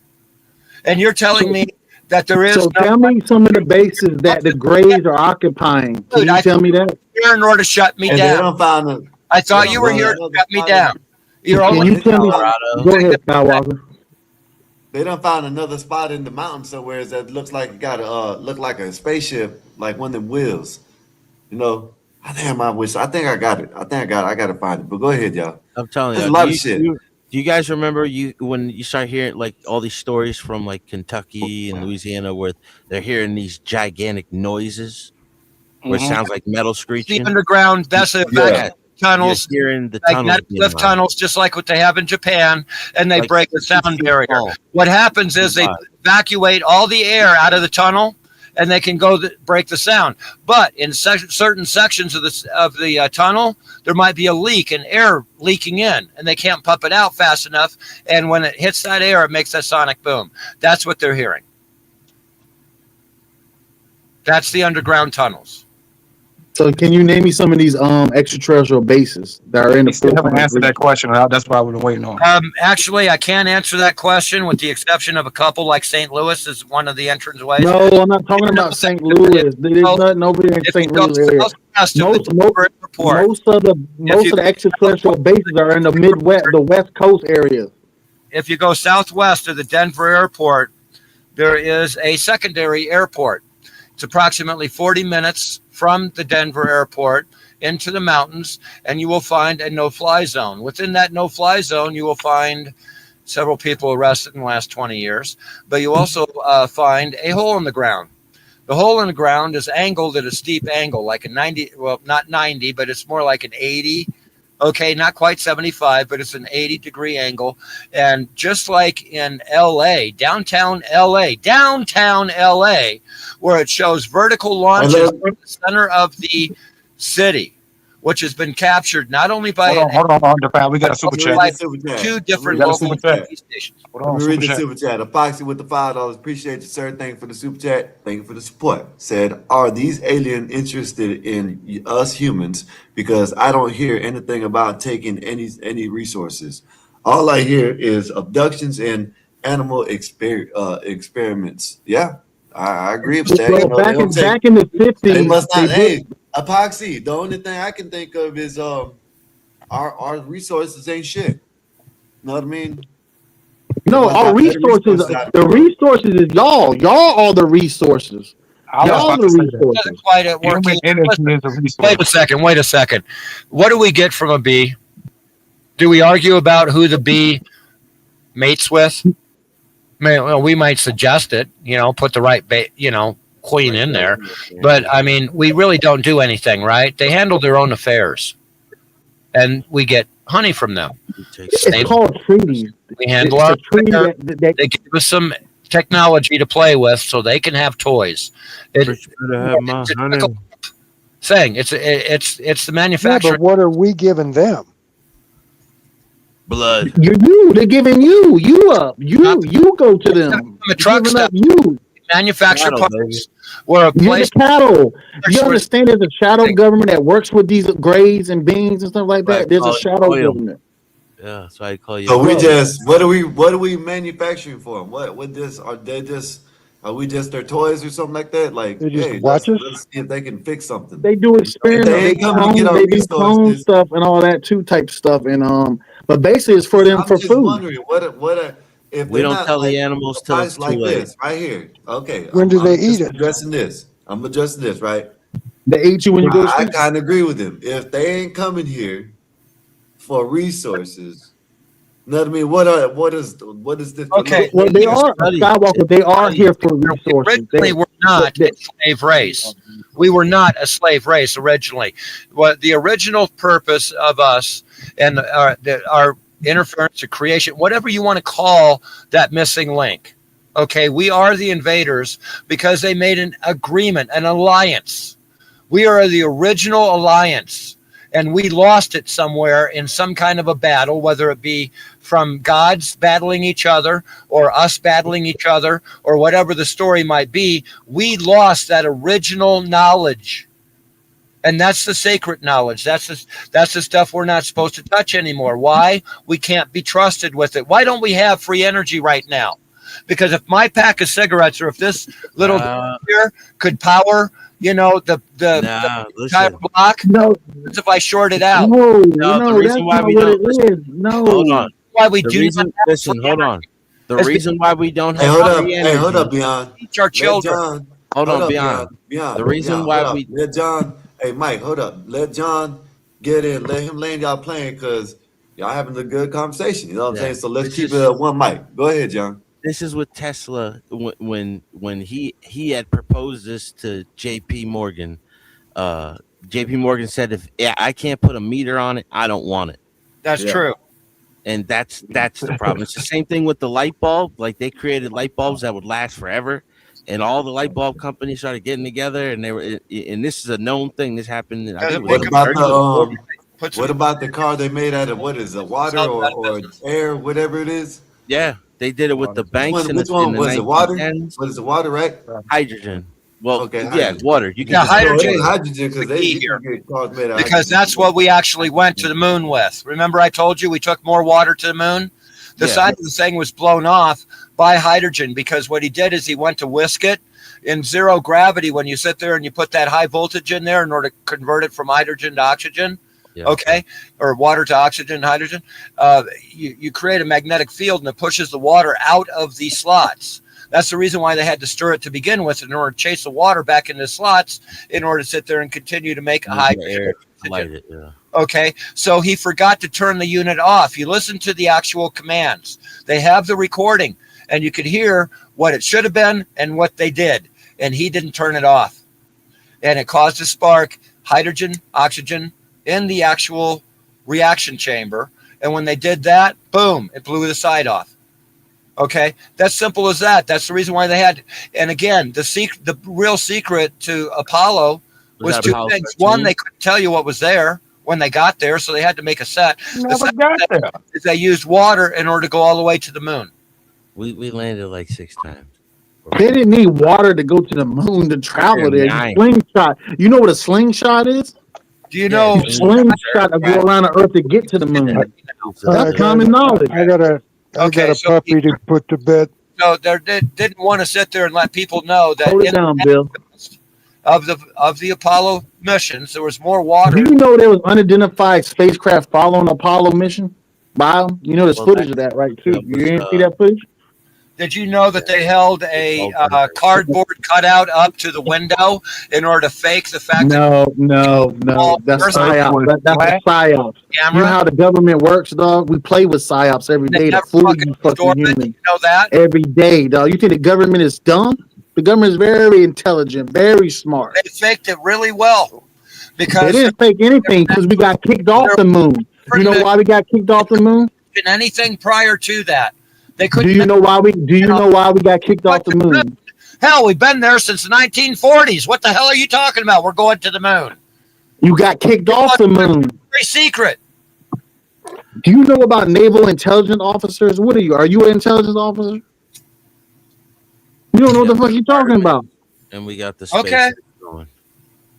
Speaker 16: And you're telling me that there is.
Speaker 20: So tell me some of the bases that the Grays are occupying. Can you tell me that?
Speaker 16: You're in order to shut me down. I thought you were here to shut me down.
Speaker 20: Can you tell me? Go ahead, Skywalker.
Speaker 2: They done found another spot in the mountain somewhere that looks like it got look like a spaceship, like one of them wheels. You know, I think I got it. I got to find it. But go ahead, y'all.
Speaker 18: I'm telling you,
Speaker 2: a lot of shit.
Speaker 18: Do you guys remember when you start hearing like all these stories from like Kentucky and Louisiana where they're hearing these gigantic noises where it sounds like metal screeching?
Speaker 16: The underground, that's the tunnels.
Speaker 18: You're hearing the
Speaker 16: magnetic lift tunnels, just like what they have in Japan, and they break the sound barrier. What happens is they evacuate all the air out of the tunnel, and they can go break the sound. But in certain sections of the tunnel, there might be a leak and air leaking in, and they can't pump it out fast enough. And when it hits that air, it makes that sonic boom. That's what they're hearing. That's the underground tunnels.
Speaker 20: So can you name me some of these extraterrestrial bases that are in the?
Speaker 19: Still haven't answered that question. That's what I was waiting on.
Speaker 16: Actually, I can't answer that question with the exception of a couple, like St. Louis is one of the entranceways.
Speaker 20: No, I'm not talking about St. Louis. There's nothing over there in St. Louis area. Most of the extraterrestrial bases are in the Midwest, the West Coast area.
Speaker 16: If you go southwest of the Denver airport, there is a secondary airport. It's approximately 40 minutes from the Denver airport into the mountains, and you will find a no-fly zone. Within that no-fly zone, you will find several people arrested in the last 20 years, but you also find a hole in the ground. The hole in the ground is angled at a steep angle, like a 90, well, not 90, but it's more like an 80. Okay, not quite 75, but it's an 80-degree angle. And just like in LA, downtown LA, where it shows vertical launches in the center of the city, which has been captured not only by
Speaker 19: hold on, we got a super chat.
Speaker 16: Two different local TV stations.
Speaker 2: Let me read the super chat. Epoxy with the $5. Appreciate you, sir. Thank you for the super chat. Thank you for the support. Said, are these aliens interested in us humans? Because I don't hear anything about taking any resources. All I hear is abductions and animal experiments. Yeah, I agree with that.
Speaker 20: Well,
Speaker 2: They don't take.
Speaker 20: back in the
Speaker 2: They
Speaker 20: 50s,
Speaker 2: must
Speaker 20: they
Speaker 2: not.
Speaker 20: did.
Speaker 2: Hey, epoxy. The only thing I can think of is our resources ain't shit. Know what I mean?
Speaker 20: No, our resources. The resources is y'all. Y'all are the resources.
Speaker 19: I was
Speaker 20: Y'all
Speaker 19: about
Speaker 20: the
Speaker 19: to say that.
Speaker 20: resources.
Speaker 16: Doesn't quite working.
Speaker 19: Human energy is a resource.
Speaker 16: Wait a second. What do we get from a bee? Do we argue about who the bee mates with? We might suggest it, put the right, queen in there. But I mean, we really don't do anything, right? They handle their own affairs, and we get honey from them.
Speaker 20: It's called treaties.
Speaker 16: We handle
Speaker 20: It's
Speaker 16: our
Speaker 20: a treaty
Speaker 16: affairs.
Speaker 20: that
Speaker 16: They give us some technology to play with, so they can have toys. It's a critical thing. It's the
Speaker 14: Yeah,
Speaker 16: manufacturing.
Speaker 14: but what are we giving them?
Speaker 18: Blood.
Speaker 20: They're giving you up. You go to them.
Speaker 16: The truck
Speaker 20: Giving up
Speaker 16: stuff.
Speaker 20: you.
Speaker 16: Manufacture
Speaker 18: Cattle,
Speaker 16: parts. Where a
Speaker 20: You're
Speaker 16: place
Speaker 20: the cattle. You
Speaker 16: Sure.
Speaker 20: understand there's a shadow government that works with these grades and beans and stuff like that? There's a shadow government.
Speaker 18: Yeah, that's why I call you.
Speaker 2: So we just what are we manufacturing for them? What this are they just are we just their toys or something like that? Like,
Speaker 14: They just
Speaker 2: hey,
Speaker 14: watch us.
Speaker 2: let's see if they can fix something.
Speaker 20: They do experiments.
Speaker 2: If they ain't coming to get our
Speaker 20: They do clone
Speaker 2: resources.
Speaker 20: stuff and all that too type stuff. And but basically it's for them
Speaker 2: I'm
Speaker 20: for
Speaker 2: just
Speaker 20: food.
Speaker 2: wondering what if
Speaker 18: We
Speaker 2: they're
Speaker 18: don't
Speaker 2: not
Speaker 18: tell
Speaker 2: like,
Speaker 18: the animals till
Speaker 2: guys
Speaker 18: it's
Speaker 2: like
Speaker 18: too late.
Speaker 2: this right here. Okay,
Speaker 14: When do they
Speaker 2: just
Speaker 14: eat it?
Speaker 2: addressing this. I'm addressing this, right?
Speaker 20: They eat you when you go to
Speaker 2: I
Speaker 20: sleep.
Speaker 2: kind of agree with him. If they ain't coming here for resources, you know what I mean? What is this?
Speaker 16: Okay.
Speaker 20: Well, they are
Speaker 18: study.
Speaker 20: Skywalker. They are here for resources.
Speaker 16: Originally, we're not a slave race. We were not a slave race originally. What the original purpose of us and our interference to creation, whatever you want to call that missing link. Okay, we are the invaders because they made an agreement, an alliance. We are the original alliance, and we lost it somewhere in some kind of a battle, whether it be from gods battling each other or us battling each other or whatever the story might be. We lost that original knowledge. And that's the sacred knowledge. That's the stuff we're not supposed to touch anymore. Why? We can't be trusted with it. Why don't we have free energy right now? Because if my pack of cigarettes or if this little here could power, the entire block,
Speaker 20: no,
Speaker 16: if I short it out.
Speaker 20: No,
Speaker 18: the reason
Speaker 20: that's
Speaker 18: why
Speaker 20: not
Speaker 18: we
Speaker 20: what
Speaker 18: don't
Speaker 20: it is. No.
Speaker 18: hold on.
Speaker 16: Why we
Speaker 18: The
Speaker 16: do
Speaker 18: reason,
Speaker 16: not have
Speaker 18: listen,
Speaker 16: free
Speaker 18: hold on.
Speaker 16: energy.
Speaker 18: The
Speaker 16: It's
Speaker 18: reason why we don't
Speaker 2: Hey,
Speaker 18: have
Speaker 2: hold up.
Speaker 18: free
Speaker 2: Hey,
Speaker 18: energy.
Speaker 2: hold up, Beyond.
Speaker 16: Teach our
Speaker 2: Let
Speaker 16: children.
Speaker 2: John.
Speaker 18: Hold on,
Speaker 2: up,
Speaker 18: Beyond.
Speaker 2: Beyond.
Speaker 18: The reason
Speaker 2: Beyond,
Speaker 18: why
Speaker 2: hold up.
Speaker 18: we
Speaker 2: Let John. Hey, Mike, hold up. Let John get in. Let him land y'all playing because y'all having a good conversation. You know what I'm saying? So let's keep it at one mic. Go ahead, John.
Speaker 18: This is with Tesla when he had proposed this to JP Morgan. JP Morgan said, if I can't put a meter on it, I don't want it.
Speaker 16: That's true.
Speaker 18: And that's the problem. It's the same thing with the light bulb. Like they created light bulbs that would last forever, and all the light bulb companies started getting together, and and this is a known thing. This happened. I think it was
Speaker 2: what about the car they made out of what is it, water or air, whatever it is?
Speaker 18: Yeah, they did it with the banks.
Speaker 2: Which one was it? Water? What is it? Water, right?
Speaker 18: Hydrogen. Well,
Speaker 2: okay,
Speaker 18: yeah,
Speaker 2: hydrogen.
Speaker 18: Water. You can
Speaker 16: hydrogen.
Speaker 2: Hydrogen because they get cars made out of
Speaker 16: Because that's what we actually went to the moon with. Remember, I told you we took more water to the moon. The side of the thing was blown off by hydrogen because what he did is he went to whisk it in zero gravity. When you sit there and you put that high voltage in there in order to convert it from hydrogen to oxygen. Yeah. Okay, or water to oxygen, hydrogen. You create a magnetic field and it pushes the water out of these slots. That's the reason why they had to stir it to begin with in order to chase the water back into the slots in order to sit there and continue to make a high air. Light it, yeah. Okay, so he forgot to turn the unit off. You listen to the actual commands. They have the recording, and you could hear what it should have been and what they did, and he didn't turn it off. And it caused a spark, hydrogen, oxygen, in the actual reaction chamber. And when they did that, boom, it blew the side off. Okay, that's simple as that. That's the reason why they had. And again, the real secret to Apollo was two things. One, they couldn't tell you what was there when they got there, so they had to make a set.
Speaker 19: Never got there.
Speaker 16: They used water in order to go all the way to the moon.
Speaker 18: We landed like 6 times.
Speaker 20: They didn't need water to go to the moon to travel there. Slingshot. You know what a slingshot is?
Speaker 16: Do you know?
Speaker 20: Slingshot to go around the Earth to get to the moon. That's common knowledge.
Speaker 14: I got a puppy to put to bed.
Speaker 16: No, they didn't want to sit there and let people know that
Speaker 20: Hold it down, Bill.
Speaker 16: Of the Apollo missions, there was more water.
Speaker 20: Do you know there was unidentified spacecraft following Apollo mission? Wow, you know there's footage of that, right? Too. You didn't see that footage?
Speaker 16: Did you know that they held a cardboard cutout up to the window in order to fake the fact
Speaker 20: No, that's psyops. That's a psyops. You know how the government works, dog? We play with psyops every day to fool you fucking humans.
Speaker 16: You know that?
Speaker 20: Every day, dog. You think the government is dumb? The government is very intelligent, very smart.
Speaker 16: They faked it really well. Because
Speaker 20: they didn't fake anything because we got kicked off the moon. You know why we got kicked off the moon?
Speaker 16: Anything prior to that. They couldn't.
Speaker 20: Do you know why we got kicked off the moon?
Speaker 16: Hell, we've been there since the 1940s. What the hell are you talking about? We're going to the moon.
Speaker 20: You got kicked off the moon.
Speaker 16: Very secret.
Speaker 20: Do you know about naval intelligence officers? What are you? Are you an intelligence officer? You don't know what the fuck you're talking about.
Speaker 18: And we got the space going.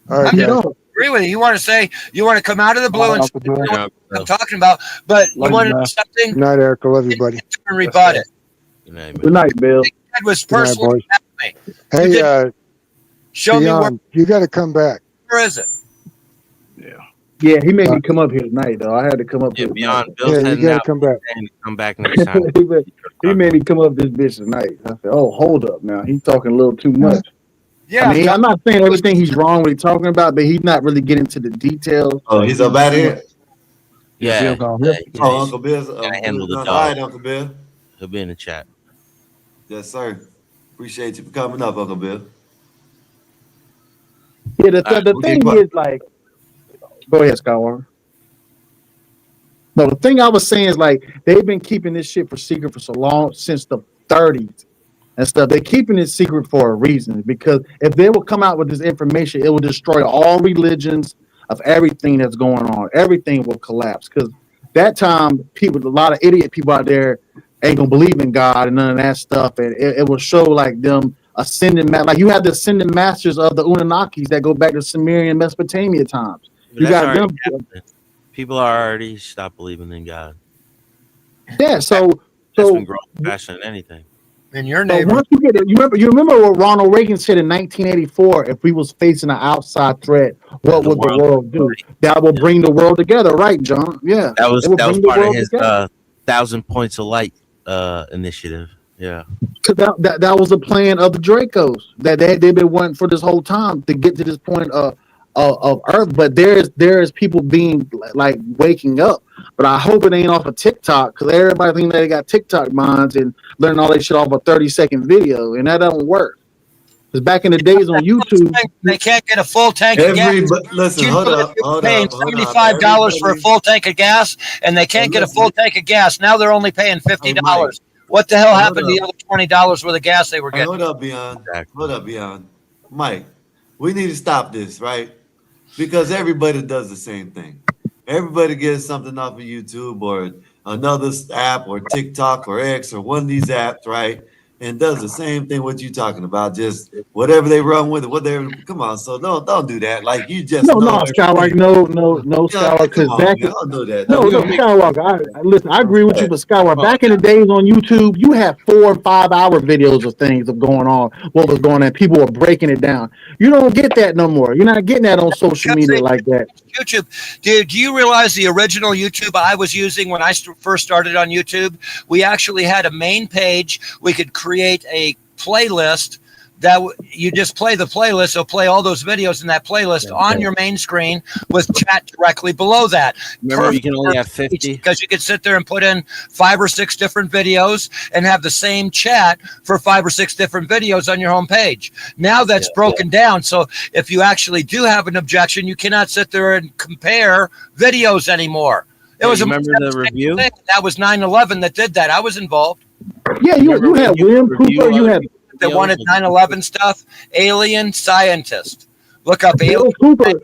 Speaker 14: All right,
Speaker 16: I agree with you. You want to come out of the blue and say, you know what I'm talking about, but you want to know something?
Speaker 14: Good night, Eric. I love everybody.
Speaker 16: And rebut it.
Speaker 20: Good night, Bill.
Speaker 16: That was personally me.
Speaker 14: Hey,
Speaker 16: show me where.
Speaker 14: You got to come back.
Speaker 16: Where is it?
Speaker 20: Yeah, he made me come up here tonight, though. I had to come up here.
Speaker 18: Beyond
Speaker 14: Bill's you got to come back.
Speaker 18: Come back next time.
Speaker 20: He made me come up this bitch tonight. I said, "Oh, hold up, now he's talking a little too much."
Speaker 16: Yeah,
Speaker 20: I mean, I'm not saying everything he's wrong what he's talking about, but he's not really getting to the details.
Speaker 2: Oh, he's up out here.
Speaker 18: Yeah.
Speaker 2: Oh, Uncle Bill's
Speaker 18: handle the
Speaker 2: all
Speaker 18: dog.
Speaker 2: right, Uncle Bill.
Speaker 18: He'll be in the chat.
Speaker 2: Yes, sir. Appreciate you for coming up, Uncle Bill.
Speaker 20: Yeah, the thing is, like, go ahead, Skywalker. No, the thing I was saying is, like, they've been keeping this shit for secret for so long, since the 30s and stuff. They're keeping it secret for a reason, because if they will come out with this information, it will destroy all religions of everything that's going on. Everything will collapse, because that time, people, a lot of idiot people out there ain't gonna believe in God and none of that stuff, and it will show like them ascending, like you have the ascending masters of the Anunnakis that go back to Sumerian Mesopotamia times. You got them.
Speaker 18: People are already stopped believing in God.
Speaker 20: Yeah, so
Speaker 18: That's been growing faster than anything.
Speaker 16: In your neighborhood.
Speaker 20: Once you get it, you remember what Ronald Reagan said in 1984? If we was facing an outside threat, what would the world do? That will bring the world together, right, John? Yeah,
Speaker 18: that was part of his 1,000 Points of Light initiative. Yeah,
Speaker 20: because that was a plan of the Dracos that they've been wanting for this whole time to get to this point of Earth. But there's people being like waking up. But I hope it ain't off of TikTok, because everybody think they got TikTok minds and learn all that shit off a 30-second video, and that don't work. Because back in the days on YouTube,
Speaker 16: they can't get a full tank of gas.
Speaker 2: Listen, hold up.
Speaker 16: Paying $75 for a full tank of gas, and they can't get a full tank of gas. Now they're only paying $50. What the hell happened to the other $20 worth of gas they were getting?
Speaker 2: Hold up, Beyond. Mike, we need to stop this, right? Because everybody does the same thing. Everybody gets something off of YouTube or another app or TikTok or X or one of these apps, right? And does the same thing what you talking about, just whatever they run with it, whatever. Come on, so don't do that. Like you just
Speaker 20: no Skywalker, no Skywalker, because back in,
Speaker 2: don't do that.
Speaker 20: No, Skywalker. Listen, I agree with you, but Skywalker, back in the days on YouTube, you had 4 and 5 hour videos of things of going on, what was going on. People were breaking it down. You don't get that no more. You're not getting that on social media like that.
Speaker 16: YouTube, dude, do you realize the original YouTube I was using when I first started on YouTube? We actually had a main page. We could create a playlist that you just play the playlist. So play all those videos in that playlist on your main screen with chat directly below that.
Speaker 18: Remember, you can only have 50
Speaker 16: because you could sit there and put in 5 or 6 different videos and have the same chat for 5 or 6 different videos on your home page. Now that's broken down. So if you actually do have an objection, you cannot sit there and compare videos anymore. It was
Speaker 18: remember the review?
Speaker 16: That was 9/11 that did that. I was involved.
Speaker 20: Yeah, you had William Cooper, you had
Speaker 16: that wanted 9/11 stuff. Alien scientist. Look up
Speaker 20: Bill Cooper.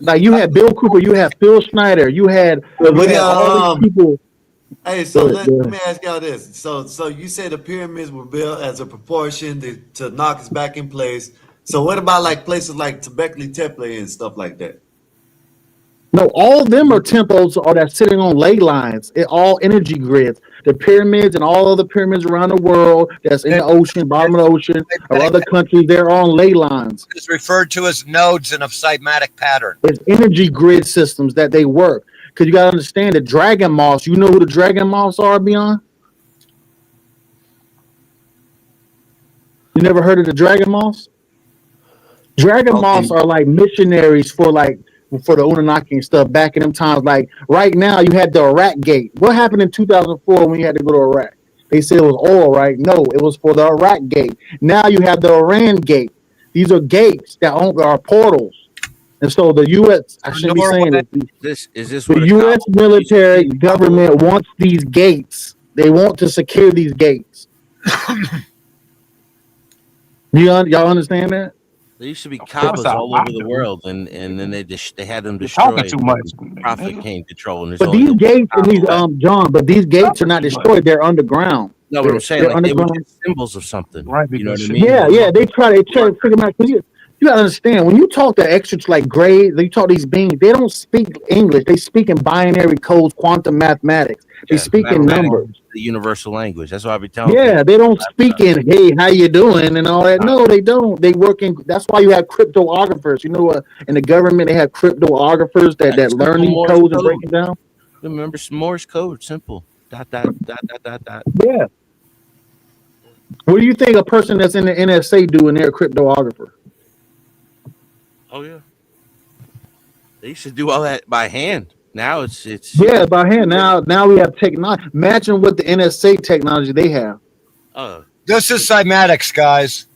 Speaker 20: Like you had Bill Cooper, you had Phil Schneider, you had all these people.
Speaker 2: Hey, so let me ask y'all this. So you say the pyramids were built as a proportion to knock us back in place. So what about like places like Göbekli Tepe and stuff like that?
Speaker 20: No, all of them are temples or that's sitting on ley lines. It all energy grids. The pyramids and all other pyramids around the world that's in the ocean, bottom of the ocean, or other countries, they're on ley lines.
Speaker 16: It's referred to as nodes in a cymatic pattern.
Speaker 20: It's energy grid systems that they work. Because you got to understand the dragon moths. You know who the dragon moths are, Beyond? You never heard of the dragon moths? Dragon moths are like missionaries for the Anunnaki and stuff back in them times. Like right now, you had the Iraq Gate. What happened in 2004 when you had to go to Iraq? They said it was oil, right? No, it was for the Iraq Gate. Now you have the Iran Gate. These are gates that are portals. And so the U.S. I shouldn't be saying
Speaker 18: this.
Speaker 20: The U.S. military government wants these gates. They want to secure these gates. Y'all understand that?
Speaker 18: There used to be Kaabas all over the world, and then they had them destroyed.
Speaker 19: Too much.
Speaker 18: Prophet came controlling.
Speaker 20: But these gates and these John, but these gates are not destroyed. They're underground.
Speaker 18: No, what I'm saying, like they were symbols of something. Right. You know what I mean?
Speaker 20: Yeah. They try to figure them out. You gotta understand, when you talk to experts like Gray, you talk to these beings, they don't speak English. They speak in binary codes, quantum mathematics. They speak in numbers.
Speaker 18: The universal language. That's what I be telling
Speaker 20: people. They don't speak in, hey, how you doing, and all that. No, they don't. They work in, that's why you have cryptographers. You know what? In the government, they have cryptographers that learn these codes and break it down.
Speaker 18: Remember Morse code, simple. ...
Speaker 20: Yeah. What do you think a person that's in the NSA do when they're a cryptographer?
Speaker 18: Oh yeah, they used to do all that by hand. Now it's
Speaker 20: by hand. Now we have technology. Imagine what the NSA technology they have.
Speaker 16: This is cymatics, guys.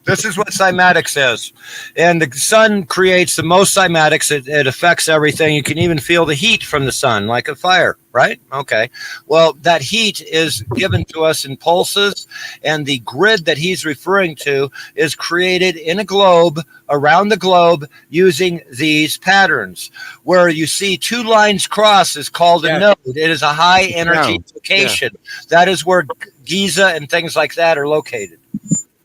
Speaker 16: This is what cymatics is. And the sun creates the most cymatics. It affects everything. You can even feel the heat from the sun, like a fire, right? Okay. Well, that heat is given to us in pulses, and the grid that he's referring to is created in a globe, around the globe, using these patterns. Where you see two lines cross is called a node. It is a high energy location. That is where Giza and things like that are located.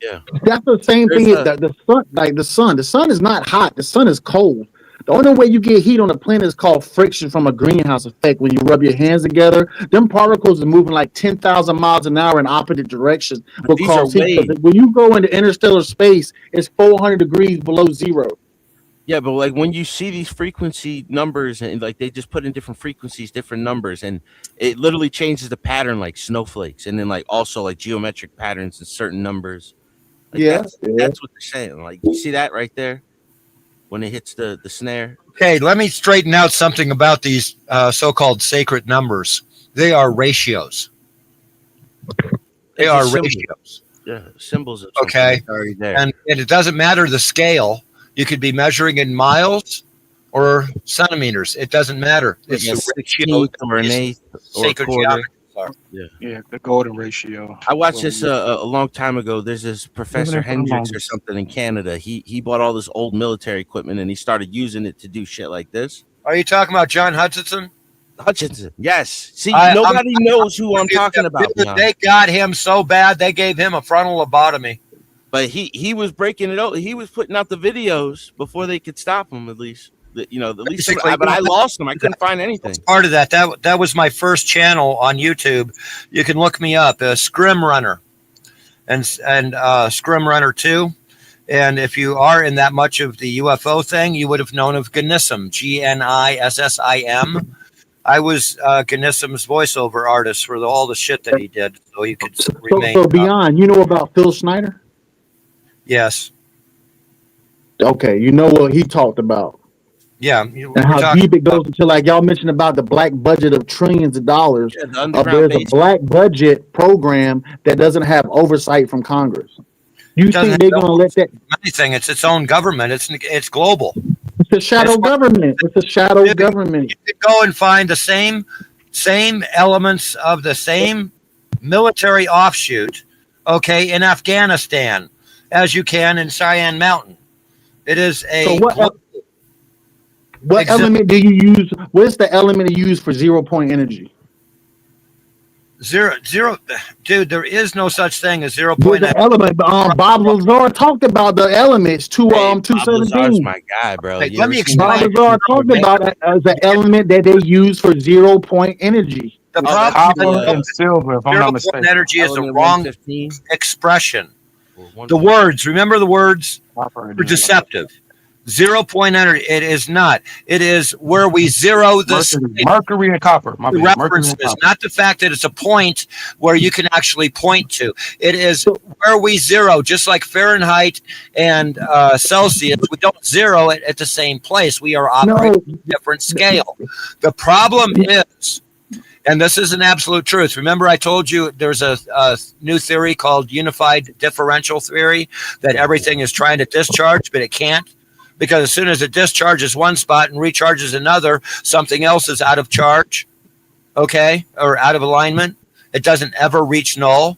Speaker 18: Yeah,
Speaker 20: that's the same thing. The sun, like the sun is not hot. The sun is cold. The only way you get heat on the planet is called friction from a greenhouse effect. When you rub your hands together, them particles are moving like 10,000 miles an hour in opposite directions. When you go into interstellar space, it's 400 degrees below zero.
Speaker 18: Yeah, but like when you see these frequency numbers and like they just put in different frequencies, different numbers, and it literally changes the pattern like snowflakes, and then like also like geometric patterns and certain numbers. Like that's what they're saying. Like you see that right there when it hits the snare.
Speaker 16: Okay, let me straighten out something about these so-called sacred numbers. They are ratios. They are ratios.
Speaker 18: Yeah, symbols of
Speaker 16: something
Speaker 18: already there.
Speaker 16: And it doesn't matter the scale. You could be measuring in miles or centimeters. It doesn't matter. It's a ratio
Speaker 18: or an eighth or a quarter.
Speaker 5: Yeah, the golden ratio.
Speaker 18: I watched this a long time ago. There's this Professor Hendricks or something in Canada. He bought all this old military equipment and he started using it to do shit like this.
Speaker 16: Are you talking about John Hutchinson?
Speaker 18: Yes. See, nobody knows who I'm talking about.
Speaker 16: They got him so bad they gave him a frontal lobotomy.
Speaker 18: But he was breaking it out. He was putting out the videos before they could stop him. At least. But I lost them. I couldn't find anything.
Speaker 16: Part of that was my first channel on YouTube. You can look me up, Scrim Runner, and Scrim Runner 2. And if you are in that much of the UFO thing, you would have known of Gnissim, Gnissim. I was Gnissim's voiceover artist for all the shit that he did, so he could remain.
Speaker 20: So Beyond, you know about Phil Schneider?
Speaker 16: Yes.
Speaker 20: Okay, you know what he talked about.
Speaker 16: Yeah,
Speaker 20: and how deep it goes into, like y'all mentioned about the black budget of trillions of dollars. There's a black budget program that doesn't have oversight from Congress. You think they're going to let that?
Speaker 16: Anything? It's its own government. It's global.
Speaker 20: It's a shadow government. It's a shadow government.
Speaker 16: You could go and find the same elements of the same military offshoot, in Afghanistan, as you can in Cheyenne Mountain. It is a.
Speaker 20: So what element do you use? What's the element you use for 0 point energy?
Speaker 16: Zero, dude. There is no such thing as 0.
Speaker 20: With the element, Bob Lazar talked about the elements
Speaker 18: Bob Lazar's
Speaker 20: 217.
Speaker 18: my guy, bro.
Speaker 16: Hey,
Speaker 18: You
Speaker 16: let
Speaker 18: ever
Speaker 16: me
Speaker 18: seen
Speaker 20: Bob
Speaker 16: explain.
Speaker 20: Lazar talked about it as an element that they use for 0 point energy.
Speaker 16: The
Speaker 18: Oh,
Speaker 16: problem
Speaker 18: that's
Speaker 19: Copper
Speaker 16: is
Speaker 19: and silver, if I'm
Speaker 16: 0
Speaker 19: not
Speaker 16: point
Speaker 19: mistaken.
Speaker 16: energy is the
Speaker 18: element
Speaker 16: wrong
Speaker 18: 115
Speaker 16: expression.
Speaker 18: or
Speaker 16: The
Speaker 18: 115.
Speaker 16: words, remember the words
Speaker 19: Copper and
Speaker 16: are deceptive. 0 point energy, it is not. It is where we zero this.
Speaker 19: Mercury and copper. My
Speaker 16: The
Speaker 19: bad. Mercury and
Speaker 16: references,
Speaker 19: copper.
Speaker 16: not the fact that it's a point where you can actually point to. It is where we zero, just like Fahrenheit and Celsius. We don't zero it at the same place. We are operating at a different scale. The problem is, and this is an absolute truth. Remember, I told you there's a new theory called unified differential theory, that everything is trying to discharge, but it can't. Because as soon as it discharges one spot and recharges another, something else is out of charge, okay, or out of alignment. It doesn't ever reach null,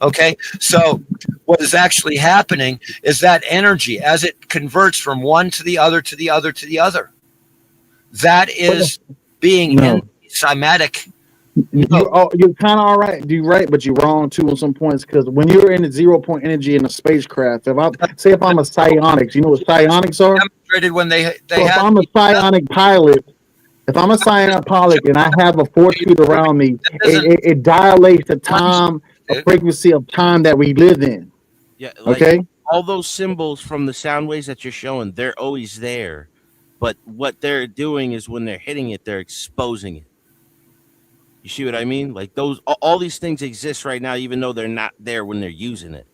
Speaker 16: okay? So what is actually happening is that energy, as it converts from one to the other, to the other, to the other, that is being in cymatic.
Speaker 20: You're kind of all right. You're right, but you're wrong too on some points, because when you're in the 0 point energy in a spacecraft, if I'm a psionics, you know what psionics are?
Speaker 16: Demonstrated when they
Speaker 20: So if I'm a psionic pilot, and I have a force field around me, it dilates the time, a frequency of time that we live in.
Speaker 18: Yeah, like
Speaker 20: Okay.
Speaker 18: all those symbols from the sound waves that you're showing, they're always there. But what they're doing is when they're hitting it, they're exposing it. You see what I mean? Like all these things exist right now, even though they're not there when they're using it.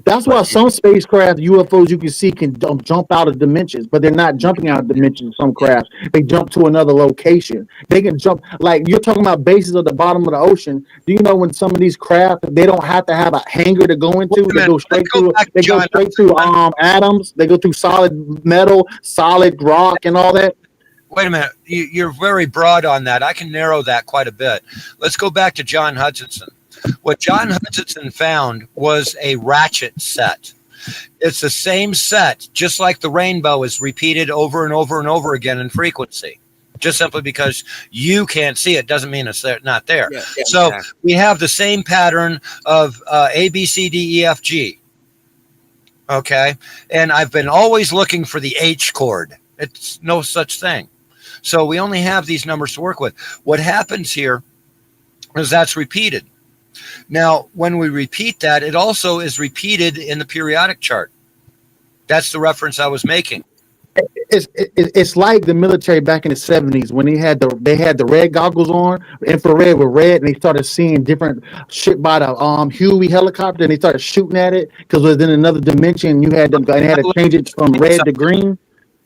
Speaker 20: That's why some spacecraft UFOs you can see can jump out of dimensions, but they're not jumping out of dimensions. Some crafts, they jump to another location. They can jump, like you're talking about bases at the bottom of the ocean. Do you know when some of these craft, they don't have to have a hangar to go into? They go straight through. They go straight through atoms. They go through solid metal, solid rock, and all that.
Speaker 16: Wait a minute. You're very broad on that. I can narrow that quite a bit. Let's go back to John Hutchinson. What John Hutchinson found was a ratchet set. It's the same set, just like the rainbow is repeated over and over and over again in frequency. Just simply because you can't see it doesn't mean it's not there. Yeah, so exactly. We have the same pattern of A, B, C, D, E, F, G. Okay. And I've been always looking for the H chord. It's no such thing. So we only have these numbers to work with. What happens here is that's repeated. Now, when we repeat that, it also is repeated in the periodic chart. That's the reference I was making.
Speaker 20: It's like the military back in the 70s when they had the red goggles on, infrared with red, and they started seeing different shit by the Huey helicopter, and they started shooting at it because it was in another dimension. You had to change it from red to green.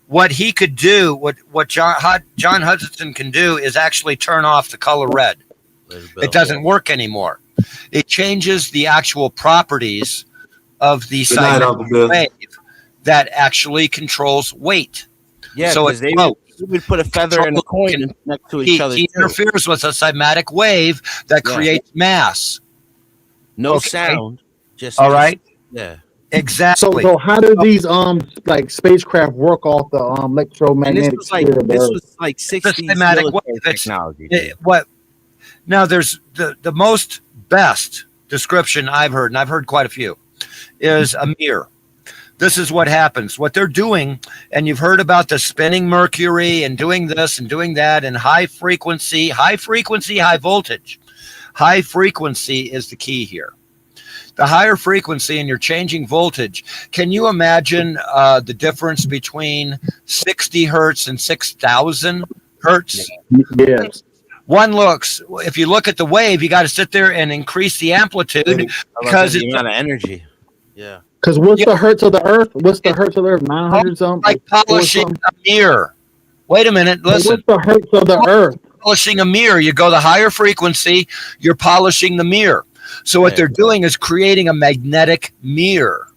Speaker 16: What he could do, what John Hutchinson can do, is actually turn off the color red. It doesn't work anymore. It changes the actual properties of the cymatic wave that actually controls weight.
Speaker 18: Yeah,
Speaker 16: so
Speaker 18: they would put a feather and a coin next to each other.
Speaker 16: He interferes with a cymatic wave that creates mass.
Speaker 18: No sound. Just
Speaker 16: all right.
Speaker 18: Yeah.
Speaker 16: Exactly.
Speaker 20: So how do these like spacecraft work off the electromagnetic
Speaker 18: field? This was like 60s military technology.
Speaker 16: Now there's the most best description I've heard, and I've heard quite a few, is a mirror. This is what happens. What they're doing, and you've heard about the spinning mercury and doing this and doing that, and high frequency, high voltage. High frequency is the key here. The higher frequency and you're changing voltage. Can you imagine the difference between 60 hertz and 6,000 hertz?
Speaker 20: Yes.
Speaker 16: If you look at the wave, you got to sit there and increase the amplitude because
Speaker 18: it's the amount of energy. Yeah.
Speaker 20: Because what's the hertz of the Earth? What's the hertz of the Earth? 900 something?
Speaker 16: Like polishing a mirror. Wait a minute. Listen.
Speaker 20: What's the hertz of the Earth?
Speaker 16: Polishing a mirror. You go the higher frequency, you're polishing the mirror. So what they're doing is creating a magnetic mirror.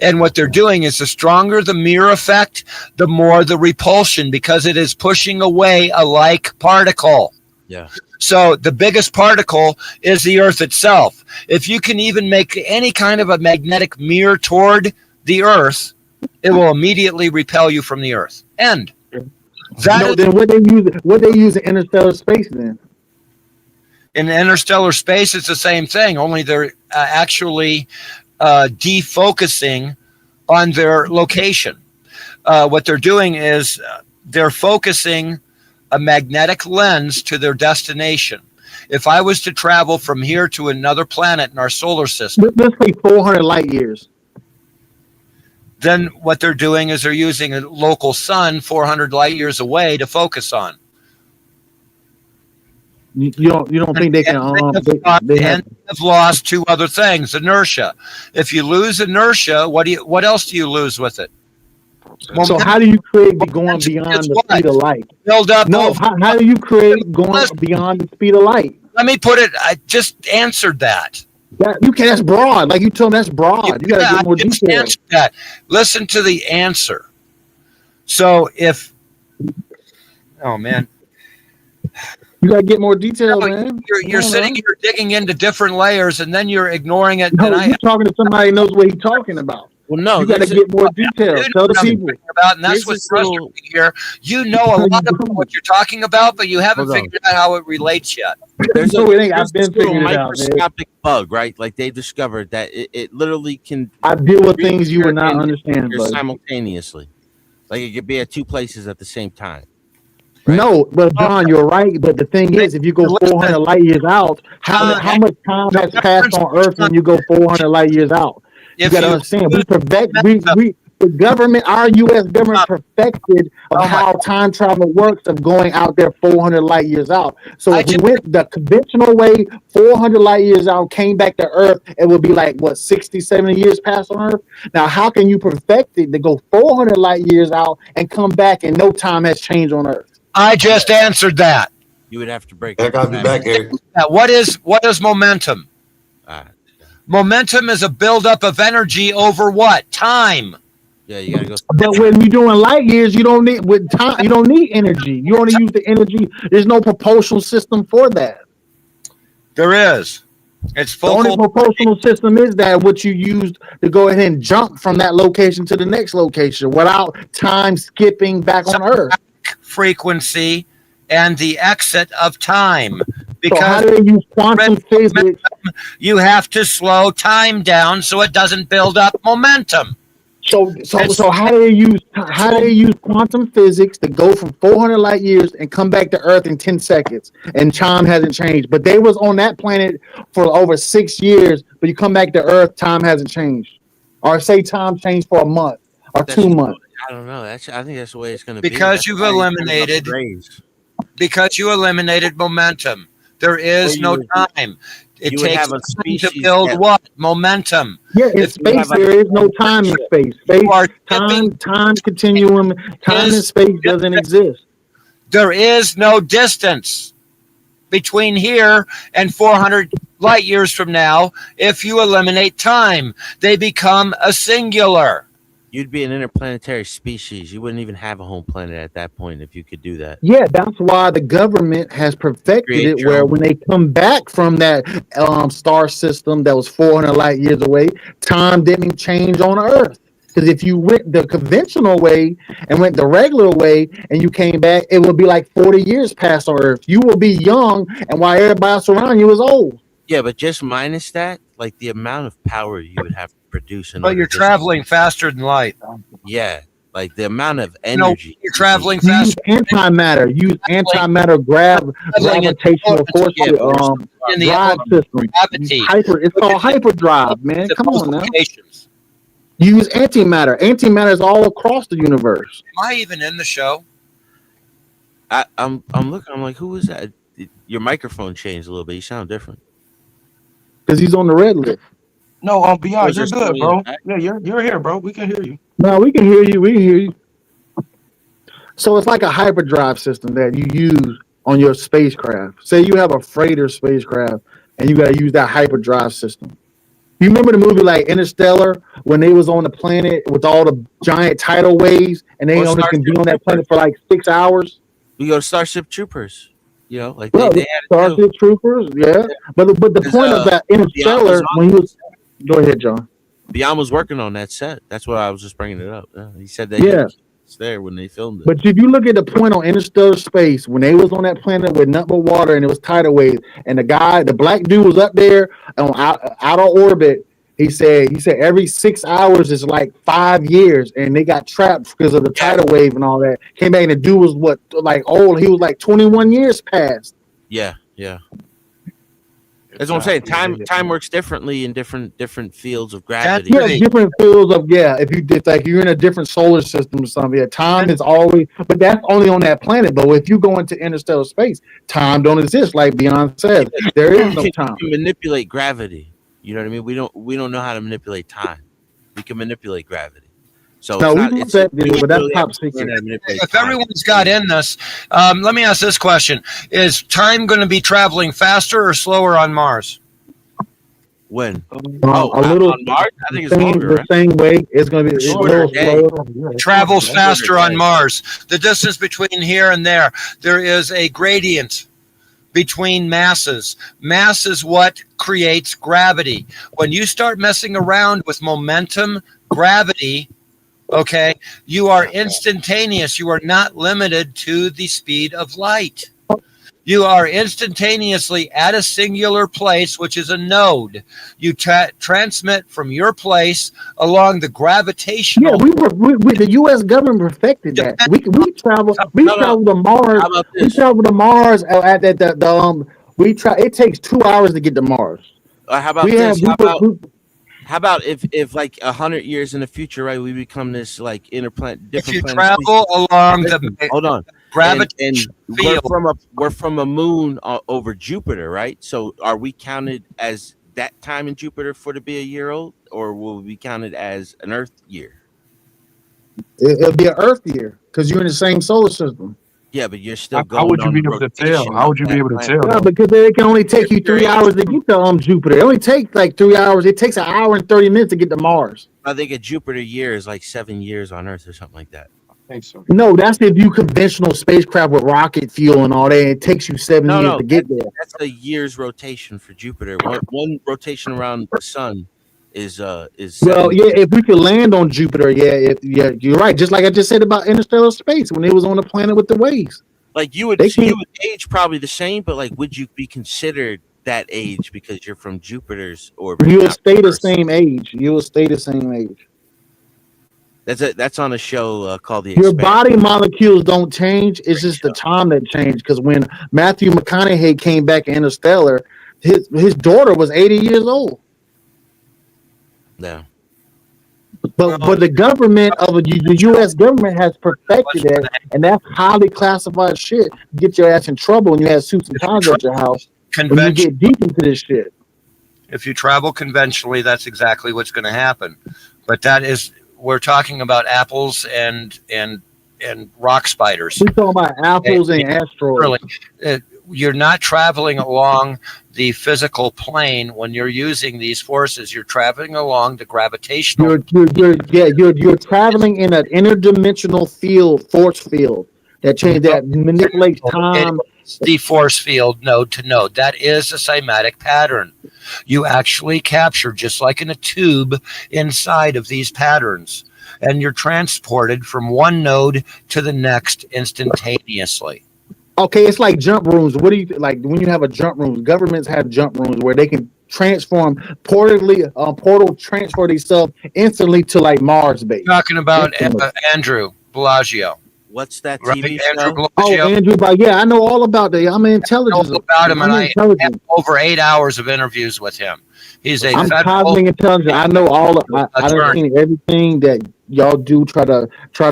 Speaker 16: And what they're doing is the stronger the mirror effect, the more the repulsion, because it is pushing away a like particle.
Speaker 18: Yeah.
Speaker 16: So the biggest particle is the Earth itself. If you can even make any kind of a magnetic mirror toward the Earth, it will immediately repel you from the Earth. End.
Speaker 20: Then what they use in interstellar space then?
Speaker 16: In interstellar space, it's the same thing, only they're actually defocusing on their location. What they're doing is they're focusing a magnetic lens to their destination. If I was to travel from here to another planet in our solar system,
Speaker 20: let's say 400 light years.
Speaker 16: Then what they're doing is they're using a local sun 400 light years away to focus on.
Speaker 20: You don't think they can? They
Speaker 16: have lost two other things: inertia. If you lose inertia, what else do you lose with it?
Speaker 20: So how do you create going beyond the speed of light?
Speaker 16: Build up.
Speaker 20: No, how do you create going beyond the speed of light?
Speaker 16: Let me put it. I just answered that.
Speaker 20: You can. That's broad. Like you told me, that's broad. You got to get more details.
Speaker 16: That. Listen to the answer. So if, oh man,
Speaker 20: you got to get more details, man.
Speaker 16: You're sitting here digging into different layers, and then you're ignoring it.
Speaker 20: No, you're talking to somebody who knows what he's talking about.
Speaker 18: Well, no,
Speaker 20: you got to get more details. Tell the people
Speaker 16: about, and that's what's frustrating here. You know a lot about what you're talking about, but you haven't figured out how it relates yet.
Speaker 18: There's
Speaker 20: I've been
Speaker 18: this little
Speaker 20: figuring it out,
Speaker 18: microscopic bug, right? Like they discovered that it literally can.
Speaker 20: I deal with things you would not understand,
Speaker 18: simultaneously. Like it could be at two places at the same time. Right?
Speaker 20: No, but John, you're right. But the thing is, if you go 400 light years out, how much time has passed on Earth when you go 400 light years out? You got to understand. The government, our U.S. government, perfected of how time travel works of going out there 400 light years out. So if we went the conventional way, 400 light years out, came back to Earth, it would be like, what, 60, 70 years past on Earth? Now, how can you perfect it to go 400 light years out and come back and no time has changed on Earth?
Speaker 16: I just answered that.
Speaker 18: You would have to break
Speaker 2: it. I'll be back, Eric.
Speaker 16: What is momentum? Momentum is a buildup of energy over what? Time.
Speaker 18: Yeah, you gotta go.
Speaker 20: But when you're doing light years, you don't need with time. You don't need energy. You only use the energy. There's no propulsional system for that.
Speaker 16: There is. It's
Speaker 20: the only propulsional system is that what you used to go ahead and jump from that location to the next location without time skipping back on Earth.
Speaker 16: Frequency and the exit of time. Because
Speaker 20: so how do they use quantum physics?
Speaker 16: You have to slow time down so it doesn't build up momentum.
Speaker 20: So how do they use quantum physics to go from 400 light years and come back to Earth in 10 seconds and time hasn't changed? But they was on that planet for over 6 years, but you come back to Earth, time hasn't changed. Or say time changed for a month or 2 months.
Speaker 18: I don't know. I think that's the way it's going to be.
Speaker 16: Because you eliminated momentum. There is no time. It takes time to build what? Momentum.
Speaker 20: Yeah, in space there is no time in space. Time continuum, time and space doesn't exist.
Speaker 16: There is no distance between here and 400 light years from now. If you eliminate time, they become a singular.
Speaker 18: You'd be an interplanetary species. You wouldn't even have a home planet at that point if you could do that.
Speaker 20: Yeah, that's why the government has perfected it where when they come back from that star system that was 400 light years away, time didn't change on Earth. Because if you went the conventional way and went the regular way and you came back, it would be like 40 years past on Earth. You will be young, and while everybody else around you is old.
Speaker 18: Yeah, but just minus that, like the amount of power you would have to produce.
Speaker 16: But you're traveling faster than light.
Speaker 18: Yeah, like the amount of energy.
Speaker 16: You're traveling faster.
Speaker 20: Use antimatter, gravitational force, drive system. It's called hyperdrive, man. Come on now. Use antimatter. Antimatter is all across the universe.
Speaker 16: Am I even in the show?
Speaker 18: I'm looking. I'm like, who is that? Your microphone changed a little bit. You sound different.
Speaker 20: Because he's on the red list.
Speaker 5: No, Beyond, you're good, bro. Yeah, you're here, bro. We can hear you.
Speaker 20: No, we can hear you. We can hear you. So it's like a hyperdrive system that you use on your spacecraft. Say you have a freighter spacecraft and you got to use that hyperdrive system. You remember the movie like Interstellar when they was on the planet with all the giant tidal waves and they only can be on that planet for like 6 hours?
Speaker 18: We go to Starship Troopers. You know, like
Speaker 20: they Starship Troopers, yeah. But the point of that Interstellar when he was. Go ahead, John.
Speaker 18: Beyond was working on that set. That's why I was just bringing it up. He said that It's there when they filmed it.
Speaker 20: But if you look at the point on Interstellar Space, when they was on that planet with nothing but water and it was tidal waves, and the black dude was up there on out of orbit, he said every 6 hours is like 5 years, and they got trapped because of the tidal wave and all that. Came back and the dude was old. He was like 21 years past.
Speaker 18: Yeah. That's what I'm saying. Time works differently in different fields of gravity.
Speaker 20: Yeah, different fields of If like you're in a different solar system or something, time is always. But that's only on that planet. But if you go into interstellar space, time don't exist. Like Beyond says, there is no time.
Speaker 18: We can manipulate gravity. You know what I mean? We don't know how to manipulate time. We can manipulate gravity. So
Speaker 20: no, but that's top secret.
Speaker 16: If everyone's got in this, let me ask this question: is time going to be traveling faster or slower on Mars?
Speaker 18: When?
Speaker 20: A little
Speaker 18: on Mars? I think it's longer.
Speaker 20: The same way. It's going to be slower.
Speaker 16: Travels faster on Mars. The distance between here and there is a gradient between masses. Mass is what creates gravity. When you start messing around with momentum, gravity. Okay, you are instantaneous. You are not limited to the speed of light. You are instantaneously at a singular place, which is a node. You transmit from your place along the gravitational.
Speaker 20: Yeah, the U.S. government perfected that. We travel. We travel to Mars. We travel to Mars at the. It takes 2 hours to get to Mars.
Speaker 18: How about How about if like 100 years in the future, right, we become this like different.
Speaker 16: If you travel along
Speaker 18: hold on,
Speaker 16: gravitational field.
Speaker 18: We're from a moon over Jupiter, right? So are we counted as that time in Jupiter for to be a year old, or will we be counted as an Earth year?
Speaker 20: It'll be an Earth year because you're in the same solar system.
Speaker 18: Yeah, but you're still going.
Speaker 19: How would you be able to tell? How would you be able to tell?
Speaker 20: Yeah, because it can only take you 3 hours to get to Jupiter. It only takes like 3 hours. It takes 1 hour and 30 minutes to get to Mars.
Speaker 18: I think a Jupiter year is like 7 years on Earth or something like that.
Speaker 19: I think so.
Speaker 20: No, that's if you conventional spacecraft with rocket fuel and all that. It takes you 7 years to get there.
Speaker 18: That's a year's rotation for Jupiter. One rotation around the sun is
Speaker 20: well, yeah. If we could land on Jupiter, you're right. Just like I just said about interstellar space when it was on the planet with the waves.
Speaker 18: Like you would age probably the same, but like, would you be considered that age because you're from Jupiter's orbit?
Speaker 20: You will stay the same age. You will stay the same age.
Speaker 18: That's on a show called The
Speaker 20: Your
Speaker 18: Expanse.
Speaker 20: body molecules don't change. It's just the time that changed. Because when Matthew McConaughey came back in Interstellar, his daughter was 80 years old.
Speaker 18: No.
Speaker 20: But the government the U.S. government has perfected it, and that's highly classified shit. Get your ass in trouble when you have suits and ties at your house. When you get deep into this shit.
Speaker 16: If you travel conventionally, that's exactly what's going to happen. But we're talking about apples and rock spiders.
Speaker 20: We're talking about apples and asteroids.
Speaker 16: Really, you're not traveling along the physical plane when you're using these forces. You're traveling along the gravitational.
Speaker 20: You're traveling in an interdimensional force field that manipulates time.
Speaker 16: The force field node to node. That is a cymatic pattern. You actually capture, just like in a tube, inside of these patterns, and you're transported from one node to the next instantaneously.
Speaker 20: Okay, it's like jump rooms. What do you like when you have a jump room? Governments have jump rooms where they can portal transfer themselves instantly to like Mars base.
Speaker 16: Talking about Andrew Bellagio.
Speaker 18: What's that TV
Speaker 16: show?
Speaker 20: Andrew, I know all about that. I'm intelligent.
Speaker 16: I know about him, and I have over 8 hours of interviews with him. I'm
Speaker 20: cosmic intelligent. I know I don't think everything that y'all do try to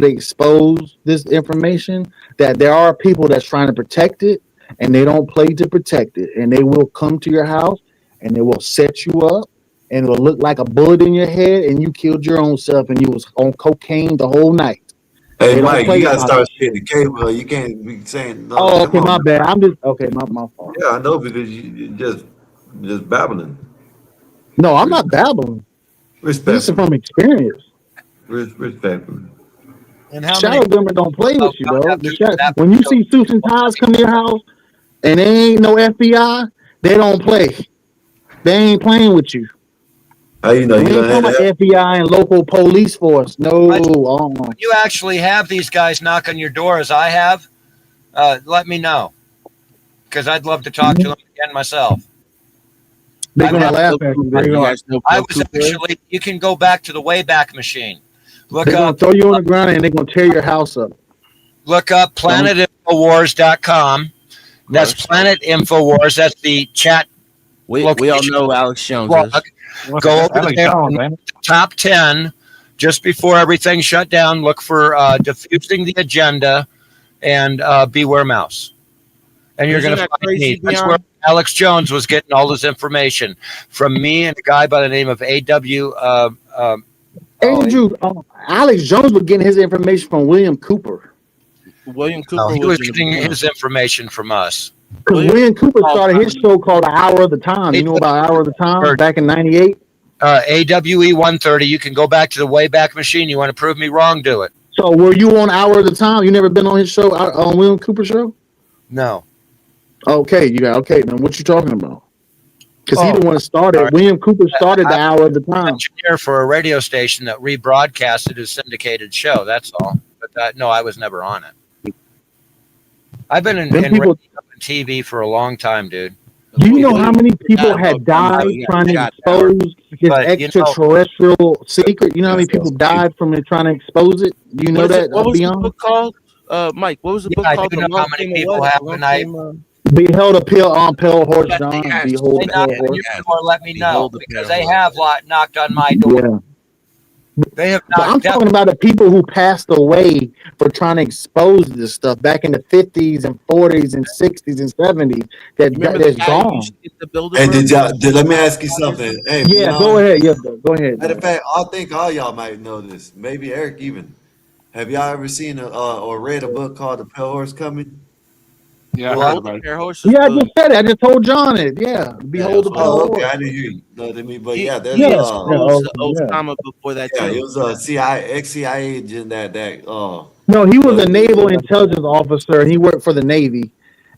Speaker 20: expose this information. That there are people that's trying to protect it, and they don't play to protect it, and they will come to your house and they will set you up, and it will look like a bullet in your head, and you killed your own self, and you was on cocaine the whole night.
Speaker 2: Hey, Mike, you gotta start spitting the cable. You can't be saying. No,
Speaker 20: oh, okay, my bad. I'm just my fault.
Speaker 2: Yeah, I know because you're just babbling.
Speaker 20: No, I'm not babbling.
Speaker 2: Respectfully.
Speaker 20: This is from experience.
Speaker 2: Respectfully.
Speaker 19: And how
Speaker 20: shadow government don't play with you, bro. When you see suits and ties come to your house and they ain't no FBI, they don't play. They ain't playing with you.
Speaker 2: How you know
Speaker 20: We
Speaker 2: you
Speaker 20: ain't
Speaker 2: done
Speaker 20: talking
Speaker 2: had
Speaker 20: about FBI and local police force. No.
Speaker 16: When you actually have these guys knock on your door, as I have, let me know, because I'd love to talk to them again myself.
Speaker 20: They're
Speaker 16: I've
Speaker 20: gonna
Speaker 16: had-
Speaker 20: laugh at you. They're
Speaker 18: You
Speaker 20: gonna,
Speaker 18: guys know
Speaker 16: I
Speaker 18: Bill
Speaker 16: was
Speaker 18: Cooper?
Speaker 16: actually. You can go back to the Wayback Machine. Look
Speaker 20: they're gonna
Speaker 16: up.
Speaker 20: throw you on the ground and they're gonna tear your house up.
Speaker 16: Look up planetinfowars.com. That's Planet Infowars. That's the chat.
Speaker 18: We all know Alex Jones is.
Speaker 16: Go over there on the top 10 just before everything shut down. Look for diffusing the agenda and beware mouse. And you're
Speaker 18: Isn't
Speaker 16: going to
Speaker 18: that
Speaker 16: find
Speaker 18: crazy,
Speaker 16: me. That's where
Speaker 18: Dion?
Speaker 16: Alex Jones was getting all this information from me and a guy by the name of A.W.
Speaker 20: Andrew, Alex Jones was getting his information from William Cooper.
Speaker 18: William
Speaker 16: No,
Speaker 18: Cooper
Speaker 16: he
Speaker 18: was
Speaker 16: was
Speaker 18: in
Speaker 16: getting
Speaker 18: the
Speaker 16: his information from us.
Speaker 20: Because William Cooper started his show called The Hour of the Time. You know about Hour of the Time back in '98?
Speaker 16: AWE 130. You can go back to the Wayback Machine. You want to prove me wrong? Do it.
Speaker 20: So were you on Hour of the Time? You never been on his show, on William Cooper show?
Speaker 16: No.
Speaker 20: Okay, you got okay. Then what you talking about? Because he the one that started.
Speaker 16: Right.
Speaker 20: William Cooper started the Hour of the Time.
Speaker 16: Engineer for a radio station that rebroadcasted his syndicated show. That's all. But no, I was never on it. I've been in radio and TV for a long time, dude.
Speaker 20: Do you know how many people had died trying to expose this extraterrestrial secret? You know how many people died from it trying to expose it? Do you know that?
Speaker 18: What was the book called? Mike, what was the book called?
Speaker 16: I do know how many people have and I
Speaker 20: Behold a pale horse, John. Behold a pale horse.
Speaker 16: Or let me know because they have knocked on my door.
Speaker 20: Yeah.
Speaker 16: They have
Speaker 20: But I'm talking about the people who passed away for trying to expose this stuff back in the 50s and 40s and 60s and 70s. That's gone.
Speaker 2: Hey, let me ask you something. Hey,
Speaker 20: yeah, go ahead. Yeah, go ahead.
Speaker 2: Matter of fact, I think all y'all might know this. Maybe Eric even. Have y'all ever seen or read a book called The Pale Horse Coming?
Speaker 5: Yeah,
Speaker 20: I just said it. I just told John it. Yeah, behold the pale horse.
Speaker 2: Okay, I didn't hear you. No, I mean, but yeah, there's
Speaker 18: Osama before that.
Speaker 2: Yeah, it was a ex-CIA agent that
Speaker 20: No, he was a naval intelligence officer, and he worked for the Navy,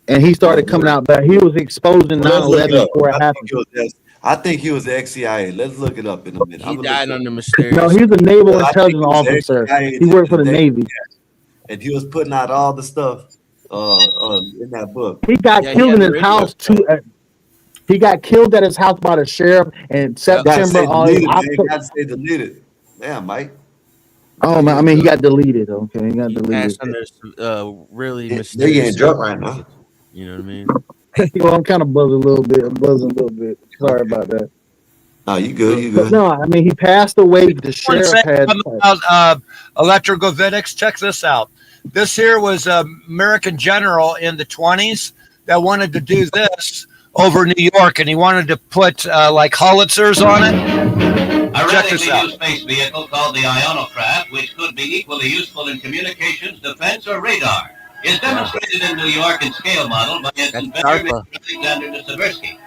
Speaker 20: and he started coming out back. He was exposing 9/11 before it happened.
Speaker 2: I think he was ex-CIA. Let's look it up in a minute.
Speaker 18: He died under mysterious.
Speaker 20: No, he was a naval intelligence officer. He worked for the Navy,
Speaker 2: and he was putting out all the stuff in that book.
Speaker 20: He got killed in his house too. He got killed at his house by the sheriff in September.
Speaker 2: Gotta say deleted. Damn, Mike.
Speaker 20: Oh man, I mean he got deleted. Okay, he got deleted.
Speaker 18: Really
Speaker 2: They
Speaker 18: mysterious.
Speaker 2: ain't drunk right now.
Speaker 18: You know what I mean?
Speaker 20: Well, I'm kind of buzzing a little bit. I'm buzzing a little bit. Sorry about that.
Speaker 2: No, you good. You
Speaker 20: But
Speaker 2: good.
Speaker 20: no, I mean he passed away. The sheriff had.
Speaker 16: About electrogovitics. Check this out. This here was an American general in the 20s that wanted to do this over New York, and he wanted to put like howitzers on it.
Speaker 13: A radically new space vehicle called the Ionocraft, which could be equally useful in communications, defense, or radar, is demonstrated in New York in scale model by its inventor, Mr. Alexander Siversky.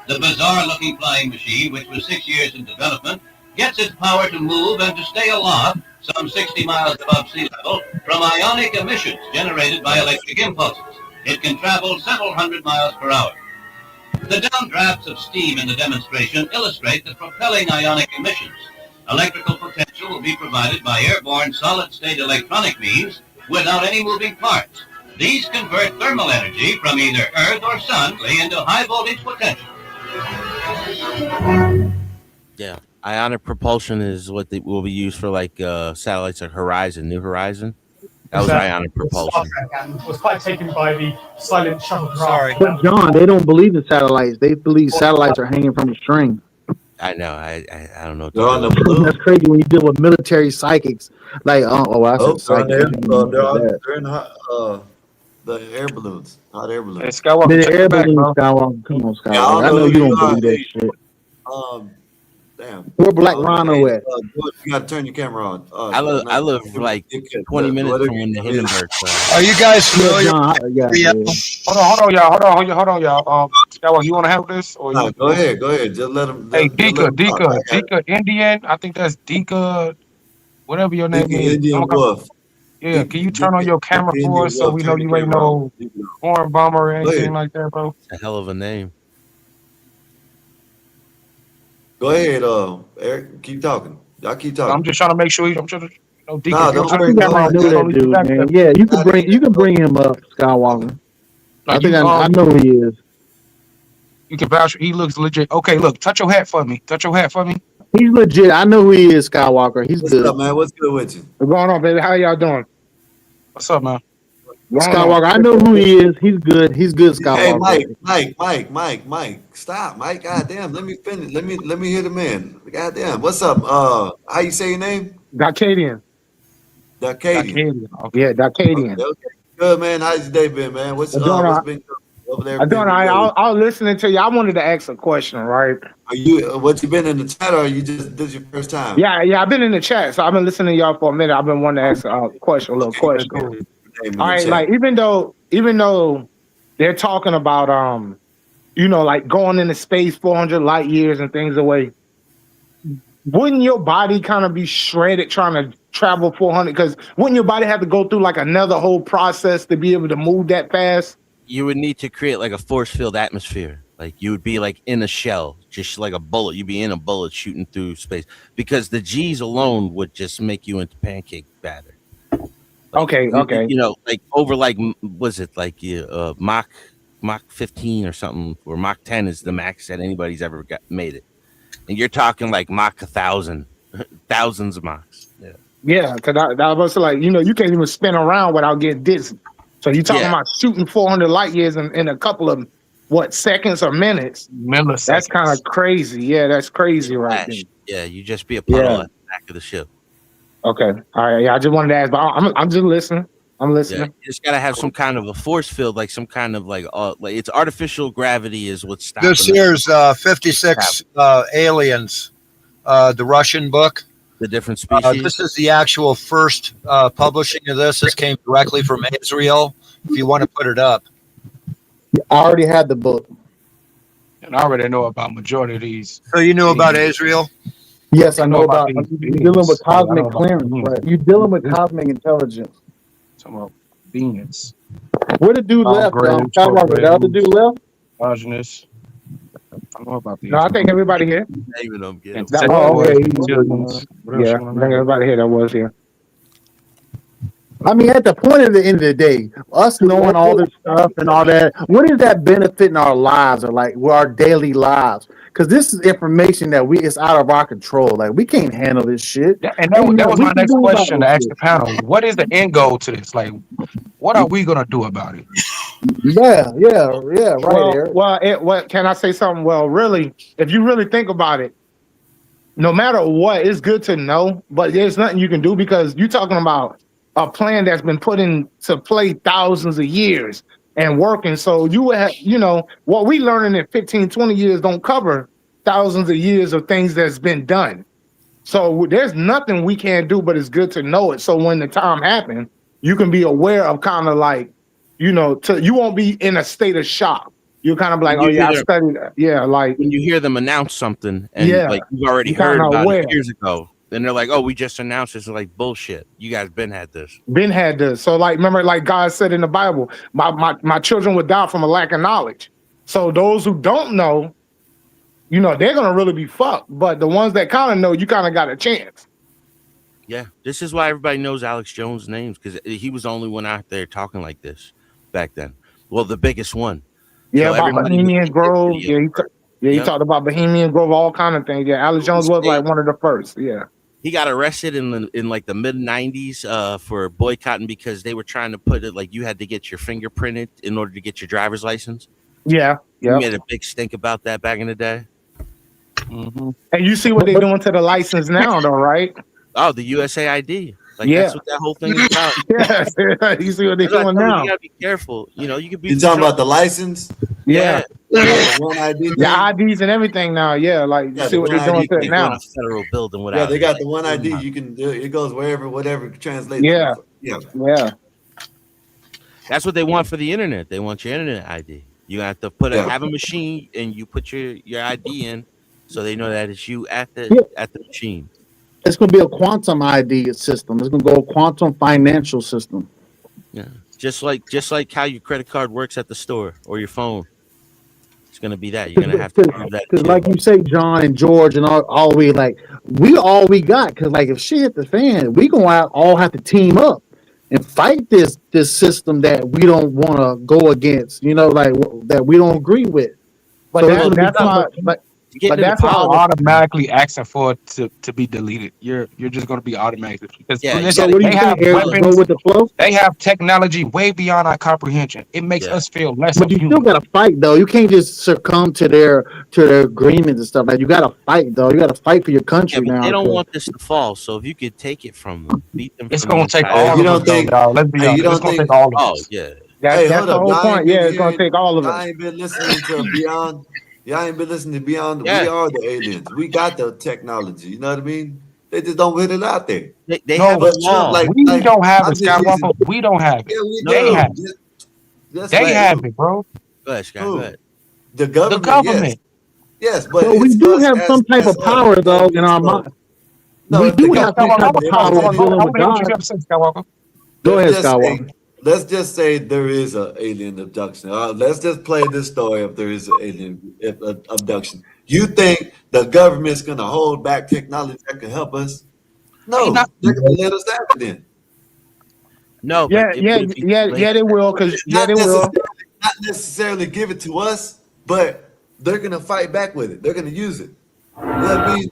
Speaker 13: The bizarre-looking flying machine, which was 6 years in development, gets its power to move and to stay aloft some 60 miles above sea level from ionic emissions generated by electric impulses. It can travel several hundred miles per hour. The downdrafts of steam in the demonstration illustrate the propelling ionic emissions. Electrical potential will be provided by airborne solid-state electronic means without any moving parts. These convert thermal energy from either Earth or Sun into high-voltage potential.
Speaker 18: Yeah, ionic propulsion is what will be used for like satellites like New Horizon. That was ionic propulsion.
Speaker 21: Was quite taken by the silent shuttlecraft.
Speaker 16: Sorry,
Speaker 20: But John, they don't believe in satellites. They believe satellites are hanging from a string.
Speaker 18: I know. I don't know.
Speaker 2: They're on the balloon.
Speaker 20: That's crazy when you deal with military psychics. Like, I said psychics.
Speaker 2: They're in the air balloons, hot air balloons.
Speaker 20: The air balloon, Skywalker. Come on, Skywalker. I know you don't believe that shit.
Speaker 2: Damn.
Speaker 20: Where Black Rhino at?
Speaker 2: You gotta turn your camera on.
Speaker 18: I live like 20 minutes from when the Hindenburg fell.
Speaker 16: Are you guys familiar?
Speaker 5: Hold on, y'all. Skywalker, you want to handle this? Or
Speaker 2: no, go ahead. Just let them.
Speaker 5: Hey, Dika, Indian. I think that's Dika. Whatever your name is.
Speaker 2: Indian Wolf.
Speaker 5: Yeah, can you turn on your camera for us so we know you ain't no foreign bomber or anything like that, bro?
Speaker 18: It's a hell of a name.
Speaker 2: Go ahead, Eric. Keep talking. Y'all keep talking.
Speaker 19: I'm just trying to make sure I'm trying to, Deacon.
Speaker 2: Nah,
Speaker 19: If you
Speaker 2: don't
Speaker 19: don't
Speaker 2: worry.
Speaker 20: think I might know that dude, man. Yeah, you can bring him up, Skywalker. I think I know who he is.
Speaker 19: You can vouch. He looks legit. Okay, look, touch your hat for me. Touch your hat for me.
Speaker 20: He's legit. I know who he is, Skywalker. He's
Speaker 2: What's
Speaker 20: good.
Speaker 2: up, man? What's good with you?
Speaker 20: What's going on, baby? How y'all doing?
Speaker 19: What's up, man?
Speaker 20: Skywalker, I know who he is. He's good. He's good, Skywalker.
Speaker 2: Hey, Mike. Stop, Mike. Goddamn. Let me finish. Let me hear the man. Goddamn. What's up? How you say your name?
Speaker 20: Darkadian.
Speaker 2: Darkadian.
Speaker 20: Okay. Yeah, Darkadian.
Speaker 2: Okay. Good, man. How's your day been, man? What's been over there?
Speaker 20: I was listening to you. I wanted to ask a question, right?
Speaker 2: Are you what you been in the chat, or are you just this is your first time?
Speaker 20: Yeah, I've been in the chat, so I've been listening to y'all for a minute. I've been wanting to ask a question, a little question.
Speaker 2: Cool.
Speaker 20: All right, like even though they're talking about like going into space 400 light years and things away, wouldn't your body kind of be shredded trying to travel 400? Because wouldn't your body have to go through like another whole process to be able to move that fast?
Speaker 18: You would need to create like a force field atmosphere. Like you would be like in a shell, just like a bullet. You'd be in a bullet shooting through space because the G's alone would just make you into pancake batter. Like,
Speaker 20: okay.
Speaker 18: You know, like over like, was it like Mach 15 or something, or Mach 10 is the max that anybody's ever made it. And you're talking like Mach 1,000, thousands of Machs.
Speaker 20: Yeah, because I was like, you can't even spin around without getting dizzy. So you're talking about shooting 400 light years in a couple of seconds or minutes?
Speaker 19: Milliseconds.
Speaker 20: That's kind of crazy. Yeah, that's crazy, right there.
Speaker 18: Yeah, you just be a puddle at the back of the ship.
Speaker 20: Okay, all right. Yeah, I just wanted to ask, but I'm just listening. I'm listening.
Speaker 18: Yeah, you just gotta have some kind of a force field, like some kind of like it's artificial gravity is what's stopping.
Speaker 16: This year's 56 aliens, the Russian book.
Speaker 18: The different species.
Speaker 16: This is the actual first publishing of this. This came directly from Israel. If you want to put it up,
Speaker 20: I already had the book,
Speaker 19: and I already know about majority of these.
Speaker 16: So you knew about Israel?
Speaker 20: Yes, I know about. You're dealing with cosmic clearance, right? You're dealing with cosmic intelligence.
Speaker 19: Talking about beings.
Speaker 20: Where the dude left? The other dude left.
Speaker 19: Homogeneous. I don't know about these.
Speaker 20: No, I think everybody here.
Speaker 18: Naming them.
Speaker 20: Okay. Yeah, I think everybody here that was here. I mean, at the point of the end of the day, us knowing all this stuff and all that, what is that benefiting our lives or like our daily lives? Because this is information that it's out of our control. Like we can't handle this shit.
Speaker 19: Yeah, and that was my next question to ask the panel. What is the end goal to this? Like, what are we gonna do about it?
Speaker 20: Yeah, right. What can I say something? Well, really, if you really think about it, no matter what, it's good to know, but there's nothing you can do because you're talking about a plan that's been put into play thousands of years and working. So you have, what we learning in 15, 20 years don't cover thousands of years of things that's been done. So there's nothing we can do, but it's good to know it. So when the time happens, you can be aware of kind of like, you won't be in a state of shock. You're kind of like, I studied that. Yeah, like
Speaker 18: when you hear them announce something and like you've already heard about it years ago. Then they're like, we just announced this. It's like bullshit. You guys been had this.
Speaker 20: So like, remember, like God said in the Bible, my children would die from a lack of knowledge. So those who don't know, they're gonna really be fucked. But the ones that kind of know, you kind of got a chance.
Speaker 18: Yeah, this is why everybody knows Alex Jones' names because he was the only one out there talking like this back then. Well, the biggest one.
Speaker 20: Yeah, so about Bohemian Grove. He talked about Bohemian Grove, all kind of things. Yeah, Alex Jones was like one of the first. Yeah.
Speaker 18: He got arrested in like the mid 90s for boycotting because they were trying to put it like you had to get your fingerprinted in order to get your driver's license.
Speaker 20: Yeah.
Speaker 18: He made a big stink about that back in the day.
Speaker 20: Mm-hmm. And you see what they're doing to the license now, though, right?
Speaker 18: Oh, the USAID. Like that's what that whole thing is about.
Speaker 20: Yeah, you see what they're doing now.
Speaker 18: You gotta be careful. You could be.
Speaker 2: You talking about the license?
Speaker 20: Yeah.
Speaker 2: One ID.
Speaker 20: The IDs and everything now. Yeah, like you see what they're doing to it now.
Speaker 18: A federal building without.
Speaker 2: Yeah, they got the one ID. You can do it goes whatever translates.
Speaker 20: Yeah.
Speaker 18: That's what they want for the internet. They want your internet ID. You have to have a machine and you put your ID in, so they know that it's you at the machine.
Speaker 20: It's going to be a quantum ID system. It's going to go a quantum financial system.
Speaker 18: Yeah, just like how your credit card works at the store or your phone. It's going to be that. You're going to have to prove that
Speaker 20: Because
Speaker 18: too.
Speaker 20: like you say, John and George and all we like, we all we got. Because like if shit hit the fan, we gonna all have to team up and fight this system that we don't want to go against. You know, like that we don't agree with.
Speaker 19: But
Speaker 20: So
Speaker 19: that's why. But that's why I'm automatically asking for it to be deleted. You're just going to be automatically because listen, they have weapons.
Speaker 20: Go with the flow.
Speaker 19: They have technology way beyond our comprehension. It makes us feel less.
Speaker 20: But you still gotta fight though. You can't just succumb to their agreements and stuff. Like you gotta fight though. You gotta fight for your country now.
Speaker 18: They don't want this to fall. So if you could take it from them, beat them.
Speaker 19: It's going to take all of us. Let's be honest. It's going to take all of us.
Speaker 18: Oh yeah.
Speaker 20: That's the whole point. Yeah, it's gonna take all of us.
Speaker 2: I ain't been listening to Beyond. Y'all ain't been listening to Beyond. We are the aliens. We got the technology. You know what I mean? They just don't put it out there.
Speaker 18: They have a law.
Speaker 19: We don't have it, Skywalker. We don't have it. They have it. They have it, bro.
Speaker 18: Go ahead, Scott. Go ahead.
Speaker 2: The government.
Speaker 19: The government.
Speaker 2: Yes, but
Speaker 20: we do have some type of power though in our mind. We do have some type of power dealing with God. Go ahead, Skywalker.
Speaker 2: Let's just say there is an alien abduction. Let's just play this story if there is an alien abduction. You think the government's going to hold back technology that can help us? No, they're going to let us have it then.
Speaker 18: No.
Speaker 19: Yeah, they will. Because they will.
Speaker 2: Not necessarily give it to us, but they're going to fight back with it. They're going to use it. You know what I mean?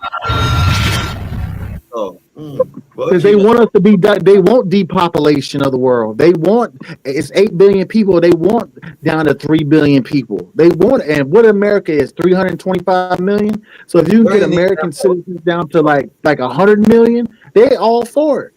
Speaker 20: Because they want us to be, they want depopulation of the world. They want, it's 8 billion people. They want down to 3 billion people. They want, and what America is 325 million. So if you can get American citizens down to like 100 million, they all for it.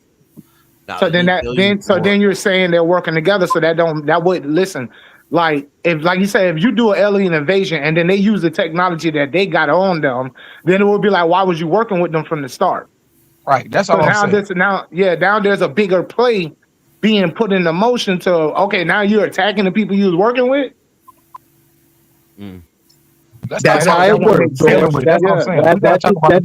Speaker 19: So then you're saying they're working together. So that would listen. Like you said, if you do an alien invasion and then they use the technology that they got on them, then it would be like, why was you working with them from the start? Right. That's all I'm saying. Now there's a bigger play being put into motion to, okay, now you're attacking the people you was working with.
Speaker 20: That's how it works. That's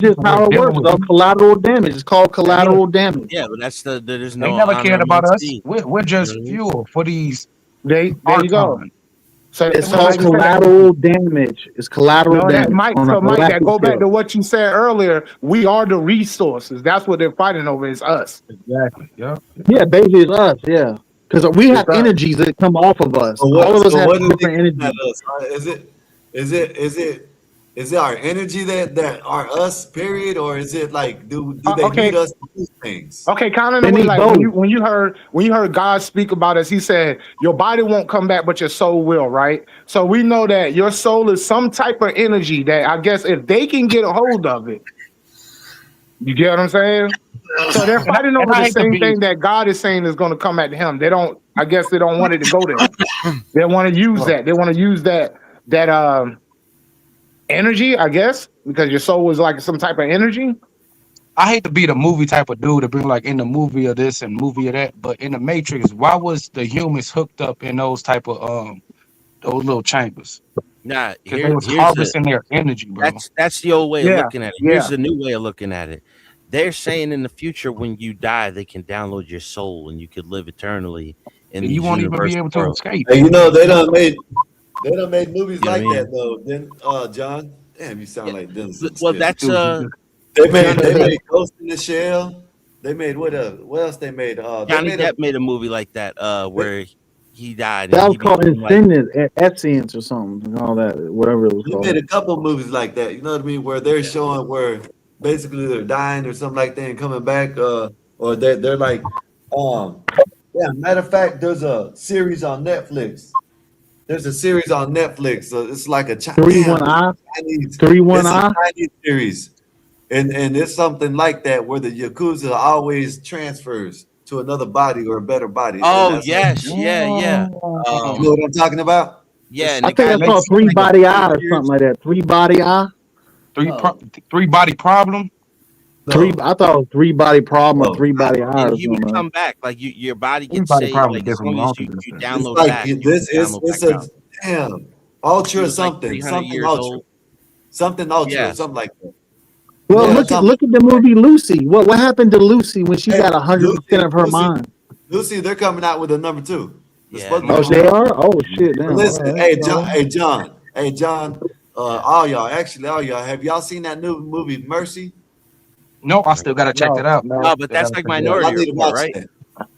Speaker 20: just how it works. Though. Collateral damage. It's called collateral damage.
Speaker 18: Yeah, but there's no.
Speaker 19: They never cared about us. We're just fuel for these.
Speaker 20: There you go. So it's called collateral damage. It's collateral damage.
Speaker 19: Mike, that go back to what you said earlier. We are the resources. That's what they're fighting over. Is us. Exactly. Yeah.
Speaker 20: Yeah, basically it's us. Yeah, because we have energies that come off of us. All of us have different energies.
Speaker 2: Is it our energy that are us? Period, or is it like do they need us to do things?
Speaker 19: Okay, kind of like when you heard God speak about us, He said your body won't come back, but your soul will. Right. So we know that your soul is some type of energy that I guess if they can get a hold of it, you get what I'm saying? So they're fighting over the same thing that God is saying is going to come at Him. They don't. I guess they don't want it to go there. They want to use that. They want to use that energy, I guess, because your soul is like some type of energy. I hate to be the movie type of dude to bring like in the movie of this and movie of that, but in the Matrix, why was the humans hooked up in those type of those little chambers?
Speaker 18: Nah,
Speaker 19: because they was harvesting their energy, bro.
Speaker 18: That's the old way of looking at it. Here's the new way of looking at it. They're saying in the future when you die, they can download your soul and you could live eternally. And you won't even be able to escape.
Speaker 2: Hey, you know they done made movies like that though. Then John, damn, you sound like Dennis.
Speaker 18: Well, that's
Speaker 2: they made Ghost in the Shell. They made what else they made?
Speaker 18: Johnny Depp made a movie like that where he died.
Speaker 20: That was called Essence or something and all that, whatever it was called.
Speaker 2: They made a couple of movies like that. You know what I mean? Where they're showing where basically they're dying or something like that and coming back, or they're like, matter of fact, there's a series on Netflix. There's a series on Netflix. So it's like a Chinese series. And it's something like that where the Yakuza always transfers to another body or a better body.
Speaker 18: Oh, yes. Yeah.
Speaker 2: You know what I'm talking about?
Speaker 18: Yeah.
Speaker 20: I think that's called 3 Body Eye or something like that. 3 Body Eye?
Speaker 19: 3 Body Problem?
Speaker 20: I thought it was 3 Body Problem or 3 Body Eye.
Speaker 18: You would come back, like your body gets saved. Like as long as you download back.
Speaker 2: It's a ultra something ultra, something like that.
Speaker 20: Well, look at the movie Lucy. What happened to Lucy when she got 100% of her mind?
Speaker 2: Lucy, they're coming out with a number 2.
Speaker 20: Oh, they are. Oh shit! Damn.
Speaker 2: Listen, hey John, Hey, John, all y'all, have y'all seen that new movie Mercy?
Speaker 5: No, I still gotta check that out.
Speaker 18: No, but that's like Minority
Speaker 2: Y'all need to
Speaker 18: Report,
Speaker 2: watch
Speaker 18: right?
Speaker 2: that.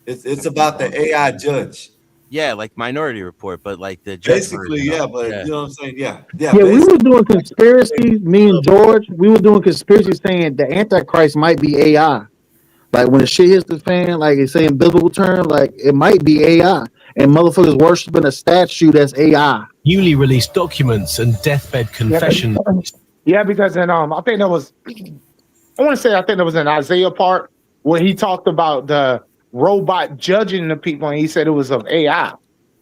Speaker 2: It's about the AI judge.
Speaker 18: Yeah, like Minority Report, but like the judge
Speaker 2: Basically,
Speaker 18: version.
Speaker 2: yeah, but you know what I'm saying? Yeah.
Speaker 1: Yeah, we were doing conspiracies, me and George, we were doing conspiracies saying the Antichrist might be AI. Like when the shit hits the fan, like it's saying biblical terms, like it might be AI. And motherfuckers worshiping a statue that's AI.
Speaker 21: Newly released documents and deathbed confessions.
Speaker 19: Yeah, because in I think that was in Isaiah part where he talked about the robot judging the people, and he said it was of AI.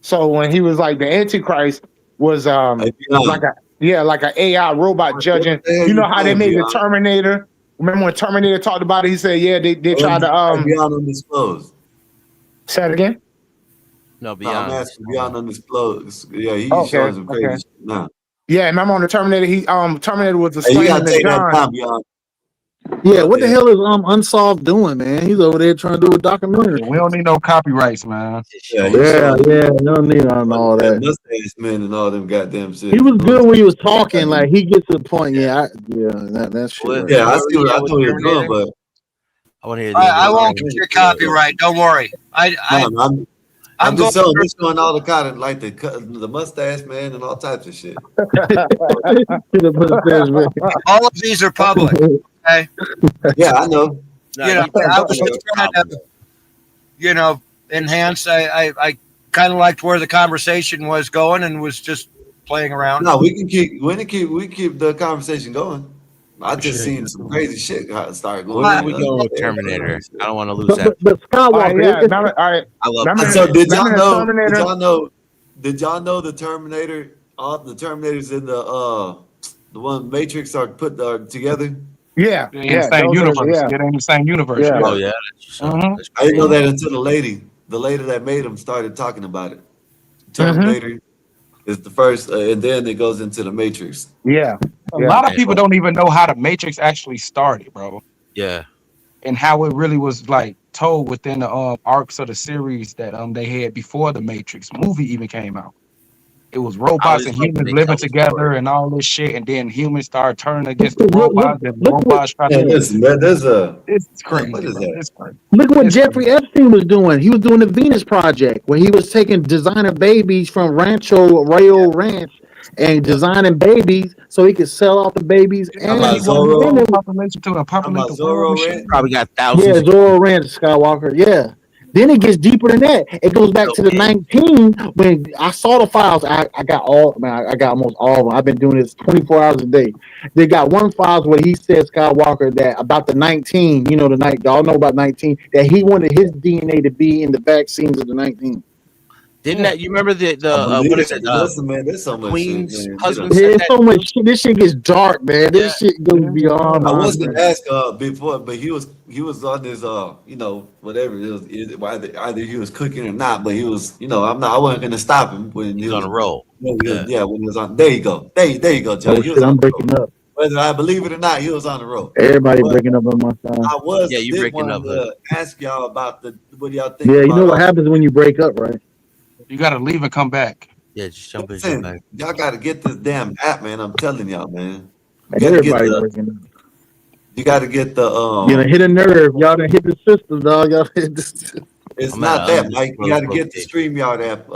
Speaker 19: So when he was like the Antichrist was like an AI robot judging. You know how they made the Terminator? Remember when Terminator talked about it? He said, yeah, they tried to
Speaker 2: Beyond Undisclosed.
Speaker 19: Say it again.
Speaker 18: No, Beyond.
Speaker 2: I'm asking Beyond Undisclosed. Yeah, he's showing some crazy shit now.
Speaker 19: Yeah, remember on the Terminator, Terminator was
Speaker 2: Hey, you gotta
Speaker 19: explaining
Speaker 2: take
Speaker 19: to
Speaker 2: that
Speaker 19: John.
Speaker 2: time, Beyond.
Speaker 1: Yeah, what the hell is Unsolved doing, man? He's over there trying to do a documentary.
Speaker 5: We don't need no copyrights, man.
Speaker 1: Yeah, you don't need all that.
Speaker 2: Mustache Man and all them goddamn shit.
Speaker 1: He was good when he was talking. Like he gets to the point. That's shit.
Speaker 2: Well, yeah, I see what he was doing, but
Speaker 18: I want to hear.
Speaker 16: I won't get your copyright. Don't worry.
Speaker 2: I'm just saying, this showing all the kind of like the Mustache Man and all types of shit.
Speaker 16: All of these are public. Okay.
Speaker 2: Yeah, I know.
Speaker 16: I was just trying to, enhance. I kind of liked where the conversation was going and was just playing around.
Speaker 2: No, we can keep the conversation going. I just seen some crazy shit start going.
Speaker 18: Where we go with Terminator? I don't want to lose that.
Speaker 1: But Skywalker,
Speaker 19: all right.
Speaker 18: I love.
Speaker 2: So did y'all know? Did y'all know the Terminator? All the Terminators in the one Matrix are put together.
Speaker 19: Yeah,
Speaker 5: in the same universe. Yeah, they're in the same universe.
Speaker 2: Yeah.
Speaker 18: Oh yeah.
Speaker 2: I didn't know that until the lady that made them started talking about it. Terminator is the first, and then it goes into the Matrix.
Speaker 19: Yeah.
Speaker 5: A lot of people don't even know how the Matrix actually started, bro.
Speaker 18: Yeah.
Speaker 5: And how it really was like told within the arcs of the series that they had before the Matrix movie even came out. It was robots and humans living together and all this shit, and then humans started turning against the robots, and the robots tried to. It's crazy. What is that? It's crazy.
Speaker 1: Look what Jeffrey Epstein was doing. He was doing the Venus Project, where he was taking designer babies from Rancho Rayo Ranch and designing babies so he could sell off the babies. And
Speaker 18: Probably got thousands.
Speaker 1: Yeah, Zorro Ranch, Skywalker. Yeah. Then it gets deeper than that. It goes back to the 19 when I saw the files. I got almost all of them. I've been doing this 24 hours a day. They got one files where he said Skywalker that about the 19, the night y'all know about 19, that he wanted his DNA to be in the vaccines of the 19.
Speaker 18: Didn't that? You remember the what is it?
Speaker 2: Listen, man, there's so much
Speaker 18: Queen's
Speaker 2: shit, man.
Speaker 18: husband
Speaker 1: There's
Speaker 18: said that.
Speaker 1: so much shit. This shit gets dark, man. This shit goes beyond.
Speaker 2: I was gonna ask before, but he was on his whatever it was, either he was cooking or not, but he was I wasn't gonna stop him when he was
Speaker 18: on a roll.
Speaker 2: When he was on. There you go, there you go, John.
Speaker 1: Oh, shit, I'm breaking up.
Speaker 2: Whether I believe it or not, he was on the road.
Speaker 1: Everybody breaking up on my side.
Speaker 2: I was.
Speaker 18: Yeah, you breaking up.
Speaker 2: Ask y'all about what y'all think.
Speaker 1: Yeah, you know what happens when you break up, right?
Speaker 5: You gotta leave and come back.
Speaker 18: Yeah, just jump in.
Speaker 2: Y'all gotta get this damn app, man. I'm telling y'all, man.
Speaker 1: Everybody breaking up.
Speaker 2: You gotta get the
Speaker 1: You done hit a nerve. Y'all done hit the system, dog. Y'all hit the
Speaker 2: It's not that, Mike. You gotta get the StreamYard app.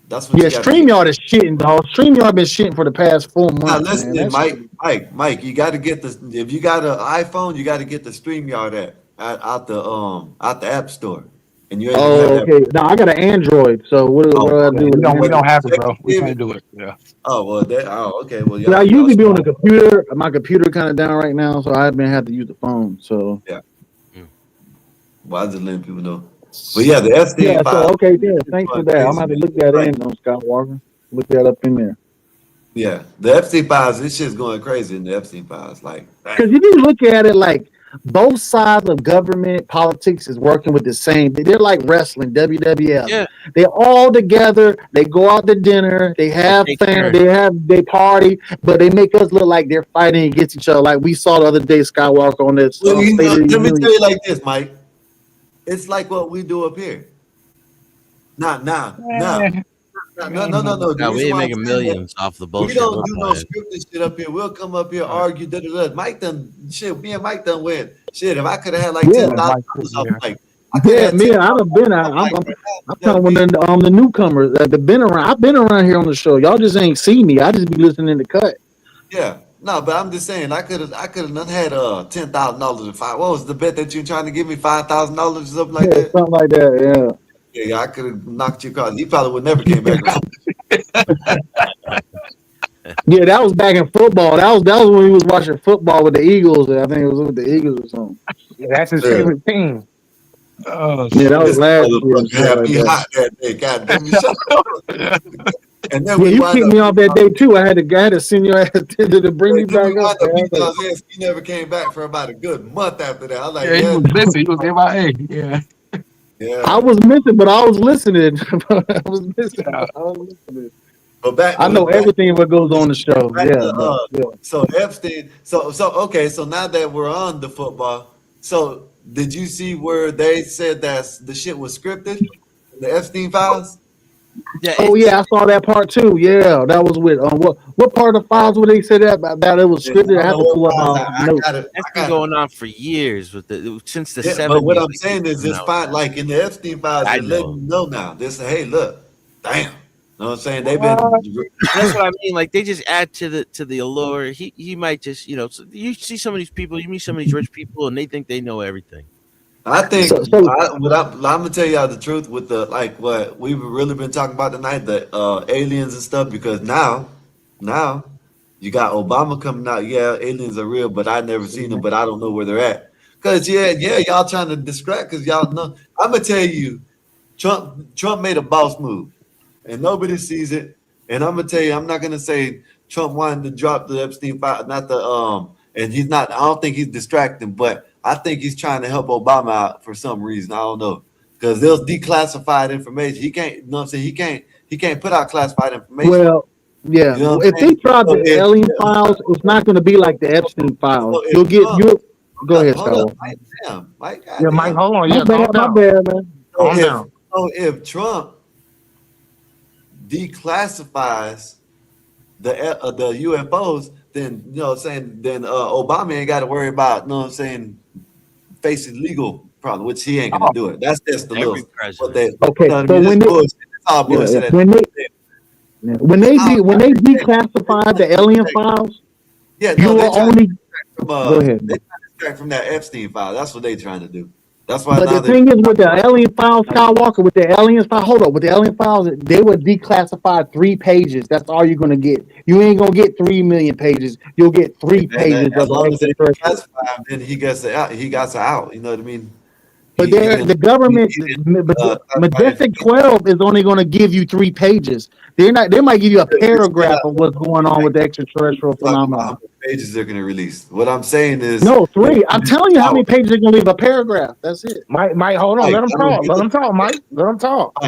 Speaker 2: That's what.
Speaker 1: Yeah, StreamYard is shitting, dog. StreamYard been shitting for the past 4 months.
Speaker 2: Now listen, Mike. You gotta get this. If you got an iPhone, you gotta get the StreamYard app out the App Store. And you
Speaker 1: okay. Now I got an Android, so what do I do?
Speaker 5: We don't have it, bro. We can't do it. Yeah.
Speaker 2: Oh well. Okay. Well,
Speaker 1: I usually be on the computer. My computer kind of down right now, so I've been having to use the phone. So
Speaker 2: yeah. Well, I just letting people know. But yeah, the Epstein.
Speaker 1: Yeah. So okay. Yeah. Thanks for that. I'm gonna have to look that in on Skywalker. Look that up in there.
Speaker 2: Yeah, the Epstein files. This shit's going crazy in the Epstein files. Like,
Speaker 1: because if you look at it, like. Both sides of government politics is working with the same. They're like wrestling, WWF. Yeah. They're all together. They go out to dinner. They have family. They party, but they make us look like they're fighting against each other. Like we saw the other day, Skywalker on this.
Speaker 2: Let me tell you like this, Mike. It's like what we do up here. Now. No. The
Speaker 18: No, we
Speaker 2: reason
Speaker 18: ain't
Speaker 2: why I'm
Speaker 18: making
Speaker 2: saying that,
Speaker 18: millions off the
Speaker 2: we
Speaker 18: bullshit
Speaker 2: don't
Speaker 18: we're
Speaker 2: do no
Speaker 18: playing.
Speaker 2: scripted shit up here. We'll come up here, argue, Mike done shit. Me and Mike done went shit. If I could have had like
Speaker 1: Yeah,
Speaker 2: $10,000 off Mike, I could
Speaker 1: yeah,
Speaker 2: have had
Speaker 1: me.
Speaker 2: $10,000
Speaker 1: I'd have been.
Speaker 2: off Mike right
Speaker 1: I'm
Speaker 2: now.
Speaker 1: talking about the newcomers that been around. I've been around here on the show. Y'all just ain't see me. I just be listening to cut.
Speaker 2: Yeah, no, but I'm just saying I could have not had $10,000 in five. What was the bet that you trying to give me, $5,000 or something like
Speaker 1: Yeah,
Speaker 2: that?
Speaker 1: something like that.
Speaker 2: Yeah, I could have knocked you across. He probably would never came back around.
Speaker 1: Yeah, that was back in football. That was when he was watching football with the Eagles. I think it was with the Eagles or something.
Speaker 19: Yeah, that's his
Speaker 2: Yeah.
Speaker 19: favorite team. Oh,
Speaker 1: Yeah, that was
Speaker 2: This
Speaker 1: last year.
Speaker 2: motherfucker had
Speaker 1: Like
Speaker 2: me
Speaker 1: that.
Speaker 2: hot that day. God damn you, shut up. And then
Speaker 1: Yeah,
Speaker 2: we
Speaker 1: you
Speaker 2: wind
Speaker 1: kicked
Speaker 2: up
Speaker 1: me off that day too. I had to send your ass to bring me
Speaker 2: then we
Speaker 1: back up.
Speaker 2: wind up
Speaker 1: Man.
Speaker 2: beating y'all's ass. He never came back for about a good month after that. I was like,
Speaker 5: Yeah, he was
Speaker 2: yeah.
Speaker 5: missing. He was MIA. Yeah.
Speaker 1: I was missing, but I was listening. I was listening.
Speaker 2: But back
Speaker 1: I know everything what goes on the show.
Speaker 2: back
Speaker 1: Yeah,
Speaker 2: to,
Speaker 1: yeah.
Speaker 2: so Epstein. So okay. So now that we're on the football, so did you see where they said that the shit was scripted? The Epstein files.
Speaker 18: Yeah.
Speaker 1: Oh yeah, I saw that part too. Yeah, that was with what part of the files would they say that about? It was
Speaker 2: I
Speaker 1: scripted.
Speaker 2: don't
Speaker 1: I had
Speaker 2: know
Speaker 1: to pull
Speaker 2: what
Speaker 1: up
Speaker 2: files.
Speaker 1: my notes.
Speaker 18: That's been going on for years since the 70s.
Speaker 2: But what I'm
Speaker 18: they
Speaker 2: saying
Speaker 18: keep
Speaker 2: is,
Speaker 18: coming
Speaker 2: it's
Speaker 18: out with
Speaker 2: fine.
Speaker 18: that.
Speaker 2: Like in the Epstein files,
Speaker 18: I
Speaker 2: they're letting
Speaker 18: know.
Speaker 2: you know now. They say, hey, look, damn. You know what I'm saying? They've been.
Speaker 18: That's what I mean. Like they just add to the allure. He might just you see some of these people, you meet some of these rich people, and they think they know everything.
Speaker 2: I think
Speaker 1: So
Speaker 2: I'm gonna tell y'all the truth with the like what we've really been talking about tonight, the aliens and stuff. Because now you got Obama coming out. Yeah, aliens are real, but I never seen them. But I don't know where they're at. Cause yeah, y'all trying to distract. Cause y'all know. I'm gonna tell you, Trump made a boss move, and nobody sees it. And I'm gonna tell you, I'm not gonna say Trump wanted to drop the Epstein file, not the and he's not. I don't think he's distracting, but I think he's trying to help Obama out for some reason. I don't know, because there's declassified information. He can't. You know what I'm saying? He can't put out classified information.
Speaker 1: well, yeah.
Speaker 2: You know what
Speaker 1: If
Speaker 2: I'm
Speaker 1: they
Speaker 2: saying?
Speaker 1: drop
Speaker 2: So
Speaker 1: the alien files, it's not going to be like the Epstein files.
Speaker 2: so if
Speaker 1: You'll get
Speaker 2: Trump,
Speaker 1: you. Go ahead,
Speaker 2: hold up,
Speaker 1: Scott.
Speaker 2: Mike, damn, Mike,
Speaker 19: Yeah, Mike,
Speaker 2: goddamn.
Speaker 19: hold on.
Speaker 1: My
Speaker 19: Yeah, calm
Speaker 1: bad,
Speaker 19: down.
Speaker 1: man.
Speaker 2: So
Speaker 19: Calm down.
Speaker 2: if Trump declassifies the UFOs, then you know what I'm saying, then Obama ain't got to worry about, you know what I'm saying, facing legal problem, which he ain't gonna do it. That's just the
Speaker 18: Every
Speaker 2: little
Speaker 18: president.
Speaker 2: what they,
Speaker 1: Okay,
Speaker 2: you know what I
Speaker 1: so
Speaker 2: mean?
Speaker 1: when
Speaker 2: It's
Speaker 1: they,
Speaker 2: bullshit. It's all
Speaker 1: yeah,
Speaker 2: bullshit.
Speaker 1: when they declassify the alien files,
Speaker 2: Yeah,
Speaker 1: you
Speaker 2: no, they
Speaker 1: will
Speaker 2: trying
Speaker 1: only
Speaker 2: to distract from
Speaker 1: go ahead.
Speaker 2: they trying to distract from that Epstein file. That's what they trying to do. That's why
Speaker 1: But
Speaker 2: now
Speaker 1: the
Speaker 2: they
Speaker 1: thing is, with the alien files, Skywalker, with the alien file, hold up, with the alien files, they were declassified 3 pages. That's all you're gonna get. You ain't gonna get 3 million pages. You'll get 3 pages
Speaker 2: as
Speaker 1: of
Speaker 2: long as they
Speaker 1: extraterrestrial.
Speaker 2: declassify him, then he gets out. He got out. You know what I mean?
Speaker 1: But
Speaker 2: He didn't.
Speaker 1: the government,
Speaker 2: He didn't classify
Speaker 1: Majestic 12 is only going to give you 3 pages. They're not. They might give you a
Speaker 2: You're still
Speaker 1: paragraph
Speaker 2: not
Speaker 1: of what's going on with the extraterrestrial
Speaker 2: talking about how
Speaker 1: phenomenon.
Speaker 2: many pages they're going to release. What I'm saying is,
Speaker 1: No, 3. I'm telling you how many pages they're going to leave a paragraph. That's it.
Speaker 19: Mike, hold on.
Speaker 2: Mike,
Speaker 19: Let him
Speaker 2: I don't
Speaker 19: talk.
Speaker 2: get
Speaker 19: Let
Speaker 2: it.
Speaker 19: him talk, Mike. Let him talk.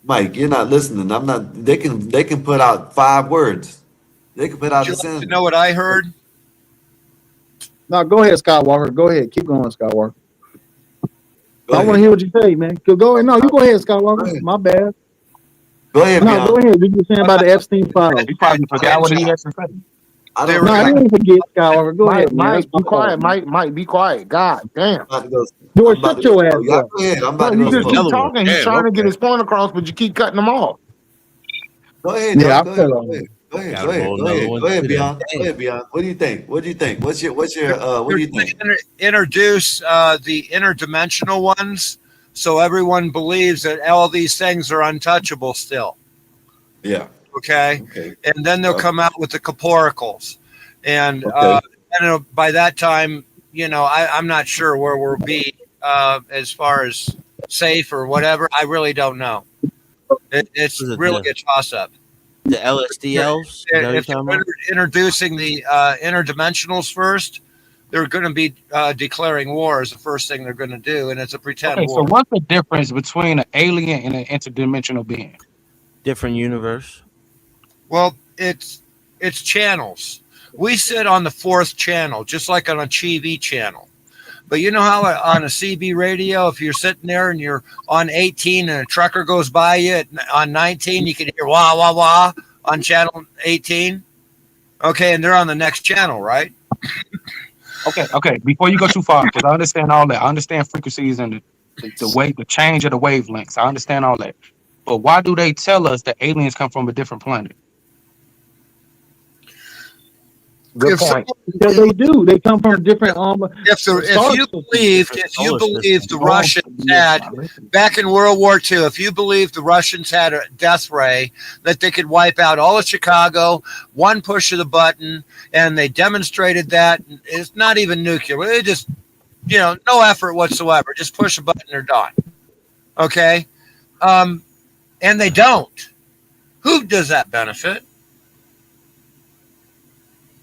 Speaker 2: Mike, you're not listening. I'm not. They can put out 5 words. They can put out
Speaker 16: Would
Speaker 2: a
Speaker 16: you like to
Speaker 2: sentence.
Speaker 16: know what I heard?
Speaker 1: No, go ahead, Skywalker. Go ahead. Keep going, Skywalker.
Speaker 2: Go
Speaker 1: I want to
Speaker 2: ahead.
Speaker 1: hear what you say, man. Go ahead. No, you go ahead, Skywalker.
Speaker 2: Go ahead.
Speaker 1: My bad.
Speaker 2: Go ahead,
Speaker 1: No, go
Speaker 2: Beyond.
Speaker 1: ahead. You were saying about the Epstein files.
Speaker 19: He probably forgot what he had to say.
Speaker 2: I
Speaker 1: No,
Speaker 2: don't
Speaker 1: I
Speaker 2: think
Speaker 1: didn't forget, Skywalker. Go ahead, man. That's
Speaker 19: Mike,
Speaker 1: my
Speaker 19: be
Speaker 1: fault,
Speaker 19: quiet.
Speaker 1: man.
Speaker 19: Mike, be quiet. God damn.
Speaker 2: I'm about to go.
Speaker 1: George,
Speaker 2: I'm about
Speaker 1: shut
Speaker 2: to go
Speaker 1: your ass
Speaker 2: slow. Y'all
Speaker 1: up.
Speaker 2: go ahead. I'm about
Speaker 19: No,
Speaker 2: to
Speaker 19: you
Speaker 2: go
Speaker 19: just
Speaker 2: slow.
Speaker 19: keep
Speaker 18: Another one.
Speaker 19: talking. He's
Speaker 18: Damn,
Speaker 19: trying to get
Speaker 18: okay.
Speaker 19: his point across, but you keep cutting him off.
Speaker 2: Go ahead,
Speaker 1: Yeah,
Speaker 2: y'all.
Speaker 1: I
Speaker 2: Go
Speaker 1: feel
Speaker 2: ahead.
Speaker 1: on you.
Speaker 2: Go ahead.
Speaker 18: Gotta
Speaker 2: Go ahead.
Speaker 18: roll
Speaker 2: Go
Speaker 18: another
Speaker 2: ahead.
Speaker 18: one
Speaker 2: Go ahead,
Speaker 18: too then.
Speaker 2: Beyond. Go ahead, Beyond. What do you think? What do you think? What's your what do you think?
Speaker 16: Introduce the interdimensional ones, so everyone believes that all these things are untouchable still.
Speaker 2: Yeah.
Speaker 16: Okay. And then they'll come out with the corporicals, and by that time, I'm not sure where we'll be as far as safe or whatever. I really don't know. It's really a toss up.
Speaker 18: The LSD elves? Is that what you're
Speaker 16: If
Speaker 18: talking
Speaker 16: they're
Speaker 18: about?
Speaker 16: introducing the interdimensionals first, they're going to be declaring war as the first thing they're going to do, and it's a pretend
Speaker 19: Okay,
Speaker 16: war.
Speaker 19: so what's the difference between an alien and an interdimensional being?
Speaker 18: Different universe.
Speaker 16: Well, it's channels. We sit on the 4th channel, just like on a TV channel. But you know how on a CB radio, if you're sitting there and you're on 18 and a trucker goes by you on 19, you can hear wah, wah, wah on channel 18. Okay, and they're on the next channel, right?
Speaker 5: Okay. Before you go too far, because I understand all that. I understand frequencies and the change of the wavelengths. I understand all that. But why do they tell us that aliens come from a different planet? Good point.
Speaker 1: Because they do. They come from different.
Speaker 16: If you believe the Russians had back in World War II, if you believe the Russians had a death ray that they could wipe out all of Chicago, one push of the button, and they demonstrated that it's not even nuclear. They just, no effort whatsoever. Just push a button, they're done. Okay, and they don't. Who does that benefit?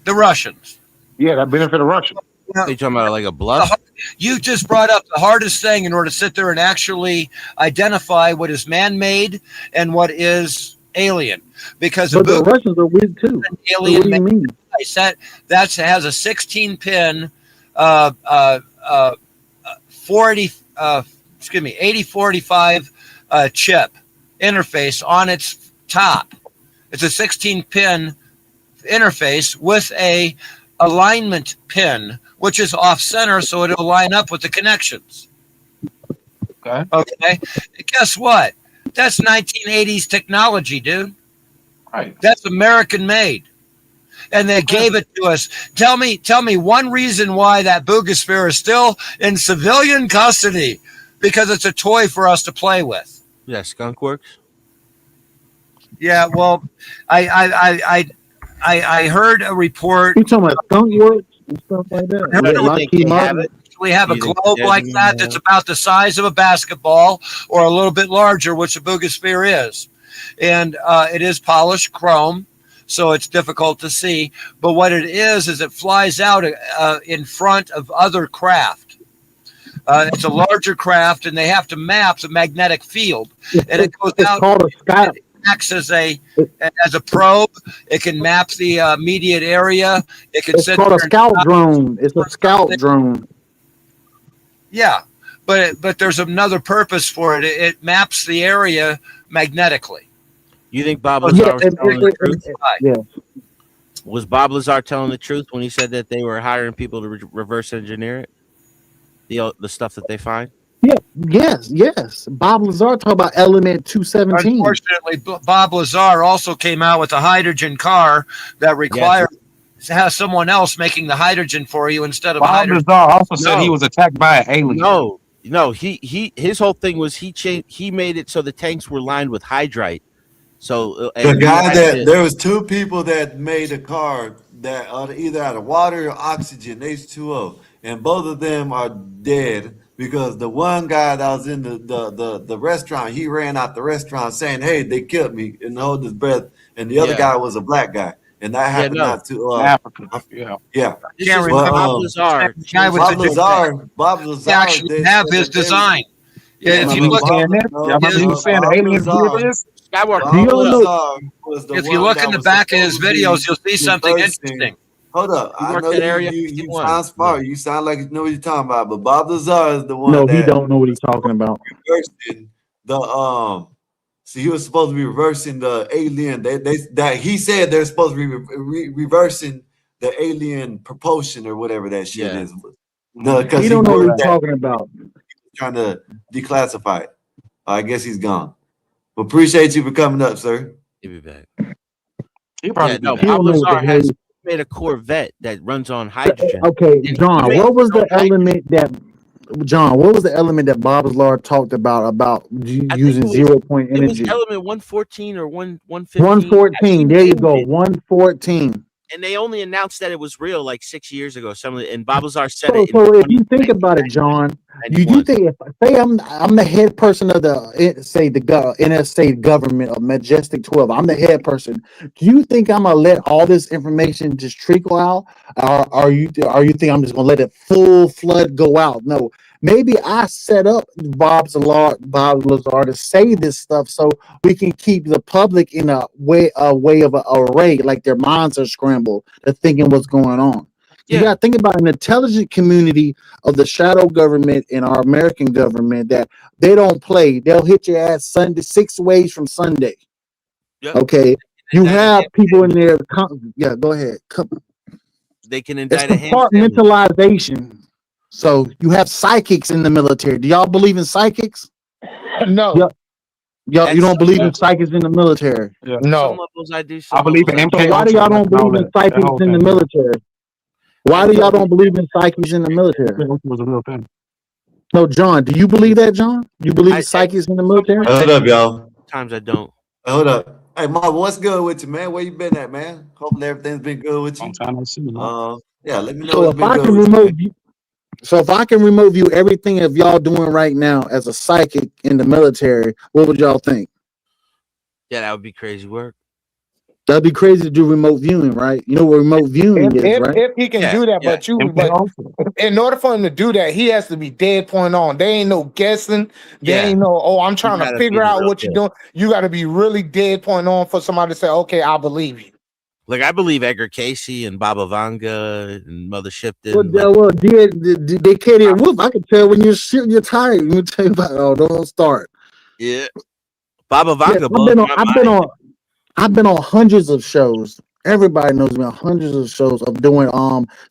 Speaker 16: The Russians.
Speaker 5: Yeah, that benefit the Russians.
Speaker 18: Are you talking about like a bluff?
Speaker 16: You just brought up the hardest thing in order to sit there and actually identify what is man-made and what is alien. Because
Speaker 1: the Russians are weird too.
Speaker 16: Alien
Speaker 1: what do you mean?
Speaker 16: That has a 16-pin 8045 chip interface on its top. It's a 16-pin interface with a alignment pin, which is off center, so it'll line up with the connections. Okay. Guess what? That's 1980s technology, dude.
Speaker 5: Right.
Speaker 16: That's American made. And they gave it to us. Tell me one reason why that Boogosphere is still in civilian custody. Because it's a toy for us to play with.
Speaker 18: Yeah, Skunk Works.
Speaker 16: Yeah, well, I heard a report.
Speaker 1: You talking about Skunk Works and stuff like that?
Speaker 16: We have a globe like that that's about the size of a basketball or a little bit larger, which the Boogosphere is. And it is polished chrome, so it's difficult to see. But what it is it flies out in front of other craft. It's a larger craft, and they have to map the magnetic field. And it goes out.
Speaker 1: Called a scout.
Speaker 16: It acts as a probe. It can map the immediate area. It's
Speaker 1: called a scout drone. It's a scout drone.
Speaker 16: Yeah, but there's another purpose for it. It maps the area magnetically.
Speaker 18: You think Bob Lazar was telling the truth?
Speaker 1: Yeah.
Speaker 18: Was Bob Lazar telling the truth when he said that they were hiring people to reverse engineer it? The stuff that they find?
Speaker 1: Yeah, yes. Bob Lazar talked about element 217.
Speaker 16: Unfortunately, Bob Lazar also came out with a hydrogen car that requires to have someone else making the hydrogen for you instead of
Speaker 5: Bob Lazar also said he was attacked by an alien.
Speaker 18: No, his whole thing was he made it so the tanks were lined with hydrite. So
Speaker 2: there was two people that made a car that either out of water or oxygen, H2O, and both of them are dead because the one guy that was in the restaurant, he ran out the restaurant saying, "Hey, they killed me," and hold his breath, and the other guy was a black guy, and that happened not to
Speaker 5: Africa.
Speaker 2: Yeah.
Speaker 16: Bob Lazar actually have his design. Yeah, if you look at if you look in the back of his videos, you'll see something interesting.
Speaker 2: Hold up. I know you sound smart. You sound like you know what you're talking about, but Bob Lazar is the one.
Speaker 1: No, he don't know what he's talking about.
Speaker 2: So he was supposed to be reversing the alien. That he said they're supposed to be reversing the alien propulsion or whatever that shit is. No, because
Speaker 1: he don't know what he's talking about.
Speaker 2: Trying to declassify it. I guess he's gone. Well, appreciate you for coming up, sir.
Speaker 18: He'll be back.
Speaker 2: Bob
Speaker 18: Lazar has made a Corvette that runs on hydrogen.
Speaker 1: Okay, John, what was the element that Bob Lazar talked about using 0 point energy?
Speaker 18: It was element 114 or 115.
Speaker 1: 114. There you go. 114.
Speaker 18: And they only announced that it was real like 6 years ago. And Bob Lazar said it.
Speaker 1: So if you think about it, John, you think say I'm the head person of the NSA government of Majestic 12. I'm the head person. Do you think I'm gonna let all this information just trickle out, or you think I'm just gonna let it full flood go out? No. Maybe I set up Bob Lazar to say this stuff so we can keep the public in a way of an array, like their minds are scrambled. They're thinking what's going on. You got to think about an intelligent community of the shadow government and our American government that they don't play. They'll hit your ass Sunday 6 ways from Sunday.
Speaker 18: Yep.
Speaker 1: Okay. You have people in there. Yeah, go ahead.
Speaker 18: They can
Speaker 1: It's
Speaker 18: indict a ham sandwich.
Speaker 1: compartmentalization. So you have psychics in the military. Do y'all believe in psychics?
Speaker 19: No.
Speaker 1: Y'all, you don't believe in psychics in the military?
Speaker 19: No.
Speaker 18: Some levels I do. Some
Speaker 5: I believe in
Speaker 18: levels
Speaker 5: MK.
Speaker 1: So why do y'all don't believe in psychics in the military? Why do y'all don't believe in psychics in the military?
Speaker 5: Was a real thing.
Speaker 1: No, John, do you believe that, John? You believe in psychics in the military?
Speaker 2: Hold up, y'all.
Speaker 18: Sometimes I don't.
Speaker 2: Hold up. Hey, Mark, what's good with you, man? Where you been at, man? Hopefully everything's been good with you. Yeah, let me know
Speaker 1: So
Speaker 2: what's
Speaker 1: if
Speaker 2: been
Speaker 1: I
Speaker 2: good
Speaker 1: can
Speaker 2: with you,
Speaker 1: remote
Speaker 2: man.
Speaker 1: you, so if I can remote view everything of y'all doing right now as a psychic in the military, what would y'all think?
Speaker 18: Yeah, that would be crazy work.
Speaker 1: That'd be crazy to do remote viewing, right? You know what remote viewing is, right?
Speaker 19: If he can do that, but in order for him to do that, he has to be dead point on. There ain't no guessing. There ain't no, I'm trying to figure out what you're doing. You got to be really dead point on for somebody to say, okay, I believe you.
Speaker 18: Like I believe Edgar Casey and Baba Vanga and Mother Shipton.
Speaker 1: Well, they can't hear Wolf. I can tell when you're tired. Let me tell you about. Don't start.
Speaker 18: Yeah, Baba
Speaker 1: Yeah,
Speaker 18: Vanga.
Speaker 1: I've been on hundreds of shows. Everybody knows me on hundreds of shows of doing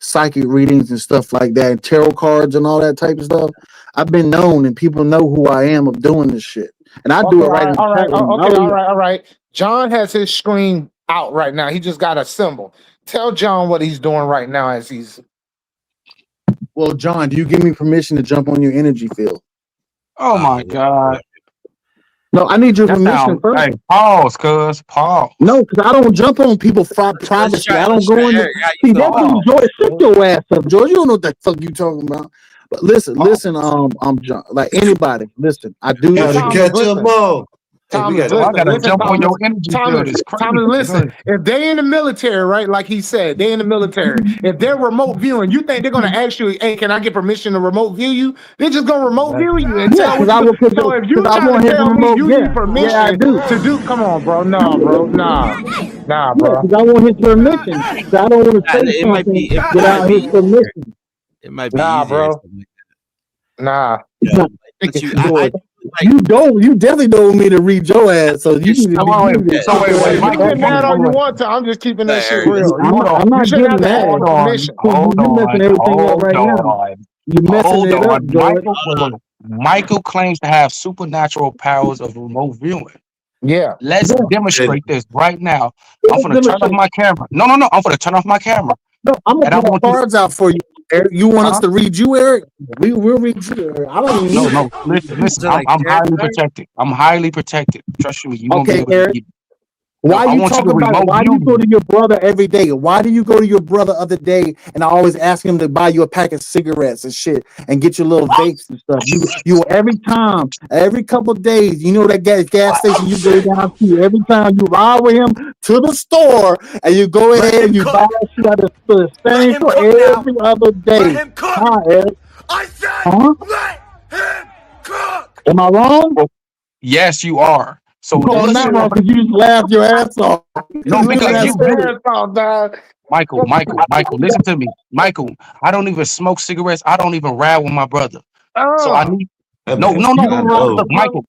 Speaker 1: psychic readings and stuff like that, and tarot cards and all that type of stuff. I've been known, and people know who I am of doing this shit, and I do it right in the chat room.
Speaker 19: All right. John has his screen out right now. He just got a symbol. Tell John what he's doing right now as he's.
Speaker 1: Well, John, do you give me permission to jump on your energy field?
Speaker 5: Oh my God.
Speaker 1: No, I need your permission first.
Speaker 5: Hey, pause, cuz. Pause.
Speaker 1: No, because I don't jump on people privacy. I don't go in there. See, that's what George. Shut your ass up, George. You don't know what the fuck you talking about. But listen, I'm John. Like anybody, listen. I do.
Speaker 19: Thomas, I gotta jump on your energy field. Thomas, listen. If they in the military, right? Like he said, they in the military. If they're remote viewing, you think they're gonna ask you, "Hey, can I get permission to remote view you?" They're just gonna remote view you and tell you. So if you trying to tell me you need permission to do, come on, bro. Nah, bro. Nah, bro.
Speaker 1: Because I want his permission. So I don't want to say something without his permission.
Speaker 18: It might be
Speaker 19: easier,
Speaker 18: bro.
Speaker 19: Nah.
Speaker 1: You definitely don't want me to read your ass, so you need to be.
Speaker 19: So wait, you can get mad all you want to. I'm just keeping that shit real.
Speaker 1: I'm not getting mad.
Speaker 5: Hold on. Michael claims to have supernatural powers of remote viewing.
Speaker 19: Yeah.
Speaker 5: Let's demonstrate this right now. I'm gonna turn off my camera. No. I'm gonna turn off my camera.
Speaker 1: No, I'm gonna put cards out for you. Eric, you want us to read you, Eric? We'll read you, Eric. I don't even
Speaker 5: No. Listen. I'm highly protected. I'm highly protected. Trust me. You won't be able
Speaker 1: Eric.
Speaker 5: to.
Speaker 1: Why you talking about it? Why do you go to your brother every day? Why do you go to your brother other day and I always ask him to buy you a pack of cigarettes and shit and get your little vapes and stuff? You every couple of days, you know that gas station you go down to every time you ride with him to the store and you go ahead and you buy that shit at the same store every other day. Hi, Eric.
Speaker 15: I said let him cook.
Speaker 1: Am I wrong?
Speaker 5: Yes, you are. So
Speaker 1: I'm not wrong because you just laughed your ass off.
Speaker 5: No, because Michael, listen to me. Michael, I don't even smoke cigarettes. I don't even ride with my brother. So I need no. Look, Michael,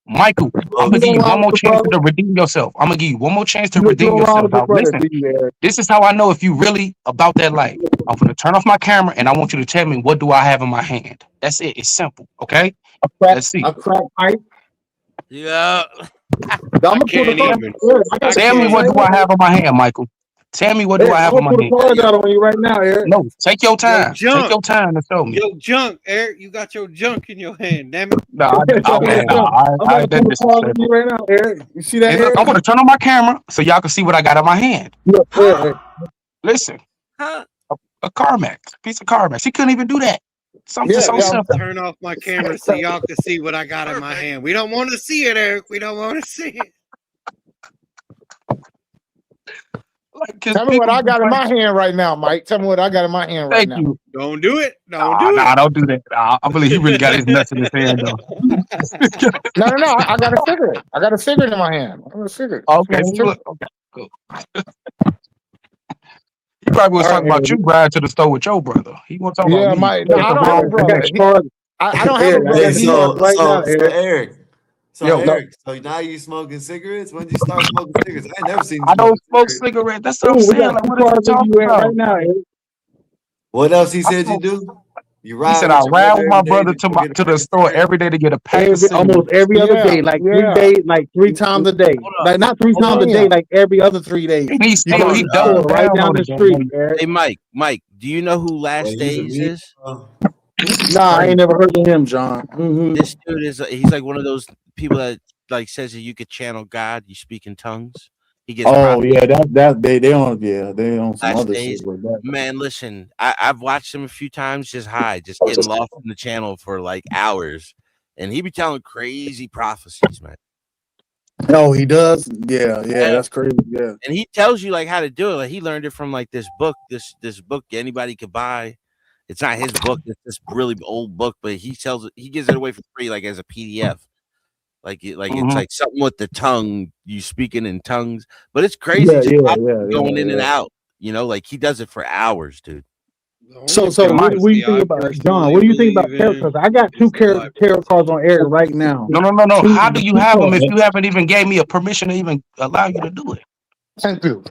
Speaker 5: I'm gonna give you one more chance to redeem yourself. I'm gonna give you one more chance to redeem yourself. Now, listen, this is how I know if you really about that life. I'm gonna turn off my camera and I want you to tell me what do I have in my hand. That's it. It's simple. Okay. Let's see.
Speaker 1: A crack pipe.
Speaker 18: Yeah.
Speaker 5: Tell me what do I have in my hand, Michael. Tell me what do I have in my hand.
Speaker 1: On you right now, Eric.
Speaker 5: No, take your time. Take your time to show me.
Speaker 17: Yo, junk, Eric. You got your junk in your hand. Damn it.
Speaker 5: I did this
Speaker 1: right now, Eric. You see that?
Speaker 5: I'm gonna turn on my camera so y'all can see what I got in my hand. Listen, a Carmex, piece of Carmex. He couldn't even do that. Something so simple.
Speaker 17: Turn off my camera so y'all can see what I got in my hand. We don't want to see it, Eric. We don't want to see it.
Speaker 19: Tell me what I got in my hand right now, Mike. Tell me what I got in my hand right now.
Speaker 5: Thank you.
Speaker 17: Don't do it. Don't
Speaker 5: do that. I believe he really got his nuts in his hand, though.
Speaker 19: No. I got a cigarette. I got a cigarette in my hand. I got a cigarette.
Speaker 5: Okay, look. Okay, cool. probably was
Speaker 1: All
Speaker 5: talking
Speaker 1: right,
Speaker 5: about you riding to the store with your brother. He wasn't talking
Speaker 19: Yeah,
Speaker 5: about me.
Speaker 19: my no, I don't have a
Speaker 1: I got
Speaker 19: brother.
Speaker 1: charged.
Speaker 19: I don't have a
Speaker 1: Eric, I
Speaker 19: brother.
Speaker 2: Hey,
Speaker 1: got
Speaker 19: He
Speaker 1: charged right now, Eric.
Speaker 2: Eric. So
Speaker 5: Yo,
Speaker 2: Eric, so now you smoking cigarettes? When did you start smoking cigarettes? I ain't never seen you
Speaker 5: I don't
Speaker 2: smoking
Speaker 5: smoke
Speaker 2: cigarettes.
Speaker 5: cigarettes. That's what I'm
Speaker 1: Oh, we
Speaker 5: saying.
Speaker 1: got
Speaker 5: Like,
Speaker 1: two
Speaker 5: what is he
Speaker 1: cars where
Speaker 5: talking
Speaker 1: you at right
Speaker 5: about?
Speaker 1: now, Eric.
Speaker 2: What else he said you
Speaker 5: smoke-
Speaker 2: do? You
Speaker 5: He
Speaker 2: ride
Speaker 5: said I
Speaker 2: with your
Speaker 5: ride
Speaker 2: brother
Speaker 5: with
Speaker 2: every
Speaker 5: my
Speaker 2: day
Speaker 5: brother
Speaker 2: to go get a
Speaker 5: to
Speaker 2: pack
Speaker 5: the
Speaker 2: of
Speaker 5: store
Speaker 2: cigarettes?
Speaker 5: every day to get a pack of
Speaker 1: Almost
Speaker 5: cigarettes.
Speaker 1: every other
Speaker 19: Yeah,
Speaker 1: day, like
Speaker 19: yeah.
Speaker 1: 3 days, like 3 times a day.
Speaker 18: Hold up.
Speaker 1: Like not 3 times a day,
Speaker 19: Damn.
Speaker 1: like every other 3 days.
Speaker 5: And
Speaker 1: He
Speaker 18: Hold
Speaker 1: goes
Speaker 5: he
Speaker 1: to
Speaker 18: on.
Speaker 1: the store
Speaker 5: double
Speaker 1: right down the
Speaker 5: downloaded that.
Speaker 1: street, Eric.
Speaker 18: Hey, Mike, do you know who
Speaker 2: Well,
Speaker 18: Last
Speaker 2: he's a
Speaker 18: Days
Speaker 2: mean.
Speaker 18: is?
Speaker 1: Nah, I ain't never heard of him, John. Mm-hmm.
Speaker 18: This dude he's like one of those people that like says that you could channel God, you speak in tongues. He gets
Speaker 1: Oh
Speaker 18: prophecy.
Speaker 1: yeah, that they on some
Speaker 18: Last
Speaker 1: other
Speaker 18: Days.
Speaker 1: shit like that.
Speaker 18: Man, listen, I've watched him a few times just high, just getting lost in the channel for like hours. And he be telling crazy prophecies, man.
Speaker 1: Oh, he does. Yeah,
Speaker 18: Yeah.
Speaker 1: that's crazy. Yeah.
Speaker 18: And he tells you like how to do it. Like he learned it from like this book anybody could buy. It's not his book, it's this really old book, but he gives it away for free, like as a PDF. It's like something with the tongue, you speaking in tongues, but it's crazy.
Speaker 1: Yeah,
Speaker 18: Just
Speaker 1: yeah.
Speaker 18: going in and out, like he does it for hours, dude.
Speaker 1: So what do you think about John? What do you think about tarot cards? I got two tarot cards on Eric right now.
Speaker 5: No.
Speaker 1: Two-
Speaker 5: How do you
Speaker 1: two
Speaker 5: have them
Speaker 1: cards.
Speaker 5: if you haven't even gave me a permission to even allow you to do it?
Speaker 19: Thank you.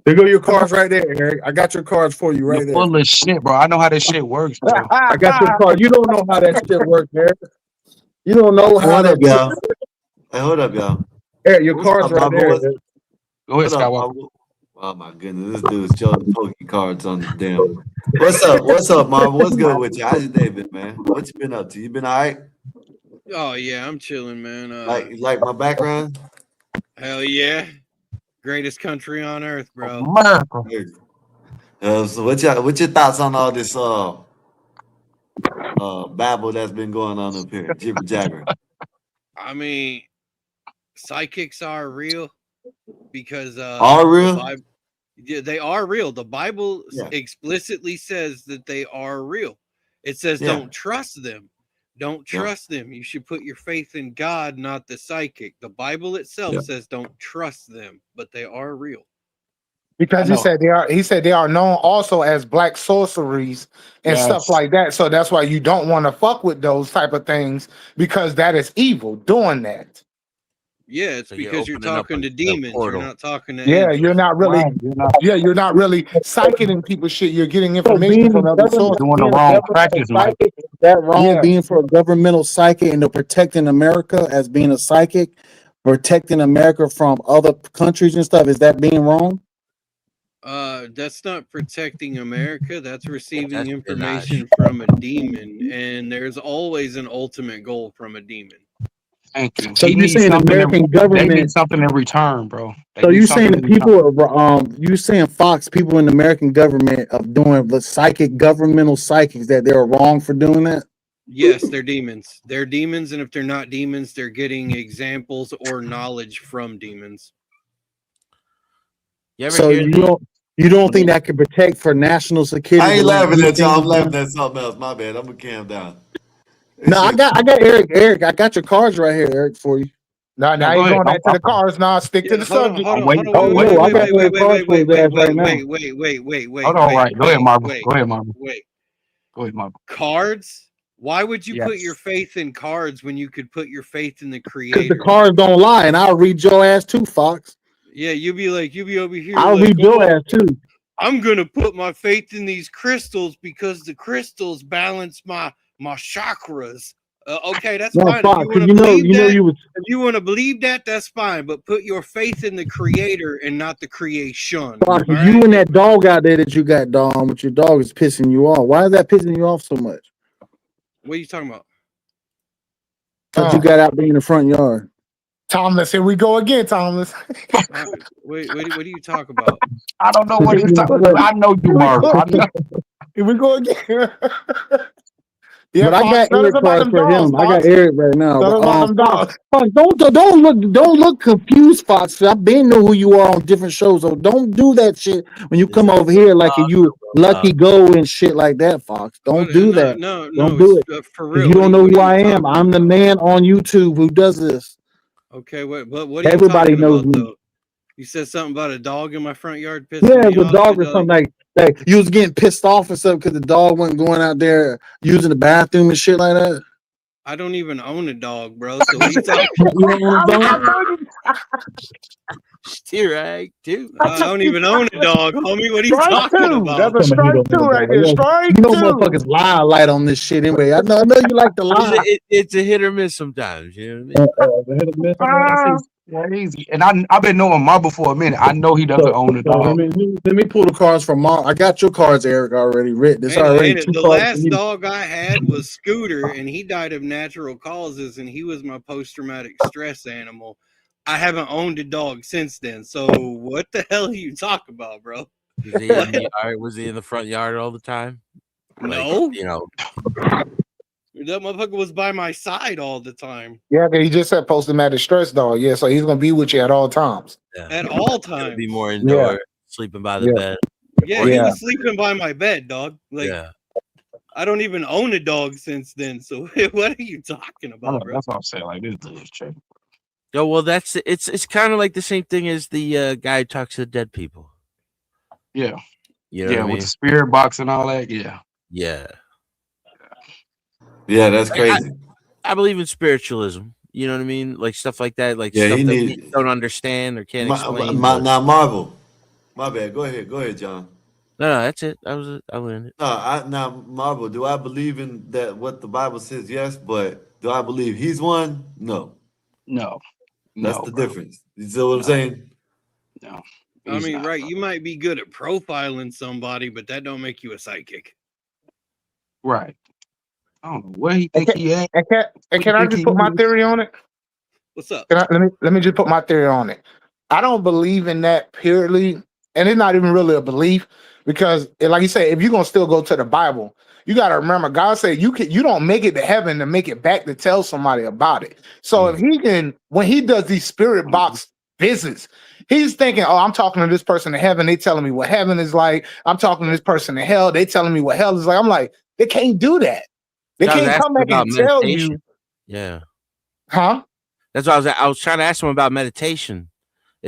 Speaker 1: There go your cards right there, Eric. I got your cards for you right
Speaker 5: You're
Speaker 1: there.
Speaker 5: full of shit, bro. I know how this shit works, bro.
Speaker 1: I got your card. You don't know how that shit works, Eric. You don't know how
Speaker 2: Hold
Speaker 1: that
Speaker 2: up, y'all. Hey, hold up, y'all.
Speaker 1: Eric, your
Speaker 2: What's
Speaker 1: cards
Speaker 2: up,
Speaker 1: right
Speaker 2: Baba?
Speaker 1: there.
Speaker 2: What's
Speaker 1: Eric.
Speaker 5: Go ahead,
Speaker 2: what up,
Speaker 5: Skywalker.
Speaker 2: Baba? Oh my goodness, this dude's showing pokey cards on the damn. What's up? What's up, Marvel? What's good with you? How's your day been, man? What you been up to? You been all right?
Speaker 17: Oh yeah, I'm chilling, man.
Speaker 2: Like my background?
Speaker 17: Hell yeah, greatest country on earth, bro.
Speaker 5: America.
Speaker 2: So what's your thoughts on all this babble that's been going on up here? Jibber jabber.
Speaker 17: I mean, psychics are real because
Speaker 2: Are real?
Speaker 17: Yeah, they are real. The Bible
Speaker 2: Yeah.
Speaker 17: explicitly says that they are real. It says
Speaker 2: Yeah.
Speaker 17: don't trust them. Don't trust them. You should put your faith in God, not the psychic. The Bible itself says don't trust them, but they are real.
Speaker 19: Because he said they are known also as black sorceries and stuff like that. So that's why you don't want to fuck with those type of things because that is evil doing that.
Speaker 17: Yeah, it's
Speaker 18: So you're
Speaker 17: because you're
Speaker 18: opening up
Speaker 17: talking to
Speaker 18: a
Speaker 17: demons. You're
Speaker 18: portal.
Speaker 17: not talking to
Speaker 19: Yeah,
Speaker 17: angels.
Speaker 19: you're not really you're not really psyching people shit. You're getting information from other sources.
Speaker 5: Doing the wrong practice, Mike.
Speaker 1: Is that wrong
Speaker 19: Yeah.
Speaker 1: being for a governmental psychic and to protecting America as being a psychic, protecting America from other countries and stuff? Is that being wrong?
Speaker 17: That's not protecting America. That's receiving
Speaker 18: That's
Speaker 17: information from a demon, and there's always an ultimate goal from a demon.
Speaker 5: Thank you.
Speaker 1: So
Speaker 5: He
Speaker 1: you're
Speaker 5: needs
Speaker 1: saying
Speaker 5: something
Speaker 1: American
Speaker 5: they
Speaker 1: government?
Speaker 5: need something in return, bro. They
Speaker 1: So
Speaker 5: need
Speaker 1: you
Speaker 5: something
Speaker 1: saying the
Speaker 5: in return.
Speaker 1: people, you saying Fox people in the American government of doing the governmental psychics that they're wrong for doing that?
Speaker 17: Yes, they're demons. They're demons, and if they're not demons, they're getting examples or knowledge from demons.
Speaker 18: You ever
Speaker 1: So
Speaker 18: hear
Speaker 1: you don't think that could protect for national security?
Speaker 2: I ain't
Speaker 1: to let
Speaker 2: laughing
Speaker 1: these
Speaker 2: at y'all. I'm
Speaker 1: things
Speaker 2: laughing
Speaker 1: done?
Speaker 2: at something else. My bad. I'm gonna calm down.
Speaker 1: No, I got Eric. Eric, I got your cards right here, Eric, for you.
Speaker 19: Now
Speaker 5: go
Speaker 19: you
Speaker 5: ahead.
Speaker 19: going back to the cars now. Stick to the subject.
Speaker 1: Oh no, I got Eric cards for his ass right now.
Speaker 17: Wait.
Speaker 5: Hold on, right. Go ahead, Marvel. Go ahead, Marvel. Go ahead, Marvel.
Speaker 17: Cards? Why would you put
Speaker 5: Yes.
Speaker 17: your faith in cards when you could put your faith in the
Speaker 1: Because
Speaker 17: creator?
Speaker 1: the cards don't lie, and I'll read your ass too, Fox.
Speaker 17: Yeah, you'll be over here.
Speaker 1: I'll
Speaker 17: like,
Speaker 1: read your ass too.
Speaker 17: I'm gonna put my faith in these crystals because the crystals balance my chakras. Okay, that's
Speaker 1: No,
Speaker 17: fine.
Speaker 1: Fox,
Speaker 17: If you want to
Speaker 1: you know
Speaker 17: believe that,
Speaker 1: you was
Speaker 17: if you want to believe that, that's fine. But put your faith in the creator and not the creation.
Speaker 1: Fox,
Speaker 17: all
Speaker 1: you
Speaker 17: right?
Speaker 1: and that dog out there that you got, Dom, with your dog is pissing you off. Why is that pissing you off so much?
Speaker 17: What are you talking about?
Speaker 1: Because you got out there in the front yard.
Speaker 19: Thomas, here we go again, Thomas.
Speaker 17: Wait, what do you talk about?
Speaker 5: I don't know what he's talking about. I know you, Marvel.
Speaker 19: Here we go again. Yeah,
Speaker 1: But I got
Speaker 19: tell us
Speaker 1: Eric
Speaker 19: about
Speaker 1: cards
Speaker 19: them
Speaker 1: for
Speaker 19: dogs,
Speaker 1: him. I got
Speaker 19: Fox.
Speaker 1: Eric right now.
Speaker 19: Tell us
Speaker 1: But,
Speaker 19: about them dogs.
Speaker 1: Fox, don't look confused, Fox. I've been know who you are on different shows, so don't do that shit when you come over here like you lucky go and shit like that, Fox. Don't do that.
Speaker 17: No,
Speaker 1: Don't do it.
Speaker 17: For
Speaker 1: 'Cause
Speaker 17: real.
Speaker 1: you don't know
Speaker 17: what
Speaker 1: who
Speaker 17: are you
Speaker 1: I am.
Speaker 17: talking
Speaker 1: I'm the man on YouTube who does this.
Speaker 17: Okay, but what are you
Speaker 1: Everybody
Speaker 17: talking
Speaker 1: knows
Speaker 17: about
Speaker 1: me.
Speaker 17: though? You said something about a dog in my front yard pissing
Speaker 20: Yeah,
Speaker 17: me
Speaker 20: the
Speaker 17: off.
Speaker 20: dog or something like you was getting pissed off or something because the dog wasn't going out there using the bathroom and shit like that.
Speaker 17: I don't even own a dog, bro. So what are you talking
Speaker 20: You don't own a dog?
Speaker 18: Right, dude.
Speaker 17: I don't even own a dog, homie. What are you
Speaker 19: Strike
Speaker 17: talking
Speaker 19: two.
Speaker 17: about?
Speaker 19: That's a strike two right there. Strike
Speaker 20: You know,
Speaker 19: two.
Speaker 20: motherfuckers lie a lot on this shit anyway. I know you like to lie.
Speaker 18: It's a hit or miss sometimes. You know what I mean?
Speaker 5: Crazy. And I've been knowing Marble for a minute. I know he doesn't own a dog.
Speaker 20: Let me pull the cards from Mark. I got your cards, Eric, already written. There's already two
Speaker 17: The
Speaker 20: cards.
Speaker 17: last dog I had was Scooter, and he died of natural causes, and he was my post-traumatic stress animal. I haven't owned a dog since then. So what the hell are you talking about, bro?
Speaker 18: Was he in the yard? Was he in the front yard all the time?
Speaker 17: No.
Speaker 18: You know.
Speaker 17: That motherfucker was by my side all the time.
Speaker 19: Yeah, he just said post-traumatic stress dog. Yeah, so he's gonna be with you at all times.
Speaker 18: Yeah.
Speaker 17: At all times.
Speaker 18: Be more indoor, sleeping by the bed.
Speaker 17: Yeah, he was sleeping by my bed, dog. Like, I don't even own a dog since then. So what are you talking about, bro?
Speaker 5: That's what I'm saying. Like, this is true.
Speaker 18: Oh, well, it's kind of like the same thing as the guy who talks to dead people.
Speaker 5: Yeah.
Speaker 18: You know what I mean?
Speaker 5: With the spirit box and all that. Yeah.
Speaker 18: Yeah.
Speaker 2: Yeah, that's crazy.
Speaker 18: I believe in spiritualism. You know what I mean? Like stuff like that. Like
Speaker 2: Yeah,
Speaker 18: stuff
Speaker 2: he
Speaker 18: that
Speaker 2: need-
Speaker 18: we don't understand or can't explain.
Speaker 2: Now, Marvel. My bad. Go ahead, John.
Speaker 18: No, that's it. I learned it.
Speaker 2: Now, Marvel, do I believe in that what the Bible says? Yes, but do I believe he's one? No. That's the difference. You see what I'm saying?
Speaker 5: No.
Speaker 17: I mean, right, you might be good at profiling somebody, but that don't make you a psychic.
Speaker 5: Right. I don't know where he think he at.
Speaker 19: And can I just put my theory on it?
Speaker 17: What's up?
Speaker 19: Let me just put my theory on it. I don't believe in that purely, and it's not even really a belief because, like you say, if you're gonna still go to the Bible, you got to remember God said you don't make it to heaven to make it back to tell somebody about it. So if he can, when he does these spirit box visits, he's thinking, oh, I'm talking to this person in heaven. They telling me what heaven is like. I'm talking to this person in hell. They telling me what hell is like. I'm like, they can't do that. They can't come back and tell you.
Speaker 18: Yeah.
Speaker 19: Huh?
Speaker 18: That's what I was trying to ask him about meditation.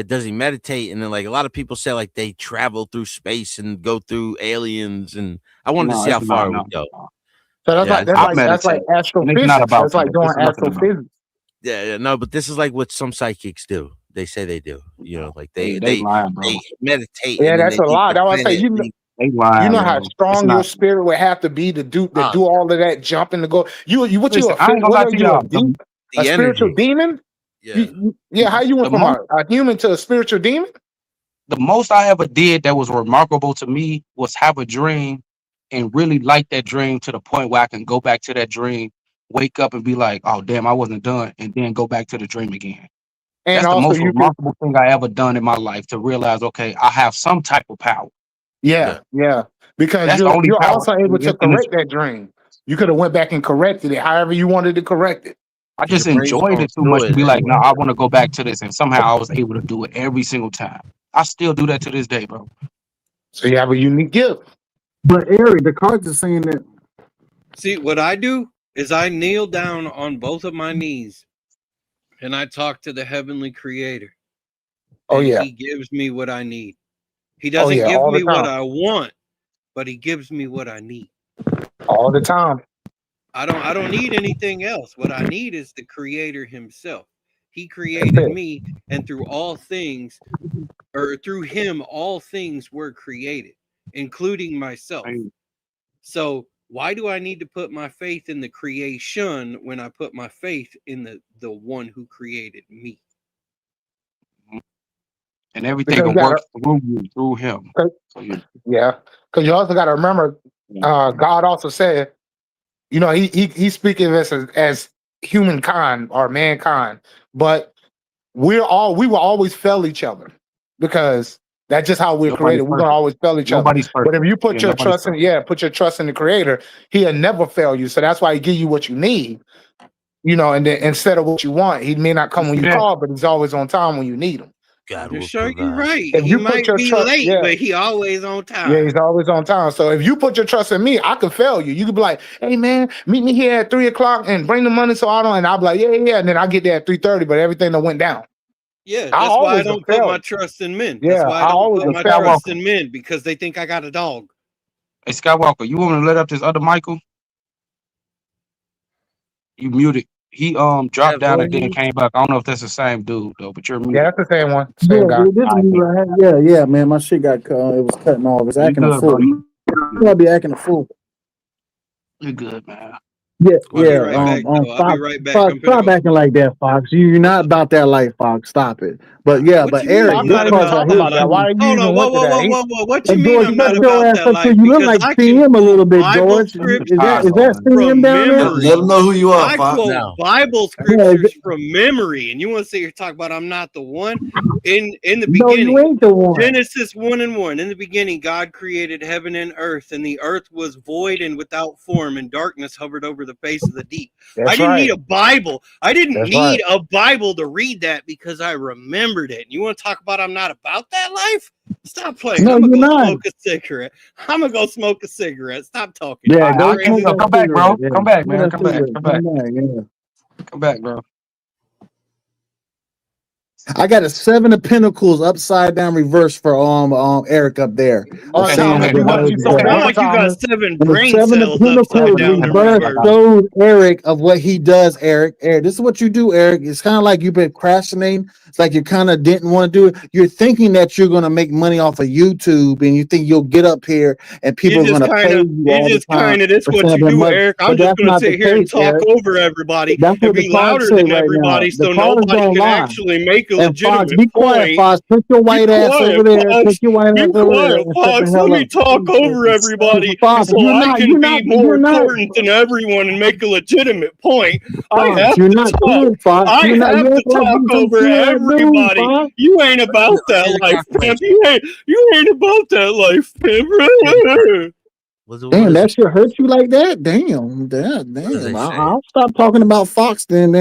Speaker 18: Does he meditate? And then like a lot of people say like they travel through space and go through aliens, and I wanted to see how far it would go.
Speaker 19: So that's like astrophysics. That's like doing astrophysics.
Speaker 18: Yeah, no, but this is like what some psychics do. They say they do. You know, like they meditate.
Speaker 19: Yeah, that's a lot. I was saying, you know how strong your spirit would have to be to do all of that jumping to go. A spiritual demon? Yeah. How you went from a human to a spiritual demon?
Speaker 5: The most I ever did that was remarkable to me was have a dream and really like that dream to the point where I can go back to that dream, wake up and be like, oh damn, I wasn't done, and then go back to the dream again. And that's the most remarkable thing I ever done in my life, to realize, okay, I have some type of power.
Speaker 19: Yeah. Because you're also able to correct that dream. You could have went back and corrected it however you wanted to correct it.
Speaker 5: I just enjoyed it too much to be like, no, I want to go back to this. And somehow I was able to do it every single time. I still do that to this day, bro.
Speaker 19: So you have a unique gift.
Speaker 20: But Eric, the cards are saying that.
Speaker 17: See, what I do is I kneel down on both of my knees and I talk to the heavenly creator.
Speaker 19: Oh, yeah.
Speaker 17: He gives me what I need. He doesn't give me what I want, but he gives me what I need.
Speaker 19: All the time.
Speaker 17: I don't need anything else. What I need is the creator himself. He created me, and through him, all things were created, including myself. So why do I need to put my faith in the creation when I put my faith in the one who created me?
Speaker 5: And everything will work through him.
Speaker 19: Yeah, because you also got to remember, God also said, you know, he's speaking of us as humankind or mankind, but we will always fail each other because that's just how we're created. We're gonna always fail each other. But if you put your trust in the creator, he'll never fail you. So that's why he give you what you need, you know, and then instead of what you want, he may not come when you call, but he's always on time when you need him.
Speaker 17: You're sure you're right.
Speaker 19: If you
Speaker 17: might be late, but he always on time.
Speaker 19: Yeah, he's always on time. So if you put your trust in me, I can fail you. You could be like, hey man, meet me here at 3:00 and bring the money so I don't, and I'll be like, yeah. And then I get there at 3:30, but everything that went down.
Speaker 17: Yeah,
Speaker 19: I
Speaker 17: that's why I
Speaker 19: always
Speaker 17: don't
Speaker 19: have
Speaker 17: put my
Speaker 19: felt.
Speaker 17: trust in men. That's
Speaker 19: Yeah,
Speaker 17: why I
Speaker 19: I
Speaker 17: don't
Speaker 19: always
Speaker 17: put
Speaker 19: have
Speaker 17: my
Speaker 19: felt.
Speaker 17: trust in men because they think I got a dog.
Speaker 5: Hey, Skywalker, you want to let up this other Michael? You muted. He dropped down and then came back. I don't know if that's the same dude though, but you're
Speaker 19: Yeah,
Speaker 5: muted.
Speaker 19: that's the same one.
Speaker 20: Yeah,
Speaker 19: Same guy.
Speaker 20: dude, this is me right here. Yeah, man, my shit got cut. It was cutting off. It's
Speaker 5: You
Speaker 20: acting a
Speaker 5: good, bro?
Speaker 20: fool. I'll be acting a fool.
Speaker 5: You good, man?
Speaker 20: Yeah,
Speaker 17: I'll be
Speaker 20: yeah.
Speaker 17: right back, though. I'll be
Speaker 20: Stop,
Speaker 17: right back.
Speaker 20: Fox,
Speaker 17: I'm finna
Speaker 20: stop
Speaker 17: go.
Speaker 20: acting like that, Fox. You're not about that life, Fox. Stop it. But yeah,
Speaker 17: What
Speaker 20: but
Speaker 17: you mean
Speaker 20: Eric,
Speaker 17: I'm
Speaker 20: this
Speaker 17: not
Speaker 19: Not even
Speaker 20: part
Speaker 17: about
Speaker 20: right
Speaker 19: talking
Speaker 20: here.
Speaker 19: about
Speaker 17: that
Speaker 19: that.
Speaker 17: life?
Speaker 19: Why you
Speaker 17: Hold
Speaker 19: even
Speaker 17: on,
Speaker 19: went to that?
Speaker 17: What you
Speaker 20: And
Speaker 17: mean
Speaker 20: George,
Speaker 17: I'm
Speaker 20: you
Speaker 17: not
Speaker 20: better show
Speaker 17: about
Speaker 20: ass
Speaker 17: that
Speaker 20: up too.
Speaker 17: life?
Speaker 20: You look
Speaker 17: Because
Speaker 20: like
Speaker 17: I can
Speaker 20: CM a little
Speaker 17: quote
Speaker 20: bit,
Speaker 17: Bible
Speaker 20: George. Is that
Speaker 17: scriptures
Speaker 20: CM
Speaker 17: from
Speaker 20: down there?
Speaker 17: memory.
Speaker 2: Let them know who you are,
Speaker 17: I
Speaker 2: Fox.
Speaker 17: quote Bible
Speaker 20: Yeah,
Speaker 17: scriptures from memory, and you want to sit here talk about I'm not the one. In the
Speaker 20: no, you
Speaker 17: beginning,
Speaker 20: ain't the one.
Speaker 17: Genesis 1:1. In the beginning, God created heaven and earth, and the earth was void and without form, and darkness hovered over the face of the deep. I
Speaker 19: That's
Speaker 17: didn't
Speaker 19: right.
Speaker 17: need a Bible. I didn't
Speaker 19: That's
Speaker 17: need
Speaker 19: right.
Speaker 17: a Bible to read that because I remembered it. And you want to talk about I'm not about that life? Stop playing.
Speaker 20: No,
Speaker 17: I'm gonna
Speaker 20: you're
Speaker 17: go
Speaker 20: not.
Speaker 17: smoke a cigarette. I'm gonna go smoke a cigarette. Stop talking.
Speaker 20: Yeah,
Speaker 5: All right,
Speaker 20: go
Speaker 5: I'll
Speaker 20: smoke that
Speaker 5: come back, bro.
Speaker 20: cigarette. Yeah,
Speaker 5: Come back,
Speaker 20: smoke
Speaker 5: man.
Speaker 20: that
Speaker 5: Come back.
Speaker 20: cigarette.
Speaker 5: Come back.
Speaker 20: Come back. Yeah.
Speaker 5: Come back, bro.
Speaker 20: I got a 7 of Pentacles upside down reverse for Eric up there. A
Speaker 5: Okay,
Speaker 17: Sound
Speaker 20: seven
Speaker 17: like
Speaker 20: of
Speaker 17: you got
Speaker 20: Pentacles
Speaker 19: Say it one more
Speaker 20: reverse.
Speaker 17: seven
Speaker 20: And the
Speaker 17: brain
Speaker 20: 7 of
Speaker 17: cells
Speaker 20: Pentacles
Speaker 17: upside down in
Speaker 20: reverse
Speaker 17: reverse.
Speaker 20: shows Eric of what he does, Eric. Eric, this is what you do, Eric. It's kind of like you've been procrastinating. It's like you kind of didn't want to do it. You're thinking that you're going to make money off of YouTube and you think you'll get up here and people are going to pay you all the time
Speaker 17: That's
Speaker 20: for
Speaker 17: what
Speaker 20: saying
Speaker 17: you
Speaker 20: that
Speaker 17: do,
Speaker 20: much.
Speaker 17: Eric. I'm
Speaker 20: But
Speaker 17: just
Speaker 20: that's
Speaker 17: gonna
Speaker 20: not the
Speaker 17: sit here and
Speaker 20: case,
Speaker 17: talk
Speaker 20: Eric.
Speaker 17: over everybody
Speaker 20: That's
Speaker 17: and
Speaker 20: what the
Speaker 17: be
Speaker 20: cards
Speaker 17: louder
Speaker 20: say
Speaker 17: than
Speaker 20: right now.
Speaker 17: everybody
Speaker 20: The
Speaker 17: so
Speaker 20: cards
Speaker 17: nobody
Speaker 20: don't
Speaker 17: can
Speaker 20: lie.
Speaker 17: actually make a
Speaker 20: And Fox,
Speaker 17: legitimate
Speaker 20: be quiet,
Speaker 17: point.
Speaker 20: Fox. Put your
Speaker 17: Be
Speaker 20: white ass over
Speaker 17: quiet,
Speaker 20: there.
Speaker 17: Fox.
Speaker 20: Put your white
Speaker 17: Be
Speaker 20: ass over there
Speaker 17: quiet,
Speaker 20: and shut the
Speaker 17: Fox. Let
Speaker 20: hell
Speaker 17: me
Speaker 20: up.
Speaker 17: talk over everybody
Speaker 20: Fox,
Speaker 17: so I can be more important than everyone and make a legitimate point. I
Speaker 20: Fox,
Speaker 17: have
Speaker 20: you're
Speaker 17: to
Speaker 20: not
Speaker 17: talk.
Speaker 20: good, Fox.
Speaker 17: I
Speaker 20: You
Speaker 17: have to
Speaker 20: act like
Speaker 17: talk
Speaker 20: you some
Speaker 17: over
Speaker 20: serious dude,
Speaker 17: everybody.
Speaker 20: Fox.
Speaker 17: You ain't about that life, pimp. You ain't about that life, pimp.
Speaker 20: Damn, that shit hurt you like that? Damn. I'll stop talking about Fox then.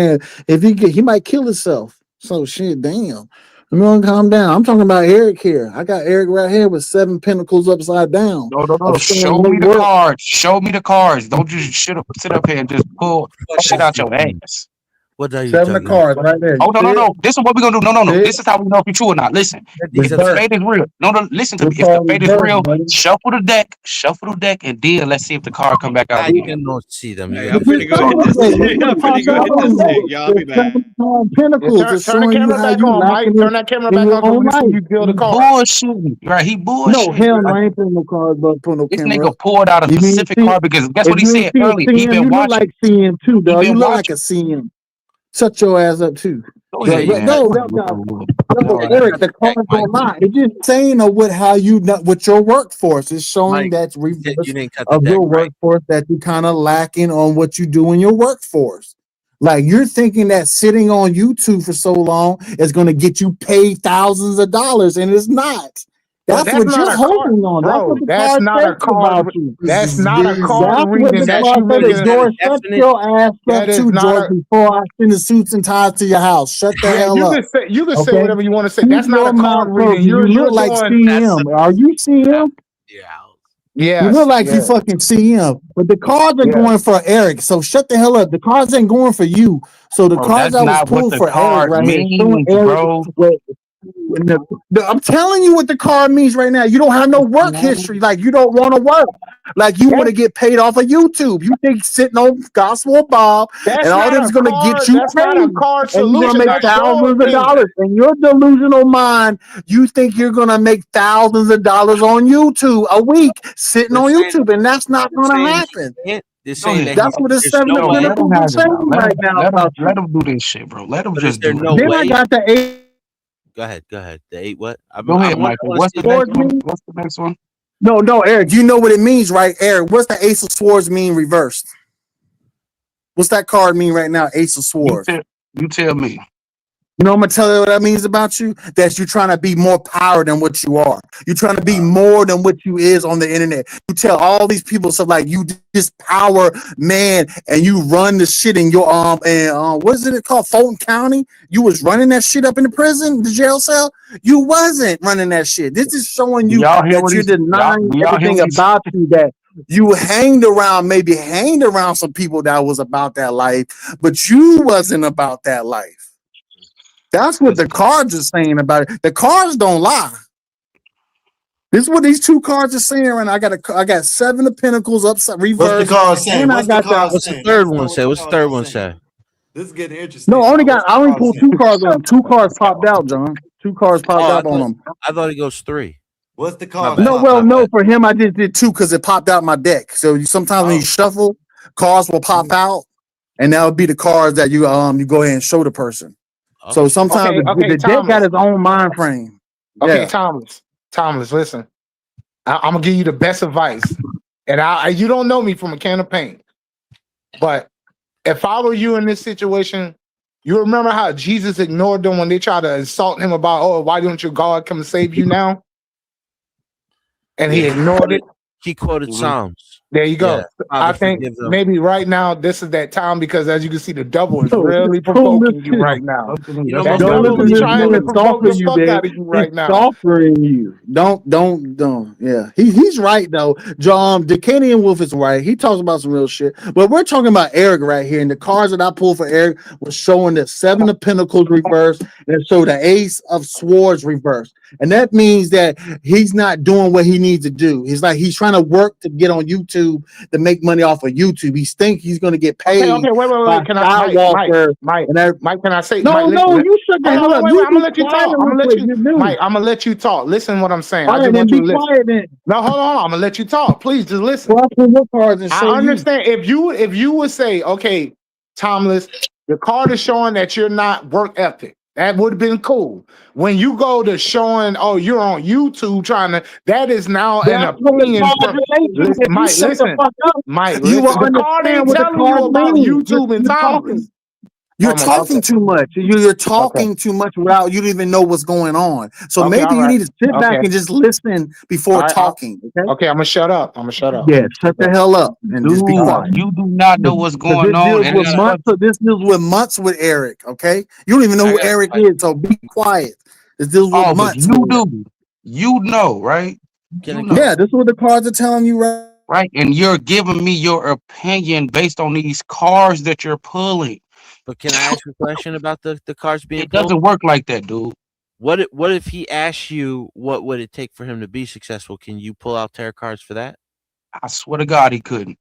Speaker 20: If he might kill himself. So shit, damn. I'm gonna calm down. I'm talking about Eric here. I got Eric right here with 7 pentacles upside down.
Speaker 5: No. Show me the cards. Show me the cards. Don't just sit up here and just pull shit out your ass.
Speaker 18: What are you
Speaker 20: 7 of cards right there.
Speaker 5: Oh, no. This is what we're gonna do. No. This is how we know if you're true or not. Listen, if the fate is real. No, listen to me. If the fate is real, shuffle the deck, and then let's see if the card come back out
Speaker 18: You
Speaker 5: again.
Speaker 18: cannot see them.
Speaker 17: Hey, I'm finna go hit this. I'm finna go hit this thing. Y'all be back.
Speaker 20: Pentacles is
Speaker 19: Turn the
Speaker 20: showing you
Speaker 19: camera
Speaker 20: how
Speaker 19: back
Speaker 20: you
Speaker 19: on, Mike.
Speaker 20: lacking
Speaker 19: Turn that camera
Speaker 20: in
Speaker 19: back
Speaker 20: your
Speaker 19: on so
Speaker 20: own
Speaker 19: we see
Speaker 20: life.
Speaker 19: you deal the
Speaker 5: He
Speaker 19: card.
Speaker 5: bullshitting, right? He bullshitting.
Speaker 20: No, hell no, I ain't putting no cards, but put no
Speaker 5: This
Speaker 20: camera
Speaker 5: nigga
Speaker 20: up.
Speaker 5: pulled out a
Speaker 20: You mean
Speaker 5: specific card because guess what
Speaker 20: if
Speaker 5: he
Speaker 20: you ain't
Speaker 5: said
Speaker 20: see a
Speaker 5: earlier? He
Speaker 20: CM,
Speaker 5: been
Speaker 20: you look
Speaker 5: watching.
Speaker 20: like CM too,
Speaker 5: He
Speaker 20: dog. You
Speaker 5: been
Speaker 20: look like a
Speaker 5: watching.
Speaker 20: CM. Shut your ass up too.
Speaker 5: Go ahead, man.
Speaker 20: No, Eric, the cards don't lie. It's just saying of with your workforce. It's showing that's reverse of your workforce that you kind of lacking on what you do in your workforce. Like you're thinking that sitting on YouTube for so long is going to get you paid thousands of dollars, and it's not. That's what
Speaker 19: not
Speaker 20: you're
Speaker 19: a card,
Speaker 20: hoping on. That's
Speaker 19: bro.
Speaker 20: what the
Speaker 19: That's
Speaker 20: card
Speaker 19: not
Speaker 20: says
Speaker 19: a card.
Speaker 20: about you.
Speaker 19: That's not a card
Speaker 20: That's what
Speaker 19: reading.
Speaker 20: the
Speaker 19: That's
Speaker 20: card
Speaker 19: you
Speaker 20: said.
Speaker 19: looking.
Speaker 20: George, shut your ass up
Speaker 19: That is
Speaker 20: too,
Speaker 19: not
Speaker 20: George, before I send the suits and ties to your house. Shut the
Speaker 19: Yeah,
Speaker 20: hell up.
Speaker 19: you can say
Speaker 20: Okay?
Speaker 19: whatever you want to say.
Speaker 20: Keep
Speaker 19: That's not
Speaker 20: your
Speaker 19: a card
Speaker 20: mouth closed.
Speaker 19: reading.
Speaker 20: You
Speaker 19: You're
Speaker 20: look like
Speaker 19: doing.
Speaker 20: CM. Are you CM? You look like you
Speaker 19: Yes.
Speaker 20: fucking CM. But the cards are going for Eric. So shut the hell up. The cards ain't going for you. So the
Speaker 5: Bro,
Speaker 20: cards
Speaker 5: that's
Speaker 20: that was
Speaker 5: not what
Speaker 20: pulled
Speaker 5: the
Speaker 20: for Eric
Speaker 5: card
Speaker 20: right here. Showing
Speaker 5: means,
Speaker 20: Eric.
Speaker 5: bro.
Speaker 20: I'm telling you what the card means right now. You don't have no work history. Like you don't want to work. Like you want to get paid off of YouTube. You think sitting on Gospel of Bob and all them is going to get you
Speaker 19: That's
Speaker 20: paid.
Speaker 19: not a card
Speaker 20: And you're going to
Speaker 19: solution.
Speaker 20: make
Speaker 19: That's your
Speaker 20: thousands of
Speaker 19: opinion.
Speaker 20: dollars. In your delusional mind, you think you're going to make thousands of dollars on YouTube a week sitting on YouTube. And that's not going to happen.
Speaker 18: They're saying that
Speaker 20: That's what the
Speaker 18: there's
Speaker 20: 7
Speaker 18: no
Speaker 20: of
Speaker 18: way.
Speaker 20: Pentacles is saying right now about you.
Speaker 5: Let him do this shit, bro. Let him
Speaker 18: But is
Speaker 5: just
Speaker 18: there
Speaker 5: do it.
Speaker 18: no
Speaker 20: Then
Speaker 18: way?
Speaker 20: I got the 8.
Speaker 18: Go ahead. The 8 what?
Speaker 5: Go ahead,
Speaker 18: I
Speaker 5: Michael.
Speaker 18: want to
Speaker 5: What's
Speaker 18: see
Speaker 5: the
Speaker 18: that.
Speaker 5: next one? What's the next one?
Speaker 20: No, Eric. You know what it means, right? Eric, what's the Ace of Swords mean reversed? What's that card mean right now? Ace of Swords.
Speaker 5: You tell me.
Speaker 20: You know, I'm gonna tell you what that means about you. That you're trying to be more power than what you are. You're trying to be more than what you is on the internet. You tell all these people stuff like you just power man, and you run the shit in your what is it called? Fulton County. You was running that shit up in the prison, the jail cell. You wasn't running that shit. This is showing you that you're denying everything about you. That you hanged around some people that was about that life, but you wasn't about that life. That's what the cards are saying about it. The cards don't lie. This is what these two cards are saying. And I got 7 of Pentacles upside reverse.
Speaker 2: What's the card saying?
Speaker 20: And
Speaker 2: What's
Speaker 18: the third one say? What's the third one say?
Speaker 2: This is getting interesting.
Speaker 20: No, I only pulled 2 cards on them. 2 cards popped out, John. 2 cards popped out on them.
Speaker 18: I thought it goes 3.
Speaker 2: What's the card?
Speaker 20: No, for him I just did 2 because it popped out my deck. So sometimes when you shuffle, cards will pop out, and that would be the cards that you go ahead and show the person. So sometimes the deck got its own mind frame.
Speaker 19: Okay,
Speaker 20: Yeah.
Speaker 19: Thomas, listen. I'm gonna give you the best advice, and you don't know me from a can of paint, but if I were you in this situation, you remember how Jesus ignored them when they tried to insult him about, oh, why don't your God come save you now? And he ignored it.
Speaker 18: He quoted Psalms.
Speaker 19: There you go.
Speaker 18: Yeah,
Speaker 19: I think maybe right now this is that time because as you can see, the devil is really provoking you right now. That devil is trying to provoke the fuck out of you right now.
Speaker 20: Softering you. Don't. Yeah, he's right though. John Decanian Wolf is right. He talks about some real shit. But we're talking about Eric right here, and the cards that I pulled for Eric was showing the 7 of Pentacles reverse and it showed the Ace of Swords reverse. And that means that he's not doing what he needs to do. He's trying to work to get on YouTube to make money off of YouTube. He thinks he's going to get paid.
Speaker 19: Okay, wait. Can Mike, can I say?
Speaker 20: No, you shut the hell up.
Speaker 19: I'm gonna let you talk. Mike, I'm gonna let you talk. Listen, what I'm saying.
Speaker 20: I just want you to listen.
Speaker 19: No, hold on. I'm gonna let you talk. Please, just listen.
Speaker 20: Well, I
Speaker 19: understand. If you would say, okay, Thomas, the card is showing that you're not work ethic. That would have been cool. When you go to showing, oh, you're on YouTube trying to, that is now an opinion. Mike, listen. Mike,
Speaker 20: you will
Speaker 19: the card ain't telling you about YouTube and Thomas.
Speaker 20: You're talking too much. You're talking too much without you don't even know what's going on. So maybe you need to sit back and just listen before talking.
Speaker 19: Okay, I'm gonna shut up.
Speaker 20: Yeah, shut the hell up and just be quiet.
Speaker 5: You do not know what's going on.
Speaker 20: This deals with months with Eric. Okay, you don't even know who Eric is, so be quiet. This deals with months.
Speaker 5: You do. You know, right?
Speaker 20: Yeah, this is what the cards are telling you, right?
Speaker 5: Right, and you're giving me your opinion based on these cards that you're pulling.
Speaker 18: But can I ask you a question about the cards being
Speaker 5: It doesn't work like that, dude.
Speaker 18: What if he asks you what would it take for him to be successful? Can you pull out tarot cards for that?
Speaker 5: I swear to God he couldn't.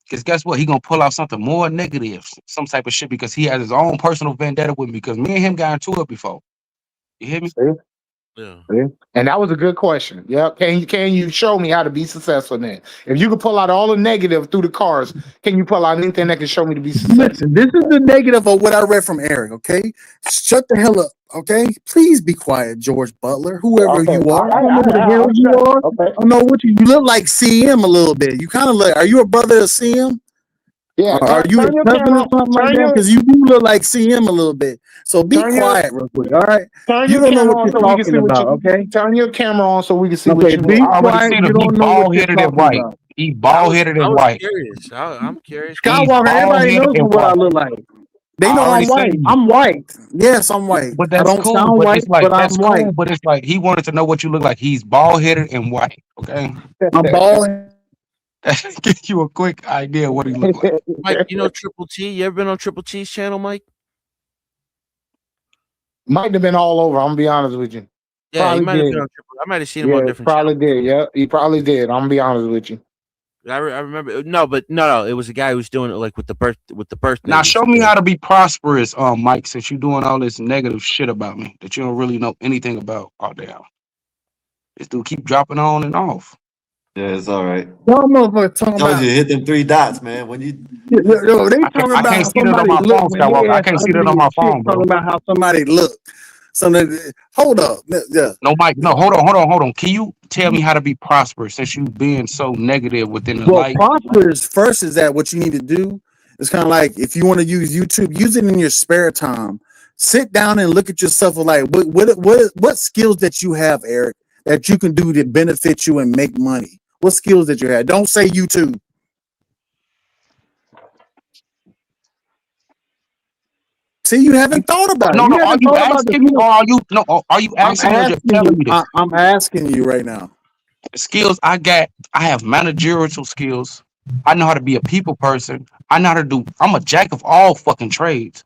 Speaker 5: Because guess what? He gonna pull out something more negative, some type of shit, because he has his own personal vendetta with me. Because me and him got into it before. You hear me?
Speaker 19: Yeah. And that was a good question. Yeah. Can you show me how to be successful then? If you can pull out all the negative through the cards, can you pull out anything that can show me to be successful?
Speaker 20: Listen, this is the negative of what I read from Eric, okay? Shut the hell up, okay? Please be quiet, George Butler, whoever you are. I don't know who the hell you are. I don't know what you look like CM a little bit. You kind of look, are you a brother of CM?
Speaker 19: Yeah.
Speaker 20: Are you a cousin or something like that? Because you do look like CM a little bit. So be quiet real quick, all right? You don't know what you're talking about, okay?
Speaker 19: Turn your camera on so we can see what you
Speaker 20: be quiet. You don't know what you're talking about.
Speaker 5: He bald-headed and white.
Speaker 18: I'm curious.
Speaker 20: Skywalker, everybody knows what I look like. They know I'm white. I'm white. Yes, I'm white.
Speaker 5: But that's cool. Sound white, but I'm white. Cool, but it's like he wanted to know what you look like. He's bald-headed and white, okay?
Speaker 20: I'm bald.
Speaker 5: Give you a quick idea of what he looked like.
Speaker 18: Mike, you know Triple T? You ever been on Triple T's channel, Mike?
Speaker 19: Might have been all over. I'm gonna be honest with you.
Speaker 18: Yeah, he might have been on Triple. I might have seen him on different.
Speaker 19: Probably did. Yeah, he probably did. I'm gonna be honest with you.
Speaker 18: I remember. No. It was a guy who was doing it like with the birthday.
Speaker 5: Now show me how to be prosperous, Mike. Since you're doing all this negative shit about me that you don't really know anything about out there. This dude keep dropping on and off.
Speaker 2: Yeah, it's all right.
Speaker 20: Y'all motherfuckers talking about
Speaker 2: you hit them 3 dots, man. When you
Speaker 20: they talking about
Speaker 5: I can't see that on my phone, Skywalker. I can't see that on my phone, bro.
Speaker 20: Talking about how somebody look. Hold up. Yeah.
Speaker 5: No, Mike. No, hold on. Can you tell me how to be prosperous since you being so negative within the light?
Speaker 20: Prosperous first is that what you need to do is kind of like if you want to use YouTube, use it in your spare time. Sit down and look at yourself like what skills that you have, Eric, that you can do to benefit you and make money. What skills that you have? Don't say YouTube. See, you haven't thought about it.
Speaker 5: No, are you asking me or are you asking me or just telling me this?
Speaker 20: I'm asking you right now.
Speaker 5: The skills I got, I have managerial skills. I know how to be a people person. I know how to do, I'm a jack of all fucking trades.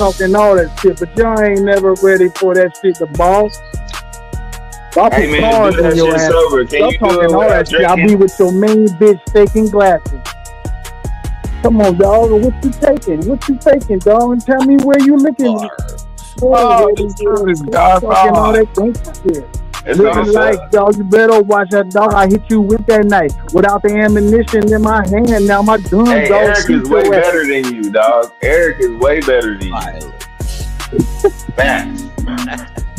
Speaker 1: talking all that shit, but y'all ain't never ready for that shit to boss. I'll put
Speaker 9: Hey, man,
Speaker 1: cards
Speaker 9: do that
Speaker 1: in your
Speaker 9: shit
Speaker 1: ass.
Speaker 9: sober. Can
Speaker 1: Stop
Speaker 9: you do it
Speaker 1: talking all
Speaker 9: without
Speaker 1: that shit. I'll be
Speaker 9: drinking?
Speaker 1: with your main bitch taking glasses. Come on, dog. What you taking? What you taking, dog? And tell me where you looking.
Speaker 5: Oh, this dude is God.
Speaker 1: Talking all that gangster shit.
Speaker 9: It's
Speaker 1: Living
Speaker 9: all
Speaker 1: life, dog. You better watch that, dog. I hit you with that knife without the ammunition in my hand. Now my gun,
Speaker 9: Hey,
Speaker 1: dog.
Speaker 9: Eric is way better than you, dog. Eric is way better than you. Facts.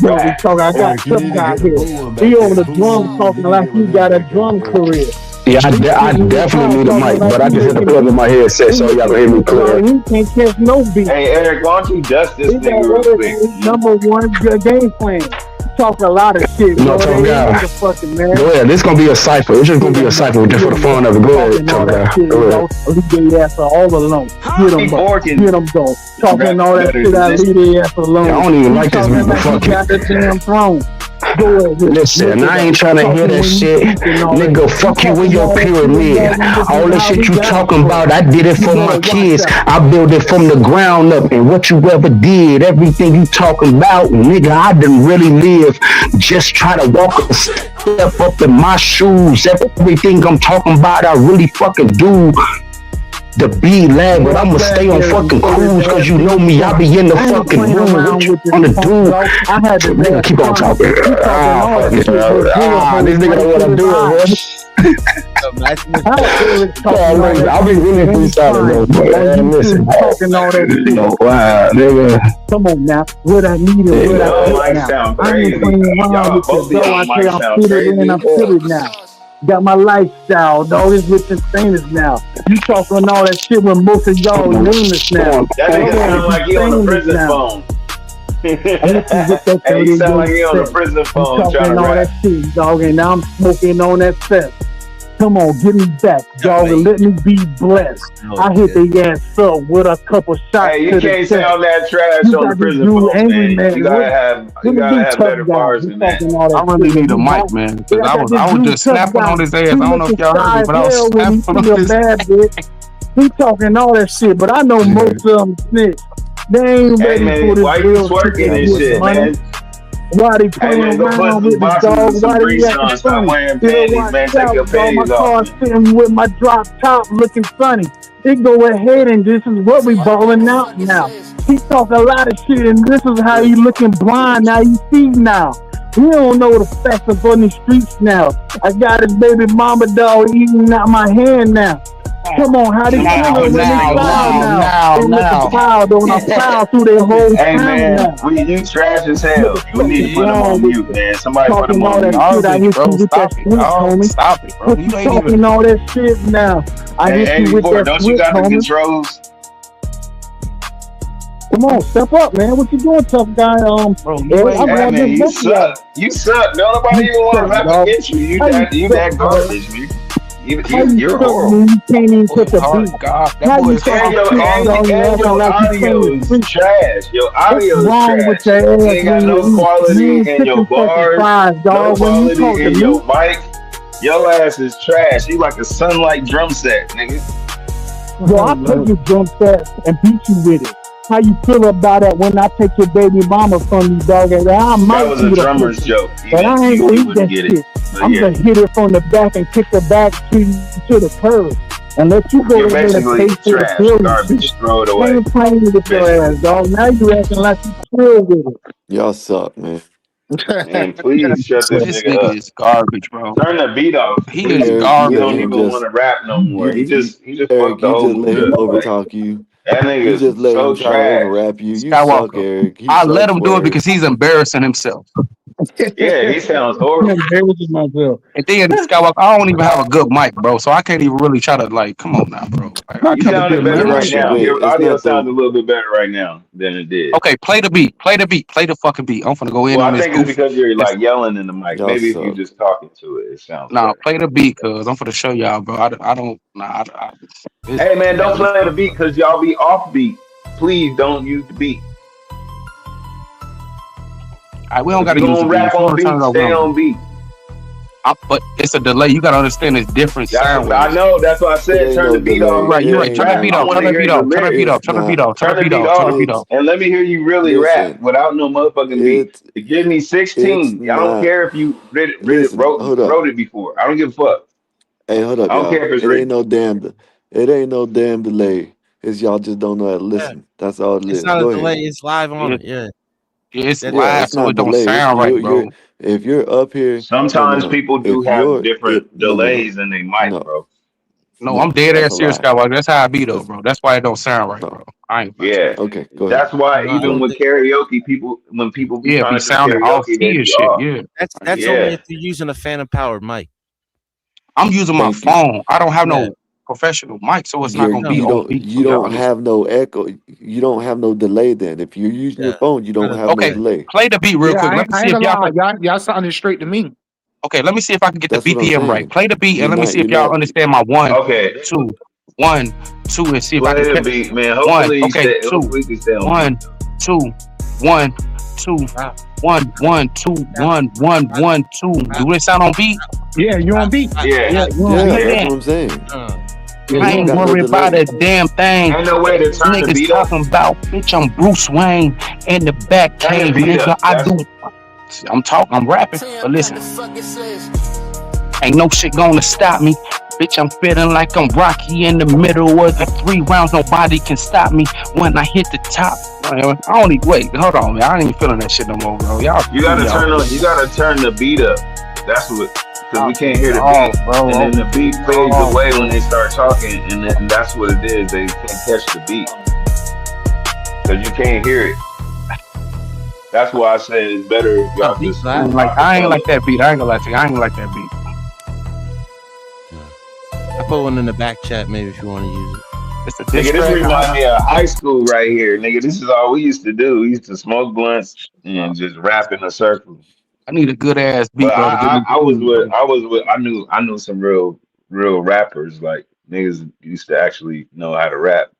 Speaker 1: Yo, we talking. I got some guy here. He on the drums talking like he got a drum career.
Speaker 3: Yeah, I definitely need a mic, but I just had to plug in my headset so y'all can hear me clear.
Speaker 1: He can't catch no beat.
Speaker 9: Hey, Eric, why don't you dust this nigga real quick?
Speaker 1: Number one game plan. Talk a lot of shit, bro. They ain't fucking, man.
Speaker 3: Go ahead. This gonna be a cipher. It's just gonna be a cipher just for the fun of it. Go ahead, tough guy. Go ahead.
Speaker 1: Leave their ass all alone. Get them, go. Talking all that shit, I leave their ass alone.
Speaker 3: I don't even like this man. Fuck
Speaker 1: got the damn throne.
Speaker 3: Listen, I ain't trying to hear that shit. Nigga, fuck you with your pyramid. All the shit you talking about, I did it for my kids. I built it from the ground up. And what you ever did, everything you talking about, nigga, I didn't really live. Just try to walk a step up in my shoes. Everything I'm talking about, I really fucking do. The B lag, but I'ma stay on fucking cruise, cause you know me, I be in the fucking room with you on the dude. Nigga, keep on talking. This nigga don't wanna do it, bro. I'll be really freestyling, bro. Listen, wow, nigga.
Speaker 1: Come on now, what I need is what I
Speaker 9: might sound crazy. Y'all both of y'all might sound crazy.
Speaker 1: I'm fitted now. Got my lifestyle, dog. It's with the famous now. You talking all that shit when most of y'all nameless now.
Speaker 9: That nigga sound like he on the prison phone. Hey, he sound like he on the prison phone trying to
Speaker 1: all
Speaker 9: rap.
Speaker 1: that shit, dog. And now I'm smoking on that set. Come on, get me back, dog, and let me be blessed. I hit the ass up with a couple shots.
Speaker 9: Hey, you can't sound that trash on the prison phone, man. You gotta have better bars than that.
Speaker 5: I really need a mic, man, because I was just snapping on his ass. I don't know if y'all heard me, but I was snapping on his ass.
Speaker 1: He talking all that shit, but I know most of them snitch. They ain't ready for this.
Speaker 9: Why you twerking and shit, man?
Speaker 1: Why they playing around with the dog? Why they acting funny?
Speaker 9: Wearing panties, man. Take your panties
Speaker 1: my car sitting with my drop top looking funny. They go ahead and this is what we balling out now. He talk a lot of shit and this is how he looking blind now. You see now. He don't know the facts up on the streets now. I got his baby mama dog eating out my hand now. Come on, how they feel when they fly now? They looking proud when I plow through their whole
Speaker 9: Hey,
Speaker 1: town
Speaker 9: man,
Speaker 1: now.
Speaker 9: you trash as hell. We need to put him on mute, man. Somebody put him on mute.
Speaker 5: Stop it, bro. You ain't
Speaker 1: Talking
Speaker 5: even.
Speaker 1: all that shit now. I hit you with that
Speaker 9: don't you
Speaker 1: switch,
Speaker 9: got the
Speaker 1: homie.
Speaker 9: controls?
Speaker 1: Come on, step up, man. What you doing, tough guy?
Speaker 5: Bro,
Speaker 1: Eric, I'm
Speaker 9: Hey,
Speaker 1: going
Speaker 9: man,
Speaker 1: to
Speaker 9: you suck. You suck. Nobody even want to rap against you. You that garbage, man. You're horrible.
Speaker 1: You can't even put the beat.
Speaker 5: God,
Speaker 1: How
Speaker 5: that boy
Speaker 1: you
Speaker 5: is
Speaker 1: talking
Speaker 9: And your
Speaker 1: shit, dog? You acting like you
Speaker 9: audio
Speaker 1: can't
Speaker 9: is
Speaker 1: preach.
Speaker 9: trash. Your audio
Speaker 1: What's wrong
Speaker 9: is
Speaker 1: with
Speaker 9: trash.
Speaker 1: your
Speaker 9: You
Speaker 1: ass
Speaker 9: ain't got
Speaker 1: when
Speaker 9: no
Speaker 1: you
Speaker 9: quality in
Speaker 1: chicken
Speaker 9: your
Speaker 1: fucking
Speaker 9: bars,
Speaker 1: fries,
Speaker 9: no
Speaker 1: dog? When you
Speaker 9: quality
Speaker 1: talk to
Speaker 9: in
Speaker 1: me,
Speaker 9: your mic. Your ass is trash. You like a Sunlight drum set, nigga.
Speaker 1: yo, I take your drum set and beat you with it. How you feel about that when I take your baby mama from you, dog? And I might
Speaker 9: That was a
Speaker 1: eat
Speaker 9: drummer's
Speaker 1: pussy,
Speaker 9: joke.
Speaker 1: but I ain't gonna eat that
Speaker 9: get
Speaker 1: shit.
Speaker 9: it. But
Speaker 1: I'm
Speaker 9: yeah,
Speaker 1: gonna hit it from the back and kick the back to the curb and let you go
Speaker 9: you're
Speaker 1: ahead and
Speaker 9: basically
Speaker 1: pay for the
Speaker 9: trash,
Speaker 1: bill.
Speaker 9: garbage. Throw it
Speaker 1: I
Speaker 9: away.
Speaker 1: ain't playing with your ass, dog. Now you acting like you chill with it.
Speaker 2: Y'all suck, man.
Speaker 9: Man, please shut this
Speaker 5: This
Speaker 9: nigga
Speaker 5: nigga
Speaker 9: up.
Speaker 5: is garbage, bro.
Speaker 9: Turn the beat off,
Speaker 5: He is
Speaker 9: please.
Speaker 2: Eric, you
Speaker 9: He
Speaker 2: let
Speaker 9: don't
Speaker 5: garbage,
Speaker 2: him
Speaker 9: even
Speaker 5: bro.
Speaker 9: want
Speaker 2: just
Speaker 9: to rap no more. He just
Speaker 2: Eric,
Speaker 9: fucked the
Speaker 2: you
Speaker 9: whole
Speaker 2: just let
Speaker 9: mood
Speaker 2: him
Speaker 9: up. Like
Speaker 2: overtalk you.
Speaker 9: that nigga
Speaker 2: You
Speaker 9: is
Speaker 2: just let
Speaker 9: so
Speaker 2: him try to
Speaker 9: trash.
Speaker 2: overrap you. You suck,
Speaker 5: Skywalker.
Speaker 2: Eric. He
Speaker 5: I let
Speaker 2: sucks
Speaker 5: him do it because
Speaker 2: words.
Speaker 5: he's embarrassing himself.
Speaker 9: Yeah, he sounds
Speaker 1: I'm
Speaker 9: horrible.
Speaker 1: embarrassing myself.
Speaker 5: And then Skywalker, I don't even have a good mic, bro. So I can't even really try to like. Come on now, bro. Like, I
Speaker 9: You
Speaker 5: can't
Speaker 9: sounded
Speaker 5: do
Speaker 9: better
Speaker 2: It's
Speaker 5: real
Speaker 2: not
Speaker 9: right
Speaker 2: the
Speaker 5: shit.
Speaker 9: now.
Speaker 2: wait.
Speaker 9: Your
Speaker 2: It's
Speaker 9: audio
Speaker 2: not
Speaker 9: sounds
Speaker 2: the
Speaker 9: a little bit better right now than it did.
Speaker 5: Okay, play the beat. Play the beat. Play the fucking beat. I'm finna go in
Speaker 9: Well,
Speaker 5: on
Speaker 9: I
Speaker 5: this
Speaker 9: think it's
Speaker 5: goofy.
Speaker 9: because you're
Speaker 5: It's,
Speaker 9: like yelling in the mic.
Speaker 2: y'all
Speaker 9: Maybe if you
Speaker 2: suck.
Speaker 9: just talking to it, it sounds
Speaker 5: nah,
Speaker 9: better.
Speaker 5: play the beat, cause I'm finna show y'all, bro. I don't. Nah,
Speaker 9: Hey man, don't
Speaker 5: you
Speaker 9: play the
Speaker 5: fucked
Speaker 9: beat
Speaker 5: up.
Speaker 9: because y'all be off beat. Please don't use the beat.
Speaker 5: All right, we don't
Speaker 9: If
Speaker 5: gotta
Speaker 9: you're
Speaker 5: use the
Speaker 9: gonna
Speaker 5: beat.
Speaker 9: rap
Speaker 5: If you
Speaker 9: on
Speaker 5: want to turn
Speaker 9: beat,
Speaker 5: it over, we
Speaker 9: stay
Speaker 5: don't do
Speaker 9: on
Speaker 5: it.
Speaker 9: beat.
Speaker 5: But it's a delay. You gotta understand it's different sound
Speaker 9: I
Speaker 5: waves.
Speaker 9: know. That's why I
Speaker 2: It
Speaker 9: said
Speaker 2: ain't
Speaker 9: turn
Speaker 2: no
Speaker 9: the beat
Speaker 5: You're
Speaker 9: off.
Speaker 2: delay.
Speaker 5: right.
Speaker 9: Let
Speaker 5: You're
Speaker 2: It
Speaker 9: me
Speaker 5: right.
Speaker 2: ain't
Speaker 5: Turn the
Speaker 9: rap.
Speaker 5: beat
Speaker 9: I
Speaker 2: not.
Speaker 5: off.
Speaker 9: want
Speaker 5: Turn
Speaker 9: to
Speaker 5: the beat
Speaker 9: hear the
Speaker 5: off. Turn the beat off.
Speaker 9: lyrics.
Speaker 5: Turn the beat
Speaker 2: It's
Speaker 5: off. Turn the
Speaker 9: Turn the
Speaker 5: beat
Speaker 9: beat
Speaker 5: off. Turn the
Speaker 9: off
Speaker 5: beat off.
Speaker 9: and let me hear you really rap
Speaker 2: listen.
Speaker 9: without no motherfucking beat.
Speaker 2: It
Speaker 9: Give me
Speaker 2: it's
Speaker 9: 16. I don't
Speaker 2: not.
Speaker 9: care if you
Speaker 2: Listen. Hold up.
Speaker 9: wrote it before. I don't give a fuck.
Speaker 2: Hey, hold up,
Speaker 9: I don't care
Speaker 2: y'all.
Speaker 9: if it's
Speaker 2: It ain't
Speaker 9: written.
Speaker 2: no damn. It ain't no damn delay. It's y'all just don't know how to
Speaker 18: Yeah.
Speaker 2: listen. That's all it
Speaker 18: It's
Speaker 2: is.
Speaker 18: not a
Speaker 2: Go
Speaker 18: delay.
Speaker 2: ahead.
Speaker 18: It's live on it. Yeah.
Speaker 5: It's
Speaker 18: That's
Speaker 2: Yeah,
Speaker 5: live,
Speaker 2: it's
Speaker 5: so
Speaker 2: not
Speaker 5: it don't
Speaker 2: delay. It's
Speaker 5: sound right,
Speaker 2: you're
Speaker 5: bro.
Speaker 2: if you're up here,
Speaker 9: Sometimes
Speaker 2: no.
Speaker 9: people do
Speaker 2: If
Speaker 9: have
Speaker 2: you're
Speaker 9: different
Speaker 2: it
Speaker 9: delays in their mic,
Speaker 2: no
Speaker 9: bro.
Speaker 5: No, I'm dead
Speaker 2: that's a
Speaker 5: ass serious,
Speaker 2: lie.
Speaker 5: Skywalker. That's how I be though,
Speaker 2: That's
Speaker 5: bro. That's why it don't sound right,
Speaker 2: no.
Speaker 5: bro. I ain't about to
Speaker 9: Yeah.
Speaker 5: play.
Speaker 2: Okay, go ahead.
Speaker 9: That's why
Speaker 18: I
Speaker 9: even
Speaker 18: don't
Speaker 9: with
Speaker 18: think
Speaker 9: karaoke, when people be
Speaker 5: Yeah, be
Speaker 9: trying to do
Speaker 5: sounding off
Speaker 9: karaoke, they
Speaker 5: key and
Speaker 9: be
Speaker 5: shit.
Speaker 9: off.
Speaker 5: Yeah,
Speaker 18: that's only
Speaker 9: Yeah.
Speaker 18: if you're using a phantom powered mic.
Speaker 5: I'm using my
Speaker 2: Thank you.
Speaker 5: phone. I don't have
Speaker 18: Yeah.
Speaker 5: no professional mic, so it's not
Speaker 2: You're
Speaker 5: gonna be
Speaker 18: No.
Speaker 5: on beat
Speaker 2: you
Speaker 5: for y'all.
Speaker 2: don't have no echo. You don't have no delay then. If you're using your
Speaker 18: Yeah.
Speaker 2: phone, you don't have no
Speaker 5: Okay,
Speaker 2: delay.
Speaker 5: play the beat real
Speaker 19: Yeah,
Speaker 5: quick. Let me
Speaker 19: I
Speaker 5: see
Speaker 19: ain't
Speaker 5: if
Speaker 19: gonna
Speaker 5: y'all
Speaker 19: lie,
Speaker 5: can.
Speaker 19: y'all sounding straight to me.
Speaker 5: Okay, let me see if I can get the
Speaker 2: That's what I'm
Speaker 5: BPM right.
Speaker 2: saying.
Speaker 5: Play the beat and let me see if
Speaker 2: You're
Speaker 5: y'all
Speaker 2: not
Speaker 5: understand my one,
Speaker 9: Okay.
Speaker 5: two, and see if I can
Speaker 9: Play the
Speaker 5: catch
Speaker 9: beat, man.
Speaker 5: one.
Speaker 9: Hopefully
Speaker 5: Okay, two,
Speaker 9: hopefully you can stay on beat.
Speaker 5: 1, 2, 1, 2, 1, 1, 2, 1, 1, 1, 2. Do it sound on beat?
Speaker 19: Yeah, you on beat.
Speaker 9: Yeah.
Speaker 19: Yeah, you on
Speaker 2: Yeah,
Speaker 19: beat.
Speaker 2: that's
Speaker 5: Yeah.
Speaker 2: what I'm saying.
Speaker 19: Yeah,
Speaker 2: You
Speaker 5: I
Speaker 19: you
Speaker 2: don't
Speaker 19: on
Speaker 5: ain't
Speaker 2: got
Speaker 19: beat.
Speaker 2: no
Speaker 5: worried about
Speaker 2: delay.
Speaker 5: a damn thing.
Speaker 9: Ain't no way to turn the
Speaker 5: Niggas
Speaker 9: beat up.
Speaker 5: talking about, bitch, I'm Bruce Wayne in the back
Speaker 9: Turn the
Speaker 5: cave,
Speaker 9: beat
Speaker 5: nigga.
Speaker 9: up.
Speaker 5: I do. I'm rapping, but listen, ain't no shit gonna stop me. Bitch, I'm feeling like I'm Rocky in the middle of the 3 rounds. Nobody can stop me when I hit the top. I don't even wait. Hold on, man. I ain't even feeling that shit no more, bro. Y'all,
Speaker 9: You gotta turn the beat up. That's what, because we can't hear the
Speaker 5: Oh,
Speaker 9: beat,
Speaker 5: bro.
Speaker 9: and then the beat fades
Speaker 5: Oh,
Speaker 9: away
Speaker 5: bro.
Speaker 9: when they start talking, and that's what it is. They can't catch the beat because you can't hear it. That's why I said it's better if y'all just do
Speaker 5: I ain't
Speaker 9: acapella.
Speaker 5: like that beat. I ain't gonna lie to you. I ain't like that beat.
Speaker 18: I put one in the back chat maybe if you want to use it.
Speaker 5: It's a
Speaker 9: Nigga, this
Speaker 5: distract.
Speaker 9: remind me of high school right here. Nigga, this is all we used to do. We used to smoke blunts and just rap in a circle.
Speaker 5: I need a good ass
Speaker 9: But
Speaker 5: beat, bro, to give me
Speaker 9: I knew some real rappers, like niggas used to actually know how to rap.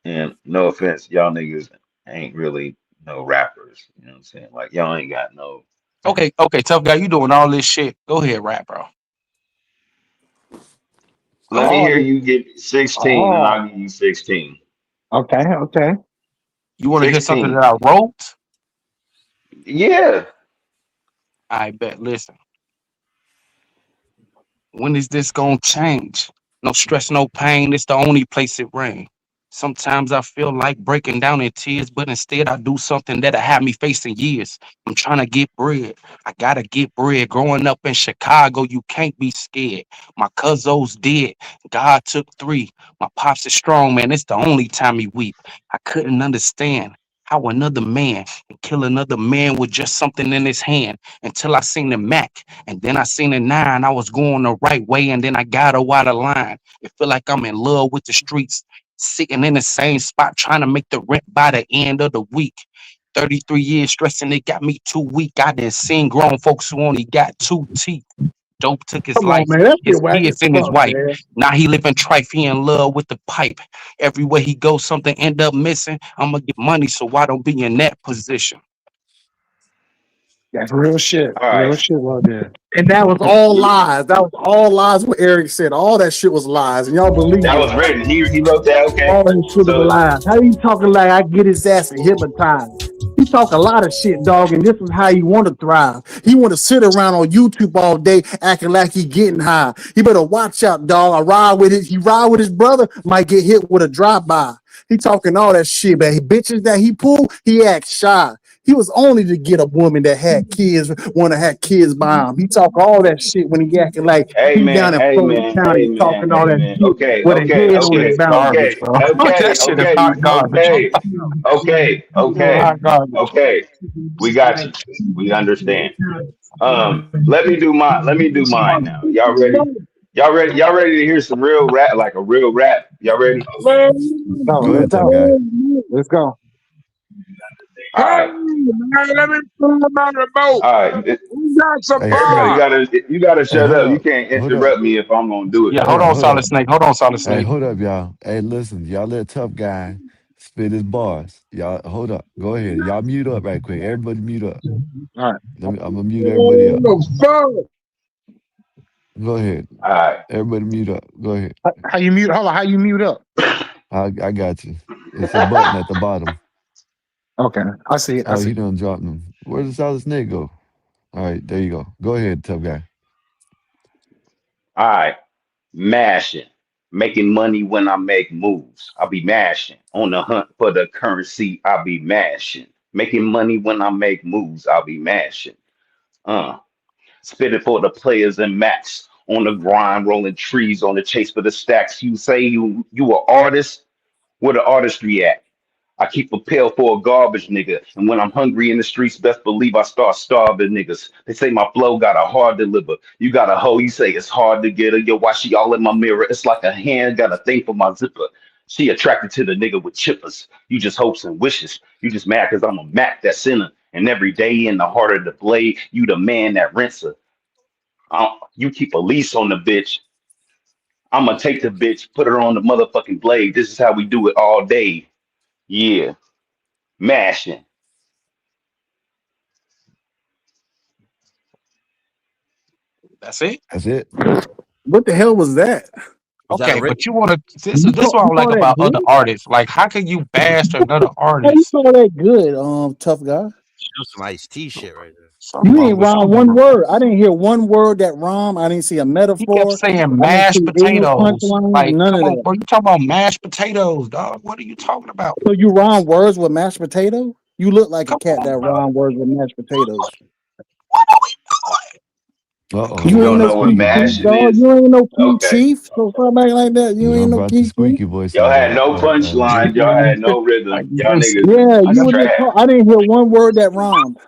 Speaker 9: And no offense, y'all niggas ain't really no rappers. You know what I'm saying? Like y'all ain't got no.
Speaker 5: Okay, tough guy, you doing all this shit. Go ahead, rap, bro.
Speaker 9: Let me
Speaker 19: Oh,
Speaker 9: hear you get 16 and I'll give you 16.
Speaker 19: okay.
Speaker 5: You want to hear something
Speaker 9: 16.
Speaker 5: that I wrote?
Speaker 9: Yeah.
Speaker 5: I bet. Listen, when is this gonna change? No stress, no pain. It's the only place it rain. Sometimes I feel like breaking down in tears, but instead I do something that'll have me facing years. I'm trying to get bread. I gotta get bread. Growing up in Chicago, you can't be scared. My cuzzo's dead. God took 3. My pops is strong, man. It's the only time he weep. I couldn't understand how another man can kill another man with just something in his hand until I seen the Mac. And then I seen the 9. I was going the right way, and then I got out of line. It feel like I'm in love with the streets, sitting in the same spot trying to make the rent by the end of the week. 33 years stressing, it got me too weak. I done seen grown folks who only got 2 teeth. Dope took his
Speaker 19: Come on,
Speaker 5: life,
Speaker 19: man. That
Speaker 5: his
Speaker 19: shit whack as
Speaker 5: kids and his
Speaker 19: fuck,
Speaker 5: wife.
Speaker 19: man.
Speaker 5: Now he living trife, he in love with the pipe. Everywhere he goes, something end up missing. I'ma get money, so I don't be in that position.
Speaker 19: That's real shit.
Speaker 9: All
Speaker 19: Real
Speaker 9: right.
Speaker 19: shit right there.
Speaker 1: And that was all lies. That was all lies. What Eric said, all that shit was lies, and y'all believe
Speaker 9: That
Speaker 1: it.
Speaker 9: was written. He wrote that. Okay.
Speaker 1: All that shit was
Speaker 9: So
Speaker 1: lies. How you talking like I get his ass and hypnotized? He talk a lot of shit, dog, and this is how he want to thrive. He want to sit around on YouTube all day acting like he getting high. He better watch out, dog. He ride with his brother, might get hit with a drive-by. He talking all that shit, but bitches that he pull, he act shy. He was only to get a woman that had kids, want to have kids by him. He talk all that shit when he acting like
Speaker 9: hey
Speaker 1: he
Speaker 9: man,
Speaker 1: down in
Speaker 9: hey
Speaker 1: Fulton
Speaker 9: man, hey
Speaker 1: County
Speaker 9: man,
Speaker 1: talking all
Speaker 9: hey
Speaker 1: that
Speaker 9: man.
Speaker 1: shit
Speaker 9: Okay,
Speaker 1: with a
Speaker 9: okay,
Speaker 1: head on his
Speaker 9: okay,
Speaker 1: boundaries,
Speaker 9: okay,
Speaker 1: bro.
Speaker 9: okay,
Speaker 5: That shit is hot garbage.
Speaker 9: okay.
Speaker 5: Hot garbage.
Speaker 9: Okay. We got you. We understand. Let me do mine now. Y'all ready? Y'all ready to hear some real rap, like a real rap? Y'all ready?
Speaker 19: No,
Speaker 2: Go
Speaker 19: let's
Speaker 2: ahead, tough
Speaker 19: go.
Speaker 2: guy.
Speaker 19: Let's go.
Speaker 9: All
Speaker 10: Hey,
Speaker 9: right.
Speaker 10: man, let me pull about the boat.
Speaker 9: All right.
Speaker 10: We got some
Speaker 2: Hey,
Speaker 9: Everybody
Speaker 10: bar.
Speaker 9: you gotta
Speaker 2: hey,
Speaker 9: shut up. You can't
Speaker 2: hold up,
Speaker 9: interrupt me if I'm gonna do it
Speaker 5: Yeah,
Speaker 9: though.
Speaker 5: hold on,
Speaker 2: hold
Speaker 5: Solid
Speaker 2: up.
Speaker 5: Snake. Hold on, Solid
Speaker 2: Hey,
Speaker 5: Snake.
Speaker 2: hold up, y'all. Hey, listen, y'all let tough guy spit his bars. Y'all, hold up. Go ahead. Y'all mute up right quick. Everybody mute up.
Speaker 19: All right.
Speaker 2: I'm gonna mute everybody up.
Speaker 10: Oh,
Speaker 2: Go ahead.
Speaker 9: All right.
Speaker 2: Everybody mute up. Go ahead.
Speaker 19: How you mute? Hold on. How you mute up?
Speaker 2: I got you. It's a button at the bottom.
Speaker 19: Okay. I see it. I
Speaker 2: Oh,
Speaker 19: see
Speaker 2: he
Speaker 19: it.
Speaker 2: done dropped them. Where does solid snake go? All right, there you go. Go ahead, tough guy.
Speaker 9: All right. Mashing. Making money when I make moves. I'll be mashing. On the hunt for the currency, I'll be mashing. Making money when I make moves, I'll be mashing. Spitting for the players and max. On the grind, rolling trees on the chase for the stacks. You say you an artist? Where the artistry at? I keep a pill for a garbage nigga. And when I'm hungry in the streets, best believe I start starving niggas. They say my flow got a hard deliver. You got a hoe, you say it's hard to get her. Yo, why she all in my mirror? It's like a hand got a thing for my zipper. She attracted to the nigga with chippers. You just hopes and wishes. You just mad cause I'm a Mac that's in her. And every day in the heart of the blade, you the man that rents her. You keep a lease on the bitch. I'ma take the bitch, put her on the motherfucking blade. This is how we do it all day. Yeah. Mashing.
Speaker 5: That's it.
Speaker 4: That's it.
Speaker 20: What the hell was that?
Speaker 5: Okay, but you want to. This is what I like about other artists. Like, how can you bash another artist?
Speaker 20: You saw that good, tough guy.
Speaker 18: Some Ice T shit right there.
Speaker 20: You ain't rhyme one word. I didn't hear one word that rhyme. I didn't see a metaphor.
Speaker 5: He kept saying mashed potatoes. Like,
Speaker 20: none
Speaker 5: come
Speaker 20: of
Speaker 5: on,
Speaker 20: that.
Speaker 5: bro. You talking about mashed potatoes, dog? What are you talking about?
Speaker 20: So you rhyme words with mashed potato? You look like a cat that rhyme words with mashed potatoes.
Speaker 5: What are we doing?
Speaker 20: You ain't no
Speaker 9: know what
Speaker 20: King
Speaker 9: mashing
Speaker 20: Chief, dog.
Speaker 9: is?
Speaker 20: You ain't no King
Speaker 9: Okay.
Speaker 20: Chief. So something like that. You ain't no
Speaker 4: brought
Speaker 20: King
Speaker 4: the squeaky
Speaker 20: Chief.
Speaker 4: voice
Speaker 9: Y'all
Speaker 4: out.
Speaker 9: had no punchline. Y'all had no rhythm. Y'all niggas
Speaker 20: Yeah,
Speaker 9: was
Speaker 20: you were just
Speaker 9: trash.
Speaker 20: I didn't hear one word that rhymed.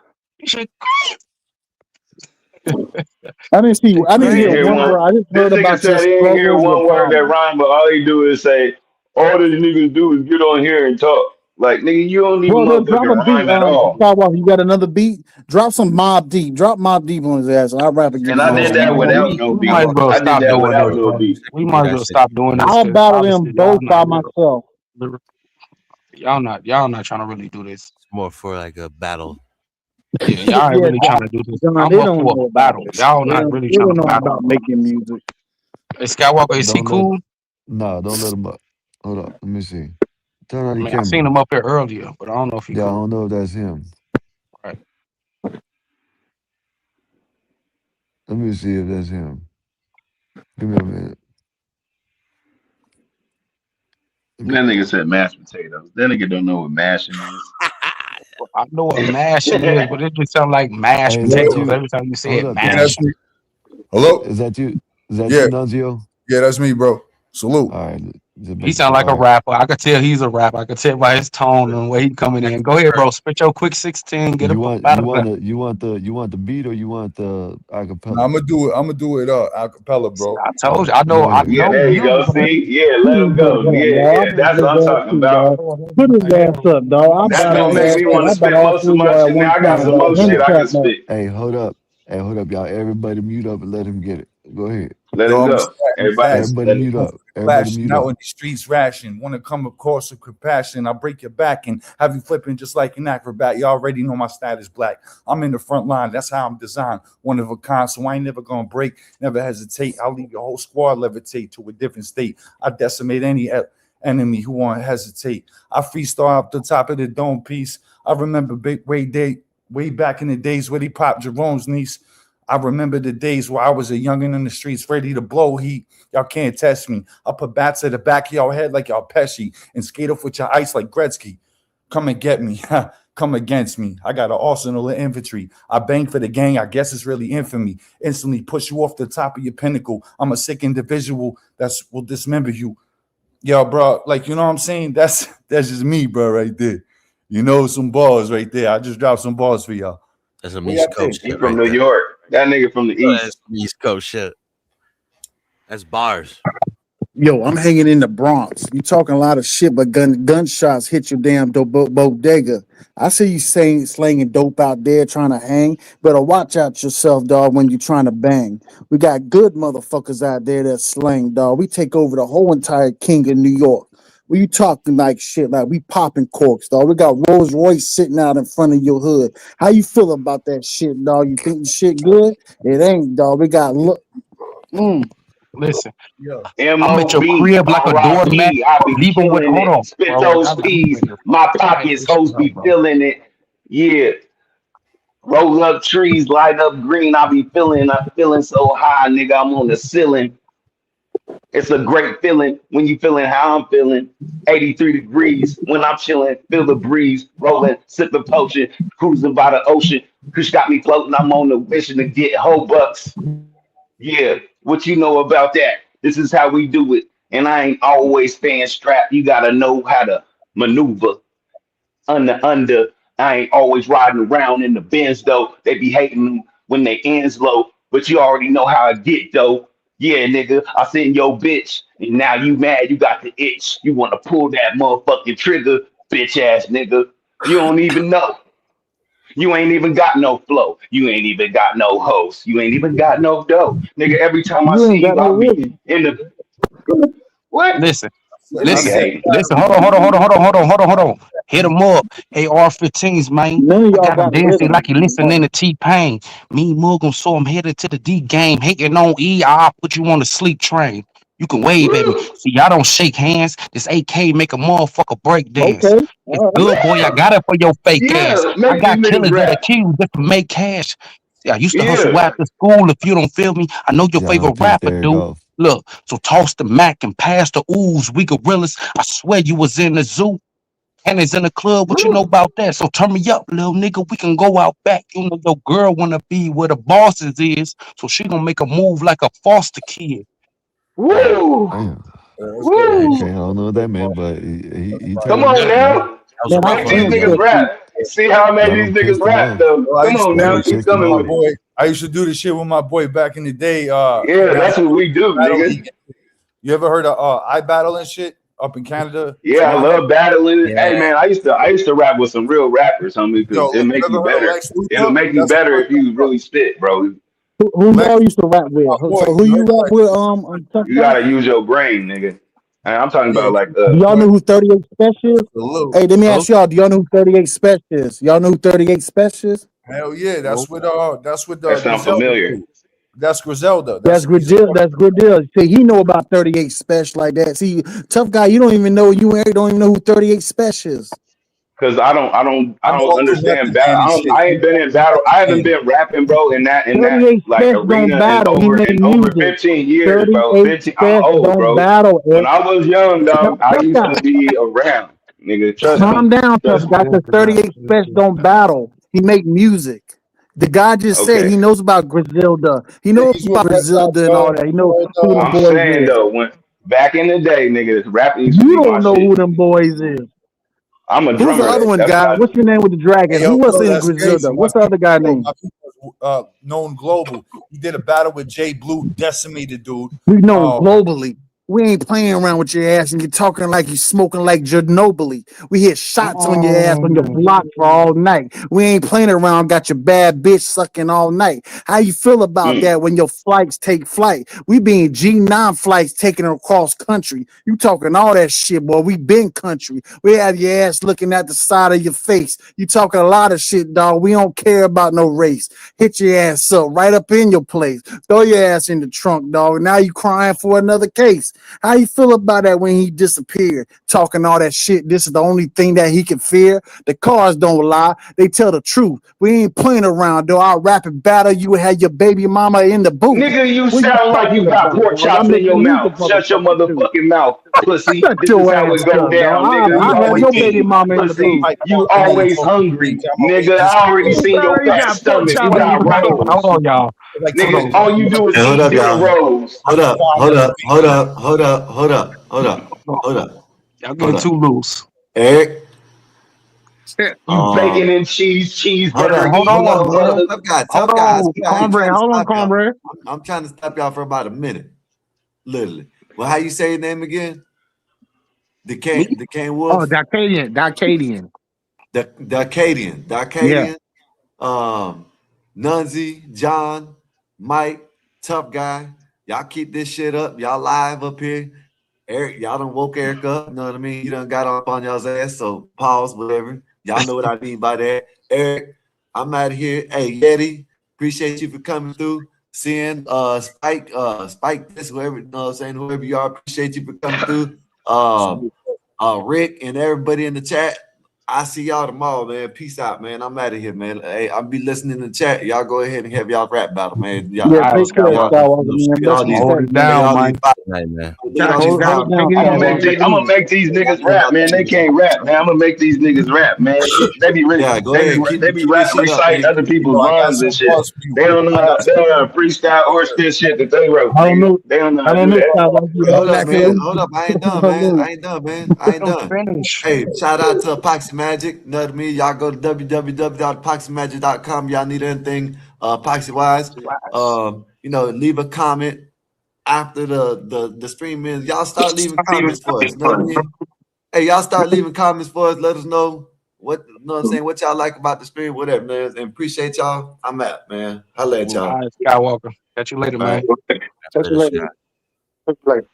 Speaker 20: I didn't hear one word. I just
Speaker 9: This
Speaker 20: heard
Speaker 9: nigga
Speaker 20: about your
Speaker 9: said he didn't hear
Speaker 20: struggles, your
Speaker 9: one word that
Speaker 20: problems.
Speaker 9: rhymed, but all he do is say, all these niggas do is get on here and talk. Like, nigga, you don't even
Speaker 20: Well, then drop a
Speaker 9: motherfucking
Speaker 20: beat.
Speaker 9: rhyme at all.
Speaker 20: Skywalker, you got another beat? Drop some Mob Deep. Drop Mob Deep on his ass, and I'll rap and give
Speaker 9: And
Speaker 20: you
Speaker 9: I
Speaker 20: some
Speaker 9: did
Speaker 20: more.
Speaker 9: that without
Speaker 5: We
Speaker 9: no beat.
Speaker 5: might as well
Speaker 9: I did
Speaker 5: stop
Speaker 9: that
Speaker 5: doing
Speaker 9: without
Speaker 5: this,
Speaker 9: no
Speaker 5: bro.
Speaker 9: beat.
Speaker 5: We might as well stop doing this.
Speaker 20: I'll battle them
Speaker 5: Obviously, y'all
Speaker 20: both by
Speaker 5: not
Speaker 20: myself.
Speaker 5: y'all not trying to really do this.
Speaker 18: It's more for like a battle.
Speaker 5: Yeah, y'all ain't really trying to do this.
Speaker 20: John,
Speaker 5: I'm
Speaker 20: they
Speaker 5: up
Speaker 20: don't
Speaker 5: for
Speaker 20: know
Speaker 5: a
Speaker 20: about
Speaker 5: battle.
Speaker 20: this.
Speaker 5: Y'all
Speaker 20: They
Speaker 5: not
Speaker 20: don't,
Speaker 5: really
Speaker 20: they
Speaker 5: trying
Speaker 20: don't
Speaker 5: to
Speaker 20: know
Speaker 5: battle.
Speaker 20: about making music.
Speaker 5: Hey, Skywalker, is he
Speaker 4: Don't let
Speaker 5: cool?
Speaker 4: No, don't let him up. Hold up. Let me see. Turn on
Speaker 5: I
Speaker 4: your
Speaker 5: mean, I seen
Speaker 4: camera.
Speaker 5: him up here earlier, but I don't know if he
Speaker 4: Yeah, I
Speaker 5: cool.
Speaker 4: don't know if that's him.
Speaker 5: Right.
Speaker 4: Let me see if that's him. Give me a minute.
Speaker 9: That nigga said mashed potatoes. That nigga don't know what mashing is.
Speaker 5: I know what mashing is, but it just sounds like mashed
Speaker 4: Hey, is that
Speaker 5: potatoes
Speaker 4: you?
Speaker 5: every time you say
Speaker 4: Hold
Speaker 5: it.
Speaker 4: up,
Speaker 7: Yeah,
Speaker 4: Don.
Speaker 7: that's
Speaker 5: Mashing.
Speaker 7: me. Hello?
Speaker 4: Is that you? Is that
Speaker 7: Yeah,
Speaker 4: you, Nunzio?
Speaker 7: yeah, that's me, bro. Salute.
Speaker 4: All right. Just
Speaker 5: He
Speaker 4: making
Speaker 5: sound
Speaker 4: sure.
Speaker 5: like a
Speaker 4: All right.
Speaker 5: rapper. I could tell he's a rapper. I could tell by his tone and the way he coming in. Go ahead, bro. Spit your quick 16. Get
Speaker 4: You
Speaker 5: up
Speaker 4: want
Speaker 5: out
Speaker 4: you
Speaker 5: of
Speaker 4: want
Speaker 5: there.
Speaker 4: the you want the beat or you want the
Speaker 7: Nah,
Speaker 4: acapella?
Speaker 7: I'm gonna do it acapella, bro.
Speaker 5: I
Speaker 4: All
Speaker 5: told you.
Speaker 4: right, go
Speaker 5: I
Speaker 4: ahead.
Speaker 9: Yeah,
Speaker 5: know
Speaker 9: there you go.
Speaker 5: music.
Speaker 9: See? Yeah, let him
Speaker 20: Put his
Speaker 9: go.
Speaker 20: ass up,
Speaker 9: Yeah,
Speaker 20: dog.
Speaker 9: yeah.
Speaker 20: I
Speaker 9: That's
Speaker 20: battle
Speaker 9: what I'm
Speaker 20: his ass
Speaker 9: talking
Speaker 20: too,
Speaker 9: about.
Speaker 20: dog. Put his ass up, dog. I
Speaker 9: That's
Speaker 20: battle
Speaker 9: gonna
Speaker 20: his
Speaker 9: make
Speaker 20: ass
Speaker 9: me
Speaker 20: too.
Speaker 9: want to
Speaker 20: I
Speaker 9: spit
Speaker 20: battle all
Speaker 9: most of
Speaker 20: three of
Speaker 9: my
Speaker 20: y'all at
Speaker 9: shit. Now
Speaker 20: one
Speaker 9: I got
Speaker 20: time,
Speaker 9: some
Speaker 20: dog.
Speaker 9: more
Speaker 20: Let me
Speaker 9: shit I can
Speaker 20: trap back.
Speaker 9: spit.
Speaker 4: Hey, hold up. Hey, hold up, y'all. Everybody mute up and let him get it. Go ahead.
Speaker 9: Let
Speaker 7: Yo,
Speaker 9: him
Speaker 7: I'm a
Speaker 9: go.
Speaker 7: statin'
Speaker 9: Everybody,
Speaker 7: fast.
Speaker 4: Everybody
Speaker 9: let
Speaker 4: mute
Speaker 7: Known
Speaker 4: up.
Speaker 7: for the
Speaker 4: Everybody
Speaker 7: clashing
Speaker 4: mute
Speaker 7: out
Speaker 4: up.
Speaker 7: in the streets ration. Wanna come across with compassion. I'll break your back and have you flipping just like an acrobat. You already know my status black. I'm in the front line. That's how I'm designed. One of a kind. So I ain't never gonna break. Never hesitate. I'll leave your whole squad levitate to a different state. I decimate any enemy who won't hesitate. I freestyle up the top of the dome piece. I remember way back in the days where he popped Jerome's niece. I remember the days where I was a youngin' in the streets, ready to blow heat. Y'all can't test me. I'll put bats at the back of y'all head like y'all Pesci and skate off with your ice like Gretzky. Come and get me. Come against me. I got an arsenal of infantry. I bang for the gang. I guess it's really infamy. Instantly push you off the top of your pinnacle. I'm a sick individual that's will dismember you. Yo, bro, like, you know what I'm saying? That's just me, bro, right there. You know, some balls right there. I just dropped some balls for y'all.
Speaker 18: That's some
Speaker 7: What
Speaker 18: East
Speaker 7: y'all
Speaker 18: Coast
Speaker 7: think?
Speaker 9: He
Speaker 18: shit
Speaker 9: from
Speaker 18: right
Speaker 9: New
Speaker 18: there.
Speaker 9: York. That nigga from the
Speaker 18: That's
Speaker 9: East.
Speaker 18: some East Coast shit. That's bars.
Speaker 20: Yo, I'm hanging in the Bronx. You talking a lot of shit, but gunshots hit your damn bodega. I see you saying slanging dope out there trying to hang. Better watch out yourself, dog, when you trying to bang. We got good motherfuckers out there that slang, dog. We take over the whole entire king of New York. We you talking like shit, like we popping corks, dog. We got Rolls Royce sitting out in front of your hood. How you feel about that shit, dog? You think the shit good? It ain't, dog. We got look.
Speaker 5: Listen,
Speaker 7: Yo,
Speaker 5: I'm at your
Speaker 9: M.O.B.
Speaker 5: crib like a doormat.
Speaker 9: R.I.P. I be
Speaker 5: Leave them with,
Speaker 9: killing
Speaker 5: hold
Speaker 9: it.
Speaker 5: on,
Speaker 9: Spit
Speaker 5: bro.
Speaker 9: those
Speaker 5: Y'all
Speaker 9: peas.
Speaker 5: niggas
Speaker 9: My
Speaker 5: fucking hype
Speaker 9: pockets,
Speaker 5: this shit
Speaker 9: hoes
Speaker 5: up,
Speaker 9: be
Speaker 5: bro.
Speaker 9: feeling it. Yeah. Roll up trees, light up green. I be feeling so high, nigga. I'm on the ceiling. It's a great feeling when you feeling how I'm feeling. 83 degrees when I'm chilling, feel the breeze, rolling, sipping potion, cruising by the ocean. Kush got me floating, I'm on a mission to get whole bucks. Yeah, what you know about that? This is how we do it. And I ain't always staying strapped. You gotta know how to maneuver under. I ain't always riding around in the Benz though. They be hating when they ends low, but you already know how I get though. Yeah, nigga, I send your bitch, and now you mad. You got the itch. You want to pull that motherfucking trigger, bitch ass nigga. You don't even know. You ain't even got no flow. You ain't even got no host. You ain't even got no dough, nigga. Every time I
Speaker 1: You
Speaker 9: see
Speaker 1: ain't got
Speaker 9: you,
Speaker 1: no
Speaker 9: I be
Speaker 1: rhythm.
Speaker 9: in the what?
Speaker 5: Listen,
Speaker 9: This nigga
Speaker 5: listen,
Speaker 9: hating.
Speaker 5: listen. Hold on. Hit them up. AR-15s, man.
Speaker 1: None of
Speaker 5: I
Speaker 1: y'all
Speaker 5: got them
Speaker 1: got
Speaker 5: dancing
Speaker 1: rhythm.
Speaker 5: like you listening to T-Pain. Me, Morgan, so I'm headed to the D game. Hating on E, I'll put you on the sleep train. You can wave at me.
Speaker 9: Woo!
Speaker 5: See, I don't shake hands. This AK make a motherfucker break dance.
Speaker 1: Okay.
Speaker 5: It's
Speaker 1: All right.
Speaker 5: good, boy. I got it for your fake ass.
Speaker 9: Yeah,
Speaker 5: I
Speaker 9: make these
Speaker 5: got
Speaker 9: niggas
Speaker 5: killers that
Speaker 9: rap.
Speaker 5: accuse just to make cash. Yeah, I used to hustle
Speaker 9: Yeah.
Speaker 5: after school. If you don't feel me, I know your
Speaker 4: John
Speaker 5: favorite
Speaker 4: pissed
Speaker 5: rapper,
Speaker 4: Eric
Speaker 5: dude.
Speaker 4: off.
Speaker 5: Look, so toss the Mac and pass the ooze. We gorillas. I swear you was in the zoo. And it's in the club. What you know
Speaker 9: Woo!
Speaker 5: about that? So turn me up, little nigga. We can go out back. You know your girl wanna be where the bosses is. So she gonna make a move like a foster kid.
Speaker 9: Woo!
Speaker 4: Damn.
Speaker 7: That's good.
Speaker 4: Okay, I
Speaker 9: Woo!
Speaker 4: don't know what that meant, but he
Speaker 9: Come
Speaker 4: turned
Speaker 9: on
Speaker 4: up, man.
Speaker 9: now.
Speaker 18: That was a
Speaker 1: Man, I
Speaker 18: rough
Speaker 9: Make
Speaker 18: one.
Speaker 9: these
Speaker 1: am
Speaker 9: niggas
Speaker 1: sexy.
Speaker 9: rap. See how I made
Speaker 4: Y'all
Speaker 9: these
Speaker 4: done
Speaker 9: niggas
Speaker 4: pissed him
Speaker 9: rap
Speaker 4: off.
Speaker 9: though.
Speaker 7: Well, I
Speaker 9: Come
Speaker 7: used to
Speaker 9: on
Speaker 4: Y'all
Speaker 7: do
Speaker 9: now.
Speaker 4: done
Speaker 7: this shit
Speaker 9: Keep
Speaker 4: pissed
Speaker 7: with
Speaker 4: him
Speaker 9: coming
Speaker 7: my
Speaker 9: with
Speaker 4: off.
Speaker 9: it.
Speaker 7: boy. I used to do this shit with my boy back in the day.
Speaker 9: Yeah,
Speaker 7: Now
Speaker 9: that's what we do,
Speaker 7: battle
Speaker 9: nigga.
Speaker 7: league. You ever heard of I battle and shit up in Canada,
Speaker 9: Yeah, I
Speaker 7: Toronto?
Speaker 9: love battling.
Speaker 7: Man,
Speaker 9: Hey man, I used to rap with some real rappers, homie, because
Speaker 7: yo,
Speaker 9: it
Speaker 7: you
Speaker 9: make you
Speaker 7: ever heard of
Speaker 9: better.
Speaker 7: Lex
Speaker 9: It'll
Speaker 7: Luthor?
Speaker 9: make you
Speaker 7: That's
Speaker 9: better
Speaker 7: my
Speaker 9: if you really spit, bro.
Speaker 1: Who
Speaker 7: Lex
Speaker 1: y'all used to rap with?
Speaker 7: my boy.
Speaker 1: So who
Speaker 7: You
Speaker 1: you
Speaker 7: heard
Speaker 1: rap
Speaker 7: of Lex?
Speaker 1: with? Tough
Speaker 9: You
Speaker 1: guy.
Speaker 9: gotta use your brain, nigga. And I'm talking
Speaker 7: Yeah,
Speaker 9: about like
Speaker 1: Do y'all know who 38 Special is?
Speaker 7: salute.
Speaker 1: Hey, let me
Speaker 5: Hello?
Speaker 1: ask y'all. Do y'all know who 38 Special is? Y'all know who 38 Special is?
Speaker 7: Hell yeah,
Speaker 5: Hello?
Speaker 7: that's with
Speaker 9: that sound
Speaker 7: Griselda
Speaker 9: familiar.
Speaker 7: dude. That's Griselda.
Speaker 1: That's good
Speaker 7: He's a
Speaker 1: deal. That's good deal. See, he know about 38 Special like that. See, tough guy, you don't even know don't even know who 38 Special is.
Speaker 9: Cause
Speaker 7: I
Speaker 9: I
Speaker 7: know
Speaker 9: don't
Speaker 7: Uncle
Speaker 9: understand
Speaker 7: Method
Speaker 9: battle.
Speaker 7: Man and shit.
Speaker 9: I
Speaker 7: You
Speaker 9: ain't been in
Speaker 7: know
Speaker 9: battle.
Speaker 7: Uncle
Speaker 9: I
Speaker 7: Method
Speaker 9: haven't
Speaker 7: Man.
Speaker 9: been rapping, bro, in that
Speaker 1: 38
Speaker 9: like
Speaker 1: Special don't
Speaker 9: arena
Speaker 1: battle. He make
Speaker 9: in over
Speaker 1: music.
Speaker 9: 15 years, bro.
Speaker 1: 38
Speaker 9: I'm
Speaker 1: Special
Speaker 9: old,
Speaker 1: don't
Speaker 9: bro.
Speaker 1: battle.
Speaker 9: When I was young, dog, I
Speaker 1: Tough
Speaker 9: used
Speaker 1: guy.
Speaker 9: to be around. Nigga, trust
Speaker 1: Calm
Speaker 9: me.
Speaker 1: down, tough
Speaker 9: Trust me.
Speaker 1: guy. Because 38 Special don't battle. He make music. The guy just said he
Speaker 9: Okay.
Speaker 1: knows about Griselda. He
Speaker 7: Yeah,
Speaker 1: knows
Speaker 7: he's with
Speaker 1: about
Speaker 7: West Side
Speaker 1: Griselda and all
Speaker 7: Gun.
Speaker 1: that. He
Speaker 7: He's
Speaker 1: knows
Speaker 7: with
Speaker 1: who them
Speaker 9: I'm
Speaker 1: boys
Speaker 9: saying
Speaker 1: is.
Speaker 9: though, when back in the day, nigga, rapping used to
Speaker 1: You
Speaker 9: be my
Speaker 1: don't know who
Speaker 9: shit.
Speaker 1: them boys is.
Speaker 9: I'm a
Speaker 1: Who's the
Speaker 9: drummer.
Speaker 1: other one,
Speaker 9: That's what
Speaker 1: guy?
Speaker 9: I
Speaker 1: What's
Speaker 9: do.
Speaker 1: your name with the
Speaker 7: Hey,
Speaker 1: dragon?
Speaker 7: yo,
Speaker 1: Who else
Speaker 7: bro,
Speaker 1: in
Speaker 7: that's crazy.
Speaker 1: Griselda? What's the other guy name?
Speaker 7: My people known global. He did a battle with Jay Blue, decimated dude.
Speaker 1: We know globally. We ain't playing around with your ass and you're talking like you smoking like Ginobili. We hit shots on your ass on your block for all night. We ain't playing around, got your bad bitch sucking all night. How you feel about
Speaker 9: Mm.
Speaker 1: that when your flights take flight? We being G9 flights taking across country. You talking all that shit, boy. We been country. We have your ass looking at the side of your face. You talking a lot of shit, dog. We don't care about no race. Hit your ass up right up in your place. Throw your ass in the trunk, dog. Now you crying for another case. How you feel about that when he disappeared? Talking all that shit. This is the only thing that he can fear. The cars don't lie. They tell the truth. We ain't playing around, though. I'll rap and battle you and have your baby mama in the booth.
Speaker 9: Nigga, you
Speaker 1: What you
Speaker 9: sound like you
Speaker 1: talking
Speaker 9: got
Speaker 1: about,
Speaker 9: pork
Speaker 1: dog? I'm
Speaker 9: chops in your
Speaker 1: making music,
Speaker 9: mouth. Shut your
Speaker 1: motherfucker, too.
Speaker 9: motherfucking mouth, pussy.
Speaker 1: Shut
Speaker 9: This is
Speaker 1: your
Speaker 9: how
Speaker 1: ass
Speaker 9: it go
Speaker 1: up,
Speaker 9: down,
Speaker 1: dog.
Speaker 9: nigga. You
Speaker 1: I have
Speaker 9: always
Speaker 1: your baby
Speaker 9: eating,
Speaker 1: mama in the
Speaker 9: pussy.
Speaker 1: booth.
Speaker 9: You always hungry, nigga. I already seen your
Speaker 19: He
Speaker 9: fat
Speaker 19: got pork
Speaker 9: stomach. You
Speaker 19: chop in his
Speaker 9: got
Speaker 19: mouth.
Speaker 5: Hold
Speaker 9: rolls.
Speaker 5: on, y'all.
Speaker 7: Like
Speaker 5: Hold
Speaker 9: Nigga,
Speaker 5: on.
Speaker 9: all you do is
Speaker 2: Hey, hold
Speaker 9: eat
Speaker 2: up,
Speaker 9: dinner
Speaker 2: y'all.
Speaker 9: rolls.
Speaker 2: Hold up, hold up, hold up, hold up, hold up, hold up,
Speaker 5: Hold
Speaker 2: hold
Speaker 5: on.
Speaker 2: up,
Speaker 5: Y'all
Speaker 2: hold
Speaker 5: getting
Speaker 2: up.
Speaker 5: too loose.
Speaker 2: Eric,
Speaker 9: You bacon and cheese,
Speaker 2: hold
Speaker 5: Hey,
Speaker 9: cheeseburger,
Speaker 2: up,
Speaker 5: hold
Speaker 2: hold
Speaker 9: eating
Speaker 2: up,
Speaker 5: on,
Speaker 2: hold up.
Speaker 5: man.
Speaker 9: motherfucker.
Speaker 5: Hold
Speaker 2: Tough guy. I
Speaker 5: on,
Speaker 2: ain't
Speaker 19: Cornbread,
Speaker 2: trying to
Speaker 19: hold on,
Speaker 2: stop y'all.
Speaker 19: cornbread.
Speaker 2: I'm trying to stop y'all for about a minute, literally. Well, how you say your name again?
Speaker 5: Me?
Speaker 2: The Cane
Speaker 19: Oh,
Speaker 2: Wolf?
Speaker 19: Dacadian.
Speaker 2: The Arcadian. The
Speaker 19: Yeah.
Speaker 2: Arcadian. Nunzi, John, Mike, Tough Guy. Y'all keep this shit up. Y'all live up here. Eric, y'all done woke Eric up. You know what I mean? You done got up on y'all's ass. So pause, whatever. Y'all know what I mean by that. Eric, I'm out of here. Hey, Yeti, appreciate you for coming through. Seeing Spike this, whoever, you know what I'm saying, whoever you are, appreciate you for coming through. Rick and everybody in the chat. I see y'all tomorrow, man. Peace out, man. I'm out of here, man. Hey, I'll be listening in the chat. Y'all go ahead and have y'all rap battle, man. Y'all,
Speaker 1: Yeah,
Speaker 5: All right,
Speaker 1: take care,
Speaker 5: Skywalker.
Speaker 1: Skywalker, man.
Speaker 2: all
Speaker 1: Bless
Speaker 2: these,
Speaker 5: Hold
Speaker 1: respect,
Speaker 5: it
Speaker 1: man.
Speaker 5: down,
Speaker 2: all these,
Speaker 5: Mike.
Speaker 18: Right, man.
Speaker 5: Got you,
Speaker 1: Hold it
Speaker 5: Skywalker.
Speaker 1: down,
Speaker 5: Take it
Speaker 9: I'm
Speaker 5: easy,
Speaker 9: gonna
Speaker 1: Skywalker.
Speaker 5: man.
Speaker 9: make these niggas rap, man. They can't rap, man. I'm gonna make these niggas rap, man. They be
Speaker 2: yeah, go ahead.
Speaker 9: they be
Speaker 2: Keep this shit up,
Speaker 9: reciting
Speaker 2: man.
Speaker 9: other people's
Speaker 7: I got
Speaker 9: rhymes and
Speaker 7: some
Speaker 9: shit.
Speaker 7: bars for you.
Speaker 9: They don't know how to freestyle or spit shit that they wrote,
Speaker 1: I don't
Speaker 9: nigga.
Speaker 1: know.
Speaker 9: They don't know
Speaker 1: I
Speaker 9: how to
Speaker 1: don't
Speaker 9: do
Speaker 1: know,
Speaker 9: that.
Speaker 1: Skywalker. You
Speaker 2: Hold
Speaker 1: holding
Speaker 2: up,
Speaker 1: back your
Speaker 2: man.
Speaker 1: lead.
Speaker 2: Hold up. I ain't done,
Speaker 1: Hold
Speaker 2: man.
Speaker 1: on.
Speaker 2: I ain't done, man. I ain't
Speaker 5: Don't
Speaker 2: done.
Speaker 5: finish.
Speaker 2: Hey, shout out to Epoxy Magic. You know what I mean? Y'all go to www.epoxymagic.com. Y'all need anything epoxy wise. Leave a comment after the stream ends. Y'all start leaving comments for us. You know what I mean? Hey, y'all start leaving comments for us. Let us know what I'm saying, what y'all like about the stream, whatever, man. And appreciate y'all. I'm out, man. Holla at
Speaker 5: All
Speaker 2: y'all.
Speaker 5: right, Skywalker. Catch you later,
Speaker 2: All
Speaker 5: man.
Speaker 2: right.
Speaker 1: Catch you later. Catch you later.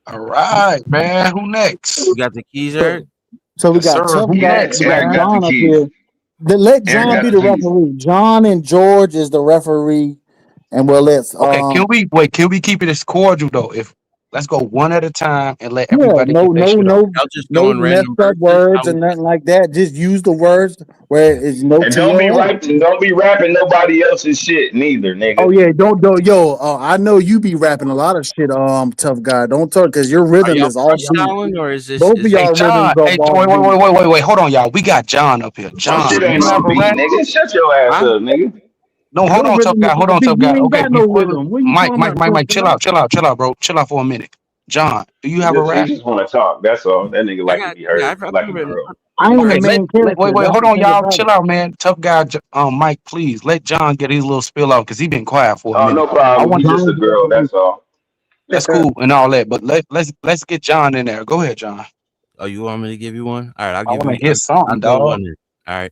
Speaker 5: All right, man. Who next?
Speaker 18: You got the keys, Eric?
Speaker 1: So we
Speaker 5: Yes,
Speaker 1: got
Speaker 5: sir.
Speaker 1: Tough
Speaker 5: Who
Speaker 1: Guy.
Speaker 5: next,
Speaker 1: We got
Speaker 9: Eric
Speaker 5: man?
Speaker 9: got the
Speaker 1: John up
Speaker 9: keys.
Speaker 1: here. Let
Speaker 9: Eric
Speaker 1: John
Speaker 9: got
Speaker 1: be
Speaker 9: the
Speaker 1: the
Speaker 9: keys.
Speaker 1: referee. John and George is the referee, and we'll let
Speaker 5: Okay, can we keep it as cordial though? If let's go one at a time and let
Speaker 1: yeah,
Speaker 5: everybody get their shit off.
Speaker 18: Y'all just
Speaker 1: no
Speaker 18: throwing
Speaker 1: messed
Speaker 18: random
Speaker 1: up
Speaker 18: verses?
Speaker 1: words and nothing like that. Just use the words where it's no
Speaker 9: And don't be
Speaker 1: TOS.
Speaker 9: don't be rapping nobody else's shit neither,
Speaker 1: Oh
Speaker 9: nigga.
Speaker 1: yeah, don't yo. I know you be rapping a lot of shit. Tough guy. Don't talk because your
Speaker 18: Are
Speaker 1: rhythm
Speaker 18: y'all
Speaker 1: is all beat.
Speaker 18: freestyling or is this
Speaker 1: Both of
Speaker 5: Hey
Speaker 1: y'all
Speaker 5: John,
Speaker 1: rhythms are
Speaker 5: hey,
Speaker 1: off
Speaker 5: wait,
Speaker 1: beat.
Speaker 5: hold on, y'all. We got John up here.
Speaker 9: My
Speaker 5: John,
Speaker 9: shit
Speaker 5: do
Speaker 9: ain't
Speaker 5: you have
Speaker 9: on
Speaker 5: a
Speaker 9: beat,
Speaker 5: rap?
Speaker 9: nigga. Shut your ass
Speaker 5: Huh?
Speaker 9: up, nigga.
Speaker 5: No, hold
Speaker 1: Your
Speaker 5: on, tough
Speaker 1: rhythm is
Speaker 5: guy. Hold
Speaker 1: off
Speaker 5: on,
Speaker 1: beat.
Speaker 5: tough
Speaker 1: You
Speaker 5: guy.
Speaker 1: ain't
Speaker 5: Okay,
Speaker 1: got no
Speaker 5: before
Speaker 1: rhythm. What you
Speaker 5: Mike,
Speaker 1: talking about, tough
Speaker 5: chill
Speaker 1: guy?
Speaker 5: out, bro. Chill out for a minute. John, do you have a
Speaker 9: He
Speaker 5: rap?
Speaker 9: just want to talk. That's all. That nigga like to be heard
Speaker 18: I've
Speaker 9: like
Speaker 18: been
Speaker 9: a
Speaker 18: written.
Speaker 9: girl.
Speaker 1: I ain't the
Speaker 5: Okay,
Speaker 1: main
Speaker 5: wait,
Speaker 1: character.
Speaker 5: wait,
Speaker 1: That's
Speaker 5: hold
Speaker 1: the
Speaker 5: on,
Speaker 1: thing
Speaker 5: y'all.
Speaker 1: about
Speaker 5: Chill
Speaker 1: it.
Speaker 5: out, man. Tough guy, Mike, please let John get his little spill out because he been quiet for a
Speaker 9: Oh, no
Speaker 5: minute. I
Speaker 9: problem.
Speaker 5: want
Speaker 9: He's just a girl. That's all.
Speaker 5: that's cool and all that, but let's get John in there. Go ahead, John.
Speaker 18: Oh, you want me to give you one? All right,
Speaker 5: I want to hear
Speaker 18: I'll
Speaker 5: something,
Speaker 18: go
Speaker 5: dog.
Speaker 18: one. All right.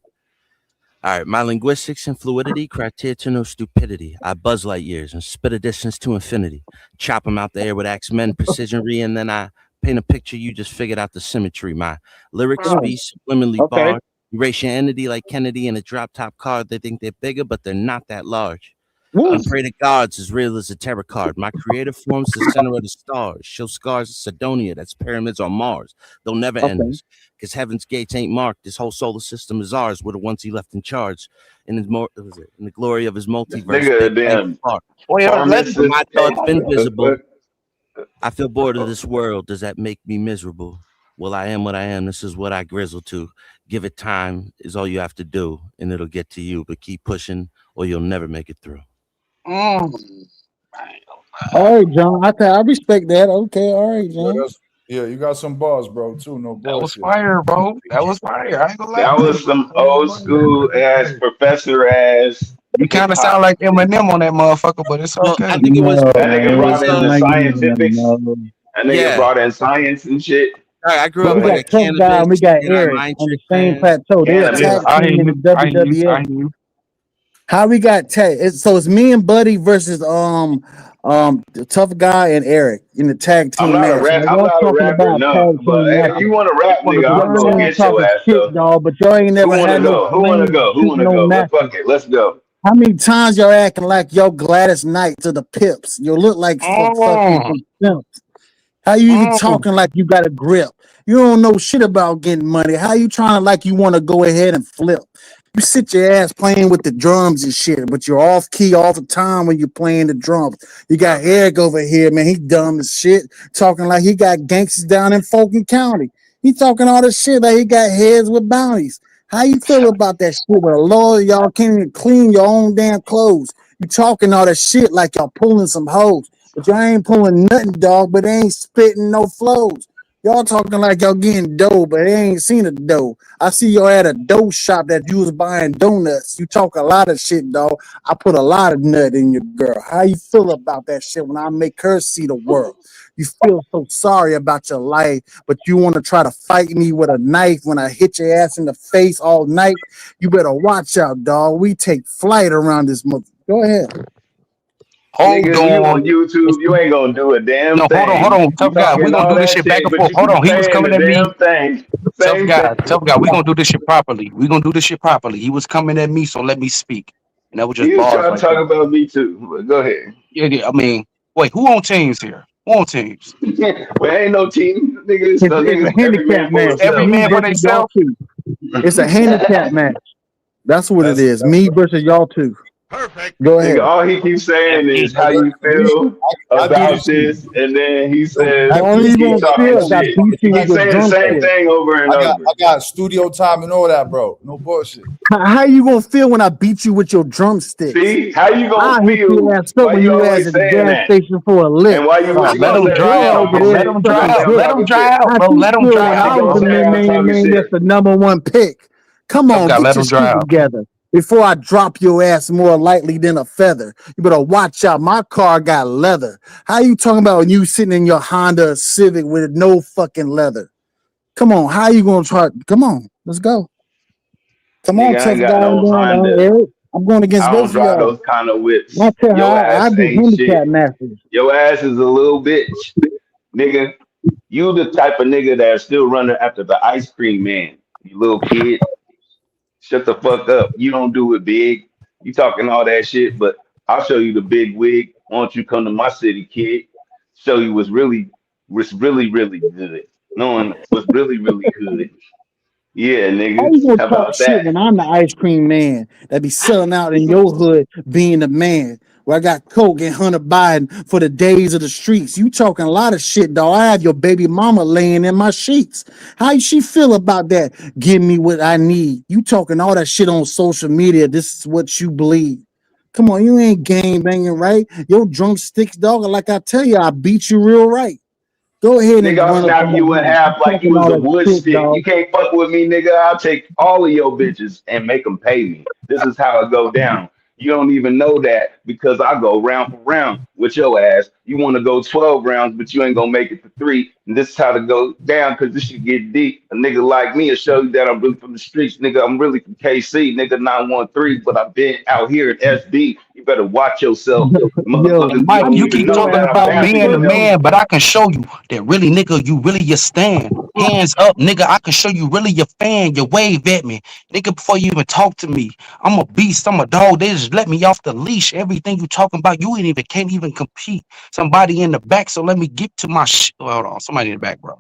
Speaker 18: All right, my linguistics and fluidity, criteria to no stupidity. I buzz light years and spit a distance to infinity. Chop them out the air with X-Men precisionry, and then I paint a picture you just figured out the symmetry. My lyrics be subliminally
Speaker 5: Okay.
Speaker 18: barred. Erase your entity like Kennedy in a drop-top card. They think they're bigger, but they're not that large.
Speaker 5: Woo.
Speaker 18: And pray to gods as real as a tarot card. My creative form's the center of the stars. Show scars of Sidonia, that's pyramids on Mars. They'll never end us. Because heaven's gates ain't marked. This whole solar system is ours. We're the ones he left in charge. In the glory of his multiverse.
Speaker 9: Nigga, damn.
Speaker 18: For my thoughts been visible.
Speaker 9: Fuck.
Speaker 18: I feel bored of this world. Does that make me miserable? Well, I am what I am. This is what I grizzle to. Give it time is all you have to do, and it'll get to you. But keep pushing, or you'll never make it through.
Speaker 1: All right, John. I respect that. Okay, all right, John.
Speaker 7: Yeah, you got some bars, bro, too. No bullshit.
Speaker 5: That was fire, bro. That was fire. I ain't gonna lie.
Speaker 9: That was some old school ass professor ass.
Speaker 5: You kind of sound like Eminem on that motherfucker, but it's
Speaker 18: Well,
Speaker 5: okay.
Speaker 18: I think it was.
Speaker 9: That nigga brought in the
Speaker 1: No.
Speaker 9: scientifics. That nigga brought in science and shit.
Speaker 18: All right, I grew
Speaker 1: But
Speaker 18: up
Speaker 1: we
Speaker 18: like
Speaker 1: got
Speaker 18: a
Speaker 1: Tough Guy and we
Speaker 18: cannabis
Speaker 1: got
Speaker 18: and I
Speaker 1: Eric
Speaker 18: mind
Speaker 1: on the
Speaker 18: trick
Speaker 1: same
Speaker 18: fan.
Speaker 1: plateau. They're a
Speaker 9: Cannabis.
Speaker 1: tag team in the
Speaker 5: I hear
Speaker 1: WWF.
Speaker 5: you.
Speaker 1: How we got tag? So it's me and Buddy versus the Tough Guy and Eric in the tag
Speaker 9: I'm
Speaker 1: team
Speaker 9: not a
Speaker 1: match.
Speaker 9: rap.
Speaker 1: Now
Speaker 9: I'm
Speaker 1: y'all
Speaker 9: not a
Speaker 1: talking
Speaker 9: rapper,
Speaker 1: about
Speaker 9: no.
Speaker 1: tag
Speaker 9: But
Speaker 1: team
Speaker 9: hey, if
Speaker 1: matches.
Speaker 9: you want to rap, nigga, I'll
Speaker 1: Y'all
Speaker 9: go
Speaker 1: ain't
Speaker 9: get your
Speaker 1: talking
Speaker 9: ass
Speaker 1: shit,
Speaker 9: though.
Speaker 1: dog. But y'all ain't
Speaker 9: Who
Speaker 1: never
Speaker 9: wanna
Speaker 1: had no
Speaker 9: go? Who wanna
Speaker 1: flames
Speaker 9: go? Who
Speaker 1: shooting
Speaker 9: wanna
Speaker 1: no
Speaker 9: go?
Speaker 1: matches.
Speaker 9: Fuck it. Let's go.
Speaker 1: How many times y'all acting like y'all Gladys Knight to the Pips? You look like fucking some simps. How you even talking like you got a grip? You don't know shit about getting money. How you trying like you want to go ahead and flip? You sit your ass playing with the drums and shit, but you're off key all the time when you're playing the drums. You got Eric over here, man. He dumb as shit, talking like he got gangsters down in Fulton County. He talking all this shit like he got heads with bounties. How you feel about that shit with a lawyer? Y'all can't even clean your own damn clothes. You talking all that shit like y'all pulling some hoes. But y'all ain't pulling nothing, dog, but they ain't spitting no flows. Y'all talking like y'all getting dough, but they ain't seen a dough. I see y'all at a dough shop that you was buying donuts. You talk a lot of shit, dog. I put a lot of nut in your girl. How you feel about that shit when I make her see the world? You feel so sorry about your life, but you want to try to fight me with a knife when I hit your ass in the face all night. You better watch out, dog. We take flight around this mother. Go ahead.
Speaker 5: Hold
Speaker 9: Nigga, you
Speaker 5: on.
Speaker 9: on YouTube, you ain't gonna do a damn
Speaker 5: No, hold
Speaker 9: thing.
Speaker 5: on,
Speaker 9: You
Speaker 5: tough guy. We're
Speaker 9: talking
Speaker 5: gonna
Speaker 9: all
Speaker 5: do this
Speaker 9: that
Speaker 5: shit back
Speaker 9: shit,
Speaker 5: and
Speaker 9: but
Speaker 5: forth.
Speaker 9: you
Speaker 5: Hold
Speaker 9: keep
Speaker 5: on. He was
Speaker 9: saying
Speaker 5: coming
Speaker 9: the
Speaker 5: at me.
Speaker 9: damn thing.
Speaker 5: Tough
Speaker 9: Same
Speaker 5: guy,
Speaker 9: thing.
Speaker 5: tough guy. We're gonna do this shit properly. We're gonna do this shit properly. He was coming at me, so let me speak. And that was just
Speaker 9: You was
Speaker 5: bars
Speaker 9: trying to
Speaker 5: right
Speaker 9: talk
Speaker 5: there.
Speaker 9: about me too. But go ahead.
Speaker 5: Yeah, I mean, wait, who on teams here? On teams.
Speaker 9: Well, ain't no team, nigga.
Speaker 1: It's a
Speaker 9: Every man
Speaker 1: handicap
Speaker 9: for
Speaker 1: match.
Speaker 9: himself.
Speaker 5: Every
Speaker 1: Me
Speaker 5: man for
Speaker 1: versus y'all
Speaker 5: themselves.
Speaker 1: two. It's a handicap match. That's what it is. Me versus y'all two.
Speaker 15: Perfect.
Speaker 1: Go
Speaker 9: Nigga,
Speaker 1: ahead.
Speaker 9: all he keeps saying is how you feel
Speaker 7: I do
Speaker 9: about
Speaker 7: this too.
Speaker 9: this, and then he
Speaker 7: Yo,
Speaker 9: says
Speaker 1: The
Speaker 7: have
Speaker 1: only
Speaker 7: you
Speaker 1: you
Speaker 9: keep
Speaker 1: gonna
Speaker 9: talking
Speaker 1: feel is I
Speaker 9: shit.
Speaker 1: beat
Speaker 9: He
Speaker 1: you with
Speaker 9: keeps
Speaker 1: your
Speaker 9: saying the same
Speaker 1: drumstick.
Speaker 9: thing over and over.
Speaker 7: I got studio time and all that, bro. No bullshit.
Speaker 1: How you gonna feel when I beat you with your drumsticks?
Speaker 9: See, how you gonna
Speaker 1: I hit your
Speaker 9: feel?
Speaker 1: ass up
Speaker 9: Why
Speaker 1: when
Speaker 9: you
Speaker 1: you ass
Speaker 9: always
Speaker 1: at the
Speaker 9: saying
Speaker 1: gas
Speaker 9: that?
Speaker 1: station for a lick.
Speaker 9: And why you
Speaker 5: No,
Speaker 9: what you
Speaker 5: let
Speaker 9: gonna
Speaker 5: them
Speaker 9: say?
Speaker 5: dry
Speaker 9: Every
Speaker 1: You're
Speaker 5: out,
Speaker 9: time
Speaker 1: over
Speaker 9: I
Speaker 5: bro.
Speaker 1: there
Speaker 5: Let
Speaker 9: say
Speaker 5: them
Speaker 9: you
Speaker 5: dry
Speaker 1: sucking
Speaker 9: gonna say
Speaker 5: out.
Speaker 9: I'm
Speaker 1: dick.
Speaker 5: Let them
Speaker 9: talking
Speaker 5: dry
Speaker 9: shit?
Speaker 5: out,
Speaker 1: How
Speaker 5: bro.
Speaker 1: you
Speaker 5: Let them
Speaker 1: feel
Speaker 5: dry
Speaker 1: when
Speaker 9: How
Speaker 1: I
Speaker 9: you
Speaker 5: out.
Speaker 1: was
Speaker 9: gonna
Speaker 1: the
Speaker 9: say I'm
Speaker 1: main
Speaker 9: talking
Speaker 1: man that's
Speaker 9: shit?
Speaker 1: the #1 pick? Come on,
Speaker 5: Okay,
Speaker 1: get
Speaker 5: let
Speaker 1: your
Speaker 5: them dry
Speaker 1: shit
Speaker 5: out.
Speaker 1: together before I drop your ass more lightly than a feather. You better watch out. My car got leather. How you talking about when you sitting in your Honda Civic with no fucking leather? Come on, how you gonna try? Come on, let's go. Come on,
Speaker 9: Nigga, I
Speaker 1: tough
Speaker 9: ain't
Speaker 1: guy.
Speaker 9: got
Speaker 1: I'm
Speaker 9: no
Speaker 1: going down,
Speaker 9: Honda.
Speaker 1: Eric. I'm going against
Speaker 9: I
Speaker 1: both
Speaker 9: don't
Speaker 1: of
Speaker 9: drive
Speaker 1: y'all.
Speaker 9: those kind of
Speaker 1: I
Speaker 9: whips.
Speaker 1: tell
Speaker 9: Your
Speaker 1: how I
Speaker 9: ass
Speaker 1: do
Speaker 9: ain't
Speaker 1: handicap
Speaker 9: shit.
Speaker 1: matches.
Speaker 9: Your ass is a little bitch, nigga. You the type of nigga that's still running after the ice cream man. You little kid. Shut the fuck up. You don't do it big. You talking all that shit, but I'll show you the big wig. Why don't you come to my city, kid? Show you what's really, really good. Knowing what's really, really good. Yeah,
Speaker 1: How
Speaker 9: nigga.
Speaker 1: you gonna
Speaker 9: How
Speaker 1: talk
Speaker 9: about
Speaker 1: shit
Speaker 9: that?
Speaker 1: when I'm the ice cream man that be selling out in your hood being the man? Where I got Coke and Hunter Biden for the days of the streets. You talking a lot of shit, dog. I have your baby mama laying in my sheets. How she feel about that? Give me what I need. You talking all that shit on social media. This is what you believe. Come on, you ain't gang banging, right? Your drumsticks, dog. Like I tell you, I beat you real right. Go ahead
Speaker 9: Nigga,
Speaker 1: and
Speaker 9: I'll
Speaker 1: run up
Speaker 9: snap
Speaker 1: on
Speaker 9: you in
Speaker 1: my
Speaker 9: half like you
Speaker 1: talking
Speaker 9: was
Speaker 1: all
Speaker 9: a
Speaker 1: that
Speaker 9: wood
Speaker 1: shit,
Speaker 9: stick.
Speaker 1: dog.
Speaker 9: You can't fuck with me, nigga. I'll take all of your bitches and make them pay me. This is how it go down. You don't even know that because I go round for round with your ass. You want to go 12 rounds, but you ain't gonna make it to 3. And this is how to go down because this shit get deep. A nigga like me will show you that I'm really from the streets, nigga. I'm really from KC, nigga 913, but I've been out here at SB. You better watch yourself.
Speaker 1: Yo,
Speaker 5: And
Speaker 9: Motherfuckers, you
Speaker 5: Mike,
Speaker 9: don't
Speaker 5: you
Speaker 9: even
Speaker 5: keep
Speaker 9: know
Speaker 5: talking
Speaker 9: that I'm
Speaker 5: about
Speaker 9: bouncing
Speaker 5: being
Speaker 9: your
Speaker 5: the
Speaker 9: helmet.
Speaker 5: man, but I can show you that really, nigga, you really your stand. Hands up, nigga. I can show you really your fan. You wave at me, nigga, before you even talk to me. I'm a beast. I'm a dog. They just let me off the leash. Everything you talking about, you ain't even can't even compete. Somebody in the back, so let me get to my hold on, somebody in the back, bro.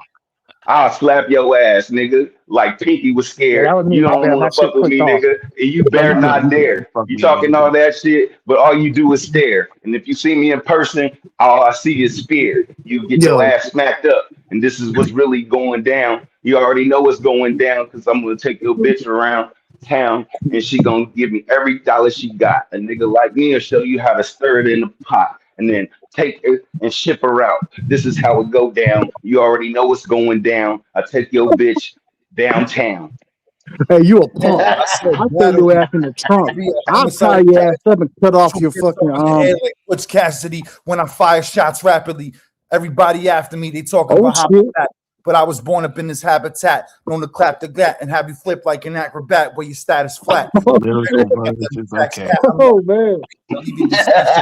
Speaker 9: I'll slap your ass, nigga, like Pinky was
Speaker 1: yeah, that
Speaker 9: scared.
Speaker 1: was me.
Speaker 9: You
Speaker 1: My
Speaker 9: don't
Speaker 1: bad. My
Speaker 9: want to
Speaker 1: shit
Speaker 9: fuck with
Speaker 1: clicked
Speaker 9: me,
Speaker 1: off.
Speaker 9: nigga, and you
Speaker 5: No,
Speaker 9: better
Speaker 5: you good.
Speaker 9: not
Speaker 5: You good.
Speaker 9: dare.
Speaker 5: Fuck
Speaker 9: You
Speaker 5: me, man.
Speaker 9: talking
Speaker 5: You
Speaker 9: all
Speaker 5: good.
Speaker 9: that shit, but all you do is stare. And if you see me in person, all I see is fear. You get your
Speaker 1: Yo,
Speaker 9: ass smacked up, and this is what's really going down. You already know what's going down because I'm gonna take your bitch around town, and she gonna give me every dollar she got. A nigga like me will show you how to stir it in the pot, and then take it and ship her out. This is how it go down. You already know what's going down. I take your bitch downtown.
Speaker 1: hey, you a punk.
Speaker 7: I said
Speaker 1: I'll throw
Speaker 7: battle
Speaker 1: your ass in the trunk.
Speaker 7: be a
Speaker 1: I'll tie
Speaker 7: homicidal
Speaker 1: your
Speaker 7: cat.
Speaker 1: ass up and cut off
Speaker 7: Shoot
Speaker 1: your
Speaker 7: yourself
Speaker 1: fucking
Speaker 7: in the air like Butch Cassidy. When I fire shots rapidly, everybody after me, they talking
Speaker 1: Oh
Speaker 7: about how
Speaker 1: shit.
Speaker 7: fat. But I was born up in this habitat, known to clap the glat and have you flip like an acrobat where your status flat.
Speaker 1: Oh
Speaker 5: Lyrical
Speaker 1: shit.
Speaker 5: verses, okay.
Speaker 7: I'm
Speaker 1: Oh man.
Speaker 7: leave you deceased.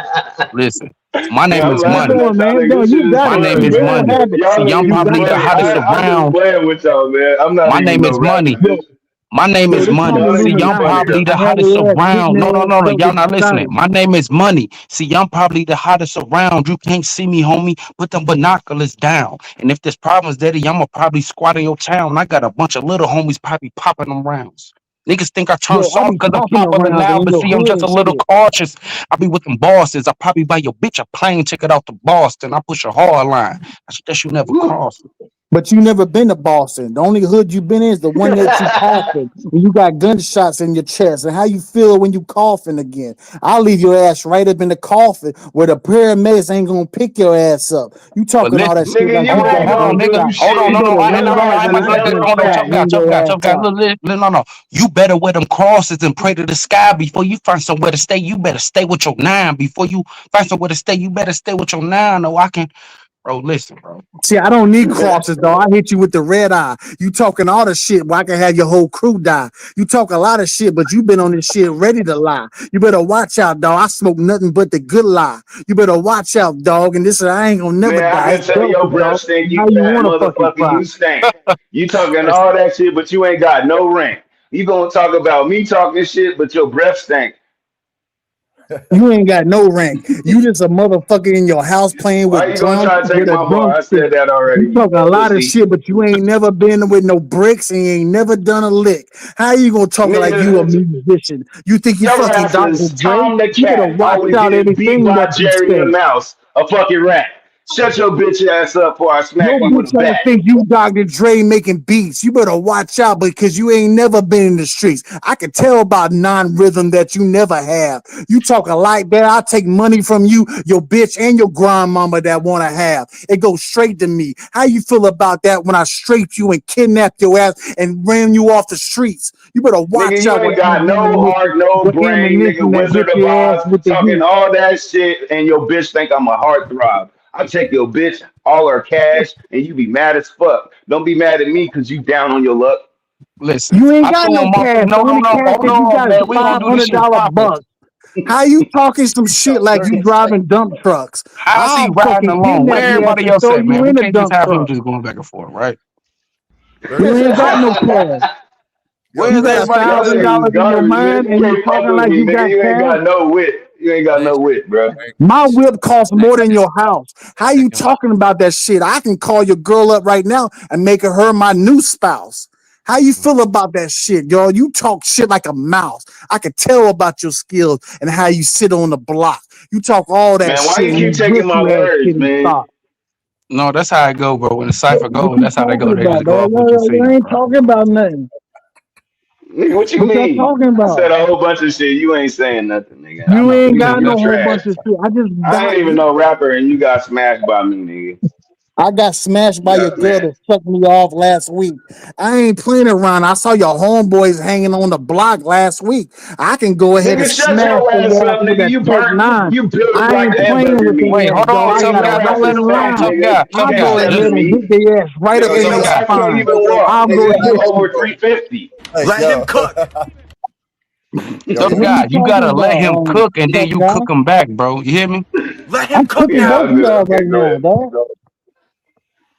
Speaker 5: Listen, my
Speaker 9: Yeah,
Speaker 5: name
Speaker 9: I'm
Speaker 5: is
Speaker 1: Keep
Speaker 9: laughing
Speaker 5: Money.
Speaker 1: going,
Speaker 9: at y'all
Speaker 1: man.
Speaker 9: niggas.
Speaker 1: No,
Speaker 9: This shit
Speaker 1: you
Speaker 9: is
Speaker 1: got
Speaker 5: My
Speaker 1: it,
Speaker 5: name
Speaker 9: funny,
Speaker 1: man.
Speaker 5: is
Speaker 1: You
Speaker 9: man.
Speaker 1: don't
Speaker 5: Money.
Speaker 1: have it.
Speaker 9: Y'all
Speaker 5: See, I'm
Speaker 9: niggas
Speaker 1: You
Speaker 9: is
Speaker 5: probably
Speaker 1: got
Speaker 5: the
Speaker 1: it.
Speaker 9: funny.
Speaker 5: hottest
Speaker 9: I'm just
Speaker 5: around.
Speaker 9: playing with y'all, man. I'm not
Speaker 5: My
Speaker 9: even
Speaker 5: name
Speaker 9: no
Speaker 5: is
Speaker 9: rapper,
Speaker 5: Money.
Speaker 9: bitch.
Speaker 5: My name
Speaker 1: Yo,
Speaker 5: is
Speaker 1: this
Speaker 9: Y'all
Speaker 1: time
Speaker 5: Money.
Speaker 1: the
Speaker 5: See,
Speaker 9: niggas
Speaker 5: I'm
Speaker 9: funny
Speaker 1: Illuminati.
Speaker 5: probably
Speaker 9: though.
Speaker 5: the
Speaker 1: I had
Speaker 5: hottest
Speaker 1: their ass getting
Speaker 5: around. No, no,
Speaker 1: their ass
Speaker 5: no, no.
Speaker 1: stuck
Speaker 5: Y'all
Speaker 1: with
Speaker 5: not listening.
Speaker 1: society.
Speaker 5: My name is Money. See, I'm probably the hottest around. You can't see me, homie. Put them binoculars down. And if there's problems, daddy, I'ma probably squat in your town. I got a bunch of little homies probably popping them rounds. Niggas think I turn
Speaker 1: Yo, I
Speaker 5: soft
Speaker 1: be
Speaker 5: because I'm
Speaker 1: popping
Speaker 5: popular
Speaker 1: around
Speaker 5: now,
Speaker 1: in
Speaker 5: but
Speaker 1: your
Speaker 5: see, I'm
Speaker 1: hood
Speaker 5: just a
Speaker 1: and
Speaker 5: little
Speaker 1: shit.
Speaker 5: cautious. I be with them bosses. I probably buy your bitch a plane ticket out to Boston. I push a hard line. That's that you never
Speaker 9: Woo.
Speaker 5: cross.
Speaker 1: But you never been to Boston. The only hood you been in is the one that you coughing. When you got gunshots in your chest. And how you feel when you coughing again. I'll leave your ass right up in the coffin where the paramedics ain't gonna pick your ass up. You
Speaker 5: But
Speaker 1: talking all that
Speaker 5: listen,
Speaker 1: shit
Speaker 9: Nigga,
Speaker 1: like
Speaker 5: hold
Speaker 1: you
Speaker 9: you
Speaker 5: on,
Speaker 1: got
Speaker 9: ain't
Speaker 5: hold on,
Speaker 9: gonna
Speaker 5: nigga.
Speaker 9: do
Speaker 1: gunshots.
Speaker 5: Hold on,
Speaker 1: You
Speaker 5: no,
Speaker 9: shit.
Speaker 5: no.
Speaker 1: better
Speaker 5: I ain't
Speaker 1: run
Speaker 5: no, no, no.
Speaker 1: around
Speaker 5: I
Speaker 1: and
Speaker 5: ain't
Speaker 1: let
Speaker 5: gonna
Speaker 1: that
Speaker 5: say that.
Speaker 1: gun
Speaker 5: Hold on,
Speaker 1: fat
Speaker 5: choke out,
Speaker 1: hang
Speaker 5: choke
Speaker 1: your
Speaker 5: out,
Speaker 1: ass
Speaker 5: choke out.
Speaker 1: out.
Speaker 5: Look, no, no. You better wear them crosses and pray to the sky before you find somewhere to stay. You better stay with your nine before you find somewhere to stay. You better stay with your nine. No, I can, bro. Listen, bro.
Speaker 1: See, I don't need crosses, though. I hit you with the red eye. You talking all the shit where I can have your whole crew die. You talk a lot of shit, but you been on this shit ready to lie. You better watch out, dog. I smoke nothing but the good lie. You better watch out, dog. And this, I ain't gonna never
Speaker 9: Man, I
Speaker 1: die.
Speaker 9: can
Speaker 1: It's
Speaker 9: tell
Speaker 1: Delta,
Speaker 9: your breath
Speaker 1: dog.
Speaker 9: stink,
Speaker 1: How
Speaker 9: you
Speaker 1: you
Speaker 9: fat
Speaker 1: want to fucking
Speaker 9: motherfucker,
Speaker 1: fry?
Speaker 9: you stink. You talking all that shit, but you ain't got no rank. You gonna talk about me talking shit, but your breath stink.
Speaker 20: You ain't got no rank. You just a motherfucker in your house playing
Speaker 9: Why
Speaker 20: with
Speaker 9: you gonna
Speaker 20: drums
Speaker 9: try to take
Speaker 20: with a
Speaker 9: my bar? I
Speaker 20: drumstick.
Speaker 9: said that already.
Speaker 20: You talking a lot of shit, but you ain't never been with no bricks and you ain't never done a lick. How you gonna talk like you a
Speaker 9: Nigga,
Speaker 20: musician? You think you
Speaker 9: your
Speaker 20: fucking
Speaker 9: ass
Speaker 20: Dr.
Speaker 9: is
Speaker 20: Dre?
Speaker 9: Tom the
Speaker 20: You better
Speaker 9: Cat,
Speaker 20: watch
Speaker 9: always
Speaker 20: out
Speaker 9: getting beat
Speaker 20: everything
Speaker 9: by
Speaker 20: that you
Speaker 9: Jerry the
Speaker 20: say.
Speaker 9: Mouse, a fucking rat. Shut your bitch ass up before I smack
Speaker 20: Your
Speaker 9: you with
Speaker 20: bitch
Speaker 9: a
Speaker 20: ass
Speaker 9: bat.
Speaker 20: think you Dr. Dre making beats. You better watch out because you ain't never been in the streets. I can tell by non-rhythm that you never have. You talking like that, I'll take money from you, your bitch, and your grandmama that want to have. It goes straight to me. How you feel about that when I straight you and kidnapped your ass and ran you off the streets? You better watch
Speaker 9: Nigga, you
Speaker 20: out
Speaker 9: ain't got no heart, no
Speaker 20: with
Speaker 9: brain, nigga.
Speaker 20: ammunition that
Speaker 9: Wizard
Speaker 20: hit
Speaker 9: of
Speaker 20: your ass
Speaker 9: Oz,
Speaker 20: with the
Speaker 9: talking
Speaker 20: heat.
Speaker 9: all that shit, and your bitch think I'm a heartthrob. I take your bitch, all her cash, and you be mad as fuck. Don't be mad at me because you down on your luck.
Speaker 5: Listen,
Speaker 20: You ain't
Speaker 5: I
Speaker 20: got
Speaker 5: threw
Speaker 20: no
Speaker 5: him off.
Speaker 20: cash. The
Speaker 5: No,
Speaker 20: only cash
Speaker 5: hold
Speaker 20: that you
Speaker 5: on,
Speaker 20: got is
Speaker 5: man. We gonna do this shit
Speaker 20: $500
Speaker 5: proper.
Speaker 20: bucks. How you talking some shit like you driving dump trucks?
Speaker 5: How's he
Speaker 20: I'll
Speaker 5: riding
Speaker 20: fucking
Speaker 5: alone?
Speaker 20: kidnap
Speaker 5: Where
Speaker 20: your ass
Speaker 5: everybody
Speaker 20: and
Speaker 5: else
Speaker 20: throw
Speaker 5: at,
Speaker 20: you
Speaker 5: man? We
Speaker 20: in a
Speaker 5: can't just
Speaker 20: dump
Speaker 5: have him
Speaker 20: truck.
Speaker 5: just going back and forth, right?
Speaker 20: You ain't got no cash. You
Speaker 5: Where's
Speaker 20: got
Speaker 5: everybody
Speaker 9: Y'all
Speaker 5: else at?
Speaker 9: niggas
Speaker 20: $1,000 in your
Speaker 9: garbage, man.
Speaker 20: mind
Speaker 9: You
Speaker 20: and you
Speaker 9: can't fuck
Speaker 20: talking
Speaker 9: with
Speaker 20: like
Speaker 9: me,
Speaker 20: you
Speaker 9: nigga.
Speaker 20: got
Speaker 9: You ain't
Speaker 20: cash.
Speaker 9: got no wit. You ain't got no wit, bro.
Speaker 20: My whip costs more than your house. How you talking about that shit? I can call your girl up right now and make her my new spouse. How you feel about that shit, y'all? You talk shit like a mouse. I can tell about your skills and how you sit on the block. You talk all that
Speaker 9: Man, why
Speaker 20: shit
Speaker 9: you
Speaker 20: and
Speaker 9: keep
Speaker 20: you
Speaker 9: taking
Speaker 20: wish
Speaker 9: my
Speaker 20: you had
Speaker 9: words,
Speaker 20: shit in
Speaker 9: man?
Speaker 20: stock.
Speaker 5: No, that's how it go, bro. When the cipher
Speaker 20: What
Speaker 5: go,
Speaker 20: you
Speaker 5: that's how they go.
Speaker 20: talking
Speaker 5: They
Speaker 20: about,
Speaker 5: just go
Speaker 20: dog?
Speaker 5: off what you
Speaker 20: You
Speaker 5: see,
Speaker 20: ain't
Speaker 5: bro.
Speaker 20: talking about nothing.
Speaker 9: Nigga, what you
Speaker 20: What y'all
Speaker 9: mean?
Speaker 20: talking
Speaker 9: I said
Speaker 20: about?
Speaker 9: a whole bunch of shit. You ain't saying nothing, nigga.
Speaker 5: I
Speaker 20: You
Speaker 5: know.
Speaker 20: ain't
Speaker 9: You
Speaker 20: got
Speaker 9: you
Speaker 20: no whole
Speaker 9: trash.
Speaker 20: bunch of shit. I just
Speaker 9: I
Speaker 20: got
Speaker 9: ain't even no rapper, and you got smashed by me, nigga.
Speaker 20: I got smashed
Speaker 9: You
Speaker 20: by your
Speaker 9: got
Speaker 20: girl
Speaker 9: smashed.
Speaker 20: that sucked me off last week. I ain't playing around. I saw your homeboys hanging on the block last week. I can go ahead and
Speaker 9: Nigga, shut
Speaker 20: smash
Speaker 9: your ass
Speaker 20: their ass
Speaker 9: up,
Speaker 20: with
Speaker 9: nigga.
Speaker 20: that
Speaker 9: You
Speaker 20: Tech
Speaker 9: burnt.
Speaker 20: 9.
Speaker 9: You built
Speaker 20: I
Speaker 9: like
Speaker 20: ain't
Speaker 9: a
Speaker 20: playing
Speaker 9: hamburger
Speaker 20: with
Speaker 9: meat.
Speaker 5: Wait,
Speaker 20: their ass,
Speaker 5: hold on,
Speaker 20: dog. I
Speaker 9: Nigga,
Speaker 5: tough
Speaker 20: got a
Speaker 5: guy.
Speaker 9: your
Speaker 5: Don't
Speaker 9: ass
Speaker 5: let
Speaker 20: rolling
Speaker 9: is
Speaker 5: him
Speaker 9: fat,
Speaker 5: talk.
Speaker 20: line.
Speaker 5: Tough
Speaker 9: nigga.
Speaker 5: guy,
Speaker 9: You
Speaker 5: tough
Speaker 20: I'll
Speaker 9: got
Speaker 5: guy.
Speaker 20: go
Speaker 5: Just
Speaker 20: ahead and
Speaker 9: stomach.
Speaker 20: hit their ass right up
Speaker 9: Yo,
Speaker 20: in
Speaker 9: your
Speaker 20: their
Speaker 9: ass can't
Speaker 20: spine.
Speaker 9: even walk,
Speaker 20: I'll go
Speaker 9: nigga.
Speaker 20: ahead.
Speaker 9: You over 350.
Speaker 7: Let him cook.
Speaker 5: tough
Speaker 20: What are
Speaker 5: guy.
Speaker 20: you
Speaker 5: You
Speaker 20: talking
Speaker 5: gotta let
Speaker 20: about,
Speaker 5: him cook, and then
Speaker 20: tough
Speaker 5: you
Speaker 20: guy?
Speaker 5: cook him back, bro. You hear me?
Speaker 7: Let him
Speaker 20: I'm
Speaker 7: cook
Speaker 20: cooking
Speaker 9: Yeah,
Speaker 7: now.
Speaker 20: both
Speaker 9: I'll
Speaker 20: of
Speaker 9: do it.
Speaker 20: y'all
Speaker 9: Okay,
Speaker 20: right
Speaker 9: go
Speaker 20: now,
Speaker 9: ahead.
Speaker 20: dog.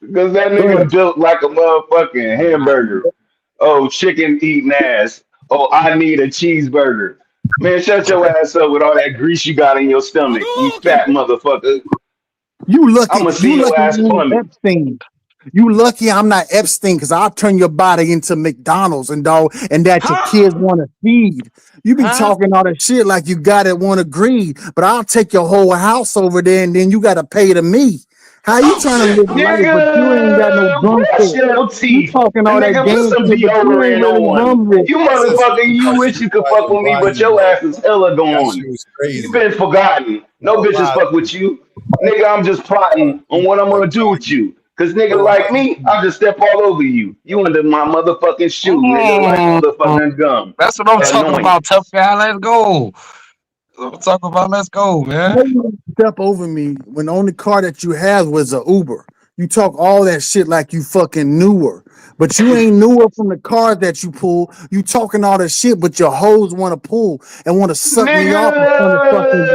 Speaker 9: Because that
Speaker 20: Go
Speaker 9: nigga
Speaker 20: ahead.
Speaker 9: built like a motherfucking hamburger. Oh, chicken eating ass. Oh, I need a cheeseburger. Man, shut your ass up with all that grease you got in your stomach. You fat motherfucker.
Speaker 20: You lucky.
Speaker 9: I'ma
Speaker 20: You
Speaker 9: see your
Speaker 20: lucky
Speaker 9: ass
Speaker 20: you ain't
Speaker 9: plummet.
Speaker 20: Epstein. You lucky I'm not Epstein because I'll turn your body into McDonald's and dog and that your kids want to feed. You be talking all that shit like you got it, want to greed, but I'll take your whole house over there and then you got to pay to me. How you trying to live life, but you ain't got no
Speaker 9: Nigga, brush
Speaker 20: drumstick?
Speaker 9: your
Speaker 20: You
Speaker 9: teeth.
Speaker 20: talking all that
Speaker 9: Nigga, put
Speaker 20: game
Speaker 9: some
Speaker 20: shit, but you ain't
Speaker 9: deodorant
Speaker 20: really
Speaker 9: on.
Speaker 20: hungry.
Speaker 9: You motherfucker, you wish you could fuck with me, but your ass is hella gone. You been forgotten. No bitches fuck with you. Nigga, I'm just plotting on what I'm gonna do with you. Cause nigga like me, I'll just step all over you. You under my motherfucking shoe, nigga, like motherfucking gum.
Speaker 5: That's what I'm talking
Speaker 9: Annoying.
Speaker 5: about, tough guy. Let's go. That's what I'm talking about. Let's go, man.
Speaker 20: How you step over me when the only car that you have was a Uber? You talk all that shit like you fucking newer, but you ain't newer from the cars that you pull. You talking all that shit, but your hoes want to pull and want to suck me off in front of fucking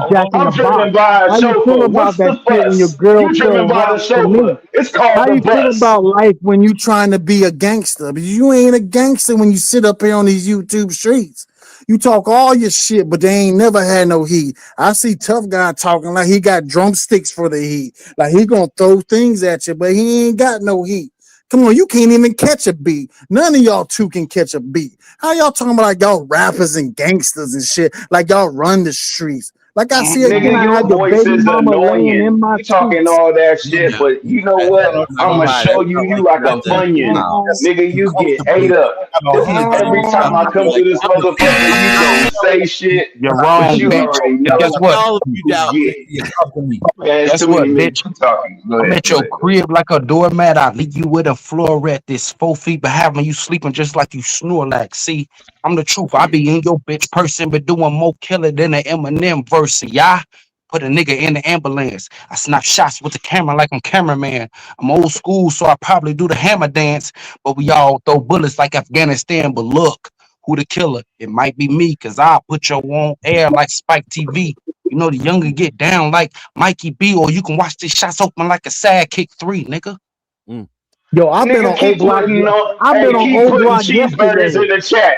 Speaker 20: Jack
Speaker 9: Nigga,
Speaker 20: in
Speaker 9: I'm
Speaker 20: the Box.
Speaker 9: driven by a
Speaker 20: How you feel
Speaker 9: chauffeur.
Speaker 20: about
Speaker 9: What's
Speaker 20: that
Speaker 9: the
Speaker 20: shit when your
Speaker 9: fuss?
Speaker 20: girl
Speaker 9: You driven
Speaker 20: sell
Speaker 9: by the
Speaker 20: rocks for me?
Speaker 9: chauffeur. It's called
Speaker 20: How
Speaker 9: the
Speaker 20: you feel
Speaker 9: bus.
Speaker 20: about life when you trying to be a gangster? But you ain't a gangster when you sit up here on these YouTube streets. You talk all your shit, but they ain't never had no heat. I see tough guy talking like he got drumsticks for the heat. Like he gonna throw things at you, but he ain't got no heat. Come on, you can't even catch a beat. None of y'all two can catch a beat. How y'all talking about like y'all rappers and gangsters and shit? Like y'all run the streets. Like I see again,
Speaker 9: Nigga,
Speaker 20: I
Speaker 9: your
Speaker 20: had your
Speaker 9: voice
Speaker 20: baby
Speaker 9: is
Speaker 20: mama laying
Speaker 9: annoying.
Speaker 20: in my
Speaker 9: You talking
Speaker 20: sheets.
Speaker 9: all that shit,
Speaker 5: Yeah.
Speaker 9: but you know what? I'ma show you you like a funyun. Nigga, you get ate up. This is every time I come through this motherfucker, you gon' say shit,
Speaker 5: You're
Speaker 9: but
Speaker 5: wrong,
Speaker 9: you
Speaker 5: bitch.
Speaker 9: already
Speaker 5: And guess
Speaker 9: know
Speaker 5: what?
Speaker 18: All of you
Speaker 9: who
Speaker 18: doubt
Speaker 9: get.
Speaker 18: me.
Speaker 9: Man, it's
Speaker 5: Guess
Speaker 9: too many
Speaker 5: what, bitch?
Speaker 9: niggas talking. Go
Speaker 5: I'm
Speaker 9: ahead,
Speaker 5: at
Speaker 9: go
Speaker 5: your
Speaker 9: ahead.
Speaker 5: crib like a doormat. I leave you with a floorette. This 4 feet, but having you sleeping just like you Snorlax. See, I'm the truth. I be in your bitch person, but doing more killer than an Eminem verse. Yeah. Put a nigga in the ambulance. I snap shots with the camera like I'm cameraman. I'm old school, so I probably do the hammer dance. But we all throw bullets like Afghanistan. But look, who the killer? It might be me, cause I'll put your on air like Spike TV. You know the younger get down like Mikey B, or you can watch these shots open like a sad kick 3, nigga.
Speaker 20: Yo, I've been
Speaker 9: Nigga,
Speaker 20: on O
Speaker 9: keep
Speaker 20: Block.
Speaker 9: putting on,
Speaker 20: I've been
Speaker 9: hey,
Speaker 20: on
Speaker 9: keep
Speaker 20: O
Speaker 9: putting
Speaker 20: Block
Speaker 9: cheeseburgers
Speaker 20: yesterday.
Speaker 9: in the chat.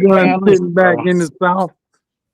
Speaker 1: gun sitting back in the South.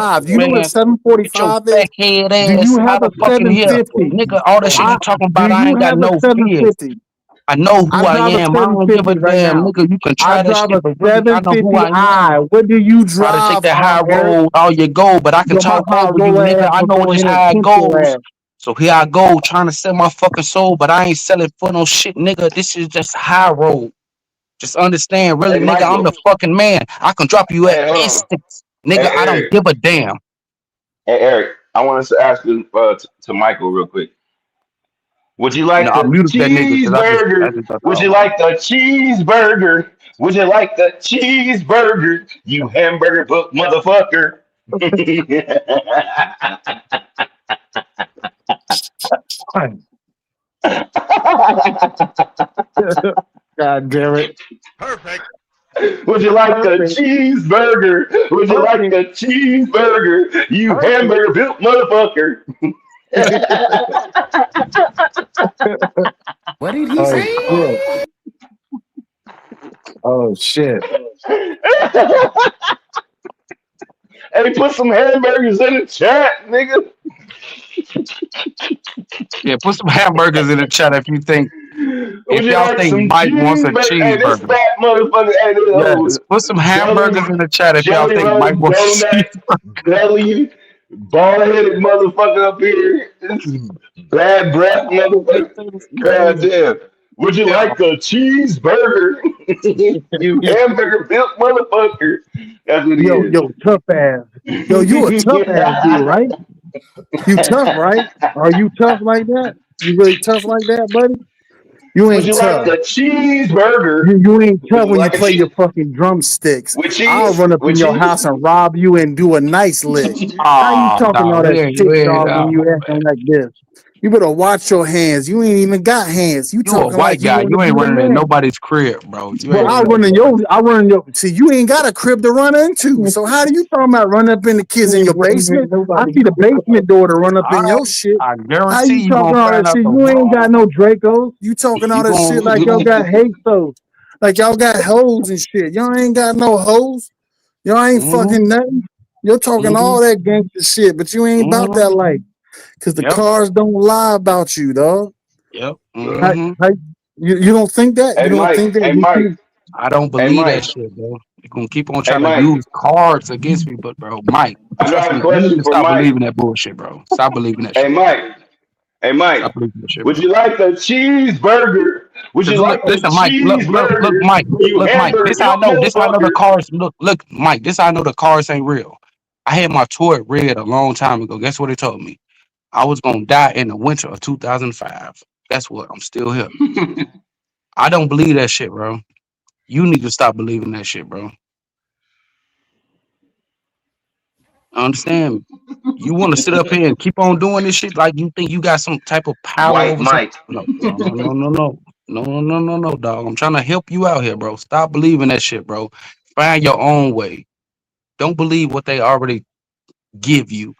Speaker 1: 745. Do you know what a
Speaker 3: Man, get your
Speaker 1: 745 is?
Speaker 3: fat head
Speaker 1: Do
Speaker 3: ass
Speaker 1: you have
Speaker 3: out
Speaker 1: a
Speaker 3: of fucking here.
Speaker 1: 750?
Speaker 3: Nigga, all that shit you talking
Speaker 1: Do
Speaker 3: about, I
Speaker 1: you
Speaker 3: ain't got
Speaker 1: have a
Speaker 3: no fear.
Speaker 1: 750?
Speaker 3: I know who
Speaker 1: I
Speaker 3: I
Speaker 1: drive a
Speaker 3: am. I don't give a
Speaker 1: 750 right
Speaker 3: damn,
Speaker 1: now.
Speaker 3: nigga. You can
Speaker 1: I
Speaker 3: try that
Speaker 1: drive
Speaker 3: shit,
Speaker 1: a
Speaker 3: but really, I know who I am.
Speaker 1: 750i. What do you
Speaker 3: Try to take
Speaker 1: drive,
Speaker 3: that high
Speaker 1: Eric?
Speaker 3: road, all you go, but I can
Speaker 1: Yo, my
Speaker 3: talk
Speaker 1: high
Speaker 3: over you,
Speaker 1: roll
Speaker 3: nigga.
Speaker 1: ass
Speaker 3: I
Speaker 1: will
Speaker 3: know
Speaker 1: go in
Speaker 3: just
Speaker 1: here and
Speaker 3: how it
Speaker 1: pinch your
Speaker 3: goes.
Speaker 1: ass.
Speaker 3: So here I go, trying to sell my fucking soul, but I ain't selling for no shit, nigga. This is just high road. Just understand, really,
Speaker 9: Hey,
Speaker 3: nigga, I'm
Speaker 9: Michael.
Speaker 3: the fucking man. I can drop you at
Speaker 9: Hey, hold on.
Speaker 3: instance.
Speaker 9: Hey,
Speaker 3: Nigga, I don't
Speaker 9: Eric.
Speaker 3: give a damn.
Speaker 9: Hey, Eric. I wanted to ask you to Michael real quick. Would you
Speaker 3: No,
Speaker 9: like
Speaker 3: I
Speaker 9: the
Speaker 3: muted that nigga because I
Speaker 9: cheeseburger?
Speaker 3: just thought,
Speaker 9: Would
Speaker 3: oh
Speaker 9: you
Speaker 3: my.
Speaker 9: like the cheeseburger? Would you like the cheeseburger? You hamburger book motherfucker.
Speaker 19: God damn it.
Speaker 9: Perfect. Would you like a cheeseburger? Would you like a cheeseburger? You hamburger built motherfucker.
Speaker 18: What did he say?
Speaker 19: Shit. Oh shit.
Speaker 9: Hey, put some hamburgers in the chat, nigga.
Speaker 5: Yeah, put some hamburgers in the chat if you think
Speaker 9: Would you
Speaker 5: y'all
Speaker 9: like
Speaker 5: think
Speaker 9: some
Speaker 5: Mike wants a
Speaker 9: cheeseburger? Hey, this
Speaker 5: cheeseburger.
Speaker 9: fat motherfucker. Hey, this
Speaker 5: Yes, put some hamburgers in the chat if y'all
Speaker 9: jelly
Speaker 5: think
Speaker 9: roll
Speaker 5: Mike wants a
Speaker 9: donut
Speaker 5: cheeseburger.
Speaker 9: belly bald headed motherfucker up here. Bad breath motherfucker. God damn. Would you like a cheeseburger? You hamburger built motherfucker. That's what he is.
Speaker 1: Yo, tough ass. Yo, you a tough ass dude, right? You tough, right? Are you tough like that? You really tough like that, buddy? You
Speaker 9: Would
Speaker 1: ain't
Speaker 9: you
Speaker 1: tough.
Speaker 9: like a cheeseburger?
Speaker 1: You ain't
Speaker 9: Would
Speaker 1: tough
Speaker 9: you
Speaker 1: when you
Speaker 9: like a
Speaker 1: play your
Speaker 9: cheese
Speaker 1: fucking drumsticks.
Speaker 9: with
Speaker 1: I'll
Speaker 9: cheese?
Speaker 1: run up
Speaker 9: With
Speaker 1: in your
Speaker 9: cheese?
Speaker 1: house and rob you and do a nice lick. How you talking all
Speaker 5: Dog,
Speaker 1: that
Speaker 5: you
Speaker 1: shit,
Speaker 5: ain't,
Speaker 1: dog, when you acting like this? You better watch your hands. You ain't even got hands. You
Speaker 5: you a
Speaker 1: talking
Speaker 5: white
Speaker 1: like you
Speaker 5: guy.
Speaker 1: want to
Speaker 5: You
Speaker 1: be
Speaker 5: ain't
Speaker 1: the
Speaker 5: running in
Speaker 1: man.
Speaker 5: nobody's crib, bro. You
Speaker 1: Well,
Speaker 5: ain't
Speaker 1: I
Speaker 5: running.
Speaker 1: run in your. See, you ain't got a crib to run into. So how do you talking about run up in the kids in your basement? I see the basement door to run up in your shit.
Speaker 5: I
Speaker 1: How
Speaker 5: guarantee
Speaker 1: you
Speaker 5: you
Speaker 1: talking
Speaker 5: gonna
Speaker 1: all
Speaker 5: find
Speaker 1: that
Speaker 5: out
Speaker 1: shit?
Speaker 5: the
Speaker 1: You ain't got
Speaker 5: wrong.
Speaker 1: no Dracos. You talking all
Speaker 5: You
Speaker 1: that shit like y'all got hate so. Like y'all got hoes and shit. Y'all ain't got no hoes. Y'all ain't fucking nothing. You're talking all that gangster shit, but you ain't about that life. Cause the cars don't lie about you, dog.
Speaker 5: Yep.
Speaker 1: You don't think that?
Speaker 9: Hey
Speaker 1: You don't
Speaker 9: Mike,
Speaker 1: think that?
Speaker 9: hey Mike,
Speaker 5: I don't
Speaker 9: hey
Speaker 5: believe that
Speaker 9: Mike,
Speaker 5: shit, bro. You're gonna keep on
Speaker 9: hey
Speaker 5: trying to
Speaker 9: Mike.
Speaker 5: use cards against me, but bro, Mike,
Speaker 9: I
Speaker 5: trust
Speaker 9: got a
Speaker 5: me, you need
Speaker 9: question
Speaker 5: to
Speaker 9: for
Speaker 5: stop
Speaker 9: Mike.
Speaker 5: believing that bullshit, bro. Stop believing that
Speaker 9: Hey
Speaker 5: shit.
Speaker 9: Mike, hey
Speaker 5: Stop
Speaker 9: Mike.
Speaker 5: believing that shit,
Speaker 9: Would
Speaker 5: bro.
Speaker 9: you like a cheeseburger? Would you
Speaker 5: Cause
Speaker 9: like a
Speaker 5: listen, Mike, look,
Speaker 9: cheeseburger?
Speaker 5: Mike,
Speaker 9: You
Speaker 5: look, Mike.
Speaker 9: hamburger built
Speaker 5: This how I know the
Speaker 9: motherfucker.
Speaker 5: cars. Look, Mike. This how I know the cars ain't real. I had my tour red a long time ago. Guess what it told me? I was gonna die in the winter of 2005. Guess what? I'm still here. I don't believe that shit, bro. You need to stop believing that shit, bro. Understand me? You want to sit up here and keep on doing this shit like you think you got some type of power
Speaker 9: White
Speaker 5: over some?
Speaker 9: Mike.
Speaker 5: No, dog. I'm trying to help you out here, bro. Stop believing that shit, bro. Find your own way. Don't believe what they already give you.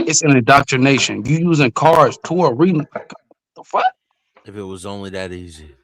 Speaker 5: It's an indoctrination. You using cards to a reading. The fuck?
Speaker 18: If it was only that easy,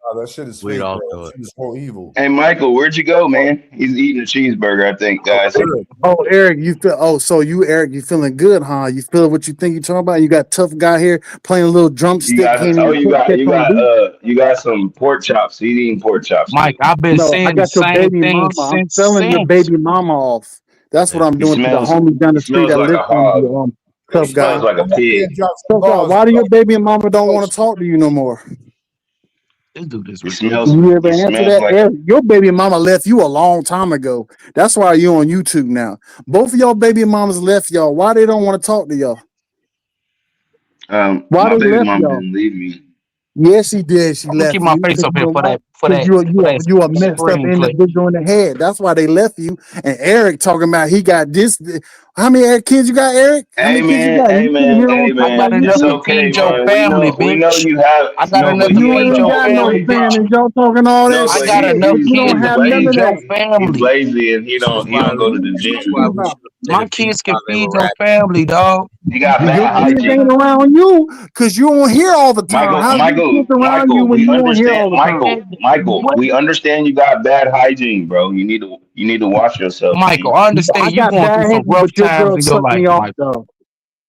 Speaker 7: Oh, that shit is
Speaker 18: we'd
Speaker 7: fake,
Speaker 18: all
Speaker 7: bro.
Speaker 18: do
Speaker 7: That
Speaker 18: it.
Speaker 7: shit is so evil.
Speaker 9: Hey Michael, where'd you go, man? He's eating a cheeseburger, I think, guys.
Speaker 1: Oh, Eric, you feel? Oh, so Eric, you feeling good, huh? You feel what you think you talking about? You got tough guy here playing a little
Speaker 9: You
Speaker 1: drumstick,
Speaker 9: got
Speaker 1: can't
Speaker 9: oh
Speaker 1: even catch on beat.
Speaker 9: you got some pork chops. He's eating pork chops
Speaker 5: Mike,
Speaker 9: too.
Speaker 5: I've been
Speaker 1: No, I
Speaker 5: saying the
Speaker 1: got your
Speaker 5: same
Speaker 1: baby
Speaker 5: thing
Speaker 1: mama. I'm selling your
Speaker 5: since.
Speaker 1: baby mama off. That's what I'm
Speaker 9: He
Speaker 1: doing to the
Speaker 9: smells
Speaker 1: homie down
Speaker 9: he
Speaker 1: the street
Speaker 9: smells
Speaker 1: that
Speaker 9: like a
Speaker 1: lives from
Speaker 9: hog.
Speaker 1: you,
Speaker 7: Yo,
Speaker 1: tough
Speaker 9: He
Speaker 1: guy.
Speaker 9: smells like a
Speaker 7: Mike, can't
Speaker 9: pig.
Speaker 7: drop some
Speaker 1: Tough guy.
Speaker 7: bars,
Speaker 1: Why do
Speaker 7: bro.
Speaker 1: your baby mama don't want to talk to you no more?
Speaker 5: This dude is
Speaker 9: He smells
Speaker 1: You ever
Speaker 9: he
Speaker 1: answer
Speaker 9: smells
Speaker 1: that?
Speaker 9: like
Speaker 1: Eric, your baby mama left you a long time ago. That's why you on YouTube now. Both of y'all baby mamas left y'all. Why they don't want to talk to y'all? Why
Speaker 9: my
Speaker 1: they
Speaker 9: baby
Speaker 1: left
Speaker 9: mom
Speaker 1: y'all?
Speaker 9: didn't leave me.
Speaker 1: Yes, she did. She
Speaker 5: I'm gonna keep
Speaker 1: left
Speaker 5: my
Speaker 1: you
Speaker 5: face
Speaker 1: because
Speaker 5: up here for that
Speaker 1: you a messed up
Speaker 5: screenplay.
Speaker 1: individual in the head. That's why they left you. And Eric talking about he got this. How many kids you got, Eric? How many kids you got? You sitting here on
Speaker 5: I
Speaker 1: talking
Speaker 5: got
Speaker 1: about
Speaker 5: enough
Speaker 9: It's
Speaker 5: to
Speaker 1: YouTube?
Speaker 9: okay,
Speaker 5: feed your
Speaker 9: man.
Speaker 5: family,
Speaker 9: We know
Speaker 5: bitch.
Speaker 9: you have
Speaker 5: I got
Speaker 9: no,
Speaker 5: enough
Speaker 9: but
Speaker 5: to
Speaker 9: he
Speaker 1: You
Speaker 9: has
Speaker 5: feed
Speaker 1: ain't
Speaker 9: no
Speaker 5: your
Speaker 1: got no
Speaker 5: family,
Speaker 9: authority.
Speaker 5: bitch.
Speaker 1: family. Y'all talking all
Speaker 9: No,
Speaker 1: that
Speaker 5: I
Speaker 9: but
Speaker 5: got
Speaker 1: shit.
Speaker 5: enough
Speaker 1: You don't
Speaker 5: kids
Speaker 9: he's
Speaker 5: to
Speaker 1: have none
Speaker 5: feed
Speaker 1: of
Speaker 9: lazy.
Speaker 5: your
Speaker 1: that.
Speaker 9: He's
Speaker 5: family.
Speaker 9: lazy and
Speaker 18: This is
Speaker 9: he
Speaker 18: why
Speaker 9: don't
Speaker 18: we
Speaker 9: go to
Speaker 1: What
Speaker 9: the
Speaker 1: are you
Speaker 18: this is
Speaker 9: gym.
Speaker 18: why
Speaker 1: talking
Speaker 18: we
Speaker 1: about?
Speaker 18: should have played
Speaker 5: My
Speaker 18: a beat
Speaker 5: kids can
Speaker 18: while they
Speaker 5: feed
Speaker 18: were
Speaker 5: your
Speaker 18: rapping.
Speaker 5: family, dog.
Speaker 9: He got
Speaker 1: Your
Speaker 9: bad
Speaker 1: kids ain't
Speaker 9: hygiene.
Speaker 1: around you because you don't hear all the time.
Speaker 9: Michael,
Speaker 1: How's your
Speaker 9: Michael,
Speaker 1: kids around you
Speaker 9: Michael,
Speaker 1: when
Speaker 9: we
Speaker 1: you don't hear
Speaker 9: understand.
Speaker 1: all the time?
Speaker 9: Michael,
Speaker 5: What?
Speaker 9: we understand you got bad hygiene, bro. You need to watch yourself,
Speaker 5: Michael,
Speaker 9: man.
Speaker 5: I
Speaker 1: I
Speaker 5: understand you
Speaker 1: got
Speaker 5: going through
Speaker 1: bad
Speaker 5: some
Speaker 1: hands,
Speaker 5: rough
Speaker 1: but your
Speaker 5: times
Speaker 1: girl
Speaker 5: in your
Speaker 1: sucked
Speaker 5: life,
Speaker 1: me off
Speaker 5: Michael.
Speaker 1: though.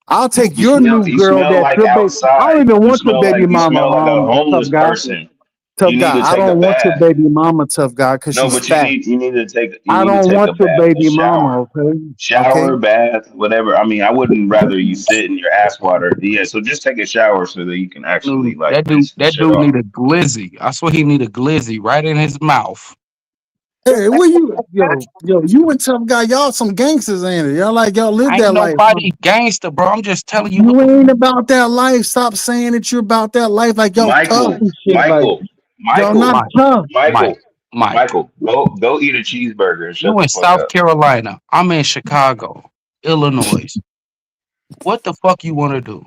Speaker 1: I'll take your new
Speaker 9: You
Speaker 1: girl
Speaker 9: smell
Speaker 1: that
Speaker 9: like
Speaker 1: your baby. I don't
Speaker 9: outside.
Speaker 1: even want your baby
Speaker 9: You
Speaker 1: mama,
Speaker 9: smell like a
Speaker 1: tough
Speaker 9: homeless
Speaker 1: guy.
Speaker 9: person.
Speaker 1: Tough
Speaker 9: You need to
Speaker 1: guy. I
Speaker 9: take a
Speaker 1: don't want your
Speaker 9: bath.
Speaker 1: baby mama, tough guy, because
Speaker 9: No,
Speaker 1: she's
Speaker 9: but
Speaker 1: fat.
Speaker 9: you
Speaker 1: I
Speaker 9: need to
Speaker 1: don't
Speaker 9: take
Speaker 1: want
Speaker 9: a
Speaker 1: your
Speaker 9: bath, a
Speaker 1: baby mama,
Speaker 9: shower.
Speaker 1: okay? Okay.
Speaker 9: Shower, bath, whatever. I mean, I wouldn't rather you sit in your ass water. Yeah, so just take a shower so that you can actually like rinse the
Speaker 5: That
Speaker 9: shit
Speaker 5: dude
Speaker 9: off.
Speaker 5: need a glizzy. I swear he need a glizzy right in his mouth.
Speaker 1: Hey, where you, you and tough guy, y'all some gangsters, ain't it? Y'all live
Speaker 5: Ain't
Speaker 1: that life.
Speaker 5: nobody gangster, bro. I'm just telling you what
Speaker 1: You
Speaker 5: the
Speaker 1: ain't about that life. Stop saying that you're about that life like y'all tough
Speaker 9: Michael,
Speaker 1: and shit. Like
Speaker 9: Michael,
Speaker 1: y'all
Speaker 9: Michael,
Speaker 1: not
Speaker 5: Mike,
Speaker 1: tough.
Speaker 5: Mike,
Speaker 9: Michael,
Speaker 5: Mike.
Speaker 9: Michael, go eat a cheeseburger and shut
Speaker 5: You
Speaker 9: the
Speaker 5: in
Speaker 9: fuck
Speaker 5: South
Speaker 9: up.
Speaker 5: Carolina. I'm in Chicago, Illinois. What the fuck you want to do?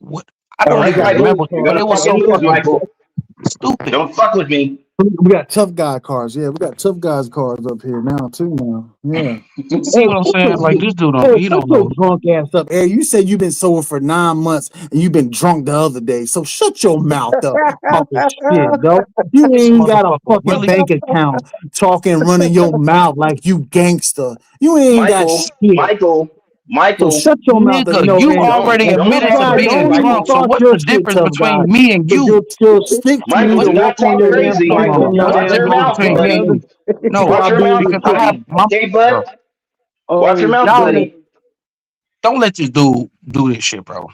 Speaker 5: What I don't
Speaker 9: All right,
Speaker 5: even
Speaker 9: Michael,
Speaker 5: remember,
Speaker 9: you're
Speaker 5: but
Speaker 9: gonna
Speaker 5: it was so
Speaker 9: fucking lose,
Speaker 5: fucking
Speaker 9: Michael.
Speaker 5: stupid.
Speaker 9: Don't fuck with me.
Speaker 20: We got tough guy cards. Yeah, we got tough guys cards up here now too. Now, yeah.
Speaker 5: See what I'm saying? Like this dude don't, he
Speaker 20: Shut
Speaker 5: don't
Speaker 20: your
Speaker 5: know.
Speaker 20: drunk ass up, Hey, you said you've been sober for 9 months and you've been drunk the other day. So shut your mouth up, talking shit, though. You
Speaker 5: This
Speaker 20: ain't got a
Speaker 5: motherfucker
Speaker 20: fucking
Speaker 5: really.
Speaker 20: bank account, talking, running your mouth like you gangster. You ain't got
Speaker 9: Michael,
Speaker 20: shit.
Speaker 9: Michael,
Speaker 20: So
Speaker 9: Michael.
Speaker 20: shut your mouth up.
Speaker 5: Nigga, you
Speaker 20: And
Speaker 5: already
Speaker 20: tough
Speaker 5: admitted to
Speaker 20: guy,
Speaker 5: being
Speaker 20: don't even
Speaker 5: drunk. So
Speaker 9: Michael.
Speaker 20: start
Speaker 5: what's
Speaker 20: your
Speaker 5: the
Speaker 20: shit,
Speaker 5: difference
Speaker 20: tough guy.
Speaker 5: between me and
Speaker 20: Cause
Speaker 5: you?
Speaker 20: you'll stick to you
Speaker 9: Michael,
Speaker 5: What's
Speaker 20: to
Speaker 9: do
Speaker 5: the
Speaker 9: not
Speaker 20: work on
Speaker 9: talk
Speaker 20: your
Speaker 5: difference?
Speaker 20: damn
Speaker 9: crazy.
Speaker 5: Come
Speaker 20: fight
Speaker 5: on,
Speaker 20: on your
Speaker 5: bro.
Speaker 9: Watch
Speaker 5: That
Speaker 9: your
Speaker 20: damn
Speaker 5: dude
Speaker 9: mouth,
Speaker 5: can't
Speaker 20: motherfucker.
Speaker 9: buddy.
Speaker 5: handle. No,
Speaker 9: Watch your mouth,
Speaker 5: because I have
Speaker 9: buddy.
Speaker 5: my
Speaker 9: Okay, bud?
Speaker 5: bro.
Speaker 9: Watch your mouth,
Speaker 5: Y'all
Speaker 9: buddy.
Speaker 5: don't let this dude do this shit, bro.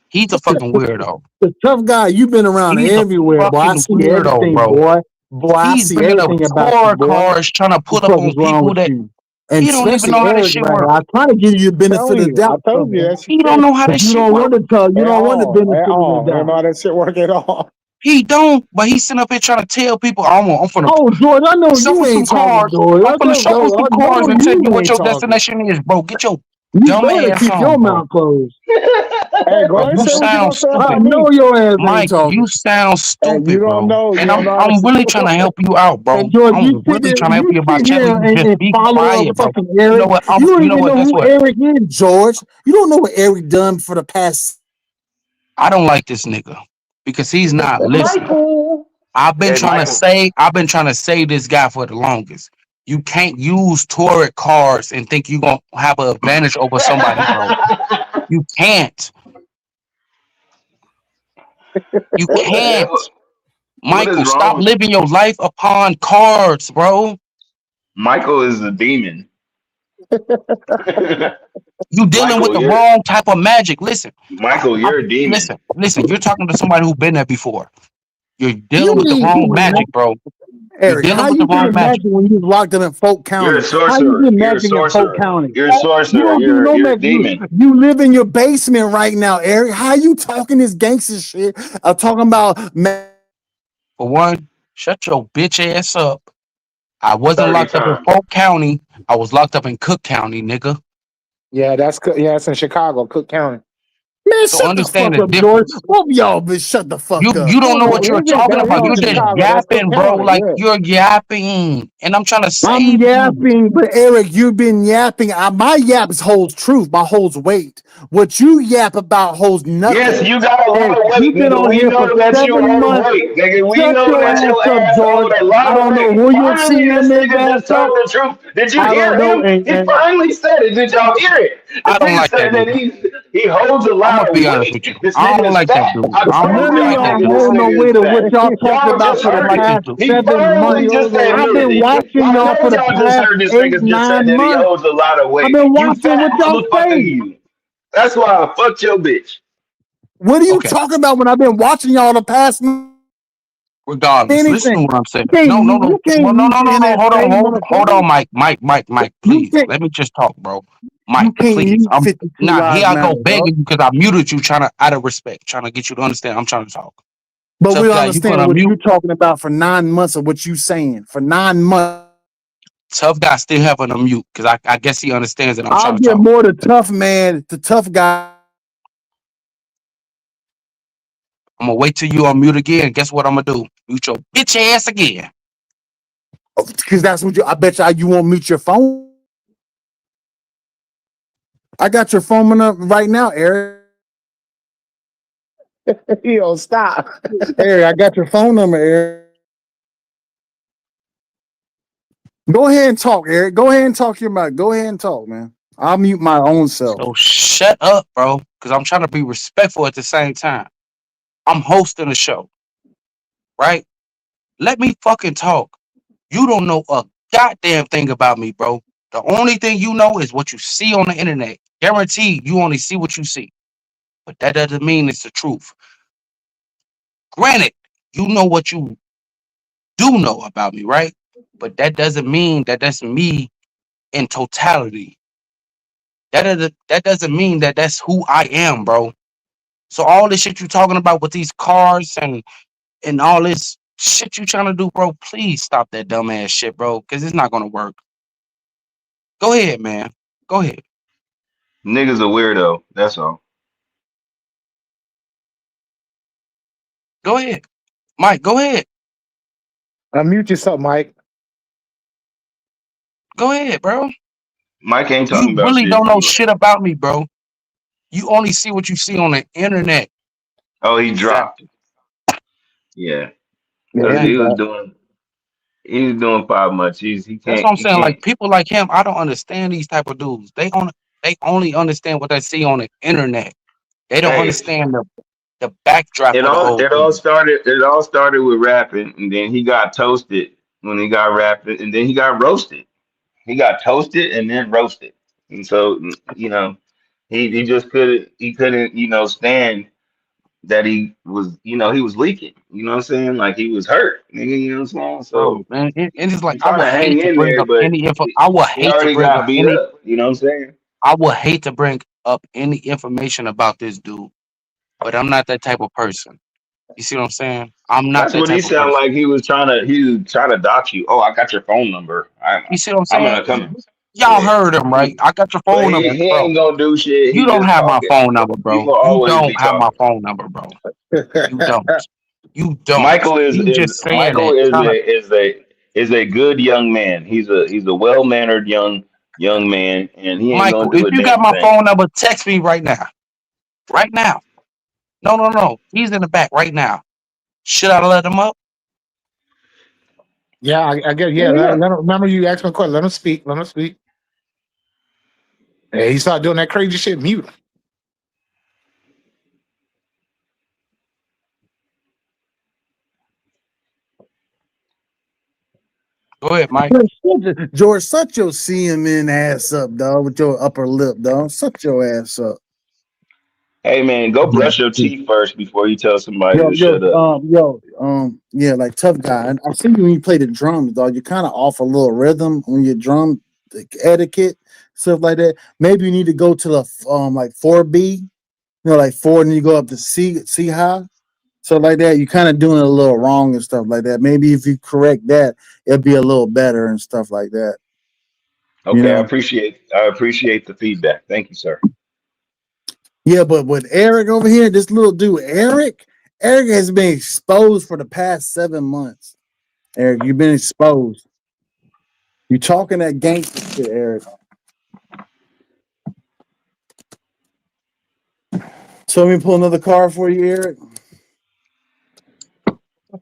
Speaker 5: He's a fucking weirdo.
Speaker 1: The tough guy, you've been around
Speaker 5: He's a
Speaker 1: everywhere, boy. I
Speaker 5: fucking
Speaker 1: see
Speaker 5: weirdo,
Speaker 1: everything,
Speaker 5: bro.
Speaker 1: boy. Boy, I
Speaker 5: He's
Speaker 1: see
Speaker 5: bringing up
Speaker 1: everything about you,
Speaker 5: tour
Speaker 1: boy.
Speaker 5: cars, trying to
Speaker 1: What
Speaker 5: put
Speaker 1: the
Speaker 5: up
Speaker 1: fuck
Speaker 5: on
Speaker 1: is wrong
Speaker 5: people
Speaker 1: with
Speaker 5: that
Speaker 1: you? And
Speaker 5: he don't even
Speaker 1: especially
Speaker 5: know how this
Speaker 1: Eric
Speaker 5: shit
Speaker 1: right here.
Speaker 5: works.
Speaker 1: I try to give you the benefit of the
Speaker 19: I
Speaker 1: doubt.
Speaker 19: told you that shit.
Speaker 5: He don't know how
Speaker 1: But
Speaker 5: this
Speaker 1: you
Speaker 5: shit
Speaker 1: don't want
Speaker 5: works.
Speaker 1: to tell. You
Speaker 19: At
Speaker 1: don't want the
Speaker 19: all.
Speaker 1: benefit
Speaker 19: At
Speaker 1: of the
Speaker 19: all. You don't know
Speaker 1: doubt.
Speaker 19: how that shit work at all.
Speaker 5: He don't, but he's sitting up here trying to tell people, I'm finna
Speaker 1: Oh, George, I know you
Speaker 5: shuffle some
Speaker 1: ain't talking,
Speaker 5: cards.
Speaker 1: George.
Speaker 5: I'm finna shuffle some
Speaker 1: I
Speaker 5: cards
Speaker 1: know
Speaker 5: and tell you
Speaker 1: you
Speaker 5: what
Speaker 1: ain't
Speaker 5: your
Speaker 1: talking.
Speaker 5: destination is, bro. Get your
Speaker 1: You
Speaker 5: dumb
Speaker 1: better
Speaker 5: ass
Speaker 1: keep
Speaker 5: on,
Speaker 1: your
Speaker 5: bro.
Speaker 1: mouth closed.
Speaker 19: Hey, go
Speaker 5: Bro,
Speaker 19: ahead and
Speaker 5: you
Speaker 19: say what you
Speaker 5: sound
Speaker 19: gonna say
Speaker 1: I
Speaker 19: about
Speaker 5: stupid.
Speaker 19: me.
Speaker 1: know your ass ain't
Speaker 5: Mike,
Speaker 1: talking.
Speaker 5: you sound
Speaker 19: And
Speaker 5: stupid,
Speaker 19: you
Speaker 5: bro.
Speaker 19: don't know. You
Speaker 5: And
Speaker 19: don't know how to
Speaker 5: I'm
Speaker 19: say
Speaker 5: really trying to help you out, bro.
Speaker 1: And George,
Speaker 5: I'm really trying to help you about
Speaker 1: sit
Speaker 5: telling
Speaker 1: here
Speaker 5: you just
Speaker 1: and
Speaker 5: be
Speaker 1: follow up
Speaker 5: quiet, bro.
Speaker 1: fucking
Speaker 5: You know
Speaker 1: Eric.
Speaker 5: what?
Speaker 1: You don't
Speaker 5: You know
Speaker 1: even
Speaker 5: what?
Speaker 1: know
Speaker 5: Guess
Speaker 1: who
Speaker 5: what?
Speaker 1: Eric is, George. You don't know what Eric done for the past.
Speaker 5: I don't like this nigga because he's not listening.
Speaker 9: Michael.
Speaker 5: I've been
Speaker 9: Hey,
Speaker 5: trying to say this guy for the longest. You can't use Tourette cards and think you're gonna have an advantage over somebody, bro. You can't. You
Speaker 9: What the
Speaker 5: can't.
Speaker 9: hell? What is
Speaker 5: Michael, stop
Speaker 9: wrong?
Speaker 5: living your life upon cards, bro.
Speaker 9: Michael is a demon.
Speaker 5: You dealing with
Speaker 9: Michael,
Speaker 5: the
Speaker 9: you're
Speaker 5: wrong type of magic. Listen,
Speaker 9: you're a demon.
Speaker 5: listen. You're talking to somebody who's been there before. You're
Speaker 1: You
Speaker 5: dealing with the
Speaker 1: mean
Speaker 5: wrong
Speaker 1: you
Speaker 5: magic, bro. You're
Speaker 1: Eric?
Speaker 5: dealing
Speaker 1: How
Speaker 5: with the
Speaker 1: you
Speaker 5: wrong
Speaker 1: get
Speaker 5: magic.
Speaker 1: magic when you was locked up in Polk
Speaker 9: You're a
Speaker 1: County? How you
Speaker 9: sorcerer.
Speaker 1: get
Speaker 9: You're a
Speaker 1: magic in Polk
Speaker 9: sorcerer.
Speaker 1: County?
Speaker 9: You're a
Speaker 1: You
Speaker 9: sorcerer.
Speaker 1: don't do no
Speaker 9: You're a
Speaker 1: magic.
Speaker 9: demon.
Speaker 1: You live in your basement right now, Eric. How you talking this gangster shit? Talking about
Speaker 5: For one, shut your bitch ass up. I wasn't
Speaker 9: 30
Speaker 5: locked up in
Speaker 9: times.
Speaker 5: Polk County. I was locked up in Cook County, nigga.
Speaker 19: Yeah, that's in Chicago, Cook County.
Speaker 1: man,
Speaker 5: So
Speaker 1: shut the
Speaker 5: understand
Speaker 1: fuck
Speaker 5: the
Speaker 1: up, George.
Speaker 5: difference.
Speaker 1: Both y'all, bitch, shut the fuck up.
Speaker 5: You don't know
Speaker 19: Oh,
Speaker 5: what you're
Speaker 19: is it?
Speaker 5: talking
Speaker 19: That
Speaker 5: about.
Speaker 19: is
Speaker 5: You're
Speaker 19: in
Speaker 5: just
Speaker 19: Chicago. That's Cook
Speaker 5: yapping, bro.
Speaker 19: County.
Speaker 5: Like
Speaker 19: Yeah.
Speaker 5: you're yapping, and I'm trying to
Speaker 1: I'm
Speaker 5: save you.
Speaker 1: yapping, but Eric, you've been yapping. My yaps holds truth, my holds weight. What you yap about holds
Speaker 9: Yes,
Speaker 1: nothing.
Speaker 9: you got a
Speaker 1: And
Speaker 9: lot of weight,
Speaker 1: you've been
Speaker 9: nigga.
Speaker 1: on
Speaker 9: We
Speaker 1: here for
Speaker 9: know that you
Speaker 1: 7 months.
Speaker 9: overweight, nigga. We
Speaker 1: Shut
Speaker 9: know
Speaker 1: your
Speaker 9: that
Speaker 1: ass
Speaker 9: your
Speaker 1: up,
Speaker 9: ass
Speaker 1: George.
Speaker 9: hold a
Speaker 1: I
Speaker 9: lot of
Speaker 1: don't know
Speaker 9: weight.
Speaker 1: who you're
Speaker 9: Finally,
Speaker 1: seeing
Speaker 9: this
Speaker 1: this
Speaker 9: nigga
Speaker 1: ass
Speaker 9: just
Speaker 1: up.
Speaker 9: told the truth. Did you
Speaker 1: I don't
Speaker 9: hear
Speaker 1: know.
Speaker 9: him? He
Speaker 1: And
Speaker 9: finally said it. Did y'all hear it? This
Speaker 5: I don't
Speaker 9: nigga
Speaker 5: like that
Speaker 9: said that
Speaker 5: nigga.
Speaker 9: he holds a
Speaker 5: I'm
Speaker 9: lot
Speaker 5: gonna
Speaker 9: of
Speaker 5: be honest with
Speaker 9: weight.
Speaker 5: you.
Speaker 9: This
Speaker 5: I don't
Speaker 9: nigga's
Speaker 5: like that
Speaker 9: fat.
Speaker 5: dude.
Speaker 9: I
Speaker 5: I don't
Speaker 9: told
Speaker 1: none of
Speaker 5: like
Speaker 9: y'all
Speaker 5: that
Speaker 1: y'all
Speaker 9: niggas
Speaker 5: dude.
Speaker 9: this
Speaker 1: hold no
Speaker 9: nigga is
Speaker 1: weight of what
Speaker 9: fat.
Speaker 1: y'all talked
Speaker 9: Y'all
Speaker 1: about
Speaker 9: just
Speaker 1: for the
Speaker 9: heard it.
Speaker 1: past
Speaker 9: He
Speaker 1: 7 months.
Speaker 9: finally just
Speaker 1: I've
Speaker 9: admitted
Speaker 1: been
Speaker 9: it.
Speaker 1: watching
Speaker 9: I
Speaker 1: y'all
Speaker 9: know
Speaker 1: for the
Speaker 9: y'all just
Speaker 1: past
Speaker 9: heard this
Speaker 1: eight,
Speaker 9: nigga just said
Speaker 1: 9
Speaker 9: that he
Speaker 1: months.
Speaker 9: holds a lot of
Speaker 1: I've
Speaker 9: weight.
Speaker 1: been
Speaker 9: You
Speaker 1: watching
Speaker 9: fat
Speaker 1: what y'all
Speaker 9: motherfucker,
Speaker 1: say.
Speaker 9: you. That's why I fucked your bitch.
Speaker 1: What are you
Speaker 5: Okay.
Speaker 1: talking about when I've been watching y'all the past
Speaker 5: Regardless, listen to
Speaker 1: anything?
Speaker 5: what I'm saying.
Speaker 1: You can't,
Speaker 5: No, no,
Speaker 1: you,
Speaker 5: no.
Speaker 1: you can't
Speaker 5: Well, no,
Speaker 1: use
Speaker 5: no,
Speaker 1: the
Speaker 5: no, no.
Speaker 1: internet save
Speaker 5: Hold on,
Speaker 1: motherfucker.
Speaker 5: Mike,
Speaker 1: You
Speaker 5: please.
Speaker 1: can't
Speaker 5: Let me just talk, bro.
Speaker 1: you
Speaker 5: Mike,
Speaker 1: can't
Speaker 5: please.
Speaker 1: mute 52
Speaker 5: Nah, here
Speaker 1: lives
Speaker 5: I go
Speaker 1: matter, bro.
Speaker 5: begging you because I muted you trying to out of respect, trying to get you to understand I'm trying to talk.
Speaker 1: But we
Speaker 5: Tough
Speaker 1: don't
Speaker 5: guy, you
Speaker 1: understand
Speaker 5: gonna
Speaker 1: what
Speaker 5: mute.
Speaker 1: you're talking about for 9 months of what you saying. For 9 months.
Speaker 5: Tough guy still having a mute because I guess he understands that I'm
Speaker 1: I'll
Speaker 5: trying to
Speaker 1: get
Speaker 5: talk.
Speaker 1: more the tough man, the tough guy.
Speaker 5: I'm gonna wait till you on mute again. Guess what I'm gonna do? Mute your bitch ass again.
Speaker 1: Because that's what I bet you won't mute your phone. I got your phone number right now, Eric.
Speaker 19: Yo, stop.
Speaker 1: Eric, I got your phone number, Eric. Go ahead and talk, Eric. Go ahead and talk your mouth. Go ahead and talk, man. I'll mute my own self.
Speaker 5: So shut up, bro. Because I'm trying to be respectful at the same time. I'm hosting a show, right? Let me fucking talk. You don't know a goddamn thing about me, bro. The only thing you know is what you see on the internet. Guaranteed you only see what you see. But that doesn't mean it's the truth. Granted, you know what you do know about me, right? But that doesn't mean that that's me in totality. That doesn't mean that that's who I am, bro. So all this shit you talking about with these cars and all this shit you trying to do, bro, please stop that dumbass shit, bro, because it's not gonna work. Go ahead, man. Go ahead.
Speaker 9: Nigga's a weirdo. That's all.
Speaker 5: Go ahead. Mike, go ahead.
Speaker 19: Unmute yourself, Mike.
Speaker 5: Go ahead, bro.
Speaker 9: Mike ain't talking
Speaker 5: You
Speaker 9: about
Speaker 5: really
Speaker 9: shit
Speaker 5: don't know
Speaker 9: anyway.
Speaker 5: shit about me, bro. You only see what you see on the internet.
Speaker 9: Oh, he dropped.
Speaker 5: Exactly.
Speaker 9: Yeah.
Speaker 19: Yeah,
Speaker 9: Because
Speaker 5: Yeah.
Speaker 19: he
Speaker 9: he was doing 5 months.
Speaker 5: That's what I'm saying. Like people like him, I don't understand these type of dudes. They only understand what they see on the internet. They don't
Speaker 9: Hey,
Speaker 5: understand the backdrop
Speaker 9: it
Speaker 5: of the
Speaker 9: all
Speaker 5: whole thing.
Speaker 9: started with rapping, and then he got toasted when he got rapping, and then he got roasted. He got toasted and then roasted. And so, he just couldn't stand that he was, he was leaking. You know what I'm saying? Like he was hurt, nigga. You know what I'm saying?
Speaker 5: Bro,
Speaker 9: So
Speaker 5: man, and it's like
Speaker 9: you're
Speaker 5: I
Speaker 9: trying
Speaker 5: would
Speaker 9: to
Speaker 5: hate
Speaker 9: hang
Speaker 5: to
Speaker 9: in
Speaker 5: bring
Speaker 9: there,
Speaker 5: up
Speaker 9: but
Speaker 5: any info. I would
Speaker 9: he
Speaker 5: hate to
Speaker 9: already
Speaker 5: bring up
Speaker 9: got beat
Speaker 5: any.
Speaker 9: up. You know what I'm saying?
Speaker 5: I would hate to bring up any information about this dude, but I'm not that type of person. You see what I'm saying? I'm not
Speaker 9: That's
Speaker 5: that
Speaker 9: what he
Speaker 5: type of
Speaker 9: sounded
Speaker 5: person.
Speaker 9: like. He was trying to dox you. Oh, I got your phone number.
Speaker 5: You see what I'm
Speaker 9: I'm
Speaker 5: saying?
Speaker 9: gonna come.
Speaker 5: Y'all
Speaker 9: Yeah.
Speaker 5: heard him, right? I got your
Speaker 9: But
Speaker 5: phone number,
Speaker 9: he
Speaker 5: bro.
Speaker 9: ain't gonna do shit.
Speaker 5: You
Speaker 9: He
Speaker 5: don't
Speaker 9: just
Speaker 5: have my
Speaker 9: talking.
Speaker 5: phone number,
Speaker 9: You
Speaker 5: bro.
Speaker 9: gonna
Speaker 5: You
Speaker 9: always
Speaker 5: don't
Speaker 9: be
Speaker 5: have my
Speaker 9: talking.
Speaker 5: phone number, bro. You don't. You don't.
Speaker 9: Michael is
Speaker 5: You
Speaker 9: is
Speaker 5: just saying
Speaker 9: Michael
Speaker 5: that.
Speaker 9: is
Speaker 5: Trying to,
Speaker 9: a good young man. He's a well mannered young man, and he ain't gonna
Speaker 5: Michael, if
Speaker 9: do a
Speaker 5: you got
Speaker 9: damn
Speaker 5: my
Speaker 9: thing.
Speaker 5: phone number, text me right now. Right now. No, no, no. He's in the back right now. Should I let him up?
Speaker 19: Yeah, I get. Yeah,
Speaker 9: Yeah.
Speaker 19: remember you asked me a question. Let him speak. Let him speak. Hey, he started doing that crazy shit. Mute.
Speaker 5: Go ahead, Mike.
Speaker 20: George, shut your CMN ass up, dog, with your upper lip, dog. Shut your ass up.
Speaker 9: Hey man, go brush your teeth first before you tell somebody
Speaker 20: Yo,
Speaker 9: to
Speaker 20: yo,
Speaker 9: shut up.
Speaker 20: yeah, like tough guy. And I see you when you play the drums, dog. You're kind of off a little rhythm on your drum, like etiquette, stuff like that. Maybe you need to go to the like 4B, like 4, and you go up to C high, so like that. You kind of doing it a little wrong and stuff like that. Maybe if you correct that, it'll be a little better and stuff like that. You
Speaker 9: Okay, I
Speaker 20: know.
Speaker 9: appreciate the feedback. Thank you, sir.
Speaker 20: Yeah, but with Eric over here, this little dude, Eric has been exposed for the past 7 months. Eric, you've been exposed. You talking that gangster shit, Eric. So let me pull another card for you, Eric.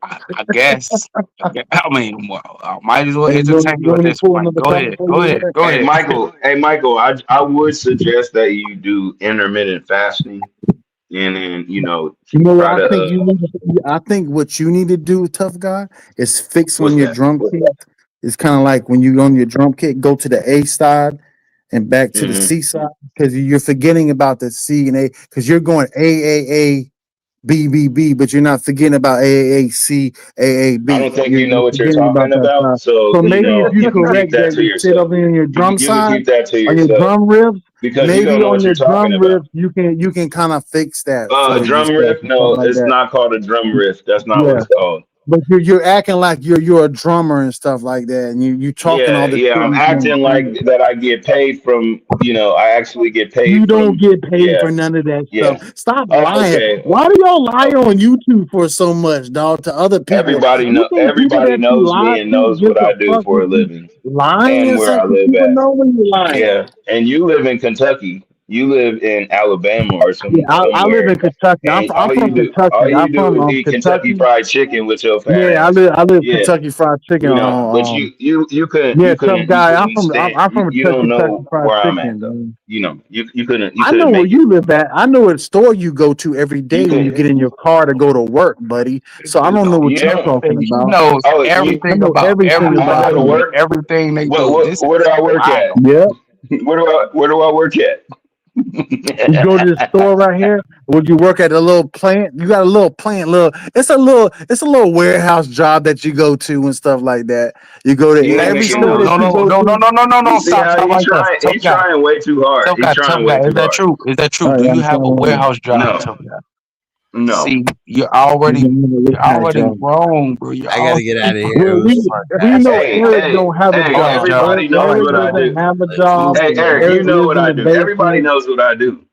Speaker 5: I guess. I mean, well, I might as well
Speaker 20: Hey,
Speaker 5: entertain you at this
Speaker 20: pull
Speaker 5: point.
Speaker 20: another
Speaker 5: Go
Speaker 20: card
Speaker 5: ahead.
Speaker 20: for
Speaker 5: Go
Speaker 20: you,
Speaker 5: ahead.
Speaker 20: Eric.
Speaker 5: Go
Speaker 9: Hey
Speaker 5: ahead.
Speaker 9: Michael, I would suggest that you do intermittent fasting, and then
Speaker 20: You know what
Speaker 9: try
Speaker 20: I
Speaker 9: to
Speaker 20: think you need to do? I think what you need to do, tough guy, is fix
Speaker 9: what's
Speaker 20: on your
Speaker 9: that?
Speaker 20: drum kit. It's kind of like when you on your drum kit, go to the A side and back to the
Speaker 9: Hmm.
Speaker 20: C side, because you're forgetting about the C and A, because you're going A B B B, but you're not forgetting about AAC
Speaker 9: I
Speaker 20: AAB.
Speaker 9: don't think you
Speaker 20: You're
Speaker 9: know what you're
Speaker 20: forgetting about
Speaker 9: talking
Speaker 20: that
Speaker 9: about,
Speaker 20: side.
Speaker 9: so
Speaker 20: So maybe if you
Speaker 9: you can keep
Speaker 20: correct
Speaker 9: that
Speaker 20: that,
Speaker 9: to
Speaker 20: you sit
Speaker 9: yourself.
Speaker 20: over in your drum
Speaker 9: You can
Speaker 20: side
Speaker 9: keep that to
Speaker 20: on your
Speaker 9: yourself
Speaker 20: drum riffs.
Speaker 9: because you
Speaker 20: Maybe
Speaker 9: don't know
Speaker 20: on
Speaker 9: what you're
Speaker 20: your
Speaker 9: talking
Speaker 20: drum
Speaker 9: about.
Speaker 20: riffs, you can kind of fix that for
Speaker 9: Drum
Speaker 20: yourself
Speaker 9: riff?
Speaker 20: and stuff
Speaker 9: No,
Speaker 20: like
Speaker 9: it's
Speaker 20: that.
Speaker 9: not called a drum riff. That's not what
Speaker 20: Yeah.
Speaker 9: it's called.
Speaker 20: But you're acting like you're a drummer and stuff like that, and you talking all
Speaker 9: Yeah,
Speaker 20: this
Speaker 9: yeah.
Speaker 20: shit
Speaker 9: I'm
Speaker 20: you can't
Speaker 9: acting like
Speaker 20: do.
Speaker 9: that. I get paid from. I actually get
Speaker 20: You
Speaker 9: paid
Speaker 20: don't
Speaker 9: from.
Speaker 20: get paid
Speaker 9: Yeah,
Speaker 20: for none of that
Speaker 9: yeah.
Speaker 20: stuff. Stop
Speaker 9: Oh,
Speaker 20: lying.
Speaker 9: okay.
Speaker 20: Why do y'all lie
Speaker 9: Okay.
Speaker 20: on YouTube for so much, dog, to other people?
Speaker 9: Everybody
Speaker 20: You
Speaker 9: know.
Speaker 20: think people
Speaker 9: Everybody
Speaker 20: that you
Speaker 9: knows
Speaker 20: lie
Speaker 9: me and
Speaker 20: to
Speaker 9: knows
Speaker 20: give
Speaker 9: what
Speaker 20: a
Speaker 9: I do
Speaker 20: fuck
Speaker 9: for
Speaker 20: if
Speaker 9: a
Speaker 20: you
Speaker 9: living
Speaker 20: lying
Speaker 9: and
Speaker 20: and
Speaker 9: where
Speaker 20: stuff?
Speaker 9: I
Speaker 20: Because
Speaker 9: live
Speaker 20: people
Speaker 9: at.
Speaker 20: know when you're lying.
Speaker 9: Yeah, and you live in Kentucky. You live in Alabama or
Speaker 20: Yeah, I live in
Speaker 9: somewhere,
Speaker 20: Kentucky.
Speaker 9: and
Speaker 20: I'm from
Speaker 9: all
Speaker 20: Kentucky.
Speaker 9: you
Speaker 20: I'm
Speaker 9: do
Speaker 20: from
Speaker 9: is eat Kentucky
Speaker 20: Kentucky.
Speaker 9: Fried Chicken with your fat
Speaker 20: Yeah,
Speaker 9: ass.
Speaker 20: I live
Speaker 9: Yeah,
Speaker 20: Kentucky Fried Chicken.
Speaker 9: but
Speaker 20: Yeah,
Speaker 9: you
Speaker 20: tough
Speaker 9: couldn't
Speaker 20: guy.
Speaker 9: easily stand.
Speaker 20: I'm from
Speaker 9: You don't
Speaker 20: Kentucky
Speaker 9: know
Speaker 20: Fried
Speaker 9: where I'm at
Speaker 20: Chicken,
Speaker 9: though.
Speaker 20: man.
Speaker 9: You
Speaker 20: I know
Speaker 9: couldn't
Speaker 20: where
Speaker 9: make it.
Speaker 20: you live at. I know what store you go to every
Speaker 9: You
Speaker 20: day when you
Speaker 9: could
Speaker 20: get in your car to go to work, buddy. So I don't know what
Speaker 9: you
Speaker 20: you're
Speaker 9: don't.
Speaker 20: talking
Speaker 5: He
Speaker 20: about.
Speaker 5: knows
Speaker 9: Oh,
Speaker 20: I
Speaker 5: everything
Speaker 20: know
Speaker 5: about
Speaker 20: everything
Speaker 5: everybody
Speaker 9: I go
Speaker 20: about
Speaker 9: to
Speaker 20: you.
Speaker 5: and
Speaker 9: work.
Speaker 5: everything they do. This
Speaker 9: Where do I work at?
Speaker 5: wild.
Speaker 20: Yep.
Speaker 9: Where do I work at?
Speaker 20: You go to the store right here. Would you work at a little plant? You got a little plant, it's a little warehouse job that you go to and stuff like that. You go to
Speaker 9: You ain't
Speaker 20: every
Speaker 9: making
Speaker 20: store
Speaker 9: no
Speaker 20: that
Speaker 5: No,
Speaker 20: you
Speaker 5: no,
Speaker 20: go
Speaker 9: sense.
Speaker 5: no, no,
Speaker 20: to.
Speaker 5: no, no, no,
Speaker 9: You
Speaker 5: no.
Speaker 9: see
Speaker 5: Stop,
Speaker 9: how
Speaker 5: stop
Speaker 9: he
Speaker 5: right there.
Speaker 9: trying?
Speaker 5: Tough
Speaker 9: He
Speaker 5: guy.
Speaker 9: trying way too hard.
Speaker 5: Tough
Speaker 9: He
Speaker 5: guy, tough
Speaker 9: trying
Speaker 5: guy.
Speaker 9: way
Speaker 5: Is
Speaker 9: too
Speaker 5: that
Speaker 9: hard.
Speaker 5: true? Is that true?
Speaker 20: All
Speaker 5: Do
Speaker 20: right,
Speaker 5: you
Speaker 20: I'm
Speaker 5: have a
Speaker 20: trying
Speaker 5: warehouse job,
Speaker 9: No,
Speaker 5: tough guy?
Speaker 9: no.
Speaker 5: See,
Speaker 20: to
Speaker 5: you're already
Speaker 20: job.
Speaker 5: wrong, bro. You're
Speaker 18: I gotta get out of
Speaker 5: already
Speaker 18: here. It
Speaker 20: Well,
Speaker 18: was
Speaker 20: we know
Speaker 18: fantastic.
Speaker 9: Hey,
Speaker 20: Eric
Speaker 9: hey,
Speaker 20: don't have a
Speaker 9: hey!
Speaker 5: go ahead,
Speaker 20: job.
Speaker 5: Joe.
Speaker 9: Everybody knows
Speaker 5: Go ahead,
Speaker 9: what I
Speaker 5: Joe.
Speaker 20: Doesn't
Speaker 9: do.
Speaker 20: have a
Speaker 18: Let's
Speaker 20: job.
Speaker 9: Hey, Eric, you
Speaker 20: Eric
Speaker 9: know
Speaker 20: lives
Speaker 9: what
Speaker 20: in
Speaker 9: I
Speaker 20: the
Speaker 9: do. Everybody
Speaker 20: basement.
Speaker 9: knows what I do.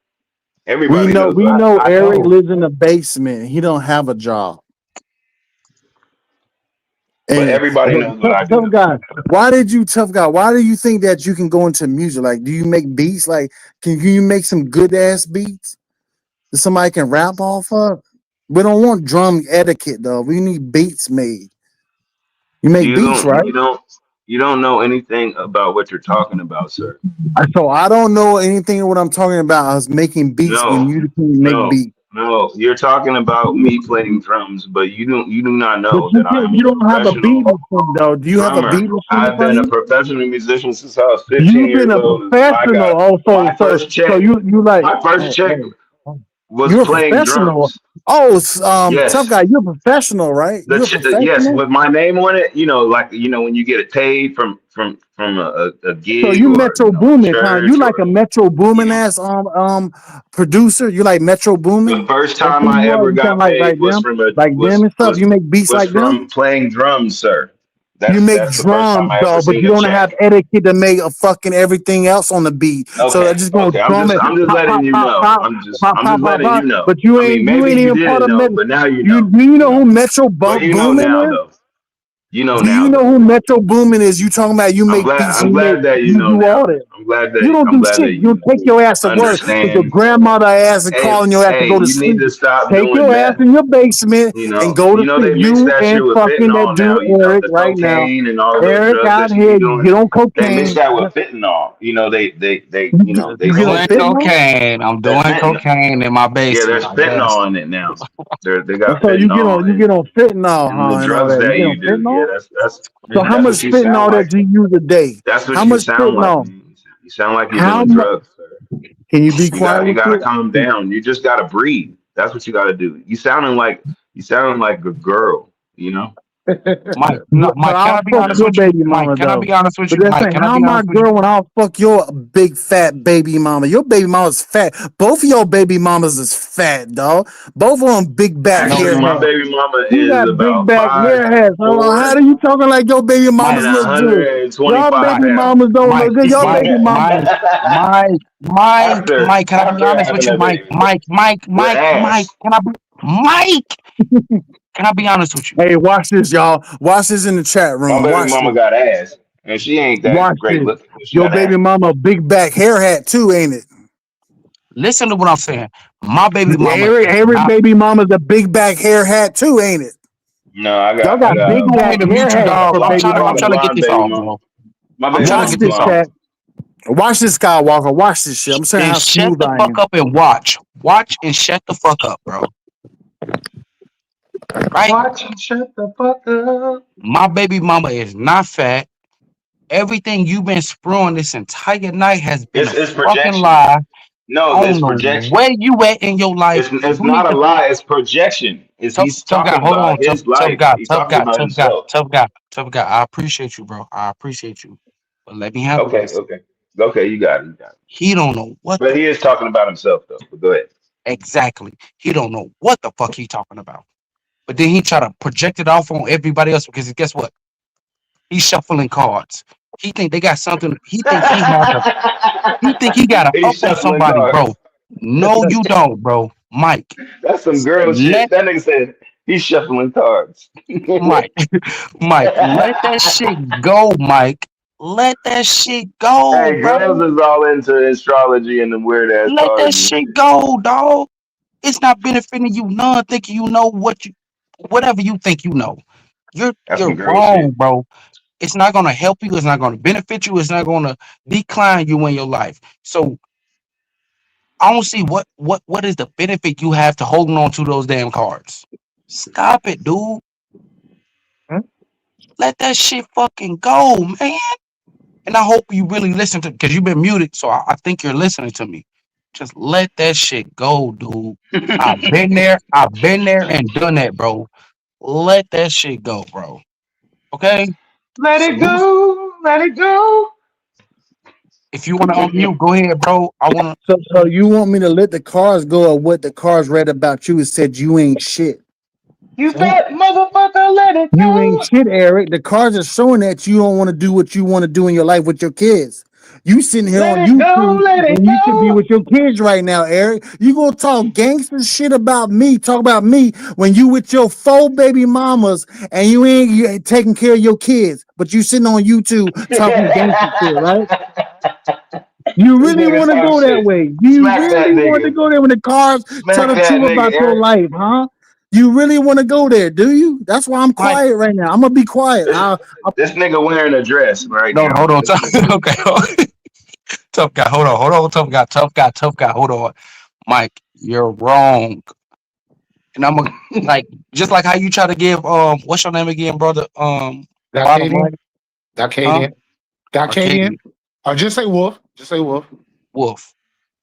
Speaker 20: We
Speaker 9: Everybody
Speaker 20: know
Speaker 9: knows
Speaker 20: we
Speaker 9: what I
Speaker 20: know
Speaker 9: do.
Speaker 5: I
Speaker 20: Eric
Speaker 5: know.
Speaker 20: lives in the basement. He don't have a job.
Speaker 9: But
Speaker 20: And
Speaker 9: everybody knows what I
Speaker 20: tough
Speaker 9: do.
Speaker 20: guy, why do you think that you can go into music? Like, do you make beats? Like, can you make some good ass beats that somebody can rap off of? We don't want drum etiquette though. We need beats made. You make
Speaker 9: You
Speaker 20: beats,
Speaker 9: don't.
Speaker 20: right?
Speaker 9: You don't know anything about what you're talking about, sir.
Speaker 20: So I don't know anything of what I'm talking about. I was making beats when
Speaker 9: No,
Speaker 20: you can make
Speaker 9: no,
Speaker 20: beats.
Speaker 9: no. You're talking about me playing drums, but you do not
Speaker 20: But
Speaker 9: know that I am
Speaker 20: you
Speaker 9: a
Speaker 20: don't have a beat
Speaker 9: professional
Speaker 20: machine though. Do you have a
Speaker 9: drummer.
Speaker 20: beat machine in
Speaker 9: I've
Speaker 20: front
Speaker 9: been
Speaker 20: of
Speaker 9: a
Speaker 20: you?
Speaker 9: professional musician since I was 15
Speaker 20: You've been
Speaker 9: years
Speaker 20: a
Speaker 9: old. I got
Speaker 20: professional. Oh,
Speaker 9: my first
Speaker 20: so
Speaker 9: check.
Speaker 20: you like
Speaker 9: My first
Speaker 20: hey,
Speaker 9: check.
Speaker 20: hey.
Speaker 6: was
Speaker 1: You're a
Speaker 6: playing
Speaker 1: professional.
Speaker 6: drums.
Speaker 1: Oh, tough
Speaker 6: Yes.
Speaker 1: guy. You're a professional, right? You're a
Speaker 6: Yes,
Speaker 1: professional.
Speaker 6: with my name on it, like when you get it paid from a
Speaker 1: So
Speaker 6: gig
Speaker 1: you
Speaker 6: or
Speaker 1: Metro
Speaker 6: a
Speaker 1: Boomin, huh? You
Speaker 6: church
Speaker 1: like a
Speaker 6: or
Speaker 1: Metro Boomin ass producer? You like Metro
Speaker 6: the
Speaker 1: Boomin?
Speaker 6: first
Speaker 1: That's
Speaker 6: time
Speaker 1: who
Speaker 6: I
Speaker 1: you are.
Speaker 6: ever
Speaker 1: You sound
Speaker 6: got
Speaker 1: like
Speaker 6: paid was
Speaker 1: them,
Speaker 6: from
Speaker 1: and stuff. You make beats like them.
Speaker 6: from playing drums, sir.
Speaker 1: You make
Speaker 6: That's the first time
Speaker 1: drums,
Speaker 6: I ever
Speaker 1: though, but
Speaker 6: seen
Speaker 1: you
Speaker 6: a
Speaker 1: don't have
Speaker 6: check.
Speaker 1: etiquette to make a fucking everything else on the beat. So I
Speaker 6: Okay,
Speaker 1: just gonna
Speaker 6: okay.
Speaker 1: drum it,
Speaker 6: I'm just
Speaker 1: pop,
Speaker 6: letting
Speaker 1: pop,
Speaker 6: you
Speaker 1: pop,
Speaker 6: know.
Speaker 1: pop,
Speaker 6: I'm just letting you know.
Speaker 1: But you
Speaker 6: I mean,
Speaker 1: ain't
Speaker 6: maybe you
Speaker 1: even part
Speaker 6: didn't
Speaker 1: of
Speaker 6: know,
Speaker 1: Metro.
Speaker 6: but now you
Speaker 1: You
Speaker 6: know.
Speaker 1: do you know who Metro
Speaker 6: But you know
Speaker 1: Boomin
Speaker 6: now
Speaker 1: is?
Speaker 6: though. You know
Speaker 1: Do you
Speaker 6: now
Speaker 1: know
Speaker 6: though.
Speaker 1: who Metro Boomin is? You talking about you make beats
Speaker 6: I'm
Speaker 1: and
Speaker 6: glad that you
Speaker 1: you
Speaker 6: know
Speaker 1: do all
Speaker 6: now.
Speaker 1: that.
Speaker 6: I'm glad
Speaker 1: You don't do
Speaker 6: that
Speaker 1: shit. You take your ass to work with your
Speaker 6: understand.
Speaker 1: grandmother ass and
Speaker 6: Hey,
Speaker 1: calling your ass to go to
Speaker 6: you need
Speaker 1: sleep.
Speaker 6: to stop
Speaker 1: Take
Speaker 6: doing
Speaker 1: your ass
Speaker 6: that.
Speaker 1: in your basement and go to sleep.
Speaker 6: They mix
Speaker 1: You
Speaker 6: that shit
Speaker 1: and
Speaker 6: with
Speaker 1: fucking that
Speaker 6: fentanyl now.
Speaker 1: dude Eric
Speaker 6: The
Speaker 1: right now.
Speaker 6: cocaine and all of those
Speaker 1: Eric
Speaker 6: drugs
Speaker 1: out
Speaker 6: that you be
Speaker 1: here, you
Speaker 6: doing.
Speaker 1: get on
Speaker 6: They mix
Speaker 1: cocaine.
Speaker 6: that with fentanyl. They
Speaker 1: You get on
Speaker 6: slick
Speaker 5: Doing
Speaker 6: it.
Speaker 1: fentanyl?
Speaker 5: cocaine. I'm
Speaker 6: That
Speaker 5: doing
Speaker 6: fentanyl.
Speaker 5: cocaine in my
Speaker 6: Yeah, there's
Speaker 5: basement. Yes.
Speaker 6: fentanyl in it now. They got
Speaker 1: So you get
Speaker 6: fentanyl
Speaker 1: on fentanyl,
Speaker 6: and the
Speaker 1: huh, and all
Speaker 6: drugs
Speaker 1: that. You
Speaker 6: that
Speaker 1: get
Speaker 6: you
Speaker 1: on
Speaker 6: do. Yeah,
Speaker 1: fentanyl? So how
Speaker 6: that's
Speaker 1: much
Speaker 6: what you sound
Speaker 1: fentanyl that
Speaker 6: like.
Speaker 1: do you use a day?
Speaker 6: That's
Speaker 1: How
Speaker 6: what you
Speaker 1: much
Speaker 6: sound like,
Speaker 1: fentanyl?
Speaker 6: man. You sound like you're
Speaker 1: How
Speaker 6: doing
Speaker 1: much?
Speaker 6: drugs, sir.
Speaker 1: Can you be quiet
Speaker 6: You
Speaker 1: with
Speaker 6: gotta
Speaker 1: it?
Speaker 6: calm down. You just gotta breathe. That's what you gotta do. You sounding like a girl,
Speaker 5: Mike, no,
Speaker 1: But
Speaker 5: Mike, can
Speaker 1: I'll
Speaker 5: I be
Speaker 1: fuck
Speaker 5: honest
Speaker 1: your
Speaker 5: with you?
Speaker 1: baby
Speaker 5: Mike,
Speaker 1: mama
Speaker 5: can I
Speaker 1: though.
Speaker 5: be honest with
Speaker 1: But
Speaker 5: you?
Speaker 1: that's
Speaker 5: Mike,
Speaker 1: like,
Speaker 5: can I
Speaker 1: how
Speaker 5: be
Speaker 1: my
Speaker 5: honest with you?
Speaker 1: girl when I'll fuck your big fat baby mama? Your baby mama's fat. Both of your baby mamas is fat, dog. Both of them big back
Speaker 5: No,
Speaker 1: hair
Speaker 6: Actually, my
Speaker 1: hats.
Speaker 6: baby mama
Speaker 1: You
Speaker 6: is
Speaker 1: got big
Speaker 6: about
Speaker 1: back hair hats. How
Speaker 6: 5'4"
Speaker 1: do you talking like your baby
Speaker 5: Mike,
Speaker 1: mamas
Speaker 6: and
Speaker 1: look good? Y'all
Speaker 6: 125
Speaker 5: Mike,
Speaker 1: baby
Speaker 6: pounds.
Speaker 1: mamas don't
Speaker 5: Mike,
Speaker 1: look good. Your
Speaker 5: Mike,
Speaker 1: baby mama.
Speaker 5: Mike, Mike, can I be
Speaker 6: After
Speaker 5: honest with
Speaker 6: having
Speaker 5: you?
Speaker 6: a
Speaker 5: Mike,
Speaker 6: baby
Speaker 5: Mike, Mike,
Speaker 6: with
Speaker 5: Mike, Mike,
Speaker 6: ass.
Speaker 5: Mike, can I be honest with you?
Speaker 1: Hey, watch this, y'all. Watch this in the chat
Speaker 6: My
Speaker 1: room.
Speaker 6: baby
Speaker 1: Watch
Speaker 6: mama
Speaker 1: this.
Speaker 6: got ass, and she ain't that
Speaker 1: Watch
Speaker 6: great
Speaker 1: this.
Speaker 6: looking, but she
Speaker 1: Your
Speaker 6: got
Speaker 1: baby
Speaker 6: ass.
Speaker 1: mama a big back hair hat too, ain't it?
Speaker 5: Listen to what I'm saying. My baby mama is
Speaker 1: Every
Speaker 5: not.
Speaker 1: baby mama's a big back hair hat too, ain't it?
Speaker 6: No, I
Speaker 1: Y'all
Speaker 6: got
Speaker 1: got
Speaker 5: You
Speaker 1: big
Speaker 5: want me
Speaker 1: back
Speaker 5: to
Speaker 1: hair
Speaker 5: mute you,
Speaker 1: hats
Speaker 5: dog?
Speaker 1: for baby
Speaker 6: I got
Speaker 5: I'm
Speaker 6: a
Speaker 5: trying
Speaker 1: mamas.
Speaker 5: to get
Speaker 6: blonde
Speaker 5: this
Speaker 6: baby
Speaker 5: off,
Speaker 6: mama.
Speaker 5: bro.
Speaker 6: My
Speaker 5: I'm
Speaker 6: baby
Speaker 5: trying to
Speaker 1: Watch
Speaker 6: mama's
Speaker 5: get this
Speaker 1: this,
Speaker 5: off.
Speaker 6: blonde.
Speaker 1: chat. Watch this, Skywalker. Watch this shit. I'm saying
Speaker 5: And
Speaker 1: how
Speaker 5: shut
Speaker 1: smooth
Speaker 5: the
Speaker 1: I
Speaker 5: fuck
Speaker 1: am.
Speaker 5: up and watch. Watch and shut the fuck up, bro. Right?
Speaker 6: Watch and shut the fuck up.
Speaker 5: My baby mama is not fat. Everything you've been spewing this entire night has been a
Speaker 6: It's
Speaker 5: fucking
Speaker 6: projection.
Speaker 5: lie.
Speaker 6: No,
Speaker 5: I
Speaker 6: it's
Speaker 5: don't know
Speaker 6: projection.
Speaker 5: where you at in your life.
Speaker 6: It's
Speaker 5: You need
Speaker 6: not a
Speaker 5: to
Speaker 6: lie. It's projection. He's
Speaker 5: tough guy.
Speaker 6: talking
Speaker 5: Hold on,
Speaker 6: about his
Speaker 5: tough
Speaker 6: life.
Speaker 5: guy,
Speaker 6: He's
Speaker 5: tough
Speaker 6: talking
Speaker 5: guy,
Speaker 6: about
Speaker 5: tough guy,
Speaker 6: himself.
Speaker 5: tough guy, tough guy. I appreciate you, bro. I appreciate you. But let me handle
Speaker 6: Okay,
Speaker 5: this.
Speaker 6: okay, okay. You got it. You got it.
Speaker 5: He don't know what
Speaker 6: But
Speaker 5: the
Speaker 6: he is talking about himself though. But go ahead.
Speaker 5: exactly. He don't know what the fuck he talking about. But then he try to project it off on everybody else because guess what? He's shuffling cards. He think they got something. He think he has a. He think he got a up
Speaker 6: He's
Speaker 5: on
Speaker 6: shuffling
Speaker 5: somebody, bro.
Speaker 6: cards.
Speaker 5: No, you don't, bro. Mike,
Speaker 6: That's some girl shit.
Speaker 5: let
Speaker 6: That nigga said he's shuffling cards.
Speaker 5: Mike, Mike, let that shit go, Mike. Let that shit go,
Speaker 6: Hey, girls
Speaker 5: bro.
Speaker 6: is all into astrology and the weird ass
Speaker 5: Let that
Speaker 6: cards and
Speaker 5: shit
Speaker 6: shit.
Speaker 5: go, dog. It's not benefiting you none. Thinking you know whatever you think you know.
Speaker 6: That's some
Speaker 5: You're
Speaker 6: girl
Speaker 5: wrong,
Speaker 6: shit.
Speaker 5: bro. It's not gonna help you. It's not gonna benefit you. It's not gonna decline you in your life. So I don't see what is the benefit you have to holding on to those damn cards. Stop it, dude. Let that shit fucking go, man. And I hope you really listen to because you've been muted, so I think you're listening to me. Just let that shit go, dude. I've been there and done that, bro. Let that shit go, bro. Okay?
Speaker 6: Let it
Speaker 5: Salute.
Speaker 6: go. Let it go.
Speaker 5: If you want to unmute, go ahead, bro. I want
Speaker 1: So you want me to let the cars go or what the cars read about you and said you ain't shit?
Speaker 6: You fat motherfucker, let it
Speaker 1: You ain't
Speaker 6: go.
Speaker 1: shit, Eric. The cards are showing that you don't want to do what you want to do in your life with your kids. You sitting here
Speaker 6: Let
Speaker 1: on
Speaker 6: it go.
Speaker 1: YouTube
Speaker 6: Let it
Speaker 1: when you should be
Speaker 6: go.
Speaker 1: with your kids right now, Eric. You gonna talk gangster shit about me, talk about me when you with your 4 baby mamas and you ain't taking care of your kids, but you sitting on YouTube talking gangster shit, right? You
Speaker 6: This
Speaker 1: really
Speaker 6: nigga
Speaker 1: want to
Speaker 6: talk
Speaker 1: go that
Speaker 6: shit.
Speaker 1: way. You
Speaker 6: Smack that
Speaker 1: really want to
Speaker 6: nigga.
Speaker 1: go there when the cars tell
Speaker 6: Smack
Speaker 1: the
Speaker 6: that
Speaker 1: truth
Speaker 6: nigga,
Speaker 1: about your
Speaker 6: Eric.
Speaker 1: life, huh? You really want to go there, do you? That's why I'm
Speaker 5: Mike.
Speaker 1: quiet right now. I'm gonna be quiet.
Speaker 6: This, this nigga wearing a dress right
Speaker 5: No,
Speaker 6: now.
Speaker 5: hold on.
Speaker 6: This nigga.
Speaker 5: Okay. Tough guy. Hold on. Tough guy. Hold on. Mike, you're wrong. And I'm like just like how you try to give what's your name again, brother? Bottom
Speaker 19: Darkadian.
Speaker 5: right, huh?
Speaker 19: Darkadian. Darkadian.
Speaker 5: Arcadian
Speaker 19: Or just say Wolf. Just say Wolf.
Speaker 5: Wolf.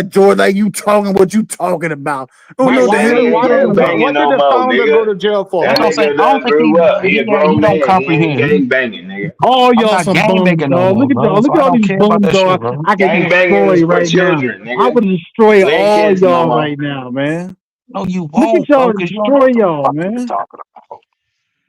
Speaker 20: about George like you talking what you talking about. I don't know
Speaker 6: That
Speaker 20: the
Speaker 6: nigga
Speaker 20: hell.
Speaker 6: ain't gang banging
Speaker 19: What did
Speaker 6: no
Speaker 19: the
Speaker 6: more,
Speaker 19: founder go
Speaker 6: nigga.
Speaker 19: to jail for?
Speaker 6: That nigga
Speaker 3: I don't
Speaker 6: done
Speaker 3: think
Speaker 6: grew up. He a grown
Speaker 3: he don't
Speaker 6: man. He ain't
Speaker 3: comprehend.
Speaker 6: gang banging, nigga.
Speaker 20: All
Speaker 3: I'm
Speaker 20: y'all
Speaker 3: not
Speaker 20: some
Speaker 3: gang
Speaker 20: bums,
Speaker 3: banging no
Speaker 20: dog.
Speaker 3: more,
Speaker 20: Look at
Speaker 3: bro.
Speaker 20: y'all. Look
Speaker 3: So
Speaker 20: at
Speaker 3: I
Speaker 20: all
Speaker 3: don't
Speaker 20: these
Speaker 3: care about
Speaker 20: bums,
Speaker 3: that shit,
Speaker 20: dog.
Speaker 3: bro.
Speaker 20: I can
Speaker 6: Gang banging
Speaker 20: destroy
Speaker 6: is for
Speaker 20: right now.
Speaker 6: children,
Speaker 20: I
Speaker 6: nigga.
Speaker 20: would destroy
Speaker 6: You ain't
Speaker 20: all
Speaker 6: kids no
Speaker 20: y'all
Speaker 6: more.
Speaker 20: right now, man.
Speaker 3: No, you
Speaker 20: Look at
Speaker 3: won't, bro,
Speaker 20: y'all
Speaker 3: because you don't know
Speaker 20: destroy
Speaker 3: what the
Speaker 20: y'all,
Speaker 3: fuck you
Speaker 20: man.
Speaker 3: talking about.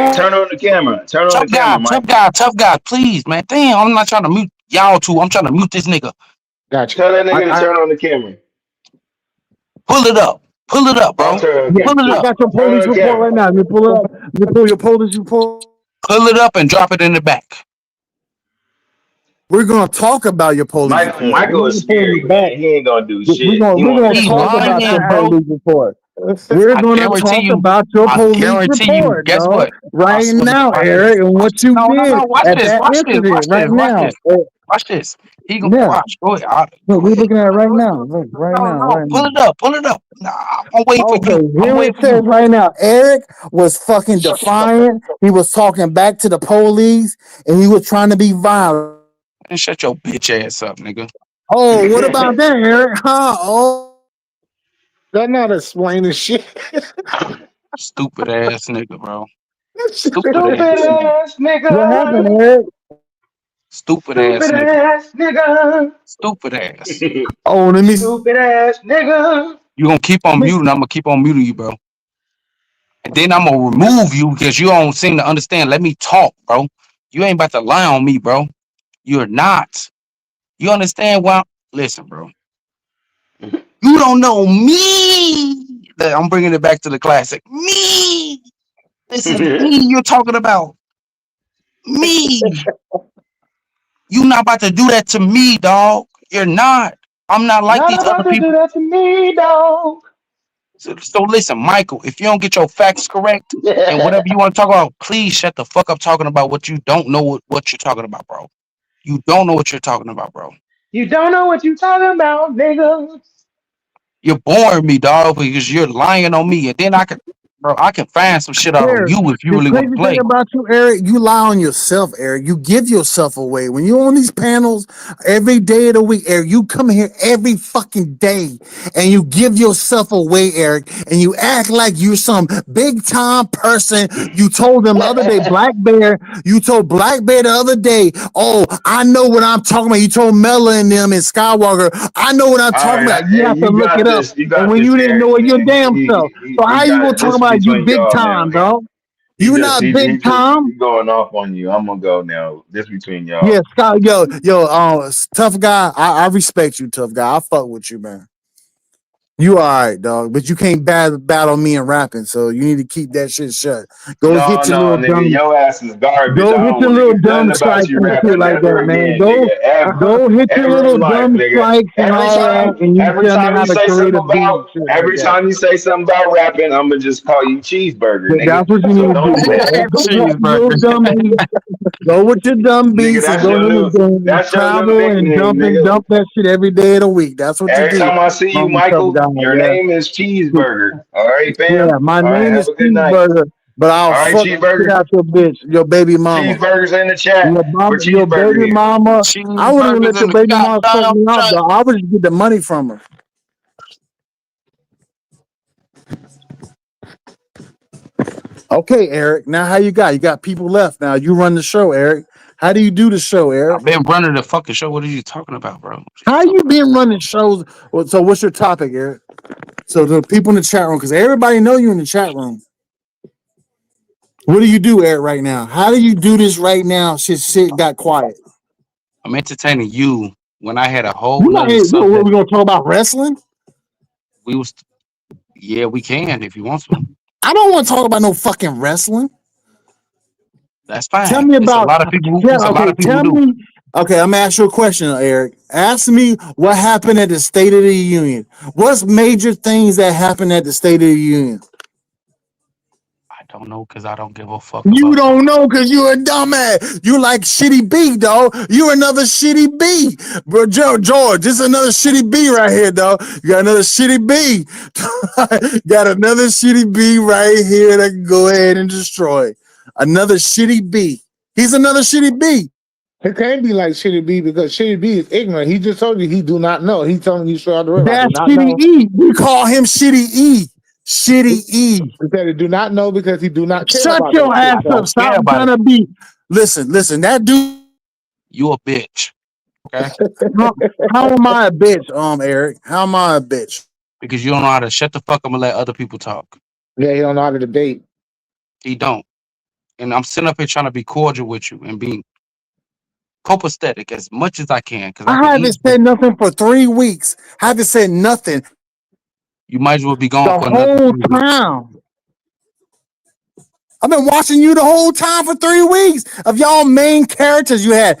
Speaker 9: Mike, turn on the camera. Turn on the camera, Mike.
Speaker 5: Tough guy, please, man. Damn, I'm not trying to mute y'all two. I'm trying to mute this nigga.
Speaker 19: Gotcha.
Speaker 9: Tell that nigga to turn on the camera.
Speaker 5: Pull it up, bro.
Speaker 9: Pull it
Speaker 1: I
Speaker 9: up.
Speaker 1: got your police report right now. Let me pull it up. Let me pull your police report.
Speaker 5: Pull it up and drop it in the back.
Speaker 20: We're gonna talk about your police report.
Speaker 9: Michael is scary, man. He ain't gonna do shit.
Speaker 1: We're gonna talk about your
Speaker 5: bro.
Speaker 1: police report. We're gonna talk about your police report,
Speaker 5: Guess
Speaker 1: dog,
Speaker 5: what?
Speaker 1: right now, Eric, and what you did
Speaker 5: Watch
Speaker 1: at
Speaker 5: this.
Speaker 1: that
Speaker 5: Watch this.
Speaker 1: incident
Speaker 5: Watch
Speaker 1: right
Speaker 5: this. Watch
Speaker 1: now.
Speaker 5: this. Watch this. He gonna
Speaker 1: Yeah,
Speaker 5: watch. Go ahead.
Speaker 1: look, we're looking at it right now. Look, right now,
Speaker 5: No.
Speaker 1: right
Speaker 5: Pull
Speaker 1: now.
Speaker 5: it up. Pull it up. Nah, I'm waiting for
Speaker 1: Okay,
Speaker 5: you. I'm
Speaker 1: here
Speaker 5: waiting
Speaker 1: it
Speaker 5: for you.
Speaker 1: says right now. Eric was fucking defiant. He was talking back to the police, and he was trying to be violent.
Speaker 5: And shut your bitch ass up, nigga.
Speaker 1: Oh, what about that, Eric? Huh? Oh,
Speaker 19: That's not explaining shit.
Speaker 5: Stupid ass nigga, bro.
Speaker 19: Stupid
Speaker 5: Stupid ass nigga.
Speaker 6: ass
Speaker 1: what happened,
Speaker 6: nigga.
Speaker 1: Eric?
Speaker 5: Stupid ass
Speaker 6: Stupid
Speaker 5: nigga.
Speaker 6: ass nigga.
Speaker 5: Stupid ass.
Speaker 1: Oh, let me.
Speaker 6: Stupid ass nigga.
Speaker 5: You gonna keep on muting. I'm gonna keep on muting you, bro. And then I'm gonna remove you because you don't seem to understand. Let me talk, bro. You ain't about to lie on me, bro. You're not. You understand why? Listen, bro. You don't know me. I'm bringing it back to the classic. Me. This is me you're talking about. Me. You not about to do that to me, dog. You're not. I'm not like
Speaker 6: Not
Speaker 5: these other
Speaker 6: about to do
Speaker 5: people.
Speaker 6: that to me, dog.
Speaker 5: So listen, Michael, if you don't get your facts correct and whatever you want to talk about, please shut the fuck up talking about what you don't know what you're talking about, bro. You don't know what you're talking about, bro.
Speaker 6: You don't know what you talking about, nigga.
Speaker 5: You're boring me, dog, because you're lying on me. And then I can find some shit out on
Speaker 1: Eric,
Speaker 5: you if you
Speaker 1: the
Speaker 5: really want
Speaker 1: crazy
Speaker 5: to
Speaker 1: thing
Speaker 5: play.
Speaker 1: about you, Eric, you lie on yourself, Eric. You give yourself away. When you're on these panels every day of the week, Eric, you come here every fucking day and you give yourself away, Eric, and you act like you're some big time person. You told them the other day, Black Bear, you told Black Bear the other day, oh, I know what I'm talking about. You told Mella and them and Skywalker, I know what I'm
Speaker 6: All
Speaker 1: talking
Speaker 6: right,
Speaker 1: about. You
Speaker 6: hey,
Speaker 1: have to
Speaker 6: you
Speaker 1: look
Speaker 6: got
Speaker 1: it up.
Speaker 6: this. You
Speaker 1: And
Speaker 6: got
Speaker 1: when
Speaker 6: this,
Speaker 1: you didn't
Speaker 6: Eric,
Speaker 1: know it your
Speaker 6: man.
Speaker 1: damn self. So
Speaker 6: He
Speaker 1: how you
Speaker 6: got
Speaker 1: gonna
Speaker 6: it.
Speaker 1: talk
Speaker 6: This
Speaker 1: about you
Speaker 6: between
Speaker 1: big
Speaker 6: y'all
Speaker 1: time,
Speaker 6: now.
Speaker 1: dog?
Speaker 6: He
Speaker 1: You
Speaker 6: just
Speaker 1: not big
Speaker 6: he
Speaker 1: time.
Speaker 6: going off on you. I'm gonna go now. This between y'all.
Speaker 1: Yeah, Scott, tough guy. I respect you, tough guy. I fuck with you, man. You all right, dog, but you can't battle me in rapping, so you need to keep that shit shut. Go
Speaker 6: No,
Speaker 1: hit your
Speaker 6: no,
Speaker 1: little
Speaker 6: nigga,
Speaker 1: dumb,
Speaker 6: your ass is garbage.
Speaker 1: go
Speaker 6: I
Speaker 1: hit
Speaker 6: don't
Speaker 1: your
Speaker 6: want to
Speaker 1: little
Speaker 6: hear nothing
Speaker 1: dumb
Speaker 6: about
Speaker 1: strikes
Speaker 6: you
Speaker 1: and shit
Speaker 6: rapping
Speaker 1: like that,
Speaker 6: ever
Speaker 1: man.
Speaker 6: again, nigga.
Speaker 1: Go hit your
Speaker 6: Ever
Speaker 1: little
Speaker 6: in life,
Speaker 1: dumb
Speaker 6: nigga.
Speaker 1: strikes and all that, and you
Speaker 6: Every
Speaker 1: tell me
Speaker 6: time
Speaker 1: how
Speaker 6: you
Speaker 1: to
Speaker 6: say
Speaker 1: create
Speaker 6: something
Speaker 1: a beat and
Speaker 6: about,
Speaker 1: shit like
Speaker 6: every
Speaker 1: that.
Speaker 6: time you say something about rapping, I'm gonna just call you cheeseburger, nigga.
Speaker 1: That's what you
Speaker 6: So
Speaker 1: need to
Speaker 6: don't
Speaker 1: do,
Speaker 6: do
Speaker 1: man.
Speaker 6: that,
Speaker 1: Go hit your little
Speaker 5: Cheeseburger.
Speaker 1: dumb beats. Go with your dumb
Speaker 6: nigga.
Speaker 1: beats and go to the
Speaker 6: That's your new
Speaker 1: travel and
Speaker 6: nickname, nigga.
Speaker 1: dump that shit every day of the week. That's what you
Speaker 6: Every
Speaker 1: do.
Speaker 6: time I see you,
Speaker 1: Tough
Speaker 6: Michael,
Speaker 1: guy,
Speaker 6: your
Speaker 1: yeah.
Speaker 6: name is Cheeseburger. All right,
Speaker 1: Yeah,
Speaker 6: fam.
Speaker 1: my
Speaker 6: All right,
Speaker 1: name
Speaker 6: have
Speaker 1: is
Speaker 6: a good night.
Speaker 1: Cheeseburger, but I'll
Speaker 6: All right,
Speaker 1: fuck the shit
Speaker 6: Cheeseburger.
Speaker 1: out your bitch, your baby mama.
Speaker 6: Cheeseburgers in the chat for
Speaker 1: Your baby
Speaker 6: Cheeseburger here.
Speaker 1: mama. I wouldn't even
Speaker 5: Cheeseburgers
Speaker 1: let
Speaker 5: in
Speaker 1: your
Speaker 5: the
Speaker 1: baby mama fuck
Speaker 5: goddamn
Speaker 1: me up,
Speaker 5: chat.
Speaker 1: though. I would just get the money from her. Okay, Eric. Now how you got? You got people left. Now you run the show, Eric. How do you do the show, Eric?
Speaker 5: I've been running the fucking show. What are you talking about, bro?
Speaker 1: How you been running shows? So what's your topic, Eric? So the people in the chat room, because everybody know you in the chat room. What do you do, Eric, right now? How do you do this right now? Shit got quiet.
Speaker 5: I'm entertaining you when I had a whole
Speaker 1: You
Speaker 5: nother
Speaker 1: what
Speaker 5: subject.
Speaker 1: we gonna talk about wrestling?
Speaker 5: Yeah, we can if you want to.
Speaker 1: I don't want to talk about no fucking wrestling.
Speaker 5: That's fine.
Speaker 1: Tell me about.
Speaker 5: It's a lot of people who do.
Speaker 1: Okay, I'm gonna ask you a question, Eric. Ask me what happened at the State of the Union. What's major things that happened at the State of the Union?
Speaker 5: I don't know because I don't give a fuck.
Speaker 1: You don't know because you're a dumbass. You like shitty B, dog. You another shitty B, bro. George, this is another shitty B right here, dog. You got another shitty B. Got another shitty B right here that can go ahead and destroy. Another shitty B. He's another shitty B.
Speaker 19: It can't be like Shitty B because Shitty B is ignorant. He just told you he do not know. He's telling you straight out the river.
Speaker 1: That's Shitty E. We call him Shitty E. Shitty E.
Speaker 19: He said he do not know because he do not care.
Speaker 1: Shut
Speaker 19: about
Speaker 1: your ass
Speaker 19: shit.
Speaker 1: up. Stop trying to be. Listen. That dude.
Speaker 5: You a bitch. Okay.
Speaker 1: How am I a bitch, Eric? How am I a bitch?
Speaker 5: Because you don't know how to shut the fuck up and let other people talk.
Speaker 19: Yeah, he don't know how to debate.
Speaker 5: He don't. And I'm sitting up here trying to be cordial with you and being copacetic as much as I can. Because
Speaker 1: I haven't said nothing for 3 weeks. I haven't said nothing.
Speaker 5: You might as well be gone
Speaker 1: the
Speaker 5: for
Speaker 1: whole
Speaker 5: another
Speaker 1: time.
Speaker 20: I've been watching you the whole time for 3 weeks of y'all main characters. You had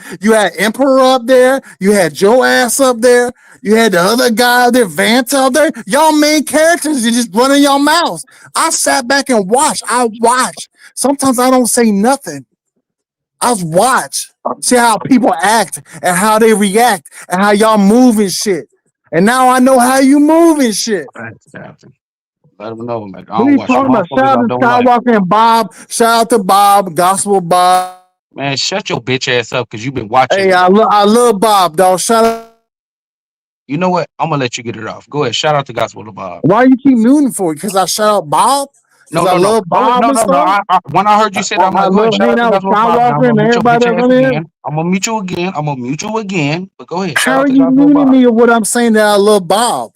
Speaker 20: Emperor up there, you had Joe Ass up there, you had the other guy up there, Vance up there. Y'all main characters, you just running your mouths. I sat back and watched. I watch. Sometimes I don't say nothing. I watch. See how people act and how they react and how y'all move and shit. And now I know how you move and shit.
Speaker 5: Let them know, man. I
Speaker 20: What are
Speaker 5: don't
Speaker 20: you
Speaker 5: watch
Speaker 20: talking about?
Speaker 5: motherfuckers
Speaker 20: Shout
Speaker 5: I
Speaker 20: out to
Speaker 5: don't like.
Speaker 20: Skywalker and Bob. Shout out to Bob, Gospel Bob.
Speaker 5: Man, shut your bitch ass up because you've been watching.
Speaker 20: Hey, I love Bob, dog. Shout out.
Speaker 5: You know what? I'm gonna let you get it off. Go ahead. Shout out to Gospel to Bob.
Speaker 20: Why you keep muting for? Because I shout out Bob? Because I love Bob and stuff?
Speaker 5: When I heard you say that, I'm like,
Speaker 20: I
Speaker 5: go ahead.
Speaker 20: love
Speaker 5: Shout out
Speaker 20: hanging
Speaker 5: to
Speaker 20: out with
Speaker 5: Gospel to Bob. Now I'm
Speaker 20: Skywalker
Speaker 5: gonna
Speaker 20: and
Speaker 5: mute your
Speaker 20: everybody
Speaker 5: bitch
Speaker 20: that's
Speaker 5: ass
Speaker 20: on here.
Speaker 5: again. I'm gonna mute you again. I'm gonna mute you again. But go ahead. Shout
Speaker 20: How
Speaker 5: out
Speaker 20: are
Speaker 5: to
Speaker 20: you
Speaker 5: Gospel to
Speaker 20: muting
Speaker 5: Bob.
Speaker 20: me of what I'm saying that I love Bob?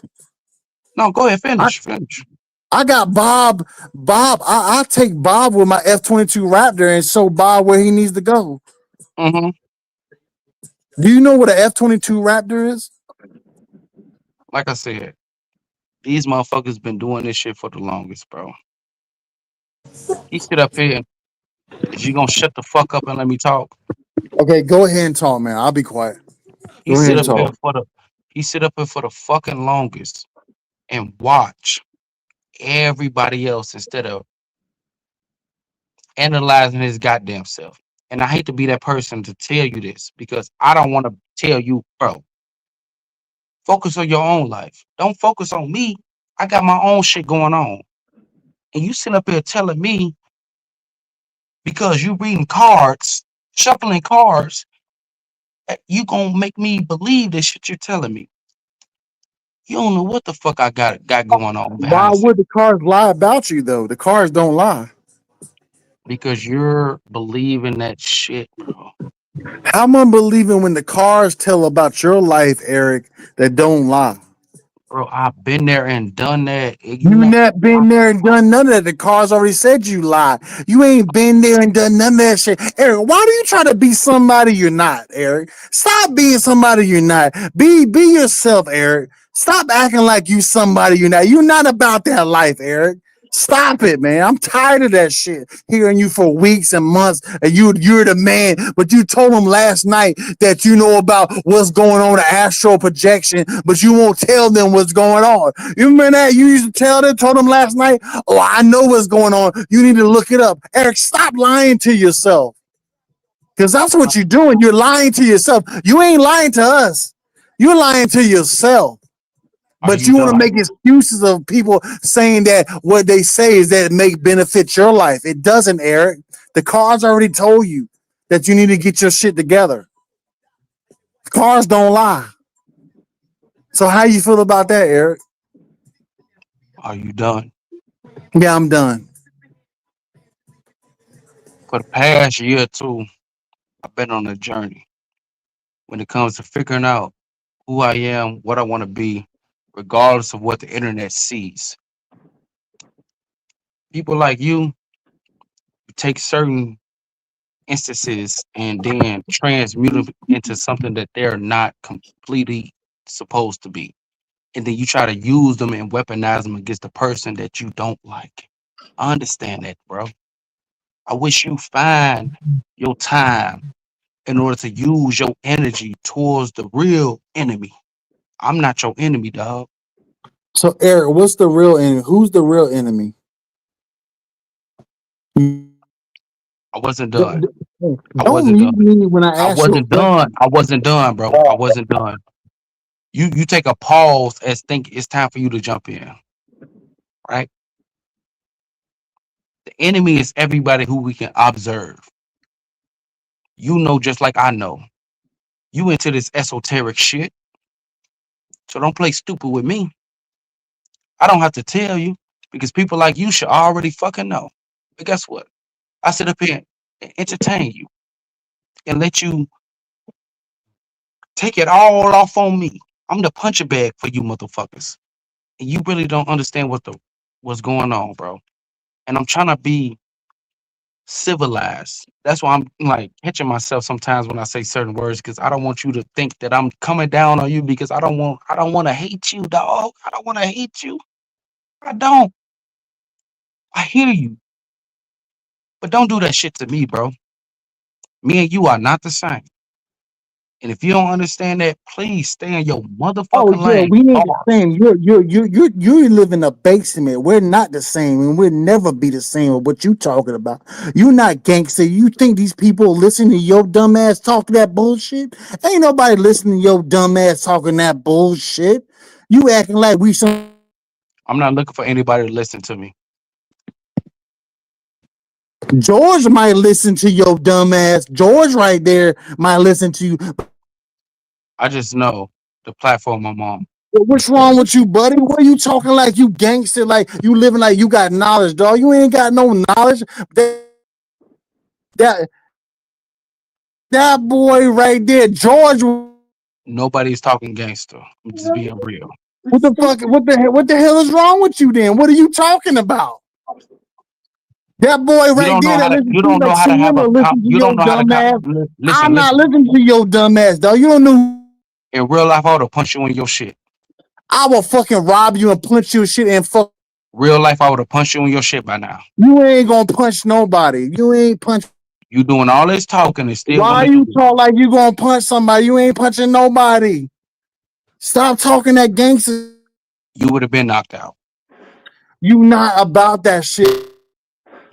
Speaker 5: No, go ahead. Finish.
Speaker 20: I got Bob. I take Bob with my F-22 Raptor and show Bob where he needs to go.
Speaker 5: Mm-hmm.
Speaker 20: Do you know what an F-22 Raptor is?
Speaker 5: Like I said, these motherfuckers been doing this shit for the longest, bro. He sit up here. Is you gonna shut the fuck up and let me talk?
Speaker 20: Okay, go ahead and talk, man. I'll be quiet.
Speaker 5: He sit up here for the fucking longest and watch everybody else instead of analyzing his goddamn self. And I hate to be that person to tell you this because I don't want to tell you, bro. Focus on your own life. Don't focus on me. I got my own shit going on. And you sit up here telling me because you reading cards, shuffling cards, that you gonna make me believe this shit you're telling me. You don't know what the fuck I got going on
Speaker 20: Why
Speaker 5: behind the scenes.
Speaker 20: would the cars lie about you, though? The cars don't lie.
Speaker 5: Because you're believing that shit, bro.
Speaker 20: How am I believing when the cars tell about your life, Eric, that don't lie?
Speaker 5: Bro, I've been there and done that.
Speaker 20: You not been there and done none of that. The cars already said you lied. You ain't been there and done none of that shit. Eric, why do you try to be somebody you're not, Eric? Stop being somebody you're not. Be yourself, Eric. Stop acting like you somebody you're not. You're not about that life, Eric. Stop it, man. I'm tired of that shit. Hearing you for weeks and months, and you're the man. But you told him last night that you know about what's going on, the astral projection, but you won't tell them what's going on. You remember that? You used to told them last night, oh, I know what's going on. You need to look it up. Eric, stop lying to yourself. Because that's what you're doing. You're lying to yourself. You ain't lying to us. You're lying to yourself. But you want to make excuses of people saying that what they say is that it may benefit your life. It doesn't, Eric. The cards already told you that you need to get your shit together. Cars don't lie. So how you feel about that, Eric?
Speaker 5: Are you done?
Speaker 20: Yeah, I'm done.
Speaker 5: For the past year or two, I've been on a journey when it comes to figuring out who I am, what I want to be, regardless of what the internet sees. People like you take certain instances and then transmute them into something that they're not completely supposed to be. And then you try to use them and weaponize them against the person that you don't like. I understand that, bro. I wish you find your time in order to use your energy towards the real enemy. I'm not your enemy, dog.
Speaker 20: So, Eric, what's the real enemy? Who's the real enemy?
Speaker 5: I wasn't done.
Speaker 20: Don't mute me when I ask you.
Speaker 5: I wasn't done, bro. I wasn't done. You take a pause as think it's time for you to jump in. Right? The enemy is everybody who we can observe. You know just like I know. You into this esoteric shit. So don't play stupid with me. I don't have to tell you because people like you should already fucking know. But guess what? I sit up here and entertain you and let you take it all off on me. I'm the puncher bag for you motherfuckers. And you really don't understand what's going on, bro. And I'm trying to be civilized. That's why I'm like catching myself sometimes when I say certain words because I don't want you to think that I'm coming down on you because I don't want to hate you, dog. I don't want to hate you. I don't. I hear you. But don't do that shit to me, bro. Me and you are not the same. And if you don't understand that, please stay in your
Speaker 1: Oh
Speaker 5: motherfucking
Speaker 1: yeah,
Speaker 5: lane.
Speaker 1: we ain't the
Speaker 5: Bars.
Speaker 1: same. You live in a basement. We're not the same, and we'll never be the same with what you talking about. You not gangster. You think these people listen to your dumb ass talking that bullshit? Ain't nobody listening to your dumb ass talking that bullshit. You acting like we some.
Speaker 5: I'm not looking for anybody to listen to me.
Speaker 1: George might listen to your dumb ass. George right there might listen to you.
Speaker 5: I just know the platform I'm on.
Speaker 1: What's wrong with you, buddy? What are you talking like you gangster? Like you living like you got knowledge, dog. You ain't got no knowledge. That boy right there, George.
Speaker 5: Nobody's talking gangster. I'm just being real.
Speaker 1: What the fuck? What the hell is wrong with you then? What are you talking about? That boy right there that listens
Speaker 5: You
Speaker 1: to you
Speaker 5: don't know
Speaker 1: like
Speaker 5: how to have
Speaker 1: Slim
Speaker 5: a
Speaker 1: or listen to
Speaker 5: you
Speaker 1: your
Speaker 5: don't know how to
Speaker 1: dumb ass. I'm
Speaker 5: listen.
Speaker 1: not listening to your dumb ass, dog. You don't know.
Speaker 5: In real life, I would have punched you in your shit.
Speaker 1: I will fucking rob you and punch you and shit and fuck.
Speaker 5: Real life, I would have punched you in your shit by now.
Speaker 1: You ain't gonna punch nobody. You ain't punch.
Speaker 5: You doing all this talking and still
Speaker 1: Why
Speaker 5: gonna
Speaker 1: you
Speaker 5: do
Speaker 1: talk like you gonna punch somebody? You ain't punching nobody. Stop talking that gangster.
Speaker 5: You would have been knocked out.
Speaker 1: You not about that shit.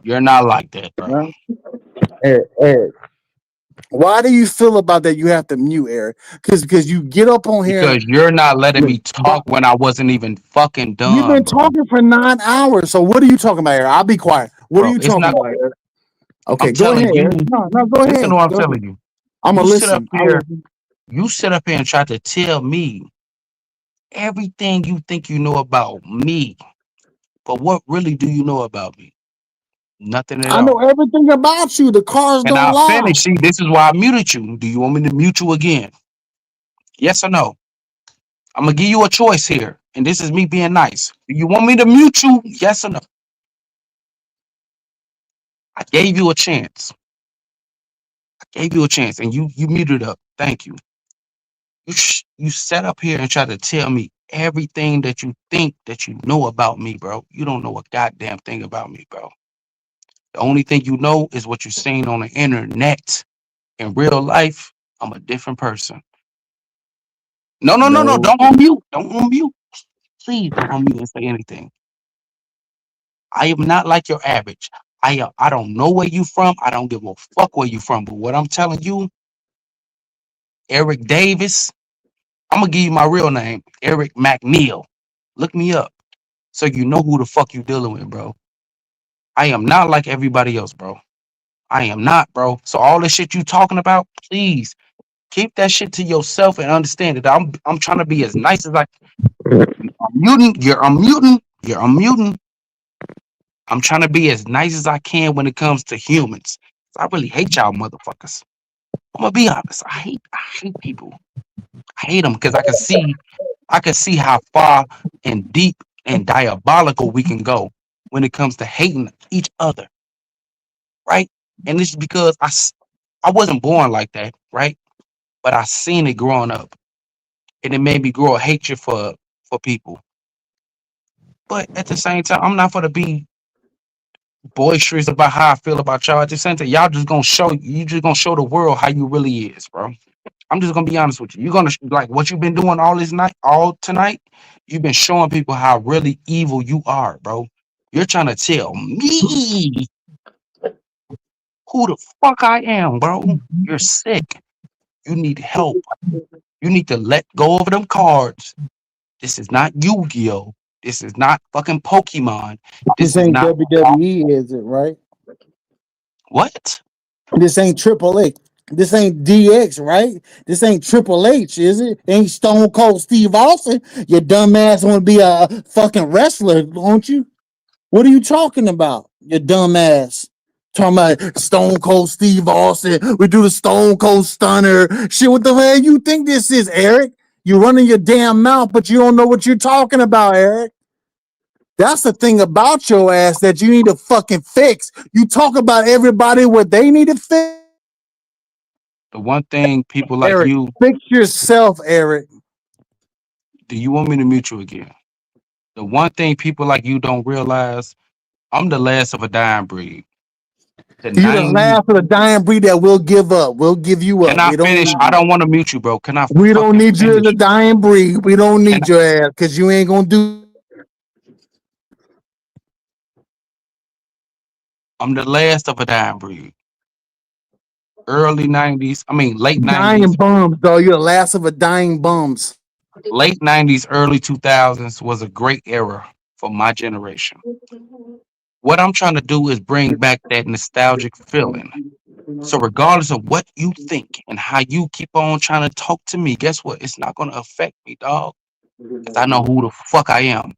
Speaker 5: You're not like that, bro.
Speaker 1: Eric. Why do you feel about that? You have to mute Eric because you get up on here.
Speaker 5: Because you're not letting me talk when I wasn't even fucking done.
Speaker 1: You've been talking for 9 hours. So what are you talking about, Eric? I'll be quiet. What are you talking about, Eric? Okay, go ahead.
Speaker 5: You,
Speaker 1: no, go ahead.
Speaker 5: Listen to what I'm telling you.
Speaker 1: I'm gonna listen.
Speaker 5: You sit up here and try to tell me everything you think you know about me. But what really do you know about me? Nothing at all.
Speaker 1: I know everything about you. The cars
Speaker 5: and
Speaker 1: don't
Speaker 5: I'll
Speaker 1: lie.
Speaker 5: finish. See, this is why I muted you. Do you want me to mute you again? Yes or no? I'm gonna give you a choice here, and this is me being nice. Do you want me to mute you? Yes or no? I gave you a chance. And you muted up. Thank you. You sat up here and tried to tell me everything that you think that you know about me, bro. You don't know a goddamn thing about me, bro. The only thing you know is what you're seeing on the internet. In real life, I'm a different person. No. Don't unmute. Don't unmute. Please don't unmute and say anything. I am not like your average. I don't know where you from. I don't give a fuck where you from. But what I'm telling you, Eric Davis, I'm gonna give you my real name, Eric McNeil. Look me up so you know who the fuck you dealing with, bro. I am not like everybody else, bro. I am not, bro. So all the shit you talking about, please keep that shit to yourself and understand that I'm trying to be as nice as I can. You're unmuting. I'm trying to be as nice as I can when it comes to humans. I really hate y'all motherfuckers. I'm gonna be honest. I hate people. I hate them because I can see how far and deep and diabolical we can go when it comes to hating each other, right? And this is because I wasn't born like that, right? But I seen it growing up, and it made me grow a hatred for people. But at the same time, I'm not gonna be boisterous about how I feel about y'all. At the same time, y'all just gonna show the world how you really is, bro. I'm just gonna be honest with you. You're gonna like what you've been doing all tonight. You've been showing people how really evil you are, bro. You're trying to tell me who the fuck I am, bro. You're sick. You need help. You need to let go of them cards. This is not Yu-Gi-Oh. This is not fucking Pokemon.
Speaker 1: This ain't WWE, is it, right?
Speaker 5: What?
Speaker 1: This ain't Triple H. This ain't DX, right? This ain't Triple H, is it? Ain't Stone Cold Steve Austin. Your dumb ass want to be a fucking wrestler, don't you? What are you talking about? Your dumb ass. Talking about Stone Cold Steve Austin. We do the Stone Cold Stunner. Shit, what the hell you think this is, Eric? You running your damn mouth, but you don't know what you're talking about, Eric. That's the thing about your ass that you need to fucking fix. You talk about everybody what they need to fix.
Speaker 5: The one thing people like
Speaker 1: Eric,
Speaker 5: you
Speaker 1: fix yourself, Eric.
Speaker 5: Do you want me to mute you again? The one thing people like you don't realize, I'm the last of a dying breed.
Speaker 1: You're the last of the dying breed that will give up. We'll give you up.
Speaker 5: Can I finish? I don't want to mute you, bro. Can I?
Speaker 1: We don't need you as
Speaker 5: finish?
Speaker 1: a dying breed. We don't need your ass because you ain't gonna do.
Speaker 5: I'm the last of a dying breed. Early 90s, late 90s.
Speaker 1: Dying bums, though. You're the last of a dying bums.
Speaker 5: Late 90s, early 2000s was a great era for my generation. What I'm trying to do is bring back that nostalgic feeling. So regardless of what you think and how you keep on trying to talk to me, guess what? It's not going to affect me, dog. Because I know who the fuck I am.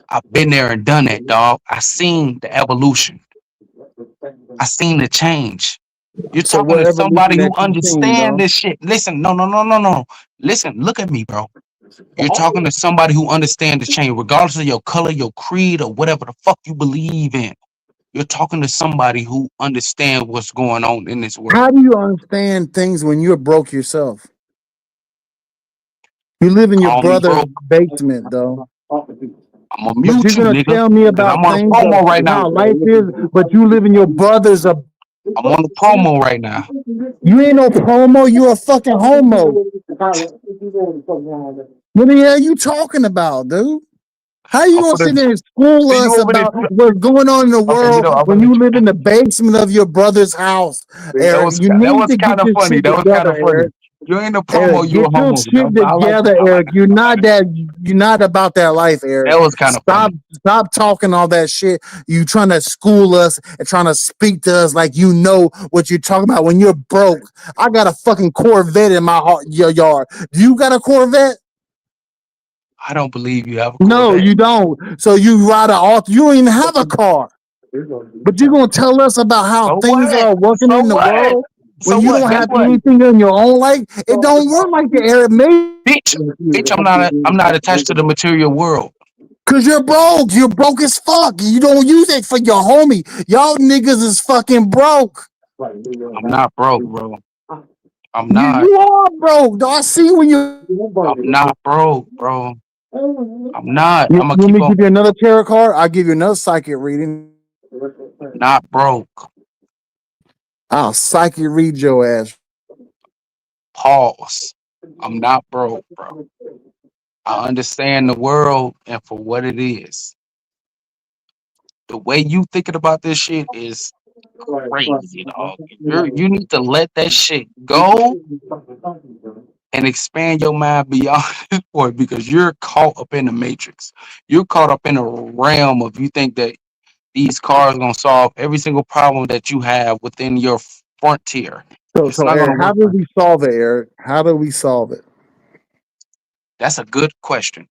Speaker 5: I've been there and done that, dog. I seen the evolution. I seen the change. You're talking to somebody who understands this shit. Listen, no. Listen, look at me, bro. You're talking to somebody who understands the change, regardless of your color, your creed, or whatever the fuck you believe in. You're talking to somebody who understands what's going on in this world.
Speaker 1: How do you understand things when you're broke yourself? You live in your brother's basement, though.
Speaker 5: I'm gonna mute
Speaker 1: you're gonna tell me about
Speaker 5: I'm on
Speaker 1: things
Speaker 5: a promo right now.
Speaker 1: How life is, but you live in your brother's.
Speaker 5: I'm on a promo right now.
Speaker 1: You ain't no promo. You a fucking homo. What the hell you talking about, dude? How you gonna sit there and school us about what's going on in the world when you live in the basement of your brother's house, Eric? You need to get your shit together, Eric.
Speaker 5: You ain't a promo.
Speaker 1: Eric,
Speaker 5: You a
Speaker 1: get your
Speaker 5: homo.
Speaker 1: shit together, Eric. You're not that. You're not about that life, Eric.
Speaker 5: That was kind of funny.
Speaker 1: Stop talking all that shit. You trying to school us and trying to speak to us like you know what you're talking about when you're broke. I got a fucking Corvette in my yard. Do you got a Corvette?
Speaker 5: I don't believe you have a Corvette.
Speaker 1: No, you don't. So you ride an auto. You don't even have a car. But you're gonna tell us about how things are working in the world when you don't have anything in your own life. It don't work like the Arab
Speaker 5: bitch. I'm not attached to the material world.
Speaker 1: Cause you're broke. You're broke as fuck. You don't use it for your homie. Y'all niggas is fucking broke.
Speaker 5: I'm not broke, bro. I'm not.
Speaker 1: You are broke. I see when you.
Speaker 5: I'm not broke, bro. I'm not.
Speaker 1: I'm gonna give you another tarot card. I'll give you another psychic reading.
Speaker 5: Not broke.
Speaker 1: I'll psychic read your ass.
Speaker 5: Pause. I'm not broke, bro. I understand the world and for what it is. The way you thinking about this shit is crazy, dog. You need to let that shit go and expand your mind beyond this point because you're caught up in the matrix. You're caught up in a realm of you think that these cars are gonna solve every single problem that you have within your frontier.
Speaker 1: So Eric, how do we solve it, Eric? How do we solve it?
Speaker 5: That's a good question.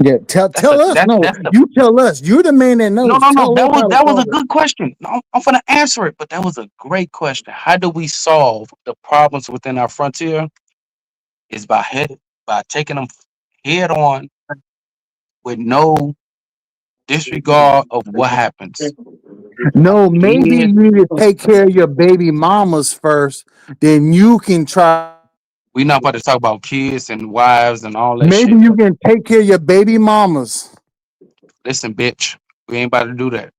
Speaker 1: Yeah, tell us. You tell us. You're the man that knows.
Speaker 5: No. That was a good question. No, I'm gonna answer it, but that was a great question. How do we solve the problems within our frontier? Is by taking them head on with no disregard of what happens.
Speaker 1: No, maybe you need to take care of your baby mamas first, then you can try.
Speaker 5: We're not about to talk about kids and wives and all that shit.
Speaker 1: Maybe you can take care of your baby mamas.
Speaker 5: Listen, bitch, we ain't about to do that.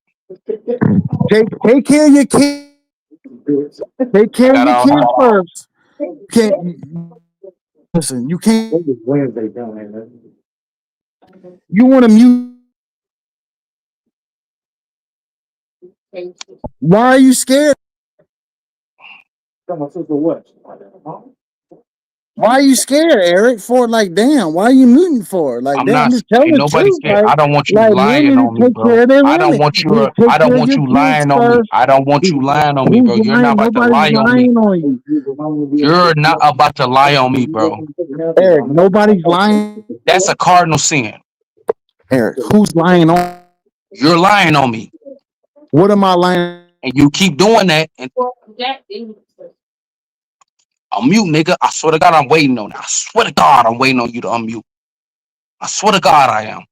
Speaker 1: Take care of your kids. Take care of your kids first. Listen, you can't. You want to mute. Why are you scared? Why are you scared, Eric? For like, damn, why are you muting for? Like,
Speaker 5: I'm just telling the truth. Scared. I don't want you lying on me, bro. I don't want you lying on me. I don't want you lying on me, bro. You're not about to lie on me. You're not about to lie on me, bro.
Speaker 1: Eric, nobody's lying.
Speaker 5: That's a cardinal sin.
Speaker 1: Eric, who's lying on?
Speaker 5: You're lying on me.
Speaker 1: What am I lying?
Speaker 5: And you keep doing that. And unmute, nigga. I swear to God, I'm waiting on it. I swear to God, I'm waiting on you to unmute. I swear to God, I am.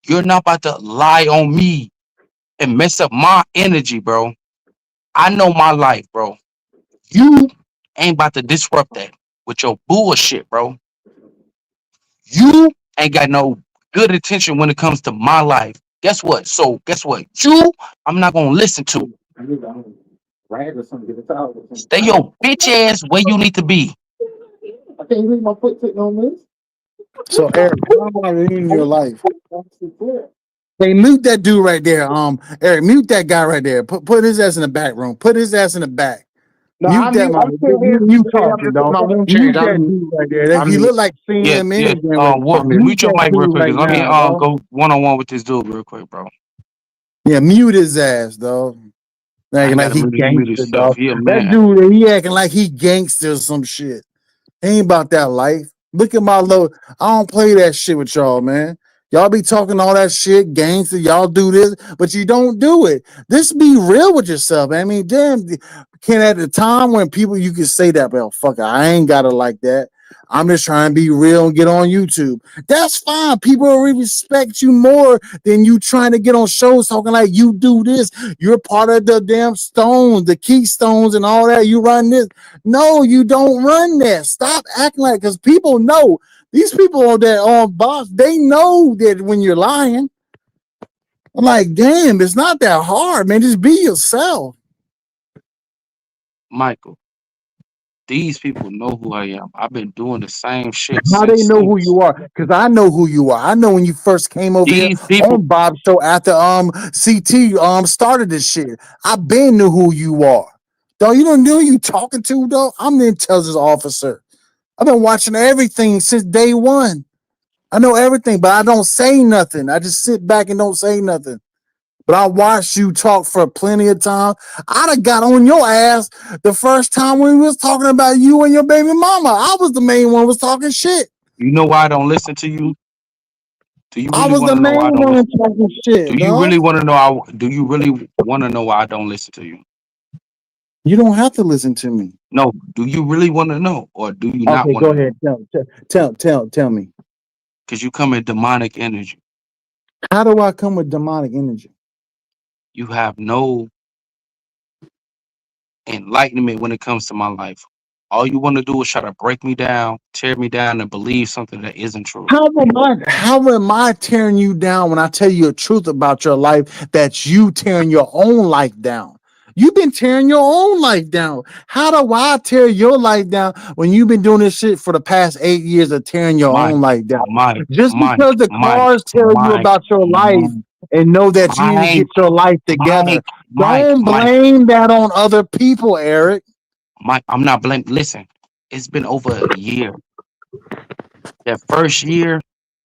Speaker 5: You're not about to lie on me and mess up my energy, bro. I know my life, bro. You ain't about to disrupt that with your bullshit, bro. You ain't got no good intention when it comes to my life. Guess what? You, I'm not going to listen to.
Speaker 1: rag or something. Get a towel or something.
Speaker 5: Stay your bitch ass where you need to be.
Speaker 1: I can't leave my foot sitting on this. So Eric, how am I in your life? Hey, mute that dude right there. Eric, mute that guy right there. Put his ass in the back room. Put his ass in the back.
Speaker 19: No,
Speaker 1: Mute that man. You talking, dog.
Speaker 19: my room
Speaker 1: Mute
Speaker 19: change.
Speaker 1: that dude right there. He look like seeing
Speaker 5: Yeah,
Speaker 1: him
Speaker 5: yeah.
Speaker 1: in.
Speaker 5: Mute your mic real quick.
Speaker 1: Right
Speaker 5: Let me
Speaker 1: now,
Speaker 5: go one-on-one with this dude real quick, bro.
Speaker 1: Yeah, mute his ass, dog. Acting like he gangster, dog. That dude, he acting like he gangster or some shit. Ain't about that life. Look at my low. I don't play that shit with y'all, man. Y'all be talking all that shit, gangster. Y'all do this, but you don't do it. This be real with yourself. I mean, damn. Can at the time when people you can say that, well, fuck it, I ain't got it like that. I'm just trying to be real and get on YouTube. That's fine. People will respect you more than you trying to get on shows talking like you do this. You're part of the damn stones, the keystones, and all that. You run this. No, you don't run that. Stop acting like because people know these people on that on boss. They know that when you're lying. I'm like, damn, it's not that hard, man. Just be yourself.
Speaker 5: Michael, these people know who I am. I've been doing the same shit.
Speaker 1: How they know who you are? Because I know who you are. I know when you first came over here on Bob's show after CT started this shit. I been knew who you are. Though you don't know who you talking to, though. I'm the intelligence officer. I've been watching everything since day one. I know everything, but I don't say nothing. I just sit back and don't say nothing. But I watched you talk for plenty of time. I'd have got on your ass the first time when we was talking about you and your baby mama. I was the main one who was talking shit.
Speaker 5: You know why I don't listen to you? Do you really
Speaker 1: I was the main one talking shit.
Speaker 5: Do you really want to know? Do you really want to know why I don't listen to you?
Speaker 1: You don't have to listen to me.
Speaker 5: No. Do you really want to know, or do you not want
Speaker 1: to? Okay, go ahead. Tell me.
Speaker 5: Because you come in demonic energy.
Speaker 1: How do I come with demonic energy?
Speaker 5: You have no enlightenment when it comes to my life. All you want to do is try to break me down, tear me down, and believe something that isn't true.
Speaker 1: How am I tearing you down when I tell you a truth about your life that you tearing your own life down? You've been tearing your own life down. How do I tear your life down when you've been doing this shit for the past 8 years of tearing your own life down? Just because the cars tell you about your life and know that you need to get your life together. Don't blame that on other people, Eric.
Speaker 5: Mike, I'm not blaming. Listen, it's been over a year. That first year,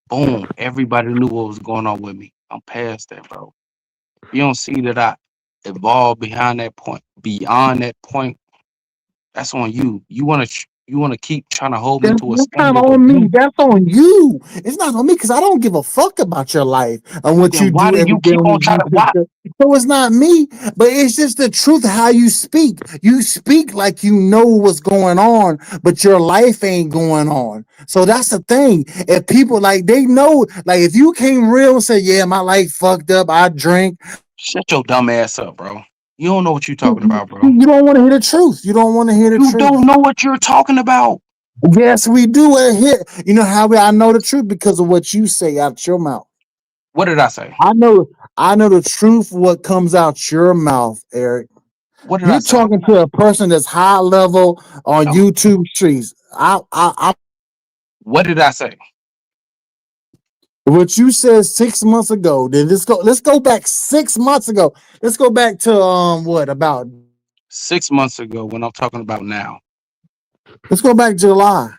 Speaker 5: boom, everybody knew what was going on with me. I'm past that, bro. You don't see that I evolved beyond that point. That's on you. You want to keep trying to hold me to a standard.
Speaker 1: That's not on me. That's on you. It's not on me because I don't give a fuck about your life and what you do.
Speaker 5: Why do you keep on trying to? Why?
Speaker 1: So it's not me, but it's just the truth of how you speak. You speak like you know what's going on, but your life ain't going on. So that's the thing. If people like they know, like if you came real and said, "Yeah, my life fucked up. I drink."
Speaker 5: Shut your dumb ass up, bro. You don't know what you're talking about, bro.
Speaker 1: You don't want to hear the truth. You don't want to hear the truth.
Speaker 5: You don't know what you're talking about.
Speaker 1: Yes, we do. You know how I know the truth because of what you say out your mouth.
Speaker 5: What did I say?
Speaker 1: I know the truth. What comes out your mouth, Eric?
Speaker 5: What did I say?
Speaker 1: You're talking to a person that's high level on YouTube streets.
Speaker 5: What did I say?
Speaker 1: What you said 6 months ago. Then let's go back 6 months ago. Let's go back to what about
Speaker 5: 6 months ago when I'm talking about now.
Speaker 1: Let's go back July.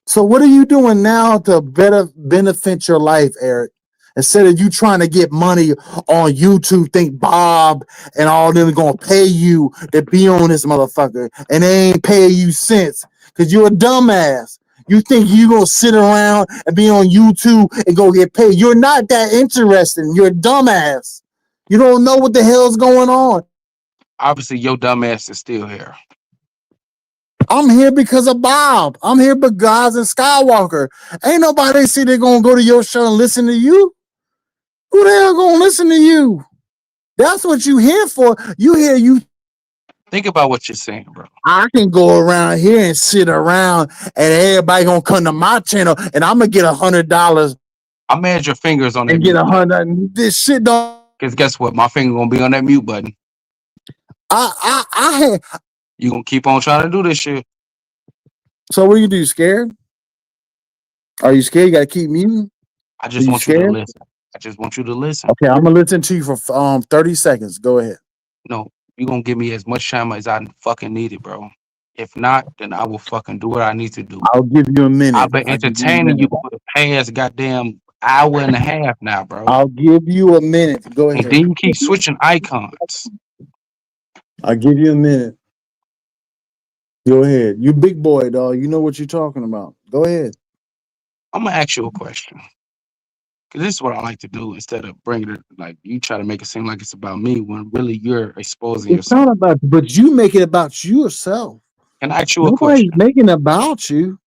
Speaker 1: So what are you doing now to better benefit your life, Eric? Instead of you trying to get money on YouTube, think Bob and all them are gonna pay you to be on this motherfucker, and they ain't pay you since because you're a dumbass. You think you gonna sit around and be on YouTube and go get paid? You're not that interesting. You're a dumbass. You don't know what the hell's going on.
Speaker 5: Obviously, your dumbass is still here.
Speaker 1: I'm here because of Bob. I'm here because of Skywalker. Ain't nobody say they're gonna go to your show and listen to you. Who the hell gonna listen to you? That's what you here for. You
Speaker 5: think about what you're saying, bro.
Speaker 1: I can go around here and sit around and everybody gonna come to my channel and I'm gonna get $100.
Speaker 5: I made your fingers on that
Speaker 1: and get $100. This shit don't.
Speaker 5: Because guess what? My finger gonna be on that mute button.
Speaker 1: I had.
Speaker 5: You gonna keep on trying to do this shit?
Speaker 20: So what you do? Scared? Are you scared? You gotta keep muting.
Speaker 5: I
Speaker 20: Are
Speaker 5: just
Speaker 20: you
Speaker 5: want you to
Speaker 20: scared?
Speaker 5: listen. I just want you to listen.
Speaker 20: Okay, I'm gonna listen to you for 30 seconds. Go ahead.
Speaker 5: No, you gonna give me as much time as I fucking need it, bro. If not, then I will fucking do what I need to do.
Speaker 20: I'll give you a minute.
Speaker 5: I've been
Speaker 20: I'll give you a
Speaker 5: entertaining you
Speaker 20: minute.
Speaker 5: for the past goddamn hour and a half now, bro.
Speaker 20: I'll give you a minute. Go
Speaker 5: And
Speaker 20: ahead.
Speaker 5: then you keep switching icons.
Speaker 20: I'll give you a minute. Go ahead. You big boy, dog. You know what you're talking about. Go ahead.
Speaker 5: I'm gonna ask you a question. Cause this is what I like to do instead of bringing it like you try to make it seem like it's about me when really you're exposing
Speaker 20: It's
Speaker 5: yourself.
Speaker 20: not about, but you make it about yourself.
Speaker 5: Can I ask you a
Speaker 20: Nobody's
Speaker 5: question?
Speaker 20: making it about you.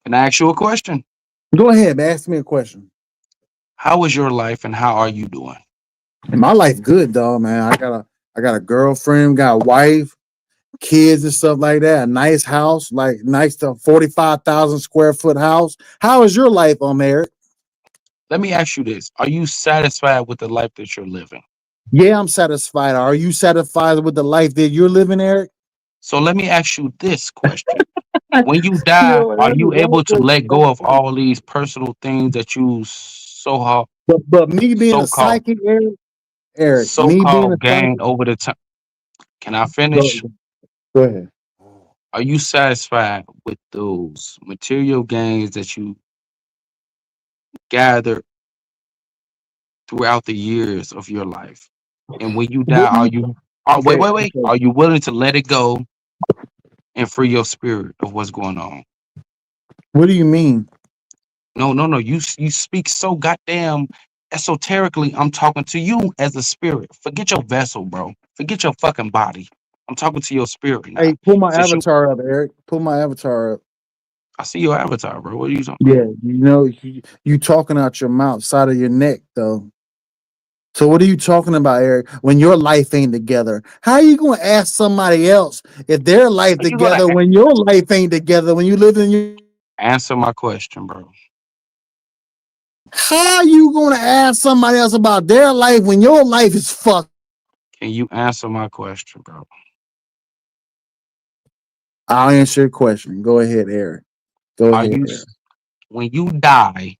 Speaker 5: Can I ask you a question?
Speaker 20: Go ahead, ask me a question.
Speaker 5: How is your life and how are you doing?
Speaker 20: My life good, dog, man. I got a girlfriend, got a wife, kids and stuff like that. A nice house, like nice to 45,000 square foot house. How is your life, Eric?
Speaker 5: Let me ask you this. Are you satisfied with the life that you're living?
Speaker 20: Yeah, I'm satisfied. Are you satisfied with the life that you're living, Eric?
Speaker 5: So let me ask you this question. When you die, are you able to let go of all these personal things that you
Speaker 20: But me being a
Speaker 5: so-called
Speaker 20: psychic, Eric, me being a
Speaker 5: gain
Speaker 20: psychic.
Speaker 5: over the time? Can I
Speaker 20: Go,
Speaker 5: finish?
Speaker 20: go ahead.
Speaker 5: Are you satisfied with those material gains that you gathered throughout the years of your life? And when you die,
Speaker 20: What do
Speaker 5: are
Speaker 20: you,
Speaker 5: you
Speaker 20: okay,
Speaker 5: wait.
Speaker 20: okay.
Speaker 5: Are you willing to let it go and free your spirit of what's going on?
Speaker 20: What do you mean?
Speaker 5: No. You speak so goddamn esoterically. I'm talking to you as a spirit. Forget your vessel, bro. Forget your fucking body. I'm talking to your spirit now.
Speaker 20: Hey, pull my
Speaker 5: Since you,
Speaker 20: avatar up, Eric. Pull my avatar up.
Speaker 5: I see your avatar, bro. What are you talking about?
Speaker 20: Yeah, you know, you talking out your mouth, side of your neck, though. So what are you talking about, Eric? When your life ain't together, how you gonna ask somebody else if their life
Speaker 5: Are you gonna
Speaker 20: together when your life ain't together? When you live in your,
Speaker 5: answer my question, bro?
Speaker 20: how you gonna ask somebody else about their life when your life is fucked?
Speaker 5: Can you answer my question, bro?
Speaker 20: I'll answer your question. Go ahead, Eric. Go
Speaker 5: Are
Speaker 20: ahead,
Speaker 5: you
Speaker 20: Eric.
Speaker 5: when you die?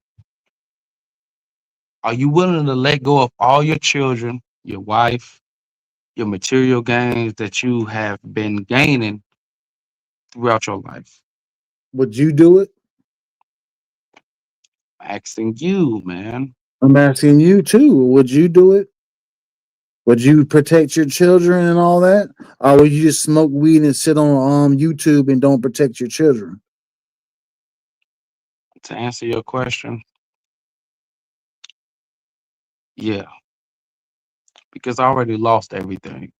Speaker 5: Are you willing to let go of all your children, your wife, your material gains that you have been gaining throughout your life?
Speaker 20: Would you do it?
Speaker 5: Asking you, man.
Speaker 20: I'm asking you too. Would you do it? Would you protect your children and all that? Or would you just smoke weed and sit on YouTube and don't protect your children?
Speaker 5: To answer your question, yeah, because I already lost everything.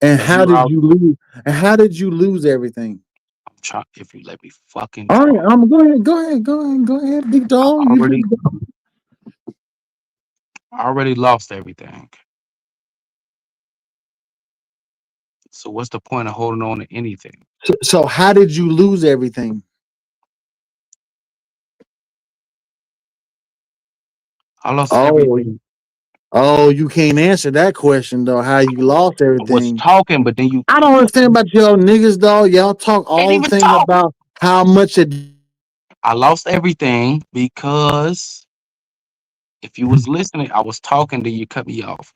Speaker 20: And
Speaker 5: As
Speaker 20: how
Speaker 5: you
Speaker 20: did
Speaker 5: out,
Speaker 20: you lose? And how did you lose everything?
Speaker 5: I'm trying. If you let me fucking
Speaker 20: All right,
Speaker 5: talk,
Speaker 20: I'm go ahead, big dog.
Speaker 5: I
Speaker 20: You
Speaker 5: already,
Speaker 20: big dog.
Speaker 5: I already lost everything. So what's the point of holding on to anything?
Speaker 20: So how did you lose everything?
Speaker 5: I lost
Speaker 20: Oh,
Speaker 5: everything.
Speaker 20: oh, you can't answer that question though. How you lost
Speaker 5: I was
Speaker 20: everything?
Speaker 5: talking, but then you
Speaker 20: I don't understand about y'all niggas, dog. Y'all talk
Speaker 5: can't
Speaker 20: all the
Speaker 5: even
Speaker 20: thing
Speaker 5: talk.
Speaker 20: about how much it.
Speaker 5: I lost everything because if you was listening, I was talking, then you cut me off.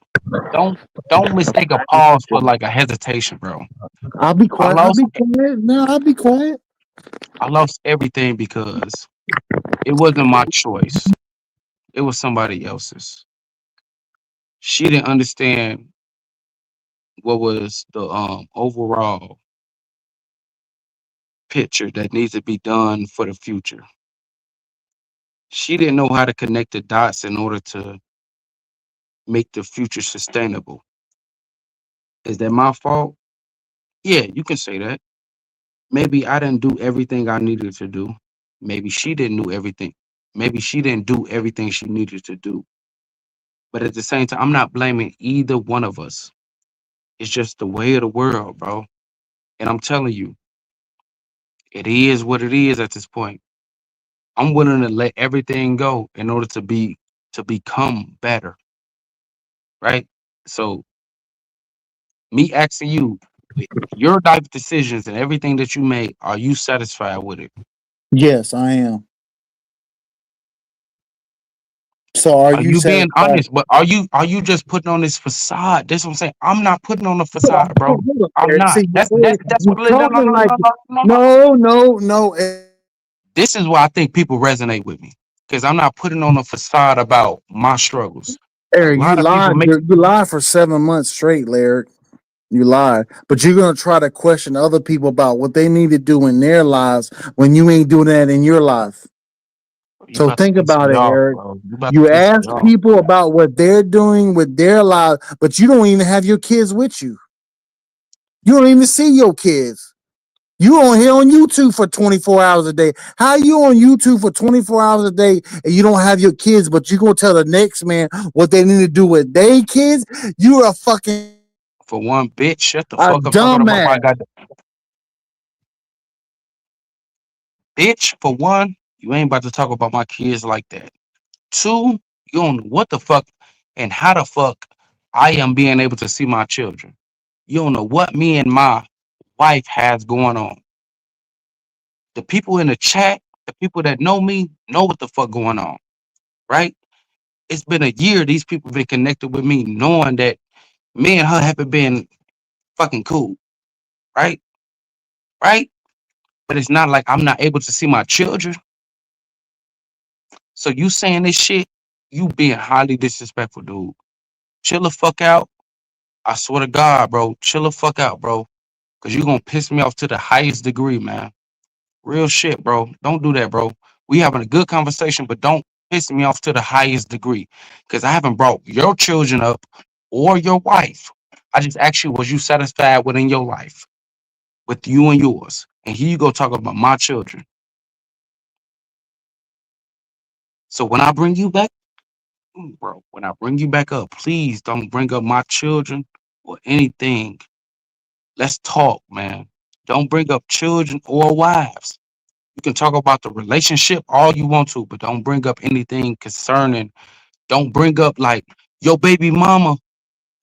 Speaker 5: Don't don't mistake a pause for like a hesitation, bro.
Speaker 20: I'll be
Speaker 5: I
Speaker 20: quiet. I'll
Speaker 5: lost
Speaker 20: be quiet. No, I'll be quiet.
Speaker 5: I lost everything because it wasn't my choice. It was somebody else's. She didn't understand what was the overall picture that needs to be done for the future. She didn't know how to connect the dots in order to make the future sustainable. Is that my fault? Yeah, you can say that. Maybe I didn't do everything I needed to do. Maybe she didn't do everything. Maybe she didn't do everything she needed to do. But at the same time, I'm not blaming either one of us. It's just the way of the world, bro. And I'm telling you, it is what it is at this point. I'm willing to let everything go in order to become better, right? So Me asking you, your life decisions and everything that you make, are you satisfied with it?
Speaker 20: Yes, I am. So are
Speaker 5: Are
Speaker 20: you
Speaker 5: you being
Speaker 20: satisfied?
Speaker 5: honest? But are you just putting on this facade? That's what I'm saying. I'm not putting on a facade, bro.
Speaker 20: Hold up,
Speaker 5: I'm
Speaker 20: Eric.
Speaker 5: not.
Speaker 20: See,
Speaker 5: That's
Speaker 20: you're
Speaker 5: what. No, no, no,
Speaker 20: talking
Speaker 5: no,
Speaker 20: like
Speaker 5: no, no, no, no.
Speaker 20: no.
Speaker 5: This is why I think people resonate with me because I'm not putting on a facade about my struggles. A
Speaker 20: Eric, you
Speaker 5: lot of people
Speaker 20: lied.
Speaker 5: make.
Speaker 20: You lied for 7 months straight, Eric. You lied. But you're gonna try to question other people about what they need to do in their lives when you ain't doing that in your life.
Speaker 5: You
Speaker 20: So
Speaker 5: about to
Speaker 20: think
Speaker 5: piss
Speaker 20: about
Speaker 5: me
Speaker 20: it,
Speaker 5: off,
Speaker 20: Eric.
Speaker 5: bro. You about to
Speaker 20: You
Speaker 5: piss me
Speaker 20: ask
Speaker 5: off.
Speaker 20: people about what they're doing with their lives, but you don't even have your kids with you. You don't even see your kids. You on here on YouTube for 24 hours a day. How you on YouTube for 24 hours a day and you don't have your kids, but you gonna tell the next man what they need to do with their kids? You are a fucking
Speaker 5: For one, bitch, shut the
Speaker 20: a
Speaker 5: fuck up talking about my
Speaker 20: dumbass.
Speaker 5: goddamn bitch. For one, you ain't about to talk about my kids like that. Two, you don't know what the fuck and how the fuck I am being able to see my children. You don't know what me and my wife has going on. The people in the chat, the people that know me, know what the fuck going on, right? It's been a year. These people been connected with me, knowing that me and her haven't been fucking cool, right? Right? But it's not like I'm not able to see my children. So you saying this shit, you being highly disrespectful, dude. Chill the fuck out. I swear to God, bro. Chill the fuck out, bro. Cause you gonna piss me off to the highest degree, man. Real shit, bro. Don't do that, bro. We having a good conversation, but don't piss me off to the highest degree. Cause I haven't brought your children up or your wife. I just asked you, was you satisfied within your life? With you and yours. And here you go talk about my children. So when I bring you back, bro, when I bring you back up, please don't bring up my children or anything. Let's talk, man. Don't bring up children or wives. You can talk about the relationship all you want to, but don't bring up anything concerning. Don't bring up like your baby mama,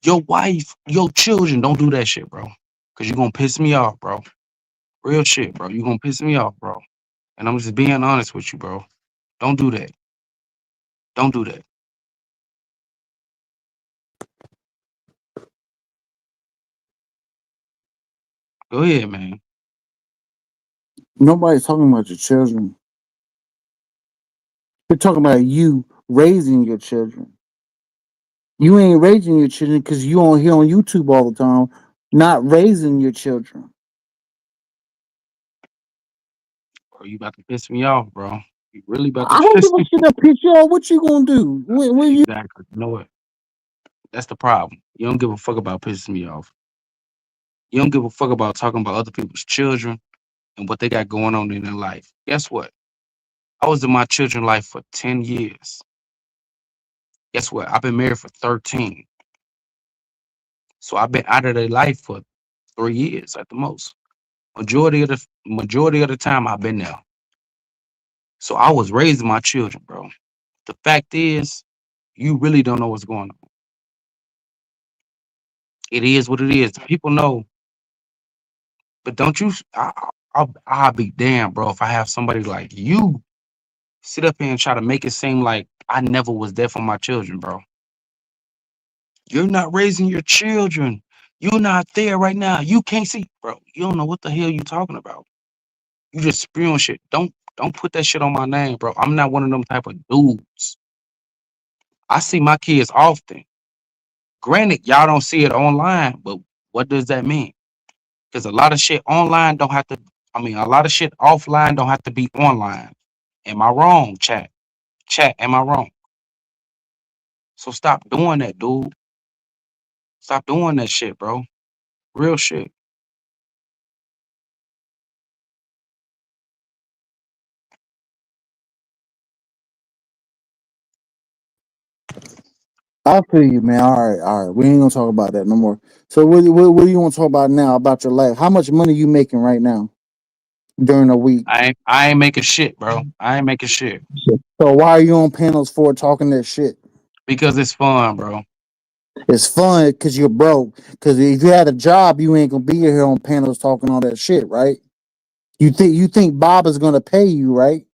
Speaker 5: your wife, your children. Don't do that shit, bro. Cause you're gonna piss me off, bro. Real shit, bro. You're gonna piss me off, bro. And I'm just being honest with you, bro. Don't do that. Don't do that. Go ahead, man.
Speaker 20: Nobody's talking about your children. They're talking about you raising your children. You ain't raising your children because you on here on YouTube all the time, not raising your children.
Speaker 5: Bro, you about to piss me off, bro. You really about to
Speaker 20: I don't
Speaker 5: piss
Speaker 20: give a
Speaker 5: me
Speaker 20: shit that piss you off. What you gonna do? When you
Speaker 5: exactly. You know what? That's the problem. You don't give a fuck about pissing me off. You don't give a fuck about talking about other people's children and what they got going on in their life. Guess what? I was in my children's life for 10 years. Guess what? I've been married for 13. So I've been out of their life for 3 years at the most. Majority of the time I've been there. So I was raising my children, bro. The fact is, you really don't know what's going on. It is what it is. People know, but don't you? I'll be damned, bro, if I have somebody like you sit up here and try to make it seem like I never was there for my children, bro. You're not raising your children. You're not there right now. You can't see, bro. You don't know what the hell you talking about. You just spewing shit. Don't put that shit on my name, bro. I'm not one of them type of dudes. I see my kids often. Granted, y'all don't see it online, but what does that mean? Because a lot of shit online don't have to. I mean, a lot of shit offline don't have to be online. Am I wrong, chat? Chat, am I wrong? So stop doing that, dude. Stop doing that shit, bro. Real shit.
Speaker 20: I feel you, man. All right. We ain't gonna talk about that no more. So what do you want to talk about now about your life? How much money you making right now during the week?
Speaker 5: I ain't making shit, bro. I ain't making shit.
Speaker 20: So why are you on panels for talking that shit?
Speaker 5: Because it's fun, bro.
Speaker 20: It's fun because you're broke. Because if you had a job, you ain't gonna be here on panels talking all that shit, right? You think Bob is gonna pay you, right?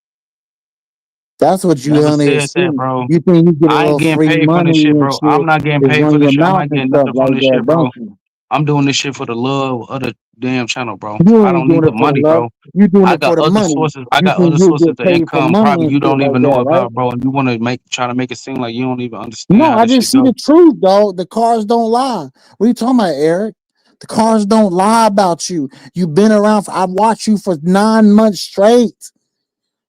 Speaker 20: That's what you
Speaker 5: Never
Speaker 20: only
Speaker 5: said that,
Speaker 20: assume.
Speaker 5: bro.
Speaker 20: You think you get a
Speaker 5: I ain't
Speaker 20: little
Speaker 5: getting
Speaker 20: free
Speaker 5: paid for
Speaker 20: money
Speaker 5: this shit,
Speaker 20: and
Speaker 5: bro. I'm
Speaker 20: shit
Speaker 5: not getting
Speaker 20: is
Speaker 5: paid for
Speaker 20: run
Speaker 5: this
Speaker 20: your
Speaker 5: shit. I'm
Speaker 20: mouth
Speaker 5: not
Speaker 20: and
Speaker 5: getting
Speaker 20: stuff
Speaker 5: nothing from
Speaker 20: like
Speaker 5: this
Speaker 20: that,
Speaker 5: shit, bro.
Speaker 20: don't you?
Speaker 5: I'm doing this shit for the love of the damn channel, bro.
Speaker 20: You
Speaker 5: I
Speaker 20: ain't
Speaker 5: don't
Speaker 20: doing
Speaker 5: need the
Speaker 20: it for the
Speaker 5: money,
Speaker 20: love.
Speaker 5: bro.
Speaker 20: You doing
Speaker 5: I
Speaker 20: it for
Speaker 5: got
Speaker 20: the
Speaker 5: other
Speaker 20: money.
Speaker 5: sources. I
Speaker 20: You
Speaker 5: got
Speaker 20: think
Speaker 5: other
Speaker 20: you'll
Speaker 5: sources
Speaker 20: get
Speaker 5: of
Speaker 20: paid for
Speaker 5: income
Speaker 20: money
Speaker 5: probably
Speaker 20: and
Speaker 5: you
Speaker 20: shit
Speaker 5: don't
Speaker 20: like
Speaker 5: even know
Speaker 20: that, right?
Speaker 5: about, bro. And you want to try to make it seem like you don't even understand
Speaker 20: No,
Speaker 5: how
Speaker 20: I
Speaker 5: this
Speaker 20: just
Speaker 5: shit
Speaker 20: see
Speaker 5: go.
Speaker 20: the truth, dog. The cars don't lie. What are you talking about, Eric? The cars don't lie about you. You've been around. I've watched you for 9 months straight.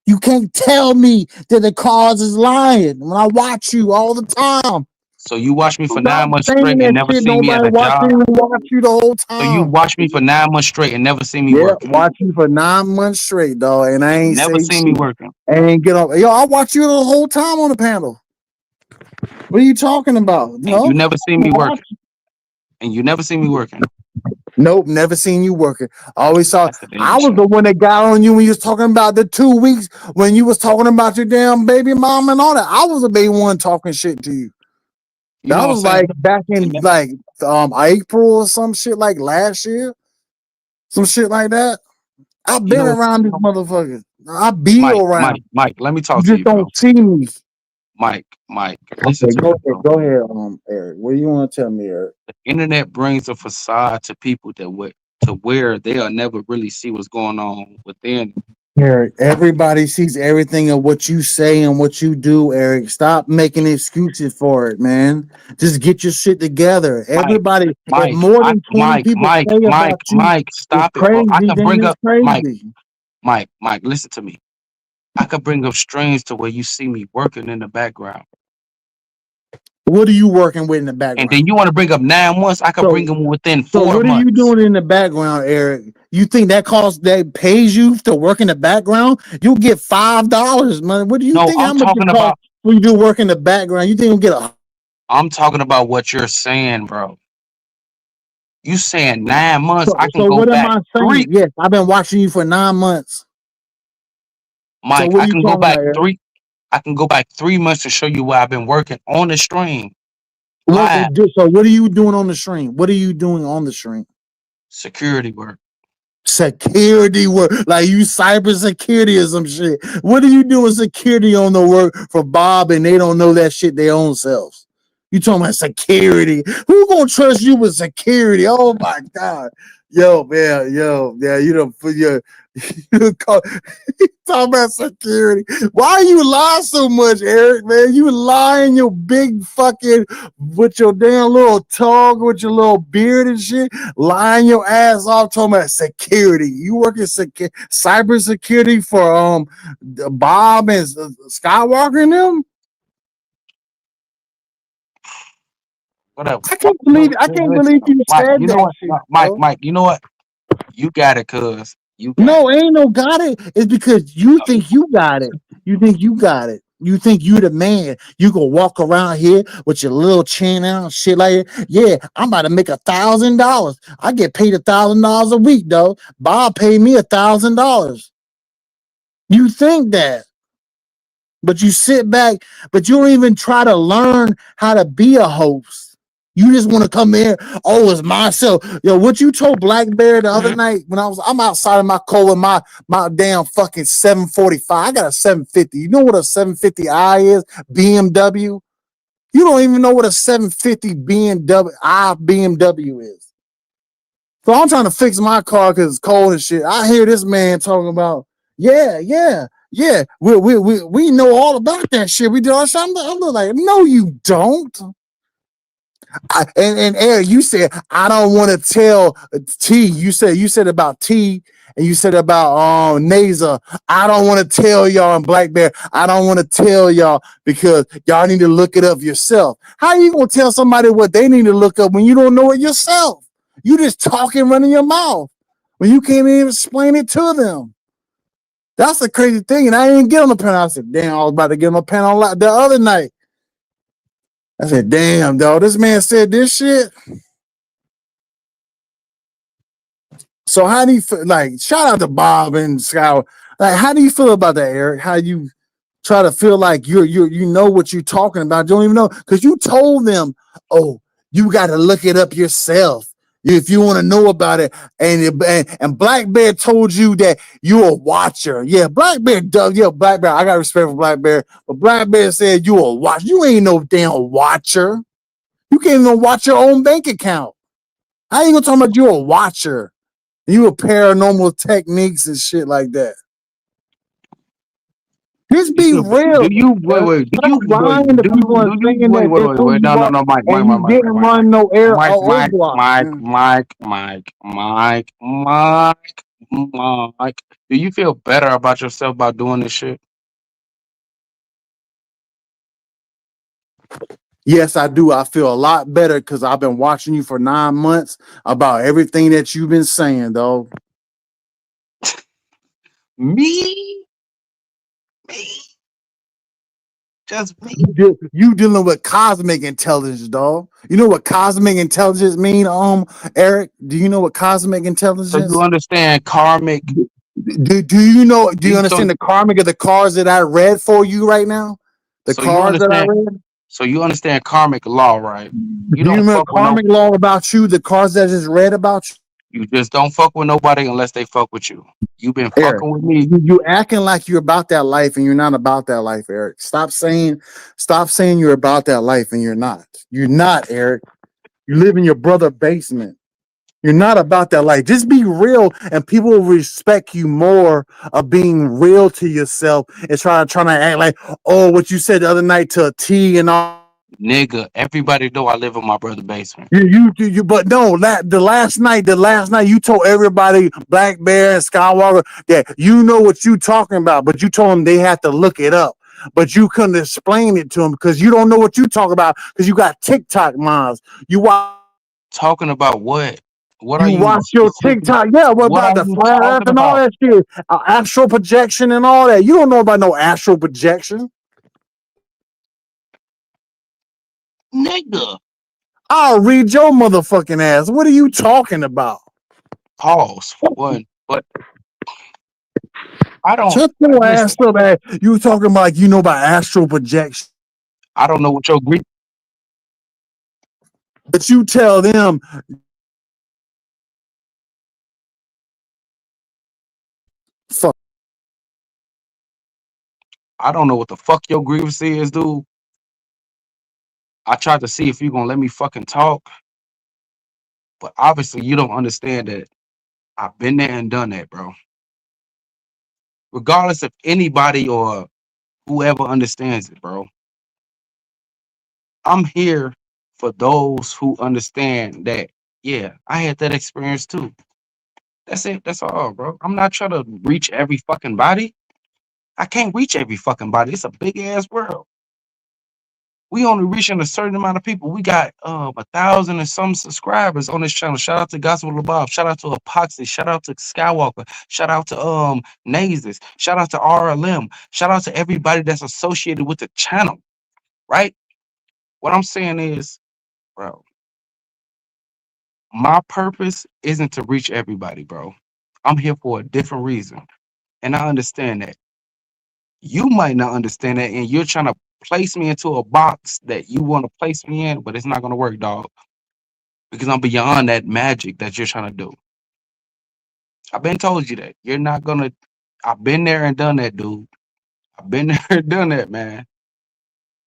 Speaker 20: You can't tell me that the cause is lying when I watch you all the time.
Speaker 5: So you watch me for
Speaker 20: Stop
Speaker 5: 9 months
Speaker 20: saying
Speaker 5: straight and
Speaker 20: that
Speaker 5: never
Speaker 20: shit.
Speaker 5: see me at
Speaker 20: Nobody
Speaker 5: a job.
Speaker 20: watch you the whole
Speaker 5: So you
Speaker 20: time.
Speaker 5: watch me for 9 months straight and never see me
Speaker 20: Yeah,
Speaker 5: working.
Speaker 20: watch you for 9 months straight, dog, and I ain't
Speaker 5: Never
Speaker 20: say
Speaker 5: see me
Speaker 20: shit.
Speaker 5: working.
Speaker 20: I ain't get up. Yo, I watch you the whole time on the panel. What are you talking about?
Speaker 5: And you
Speaker 20: No,
Speaker 5: never see me working. And you never see me working.
Speaker 20: nope, never seen you working. I always saw.
Speaker 5: That's the damn
Speaker 20: I was
Speaker 5: shame.
Speaker 20: the one that got on you when you was talking about the 2 weeks when you was talking about your damn baby mom and all that. I was the main one talking shit to you.
Speaker 5: You
Speaker 20: That
Speaker 5: know what I'm
Speaker 20: was
Speaker 5: saying?
Speaker 20: like back in like April or some shit like last year, some shit like that. I've
Speaker 5: You
Speaker 20: been
Speaker 5: know,
Speaker 20: around these motherfuckers. I be around.
Speaker 5: Mike, let me
Speaker 20: You
Speaker 5: talk to
Speaker 20: just
Speaker 5: you, bro.
Speaker 20: don't see me.
Speaker 5: Mike, listen
Speaker 20: Okay,
Speaker 5: to me, bro.
Speaker 20: go ahead, Eric. What do you want to tell me, Eric?
Speaker 5: The internet brings a facade to people to where they'll never really see what's going on within.
Speaker 20: Eric, everybody sees everything of what you say and what you do, Eric. Stop making excuses for it, man. Just get your shit together. Everybody, if more than 20 people say about you, it's
Speaker 5: Stop it, bro. I
Speaker 20: crazy,
Speaker 5: could
Speaker 20: then
Speaker 5: bring
Speaker 20: it's
Speaker 5: up Mike,
Speaker 20: crazy.
Speaker 5: listen to me. I could bring up strings to where you see me working in the background.
Speaker 20: What are you working with in the
Speaker 5: And
Speaker 20: background?
Speaker 5: then you want to bring up 9 months, I could bring them within 4
Speaker 20: So
Speaker 5: months.
Speaker 20: what are you doing in the background, Eric? You think that pays you to work in the background? You'll get $5, man. What do you think?
Speaker 5: I'm
Speaker 20: How much
Speaker 5: talking
Speaker 20: it costs
Speaker 5: about
Speaker 20: when you do work in the background? You think you'll get a?
Speaker 5: I'm talking about what you're saying, bro. You saying 9 months, I can
Speaker 20: So
Speaker 5: go
Speaker 20: what am
Speaker 5: back
Speaker 20: I
Speaker 5: 3.
Speaker 20: saying? Yes, I've been watching you for 9 months.
Speaker 5: Mike,
Speaker 20: So what
Speaker 5: I
Speaker 20: are you
Speaker 5: can go
Speaker 20: talking
Speaker 5: back
Speaker 20: about, Eric?
Speaker 5: 3. I can go back 3 months to show you where I've been working on the stream.
Speaker 20: So what are you doing on the stream? What are you doing on the stream?
Speaker 5: Security work.
Speaker 20: Security work, like you cyber security or some shit. What are you doing security on the work for Bob and they don't know that shit their own selves? You talking about security? Who gonna trust you with security? Oh my god, yo man, you don't put your talking about security. Why you lie so much, Eric? Man, you lying your big fucking with your damn little tongue, with your little beard and shit, lying your ass off talking about security. You working cyber security for Bob and Skywalker and them?
Speaker 5: Whatever.
Speaker 20: I can't believe you
Speaker 5: Mike,
Speaker 20: said
Speaker 5: you know
Speaker 20: that
Speaker 5: what?
Speaker 20: shit,
Speaker 5: Mike, you know what? You got it, cuz. You got
Speaker 20: No, ain't no got it. It's because you think you got it. You think you got it. You think you the man. You go walk around here with your little chin out, shit like that. Yeah, I'm about to make $1,000. I get paid $1,000 a week, though. Bob paid me $1,000. You think that, but you sit back, but you don't even try to learn how to be a host. You just want to come in. Oh, it's myself. Yo, what you told Black Bear the other night when I'm outside of my car with my damn fucking 745. I got a 750. You know what a 750i is? BMW. You don't even know what a 750 BMW is. So I'm trying to fix my car because it's cold and shit. I hear this man talking about, yeah. We know all about that shit. We did all that. I'm like, no, you don't. And Eric, you said I don't want to tell T. You said about T, and you said about Naza. I don't want to tell y'all and Black Bear. I don't want to tell y'all because y'all need to look it up yourself. How you gonna tell somebody what they need to look up when you don't know it yourself? You just talking, running your mouth when you can't even explain it to them. That's the crazy thing. And I didn't get on the panel. I said, damn, I was about to get on the panel the other night. I said, damn, dog, this man said this shit. So how do you feel? Like, shout out to Bob and Sky. Like, how do you feel about that, Eric? How you try to feel like you know what you're talking about? You don't even know because you told them, oh, You got to look it up yourself if you want to know about it. And Black Bear told you that you're a watcher. Yeah, Black Bear does. Yeah, Black Bear. I got respect for Black Bear, but Black Bear said you a watcher. You ain't no damn watcher. You can't even watch your own bank account. How you gonna talk about you a watcher? You a paranormal techniques and shit like that. Just be real.
Speaker 5: Do you wait? Do you
Speaker 20: lying to people and saying that
Speaker 5: wait? No, Mike,
Speaker 20: and you didn't run no air
Speaker 5: Mike. Do you feel better about yourself by doing this shit?
Speaker 20: Yes, I do. I feel a lot better because I've been watching you for 9 months about everything that you've been saying, though.
Speaker 5: Me? Just me.
Speaker 20: You dealing with cosmic intelligence, dog. You know what cosmic intelligence mean, Eric? Do you know what cosmic intelligence?
Speaker 5: So you understand karmic?
Speaker 20: Do you know? Do you understand the karmic of the cards that I read for you right now? The cards that I read.
Speaker 5: So you understand karmic law, right?
Speaker 20: You don't remember karmic law about you? The cards that I just read about you.
Speaker 5: You just don't fuck with nobody unless they fuck with you. You've been fucking with me.
Speaker 20: You acting like you're about that life and you're not about that life, Eric. Stop saying you're about that life and you're not. You're not, Eric. You live in your brother's basement. You're not about that life. Just be real and people will respect you more of being real to yourself and trying to act like, oh, what you said the other night to a T and all.
Speaker 5: Nigga, everybody know I live in my brother's basement.
Speaker 20: You but no, the last night you told everybody, Black Bear and Skywalker, that you know what you talking about, but you told them they had to look it up. But you couldn't explain it to them because you don't know what you talk about because you got TikTok moms. You watch
Speaker 5: talking about what? What
Speaker 20: you watch your TikTok? Yeah, what about the flat earth and all that shit? Astral projection and all that. You don't know about no astral projection.
Speaker 5: Nigga,
Speaker 20: I'll read your motherfucking ass. What are you talking about?
Speaker 5: Pause for one, but I don't.
Speaker 20: Shut your ass up, man. You talking about like you know about astral projection?
Speaker 5: I don't know what your Greek.
Speaker 20: But you tell them. Fuck.
Speaker 5: I don't know what the fuck your grievance is, dude. I tried to see if you're gonna let me fucking talk, but obviously you don't understand that I've been there and done that, bro. Regardless of anybody or whoever understands it, bro. I'm here for those who understand that, yeah, I had that experience too. That's it. That's all, bro. I'm not trying to reach every fucking body. I can't reach every fucking body. It's a big ass world. We only reaching a certain amount of people. We got 1,000 and some subscribers on this channel. Shout out to Gospel of Bob. Shout out to Epoxy. Shout out to Skywalker. Shout out to Nazis. Shout out to RLM. Shout out to everybody that's associated with the channel. Right? What I'm saying is, bro, my purpose isn't to reach everybody, bro. I'm here for a different reason. And I understand that. You might not understand that, and you're trying to place me into a box that you want to place me in, but it's not going to work, dog. Because I'm beyond that magic that you're trying to do. I've been told you that. You're not going to. I've been there and done that, dude. I've been there and done that, man.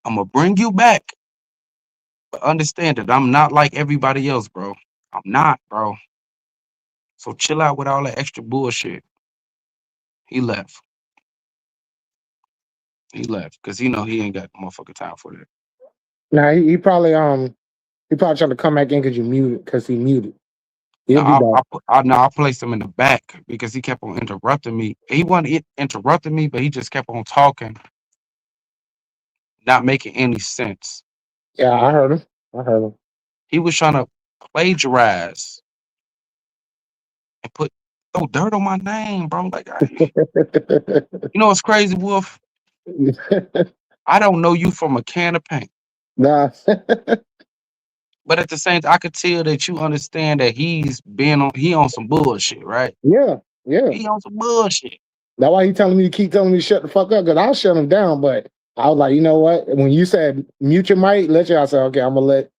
Speaker 5: I'm going to bring you back. But understand that I'm not like everybody else, bro. I'm not, bro. So chill out with all that extra bullshit. He left. He left because he know he ain't got motherfucking time for that.
Speaker 19: Nah, he probably trying to come back in because you muted because he muted.
Speaker 5: I placed him in the back because he kept on interrupting me. He wasn't interrupting me, but he just kept on talking, not making any sense.
Speaker 19: Yeah, I heard him.
Speaker 5: He was trying to plagiarize and throw dirt on my name, bro. Like, you know what's crazy, Wolf? I don't know you from a can of paint.
Speaker 19: Nah.
Speaker 5: But at the same time, I could tell that you understand that he on some bullshit, right?
Speaker 19: Yeah.
Speaker 5: He on some bullshit.
Speaker 19: That's why he keep telling me to shut the fuck up, because I'll shut him down. But I was like, you know what? When you said mute your mic, I said, okay, I'm gonna let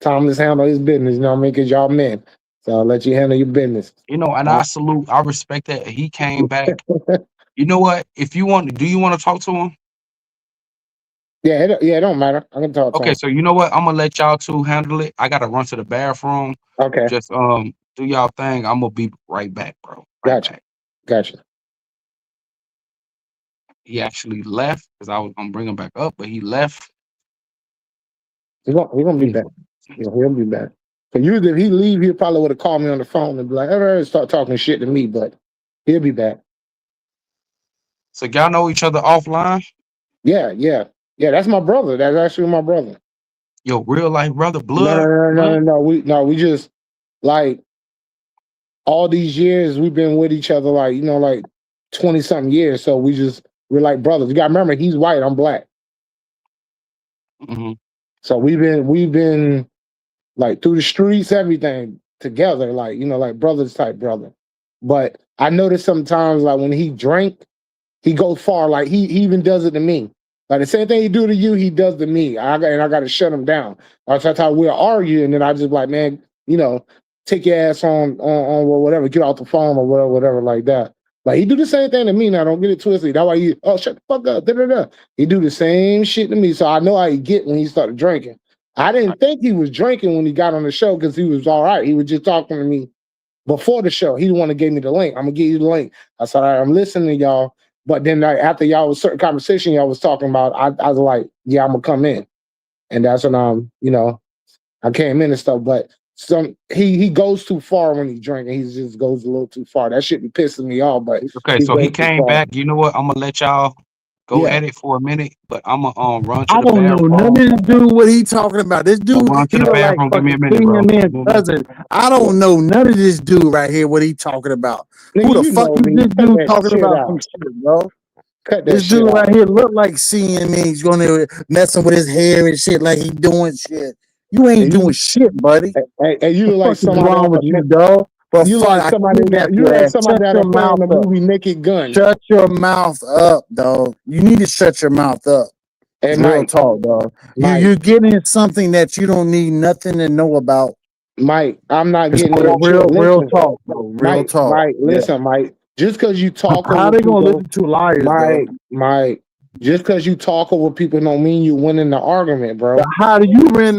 Speaker 19: Thomas handle his business, you know what I mean? Because y'all men. So I'll let you handle your business.
Speaker 5: And I salute, I respect that. He came back. You know what? If you want, do you want to talk to him?
Speaker 19: Yeah, it don't matter. I can talk to him.
Speaker 5: Okay, so you know what? I'm gonna let y'all two handle it. I gotta run to the bathroom.
Speaker 19: Okay.
Speaker 5: Just do y'all thing. I'm gonna be right back, bro.
Speaker 19: Gotcha.
Speaker 5: He actually left because I was gonna bring him back up, but he left.
Speaker 19: He's gonna be back. He'll be back. So usually if he leave, he probably would have called me on the phone and be like, start talking shit to me, but he'll be back.
Speaker 5: So y'all know each other offline?
Speaker 19: Yeah. That's my brother. That's actually my brother.
Speaker 5: Yo, real life brother, blood.
Speaker 19: No. We just like all these years we've been with each other, like 20-something years. So we're like brothers. You gotta remember, he's white, I'm black.
Speaker 5: Mm-hmm.
Speaker 19: So we've been like through the streets, everything together, like brothers type brother. But I noticed sometimes, like when he drank, he goes far. Like he even does it to me. Like the same thing he do to you, he does to me. I got to shut him down. That's how we'll argue, and then I just like, man, take your ass on whatever, get off the phone or whatever like that. Like he do the same thing to me. Now don't get it twisted. That's why shut the fuck up. Da-da-da. He do the same shit to me. So I know how he get when he started drinking. I didn't think he was drinking when he got on the show because he was all right. He was just talking to me before the show. He the one that gave me the link. I'm gonna give you the link. I said, all right, I'm listening to y'all. But then after y'all was certain conversation y'all was talking about, I was like, yeah, I'm gonna come in. And that's when I came in and stuff. But he goes too far when he drinks. He just goes a little too far. That shit be pissing me off. But
Speaker 5: okay, so he came back. You know what? I'm gonna let y'all go at it for a minute, but I'm gonna run to the bathroom.
Speaker 20: I don't know none of this dude what he talking about. This dude,
Speaker 5: he look like
Speaker 20: give me a minute, bro. Cousin. I don't know none of this dude right here what he talking about. Who the fuck is this dude talking about some shit, bro? This dude right here look like seeing me. He's going to messing with his hair and shit like he doing shit. You ain't doing shit, buddy.
Speaker 19: Hey, you look like somebody
Speaker 20: wrong with you, dog. But
Speaker 19: you like somebody that playing the movie Naked Gun.
Speaker 20: Shut your mouth up, dog. You need to shut your mouth up.
Speaker 19: And
Speaker 20: real talk, dog. You're getting something that you don't need nothing to know about.
Speaker 19: Mike, I'm not getting
Speaker 20: real talk, bro. Real talk.
Speaker 19: Mike, listen, Mike. Just because you talk,
Speaker 20: how they gonna listen to liars,
Speaker 19: Mike? Just because you talk over people don't mean you winning the argument, bro.
Speaker 20: But how are you winning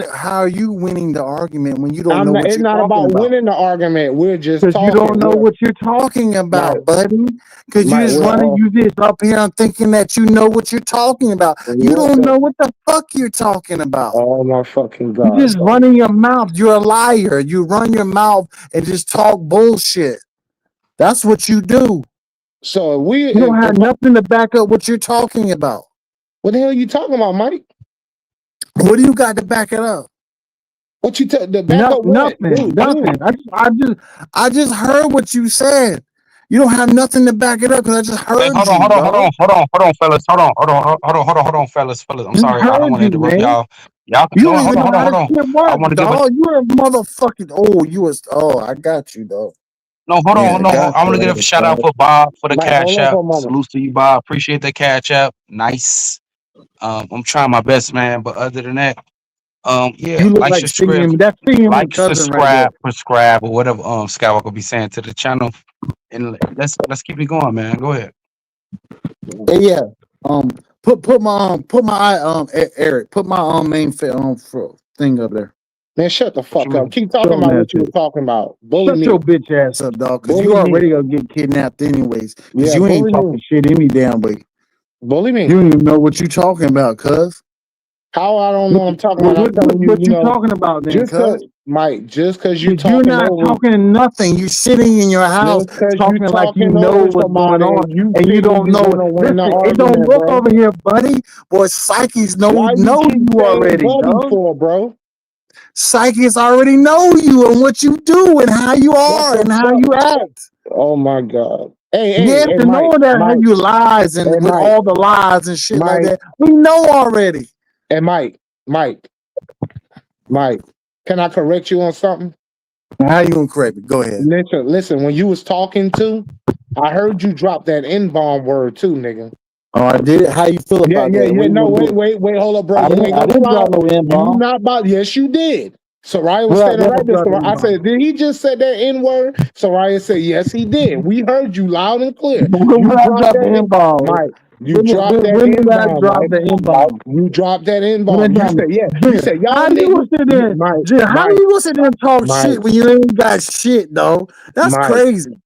Speaker 20: the argument when you don't know what you're talking about?
Speaker 19: It's not about winning the argument. We're just talking.
Speaker 20: You don't know what you're talking about, buddy. Because you just up here and thinking that you know what you're talking about. You don't know what the fuck you're talking about.
Speaker 19: Oh my fucking God.
Speaker 20: You're just running your mouth. You're a liar. You run your mouth and just talk bullshit. That's what you do.
Speaker 19: So
Speaker 20: you don't have nothing to back up what you're talking about.
Speaker 19: What the hell are you talking about, Mike?
Speaker 20: What do you got to back it up?
Speaker 19: What you the back up?
Speaker 20: Nothing. I just heard what you said. You don't have nothing to back it up because I just heard
Speaker 5: hold on, fellas. Hold on, fellas. I'm sorry. I don't want to interrupt y'all. Hold on. I want to give
Speaker 20: you're a motherfucking I got you, dog.
Speaker 5: No, hold on. I want to give a shout out for Bob for the cash app. Salute to you, Bob. Appreciate the cash app. Nice. I'm trying my best, man. But other than that,
Speaker 20: you look like
Speaker 5: subscribe, prescribe, or whatever Skywalker be saying to the channel. And let's keep it going, man. Go ahead.
Speaker 20: Yeah. Put my Eric. Put my main thing up there.
Speaker 19: Man, shut the fuck up. Keep talking about what you were talking about.
Speaker 20: Shut your bitch ass up, dog. Because you already gonna get kidnapped anyways. Because you ain't talking shit any damn way.
Speaker 19: Bully me.
Speaker 20: You don't even know what you talking about, cuz.
Speaker 19: How I don't know what I'm talking about.
Speaker 20: What you talking about then, cuz?
Speaker 19: Mike, just because you're
Speaker 20: talking nothing. You're sitting in your house talking like you know what's going on, and you don't know. Listen, it don't work over here, buddy. Boy, psyches know you already,
Speaker 19: bro.
Speaker 20: Psychics already know you and what you do and how you are and how you act.
Speaker 19: Oh my God. Hey,
Speaker 20: you have to know that how you lies and with all the lies and shit like that. We know already.
Speaker 19: And Mike, can I correct you on something?
Speaker 20: How you gonna correct me? Go ahead.
Speaker 19: Listen, when you was talking I heard you drop that N-bomb word too, nigga.
Speaker 20: Oh, I did. How you feel about that?
Speaker 19: Yeah. No, wait, hold up, bro.
Speaker 20: I didn't drop no N-bomb.
Speaker 19: Yes, you did. Soraya was
Speaker 1: What up,
Speaker 19: standing right there.
Speaker 1: drop the
Speaker 19: I said, did he just say that N-word? Soraya said, yes, he did. We heard you loud and clear. You dropped that N-bomb, Mike. You dropped that N-bomb, Mike. You dropped that N-bomb. You said, yeah. You said, y'all
Speaker 1: how you gonna
Speaker 19: niggas.
Speaker 1: sit there?
Speaker 19: Mike,
Speaker 1: How you gonna sit there and talk shit when you ain't got shit, though? That's crazy.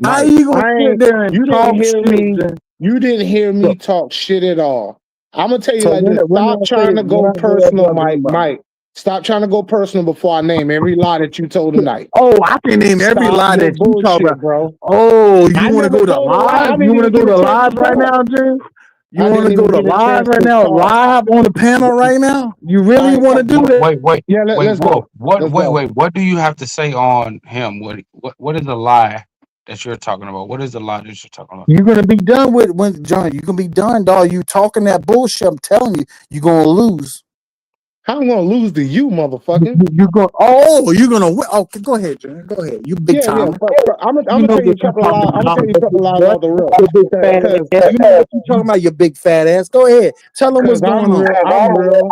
Speaker 1: How you gonna sit there and talk shit?
Speaker 19: You didn't hear me talk shit at all. I'm gonna tell you like this. Stop trying to go personal, Mike. Stop trying to go personal before I name every lie that you told tonight.
Speaker 1: Oh, I can name every lie that you talk about,
Speaker 19: bro.
Speaker 1: Oh, you want to go to live? You want to go to live right now, Jim? You want to go to live right now? Live on the panel right now? You really want to do that?
Speaker 5: Wait.
Speaker 19: Yeah, let's go.
Speaker 5: What do you have to say on him? What is the lie that you're talking about? What is the lie that you're talking about?
Speaker 1: You're gonna be done with John. You can be done, dog. You talking that bullshit? I'm telling you, you're gonna lose.
Speaker 19: How I'm gonna lose to you, motherfucker?
Speaker 1: You're gonna win. Okay, go ahead, John. Go ahead. You big time.
Speaker 19: I'm gonna tell you a couple of lies. I'm gonna tell you a couple of lies off the road.
Speaker 1: You know what you talking about, you big fat ass. Go ahead. Tell them what's going on.
Speaker 19: I'm real.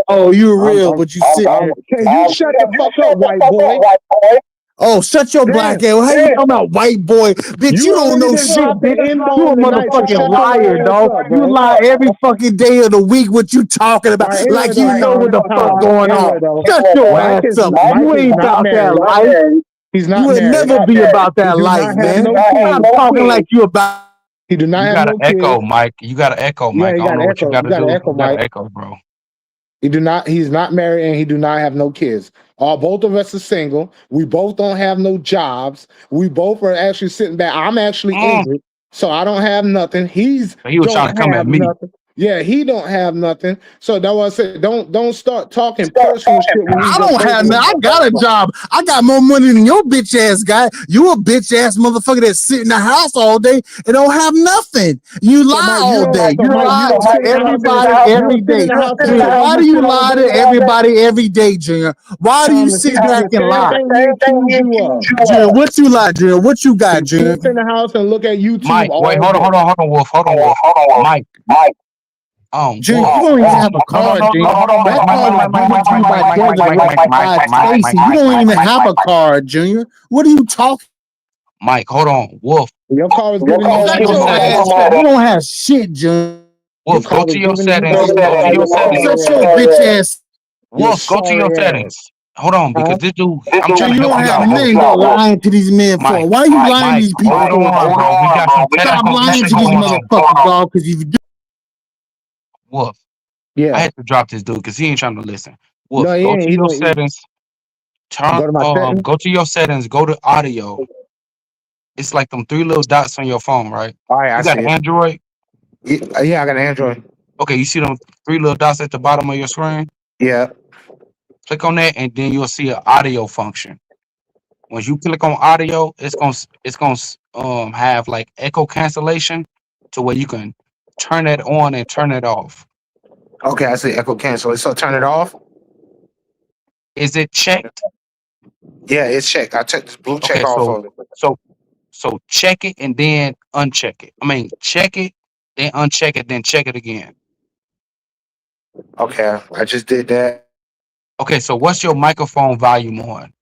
Speaker 1: Oh, you're real, but you sit there.
Speaker 19: Can you shut the fuck up, white boy?
Speaker 1: Oh, shut your black ass. How you talking about white boy? Bitch, you don't know shit, bitch. You a motherfucking liar, dog. You lie every fucking day of the week. What you talking about? Like you know what the fuck going on. Shut your ass up. You ain't about that life.
Speaker 19: He's not
Speaker 1: You would
Speaker 19: married.
Speaker 1: never be about that life, man. I'm talking like you about.
Speaker 19: He do not
Speaker 5: You
Speaker 19: have
Speaker 5: gotta
Speaker 19: no
Speaker 5: echo,
Speaker 19: kids.
Speaker 5: Mike. You gotta echo, Mike.
Speaker 19: Yeah,
Speaker 5: I don't know what you gotta do.
Speaker 19: echo,
Speaker 5: You gotta
Speaker 19: Mike.
Speaker 5: echo, bro.
Speaker 19: He's not married and he do not have no kids. Both of us are single. We both don't have no jobs. We both are actually sitting back. I'm actually injured, so I don't have nothing. He was trying to come at me. Nothing. Yeah, he don't have nothing. So that's why I said don't start talking personal shit.
Speaker 1: I don't have nothing. I got a job. I got more money than your bitch ass guy. You a bitch ass motherfucker that sit in the house all day and don't have nothing. You lie all day. You lie to everybody every day. Why do you lie to everybody every day, Junior? Why do you sit back and lie? Junior, what you lie, Junior? What you got, Junior?
Speaker 19: Sit in the house and look at YouTube.
Speaker 5: Mike, wait, hold on, Wolf. Mike.
Speaker 1: Junior, you don't even have a card, Junior. That card is given to you by Desiree Stacy. You don't even have a card, Junior. What are you talking?
Speaker 5: Mike, hold on, Wolf.
Speaker 19: Your card is given
Speaker 1: to you. You don't have shit, Junior.
Speaker 5: Wolf, go to your settings. Go to your settings.
Speaker 1: Bitch ass.
Speaker 5: Wolf, go to your settings. Hold on, because this dude, I'm trying to help you out.
Speaker 1: You don't have lying to these men for. Why are you lying to these people?
Speaker 5: Hold on, bro. We got some
Speaker 1: Stop lying to these motherfuckers, dog, because if you do.
Speaker 5: Wolf.
Speaker 19: Yeah.
Speaker 5: I had to drop this dude because he ain't trying to listen. Wolf, go to your settings. Go to your settings. Go to audio. It's like them 3 little dots on your phone, right?
Speaker 19: All right,
Speaker 5: you got an Android?
Speaker 19: Yeah, I got an Android.
Speaker 5: Okay, you see them 3 little dots at the bottom of your screen?
Speaker 19: Yeah.
Speaker 5: Click on that, and then you'll see an audio function. Once you click on audio, it's gonna have like echo cancellation to where you can turn that on and turn it off.
Speaker 19: Okay, I see echo cancel. So turn it off.
Speaker 5: Is it checked?
Speaker 19: Yeah, it's checked. I checked this blue check off of it.
Speaker 5: So check it and then uncheck it. I mean, check it, then uncheck it, then check it again.
Speaker 19: Okay, I just did that.
Speaker 5: Okay, so what's your microphone volume on?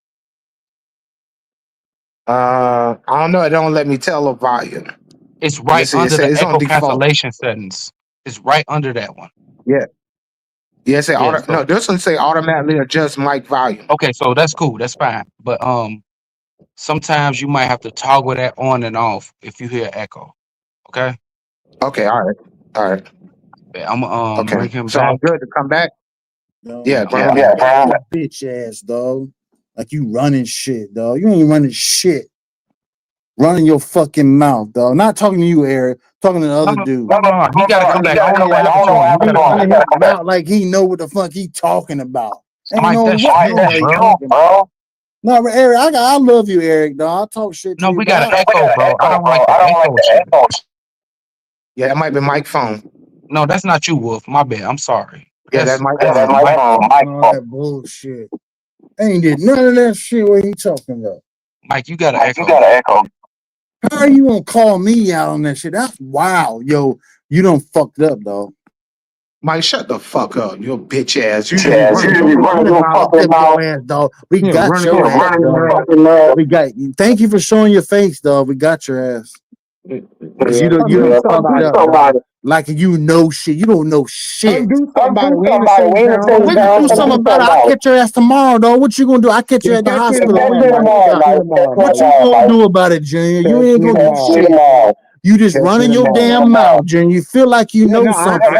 Speaker 19: I don't know. It don't let me tell the volume.
Speaker 5: It's right under the echo cancellation settings. It's right under that one.
Speaker 19: Yeah. Yeah, no, this one say automatically adjust mic volume.
Speaker 5: Okay, so that's cool. That's fine. But sometimes you might have to toggle that on and off if you hear echo. Okay.
Speaker 19: Okay. All right.
Speaker 5: Yeah, I'm bring him back.
Speaker 19: I'm good to come back.
Speaker 1: No,
Speaker 19: yeah.
Speaker 1: Bitch ass dog. Like you running shit, dog. You ain't running shit. Running your fucking mouth, dog. Not talking to you, Eric. Talking to the other dude.
Speaker 5: No. He gotta come back. I don't know what happened to him.
Speaker 1: He out like he know what the fuck he talking about.
Speaker 5: Mike, that's you, bro.
Speaker 1: No, but Eric, I love you, Eric, dog. I talk shit to you.
Speaker 5: No, we got an echo, bro. I don't like the echo shit.
Speaker 19: Yeah, that might be Mike phone.
Speaker 5: No, that's not you, Wolf. My bad. I'm sorry.
Speaker 19: Yeah, that's my phone.
Speaker 1: That bullshit. Ain't did none of that shit. What he talking about?
Speaker 5: Mike, you got an echo.
Speaker 1: How are you gonna call me out on that shit? That's wild, yo. You done fucked up, dog.
Speaker 19: Mike, shut the fuck up. Your bitch ass. You
Speaker 1: Running your fucking mouth, dog. We got your ass, dog. We got. Thank you for showing your face, dog. We got your ass. Cause you don't fucked up. Like you know shit. You don't know shit.
Speaker 19: Do somebody. We ain't the
Speaker 1: We can do something about it. I'll catch your ass tomorrow, dog. What you gonna do? I catch you at the hospital. What you gonna do about it, Junior? You ain't gonna do shit. You just running your damn mouth, Junior. You feel like you know something.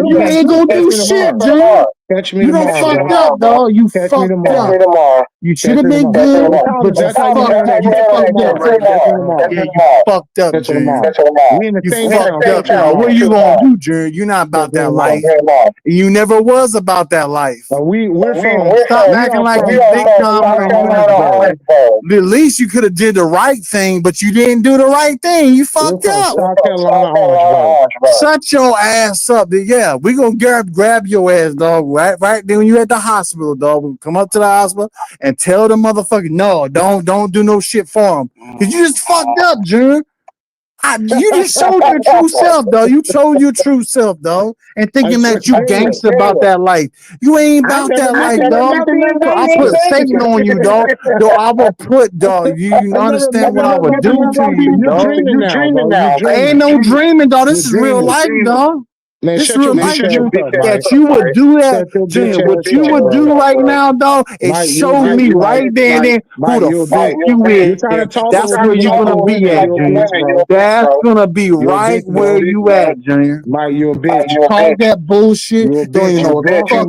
Speaker 1: You ain't gonna do shit, Junior. You done fucked up, dog. You fucked up. You should have been good, but you fucked up. You fucked up right now. Yeah, you fucked up, Junior. You fucked up, dog. What are you gonna do, Junior? You're not about that life. You never was about that life. Stop acting like you think confident. At least you could have did the right thing, but you didn't do the right thing. You fucked up. Shut your ass up. Yeah, we gonna grab your ass, dog. Right then when you at the hospital, dog. We come up to the hospital and tell the motherfucker, no, don't do no shit for him. Cause you just fucked up, Junior. You just showed your true self, though. You showed your true self, though, and thinking that you gangster about that life. You ain't about that life, dog. So I put Satan on you, dog. Though I will put, dog. You understand what I would do to you, dog? You dreaming now. Ain't no dreaming, dog. This is real life, dog.
Speaker 19: Man,
Speaker 1: this real life, that you would do that, Junior. What you would do right now, dog, is show me right there and then who the fuck you is. That's where you're gonna be at, Junior. That's gonna be right where you at, Junior.
Speaker 19: Mike, you a bitch.
Speaker 1: Talk that bullshit. Don't even know what the fuck.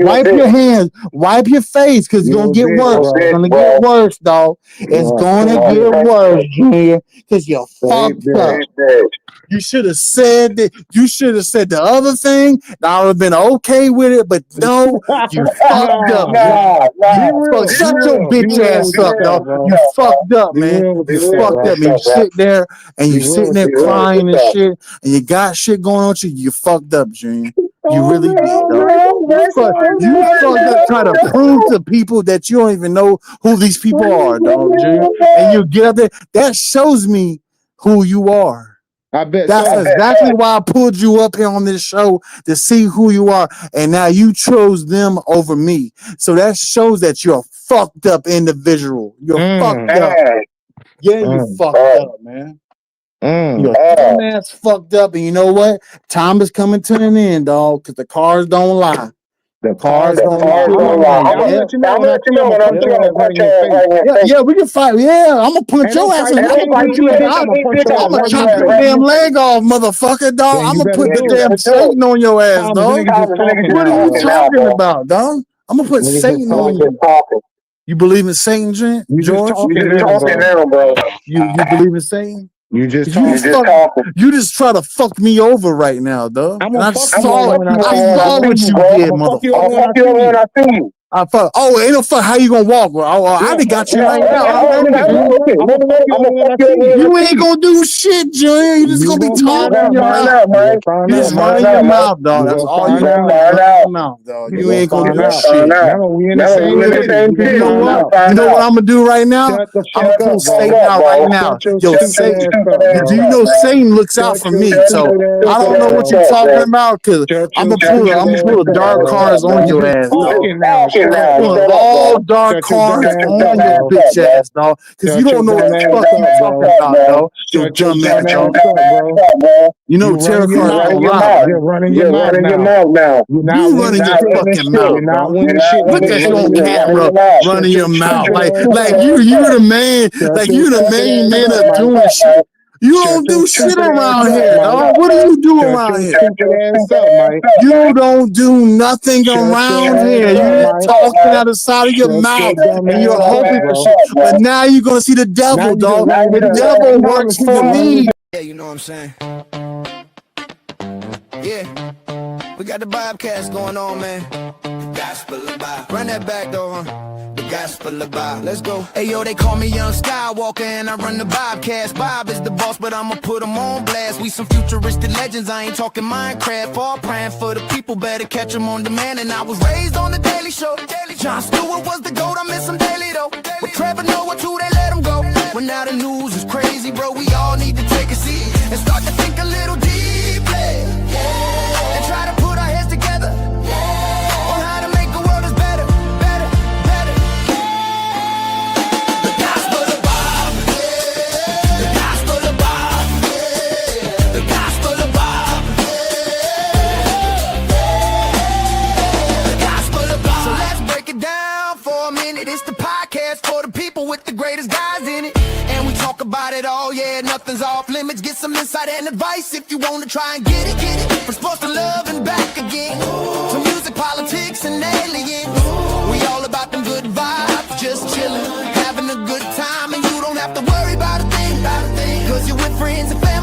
Speaker 1: Wipe your hands. Wipe your face, cause it's gonna get worse. It's gonna get worse, dog. It's gonna get worse, Junior, cause you're fucked up. You should have said that. You should have said the other thing. I would have been okay with it, but no, you fucked up. Shut your bitch ass up, dog. You fucked up, man. You fucked up. You sit there and you sitting there crying and shit, and you got shit going on with you. You fucked up, Junior. You really did, dog. You fucked up trying to prove to people that you don't even know who these people are, dog, Junior. And you get up there. That shows me who you are.
Speaker 19: I bet
Speaker 1: that's exactly why I pulled you up here on this show to see who you are, and now you chose them over me. So that shows that you're a fucked up individual. You're fucked up. Yeah, you fucked up, man. You're dumbass fucked up, and you know what? Time is coming to an end, dog, because the cars don't lie. The cars don't lie. Yeah, we can fight. Yeah, I'm gonna punch your ass. I'm gonna chop your damn leg off, motherfucker, dog. I'm gonna put the damn Satan on your ass, dog. What are you talking about, dog? I'm gonna put Satan on you. You believe in Satan, George? You believe in Satan? You just try to fuck me over right now, dog. I saw what you did, motherfucker. Ain't no fuck. How you gonna walk, bro? I done got you right now. You ain't gonna do shit, Junior. You just gonna be talking your mouth. You just running your mouth, dog. That's all you gonna run your mouth, dog. You ain't gonna do shit. You know what I'm gonna do right now? I'm gonna pull Satan out right now. Yo, Satan. Do you know Satan looks out for me? So I don't know what you're talking about, cause I'm gonna pull the dark cards on your ass. All dark cards on your bitch ass, dog. Cause you don't know what the fuck you talking about, dog. You dumb ass, dog. You know tarot cards don't lie. You're running your mouth now. You running your fucking mouth. Look at you on camera running your mouth. Like you the man. Like you the main man of doing shit. You don't do shit around here, dog. What do you do around here? You don't do nothing around here. You're talking out the side of your mouth and you're hoping for shit. But now you're gonna see the devil, dog. The devil works for me.
Speaker 12: Yeah, you know what I'm saying? Yeah. We got the Bobcats going on, man. The gospel of Bob. Run that back, though, huh? The gospel of Bob. Let's go. Hey, yo, they call me Young Skywalker, and I run the Bobcats. Bob is the boss, but I'ma put him on blast. We some futuristic legends. I ain't talking Minecraft. All praying for the people. Better catch them on demand. And I was raised on the Daily Show. Jon Stewart was the GOAT. I miss him daily, though. But Trevor Noah, too, they let him go. When now the news is crazy, bro. We all need to take a seat and start to think a little deeply. And try to put image, get some insight and advice if you want to try and get it. From sports to love and back again, to music, politics, and aliens. We all about them good vibes, just chillin', having a good time, and you don't have to worry about a thing, cause you're with friends and family.